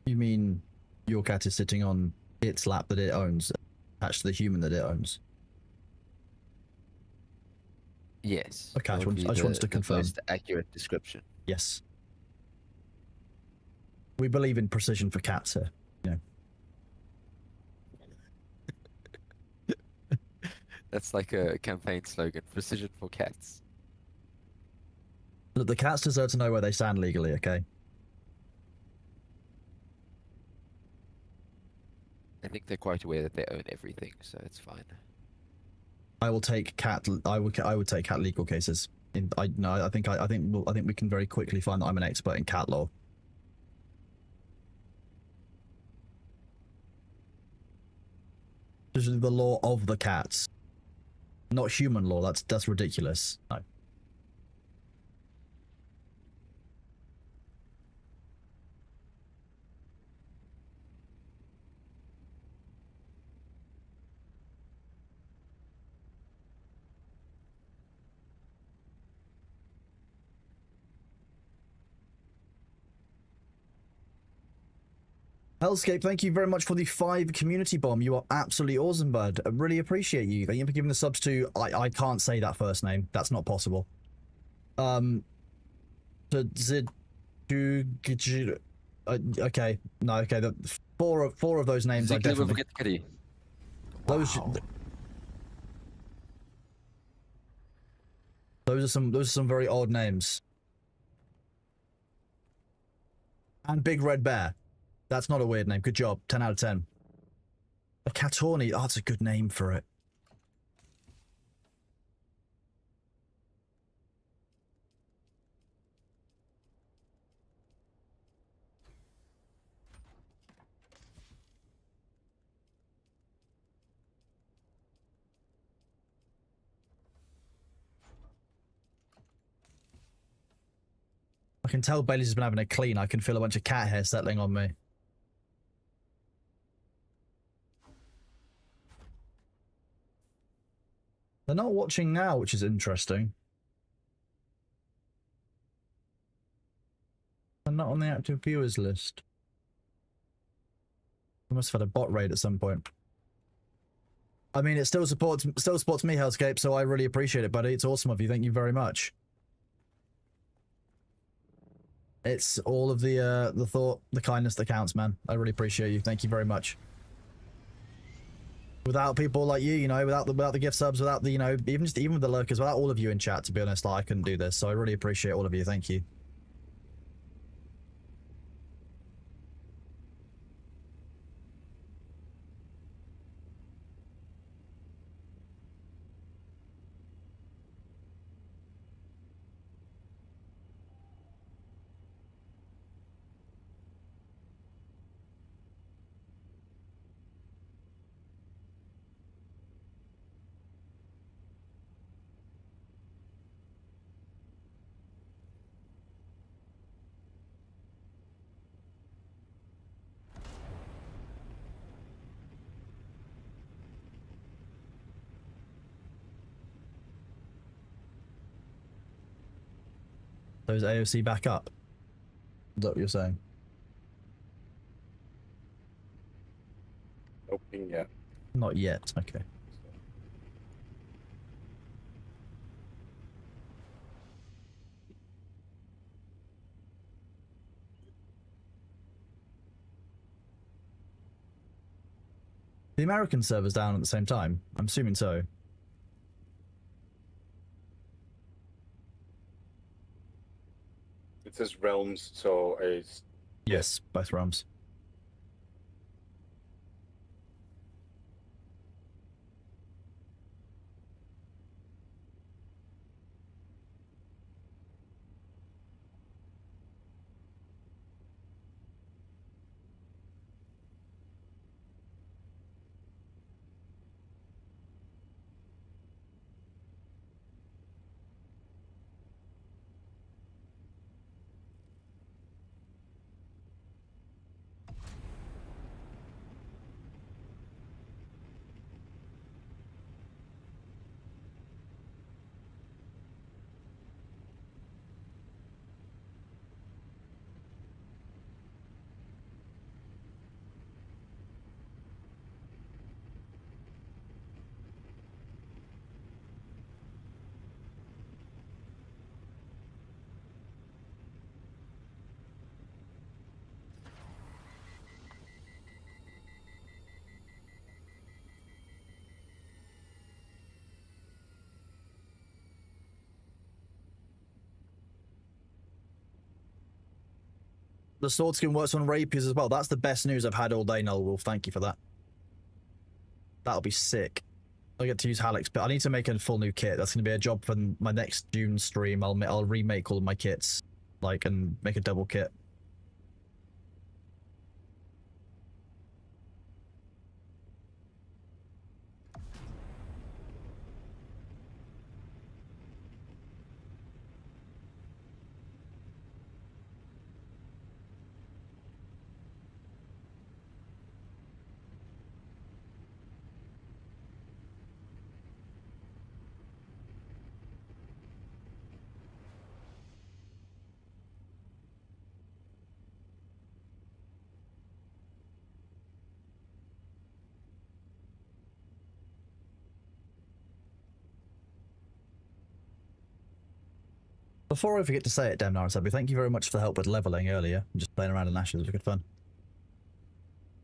Speaker 1: You mean your cat is sitting on its lap that it owns, attached to the human that it owns?
Speaker 6: Yes.
Speaker 1: Okay, I
Speaker 6: that would
Speaker 1: just
Speaker 6: be
Speaker 1: wanted to
Speaker 6: the
Speaker 1: confirm.
Speaker 6: most accurate description.
Speaker 1: Yes. We believe in precision for cats here. You know.
Speaker 6: That's like a campaign slogan: precision for cats.
Speaker 1: Look, the cats deserve to know where they stand legally, okay?
Speaker 6: I think they're quite aware that they own everything, so it's fine.
Speaker 1: I will take cat. I would take cat legal cases. I think we can very quickly find that I'm an expert in cat law. This is the law of the cats, not human law. That's ridiculous. No. Hellscape, thank you very much for the 5 community bomb. You are absolutely awesome, bud. I really appreciate you. Thank you for giving the subs to... I can't say that first name. That's not possible. To Zid... okay. No, okay. The four of those names I definitely... Those...
Speaker 6: Wow.
Speaker 1: Those are some very odd names. And Big Red Bear. That's not a weird name. Good job. 10 out of 10. A Catorni. Oh, that's a good name for it. I can tell Bailey's has been having a clean. I can feel a bunch of cat hair settling on me. They're not watching now, which is interesting. They're not on the active viewers list. We must have had a bot raid at some point. I mean, it still supports me, Hellscape, so I really appreciate it, buddy. It's awesome of you. Thank you very much. It's all of the thought, the kindness that counts, man. I really appreciate you. Thank you very much. Without people like you, you know, without the gift subs, without the, you know, even with the lurkers, without all of you in chat, to be honest, like, I couldn't do this. So I really appreciate all of you. Thank you. Those AOC back up. Is that what you're saying?
Speaker 8: Nothing yet.
Speaker 1: Not yet. Okay. The American server's down at the same time. I'm assuming so.
Speaker 8: It says realms, so it's...
Speaker 1: Yes, both realms. The sword skin works on rapiers as well. That's the best news I've had all day, Null Wolf. Thank you for that. That'll be sick. I get to use Halleck's, but I need to make a full new kit. That's going to be a job for my next Dune stream. I'll remake all of my kits, like, and make a double kit. Before I forget to say it, Demnar Sabi, thank you very much for the help with leveling earlier. Just playing around in Ashes was good fun.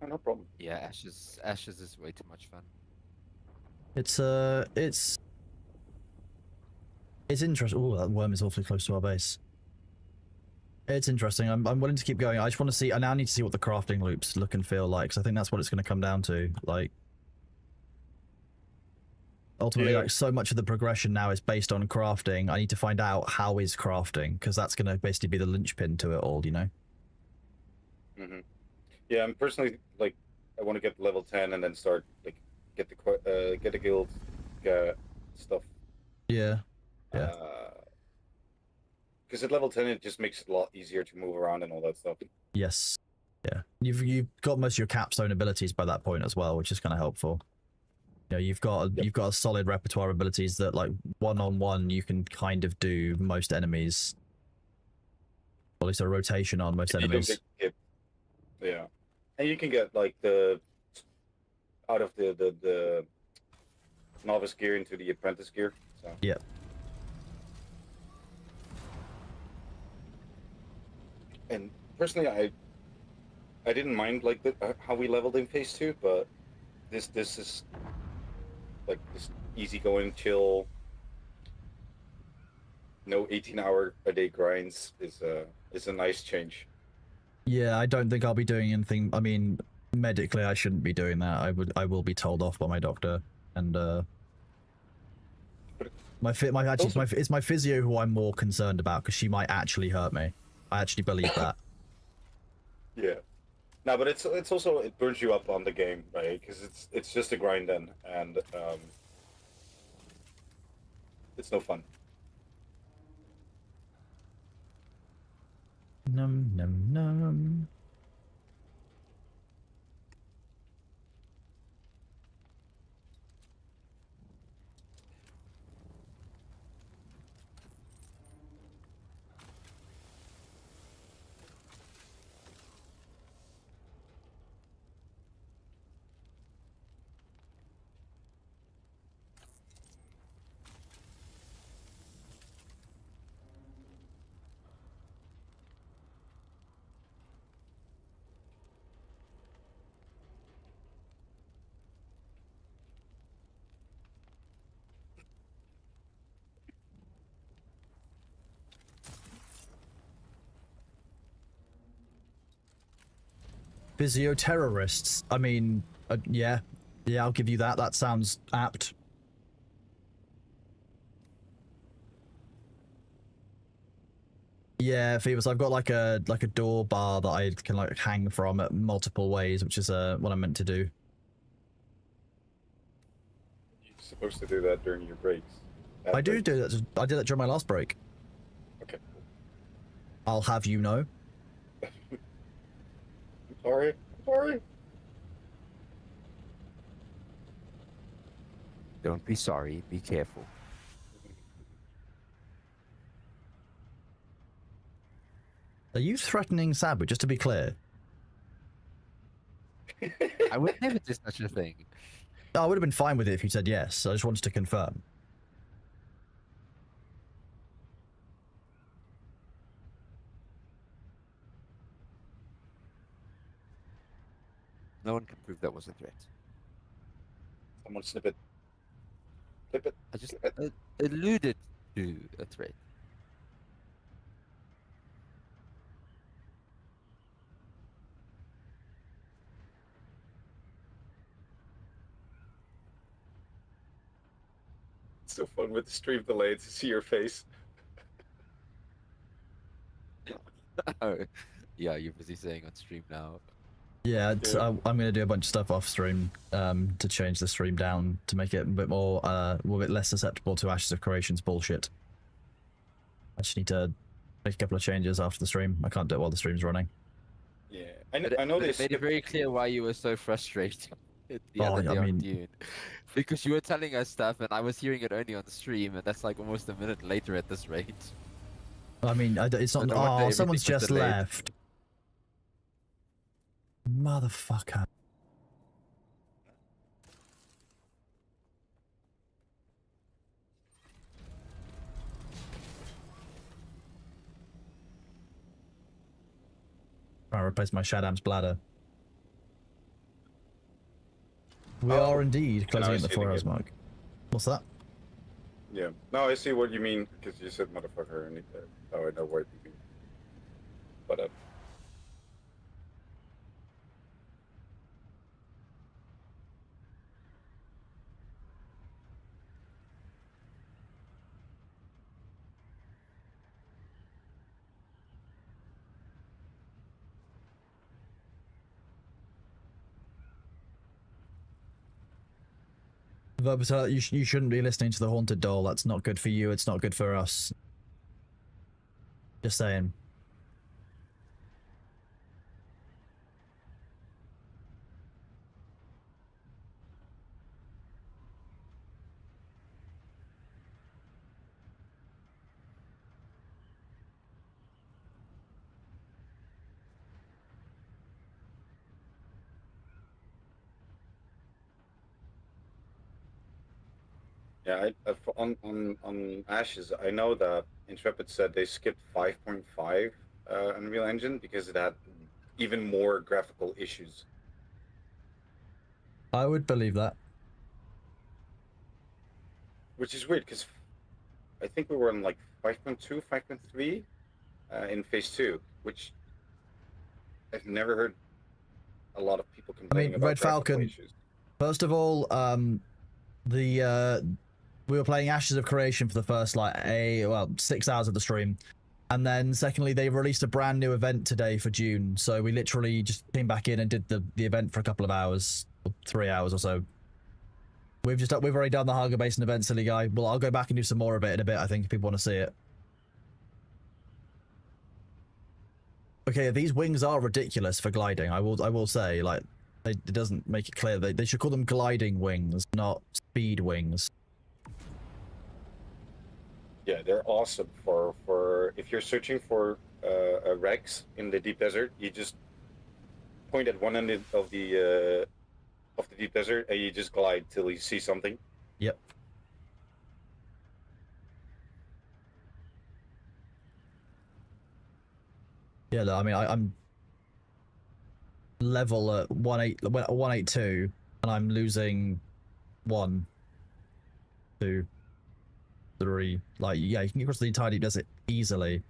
Speaker 8: Oh, no problem.
Speaker 6: Yeah, Ashes is way too much fun.
Speaker 1: It's interesting. Oh, that worm is awfully close to our base. It's interesting. I'm willing to keep going. I just want to see. I now need to see what the crafting loops look and feel like. Because I think that's what it's going to come down to. Like, ultimately,
Speaker 8: Yeah.
Speaker 1: like so much of the progression now is based on crafting. I need to find out how is crafting, because that's going to basically be the linchpin to it all. You know.
Speaker 8: Mm-hmm. Yeah, I'm personally like, I want to get level 10 and then start like get the guild stuff.
Speaker 1: Yeah. Yeah.
Speaker 8: Because at level 10 it just makes it a lot easier to move around and all that stuff.
Speaker 1: Yes. Yeah. You've got most of your capstone abilities by that point as well, which is kind of helpful. You know, you've got a solid repertoire of abilities that, like, one-on-one you can kind of do most enemies. Or at least a rotation on most
Speaker 8: You don't
Speaker 1: enemies.
Speaker 8: yeah, and you can get like the out of the novice gear into the apprentice gear. So.
Speaker 1: Yeah.
Speaker 8: And personally, I didn't mind like how we leveled in phase 2, but this is like this easygoing, chill, no 18-hour-a-day grinds is a nice change.
Speaker 1: Yeah, I don't think I'll be doing anything. I mean, medically, I shouldn't be doing that. I will be told off by my doctor, and it's my physio who I'm more concerned about, because she might actually hurt me. I actually believe that.
Speaker 8: Yeah. No, but it's also, it burns you up on the game, right? Because it's just a grind then, and it's no fun.
Speaker 1: Num num num. Physio terrorists. I mean, yeah, I'll give you that. That sounds apt. Yeah, Phoebus, I've got like a door bar that I can like hang from at multiple ways, which is what I'm meant to do.
Speaker 8: You're supposed to do that during your breaks.
Speaker 1: I do that. I did that during my last break.
Speaker 8: Okay.
Speaker 1: I'll have you know.
Speaker 8: Sorry.
Speaker 6: Don't be sorry. Be careful.
Speaker 1: Are you threatening Sabu, just to be clear?
Speaker 6: I would never do such a thing.
Speaker 1: No, I would have been fine with it if you said yes. I just wanted to confirm.
Speaker 6: No one can prove that was a threat.
Speaker 8: Someone snip it. Flip it.
Speaker 6: I just alluded to a threat.
Speaker 8: It's so fun with the stream delay to see your face.
Speaker 6: Oh, yeah, you're busy saying on stream now.
Speaker 1: Yeah, I'm going to do a bunch of stuff off stream to change the stream down to make it a bit more, a bit less susceptible to Ashes of Creation's bullshit. I just need to make a couple of changes after the stream. I can't do it while the stream's running.
Speaker 8: Yeah, I know
Speaker 6: But
Speaker 8: this.
Speaker 6: it made it very clear why you were so frustrated the other day on Dune. Because you were telling us stuff and I was hearing it only on stream, and that's like almost a minute later at this rate.
Speaker 1: I mean, it's not. Oh, someone's just left. Motherfucker. I replace my Shadam's bladder. We
Speaker 8: Oh,
Speaker 1: are indeed
Speaker 8: now
Speaker 1: closing
Speaker 8: I
Speaker 1: at the
Speaker 8: see it
Speaker 1: 4 hours
Speaker 8: again.
Speaker 1: mark. What's that?
Speaker 8: Yeah. No, I see what you mean because you said motherfucker and oh, I know what you mean. But
Speaker 1: Verbatim, you shouldn't be listening to the Haunted Doll. That's not good for you. It's not good for us. Just saying.
Speaker 8: yeah, on Ashes, I know that Intrepid said they skipped 5.5 Unreal Engine because it had even more graphical issues.
Speaker 1: I would believe that.
Speaker 8: Which is weird because I think we were on like 5.2, 5.3 in Phase 2, which I've never heard a lot of people complaining about
Speaker 1: Red
Speaker 8: graphical
Speaker 1: Falcon.
Speaker 8: issues.
Speaker 1: First of all, we were playing Ashes of Creation for the first 6 hours of the stream, and then secondly, they released a brand new event today for Dune. So we literally just came back in and did the event for a couple of hours, 3 hours or so. We've already done the Haga Basin event, silly guy. Well, I'll go back and do some more of it in a bit. I think if people want to see it. Okay, these wings are ridiculous for gliding. I will say, like, it doesn't make it clear. They should call them gliding wings, not speed wings.
Speaker 8: Yeah, they're awesome for if you're searching for a Rex in the deep desert. You just point at one end of the deep desert and you just glide till you see something.
Speaker 1: Yep. Yeah, no, I mean, I'm level at 182, and I'm losing 1, 2, 3. Like, yeah, you can get across the entire deep desert easily.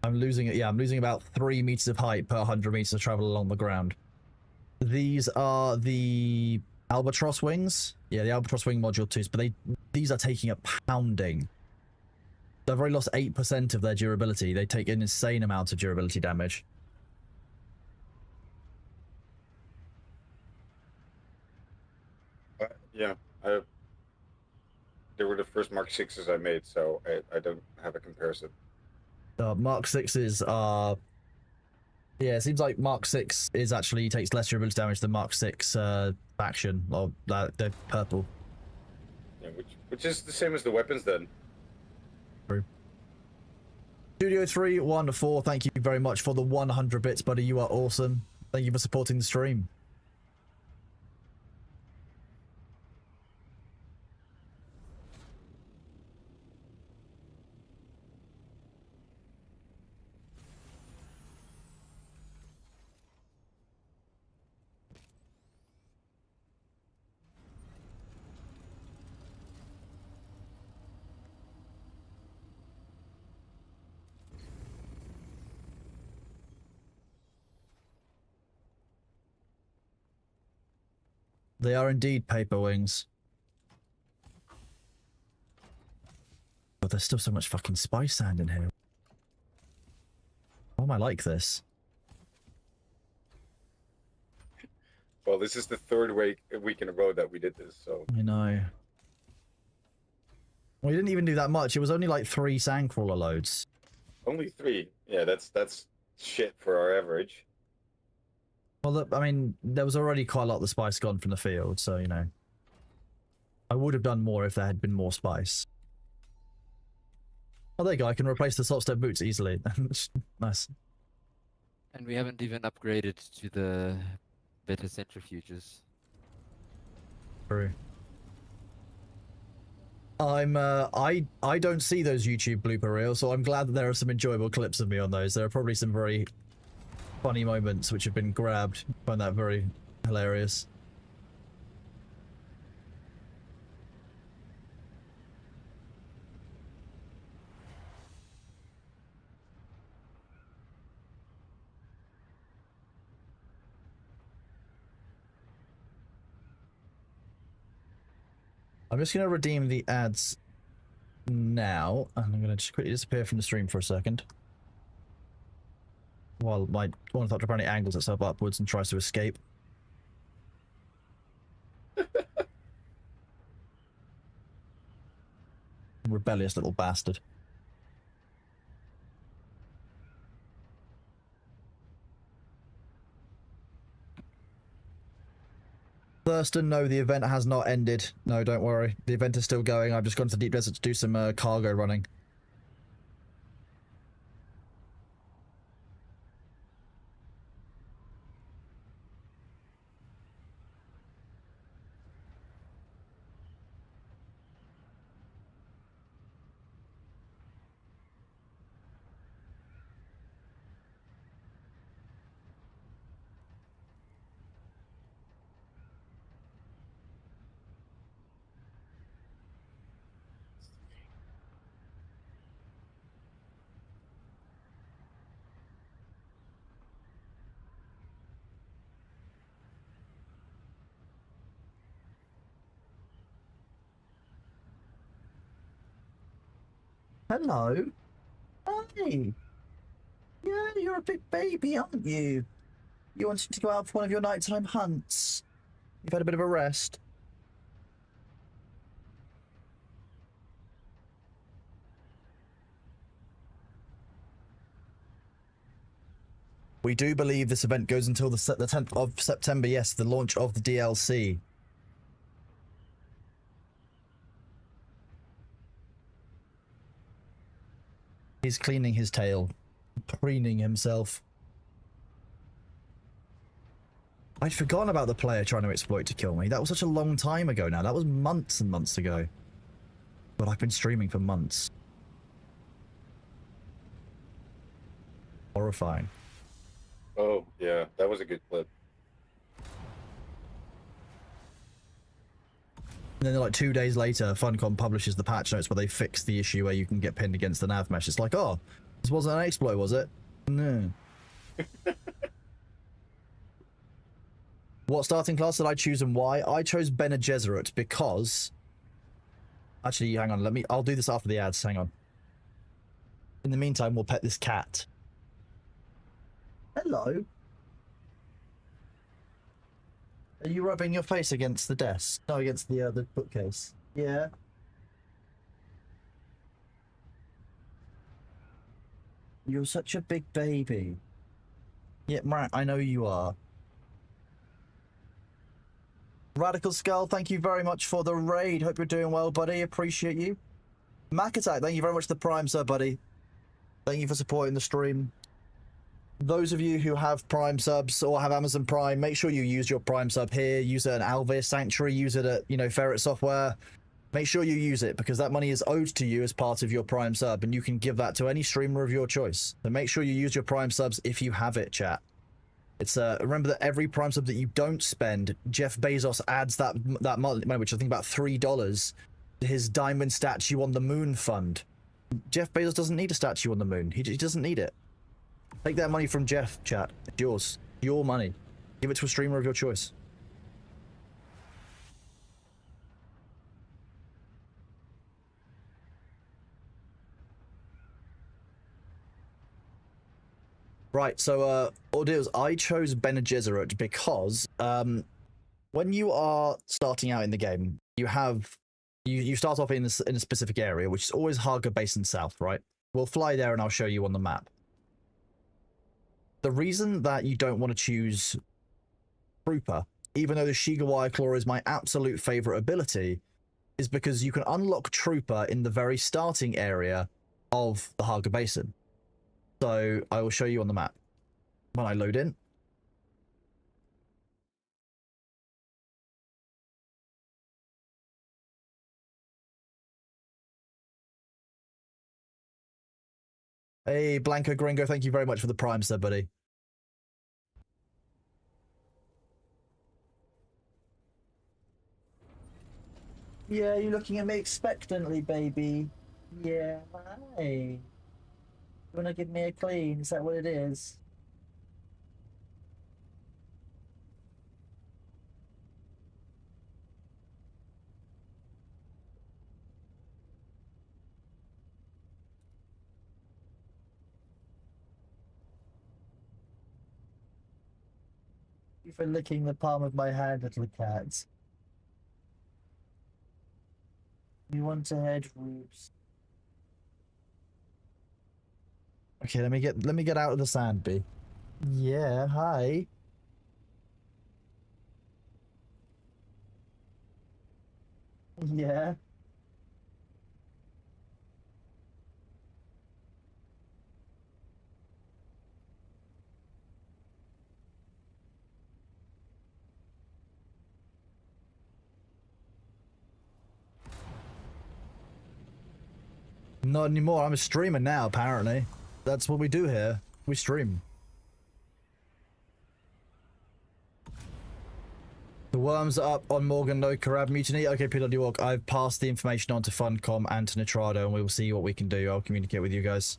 Speaker 1: I'm losing it. Yeah, I'm losing about 3 meters of height per 100 meters of travel along the ground. These are the Albatross wings. Yeah, the Albatross wing module 2s, but these are taking a pounding. They've already lost 8% of their durability. They take an insane amount of durability damage.
Speaker 8: Yeah, they were the first Mark 6s I made, so I don't have a comparison.
Speaker 1: Mark 6s are... Yeah, it seems like Mark 6 is actually takes less durability damage than Mark 6 faction, or they're purple.
Speaker 8: Yeah, which is the same as the weapons then.
Speaker 1: True. Studio 314, thank you very much for the 100 bits, buddy. You are awesome. Thank you for supporting the stream. They are indeed paper wings. But there's still so much fucking spice sand in here. Why am I like this?
Speaker 8: Well, this is the third week in a row that we did this, so...
Speaker 1: I know. We didn't even do that much. It was only like 3 sandcrawler loads.
Speaker 8: Only 3? Yeah, that's shit for our average.
Speaker 1: Well, I mean, there was already quite a lot of the spice gone from the field, so, you know. I would have done more if there had been more spice. Oh, there you go. I can replace the soft step boots easily. Nice.
Speaker 6: And we haven't even upgraded to the better centrifuges.
Speaker 1: True. I don't see those YouTube blooper reels, so I'm glad that there are some enjoyable clips of me on those. There are probably some very funny moments which have been grabbed. I find that very hilarious. I'm just going to redeem the ads now, and I'm going to just quickly disappear from the stream for a second. While my ornithopter apparently angles itself upwards and tries to escape. Rebellious little bastard. Thurston, no, the event has not ended. No, don't worry. The event is still going. I've just gone to the deep desert to do some cargo running. Hello. Hey. Yeah, you're a big baby, aren't you? You wanted to go out for one of your nighttime hunts. You've had a bit of a rest. We do believe this event goes until the 10th of September, yes, the launch of the DLC. He's cleaning his tail, preening himself. I'd forgotten about the player trying to exploit to kill me. That was such a long time ago now. That was months and months ago. But I've been streaming for months. Horrifying.
Speaker 8: Oh, yeah, that was a good clip.
Speaker 1: And then like 2 days later, Funcom publishes the patch notes where they fix the issue where you can get pinned against the nav mesh. It's like, oh, this wasn't an exploit, was it? No. What starting class did I choose and why? I chose Bene Gesserit because... Actually, hang on, I'll do this after the ads, hang on. In the meantime, we'll pet this cat. Hello. Are you rubbing your face against the desk? No, against the bookcase. Yeah. You're such a big baby. Yeah, right, I know you are. Radical Skull, thank you very much for the raid. Hope you're doing well, buddy. Appreciate you. Mac Attack, thank you very much for the Prime, sir, buddy. Thank you for supporting the stream. Those of you who have Prime subs or have Amazon Prime, make sure you use your Prime sub here. Use it at Alvis Sanctuary. Use it at, Ferret Software. Make sure you use it because that money is owed to you as part of your Prime sub, and you can give that to any streamer of your choice. So make sure you use your Prime subs if you have it, chat. It's remember that every Prime sub that you don't spend, Jeff Bezos adds that money, which I think about $3, to his Diamond Statue on the Moon fund. Jeff Bezos doesn't need a statue on the moon. He doesn't need it. Take that money from Jeff, chat. It's yours. Your money. Give it to a streamer of your choice. Right, so, Ordeals, I chose Bene Gesserit because, when you are starting out in the game, you have, you start off in a specific area, which is always Haga Basin South, right? We'll fly there and I'll show you on the map. The reason that you don't want to choose Trooper, even though the Shigawire Claw is my absolute favorite ability, is because you can unlock Trooper in the very starting area of the Haga Basin. So I will show you on the map when I load in. Hey, Blanco Gringo, thank you very much for the prime sub, buddy. Yeah, you're looking at me expectantly, baby. Yeah, hey. You wanna give me a clean? Is that what it is? You for licking the palm of my hand, little cat. You want to head roots? Okay, let me get out of the sand, B. Yeah, hi. Yeah. Not anymore. I'm a streamer now, apparently. That's what we do here. We stream. The worms are up on Morgan No Karab Mutiny. Okay, PW Walk, I've passed the information on to Funcom and to Nitrado, and we will see what we can do. I'll communicate with you guys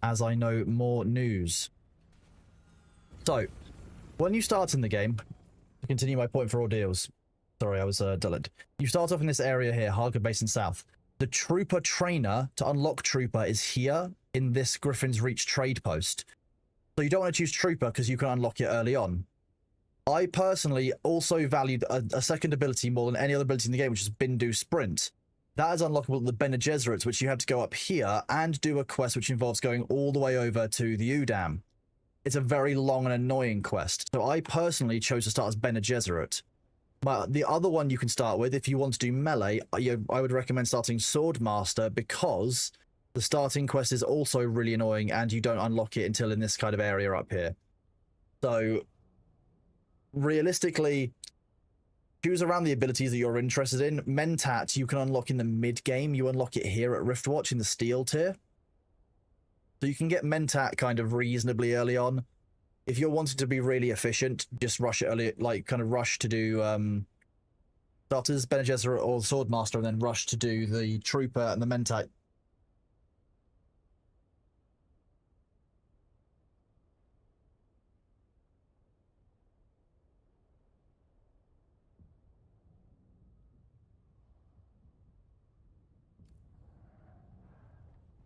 Speaker 1: as I know more news. So, when you start in the game, to continue my point for ordeals. Sorry, I was dulled. You start off in this area here, Haga Basin South. The Trooper Trainer, to unlock Trooper, is here in this Griffin's Reach trade post. So you don't want to choose Trooper because you can unlock it early on. I personally also valued a second ability more than any other ability in the game, which is Bindu Sprint. That is unlockable at the Bene Gesserit, which you have to go up here and do a quest which involves going all the way over to the Udam. It's a very long and annoying quest. So I personally chose to start as Bene Gesserit. But the other one you can start with, if you want to do melee, I would recommend starting Swordmaster, because the starting quest is also really annoying and you don't unlock it until in this kind of area up here. So realistically, choose around the abilities that you're interested in. Mentat you can unlock in the mid-game. You unlock it here at Riftwatch in the Steel tier. So you can get Mentat kind of reasonably early on. If you're wanting to be really efficient, just rush it early, like kind of rush to do starters, Bene Gesserit or Swordmaster, and then rush to do the Trooper and the Mentat.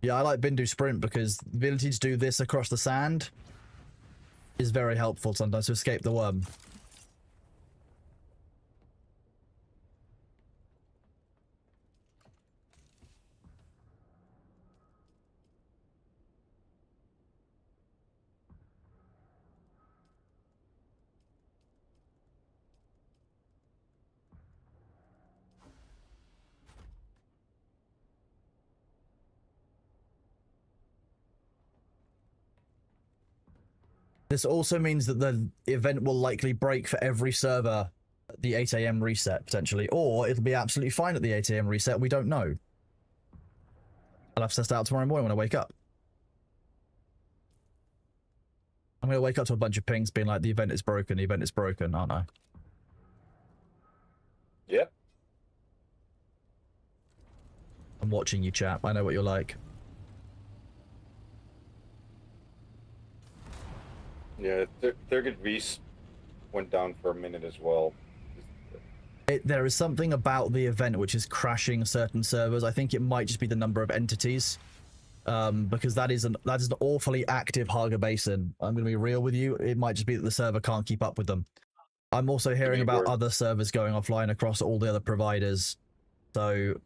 Speaker 1: Yeah, I like Bindu Sprint because the ability to do this across the sand is very helpful sometimes to escape the worm. This also means that the event will likely break for every server at the 8 AM reset, potentially. Or it'll be absolutely fine at the 8 AM reset, we don't know. I'll have to test it out tomorrow morning when I wake up. I'm going to wake up to a bunch of pings being like, the event is broken, aren't I?
Speaker 8: Yep.
Speaker 1: I'm watching you, chap. I know what you're like.
Speaker 8: Yeah, Thurgood Reese went down for a minute as well.
Speaker 1: There is something about the event which is crashing certain servers. I think it might just be the number of entities. Because that is an awfully active Haga Basin. I'm going to be real with you. It might just be that the server can't keep up with them. I'm also hearing about other servers going offline across all the other providers. So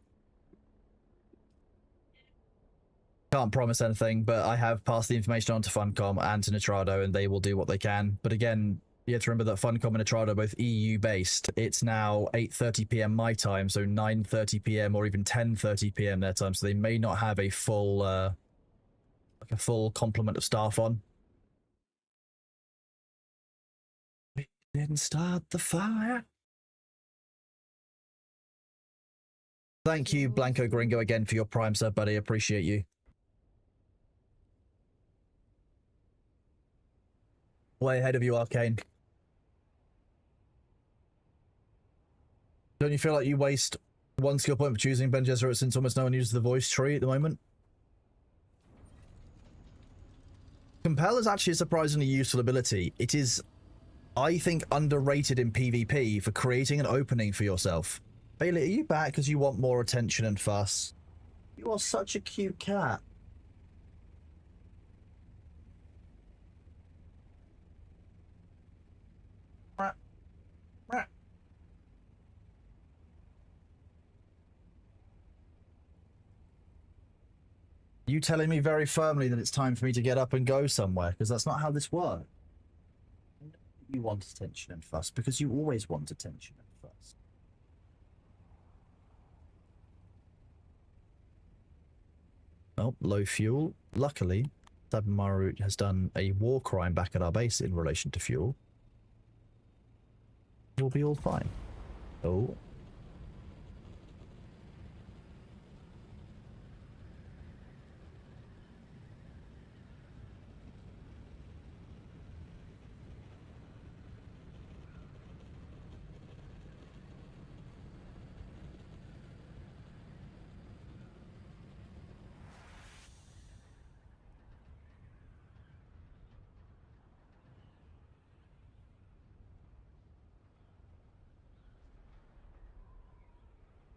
Speaker 1: can't promise anything, but I have passed the information on to Funcom and to Nitrado, and they will do what they can. But again, You have to remember that Funcom and Etrado are both EU based. It's now 8:30 p.m. my time, so 9:30 p.m. or even 10:30 p.m. their time. So they may not have a full, like a full complement of staff on. We didn't start the fire. Thank you, Blanco Gringo, again for your Prime sub, buddy. Appreciate you. Way ahead of you, Arcane. Don't you feel like you waste one skill point for choosing Ben Gesserit since almost no one uses the voice tree at the moment? Compel is actually a surprisingly useful ability. It is, I think, underrated in PvP for creating an opening for yourself. Bailey, are you back because you want more attention and fuss? You are such a cute cat. You telling me very firmly that it's time for me to get up and go somewhere, because that's not how this works. You want attention and fuss, because you always want attention and fuss. Oh, low fuel. Luckily, Sabamaru has done a war crime back at our base in relation to fuel. We'll be all fine. Oh.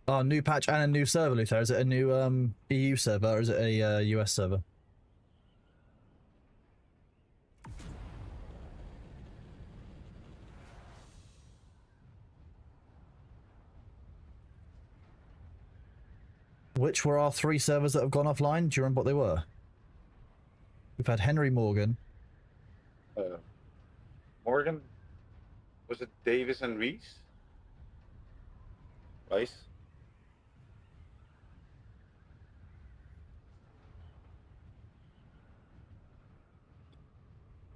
Speaker 1: Oh, new patch and a new server, Luther. Is it a new EU server or is it a US server? Which were our 3 servers that have gone offline? Do you remember what they were? We've had Henry Morgan.
Speaker 8: Morgan? Was it Davis and Reese? Rice?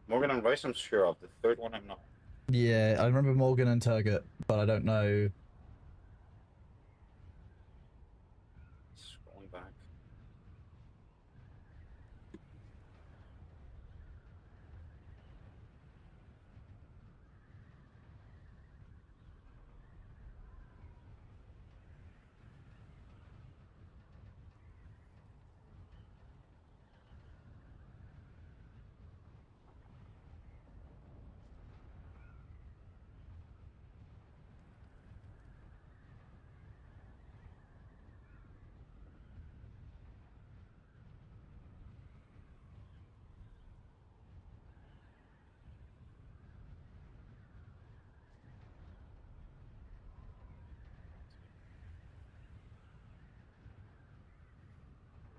Speaker 8: Morgan and Rice I'm sure of. The third one I'm not.
Speaker 1: Yeah, I remember Morgan and Turgot, but I don't know.
Speaker 8: Scrolling back.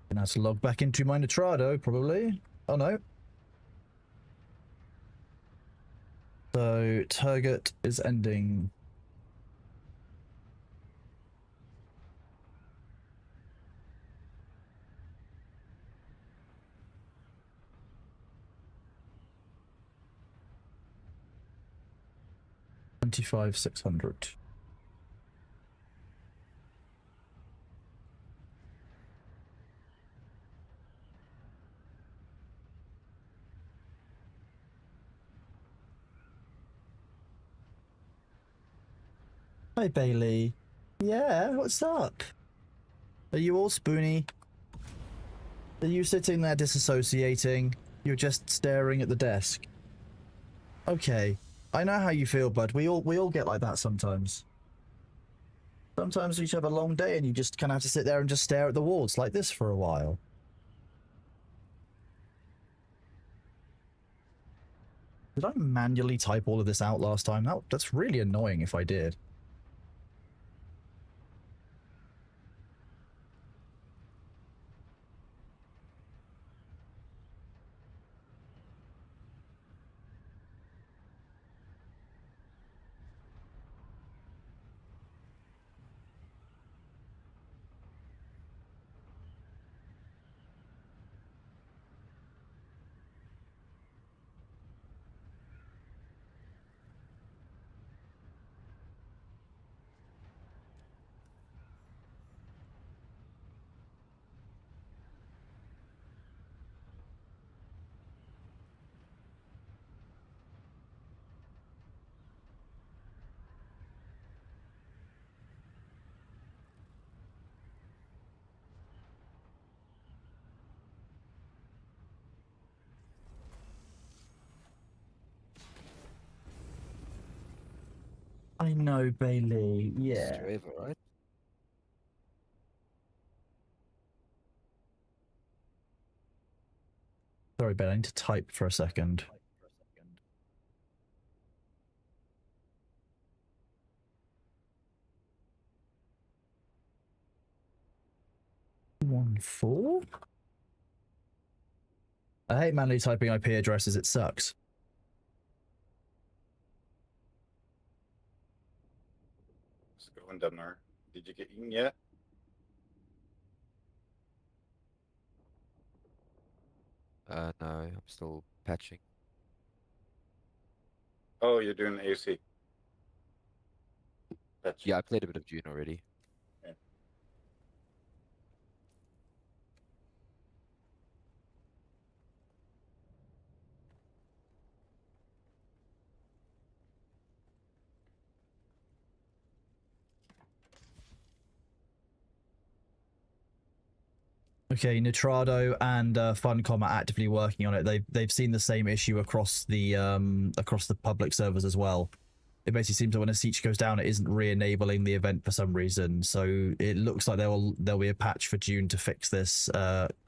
Speaker 1: And I have to log back into my Nitrado, probably. Oh no. So, Turgot is ending. $25,600. Hi, Bailey. Yeah, what's up? Are you all spoony? Are you sitting there disassociating? You're just staring at the desk. Okay. I know how you feel, bud. We all get like that sometimes. Sometimes you have a long day and you just kind of have to sit there and just stare at the walls like this for a while. Did I manually type all of this out last time? That's really annoying if I did. I know, Bailey. Yeah.
Speaker 6: Forever, right?
Speaker 1: Sorry, Ben. I need to type for a second. One four. I hate manually typing IP addresses. It sucks.
Speaker 8: Let's go on, Demnar. Did you get eaten yet?
Speaker 6: No, I'm still patching.
Speaker 8: Oh, you're doing AOC. That's
Speaker 6: Yeah, I played a bit of Dune already.
Speaker 8: Yeah.
Speaker 1: Okay, Nitrado and Funcom are actively working on it. They've seen the same issue across the public servers as well. It basically seems that when a siege goes down, it isn't re-enabling the event for some reason. So it looks like there'll be a patch for Dune to fix this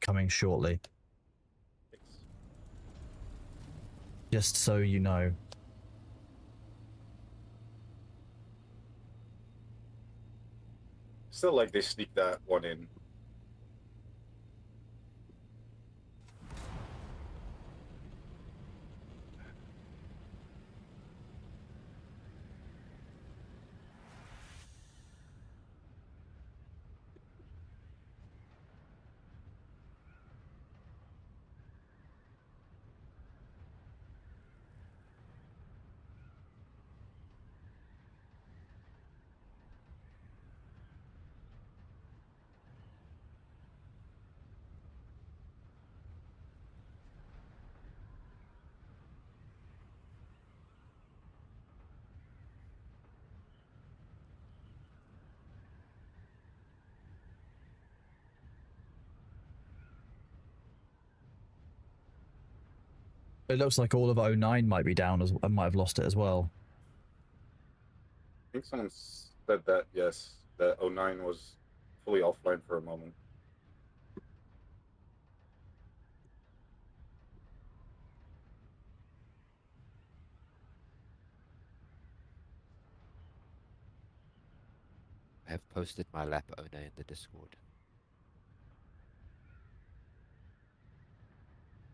Speaker 1: coming shortly. Just so you know.
Speaker 8: still like they sneak that one in.
Speaker 1: It looks like all of 09 might be down, I might have lost it as well.
Speaker 8: I think someone said that, yes, that 09 was fully offline for a moment.
Speaker 6: I have posted my lap owner in the Discord.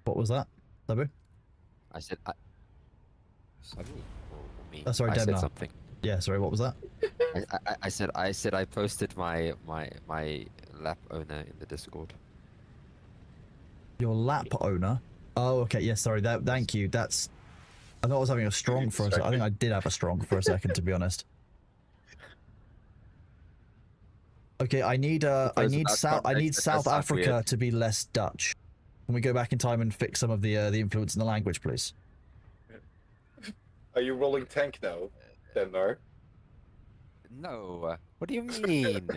Speaker 1: What was that, Sabu?
Speaker 6: I said, Sabu or me?
Speaker 1: Sorry,
Speaker 6: I said
Speaker 1: Demnar.
Speaker 6: something.
Speaker 1: Yeah, sorry, what was that?
Speaker 6: I said I posted my lap owner in the Discord.
Speaker 1: Your lap owner? Oh, okay. Yeah, sorry. Thank you. I thought I was having a strong for a second. I think I did have a strong for a second, to be honest. Okay, I need South Africa to be less Dutch. Can we go back in time and fix some of the influence in the language, please?
Speaker 8: Are you rolling tank now, Demnar?
Speaker 6: No. What do you mean?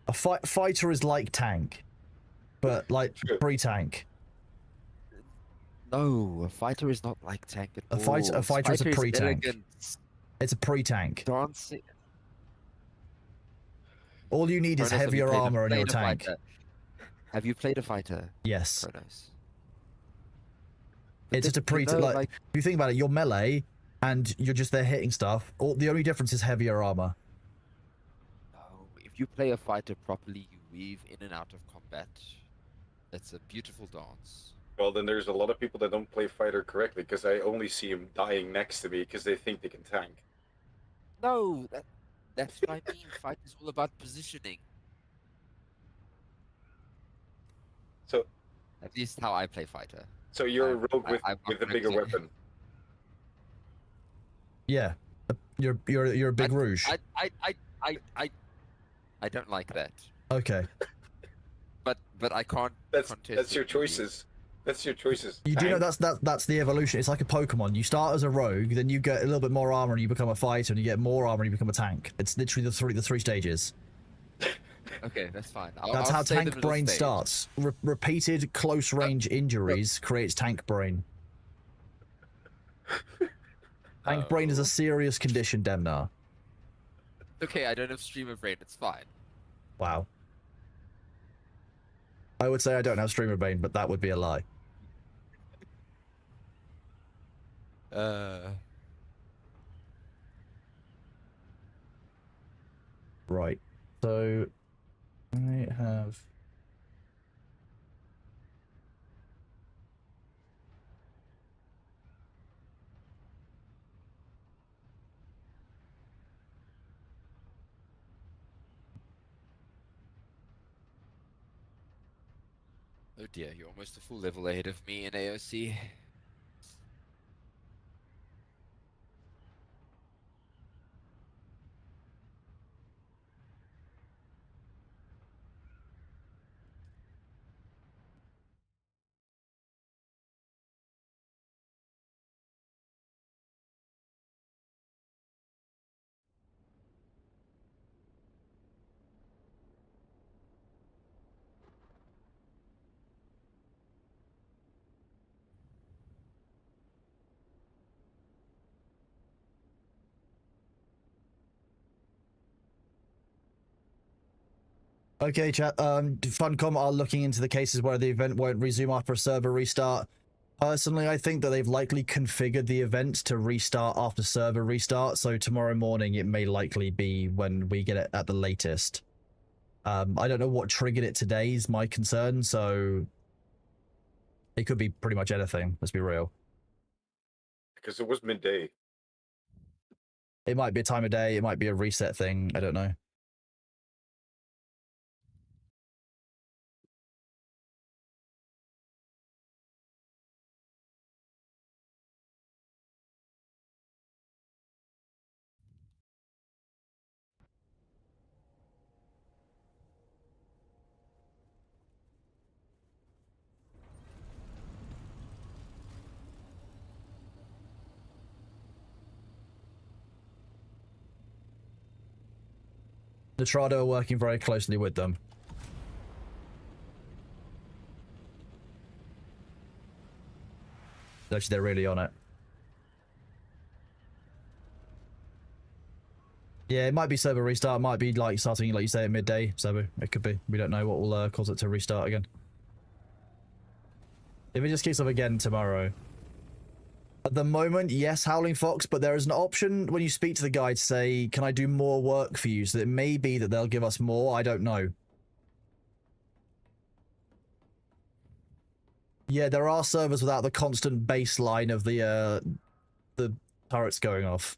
Speaker 1: A fighter is like tank, but like pre-tank.
Speaker 6: No, a fighter is not like tank at all.
Speaker 1: A fighter is a pre-tank. It's a pre-tank.
Speaker 6: Dancing.
Speaker 1: All you need is heavier armor on your tank.
Speaker 6: Have you played a fighter?
Speaker 1: Yes.
Speaker 6: Kronos?
Speaker 1: It's just a like, if you think about it, you're melee and you're just there hitting stuff. The only difference is heavier armor.
Speaker 6: No, if you play a fighter properly, you weave in and out of combat. It's a beautiful dance.
Speaker 8: Well, then there's a lot of people that don't play fighter correctly because I only see him dying next to me because they think they can tank.
Speaker 6: No, that's what I mean. Fight is all about positioning.
Speaker 8: So,
Speaker 6: at least how I play fighter.
Speaker 8: So you're a rogue with a bigger weapon.
Speaker 1: Yeah, you're a big rouge.
Speaker 6: I don't like that.
Speaker 1: Okay.
Speaker 6: But I can't.
Speaker 8: That's your choices. That's your choices.
Speaker 1: You do know that's the evolution. It's like a Pokemon. You start as a rogue, then you get a little bit more armor, and you become a fighter, and you get more armor, and you become a tank. It's literally the three stages.
Speaker 6: Okay, that's fine.
Speaker 1: That's how tank brain starts. Repeated close range injuries creates tank brain. Tank brain is a serious condition, Demnar.
Speaker 6: Okay, I don't have streamer brain. It's fine.
Speaker 1: Wow. I would say I don't have streamer brain, but that would be a lie. Right. So I have.
Speaker 6: Oh dear, you're almost a full level ahead of me in AOC.
Speaker 1: Okay, chat. Funcom are looking into the cases where the event won't resume after a server restart. Personally, I think that they've likely configured the event to restart after server restart, so tomorrow morning it may likely be when we get it at the latest. I don't know what triggered it today is my concern, so it could be pretty much anything, let's be real.
Speaker 8: Because it was midday.
Speaker 1: It might be a time of day, it might be a reset thing, I don't know. The Trado are working very closely with them. Actually, they're really on it. Yeah, it might be server restart. It might be like starting, like you say, at midday. So it could be. We don't know what will cause it to restart again. If it just kicks off again tomorrow. At the moment, yes, Howling Fox, but there is an option when you speak to the guy to say, can I do more work for you? So it may be that they'll give us more. I don't know. Yeah, there are servers without the constant baseline of the turrets going off.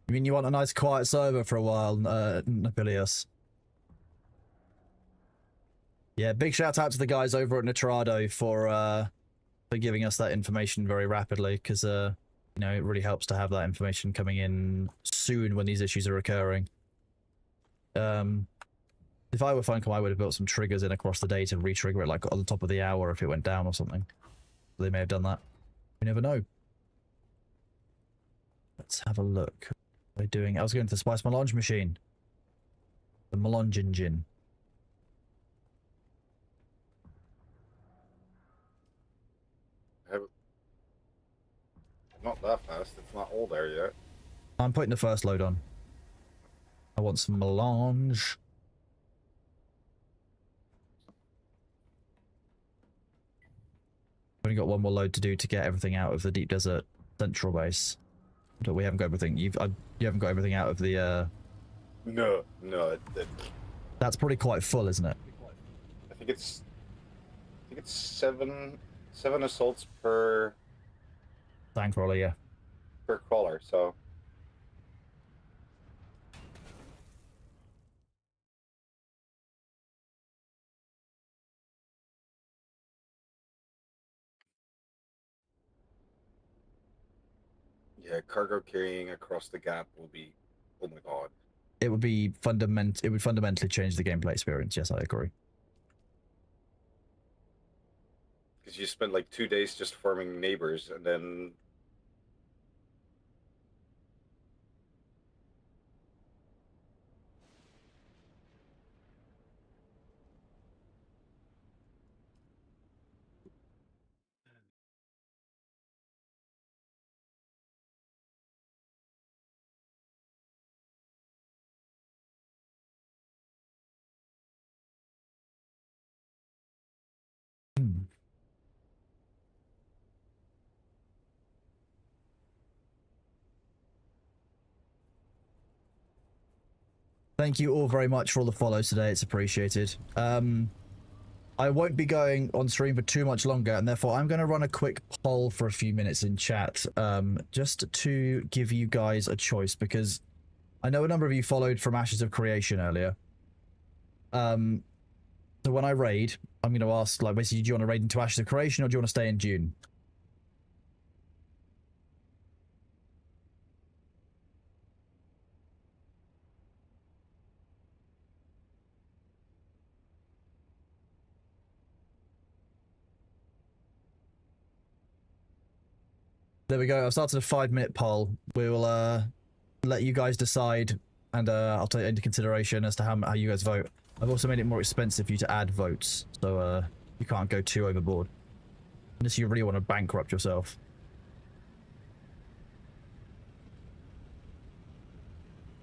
Speaker 1: You mean you want a nice quiet server for a while, Nobilius? Yeah, big shout out to the guys over at Nitrado for giving us that information very rapidly, because you know, it really helps to have that information coming in soon when these issues are occurring. If I were Funcom, I would have built some triggers in across the day to re-trigger it like on the top of the hour if it went down or something. They may have done that. We never know. Let's have a look. What are they doing? I was going to the Spice Melange machine. The Melange engine.
Speaker 8: Not that fast. It's not all there yet.
Speaker 1: I'm putting the first load on. I want some melange. We've only got one more load to do to get everything out of the Deep Desert Central base. But we haven't got everything. You haven't got everything out of the.
Speaker 8: No.
Speaker 1: That's probably quite full, isn't it?
Speaker 8: I think it's seven assaults per
Speaker 1: Tank crawler, yeah.
Speaker 8: per crawler. So yeah, cargo carrying across the gap will be, oh my god.
Speaker 1: It would be It would fundamentally change the gameplay experience. Yes, I agree.
Speaker 8: Because you spend like 2 days just farming neighbors, and then
Speaker 1: Thank you all very much for all the follows today. It's appreciated. I won't be going on stream for too much longer, and therefore I'm going to run a quick poll for a few minutes in chat, just to give you guys a choice, because I know a number of you followed from Ashes of Creation earlier. So when I raid, I'm going to ask, like, basically, do you want to raid into Ashes of Creation, or do you want to stay in Dune? There we go. I've started a 5-minute poll. We will let you guys decide, and I'll take it into consideration as to how you guys vote. I've also made it more expensive for you to add votes, so you can't go too overboard. Unless you really want to bankrupt yourself.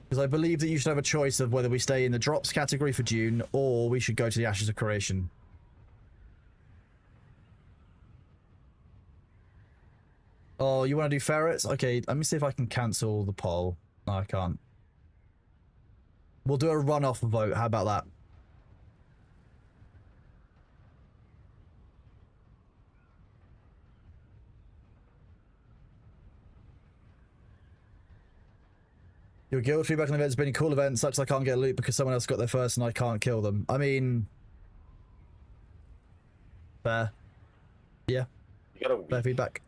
Speaker 1: Because I believe that you should have a choice of whether we stay in the drops category for Dune, or we should go to the Ashes of Creation. Oh, you want to do ferrets? Okay, let me see if I can cancel the poll. No, I can't. We'll do a runoff vote. How about that? Your guild feedback on the event has been a cool event. Sucks I can't get loot because someone else got there first and I can't kill them. I mean... Fair. Yeah.
Speaker 8: you got a week.
Speaker 1: Fair feedback.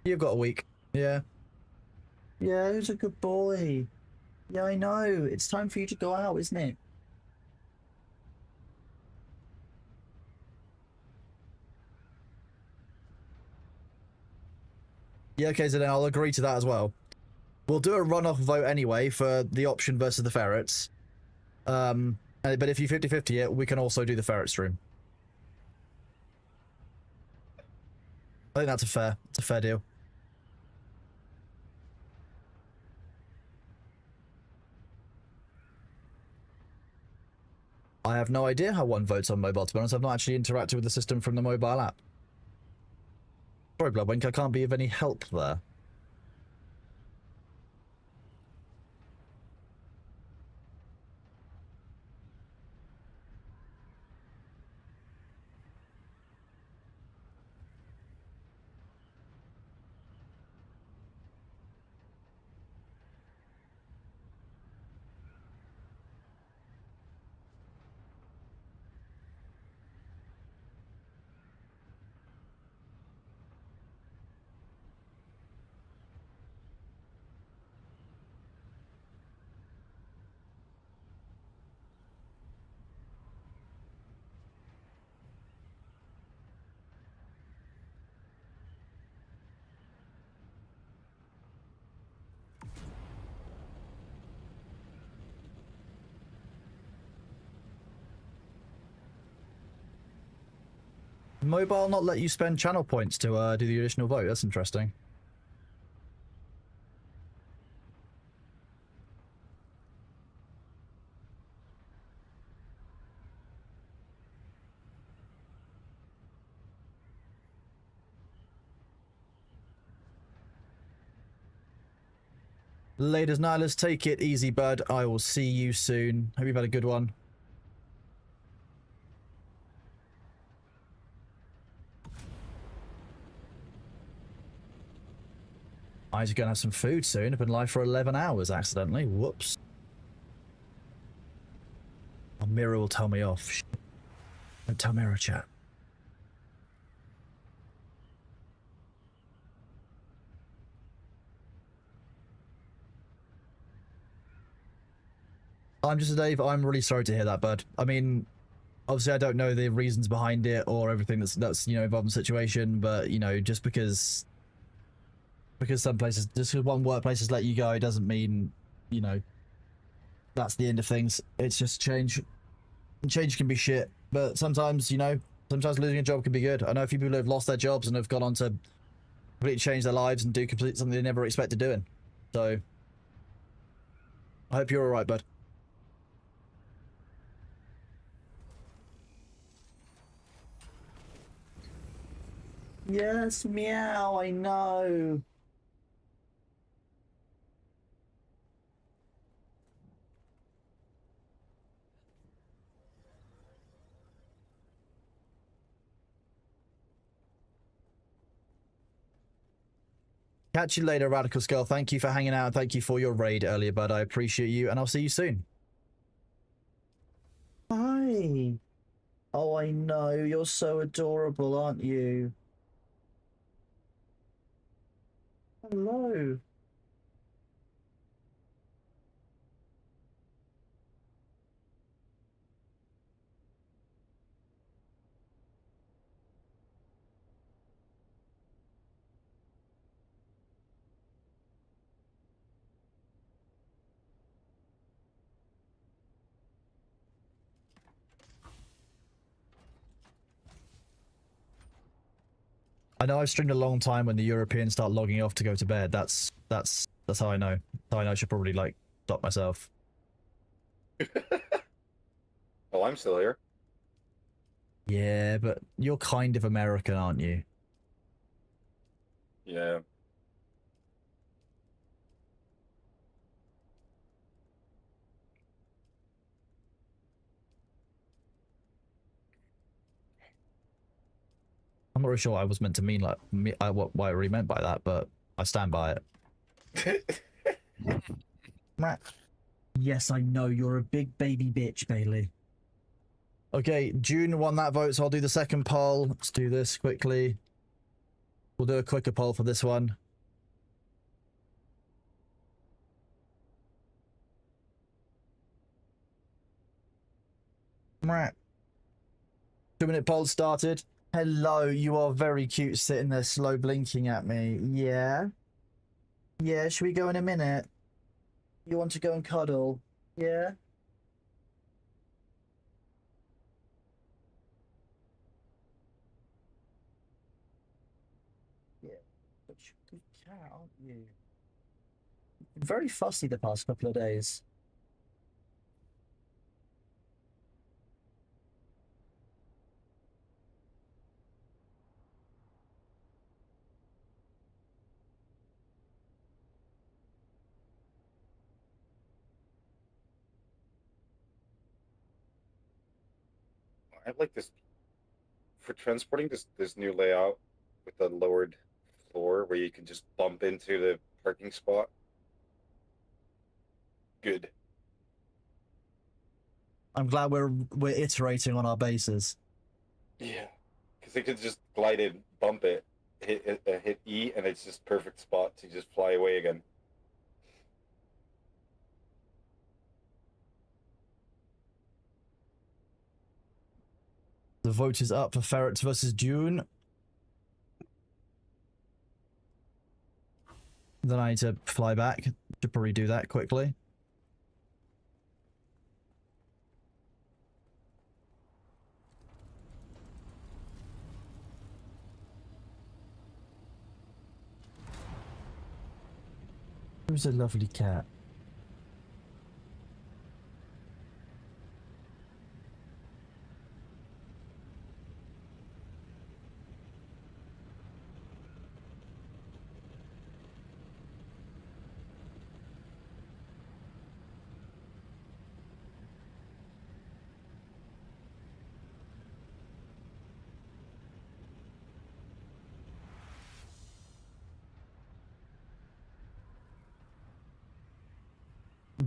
Speaker 1: You've got a week. Yeah. Yeah, who's a good boy? Yeah, I know. It's time for you to go out, isn't it? Yeah, okay, so then I'll agree to that as well. We'll do a runoff vote anyway for the option versus the ferrets. But if you 50-50 it, we can also do the ferret stream. I think that's a fair deal. I have no idea how one votes on mobile, to be honest. I've not actually interacted with the system from the mobile app. Sorry, Bloodwink, I can't be of any help there. Mobile not let you spend channel points to do the additional vote. That's interesting. Ladies and Nihilers, take it easy, bud. I will see you soon. Hope you've had a good one. I need to go and have some food soon. I've been live for 11 hours accidentally. Whoops. Oh, Mirror will tell me off. Shh. Don't tell Mirror, chat. I'm just a Dave. I'm really sorry to hear that, bud. I mean, obviously I don't know the reasons behind it or everything that's you know involved in the situation, but you know, just because some places, just because one workplace has let you go, it doesn't mean, you know, that's the end of things. It's just change. Change can be shit, but sometimes, you know, sometimes losing a job can be good. I know a few people who have lost their jobs and have gone on to completely change their lives and do completely something they never expected doing. So, I hope you're alright, bud. Yes, meow, I know. Catch you later, Radical Skull. Thank you for hanging out. Thank you for your raid earlier, bud. I appreciate you, and I'll see you soon. Hi. Oh, I know. You're so adorable, aren't you? Hello. I know I've streamed a long time when the Europeans start logging off to go to bed. That's how I know. That's how I know I should probably like stop myself.
Speaker 8: Oh, I'm still here.
Speaker 1: Yeah, but you're kind of American, aren't you?
Speaker 8: Yeah.
Speaker 1: I'm not really sure what I was meant to mean, like what I really meant by that, but I stand by it. Yes, I know you're a big baby bitch, Bailey. Okay, Dune won that vote, so I'll do the second poll. Let's do this quickly. We'll do a quicker poll for this one. Right. 2-minute poll started. Hello, you are very cute sitting there slow blinking at me. Yeah? Yeah, should we go in a minute? You want to go and cuddle? Yeah? Yeah. But you're a good cat, aren't you? You've been very fussy the past couple of days.
Speaker 8: I like this for transporting this new layout with the lowered floor where you can just bump into the parking spot. Good.
Speaker 1: I'm glad we're iterating on our bases.
Speaker 8: Yeah, because they could just glide in, bump it, hit E, and it's just perfect spot to just fly away again.
Speaker 1: The vote is up for Ferrets versus Dune. Then I need to fly back. Should probably do that quickly. Who's a lovely cat?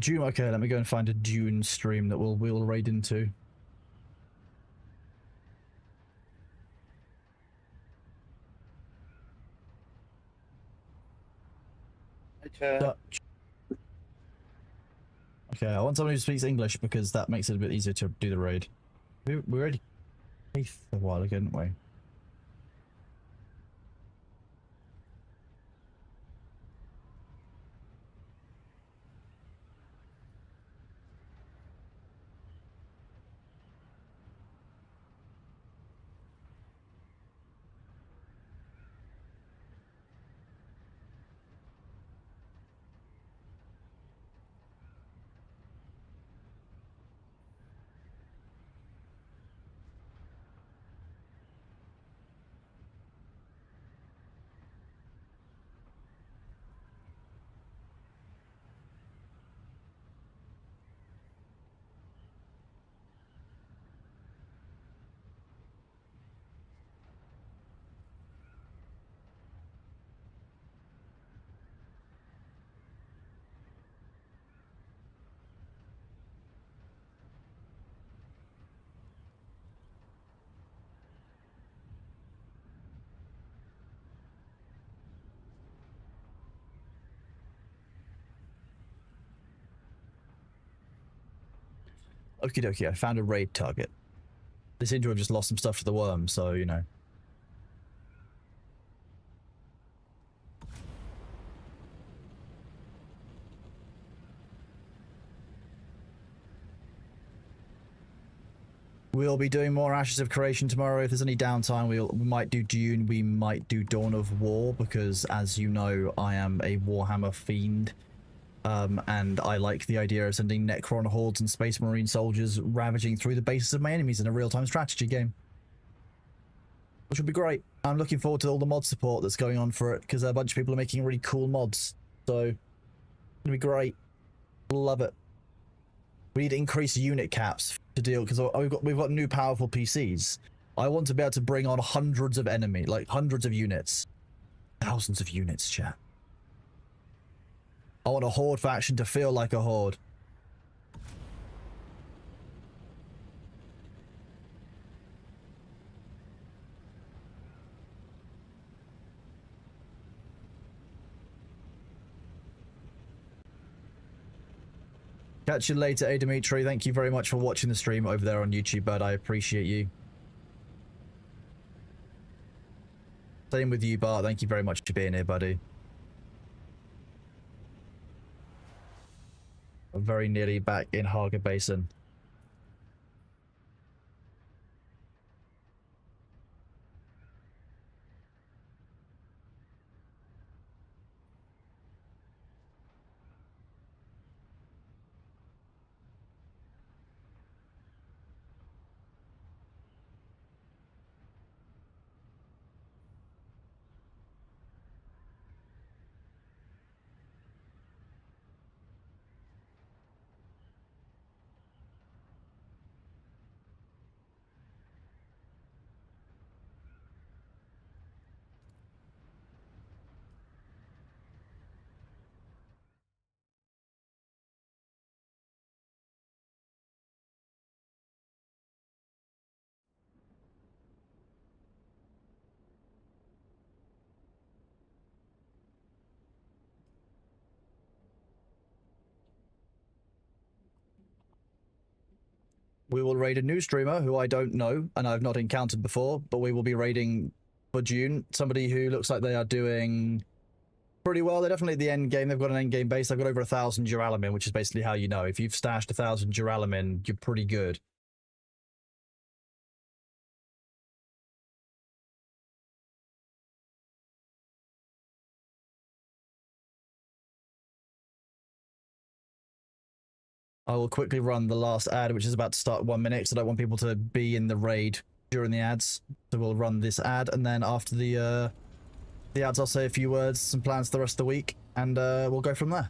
Speaker 1: Dune. Okay, let me go and find a Dune stream that we'll raid into. Dutch. Okay, I want someone who speaks English because that makes it a bit easier to do the raid. We already faced a while ago, didn't we? Okie dokie, I found a raid target. They seem to have just lost some stuff to the worm, so, you know. We'll be doing more Ashes of Creation tomorrow. If there's any downtime, we might do Dune, we might do Dawn of War, because as you know, I am a Warhammer fiend. And I like the idea of sending Necron hordes and Space Marine soldiers ravaging through the bases of my enemies in a real-time strategy game. Which would be great. I'm looking forward to all the mod support that's going on for it, because a bunch of people are making really cool mods. So, it's gonna be great. Love it. We need to increase unit caps to deal, because we've got new powerful PCs. I want to be able to bring on hundreds of enemy, like hundreds of units. Thousands of units, chat. I want a horde faction to feel like a horde. Catch you later, A. Dimitri. Thank you very much for watching the stream over there on YouTube, bud. I appreciate you. Same with you, Bart. Thank you very much for being here, buddy. I'm very nearly back in Haga Basin. We will raid a new streamer who I don't know and I've not encountered before, but we will be raiding for Dune. Somebody who looks like they are doing pretty well. They're definitely at the end game. They've got an end game base. They've got over 1,000 Duralamin, which is basically how you know. If you've stashed 1,000 Duralamin, you're pretty good. I will quickly run the last ad, which is about to start 1 minute, because I don't want people to be in the raid during the ads. So we'll run this ad, and then after the ads, I'll say a few words, some plans for the rest of the week, and we'll go from there.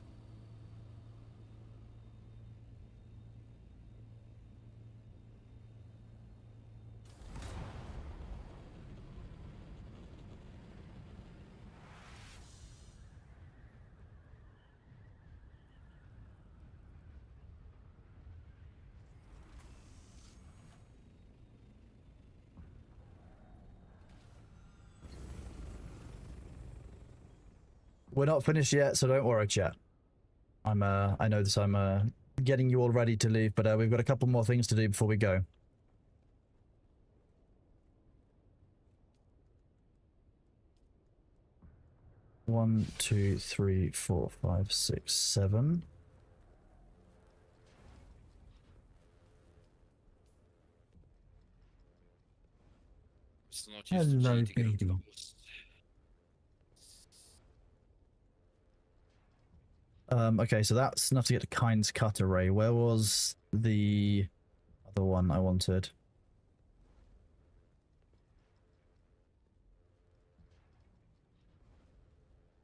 Speaker 1: We're not finished yet, so don't worry, chat. I know this. I'm getting you all ready to leave, but we've got a couple more things to do before we go. One, two, three, four, five, six, seven. Hello, baby. Okay, so that's enough to get to Kind's Cut Array. Where was the other one I wanted?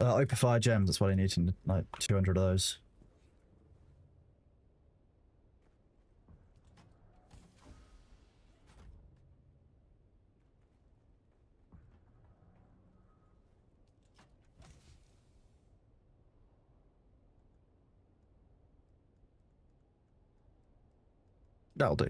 Speaker 1: Open Fire Gems, that's what I need, like 200 of those. That'll do.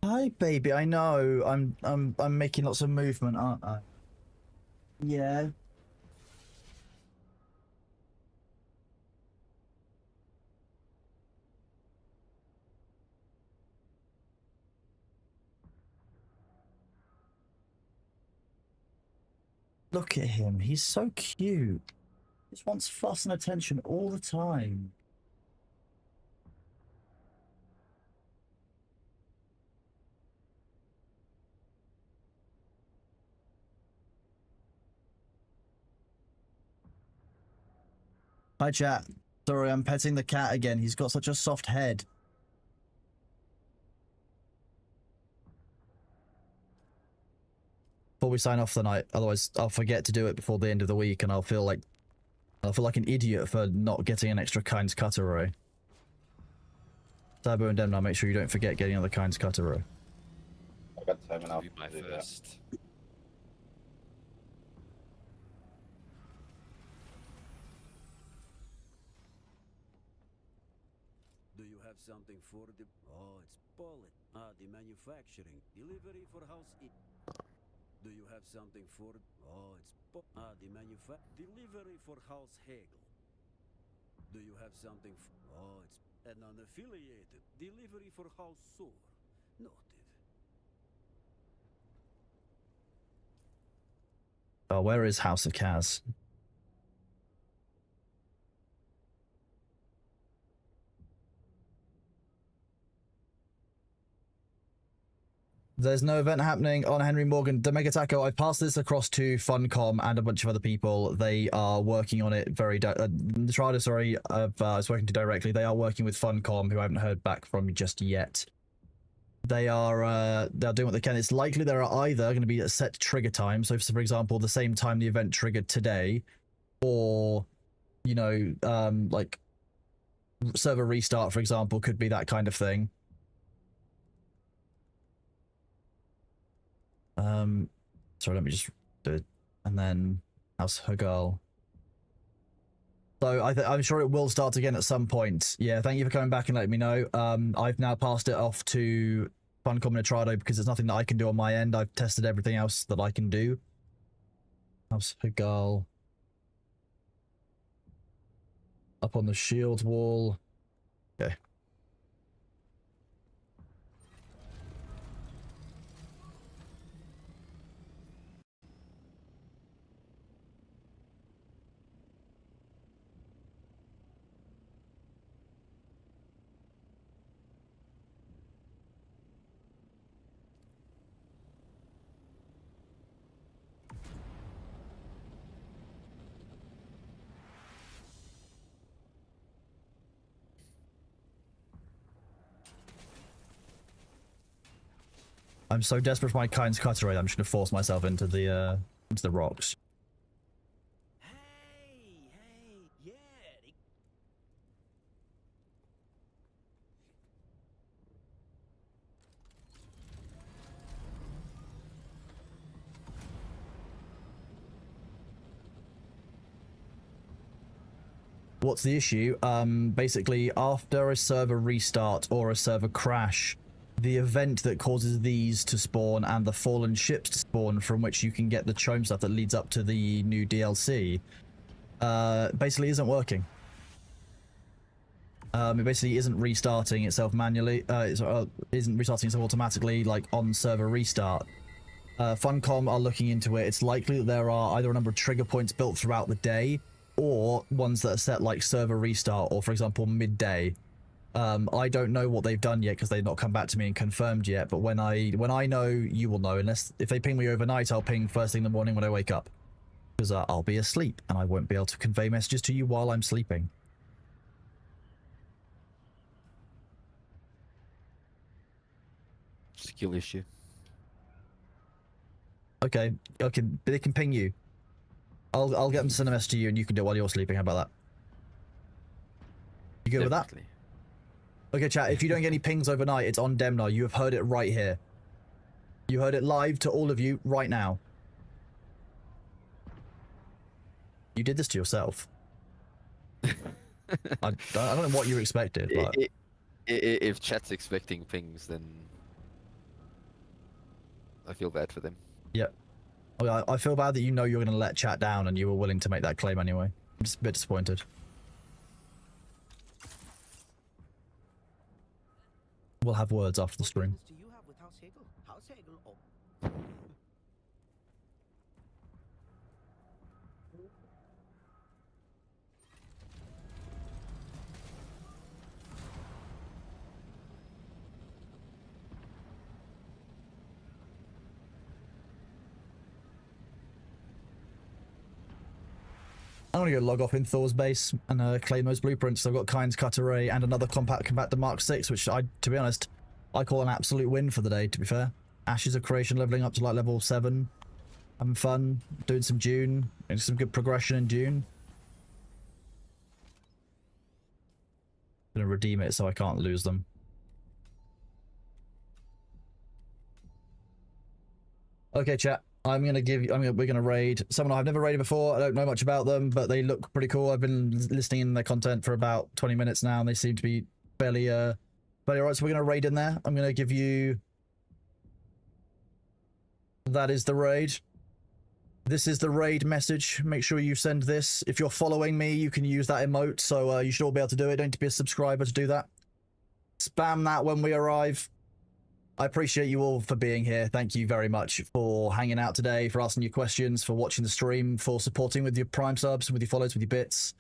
Speaker 1: Hi, baby. I know. I'm making lots of movement, aren't I? Yeah. Look at him. He's so cute. He just wants fuss and attention all the time. Hi, chat. Sorry, I'm petting the cat again. He's got such a soft head. Before we sign off the night, otherwise I'll forget to do it before the end of the week, and I'll feel like an idiot for not getting an extra Kind's Cut Array. Sabo and Demna, make sure you don't forget getting another Kind's Cut Array.
Speaker 8: I got time enough.
Speaker 6: Be my first.
Speaker 5: Do you have something for the... Oh, it's bullet. The manufacturing. Delivery for house... Do you have something for... Oh, it's... the Delivery for house Hegel. Do you have something for... Oh, it's... An unaffiliated. Delivery for house Sur. Noted.
Speaker 1: Oh, where is House of Kaz? There's no event happening on Henry Morgan. Demega Taco, I've passed this across to Funcom and a bunch of other people. They are working on it very... Trada, sorry, I was working to directly. They are working with Funcom, who I haven't heard back from just yet. They're doing what they can. It's likely there are either going to be a set trigger time. So, for example, the same time the event triggered today, or, you know, like server restart, for example, could be that kind of thing. Sorry, let me just do it. And then how's her girl? So I'm sure it will start again at some point. Yeah, thank you for coming back and letting me know. I've now passed it off to Funcom and Atrado because there's nothing that I can do on my end. I've tested everything else that I can do. How's her girl? Up on the shield wall. Okay. I'm so desperate for my kind's cutter rate, I'm just gonna force myself into the rocks.
Speaker 11: Yeah.
Speaker 1: What's the issue? Basically, after a server restart or a server crash, the event that causes these to spawn and the fallen ships to spawn from which you can get the chome stuff that leads up to the new DLC, basically isn't working. It basically isn't restarting itself manually, isn't restarting itself automatically, like on server restart. Funcom are looking into it. It's likely that there are either a number of trigger points built throughout the day, or ones that are set like server restart, or for example midday. I don't know what they've done yet because they've not come back to me and confirmed yet, but when I know, you will know. Unless if they ping me overnight, I'll ping first thing in the morning when I wake up, because I'll be asleep and I won't be able to convey messages to you while I'm sleeping.
Speaker 6: Skill issue.
Speaker 1: Okay, they can ping you. I'll get them to send a message to you and you can do it while you're sleeping. How about that? You good
Speaker 6: Definitely.
Speaker 1: with that? Okay, chat, if you don't get any pings overnight, it's on Demnar. You have heard it right here. You heard it live to all of you right now. You did this to yourself. I don't know what you expected, but...
Speaker 6: If chat's expecting pings, then I feel bad for them.
Speaker 1: Yep. I feel bad that you know you're going to let chat down and you were willing to make that claim anyway. I'm just a bit disappointed. We'll have words after the stream.
Speaker 11: Do you have with House Hegel? House Hegel or...
Speaker 1: I'm gonna go log off in Thor's base and claim those blueprints. So I've got Kind's Cutteray and another compact compactor Mark 6, which to be honest, I call an absolute win for the day, to be fair. Ashes of Creation leveling up to like level 7. Having fun, doing some Dune, doing some good progression in Dune. Gonna redeem it so I can't lose them. Okay, chat. We're gonna raid someone I've never raided before. I don't know much about them, but they look pretty cool. I've been listening in their content for about 20 minutes now, and they seem to be fairly alright. So we're gonna raid in there. I'm gonna give you. That is the raid. This is the raid message. Make sure you send this. If you're following me, you can use that emote. So you should all be able to do it. Don't need to be a subscriber to do that. Spam that when we arrive. I appreciate you all for being here. Thank you very much for hanging out today, for asking your questions, for watching the stream, for supporting with your Prime subs, with your follows, with your bits.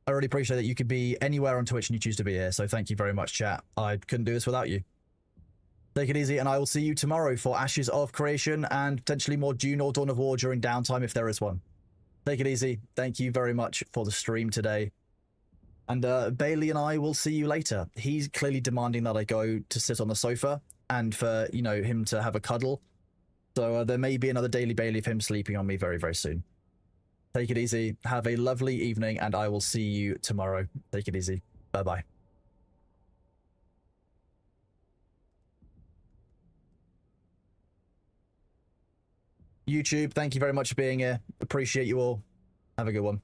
Speaker 1: I really appreciate that you could be anywhere on Twitch and you choose to be here. So thank you very much, chat. I couldn't do this without you. Take it easy, and I will see you tomorrow for Ashes of Creation and potentially more Dune or Dawn of War during downtime if there is one. Take it easy. Thank you very much for the stream today. And Bailey and I will see you later. He's clearly demanding that I go to sit on the sofa and for, you know, him to have a cuddle. So there may be another Daily Bailey of him sleeping on me very, very soon. Take it easy. Have a lovely evening, and I will see you tomorrow. Take it easy. Bye-bye. YouTube, thank you very much for being here. Appreciate you all. Have a good one.